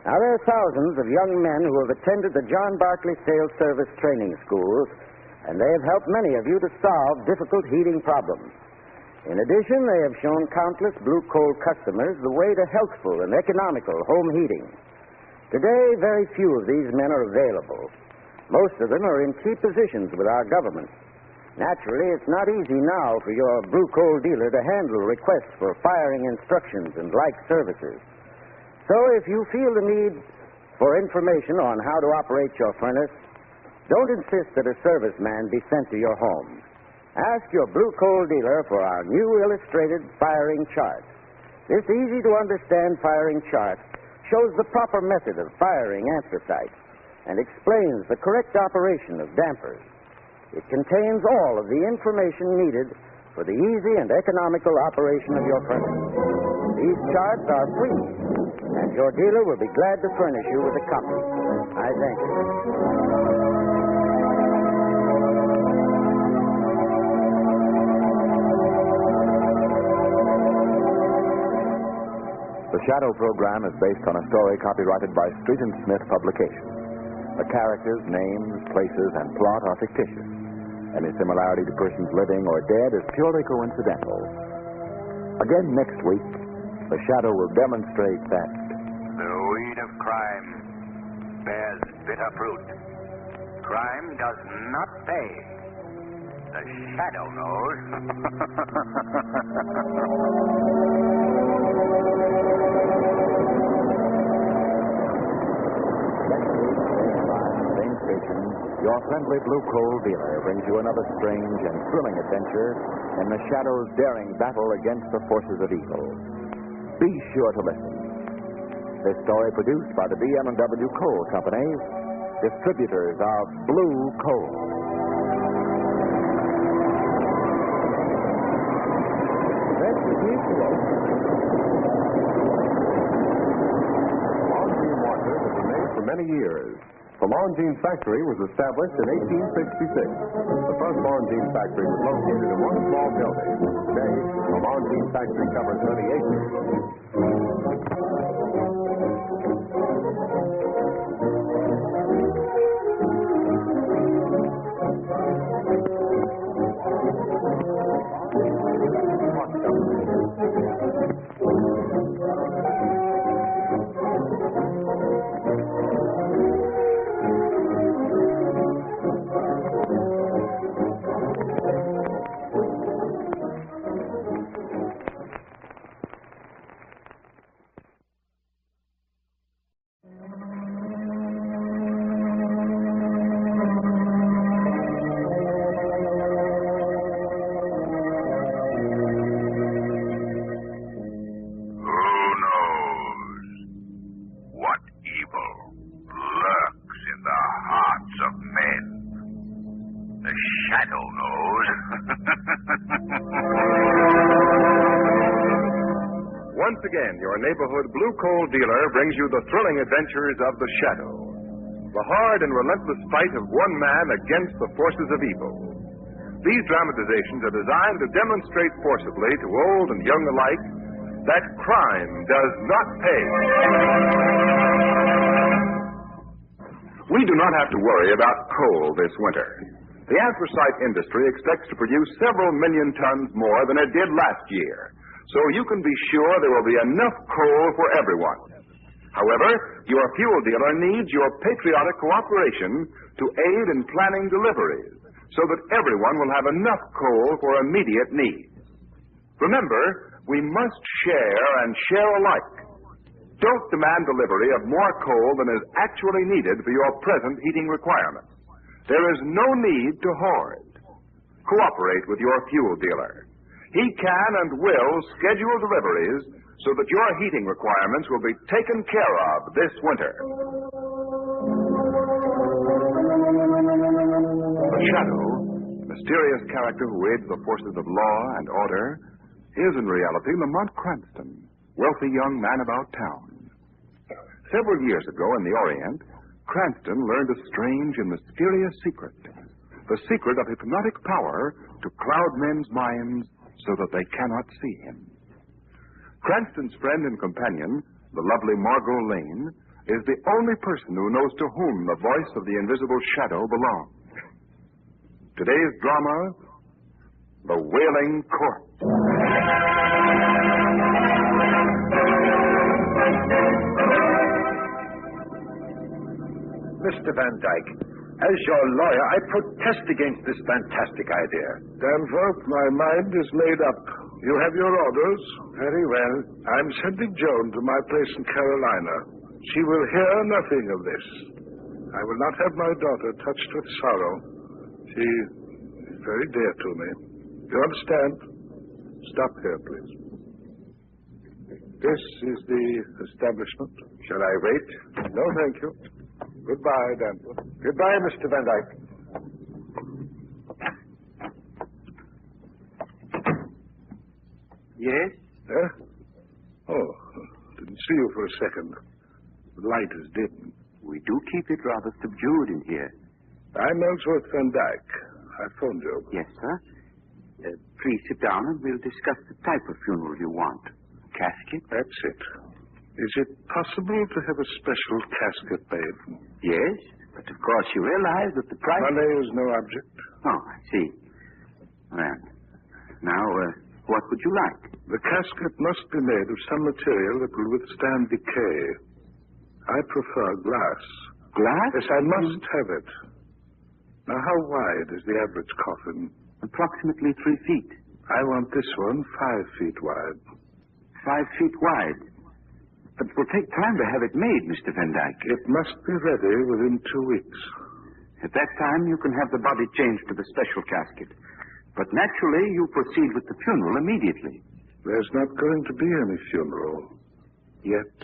Now, there are thousands of young men who have attended the John Barclay Sales Service training schools, and they have helped many of you to solve difficult heating problems. In addition, they have shown countless Blue Coal customers the way to healthful and economical home heating. Today, very few of these men are available. Most of them are in key positions with our government. Naturally, it's not easy now for your Blue Coal dealer to handle requests for firing instructions and like services. So if you feel the need for information on how to operate your furnace, don't insist that a serviceman be sent to your home. Ask your Blue Coal dealer for our new illustrated firing chart. This easy-to-understand firing chart shows the proper method of firing anthracite and explains the correct operation of dampers. It contains all of the information needed for the easy and economical operation of your furnace. These charts are free, and your dealer will be glad to furnish you with a copy. I thank you. The Shadow program is based on a story copyrighted by Street and Smith Publications. The characters, names, places, and plot are fictitious. Any similarity to persons living or dead is purely coincidental. Again next week, The Shadow will demonstrate that the weed of crime bears bitter fruit. Crime does not pay. The Shadow knows. same station, your friendly Blue Coal dealer brings you another strange and thrilling adventure in the Shadow's daring battle against the forces of evil. Be sure to listen. This story produced by the B.M.&W Coal Company, distributors of Blue Coal. This is mutual. Longines watches have been made for many years. The Longines factory was established in 1866. The first Longines factory was located in one small building. Today, the Longines factory covers many acres. again, your neighborhood blue coal dealer brings you the thrilling adventures of the Shadow. The hard and relentless fight of one man against the forces of evil. These dramatizations are designed to demonstrate forcibly to old and young alike that crime does not pay. We do not have to worry about coal this winter. The anthracite industry expects to produce several million tons more than it did last year, so you can be sure there will be enough coal for everyone. However, your fuel dealer needs your patriotic cooperation to aid in planning deliveries so that everyone will have enough coal for immediate needs. Remember, we must share and share alike. Don't demand delivery of more coal than is actually needed for your present heating requirements. There is no need to hoard. Cooperate with your fuel dealer. He can and will schedule deliveries so that your heating requirements will be taken care of this winter. The Shadow, mysterious character who aids the forces of law and order, is in reality Lamont Cranston, wealthy young man about town. Several years ago in the Orient, Cranston learned a strange and mysterious secret. The secret of hypnotic power to cloud men's minds so that they cannot see him. Cranston's friend and companion, the lovely Margot Lane, is the only person who knows to whom the voice of the invisible Shadow belongs. Today's drama, The Wailing Corpse. Mr. Van Dyke, as your lawyer, I protest against this fantastic idea. Danforth, my mind is made up. You have your orders? Very well. I'm sending Joan to my place in Carolina. She will hear nothing of this. I will not have my daughter touched with sorrow. She is very dear to me. You understand? Stop here, please. This is the establishment. Shall I wait? No, thank you. Goodbye, Danforth. Goodbye, Mr. Van Dyke. Yes? Oh, didn't see you for a second. The light is dim. We do keep it rather subdued in here. I'm Ellsworth Van Dyke. I phoned you. Yes, sir. Please sit down and we'll discuss the type of funeral you want. Casket? That's it. Is it possible to have a special casket made? Yes, but of course you realize that the price... Money is no object. Oh, I see. Well, now, what would you like? The casket must be made of some material that will withstand decay. I prefer glass. Glass? Yes, I must have it. Now, how wide is the average coffin? Approximately 3 feet. I want this one 5 feet wide. 5 feet wide? But it will take time to have it made, Mr. Van Dyke. It must be ready within 2 weeks. At that time, you can have the body changed to the special casket. But naturally, you proceed with the funeral immediately. There's not going to be any funeral. Yet.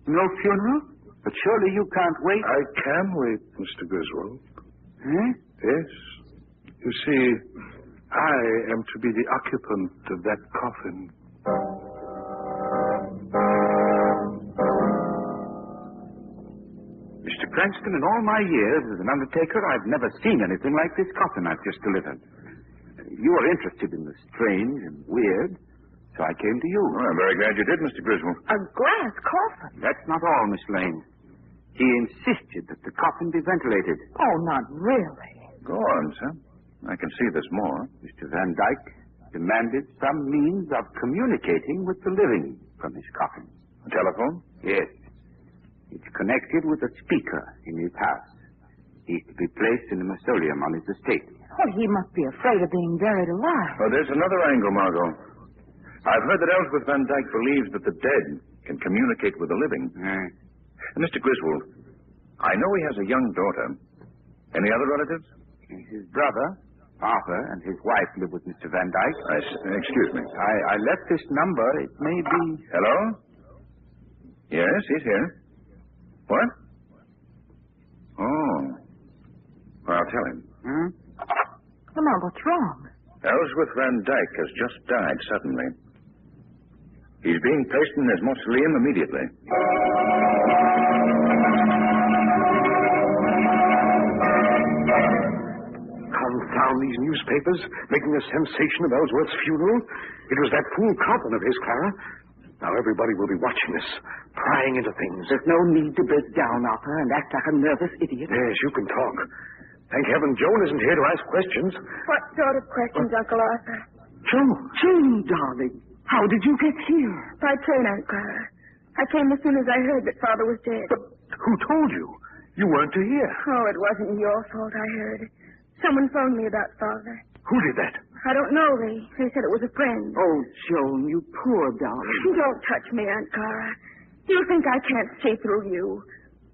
No funeral? But surely you can't wait. I can wait, Mr. Griswold. Hmm? Yes. You see, I am to be the occupant of that coffin. Mr. Cranston, in all my years as an undertaker, I've never seen anything like this coffin I've just delivered. You are interested in the strange and weird, so I came to you. Oh, I'm very glad you did, Mr. Griswold. A glass coffin? That's not all, Miss Lane. He insisted that the coffin be ventilated. Oh, not really. Go on, sir. I can see there's more. Mr. Van Dyke demanded some means of communicating with the living from his coffin. A telephone? Yes. It's connected with a speaker in his house. He's to be placed in a mausoleum on his estate. Oh, he must be afraid of being buried alive. Oh, there's another angle, Margot. I've heard that Ellsworth Van Dyke believes that the dead can communicate with the living. Mr. Griswold, I know he has a young daughter. Any other relatives? His brother, Arthur, and his wife live with Mr. Van Dyke. Excuse me. I left this number. It may be... Hello? Yes, he's here. What? Oh. Well, I'll tell him. Come on, what's wrong? Ellsworth Van Dyke has just died suddenly. He's being placed in his mausoleum immediately. Confound these newspapers, making a sensation of Ellsworth's funeral. It was that fool Carpenter of his, Clara. Now everybody will be watching us, prying into things. There's no need to break down, Arthur, and act like a nervous idiot. Yes, you can talk. Thank heaven Joan isn't here to ask questions. What sort of questions, Uncle Arthur? Joan, darling, how did you get here? By train, Aunt Clara. I came as soon as I heard that Father was dead. But who told you? You weren't to hear. Oh, it wasn't your fault, I heard. Someone phoned me about Father. Who did that? I don't know. They said it was a friend. Oh, Joan, you poor darling. Don't touch me, Aunt Clara. You think I can't see through you.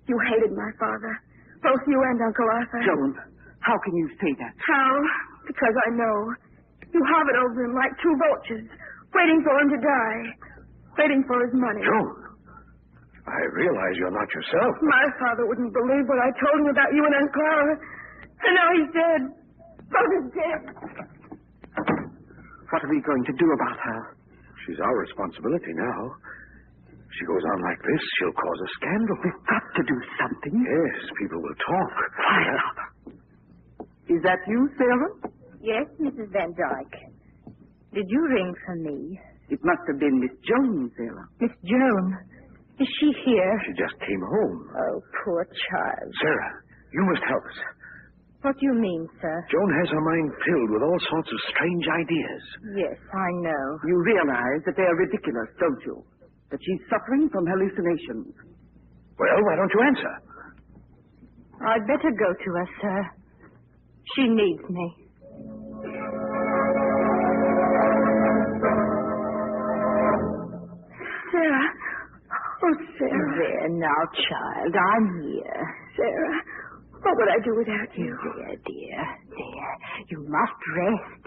You hated my father. Both you and Uncle Arthur. Joan, how can you say that? How? Because I know. You hovered over him like two vultures, waiting for him to die. Waiting for his money. Joan, I realize you're not yourself. My father wouldn't believe what I told him about you and Aunt Clara. And now he's dead. Father's dead. What are we going to do about her? She's our responsibility now. If she goes on like this, she'll cause a scandal. We've got to do something. Yes, people will talk. Quiet, Arthur. Is that you, Sarah? Yes, Mrs. Van Dyke. Did you ring for me? It must have been Miss Joan, Sarah. Miss Joan? Is she here? She just came home. Oh, poor child. Sarah, you must help us. What do you mean, sir? Joan has her mind filled with all sorts of strange ideas. Yes, I know. You realize that they are ridiculous, don't you? That she's suffering from hallucinations. Well, why don't you answer? I'd better go to her, sir. She needs me. Sarah. Oh, Sarah. There now, child. I'm here. Sarah, what would I do without you? There, dear. There. You must rest.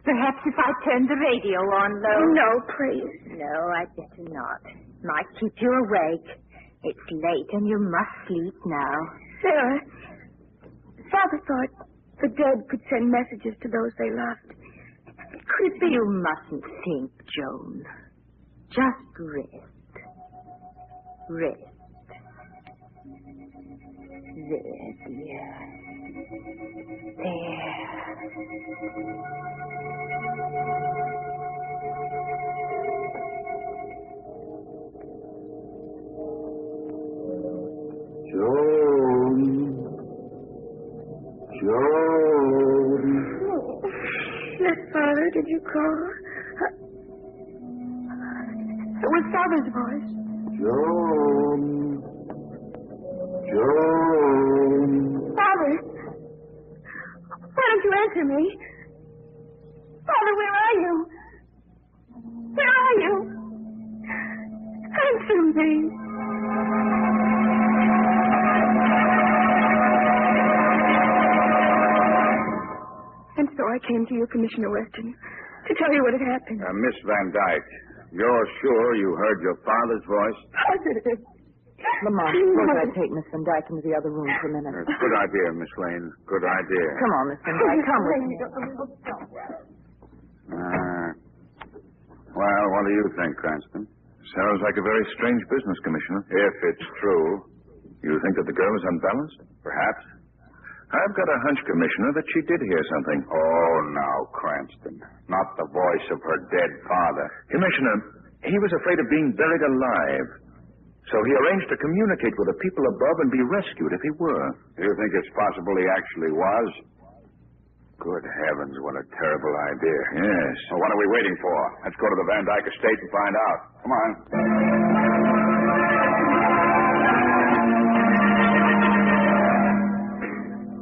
Perhaps if I turn the radio on low. No, please. No, I'd better not. Might keep you awake. It's late and you must sleep now. Sarah, Father thought the dead could send messages to those they loved. Could it be? You mustn't think, Joan. Just rest. Rest. There, dear. There. Joan. Yes, Father, did you call? It was Father's voice. Joan. Joan. Father! Why don't you answer me? Father, where are you? Where are you? Answer me. And so I came to you, Commissioner Weston, to tell you what had happened. Miss Van Dyke, you're sure you heard your father's voice? Positive. Lamont, suppose I take Miss Van Dyke into the other room for a minute. Good idea, Miss Lane. Good idea. Come on, Miss Van Dyke. Come with me. Well, what do you think, Cranston? Sounds like a very strange business, Commissioner. If it's true. You think that the girl is unbalanced? Perhaps. I've got a hunch, Commissioner, that she did hear something. Oh, now, Cranston. Not the voice of her dead father. Commissioner, he was afraid of being buried alive. So he arranged to communicate with the people above and be rescued if he were. You think it's possible he actually was? Good heavens, what a terrible idea. Yes. Well, what are we waiting for? Let's go to the Van Dyke estate and find out. Come on.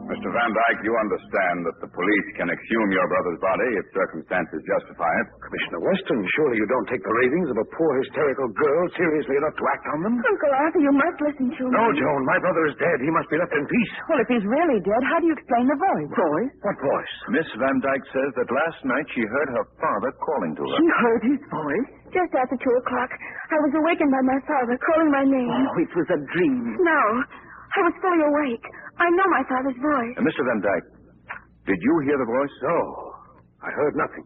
Mr. Van Dyke, you understand that the police can exhume your brother's body if circumstances justify it. Commissioner Weston, surely you don't take the ravings of a poor hysterical girl seriously enough to act on them? Uncle Arthur, you must listen to me. No, Joan, my brother is dead. He must be left in peace. Well, if he's really dead, how do you explain the voice? Voice? What voice? Miss Van Dyke says that last night she heard her father calling to her. She heard his voice? Just after 2 o'clock, I was awakened by my father calling my name. Oh, it was a dream. No, I was fully awake. I know my father's voice. Mr. Van Dyke, did you hear the voice? No, I heard nothing.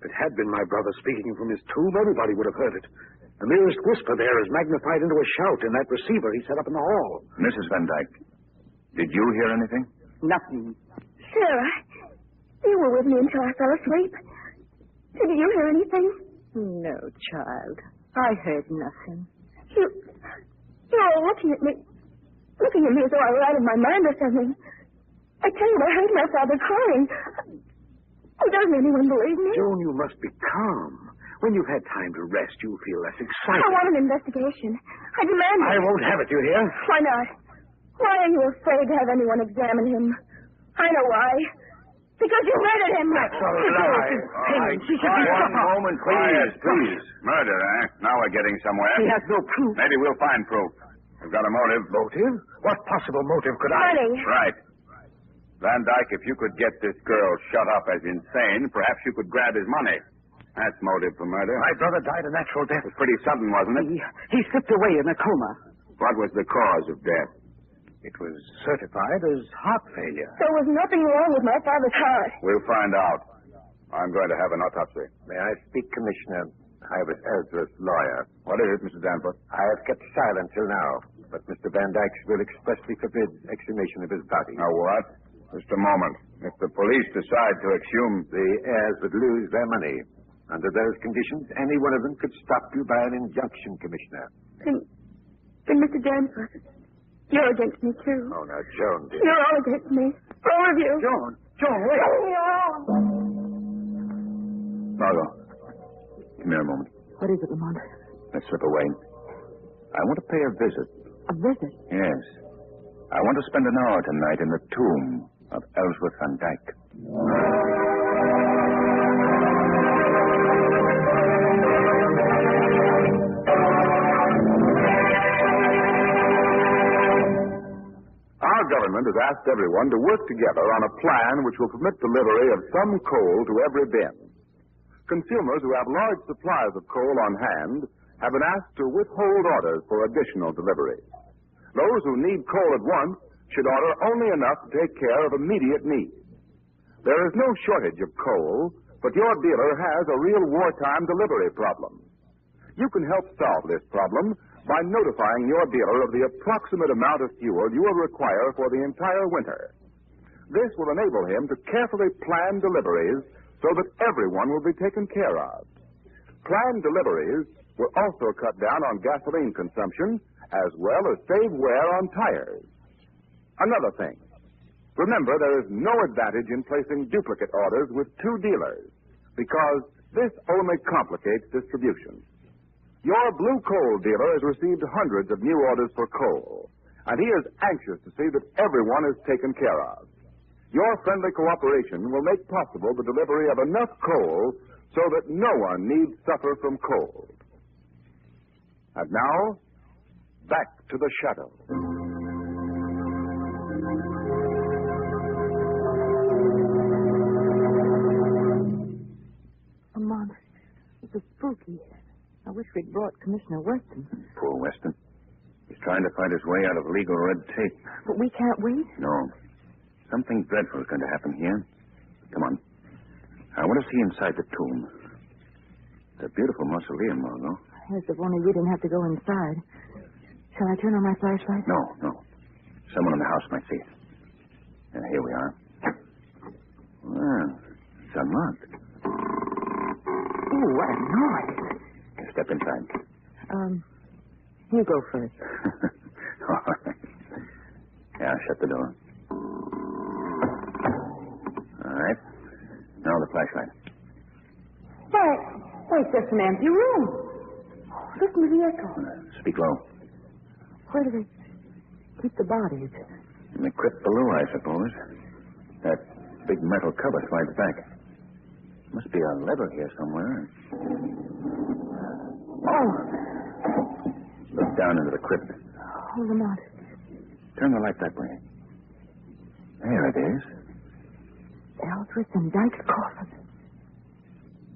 If it had been my brother speaking from his tomb, everybody would have heard it. The merest whisper there is magnified into a shout in that receiver he set up in the hall. Mrs. Van Dyke, did you hear anything? Nothing. Sarah, you were with me until I fell asleep. Did you hear anything? No, child. I heard nothing. You're all looking at me as though I were out of my mind or something. I tell you, I heard my father crying. Oh, doesn't anyone believe me? Joan, you must be calm. When you've had time to rest, you'll feel less excited. I want an investigation. I demand it. I won't have it, you hear? Why not? Why are you afraid to have anyone examine him? I know why. Because you murdered him. That's a lie. One moment, please. Murder, eh? Now we're getting somewhere. He has no proof. Maybe we'll find proof. We've got a motive. Motive? What possible motive could I... Money. Right. Van Dyke, if you could get this girl shut up as insane, perhaps you could grab his money. That's motive for murder. My brother died a natural death. It was pretty sudden, wasn't it? He slipped away in a coma. What was the cause of death? It was certified as heart failure. There was nothing wrong with my father's heart. We'll find out. I'm going to have an autopsy. May I speak, Commissioner? I was Ezra's lawyer. What is it, Mr. Danforth? I have kept silent till now, but Mr. Van Dyke will expressly forbid exhumation of his body. Now what? Just a moment. If the police decide to exhume... The heirs would lose their money. Under those conditions, any one of them could stop you by an injunction, Commissioner. Then Mr. Danforth, you're against me, too. Oh, now, Joan, dear. You're all against me. All of you. Joan, wait. Margot, come here a moment. What is it, Lamont? Let's slip away. I want to pay a visit. A visit? Yes. I want to spend an hour tonight in the tomb of Ellsworth Van Dyke. Our government has asked everyone to work together on a plan which will permit delivery of some coal to every bin. Consumers who have large supplies of coal on hand have been asked to withhold orders for additional deliveries. Those who need coal at once should order only enough to take care of immediate needs. There is no shortage of coal, but your dealer has a real wartime delivery problem. You can help solve this problem by notifying your dealer of the approximate amount of fuel you will require for the entire winter. This will enable him to carefully plan deliveries so that everyone will be taken care of. Planned deliveries will also cut down on gasoline consumption as well as save wear on tires. Another thing. Remember, there is no advantage in placing duplicate orders with two dealers because this only complicates distribution. Your blue coal dealer has received hundreds of new orders for coal, and he is anxious to see that everyone is taken care of. Your friendly cooperation will make possible the delivery of enough coal so that no one need suffer from cold. And now, back to the shadow. Mom, this is spooky. I wish we'd brought Commissioner Weston. Poor Weston. He's trying to find his way out of legal red tape. But we can't wait. No. Something dreadful is going to happen here. Come on. I want to see inside the tomb. It's a beautiful mausoleum, Margot. Yes, if only we didn't have to go inside. Shall I turn on my flashlight? No. Someone in the house might see it. And here we are. Well, it's unlocked. Oh, what a noise. Step inside. You go first. All right. Yeah, shut the door. All right. Now the flashlight. Why, it's just an empty room. Listen to the echo. Speak low. Where do they keep the bodies? In the crypt below, I suppose. That big metal cover slides back. Must be a lever here somewhere. Oh! Look down into the crypt. Hold them out. Turn the light that way. There it is. Ellsworth and Dyke's coffin.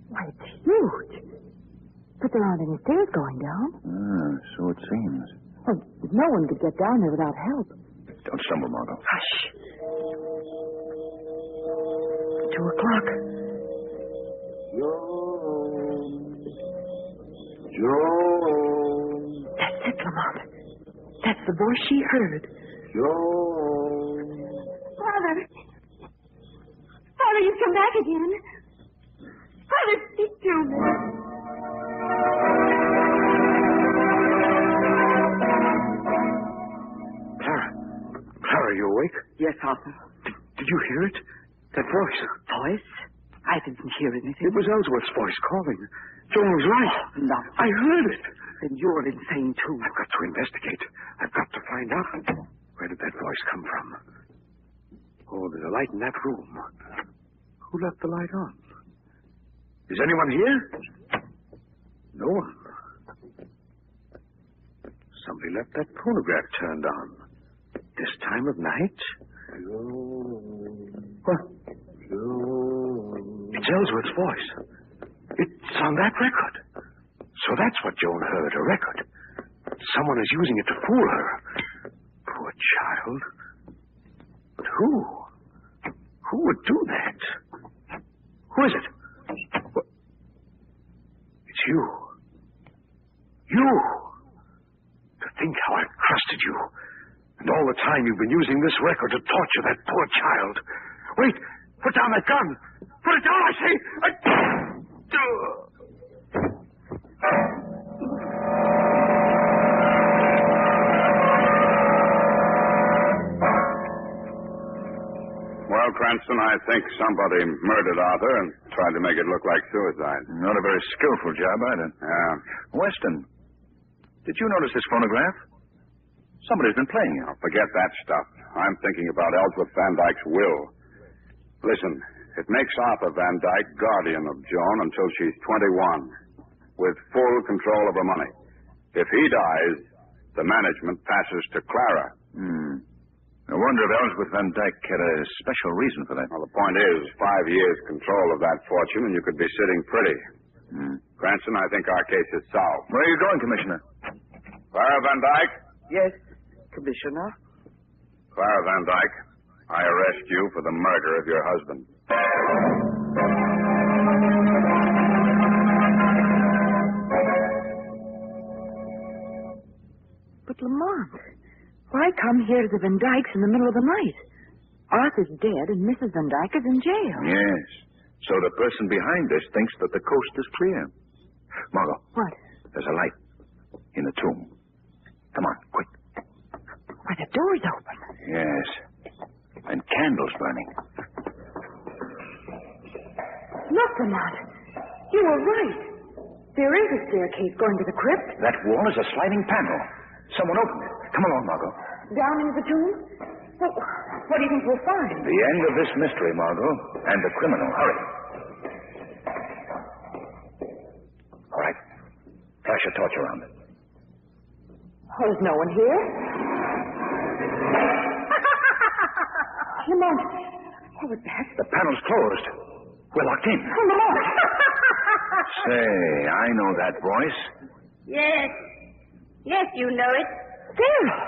Why, it's huge. But there aren't any stairs going down. So it seems. Well, no one could get down there without help. Don't stumble, Margot. Hush. 2 o'clock. Joan. That's it, Lamont. That's the voice she heard. Joan. Father. Father, you've come back again. Father, speak to me. Clara, are you awake? Yes, Arthur. Did you hear it? That voice. Voice? I didn't hear anything. It was Ellsworth's voice calling. Joan was right. No. I heard it. Then you're insane, too. I've got to investigate. I've got to find out. Where did that voice come from? Oh, there's a light in that room. Who left the light on? Is anyone here? No one. Somebody left that phonograph turned on. This time of night? What? It's Ellsworth's voice. It's on that record. So that's what Joan heard, a record. Someone is using it to fool her. Poor child. But who? Who would do that? Who is it? What? It's you. You! To think how I've trusted you. And all the time you've been using this record to torture that poor child. Wait! Put down that gun! Put it down, I say! Well, Cranston, I think somebody murdered Arthur and tried to make it look like suicide. Not a very skillful job, either. Yeah. Weston, did you notice this phonograph? Somebody's been playing it. Now, forget that stuff. I'm thinking about Ellsworth Van Dyke's will. Listen, it makes Arthur Van Dyke guardian of Joan until she's 21, with full control of her money. If he dies, the management passes to Clara. I wonder if Ellsworth Van Dyke had a special reason for that. Well, the point is, 5 years control of that fortune, and you could be sitting pretty. Cranston, I think our case is solved. Where are you going, Commissioner? Clara Van Dyke? Yes, Commissioner. Clara Van Dyke, I arrest you for the murder of your husband. But, Lamont, why come here to the Van Dykes in the middle of the night? Arthur's dead and Mrs. Van Dyke is in jail. Yes. So the person behind this thinks that the coast is clear. Margot. What? There's a light in the tomb. Come on, quick. Why, the door's open. Yes. And candles burning. Look, Lamont. You were right. There is a staircase going to the crypt. That wall is a sliding panel. Someone opened it. Come along, Margot. Down into the tomb? Well, what do you think we'll find? The end of this mystery, Margot. And the criminal. Hurry. All right. Flash a torch around it. Oh, there's no one here. Lamont, what was that? The panel's closed. We're locked in. Oh, Lamont. Say, I know that voice. Yes. Yes, you know it. Sarah.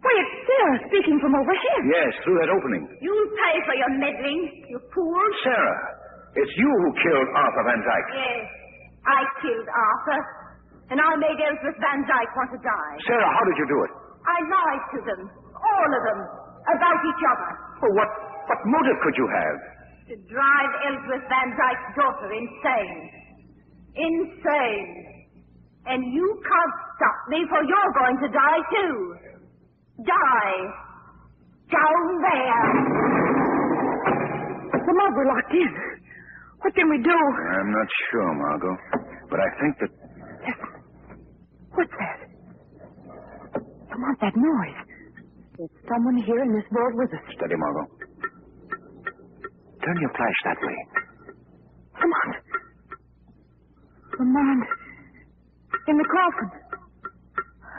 Why, it's Sarah speaking from over here. Yes, through that opening. You'll pay for your meddling, you fool. Sarah, it's you who killed Arthur Van Dyke. Yes, I killed Arthur, and I made Ellsworth Van Dyke want to die. Sarah, how did you do it? I lied to them, all of them, about each other. Well, what motive could you have? To drive Ellsworth Van Dyke's daughter insane. Insane. And you can't stop me, for you're going to die, too. Die. Down there. Lamont, we're locked in. What can we do? I'm not sure, Margot. But I think that... Listen. What's that? Lamont, that noise. There's someone here in this vault with us. Steady, Margot. Turn your flash that way. Lamont. Lamont. In the coffin.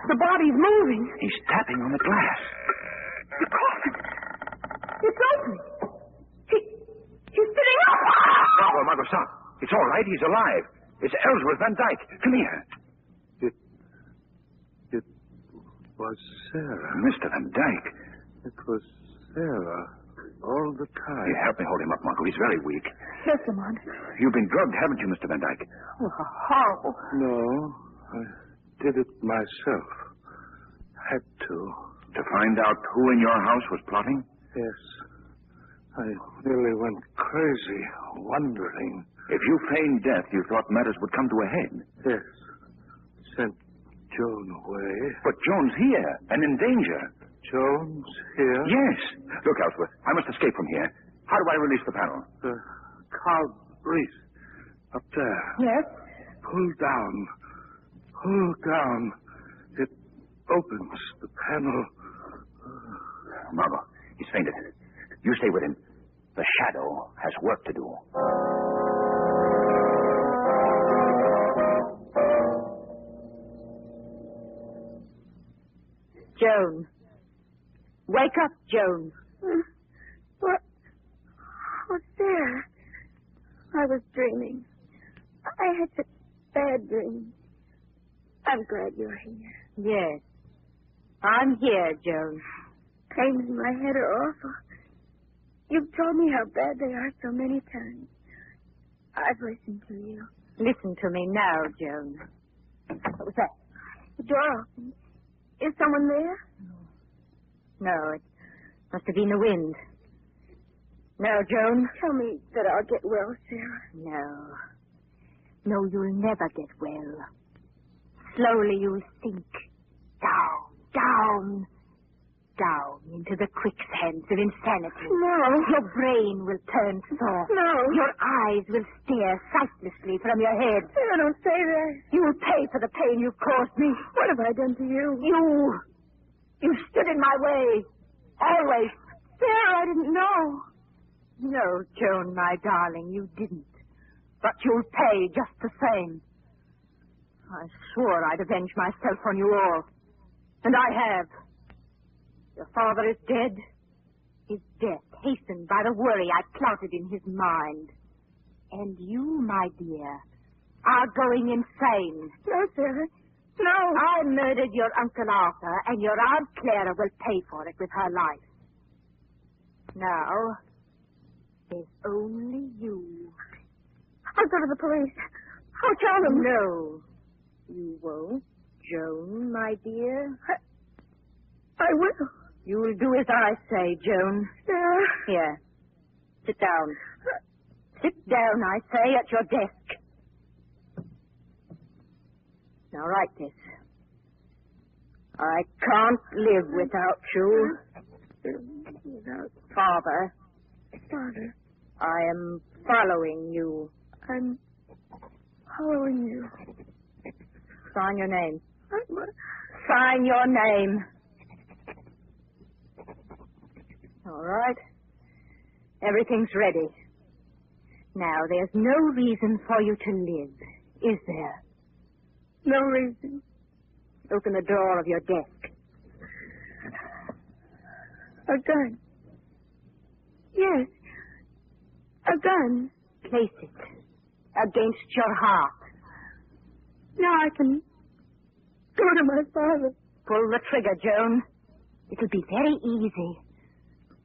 The body's moving. He's tapping on the glass. The coffin. It's open. He's sitting up. Margot, stop. It's all right. He's alive. It's Ellsworth Van Dyke. Come here. It was Sarah. Mr. Van Dyke. It was Sarah. all the time. You help me hold him up, Marco. He's very weak. Yes, Lamont. You've been drugged, haven't you, Mr. Van Dyke? Oh, horrible. No, I did it myself. Had to. To find out who in your house was plotting? Yes. I nearly went crazy, wondering. If you feigned death, you thought matters would come to a head. Yes. Sent Joan away. But Joan's here and in danger. Joan's here? Yes. Look, Ellsworth, I must escape from here. How do I release the panel? The carved wreath up there. Yes? Pull down. Pull down. It opens the panel. Margot, he's fainted. You stay with him. The shadow has work to do. Joan. Wake up, Joan. What's there? I was dreaming. I had such bad dreams. I'm glad you're here. Yes. I'm here, Joan. Pains in my head are awful. You've told me how bad they are so many times. I've listened to you. Listen to me now, Joan. What was that? The door opened. Is someone there? No, it must have been the wind. No, Joan. Tell me that I'll get well, Sarah. No. No, you'll never get well. Slowly you'll sink down into the quicksands of insanity. No. Your brain will turn soft. No. Your eyes will stare sightlessly from your head. Sarah, don't say that. You will pay for the pain you've caused me. What have I done to you? You stood in my way. Always. Sarah, I didn't know. No, Joan, my darling, you didn't. But you'll pay just the same. I swore I'd avenge myself on you all. And I have. Your father is dead. His death hastened by the worry I plotted in his mind. And you, my dear, are going insane. No, Sarah. No. I murdered your Uncle Arthur, and your Aunt Clara will pay for it with her life. Now, there's only you. I'll go to the police. I'll tell them. No, you won't, Joan, my dear. I will. You'll do as I say, Joan. Sarah. Here. Sit down. Sit down, I say, at your desk. Now write this. I can't live without you. Without Father. Father. I am following you. I'm following you. Sign your name. Sign your name. All right. Everything's ready. Now, there's no reason for you to live, is there? No reason. Open the door of your desk. A gun. Yes. A gun. Place it against your heart. Now I can go to my father. Pull the trigger, Joan. It'll be very easy.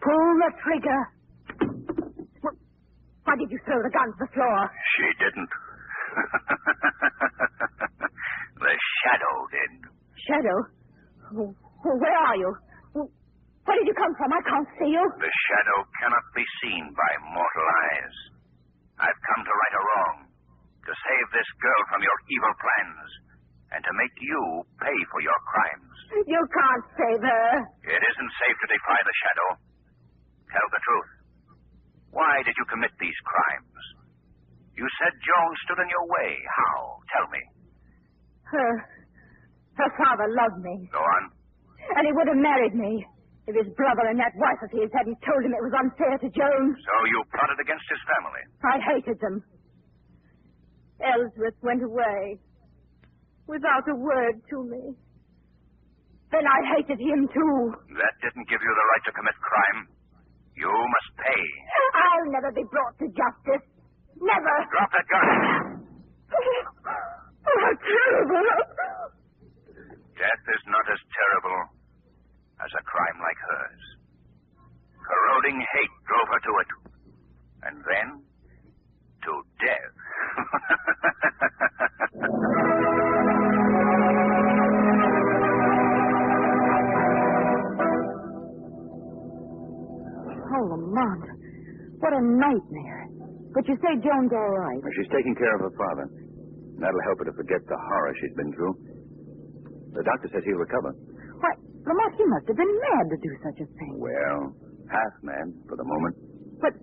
Pull the trigger. Why did you throw the gun to the floor? She didn't. The shadow did. Shadow? Where are you? Where did you come from? I can't see you. The shadow cannot be seen by mortal eyes. I've come to right a wrong, to save this girl from your evil plans, and to make you pay for your crimes. You can't save her. It isn't safe to defy the shadow. Tell the truth. Why did you commit these crimes? You said Joan stood in your way. How? Tell me. Her father loved me. Go on. And he would have married me if his brother and that wife of his hadn't told him it was unfair to Joan. So you plotted against his family? I hated them. Ellsworth went away without a word to me. Then I hated him, too. That didn't give you the right to commit crime. You must pay. I'll never be brought to justice. Never. Drop that gun. Oh, terrible. Death is not as terrible as a crime like hers. Corroding hate drove her to it. And then to death. Oh, Lamont. What a nightmare. But you say Joan's all right. Well, she's taking care of her father. That'll help her to forget the horror she's been through. The doctor says he'll recover. Why, Lamont, he must have been mad to do such a thing. Well, half mad for the moment. But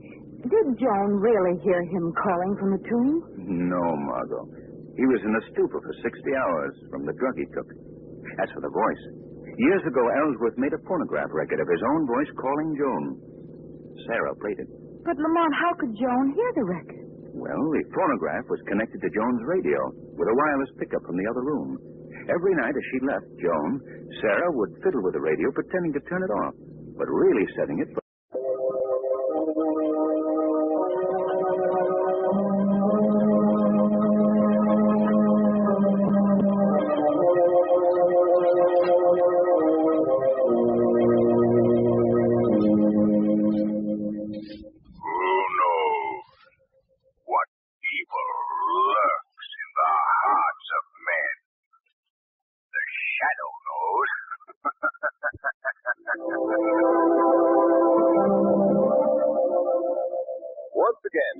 did Joan really hear him calling from the tomb? No, Margot. He was in a stupor for 60 hours from the drug he took. As for the voice, years ago, Ellsworth made a phonograph record of his own voice calling Joan. Sarah played it. But, Lamont, how could Joan hear the record? Well, the phonograph was connected to Joan's radio with a wireless pickup from the other room. Every night as she left Joan, Sarah would fiddle with the radio, pretending to turn it off, but really setting it for...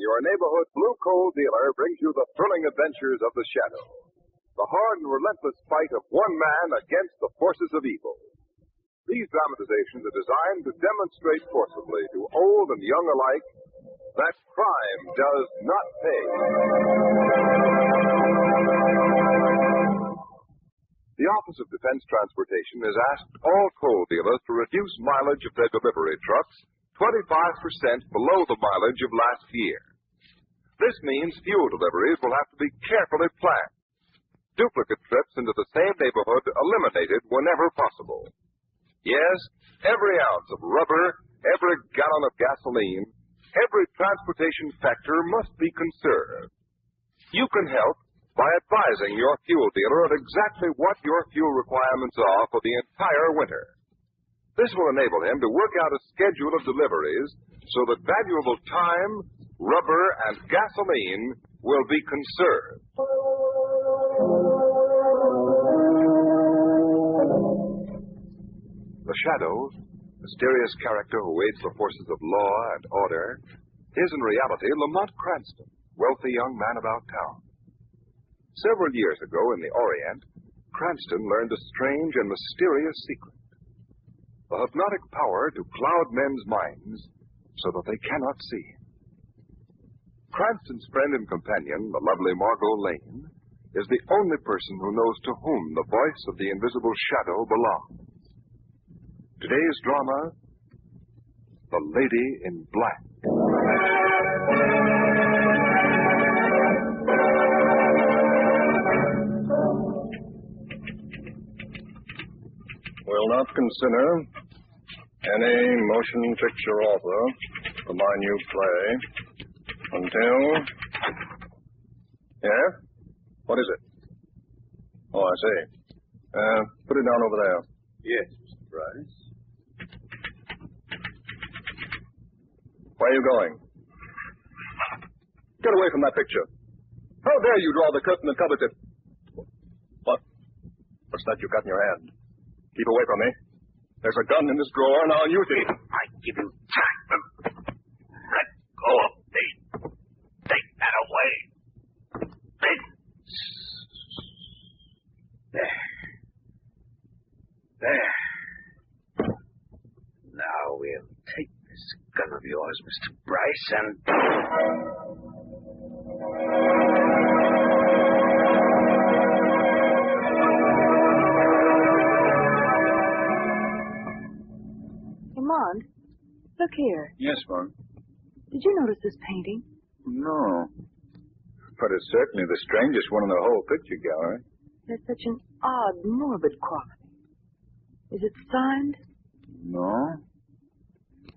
Your neighborhood blue coal dealer brings you the thrilling adventures of the Shadow, the hard and relentless fight of one man against the forces of evil. These dramatizations are designed to demonstrate forcibly to old and young alike that crime does not pay. The Office of Defense Transportation has asked all coal dealers to reduce mileage of their delivery trucks 25% below the mileage of last year. This means fuel deliveries will have to be carefully planned. Duplicate trips into the same neighborhood eliminated whenever possible. Yes, every ounce of rubber, every gallon of gasoline, every transportation factor must be conserved. You can help by advising your fuel dealer of exactly what your fuel requirements are for the entire winter. This will enable him to work out a schedule of deliveries so that valuable time, rubber, and gasoline will be conserved. The Shadow, mysterious character who aids the forces of law and order, is in reality Lamont Cranston, wealthy young man about town. Several years ago in the Orient, Cranston learned a strange and mysterious secret. The hypnotic power to cloud men's minds so that they cannot see. Cranston's friend and companion, the lovely Margot Lane, is the only person who knows to whom the voice of the invisible Shadow belongs. Today's drama, The Lady in Black. Will not consider any motion picture author for my new play until... Yeah? What is it? Oh, I see. Put it down over there. Yes, Mr. Bryce. Where are you going? Get away from that picture. How dare you draw the curtain that covers it? What? What's that you got in your hand? Keep away from me. There's a gun in this drawer, and I'll use it. I give you time. Let go of me. Take that away. There. Now we'll take this gun of yours, Mr. Bryce, and... Lamont, look here. Yes, Mom. Did you notice this painting? No. But it's certainly the strangest one in the whole picture gallery. There's such an odd, morbid quality. Is it signed? No.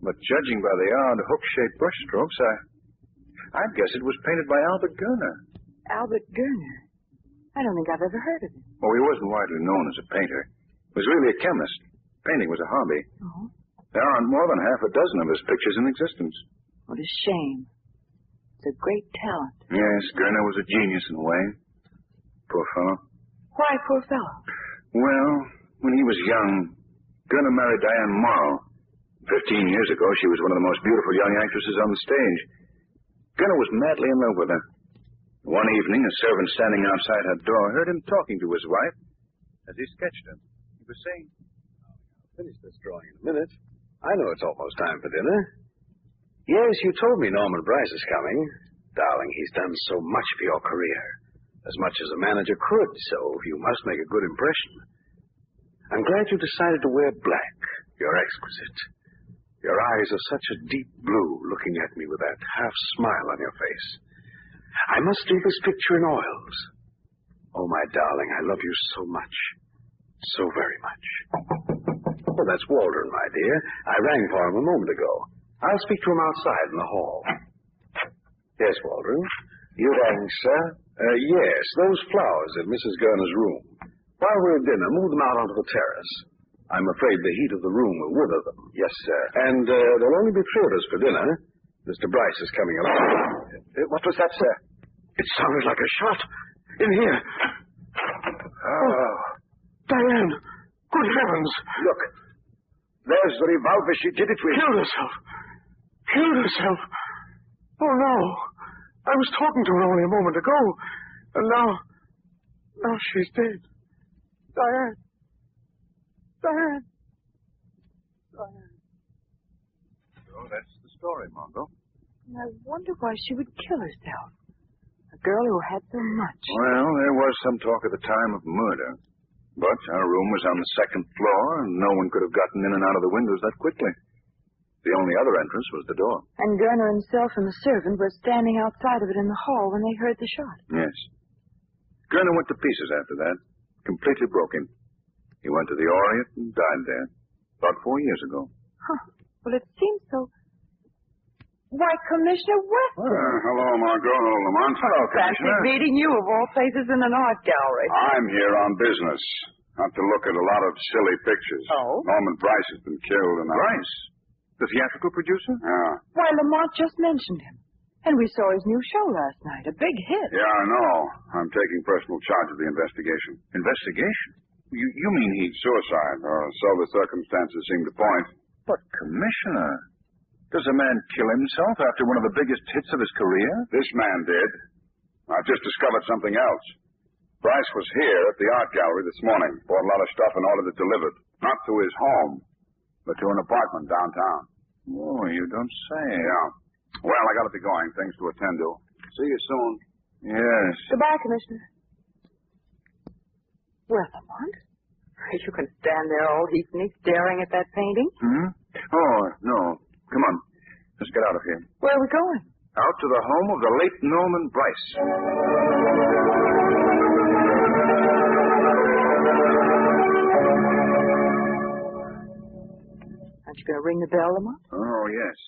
But judging by the odd hook-shaped brushstrokes, I'd guess it was painted by Albert Gurner. Albert Gurner? I don't think I've ever heard of him. Well, he wasn't widely known as a painter. He was really a chemist. Painting was a hobby. Oh? There aren't more than half a dozen of his pictures in existence. What a shame. It's a great talent. Yes, Gurner was a genius in a way. Poor fellow. Why, poor fellow? Well, when he was young, Gurner married Diane Morrow. 15 years ago, she was one of the most beautiful young actresses on the stage. Gurner was madly in love with her. One evening, a servant standing outside her door heard him talking to his wife as he sketched her. He was saying, I'll finish this drawing in a minute. I know it's almost time for dinner. Yes, you told me Norman Bryce is coming. Darling, he's done so much for your career. As much as a manager could, so you must make a good impression. I'm glad you decided to wear black. You're exquisite. Your eyes are such a deep blue, looking at me with that half-smile on your face. I must do this picture in oils. Oh, my darling, I love you so much. So very much. Oh, that's Waldron, my dear. I rang for him a moment ago. I'll speak to him outside in the hall. Yes, Waldron. You rang, sir? Yes, those flowers in Mrs. Gurner's room. While we're at dinner, move them out onto the terrace. I'm afraid the heat of the room will wither them. Yes, sir. And there'll only be three of us for dinner. Mr. Bryce is coming along. What was that, sir? It sounded like a shot. In here. Oh. Diane. Good heavens. Look. There's the revolver she did it with. Killed herself. Killed herself. Oh, no. I was talking to her only a moment ago. And now she's dead. Diane. Diane. Diane. So that's the story, Margot. I wonder why she would kill herself. A girl who had so much. Well, there was some talk at the time of murder. But our room was on the second floor, and no one could have gotten in and out of the windows that quickly. The only other entrance was the door. And Gurner himself and the servant were standing outside of it in the hall when they heard the shot. Yes. Gurner went to pieces after that, completely broken. He went to the Orient and died there, about 4 years ago. Huh. Well, it seems so. Why, Commissioner Weston. Hello, Margot Lamont. Hello, Fancy meeting you, of all places, in an art gallery. I'm here on business. Not to look at a lot of silly pictures. Oh? Norman Bryce has been killed and Bryce? The theatrical producer? Yeah. Why, Lamont just mentioned him. And we saw his new show last night. A big hit. Yeah, I know. I'm taking personal charge of the investigation. Investigation? You mean he... Suicide, or so the circumstances seem to point. But, Commissioner, does a man kill himself after one of the biggest hits of his career? This man did. I've just discovered something else. Bryce was here at the art gallery this morning. Bought a lot of stuff and ordered it delivered. Not to his home, but to an apartment downtown. Oh, you don't say. Yeah. Well, I gotta be going. Things to attend to. See you soon. Yes. Goodbye, Commissioner. Well, Lamont, you can stand there all evening staring at that painting. Hmm? Oh, no. Come on. Let's get out of here. Where are we going? Out to the home of the late Norman Bryce. Aren't you going to ring the bell, Lamont? Oh, yes.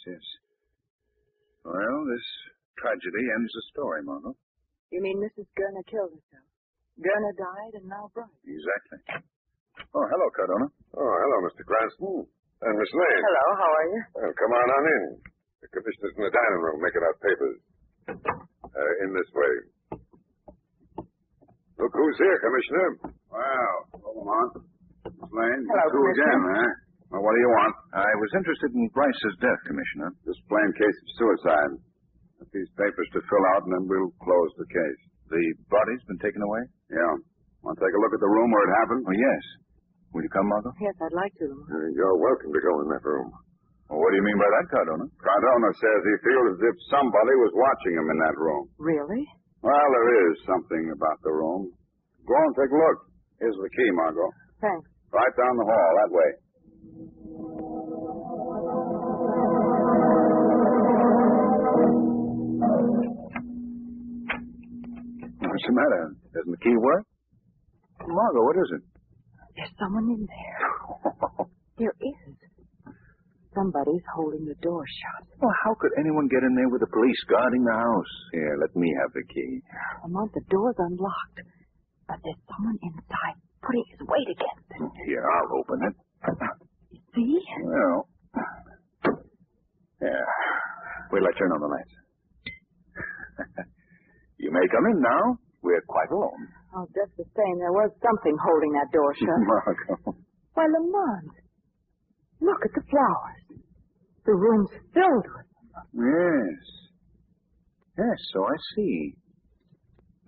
Well, this tragedy ends the story, Margot. You mean Mrs. Gurner killed herself? Gurner died and now Bryce. Exactly. Oh, hello, Cardona. Oh, hello, Mr. Cranston. And Miss Lane. Hello, how are you? Well, come on in. The commissioner's in the dining room making out papers. In this way. Look who's here, Commissioner. Wow. Hold on. Miss Lane. Hello, you two again, Commissioner. huh? Well, what do you want? I was interested in Bryce's death, Commissioner. Just plain case of suicide. Get these papers to fill out, and then we'll close the case. The body's been taken away? Yeah. Want to take a look at the room where it happened? Oh, yes. Will you come, Margot? Yes, I'd like to, Lamont. You're welcome to go in that room. Well, what do you mean by that, Cardona? Cardona says he feels as if somebody was watching him in that room. Really? Well, there is something about the room. Go on, take a look. Here's the key, Margot. Thanks. Right down the hall, that way. What's the matter? Doesn't the key work? Margot, what is it? There's someone in there. There is. Somebody's holding the door shut. Well, how could anyone get in there with the police guarding the house? Here, let me have the key. Lamont, the door's unlocked. But there's someone inside putting his weight against it. Here, I'll open it. See? Well, Yeah. Wait till I turn on the lights. You may come in now. We're quite alone. Oh, just the same, there was something holding that door shut. Margot. Why, Lamont, look at the flowers. The room's filled with them. Yes. Yes, so I see.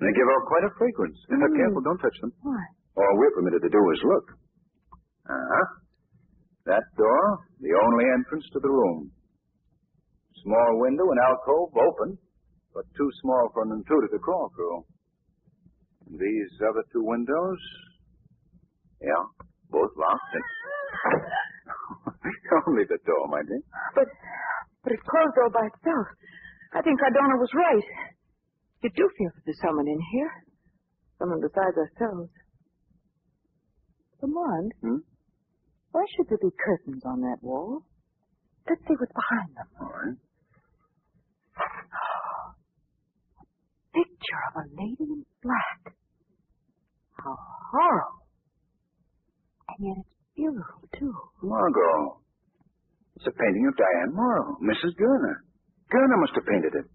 They give out quite a fragrance. Careful, don't touch them. Why? All we're permitted to do is look. Uh-huh. That door, the only entrance to the room. Small window and alcove open, but too small for an intruder to crawl through. These other two windows, yeah, both locked. Only the door, my dear. But it closed all by itself. I think Cardona was right. You do feel that there's someone in here. Someone besides ourselves. Lamont, why should there be curtains on that wall? Let's see what's behind them. All right. Picture of a lady in black. How horrible. And yet it's beautiful, too. Margot. It's a painting of Diane Morrow, Mrs. Gurner. Gurner must have painted it.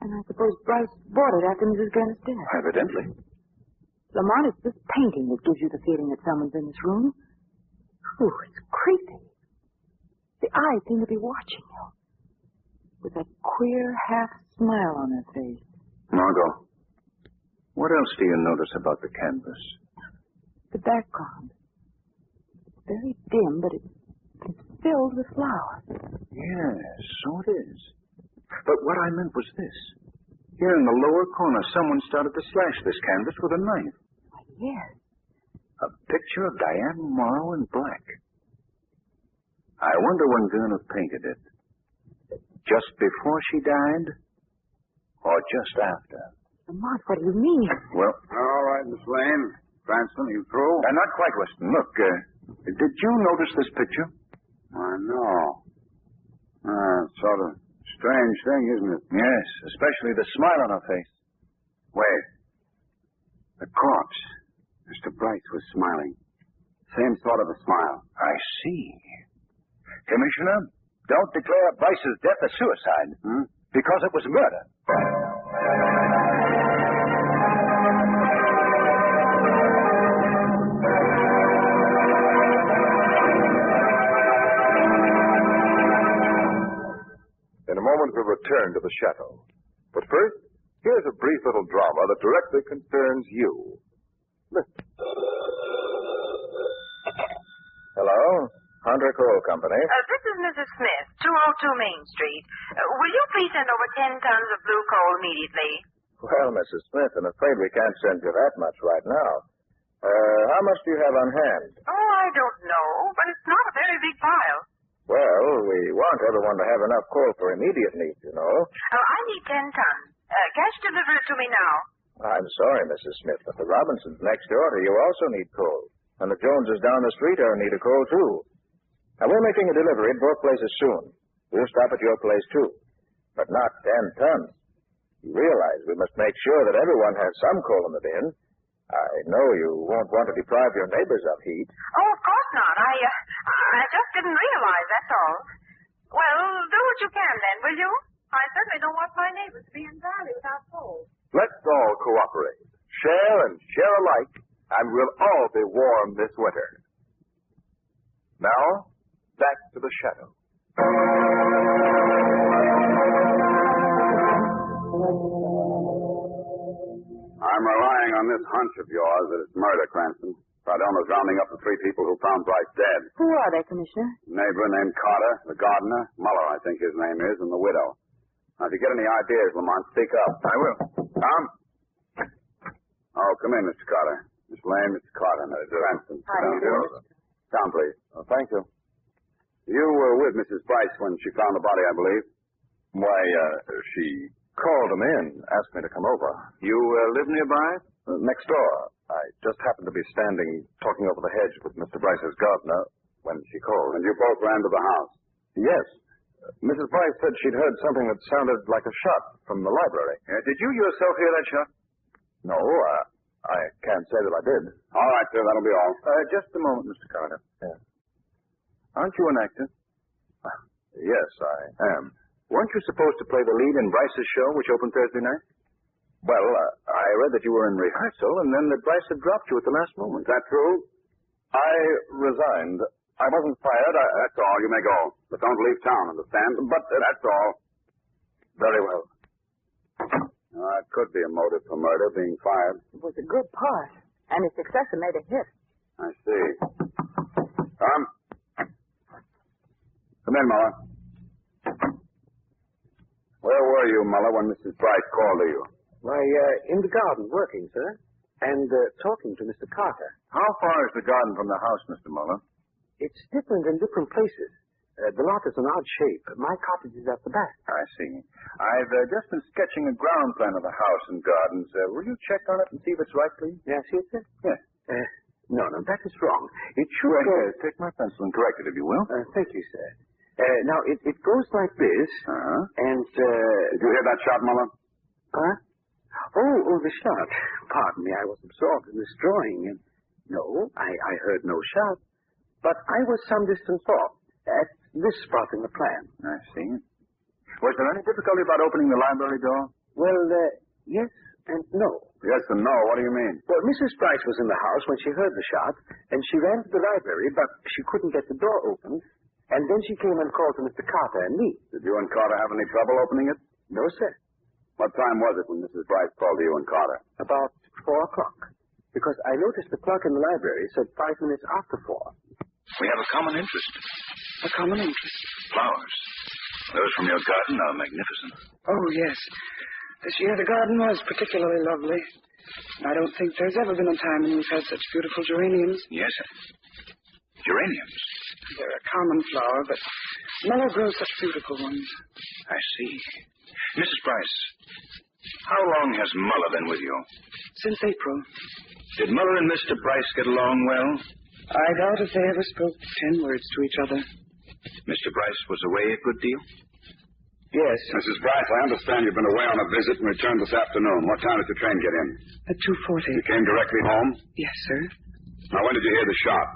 And I suppose Bryce bought it after Mrs. Gurner's death. Evidently. Lamont, it's this painting that gives you the feeling that someone's in this room. Ooh, it's creepy. The eyes seem to be watching you. With that queer half smile on her face. Margot, what else do you notice about the canvas? The background. It's very dim, but it's filled with flowers. Yes, so it is. But what I meant was this. Here in the lower corner, someone started to slash this canvas with a knife. Yes. A picture of Diane Morrow in black. I wonder when Gurner painted it. Just before she died? Or just after? Lamont, what do you mean? Well... All right, Miss Lane. Cranston, you through? Not quite, Weston. Look, did you notice this picture? I know. Sort of strange thing, isn't it? Yes, especially the smile on her face. Wait. The corpse. Mr. Bryce was smiling. Same sort of a smile. I see. Commissioner, don't declare Bryce's death a suicide. Because it was murder. In a moment, we'll return to the chateau. But first, here's a brief little drama that directly concerns you. Listen. Hello? Hunter Coal Company. This is Mrs. Smith, 202 Main Street. Will you please send over 10 tons of blue coal immediately? Well, Mrs. Smith, I'm afraid we can't send you that much right now. How much do you have on hand? Oh, I don't know, but it's not a very big pile. Well, we want everyone to have enough coal for immediate needs, you know. I need 10 tons. Cash deliver it to me now. I'm sorry, Mrs. Smith, but the Robinsons next door to you also need coal. And the Joneses down the street are in need of coal, too. Now, we're making a delivery at both places soon. We'll stop at your place, too. But not 10 tons. You realize we must make sure that everyone has some coal in the bin. I know you won't want to deprive your neighbors of heat. Oh, of course not. I just didn't realize, that's all. Well, do what you can then, will you? I certainly don't want my neighbors to be in valley without coal. Let's all cooperate. Share and share alike, and we'll all be warm this winter. Now, back to the chateau. I'm relying on this hunch of yours that it's murder, Cranston. Cardona's rounding up the three people who found Bryce dead. Who are they, Commissioner? A neighbor named Carter, the gardener, Muller, I think his name is, and the widow. Now, if you get any ideas, Lamont, speak up. I will. Tom? Oh, come in, Mr. Carter. Miss Lane, Mr. Carter, and Cranston. How do you do? Down, please. Oh, thank you. You were with Mrs. Bryce when she found the body, I believe. Why, she called him in, asked me to come over. You live nearby? Next door. I just happened to be standing talking over the hedge with Mr. Bryce's gardener when she called. And you both ran to the house? Yes. Mrs. Bryce said she'd heard something that sounded like a shot from the library. Did you yourself hear that shot? No, I can't say that I did. All right, sir, that'll be all. Just a moment, Mr. Carter. Yeah. Aren't you an actor? Yes, I am. Weren't you supposed to play the lead in Bryce's show, which opened Thursday night? Well, I read that you were in rehearsal, and then that Bryce had dropped you at the last moment. Is that true? I resigned. I wasn't fired. That's all. You may go. But don't leave town, understand? But that's all. Very well. It could be a motive for murder, being fired. It was a good part, and his successor made a hit. I see. Come. Come in, Muller. Where were you, Muller, when Mrs. Bryce called to you? Why, in the garden, working, sir. And talking to Mr. Carter. How far is the garden from the house, Mr. Muller? It's different in different places. The lot is an odd shape. My cottage is at the back. I see. I've just been sketching a ground plan of the house and gardens. Will you check on it and see if it's right, please? Yes, sir? Yes. No, that is wrong. It should take my pencil and correct it, if you will. Thank you, sir. Now, it goes like this. And, Did you hear that shot, Muller? Huh? Oh, the shot. Pardon me, I was absorbed in this drawing. And no, I heard no shot. But I was some distance off, at this spot in the plan. I see. Was there any difficulty about opening the library door? Well, yes and no. Yes and no? What do you mean? Well, Mrs. Bryce was in the house when she heard the shot, and she ran to the library, but she couldn't get the door open. And then she came and called to Mr. Carter and me. Did you and Carter have any trouble opening it? No, sir. What time was it when Mrs. Bryce called to you and Carter? About 4 o'clock. Because I noticed the clock in the library said 5 minutes after 4. We have a common interest. A common interest? Flowers. Those from your garden are magnificent. Oh, yes. This year the garden was particularly lovely. I don't think there's ever been a time when we've had such beautiful geraniums. Yes, sir. Geraniums. They're a common flower, but Miller grows such beautiful ones. I see. Mrs. Bryce, how long has Muller been with you? Since April. Did Muller and Mr. Bryce get along well? I doubt if they ever spoke 10 words to each other. Mr. Bryce was away a good deal? Yes. Mrs. Bryce, I understand you've been away on a visit and returned this afternoon. What time did the train get in? At 2:40. You came directly home? Yes, sir. Now, when did you hear the shot?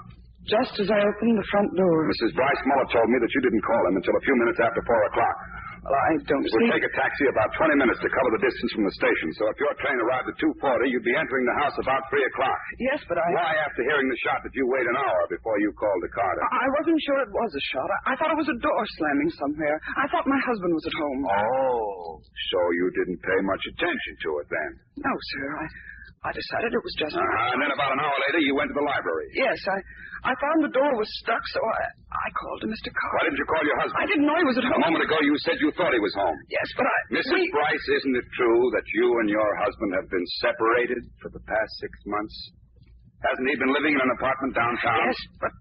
Just as I opened the front door. Mrs. Bryce Muller told me that you didn't call him until a few minutes after 4 o'clock. Well, I don't It see... would take a taxi about 20 minutes to cover the distance from the station. So if your train arrived at 2:40, you'd be entering the house about 3 o'clock. Yes, but I... Why, after hearing the shot, did you wait an hour before you called to Carter? I wasn't sure it was a shot. I thought it was a door slamming somewhere. I thought my husband was at home. Oh. So you didn't pay much attention to it then? No, sir. I decided it was just... And then about an hour later, you went to the library. Yes, I found the door was stuck, so I called to Mr. Carter. Why didn't you call your husband? I didn't know he was at home. A moment ago, you said you thought he was home. Yes, but Mrs. Bryce, isn't it true that you and your husband have been separated for the past 6 months? Hasn't he been living in an apartment downtown? Yes, but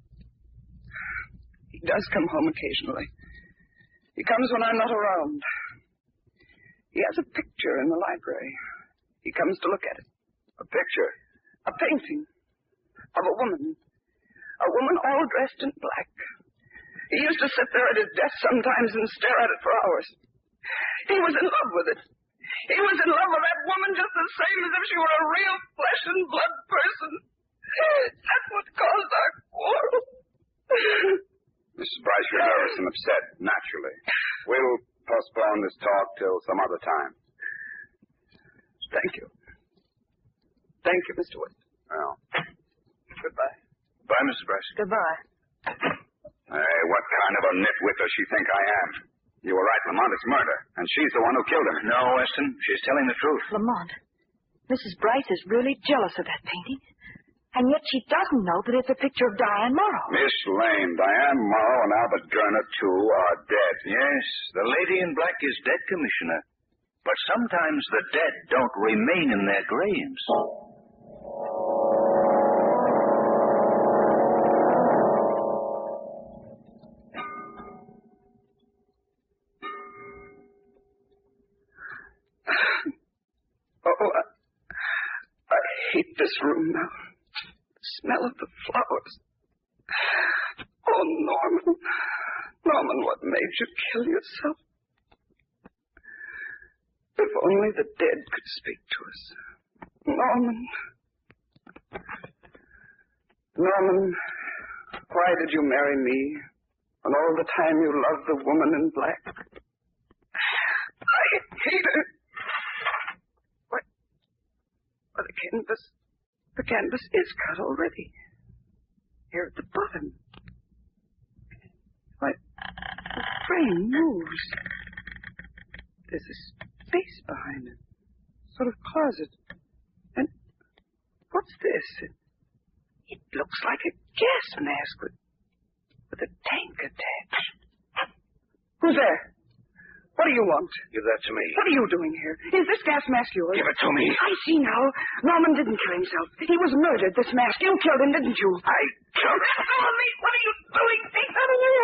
he does come home occasionally. He comes when I'm not around. He has a picture in the library. He comes to look at it. A picture? A painting of a woman. A woman all dressed in black. He used to sit there at his desk sometimes and stare at it for hours. He was in love with it. He was in love with that woman just the same as if she were a real flesh and blood person. That's what caused our quarrel. Mrs. Bryce, you're nervous and upset, naturally. We'll postpone this talk till some other time. Thank you. Thank you, Mr. West. Well. Goodbye. Bye, Mrs. Bryce. Goodbye. Hey, what kind of a nitwit does she think I am? You were right, Lamont. It's murder. And she's the one who killed him. No, Weston. She's telling the truth. Lamont, Mrs. Bryce is really jealous of that painting. And yet she doesn't know that it's a picture of Diane Morrow. Miss Lane, Diane Morrow and Albert Gurner, too, are dead. Yes, the lady in black is dead, Commissioner. But sometimes the dead don't remain in their graves. I hate this room now. The smell of the flowers. Oh, Norman. Norman, what made you kill yourself? If only the dead could speak to us. Norman. Norman, why did you marry me? And all the time you loved the woman in black. I hate her. What? Well, the canvas is cut already. Here at the bottom. Why, the frame moves. There's a space behind it. Sort of closet. And what's this? It looks like a gas mask with a tank attached. Who's there? What do you want? Give that to me. What are you doing here? Is this gas mask yours? Give it to me. I see now. Norman didn't kill himself. He was murdered, this mask. You killed him, didn't you? I killed him. Tommy, what are you doing? Take that away.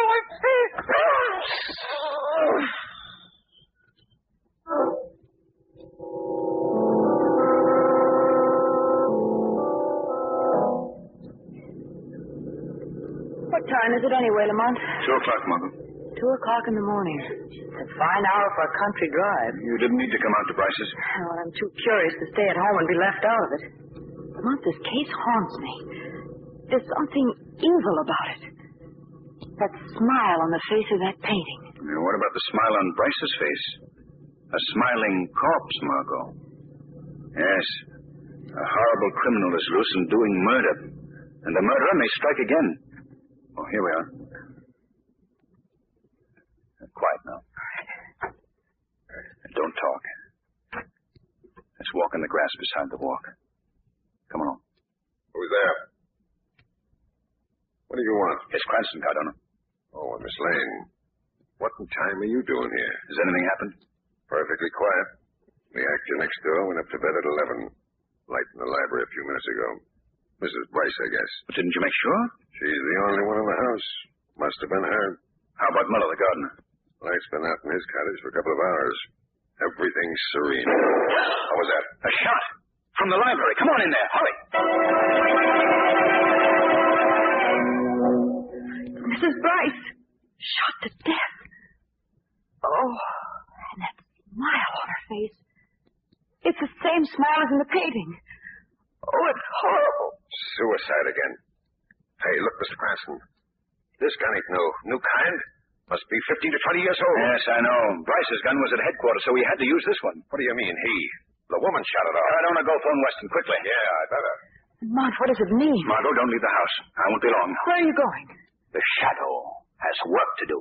What time is it anyway, Lamont? 2 o'clock, Mother. 2 o'clock in the morning. A fine hour for a country drive. You didn't need to come out to Bryce's. Well, I'm too curious to stay at home and be left out of it. Lamont, this case haunts me. There's something evil about it. That smile on the face of that painting. What about the smile on Bryce's face? A smiling corpse, Margot. Yes. A horrible criminal is loose and doing murder. And the murderer may strike again. Oh, here we are. Quiet now. Don't talk. Let's walk in the grass beside the walk. Come on. Who's there? What do you want? It's Cranston, Cardona. Oh, and Miss Lane. What in time are you doing here? Has anything happened? Perfectly quiet. The actor next door went up to bed at 11. Light in the library a few minutes ago. Mrs. Bryce, I guess. But didn't you make sure? She's the only one in the house. Must have been her. How about Miller, the gardener? Light's been out in his cottage for a couple of hours. Everything's serene. What was that? A shot! From the library. Come on in there. Hurry! Mrs. Bryce! Shot to death. Oh, and that smile on her face. It's the same smile as in the painting. Oh, it's horrible. Suicide again. Hey, look, Mr. Cranston. This gun ain't no new kind. Must be 15 to 20 years old. Yes, I know. Bryce's gun was at headquarters, so he had to use this one. What do you mean, he? The woman shot it off. I don't want to go phone Weston quickly. Yeah, I better. Mont, what does it mean? Margot, don't leave the house. I won't be long. Where are you going? The shadow has work to do.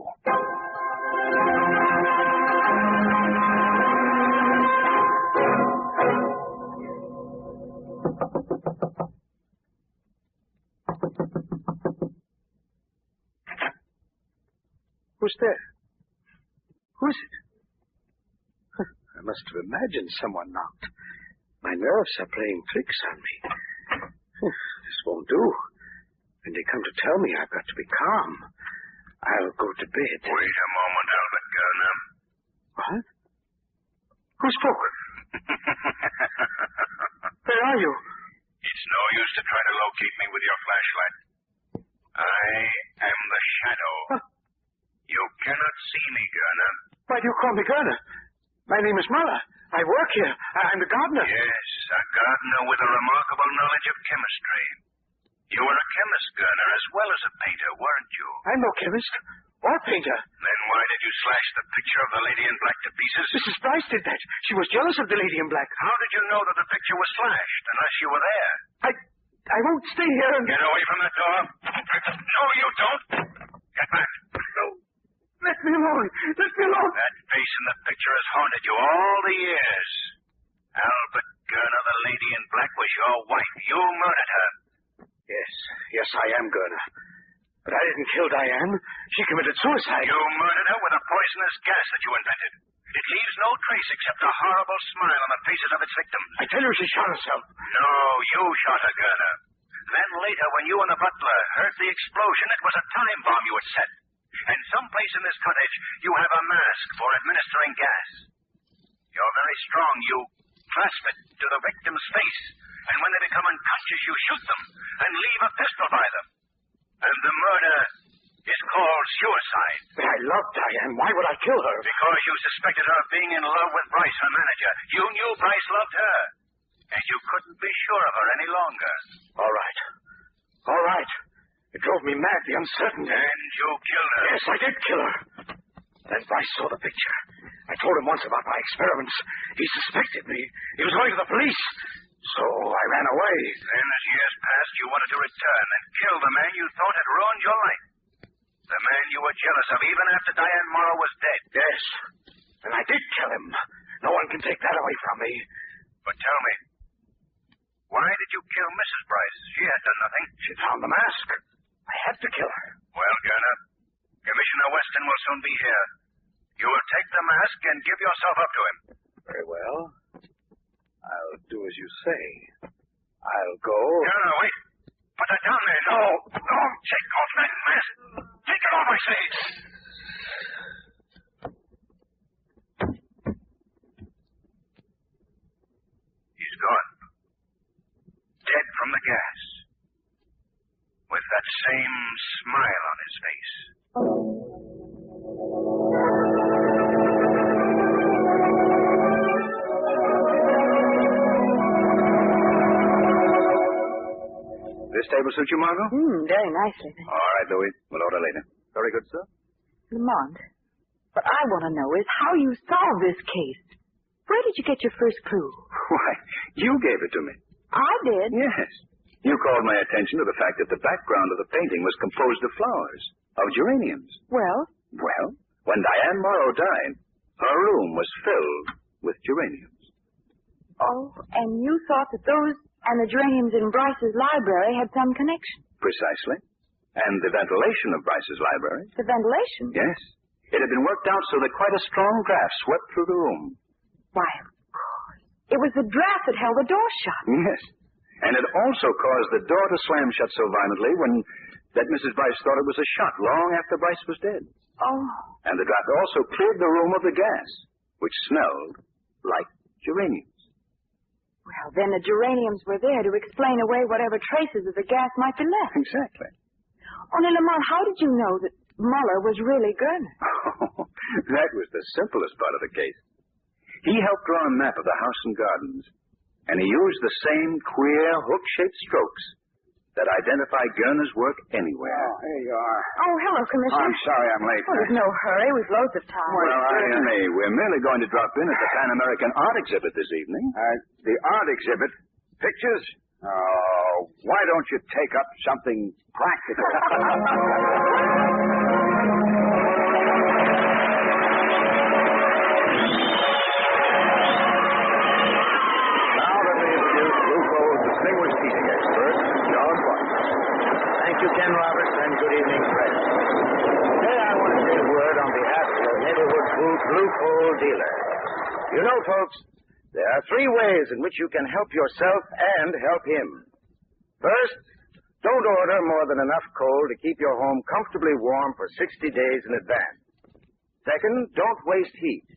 Who's there? Who is it? I must have imagined someone knocked. My nerves are playing tricks on me. This won't do. When they come to tell me I've got to be calm, I'll go to bed. Wait a moment, Albert Gurner. What? Who spoke? Where are you? It's no use to try to locate me with your flashlight. I am the shadow. Huh? You cannot see me, Gurner. Why do you call me Gurner? My name is Muller. I work here. I'm the gardener. Yes, a gardener with a remarkable knowledge of chemistry. You were a chemist, Gurner, as well as a painter, weren't you? I'm no chemist or painter. Then why did you slash the picture of the lady in black to pieces? Mrs. Bryce did that. She was jealous of the lady in black. How did you know that the picture was slashed, unless you were there? I won't stay here and... Get away from that door. No, you don't. Get back. No. Let me alone. Let me alone. That face in the picture has haunted you all the years. Albert Gurner, the lady in black, was your wife. You murdered her. Yes, I am Gurner. But I didn't kill Diane. She committed suicide. You murdered her with a poisonous gas that you invented. It leaves no trace except a horrible smile on the faces of its victims. I tell you she shot herself. No, you shot her, Gurner. Then later, when you and the butler heard the explosion, it was a time bomb you had set. And someplace in this cottage, you have a mask for administering gas. You're very strong. You clasp it to the victim's face, and when they become unconscious, you shoot them and leave a pistol by them. And the murder is called suicide. But I love Diane. Why would I kill her? Because you suspected her of being in love with Bryce, her manager. You knew Bryce loved her, and you couldn't be sure of her any longer. All right. It drove me mad, the uncertainty. And you killed her. Yes, I did kill her. Then Bryce saw the picture. I told him once about my experiments. He suspected me. He was going to the police. So I ran away. Then, as years passed, you wanted to return and kill the man you thought had ruined your life. The man you were jealous of even after Diane Morrow was dead. Yes. And I did kill him. No one can take that away from me. But tell me, why did you kill Mrs. Bryce? She had done nothing. She found the mask. I had to kill her. Well, Gurner, Commissioner Weston will soon be here. You will take the mask and give yourself up to him. Very well. I'll do as you say. I'll go. Gurner, wait. Put that down there. No. No, take off that mask. Take it off, I say. He's gone. Dead from the gas. With that same smile on his face. This table suit you, Margot? Very nicely. All right, Louis. We'll order later. Very good, sir. Lamont, what I want to know is how you solved this case. Where did you get your first clue? Why, you gave it to me. I did? Yes. You called my attention to the fact that the background of the painting was composed of flowers, of geraniums. Well? Well, when Diane Morrow died, her room was filled with geraniums. Oh, and you thought that those and the geraniums in Bryce's library had some connection? Precisely. And the ventilation of Bryce's library. The ventilation? Yes. It had been worked out so that quite a strong draft swept through the room. Why, of course. It was the draft that held the door shut. Yes. And it also caused the door to slam shut so violently that Mrs. Bryce thought it was a shot long after Bryce was dead. Oh. And the draft also cleared the room of the gas, which smelled like geraniums. Well, then the geraniums were there to explain away whatever traces of the gas might be left. Exactly. Only, Lamont, how did you know that Muller was really Gurner? Oh, that was the simplest part of the case. He helped draw a map of the house and gardens, and he used the same queer, hook-shaped strokes that identify Gurner's work anywhere. Oh, here you are. Oh, hello, Commissioner. I'm sorry I'm late. Oh, there's no hurry. We've loads of time. Well, certainly. We're merely going to drop in at the Pan American Art Exhibit this evening. The art exhibit? Pictures? Oh, why don't you take up something practical? Distinguished teaching expert, John White. Thank you, Ken Roberts, and good evening, friends. Today I want to say a word on behalf of the neighborhood blue coal dealer. You know, folks, there are three ways in which you can help yourself and help him. First, don't order more than enough coal to keep your home comfortably warm for 60 days in advance. Second, don't waste heat.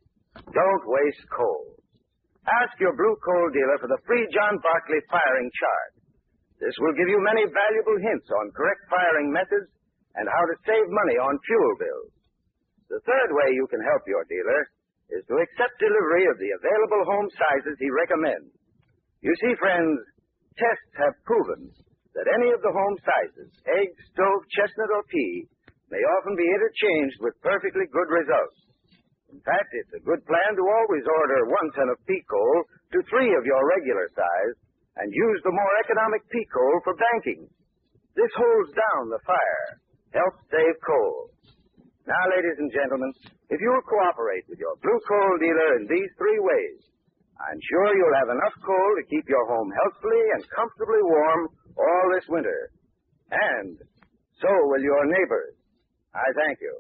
Don't waste coal. Ask your blue coal dealer for the free John Barkley firing chart. This will give you many valuable hints on correct firing methods and how to save money on fuel bills. The third way you can help your dealer is to accept delivery of the available home sizes he recommends. You see, friends, tests have proven that any of the home sizes, egg, stove, chestnut, or pea, may often be interchanged with perfectly good results. In fact, it's a good plan to always order 1 ton of pea coal to 3 of your regular size and use the more economic pea coal for banking. This holds down the fire, helps save coal. Now, ladies and gentlemen, if you'll cooperate with your blue coal dealer in these 3 ways, I'm sure you'll have enough coal to keep your home healthfully and comfortably warm all this winter. And so will your neighbors. I thank you.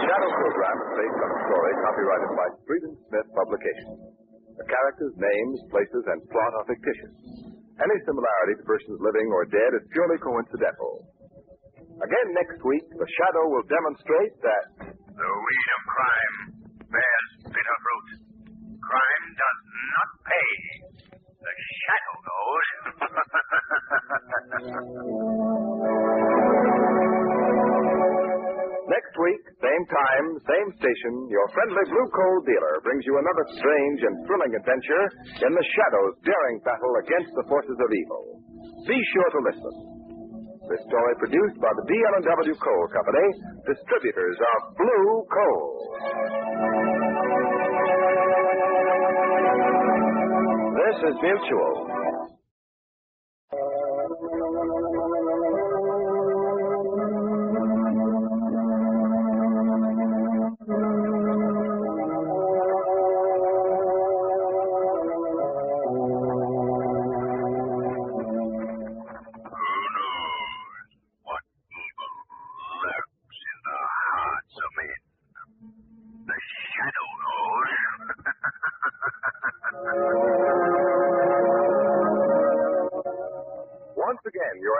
Shadow program is based on a story copyrighted by Street and Smith Publications. The characters, names, places, and plot are fictitious. Any similarity to persons living or dead is purely coincidental. Again next week, the Shadow will demonstrate that the weed of crime bears bitter fruit. Crime does not pay. The Shadow knows. Next week, same time, same station, your friendly blue coal dealer brings you another strange and thrilling adventure in the Shadow's daring battle against the forces of evil. Be sure to listen. This story produced by the B&W Coal Company, distributors of Blue Coal. This is Mutual.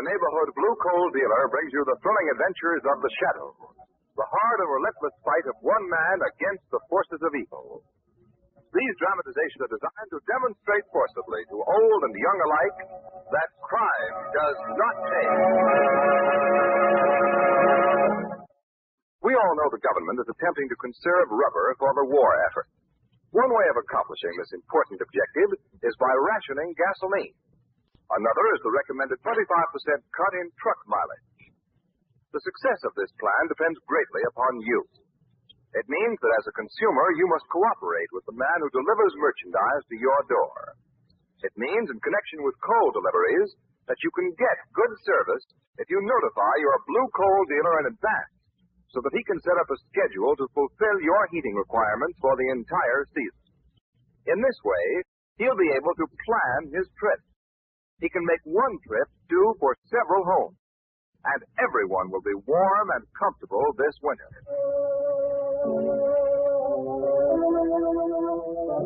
Neighborhood blue coal dealer brings you the thrilling adventures of the Shadow, the hard and relentless fight of one man against the forces of evil. These dramatizations are designed to demonstrate forcibly to old and young alike that crime does not pay. We all know the government is attempting to conserve rubber for the war effort. One way of accomplishing this important objective is by rationing gasoline. Another is the recommended 25% cut in truck mileage. The success of this plan depends greatly upon you. It means that as a consumer, you must cooperate with the man who delivers merchandise to your door. It means, in connection with coal deliveries, that you can get good service if you notify your blue coal dealer in advance, so that he can set up a schedule to fulfill your heating requirements for the entire season. In this way, he'll be able to plan his trip. He can make one trip do for several homes, and everyone will be warm and comfortable this winter.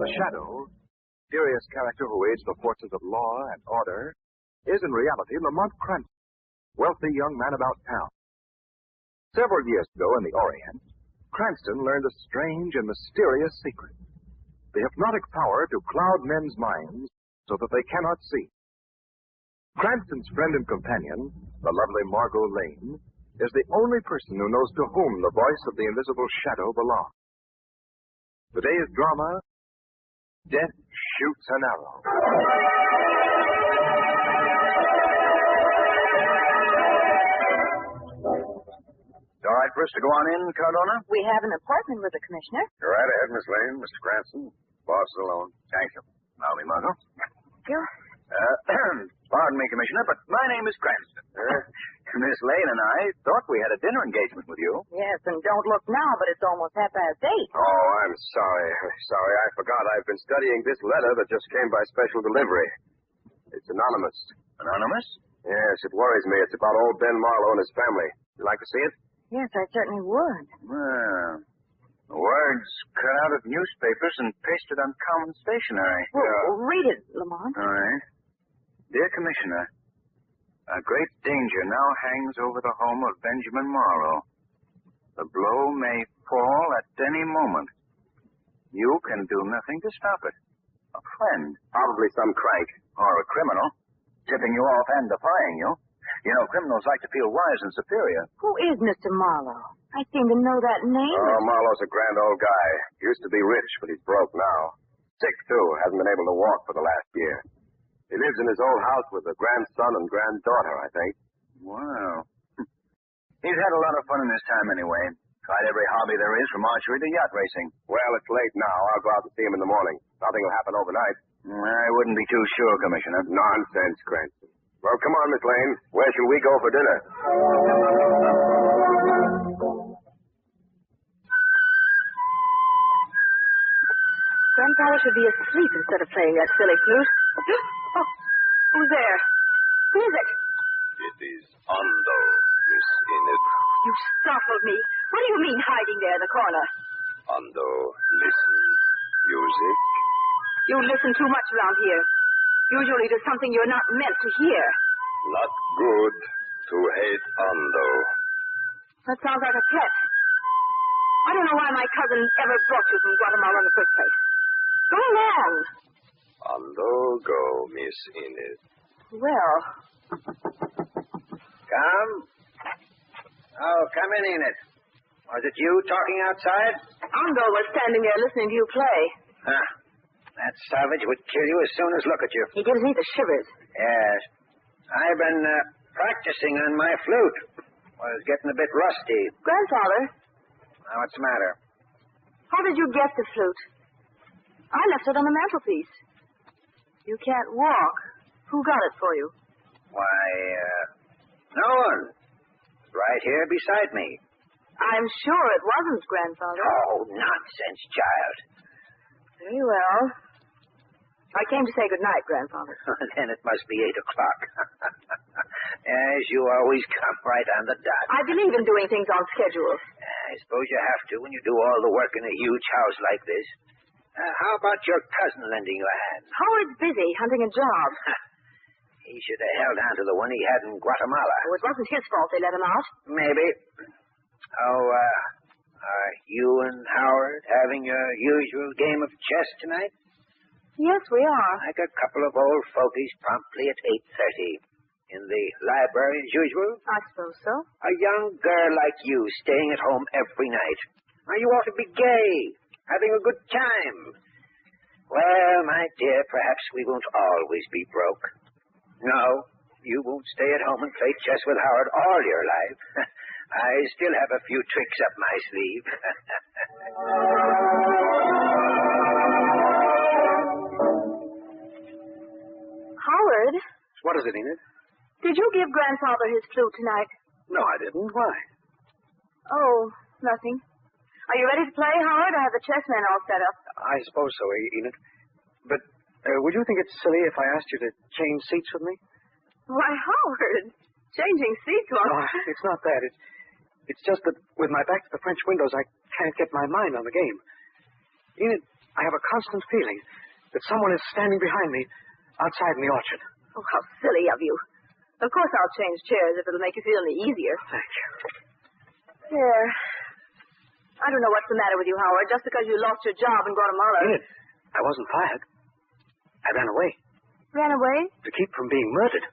The Shadow, mysterious character who aids the forces of law and order, is in reality Lamont Cranston, wealthy young man about town. Several years ago in the Orient, Cranston learned a strange and mysterious secret: the hypnotic power to cloud men's minds so that they cannot see. Cranston's friend and companion, the lovely Margot Lane, is the only person who knows to whom the voice of the invisible Shadow belongs. Today's drama, Death Shoots an Arrow. All right for us to go on in, Cardona? We have an appointment with the commissioner. Go right ahead, Miss Lane. Mr. Cranston. Boss is alone. Thank you. I'll be Margot. Go. Pardon me, Commissioner, but my name is Cranston. Miss Lane and I thought we had a dinner engagement with you. Yes, and don't look now, but it's almost 8:30. Oh, I'm sorry. Sorry, I forgot. I've been studying this letter that just came by special delivery. It's anonymous. Anonymous? Yes, it worries me. It's about old Ben Marlowe and his family. You like to see it? Yes, I certainly would. Well, words cut out of newspapers and pasted on common stationery. Well, read it, Lamont. All right. Dear Commissioner, a great danger now hangs over the home of Benjamin Marlowe. The blow may fall at any moment. You can do nothing to stop it. A friend. Probably some crank. Or a criminal, tipping you off and defying you. You know, criminals like to feel wise and superior. Who is Mr. Marlowe? I seem to know that name. Oh, Marlowe's a grand old guy. Used to be rich, but he's broke now. Sick, too. Hasn't been able to walk for the last year. He lives in his old house with a grandson and granddaughter, I think. Wow. He's had a lot of fun in his time anyway. Tried every hobby there is, from archery to yacht racing. Well, it's late now. I'll go out and see him in the morning. Nothing will happen overnight. I wouldn't be too sure, Commissioner. Nonsense, Cranston. Well, come on, Miss Lane. Where shall we go for dinner? Grandfather should be asleep instead of playing that silly flute. Oh, who's there? Who is it? It is Ando, Miss Enid. You startled me. What do you mean hiding there in the corner? Ando, listen. Music. You listen too much around here. Usually to something you're not meant to hear. Not good to hate Ando. That sounds like a threat. I don't know why my cousin ever brought you from Guatemala in the first place. Go along. Ando, go, Miss Enid. Well. Come. Oh, come in, Enid. Was it you talking outside? Ando was standing there listening to you play. Huh. That savage would kill you as soon as look at you. He gives me the shivers. Yes. I've been practicing on my flute. Was getting a bit rusty. Grandfather, Now, what's the matter? how did you get the flute? I left it on the mantelpiece. You can't walk. Who got it for you? Why, no one. Right here beside me. I'm sure it wasn't, Grandfather. Oh, nonsense, child. Very well. I came to say good night, Grandfather. Then it must be 8 o'clock. As you always come right on the dot. I believe in doing things on schedule. I suppose you have to when you do all the work in a huge house like this. How about your cousin lending you a hand? Howard's busy hunting a job. He should have held on to the one he had in Guatemala. Oh, it wasn't his fault they let him out. Maybe. Oh, are you and Howard having your usual game of chess tonight? Yes, we are. Like a couple of old fogies promptly at 8:30. In the library as usual? I suppose so. A young girl like you staying at home every night. Now, you ought to be gay, having a good time. Well, my dear, perhaps we won't always be broke. No, you won't stay at home and play chess with Howard all your life. I still have a few tricks up my sleeve. Howard, What is it, Enid? did you give Grandfather his flute tonight? No, I didn't. Why? Oh, nothing. Are you ready to play, Howard? I have the chessmen all set up. I suppose so, Enid. But would you think it's silly if I asked you to change seats with me? Why, Howard, changing seats No, it's not that. It's just that with my back to the French windows, I can't get my mind on the game. Enid, I have a constant feeling that someone is standing behind me outside in the orchard. Oh, how silly of you. Of course I'll change chairs if it'll make you feel any easier. Thank you. There. I don't know what's the matter with you, Howard, just because you lost your job in Guatemala. Enid, I wasn't fired. I ran away Ran away? to keep from being murdered.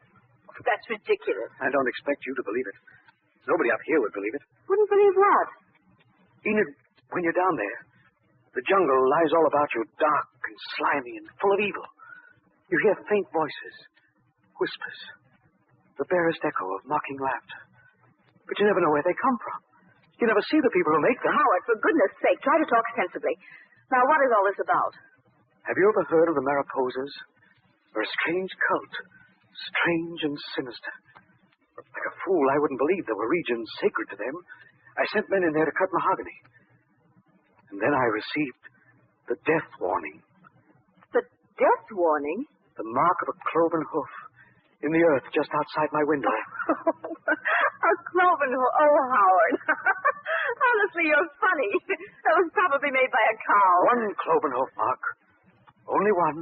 That's ridiculous. I don't expect you to believe it. Nobody up here would believe it. Wouldn't believe what? Enid, when you're down there, the jungle lies all about you, dark and slimy and full of evil. You hear faint voices, whispers, the barest echo of mocking laughter. But you never know where they come from. You never see the people who make them. Howard, for goodness sake, try to talk sensibly. Now, what is all this about? Have you ever heard of the Mariposas? They're a strange cult, strange and sinister. Like a fool, I wouldn't believe there were regions sacred to them. I sent men in there to cut mahogany. And then I received the death warning. The death warning? The mark of a cloven hoof in the earth just outside my window. A cloven hoof. Oh, Howard. Honestly, you're funny. That was probably made by a cow. One cloven hoof mark. Only one.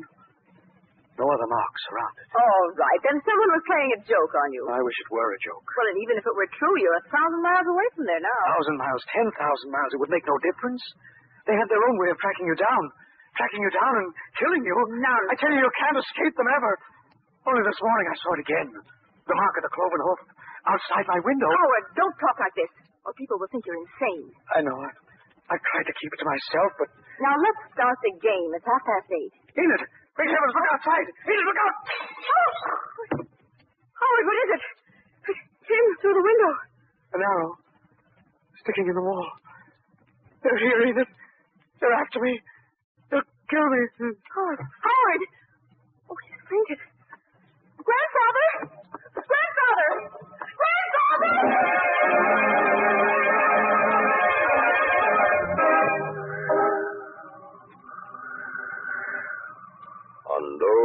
No other marks around it. All right. Then someone was playing a joke on you. I wish it were a joke. Well, and even if it were true, you're 1,000 miles away from there now. 1,000 miles, 10,000 miles, it would make no difference. They have their own way of tracking you down and killing you. None. I tell you, you can't escape them ever. Only this morning I saw it again. The mark of the cloven hoof outside my window. Howard, don't talk like this, or people will think you're insane. I know. I tried to keep it to myself, but... Now, let's start the game. It's 8:30. Enid! Great heavens, look outside! Enid, look out! Howard, what is it? It came through the window. An arrow. Sticking in the wall. They're here, Enid. They're after me. They'll kill me. Howard! Oh, he's fainted. Grandfather! Grandfather! Grandfather! Ando,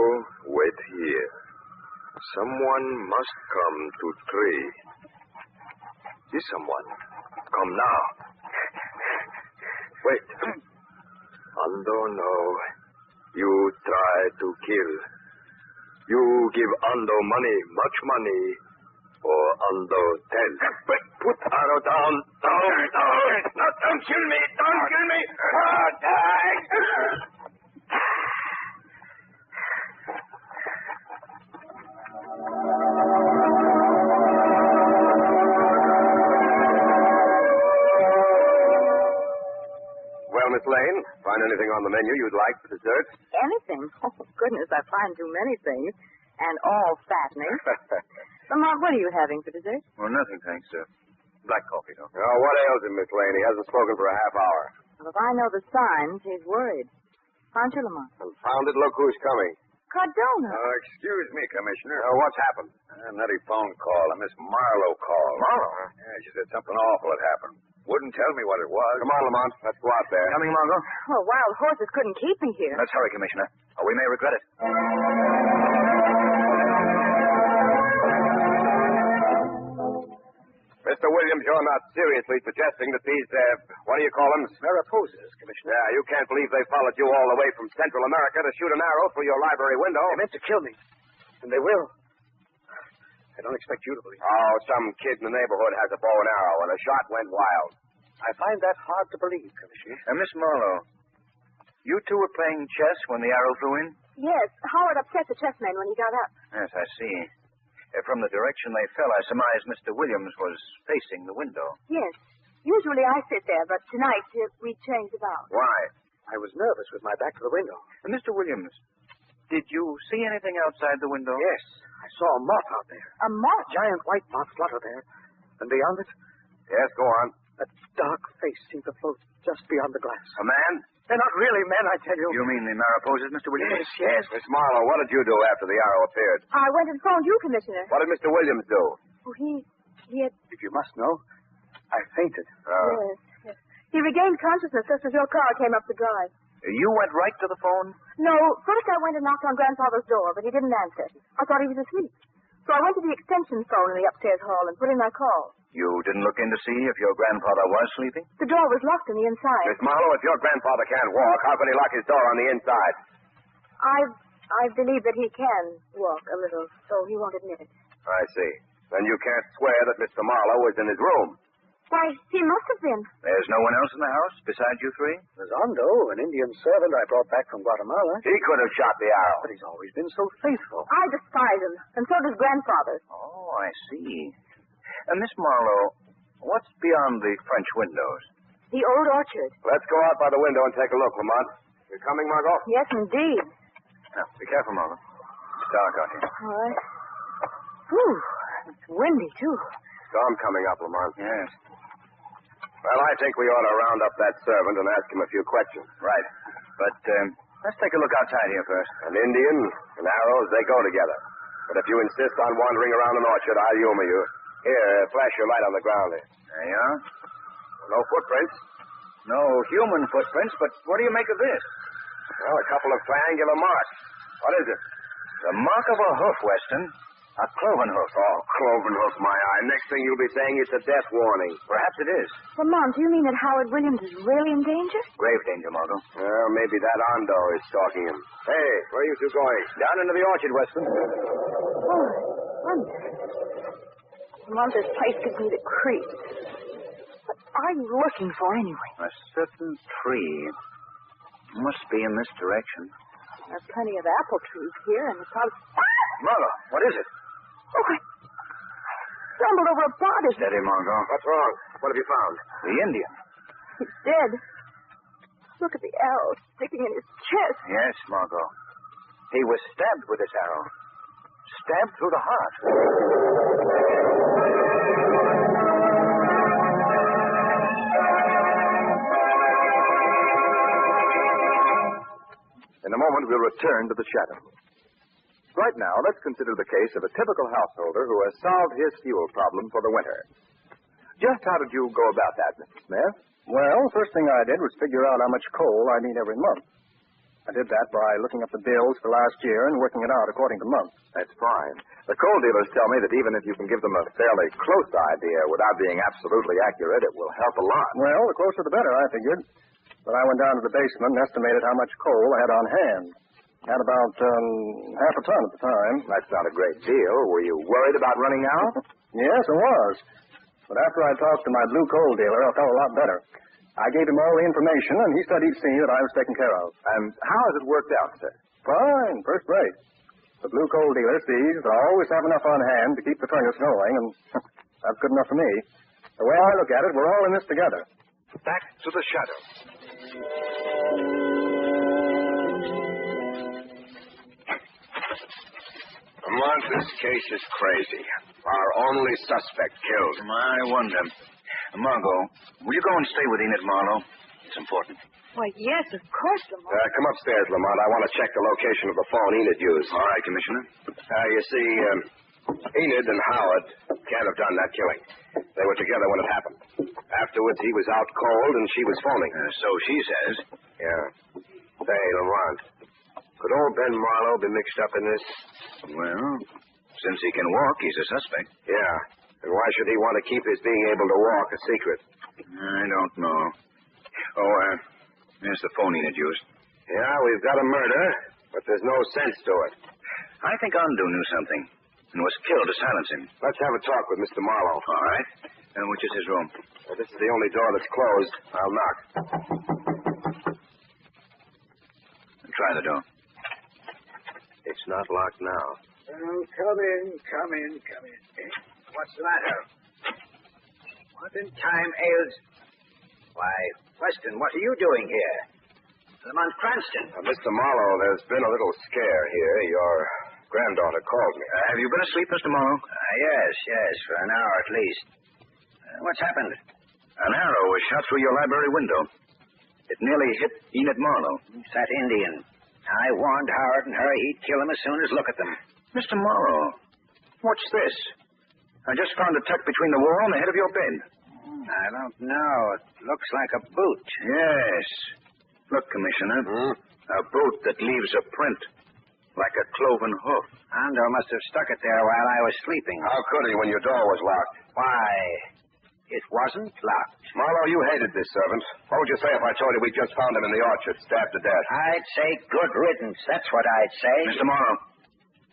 wait here. Someone must come to tree. Is someone? Come now. Wait. Ando, no. You try to kill. You give Ando money, much money, or Ando tell. Put arrow down. Don't kill me. Don't kill me. Oh, die. Well, Miss Lane, find anything on the menu you'd like for dessert? Anything? Oh, goodness, I find too many things. And all fattening. Lamont, what are you having for dessert? Well, nothing, thanks, sir. Black coffee, though. Oh, what ails him, Miss Lane? He hasn't spoken for a half hour. Well, if I know the signs, he's worried. Aren't you, Lamont? Confounded, look who's coming. Cardona. Excuse me, Commissioner. What's happened? A nutty phone call. A Miss Marlowe called. Marlowe? Yeah, she said something awful had happened. Wouldn't tell me what it was. Come on, Lamont. Let's go out there. Coming, Margot? Well, wild horses couldn't keep me here. Let's hurry, Commissioner, or we may regret it. Mr. Williams, you're not seriously suggesting that these, what do you call them? Mariposas, Commissioner. Yeah, you can't believe they followed you all the way from Central America to shoot an arrow through your library window. They meant to kill me. And they will. I don't expect you to believe it. Oh, some kid in the neighborhood has a bow and arrow, and the shot went wild. I find that hard to believe, Commissioner. Miss Marlowe, you two were playing chess when the arrow flew in? Yes, Howard upset the chessman when he got up. Yes, I see. From the direction they fell, I surmise Mr. Williams was facing the window. Yes. Usually I sit there, but tonight we changed about. Why? I was nervous with my back to the window. Mr. Williams, did you see anything outside the window? Yes. I saw a moth out there. A moth? A giant white moth flutter there. And beyond it, Yes, go on. a dark face seemed to float just beyond the glass. A man? They're not really men, I tell you. You mean the Mariposas, Mr. Williams? Yes. Miss Marlowe, what did you do after the arrow appeared? I went and phoned you, Commissioner. What did Mr. Williams do? Oh, he had... If you must know, I fainted. Yes. He regained consciousness just as your car came up the drive. You went right to the phone? No, first I went and knocked on Grandfather's door, but he didn't answer. I thought he was asleep. So I went to the extension phone in the upstairs hall and put in my call. You didn't look in to see if your grandfather was sleeping? The door was locked on the inside. Miss Marlowe, if your grandfather can't walk, how could he lock his door on the inside? I believe that he can walk a little, so he won't admit it. I see. Then you can't swear that Mr. Marlowe was in his room. Why, he must have been. There's no one else in the house besides you three? There's Ondo, an Indian servant I brought back from Guatemala. He could have shot the arrow. But he's always been so faithful. I despise him, and so does Grandfather. Oh, I see. Miss Marlowe, what's beyond the French windows? The old orchard. Let's go out by the window and take a look, Lamont. You coming, Margot? Yes, indeed. Now, be careful, Margot. It's dark out here. All right. Whew, it's windy, too. Storm coming up, Lamont. Yes. Well, I think we ought to round up that servant and ask him a few questions. Right. But let's take a look outside here first. An Indian and arrows, they go together. But if you insist on wandering around an orchard, I'll humor you. Here, flash your light on the ground here. There you are. No footprints. No human footprints, but what do you make of this? Well, a couple of triangular marks. What is it? The mark of a hoof, Weston. A cloven hoof. Oh, cloven hoof, my eye. Next thing you'll be saying it's a death warning. Perhaps it is. Lamont, do you mean that Howard Williams is really in danger? Grave danger, Margot. Well, maybe that Ondo is stalking him. Hey, where are you two going? Down into the orchard, Weston. Oh, wonder. Lamont, this place gives me the creeps. What are you looking for, anyway? A certain tree. Must be in this direction. There's plenty of apple trees here, and it's probably... Margot, what is it? Oh, I stumbled over a body. Steady, Margot. What's wrong? What have you found? The Indian. He's dead. Look at the arrow sticking in his chest. Yes, Margot. He was stabbed with this arrow. Stabbed through the heart. In a moment, we'll return to the shadow. Right now, let's consider the case of a typical householder who has solved his fuel problem for the winter. Just how did you go about that, Mr. Smith? Well, first thing I did was figure out how much coal I need every month. I did that by looking up the bills for last year and working it out according to month. That's fine. The coal dealers tell me that even if you can give them a fairly close idea without being absolutely accurate, it will help a lot. Well, the closer the better, I figured. But I went down to the basement and estimated how much coal I had on hand. Had about half a ton at the time. That's not a great deal. Were you worried about running out? Yes, I was. But after I talked to my blue coal dealer, I felt a lot better. I gave him all the information, and he said he'd see that I was taken care of. And how has it worked out, sir? Fine, first rate. The blue coal dealer sees that I always have enough on hand to keep the furnace going, and that's good enough for me. The way I look at it, we're all in this together. Back to the shadow. Lamont, this case is crazy. Our only suspect killed. I wonder. Margot, will you go and stay with Enid Marlowe? It's important. Why, yes, of course, Lamont. Come upstairs, Lamont. I want to check the location of the phone Enid used. All right, Commissioner. You see, Enid and Howard can't have done that killing. They were together when it happened. Afterwards, he was out cold and she was phoning. So she says. Yeah. Say, Lamont, could old Ben Marlowe be mixed up in this? Well, since he can walk, he's a suspect. Yeah. And why should he want to keep his being able to walk a secret? I don't know. Oh, there's the phone Enid used. Yeah, we've got a murder, but there's no sense to it. I think Ondo knew something and was killed to silence him. Let's have a talk with Mr. Marlowe. All right. And which is his room? This is the only door that's closed. I'll knock. Try the door. It's not locked now. Oh, come in. What's the matter? What in time ails? Why, Weston, what are you doing here? Lamont Cranston. Mr. Marlowe, there's been a little scare here. Your granddaughter called me. Have you been asleep, Mr. Marlowe? Yes, for an hour at least. What's happened? An arrow was shot through your library window. It nearly hit Enid Marlowe. It's that Indian. I warned Howard and her he'd kill him as soon as look at them. Mr. Marlowe, what's this? I just found a tuck between the wall and the head of your bed. I don't know. It looks like a boot. Yes. Look, Commissioner. A boot that leaves a print, like a cloven hoof. Ando must have stuck it there while I was sleeping. How could he when your door was locked? Why, it wasn't locked. Marlowe, you hated this servant. What would you say if I told you we just found him in the orchard, stabbed to death? I'd say good riddance. That's what I'd say. Mr. Marlowe,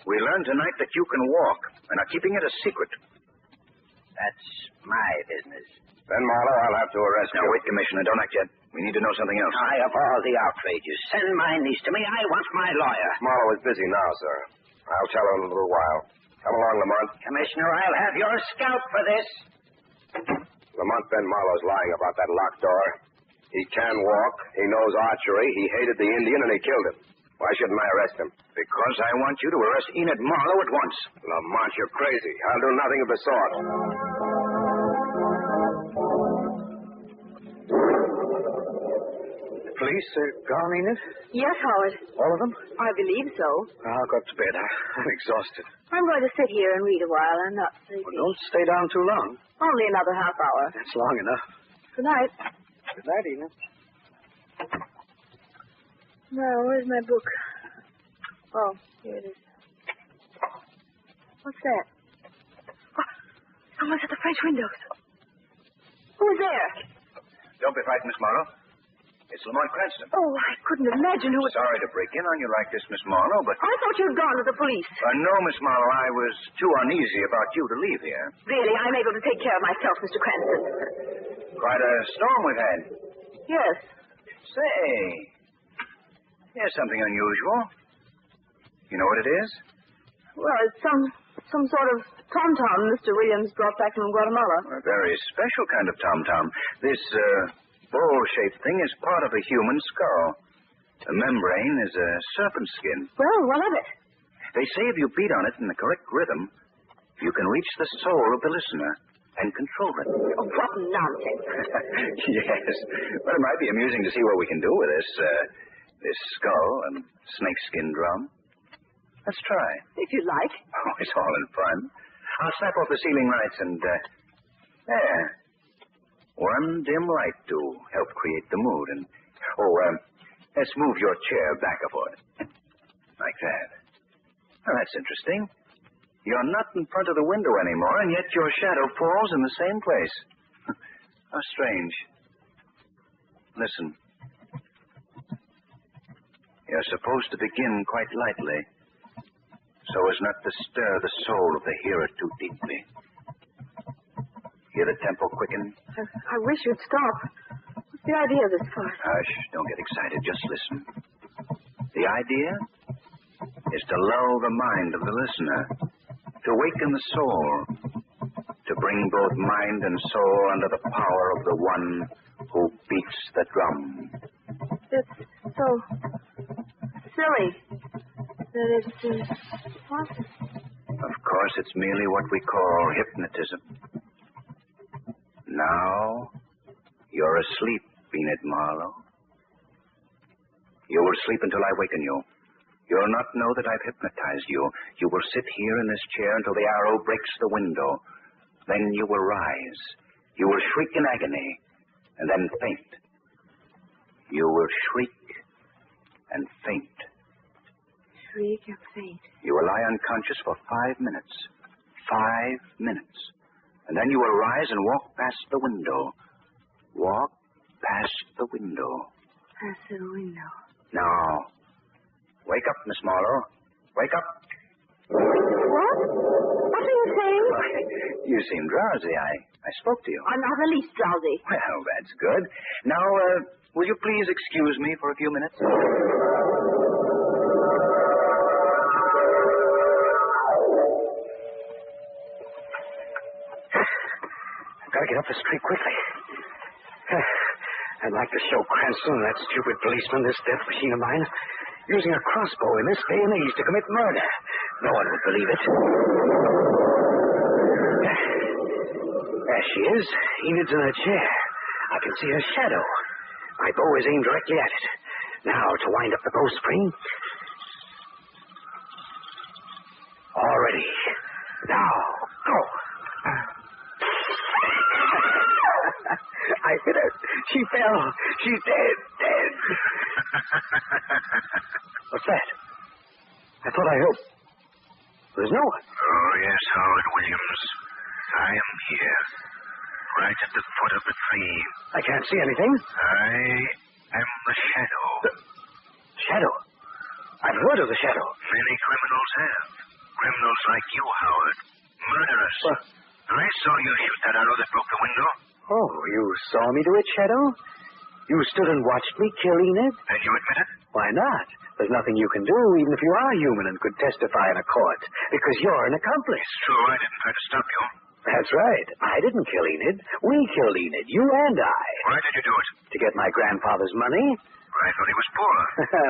we learned tonight that you can walk and are keeping it a secret. That's my business. Then, Marlowe, I'll have to arrest you. Now, wait, Commissioner. Don't act yet. We need to know something else. I of all the outrages. Send my niece to me. I want my lawyer. Marlowe is busy now, sir. I'll tell her in a little while. Come along, Lamont. Commissioner, I'll have your scalp for this. Lamont, Ben Marlowe's lying about that locked door. He can walk. He knows archery. He hated the Indian, and he killed him. Why shouldn't I arrest him? Because I want you to arrest Enid Marlowe at once. Lamont, you're crazy. I'll do nothing of the sort. Police are gone, Enid? Yes, Howard. All of them? I believe so. I'll go up to bed. I'm exhausted. I'm going to sit here and read a while. I'm not sleepy. Well, don't stay down too long. Only another half hour. That's long enough. Good night. Good night, Enid. Now, where's my book? Oh, here it is. What's that? Oh, someone's at the French windows. Who's there? Don't be frightened, Miss Marlowe. It's Lamont Cranston. Oh, I couldn't imagine who it... Sorry to break in on you like this, Miss Marlowe, but... I thought you'd gone to the police. No, Miss Marlowe, I was too uneasy about you to leave here. Really, I'm able to take care of myself, Mr. Cranston. Quite a storm we've had. Yes. Say, here's something unusual. You know what it is? Well, it's some sort of tom-tom Mr. Williams brought back from Guatemala. A very special kind of tom-tom. This, bowl-shaped thing is part of a human skull. The membrane is a serpent skin. Well, what of it? They say if you beat on it in the correct rhythm, you can reach the soul of the listener and control it. Oh, what nonsense. Yes. Well, it might be amusing to see what we can do with this skull and snakeskin drum. Let's try. If you like. Oh, it's all in fun. I'll snap off the ceiling lights and, there. One dim light to help create the mood. And, let's move your chair back a foot. Like that. Well, that's interesting. You're not in front of the window anymore, and yet your shadow falls in the same place. How strange. Listen. You're supposed to begin quite lightly, so as not to stir the soul of the hearer too deeply. Hear the tempo quicken? I wish you'd stop. What's the idea of this farce? Hush, don't get excited. Just listen. The idea is to lull the mind of the listener, to waken the soul, to bring both mind and soul under the power of the one who beats the drum. It's so silly that it's... what? course, it's merely what we call hypnotism. Now, you're asleep, Enid Marlowe. You will sleep until I waken you. You'll not know that I've hypnotized you. You will sit here in this chair until the arrow breaks the window. Then you will rise. You will shriek in agony, and then faint. You will shriek and faint. Shriek and faint. You will lie unconscious for 5 minutes. 5 minutes. And then you will rise and walk past the window. Walk past the window. Past the window. Now, wake up, Miss Marlowe. Wake up. What? What are you saying? You seem drowsy. I spoke to you. I'm not the least drowsy. Well, that's good. Now, will you please excuse me for a few minutes? I've got to get up the street quickly. I'd like to show Cranston and that stupid policeman this death machine of mine using a crossbow in this day and age to commit murder. No one would believe it. There she is. Enid's in her chair. I can see her shadow. My bow is aimed directly at it. Now, to wind up the bowstring. All ready. Now, go. I hit her. She fell. She's dead. Dead. What's that? I thought I heard. There's no one. Oh, yes, Howard Williams. I am here. Right at the foot of the tree. I can't see anything. I am the Shadow. The Shadow? I've heard of the Shadow. Many criminals have. Criminals like you, Howard. Murderers. I saw you shoot that arrow that broke the window. Oh, you saw me do it, Shadow? You stood and watched me kill Enid? And you admit it? Why not? There's nothing you can do, even if you are human and could testify in a court, because you're an accomplice. So I didn't try to stop you. That's right. I didn't kill Enid. We killed Enid, you and I. Why did you do it? To get my grandfather's money. I thought he was poor.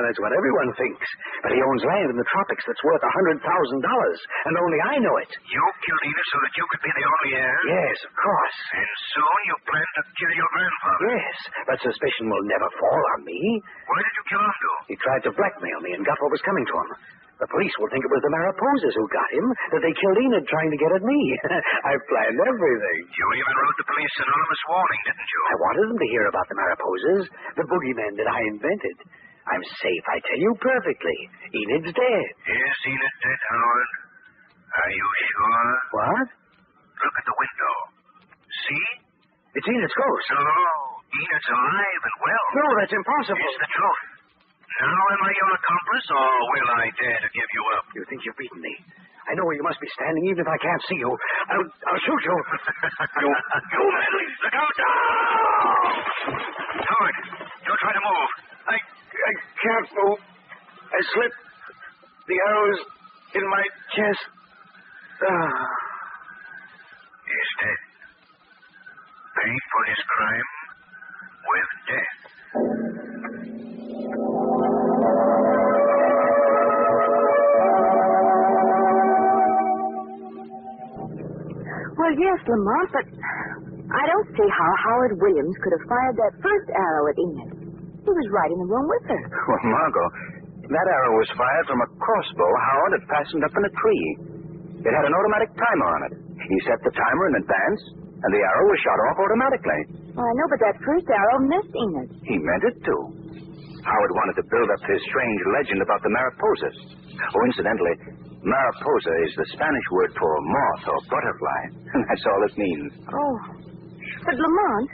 That's what everyone thinks. But he owns land in the tropics that's worth $100,000, and only I know it. You killed Enid so that you could be the only heir? Yes, of course. And soon you plan to kill your grandfather? Yes, but suspicion will never fall on me. Why did you kill Anatole? He tried to blackmail me and got what was coming to him. The police will think it was the Mariposas who got him, that they killed Enid trying to get at me. I planned everything. You even wrote the police anonymous warning, didn't you? I wanted them to hear about the Mariposas, the boogeymen that I invented. I'm safe, I tell you perfectly. Enid's dead. Is Enid dead, Howard? Are you sure? What? Look at the window. See? It's Enid's ghost. No, Enid's alive and well. No, that's impossible. It's the truth. Now am I your accomplice, or will I dare to give you up? You think you've beaten me. I know where you must be standing, even if I can't see you. I'll shoot you. you meddling! Look out! Howard, don't try to move. I can't move. I slipped. The arrow's in my chest. He's dead. Paid for his crime with death. Well, yes, Lamont, but I don't see how Howard Williams could have fired that first arrow at Enid. He was right in the room with her. Well, Margot, that arrow was fired from a crossbow Howard had fastened up in a tree. It had an automatic timer on it. He set the timer in advance, and the arrow was shot off automatically. Well, I know, but that first arrow missed Enid. He meant it to. Howard wanted to build up his strange legend about the Mariposas. Oh, incidentally, Mariposa is the Spanish word for moth or butterfly. That's all it means. Oh. But, Lamont,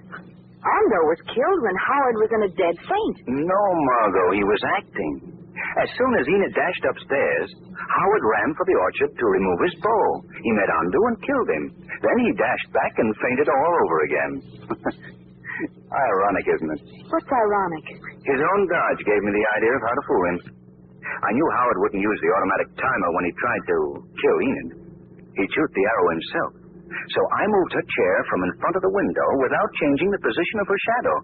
Ando was killed when Howard was in a dead faint. No, Margot, he was acting. As soon as Enid dashed upstairs, Howard ran for the orchard to remove his bow. He met Ando and killed him. Then he dashed back and fainted all over again. Ironic, isn't it? What's ironic? His own dodge gave me the idea of how to fool him. I knew Howard wouldn't use the automatic timer when he tried to kill Enid. He'd shoot the arrow himself. So I moved her chair from in front of the window without changing the position of her shadow.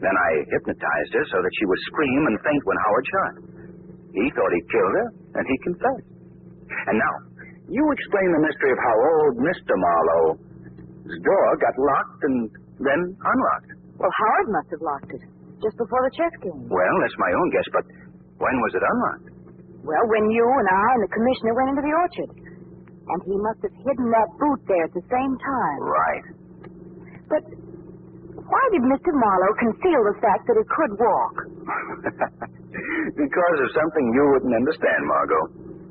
Then I hypnotized her so that she would scream and faint when Howard shot. He thought he'd killed her, and he confessed. And now, You explain the mystery of how old Mr. Marlowe's door got locked and then unlocked. Well, Howard must have locked it just before the chess game. Well, that's my own guess, but when was it unlocked? Well, when you and I and the commissioner went into the orchard. And he must have hidden that boot there at the same time. Right. But why did Mr. Marlowe conceal the fact that he could walk? Because of something you wouldn't understand, Margot.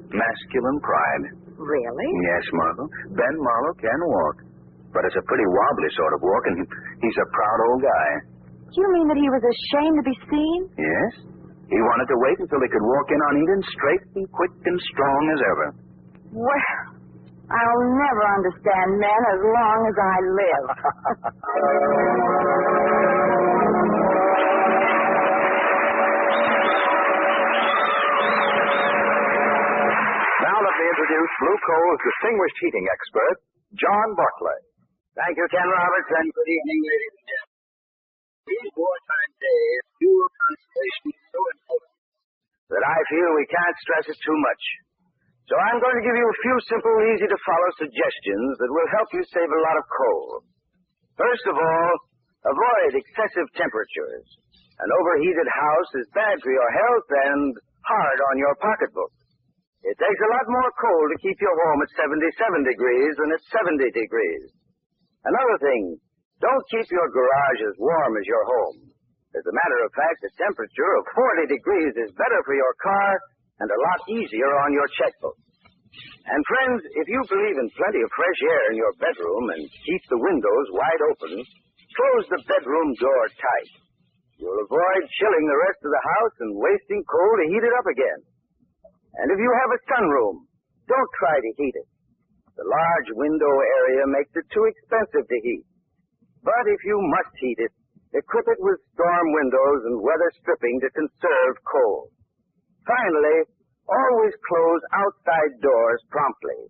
Masculine pride. Really? Yes, Margot. Ben Marlowe can walk. But it's a pretty wobbly sort of walk, and he's a proud old guy. Do you mean that he was ashamed to be seen? Yes. He wanted to wait until he could walk in on Eden straight and quick and strong as ever. Well, I'll never understand men as long as I live. Now let me introduce Blue Coal's distinguished heating expert, John Barclay. Thank you, Ken Roberts, and good evening, ladies and gentlemen. These wartime days, fuel conservation is so important that I feel we can't stress it too much. So I'm going to give you a few simple, easy-to-follow suggestions that will help you save a lot of coal. First of all, avoid excessive temperatures. An overheated house is bad for your health and hard on your pocketbook. It takes a lot more coal to keep your home at 77 degrees than at 70 degrees. Another thing, don't keep your garage as warm as your home. As a matter of fact, a temperature of 40 degrees is better for your car and a lot easier on your checkbook. And friends, if you believe in plenty of fresh air in your bedroom and keep the windows wide open, close the bedroom door tight. You'll avoid chilling the rest of the house and wasting coal to heat it up again. And if you have a sunroom, don't try to heat it. The large window area makes it too expensive to heat. But if you must heat it, equip it with storm windows and weather stripping to conserve coal. Finally, always close outside doors promptly.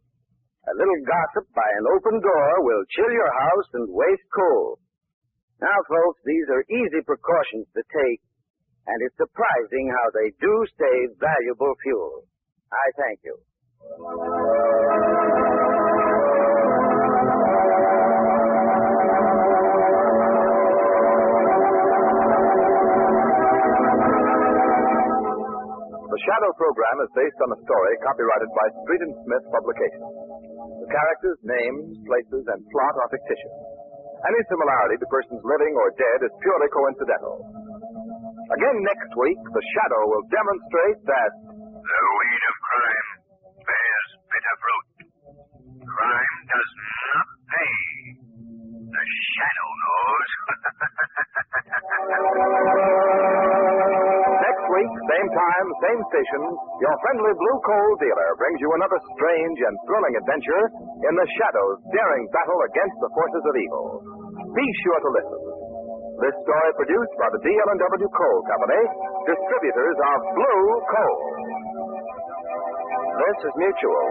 A little gossip by an open door will chill your house and waste coal. Now, folks, these are easy precautions to take, and it's surprising how they do save valuable fuel. I thank you. The Shadow program is based on a story copyrighted by Street and Smith Publications. The characters, names, places, and plot are fictitious. Any similarity to persons living or dead is purely coincidental. Again next week, The Shadow will demonstrate that the weed of crime bears bitter fruit. Crime does not pay. The Shadow knows. Next week, same time, same station, your friendly Blue Coal dealer brings you another strange and thrilling adventure in the Shadow's daring battle against the forces of evil. Be sure to listen. This story produced by the DL&W Coal Company, distributors of Blue Coal. This is Mutual.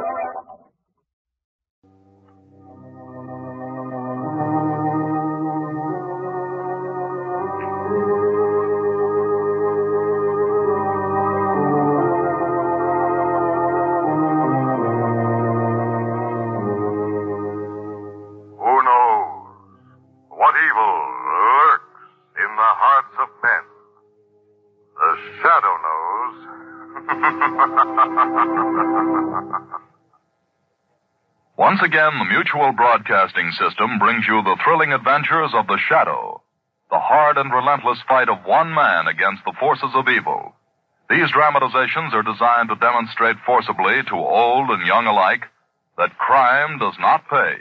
Once again, the Mutual Broadcasting System brings you the thrilling adventures of the Shadow, the hard and relentless fight of one man against the forces of evil. These dramatizations are designed to demonstrate forcibly to old and young alike that crime does not pay.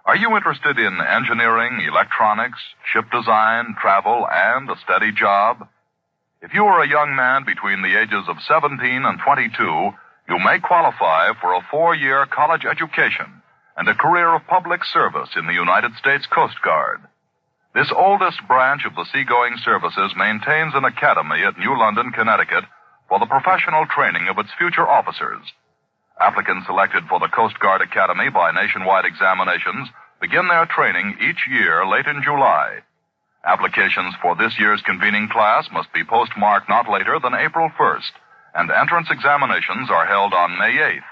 Are you interested in engineering, electronics, ship design, travel, and a steady job? If you are a young man between the ages of 17 and 22, you may qualify for a 4-year college education and a career of public service in the United States Coast Guard. This oldest branch of the seagoing services maintains an academy at New London, Connecticut, for the professional training of its future officers. Applicants selected for the Coast Guard Academy by nationwide examinations begin their training each year late in July. Applications for this year's convening class must be postmarked not later than April 1st, and entrance examinations are held on May 8th.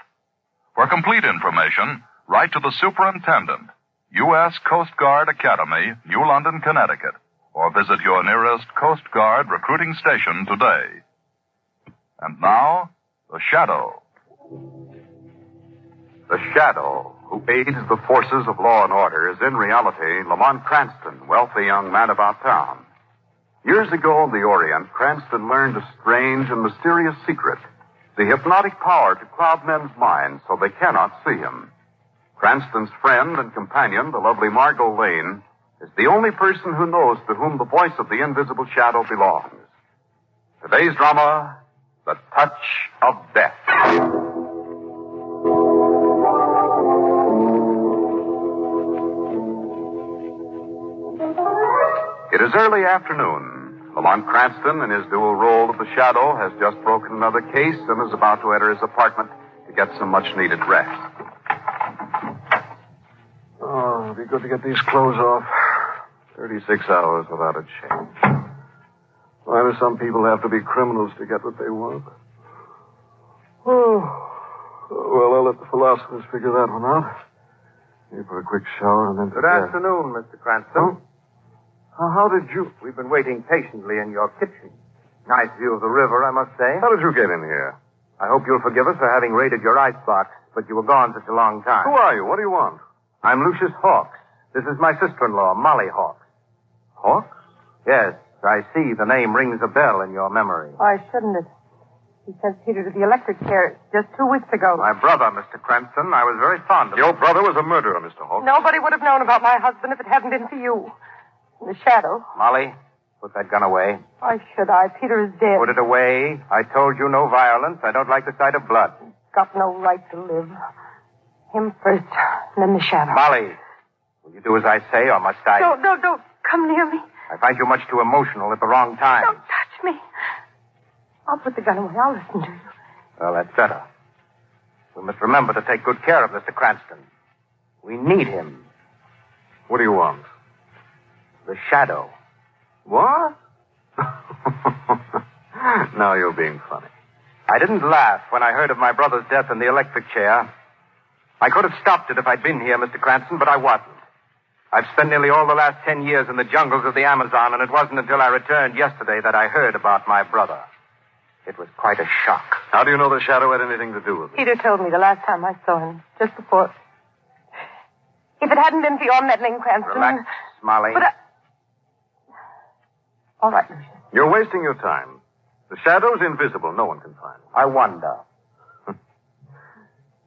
For complete information, write to the Superintendent, U.S. Coast Guard Academy, New London, Connecticut, or visit your nearest Coast Guard recruiting station today. And now, The Shadow. The Shadow, who aids the forces of law and order, is in reality Lamont Cranston, wealthy young man about town. Years ago in the Orient, Cranston learned a strange and mysterious secret, the hypnotic power to cloud men's minds so they cannot see him. Cranston's friend and companion, the lovely Margot Lane, is the only person who knows to whom the voice of the invisible shadow belongs. Today's drama, The Touch of Death. It is early afternoon. Lamont Cranston, in his dual role of the Shadow, has just broken another case and is about to enter his apartment to get some much-needed rest. Oh, it'll be good to get these clothes off. 36 hours without a change. Why do some people have to be criminals to get what they want? Oh, well, I'll let the philosophers figure that one out. Maybe for a quick shower and then... Good afternoon, Mr. Cranston. How did you... We've been waiting patiently in your kitchen. Nice view of the river, I must say. How did you get in here? I hope you'll forgive us for having raided your icebox, but you were gone such a long time. Who are you? What do you want? I'm Lucius Hawks. This is my sister-in-law, Molly Hawks. Hawks? Yes, I see the name rings a bell in your memory. Why shouldn't it? He sent Peter to the electric chair just 2 weeks ago. My brother, Mr. Cranston. I was very fond of him. Your brother was a murderer, Mr. Hawks. Nobody would have known about my husband if it hadn't been for you. In the shadow. Molly, put that gun away. Why should I? Peter is dead. Put it away. I told you no violence. I don't like the sight of blood. He's got no right to live. Him first, and then the shadow. Molly, will you do as I say, or must I... Don't come near me. I find you much too emotional at the wrong time. Don't touch me. I'll put the gun away. I'll listen to you. Well, that's better. We must remember to take good care of Mr. Cranston. We need him. What do you want? The shadow. What? Now you're being funny. I didn't laugh when I heard of my brother's death in the electric chair. I could have stopped it if I'd been here, Mr. Cranston, but I wasn't. I've spent nearly all the last 10 years in the jungles of the Amazon, and it wasn't until I returned yesterday that I heard about my brother. It was quite a shock. How do you know the shadow had anything to do with it? Peter told me the last time I saw him, just before. If it hadn't been for your meddling, Cranston... Relax, Molly. But all right, Lucius. You're wasting your time. The shadow's invisible. No one can find it. I wonder. Do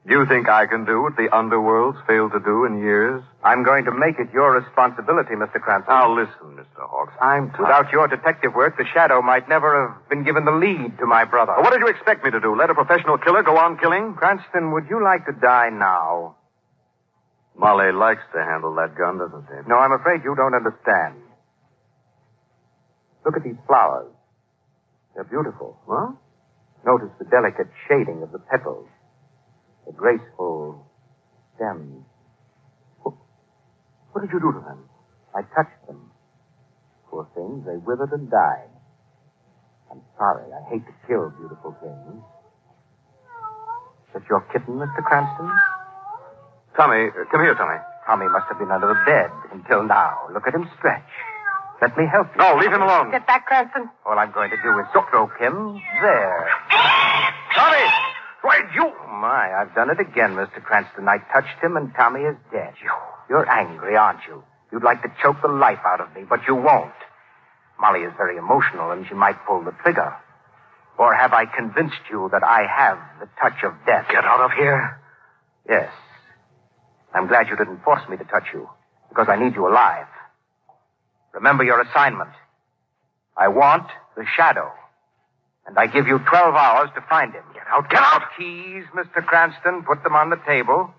you think I can do what the underworld's failed to do in years? I'm going to make it your responsibility, Mr. Cranston. Now, listen, Mr. Hawks. I'm tired. Without your detective work, the shadow might never have been given the lead to my brother. Well, what did you expect me to do? Let a professional killer go on killing? Cranston, would you like to die now? Molly likes to handle that gun, doesn't she? No, I'm afraid you don't understand. Look at these flowers. They're beautiful. What? Notice the delicate shading of the petals. The graceful stems. What did you do to them? I touched them. Poor things, they withered and died. I'm sorry. I hate to kill beautiful things. Is that your kitten, Mr. Cranston? Tommy, come here, Tommy. Tommy must have been under the bed until now. Look at him stretch. Let me help you. No, leave him alone. Get back, Cranston. All I'm going to do is stroke him. There. Tommy! Why, you... Oh, my, I've done it again, Mr. Cranston. I touched him, and Tommy is dead. You're angry, aren't you? You'd like to choke the life out of me, but you won't. Molly is very emotional, and she might pull the trigger. Or have I convinced you that I have the touch of death? Get out of here. Yes. I'm glad you didn't force me to touch you, because I need you alive. Remember your assignment. I want the shadow. And I give you 12 hours to find him. Get out, get out! Keys, Mr. Cranston. Put them on the table.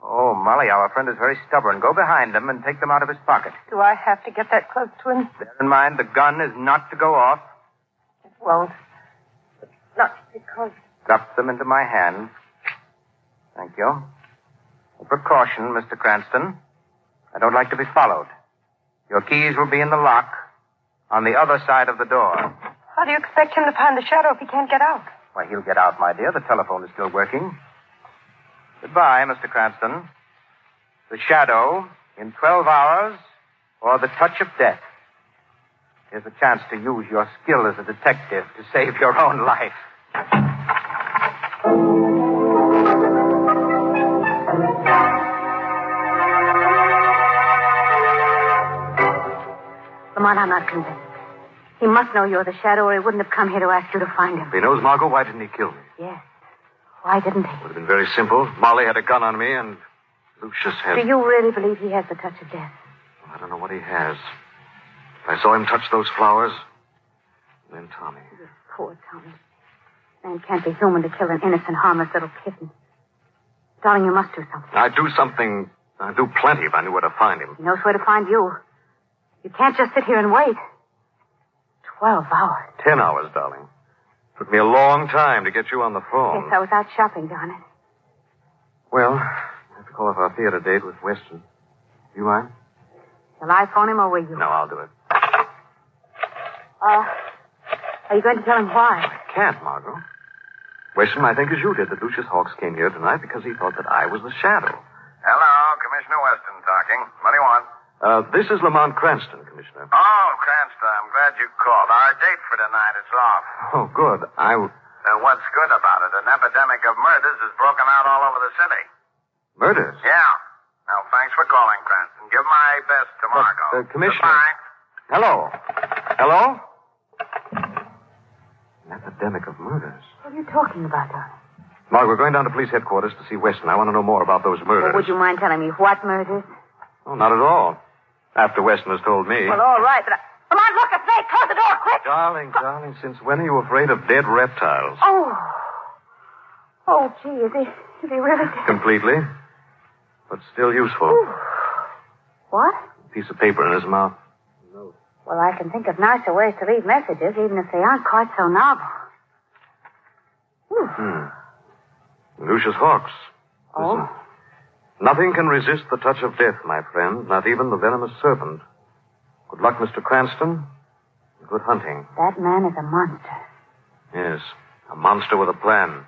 Oh, Molly, our friend is very stubborn. Go behind him and take them out of his pocket. Do I have to get that close to him? Bear in mind, the gun is not to go off. It won't. Not because... Drop them into my hand. Thank you. A precaution, Mr. Cranston. I don't like to be followed. Your keys will be in the lock on the other side of the door. How do you expect him to find the shadow if he can't get out? Why, he'll get out, my dear. The telephone is still working. Goodbye, Mr. Cranston. The shadow in 12 hours or the touch of death. Here's a chance to use your skill as a detective to save your own life. Lamont, I'm not convinced. He must know you're the shadow, or he wouldn't have come here to ask you to find him. If he knows Margot, why didn't he kill me? Yes. Why didn't he? Would have been very simple. Molly had a gun on me, and Lucius had... Do you really believe he has the touch of death? I don't know what he has. I saw him touch those flowers. And then Tommy. Yes, poor Tommy. Man can't be human to kill an innocent, harmless little kitten. Darling, you must do something. I'd do something. I'd do plenty if I knew where to find him. He knows where to find you. You can't just sit here and wait. 12 hours. 10 hours, darling. Took me a long time to get you on the phone. Yes, I was out shopping, darn it. Well, I have to call off our theater date with Weston. You mind? Shall I phone him or will you? No, I'll do it. Are you going to tell him why? I can't, Margot. Weston, I think as you did, that Lucius Hawks came here tonight because he thought that I was the shadow. Hello, Commissioner Weston talking. What do you want? This is Lamont Cranston, Commissioner. Oh, Cranston, I'm glad you called. Our date for tonight is off. Oh, good. What's good about it? An epidemic of murders has broken out all over the city. Murders? Yeah. Well, thanks for calling, Cranston. Give my best to Margot. Commissioner. Goodbye. Hello? Hello? An epidemic of murders. What are you talking about, darling? Mark, we're going down to police headquarters to see Weston. I want to know more about those murders. Well, would you mind telling me what murders? Oh, not at all. After Weston has told me. Well, all right, but Come on, look, it's late. Close the door, quick. Darling, since when are you afraid of dead reptiles? Oh, gee, is he really dead? Completely. But still useful. Ooh. What? A piece of paper in his mouth. Well, I can think of nicer ways to leave messages, even if they aren't quite so novel. Lucius Hawks. Oh? Listen. Nothing can resist the touch of death, my friend, not even the venomous serpent. Good luck, Mr. Cranston. Good hunting. That man is a monster. Yes, a monster with a plan.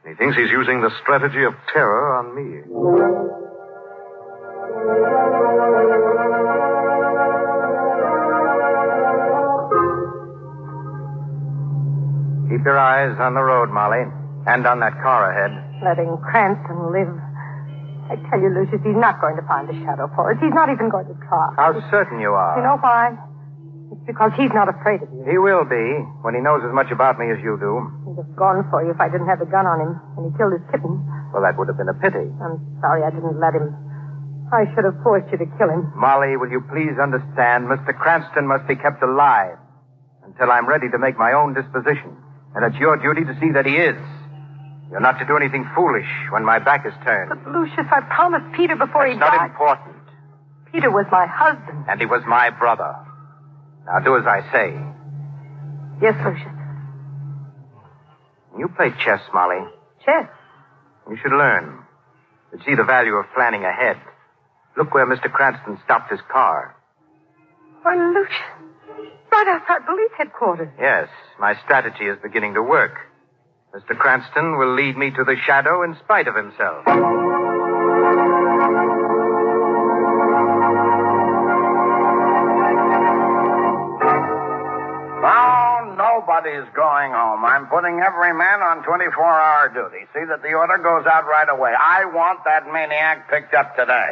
He thinks he's using the strategy of terror on me. Keep your eyes on the road, Molly, and on that car ahead. Letting Cranston live. I tell you, Lucius, he's not going to find the shadow for us. He's not even going to try. How certain you are. You know why? It's because he's not afraid of you. He will be, when he knows as much about me as you do. He'd have gone for you if I didn't have the gun on him and he killed his kitten. Well, that would have been a pity. I'm sorry I didn't let him. I should have forced you to kill him. Molly, will you please understand, Mr. Cranston must be kept alive until I'm ready to make my own disposition. And it's your duty to see that he is. You're not to do anything foolish when my back is turned. But, Lucius, I promised Peter before he died. It's not important. Peter was my husband. And he was my brother. Now do as I say. Yes, Lucius. You play chess, Molly. Chess? You should learn. To see the value of planning ahead. Look where Mr. Cranston stopped his car. Why, Lucius, right outside police headquarters. Yes, my strategy is beginning to work. Mr. Cranston will lead me to the shadow in spite of himself. Nobody's going home. I'm putting every man on 24-hour duty. See that the order goes out right away. I want that maniac picked up today.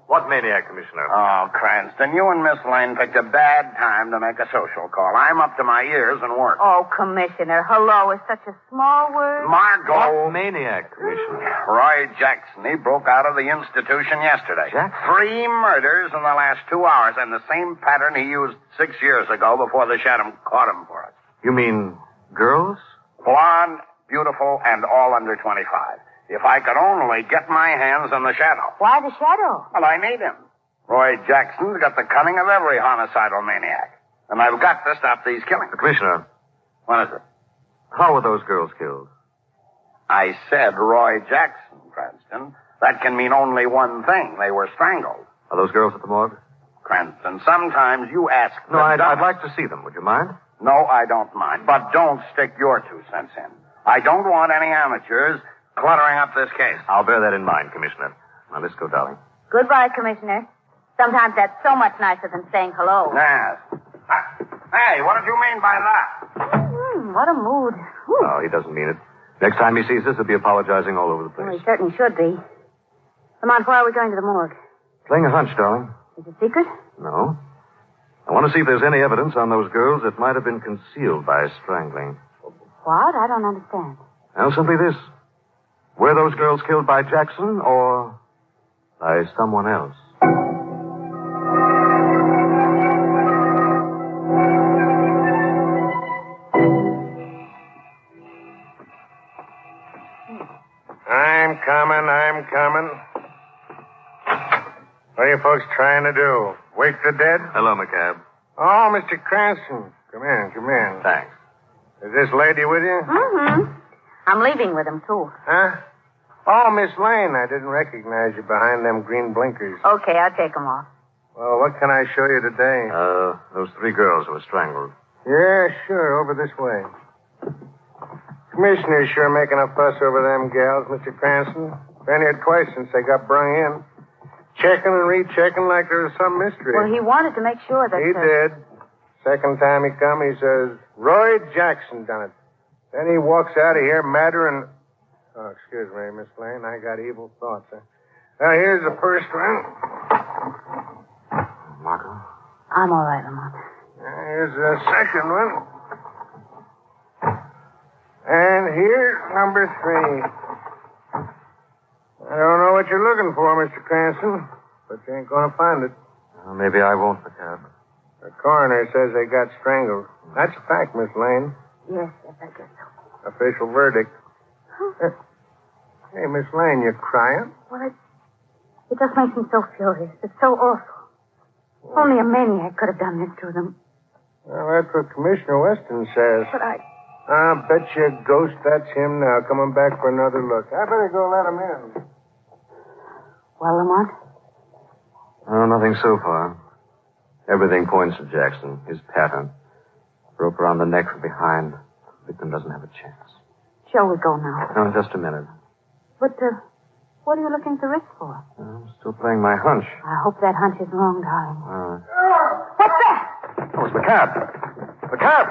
What maniac, Commissioner? Oh, Cranston, you and Miss Lane picked a bad time to make a social call. I'm up to my ears in work. Oh, Commissioner, hello is such a small word. Margot. What maniac, Commissioner? Roy Jackson. He broke out of the institution yesterday. Jackson? 3 murders in the last 2 hours, and the same pattern he used 6 years ago before the shadow caught him for us. You mean girls? Blonde, beautiful, and all under 25. If I could only get my hands on the shadow. Why the shadow? Well, I need him. Roy Jackson's got the cunning of every homicidal maniac. And I've got to stop these killings. Commissioner. What is it? How were those girls killed? I said Roy Jackson, Cranston. That can mean only one thing. They were strangled. Are those girls at the morgue? Cranston, sometimes you ask... No, I'd like to see them. Would you mind? No, I don't mind. But don't stick your 2 cents in. I don't want any amateurs cluttering up this case. I'll bear that in mind, Commissioner. Now, let's go, darling. Goodbye, Commissioner. Sometimes that's so much nicer than saying hello. Yes. Hey, what did you mean by that? What a mood. Whew. No, he doesn't mean it. Next time he sees us, he'll be apologizing all over the place. Well, he certainly should be. Lamont, why are we going to the morgue? Playing a hunch, darling. Is it secret? No. I want to see if there's any evidence on those girls that might have been concealed by strangling. What? I don't understand. Well, simply this. Were those girls killed by Jackson or by someone else? I'm coming. What are you folks trying to do? Wake the dead? Hello, McCabe. Oh, Mr. Cranston. Come in. Thanks. Is this lady with you? Mm-hmm. I'm leaving with him, too. Huh? Oh, Miss Lane, I didn't recognize you behind them green blinkers. Okay, I'll take them off. Well, what can I show you today? Those 3 girls who were strangled. Yeah, sure. Over this way. Commissioner's sure making a fuss over them gals, Mr. Cranston. Been here twice since they got brung in. Checking and rechecking like there was some mystery. Well, he wanted to make sure that... He did. Second time he come, he says, Roy Jackson done it. Then he walks out of here madder and... Oh, excuse me, Miss Lane. I got evil thoughts. Now, here's the first one. Margot? I'm all right, Lamont. Here's the second one. And here's number 3. I don't know what you're looking for, Mr. Cranston, but you ain't going to find it. Maybe I won't, McCabe. The coroner says they got strangled. That's a fact, Miss Lane. Yes, I guess so. Official verdict. Huh? Hey, Miss Lane, you crying? Well, it just makes me so furious. It's so awful. Only a maniac could have done this to them. Well, that's what Commissioner Weston says. But I'll bet you a ghost that's him now, coming back for another look. I better go let him in. Well, Lamont? Oh, nothing so far. Everything points to Jackson, his pattern. Rope around the neck from behind. The victim doesn't have a chance. Shall we go now? No, just a minute. But, what are you looking at the wrist for? I'm still playing my hunch. I hope that hunch is wrong, darling. What's that? Oh, it's McCabe. McCabe!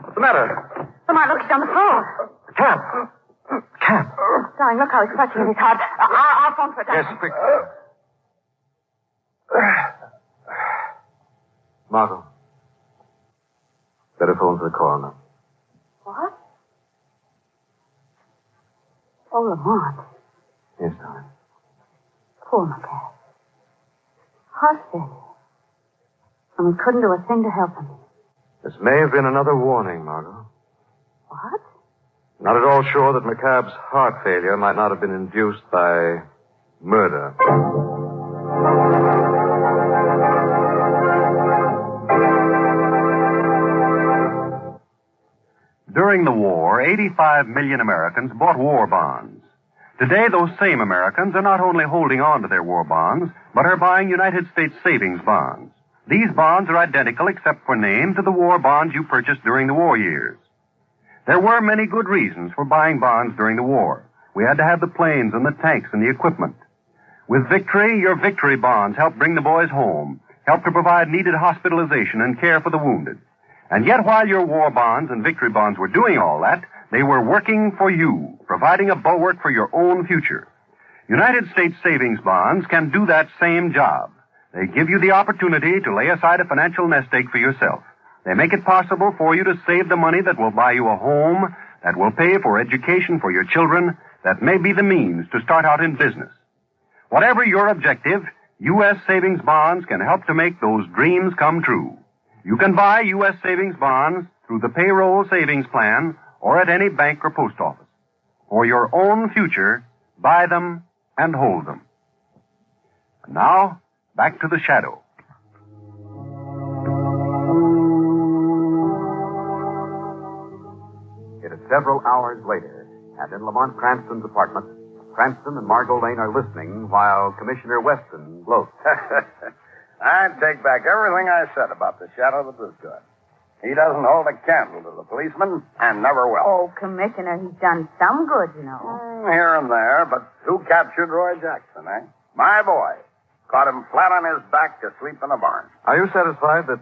What's the matter? Lamont, look, he's on the floor. McCabe! McCabe! Darling, look how he's clutching at his heart. I'll phone for a doctor. Yes, quick. Margot. Better phone for the coroner. What? Oh, Lamont. Yes, darling. Poor McCabe. Heart failure. And we couldn't do a thing to help him. This may have been another warning, Margot. What? Not at all sure that McCabe's heart failure might not have been induced by murder. During the war, 85 million Americans bought war bonds. Today, those same Americans are not only holding on to their war bonds, but are buying United States savings bonds. These bonds are identical except for name to the war bonds you purchased during the war years. There were many good reasons for buying bonds during the war. We had to have the planes and the tanks and the equipment. With victory, your victory bonds helped bring the boys home, helped to provide needed hospitalization and care for the wounded. And yet, while your war bonds and victory bonds were doing all that, they were working for you, providing a bulwark for your own future. United States savings bonds can do that same job. They give you the opportunity to lay aside a financial nest egg for yourself. They make it possible for you to save the money that will buy you a home, that will pay for education for your children, that may be the means to start out in business. Whatever your objective, U.S. savings bonds can help to make those dreams come true. You can buy U.S. savings bonds through the payroll savings plan or at any bank or post office. For your own future, buy them and hold them. And now, back to the shadow. It is several hours later, and in Lamont Cranston's apartment, Cranston and Margot Lane are listening while Commissioner Weston gloats. I'd take back everything I said about the shadow that was good. He doesn't hold a candle to the policeman, and never will. Oh, Commissioner, he's done some good, you know. Here and there, but who captured Roy Jackson, eh? My boy. Caught him flat on his back asleep in a barn. Are you satisfied that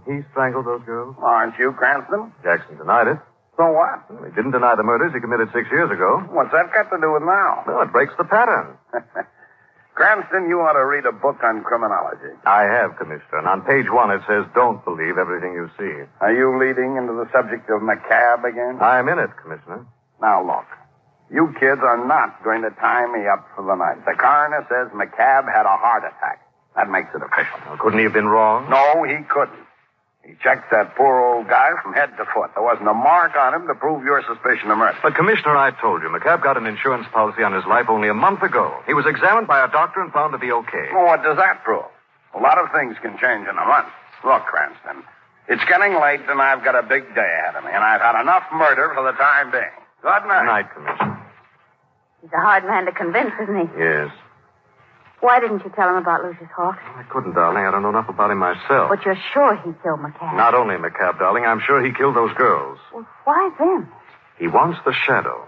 he strangled those girls? Aren't you, Cranston? Jackson denied it. So what? Well, he didn't deny the murders he committed 6 years ago. What's that got to do with now? Well, it breaks the pattern. Cranston, you ought to read a book on criminology. I have, Commissioner, and on page 1 it says, don't believe everything you see. Are you leading into the subject of macabre again? I'm in it, Commissioner. Now, look. You kids are not going to tie me up for the night. The coroner says McCabe had a heart attack. That makes it official. Well, couldn't he have been wrong? No, he couldn't. He checked that poor old guy from head to foot. There wasn't a mark on him to prove your suspicion of murder. But, Commissioner, I told you, McCabe got an insurance policy on his life only a month ago. He was examined by a doctor and found to be okay. Well, what does that prove? A lot of things can change in a month. Look, Cranston, it's getting late and I've got a big day ahead of me, and I've had enough murder for the time being. Good night. Good night, Commissioner. He's a hard man to convince, isn't he? Yes. Why didn't you tell him about Lucius Hawk? I couldn't, darling. I don't know enough about him myself. But you're sure he killed McCabe? Not only McCabe, darling. I'm sure he killed those girls. Well, why them? He wants the shadow.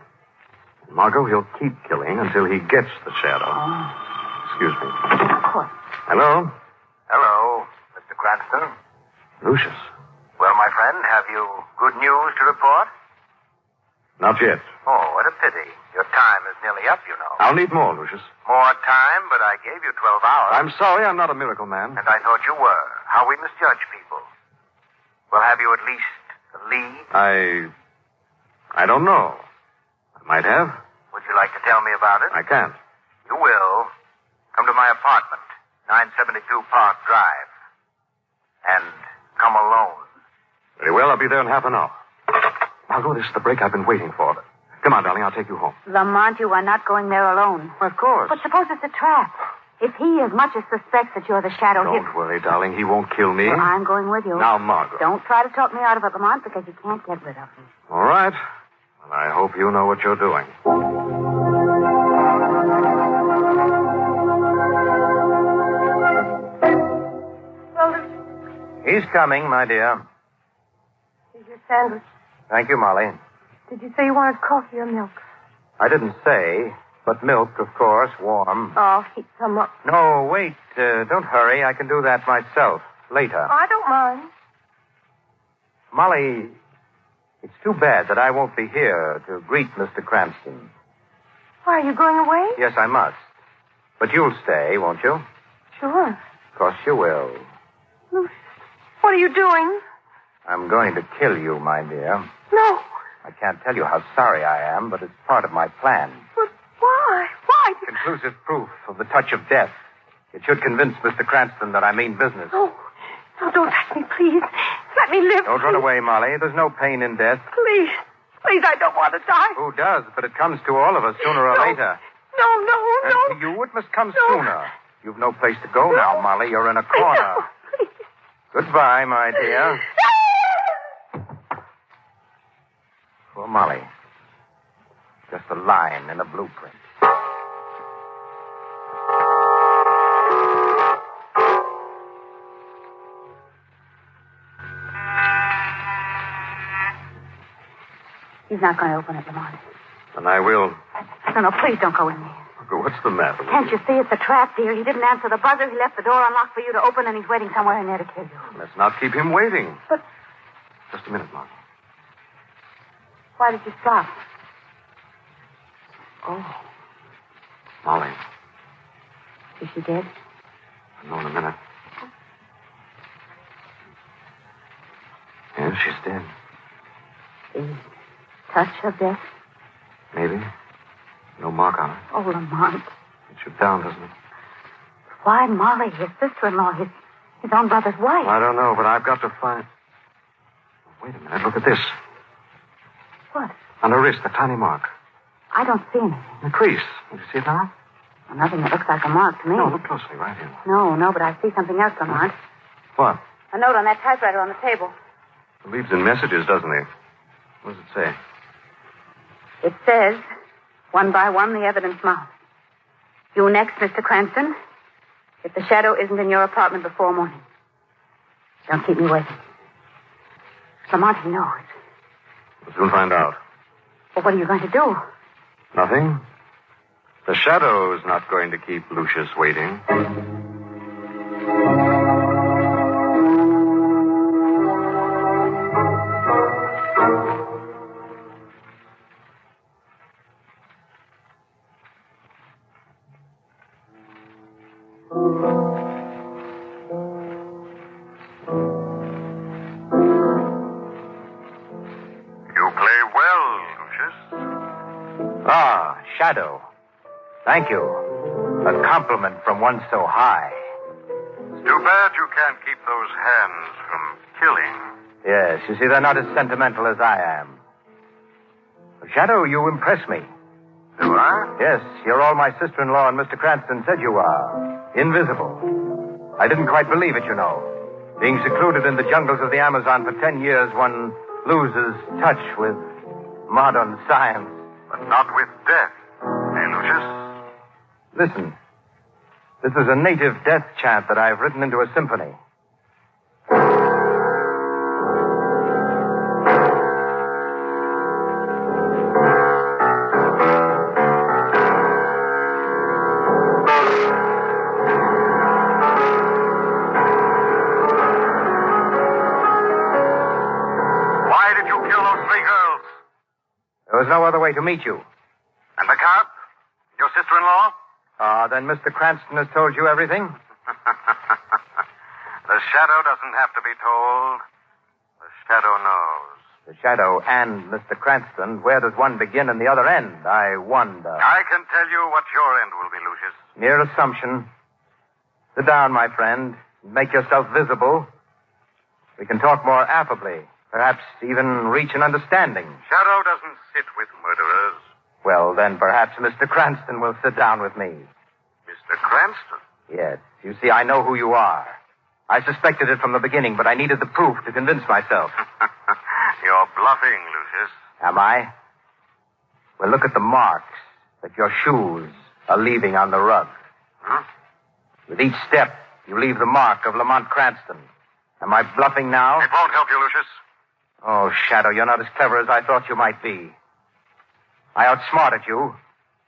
Margot, he'll keep killing until he gets the shadow. Oh. Excuse me. Of course. Hello? Hello, Mr. Cranston. Lucius. Well, my friend, have you good news to report? Not yet. Oh, what a pity. Your time is nearly up, you know. I'll need more, Lucius. More time, but I gave you 12 hours. I'm sorry, I'm not a miracle man. And I thought you were. How we misjudge people. Well, have you at least a lead? I don't know. I might have. Would you like to tell me about it? I can't. You will. Come to my apartment, 972 Park Drive. And come alone. Very well, I'll be there in half an hour. Margot, this is the break I've been waiting for. Come on, darling, I'll take you home. Lamont, you are not going there alone. Of course. But suppose it's a trap. If he as much as suspects that you're the shadow... Don't worry, darling. He won't kill me. Well, I'm going with you. Now, Margot. Don't try to talk me out of it, Lamont, because you can't get rid of me. All right. Well, I hope you know what you're doing. He's coming, my dear. Here's your sandwich. Thank you, Molly. Did you say you wanted coffee or milk? I didn't say, but milk, of course, warm. Oh, heat some up. No, wait. Don't hurry. I can do that myself later. I don't mind. Molly, it's too bad that I won't be here to greet Mr. Cranston. Why, are you going away? Yes, I must. But you'll stay, won't you? Sure. Of course you will. Lucius, what are you doing? I'm going to kill you, my dear. No. I can't tell you how sorry I am, but it's part of my plan. But why? Why? Conclusive proof of the touch of death. It should convince Mr. Cranston that I mean business. No, don't touch me, please. Let me live. Don't run away, Molly. There's no pain in death. Please. Please, I don't want to die. Who does? But it comes to all of us sooner or later. No. And to you, it must come sooner. You've no place to go now, Molly. You're in a corner. No, please. Goodbye, my dear. Poor Molly. Just a line in a blueprint. He's not going to open it, Lamont. And I will. No, please don't go in there. What's the matter? Can't you see it's a trap, dear? He didn't answer the buzzer. He left the door unlocked for you to open, and he's waiting somewhere in there to kill you. Let's not keep him waiting. But... Just a minute, Mark. Why did you stop? Oh. Molly. Is she dead? I'll know in a minute. Yes, she's dead. The touch of death? Maybe. No mark on her. Oh, Lamont. It should down, doesn't it? Why, Molly, his sister-in-law, his own brother's wife. I don't know, but I've got to find... Wait a minute. Look at this. What? On her wrist, a tiny mark. I don't see anything. A crease. Do you see it now? Well, nothing that looks like a mark to me. No, look closely, right here. No, but I see something else, Lamont. What? A note on that typewriter on the table. It leaves in messages, doesn't it? What does it say? It says, one by one, the evidence mounts. You next, Mr. Cranston. If the shadow isn't in your apartment before morning, don't keep me waiting. Lamont, he knows. We'll soon find out. Well, what are you going to do? Nothing. The shadow is not going to keep Lucius waiting. Shadow. Thank you. A compliment from one so high. It's too bad you can't keep those hands from killing. Yes, you see, they're not as sentimental as I am. Shadow, you impress me. Do I? Yes, you're all my sister-in-law and Mr. Cranston said you are. Invisible. I didn't quite believe it, you know. Being secluded in the jungles of the Amazon for 10 years, one loses touch with modern science. But not with death. Hey, Lucius? Listen. This is a native death chant that I've written into a symphony. Why did you kill those 3 girls? There was no other way to meet you. And the cop? Your sister-in-law? Then Mr. Cranston has told you everything? The shadow doesn't have to be told. The shadow knows. The shadow and Mr. Cranston. Where does one begin and the other end? I wonder. I can tell you what your end will be, Lucius. Mere assumption. Sit down, my friend. Make yourself visible. We can talk more affably. Perhaps even reach an understanding. Shadow doesn't sit with murderers. Well, then perhaps Mr. Cranston will sit down with me. Mr. Cranston? Yes. You see, I know who you are. I suspected it from the beginning, but I needed the proof to convince myself. You're bluffing, Lucius. Am I? Well, look at the marks that your shoes are leaving on the rug. Hmm? With each step, you leave the mark of Lamont Cranston. Am I bluffing now? It won't help you, Lucius. Oh, Shadow, you're not as clever as I thought you might be. I outsmarted you.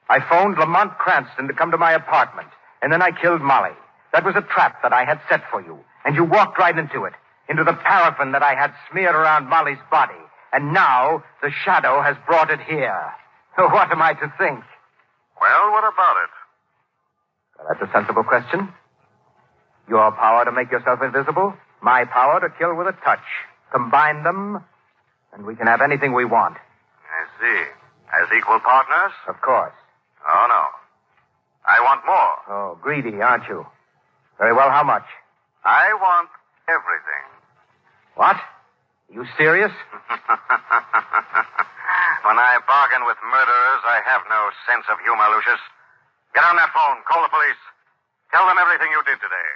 I phoned Lamont Cranston to come to my apartment, and then I killed Molly. That was a trap that I had set for you, and you walked right into it, into the paraffin that I had smeared around Molly's body. And now the shadow has brought it here. What am I to think? Well, what about it? Well, that's a sensible question. Your power to make yourself invisible, my power to kill with a touch. Combine them, and we can have anything we want. I see. As equal partners? Of course. Oh, no. I want more. Oh, greedy, aren't you? Very well, how much? I want everything. What? Are you serious? When I bargain with murderers, I have no sense of humor, Lucius. Get on that phone. Call the police. Tell them everything you did today.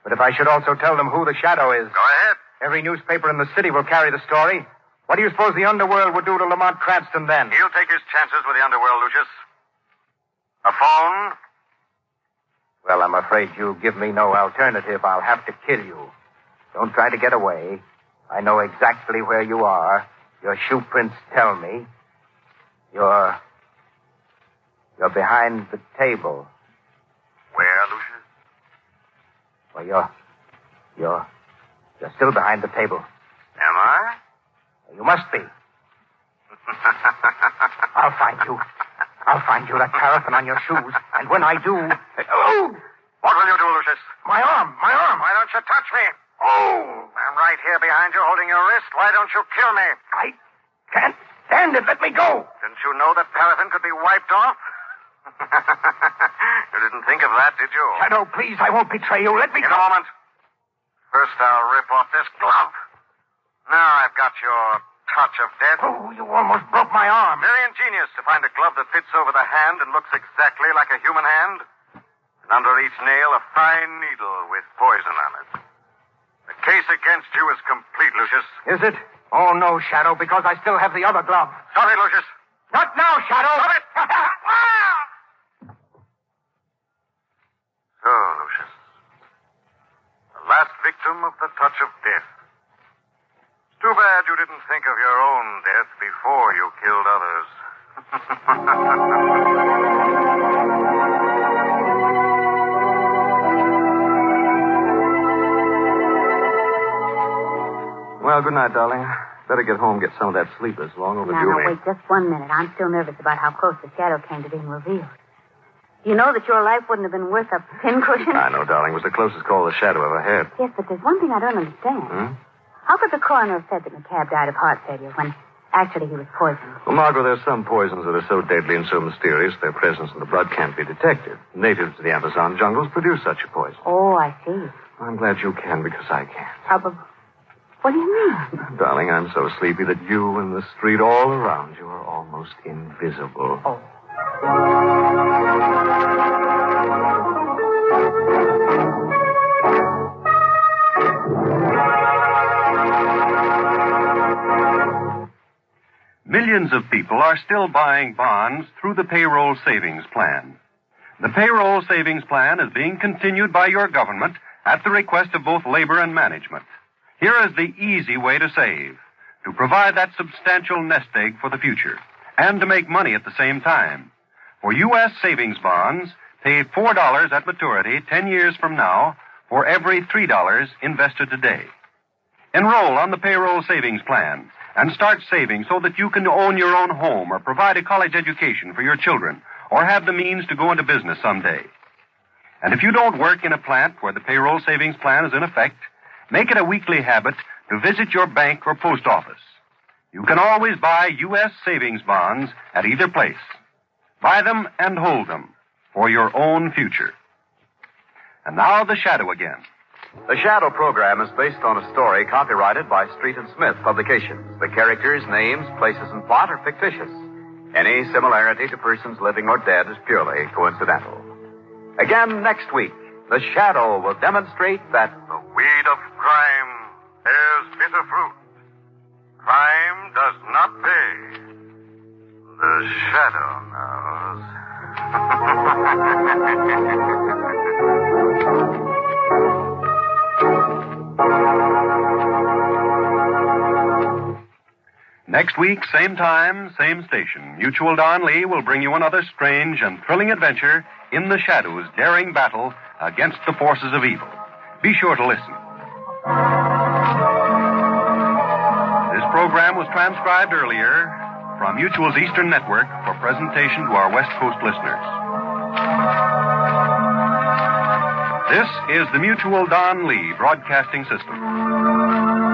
But if I should also tell them who the shadow is... Go ahead. Every newspaper in the city will carry the story. What do you suppose the underworld would do to Lamont Cranston then? He'll take his chances with the underworld, Lucius. A phone? Well, I'm afraid you give me no alternative. I'll have to kill you. Don't try to get away. I know exactly where you are. Your shoe prints tell me. You're behind the table. Where, Lucius? Well, you're still behind the table. Am I? You must be. I'll find you. I'll find you, that paraffin on your shoes. And when I do... Oh! What will you do, Lucius? My arm! Why don't you touch me? Oh! I'm right here behind you holding your wrist. Why don't you kill me? I can't stand it. Let me go. Didn't you know that paraffin could be wiped off? You didn't think of that, did you? Shadow, please, I won't betray you. Let me In go. a moment. First, I'll rip off this glove. Now I've got your touch of death. Oh, you almost broke my arm. Very ingenious to find a glove that fits over the hand and looks exactly like a human hand. And under each nail, a fine needle with poison on it. The case against you is complete, Lucius. Is it? Oh, no, Shadow, because I still have the other glove. Stop it, Lucius. Not now, Shadow. Stop it. So, Lucius. The last victim of the touch of death. Too bad you didn't think of your own death before you killed others. Well, good night, darling. Better get home, get some of that sleep. It's long overdue. Now, wait just 1 minute. I'm still nervous about how close the shadow came to being revealed. You know that your life wouldn't have been worth a pincushion? I know, darling. It was the closest call the shadow ever had. Yes, but there's one thing I don't understand. How could the coroner have said that McCabe died of heart failure when actually he was poisoned? Well, Margot, there's some poisons that are so deadly and so mysterious their presence in the blood can't be detected. Natives of the Amazon jungles produce such a poison. Oh, I see. I'm glad you can because I can't. What do you mean? Darling, I'm so sleepy that you and the street all around you are almost invisible. Oh. Millions of people are still buying bonds through the payroll savings plan. The payroll savings plan is being continued by your government at the request of both labor and management. Here is the easy way to save, to provide that substantial nest egg for the future, and to make money at the same time. For U.S. savings bonds, pay $4 at maturity 10 years from now for every $3 invested today. Enroll on the payroll savings plan and start saving so that you can own your own home or provide a college education for your children or have the means to go into business someday. And if you don't work in a plant where the payroll savings plan is in effect, make it a weekly habit to visit your bank or post office. You can always buy U.S. savings bonds at either place. Buy them and hold them for your own future. And now the shadow again. The Shadow program is based on a story copyrighted by Street and Smith Publications. The characters, names, places, and plot are fictitious. Any similarity to persons living or dead is purely coincidental. Again next week, the Shadow will demonstrate that the weed of crime bears bitter fruit. Crime does not pay. The Shadow knows. Next week, same time, same station. Mutual Don Lee will bring you another strange and thrilling adventure in the Shadow's daring battle against the forces of evil. Be sure to listen. This program was transcribed earlier from Mutual's Eastern Network for presentation to our West Coast listeners. This is the Mutual Don Lee Broadcasting System.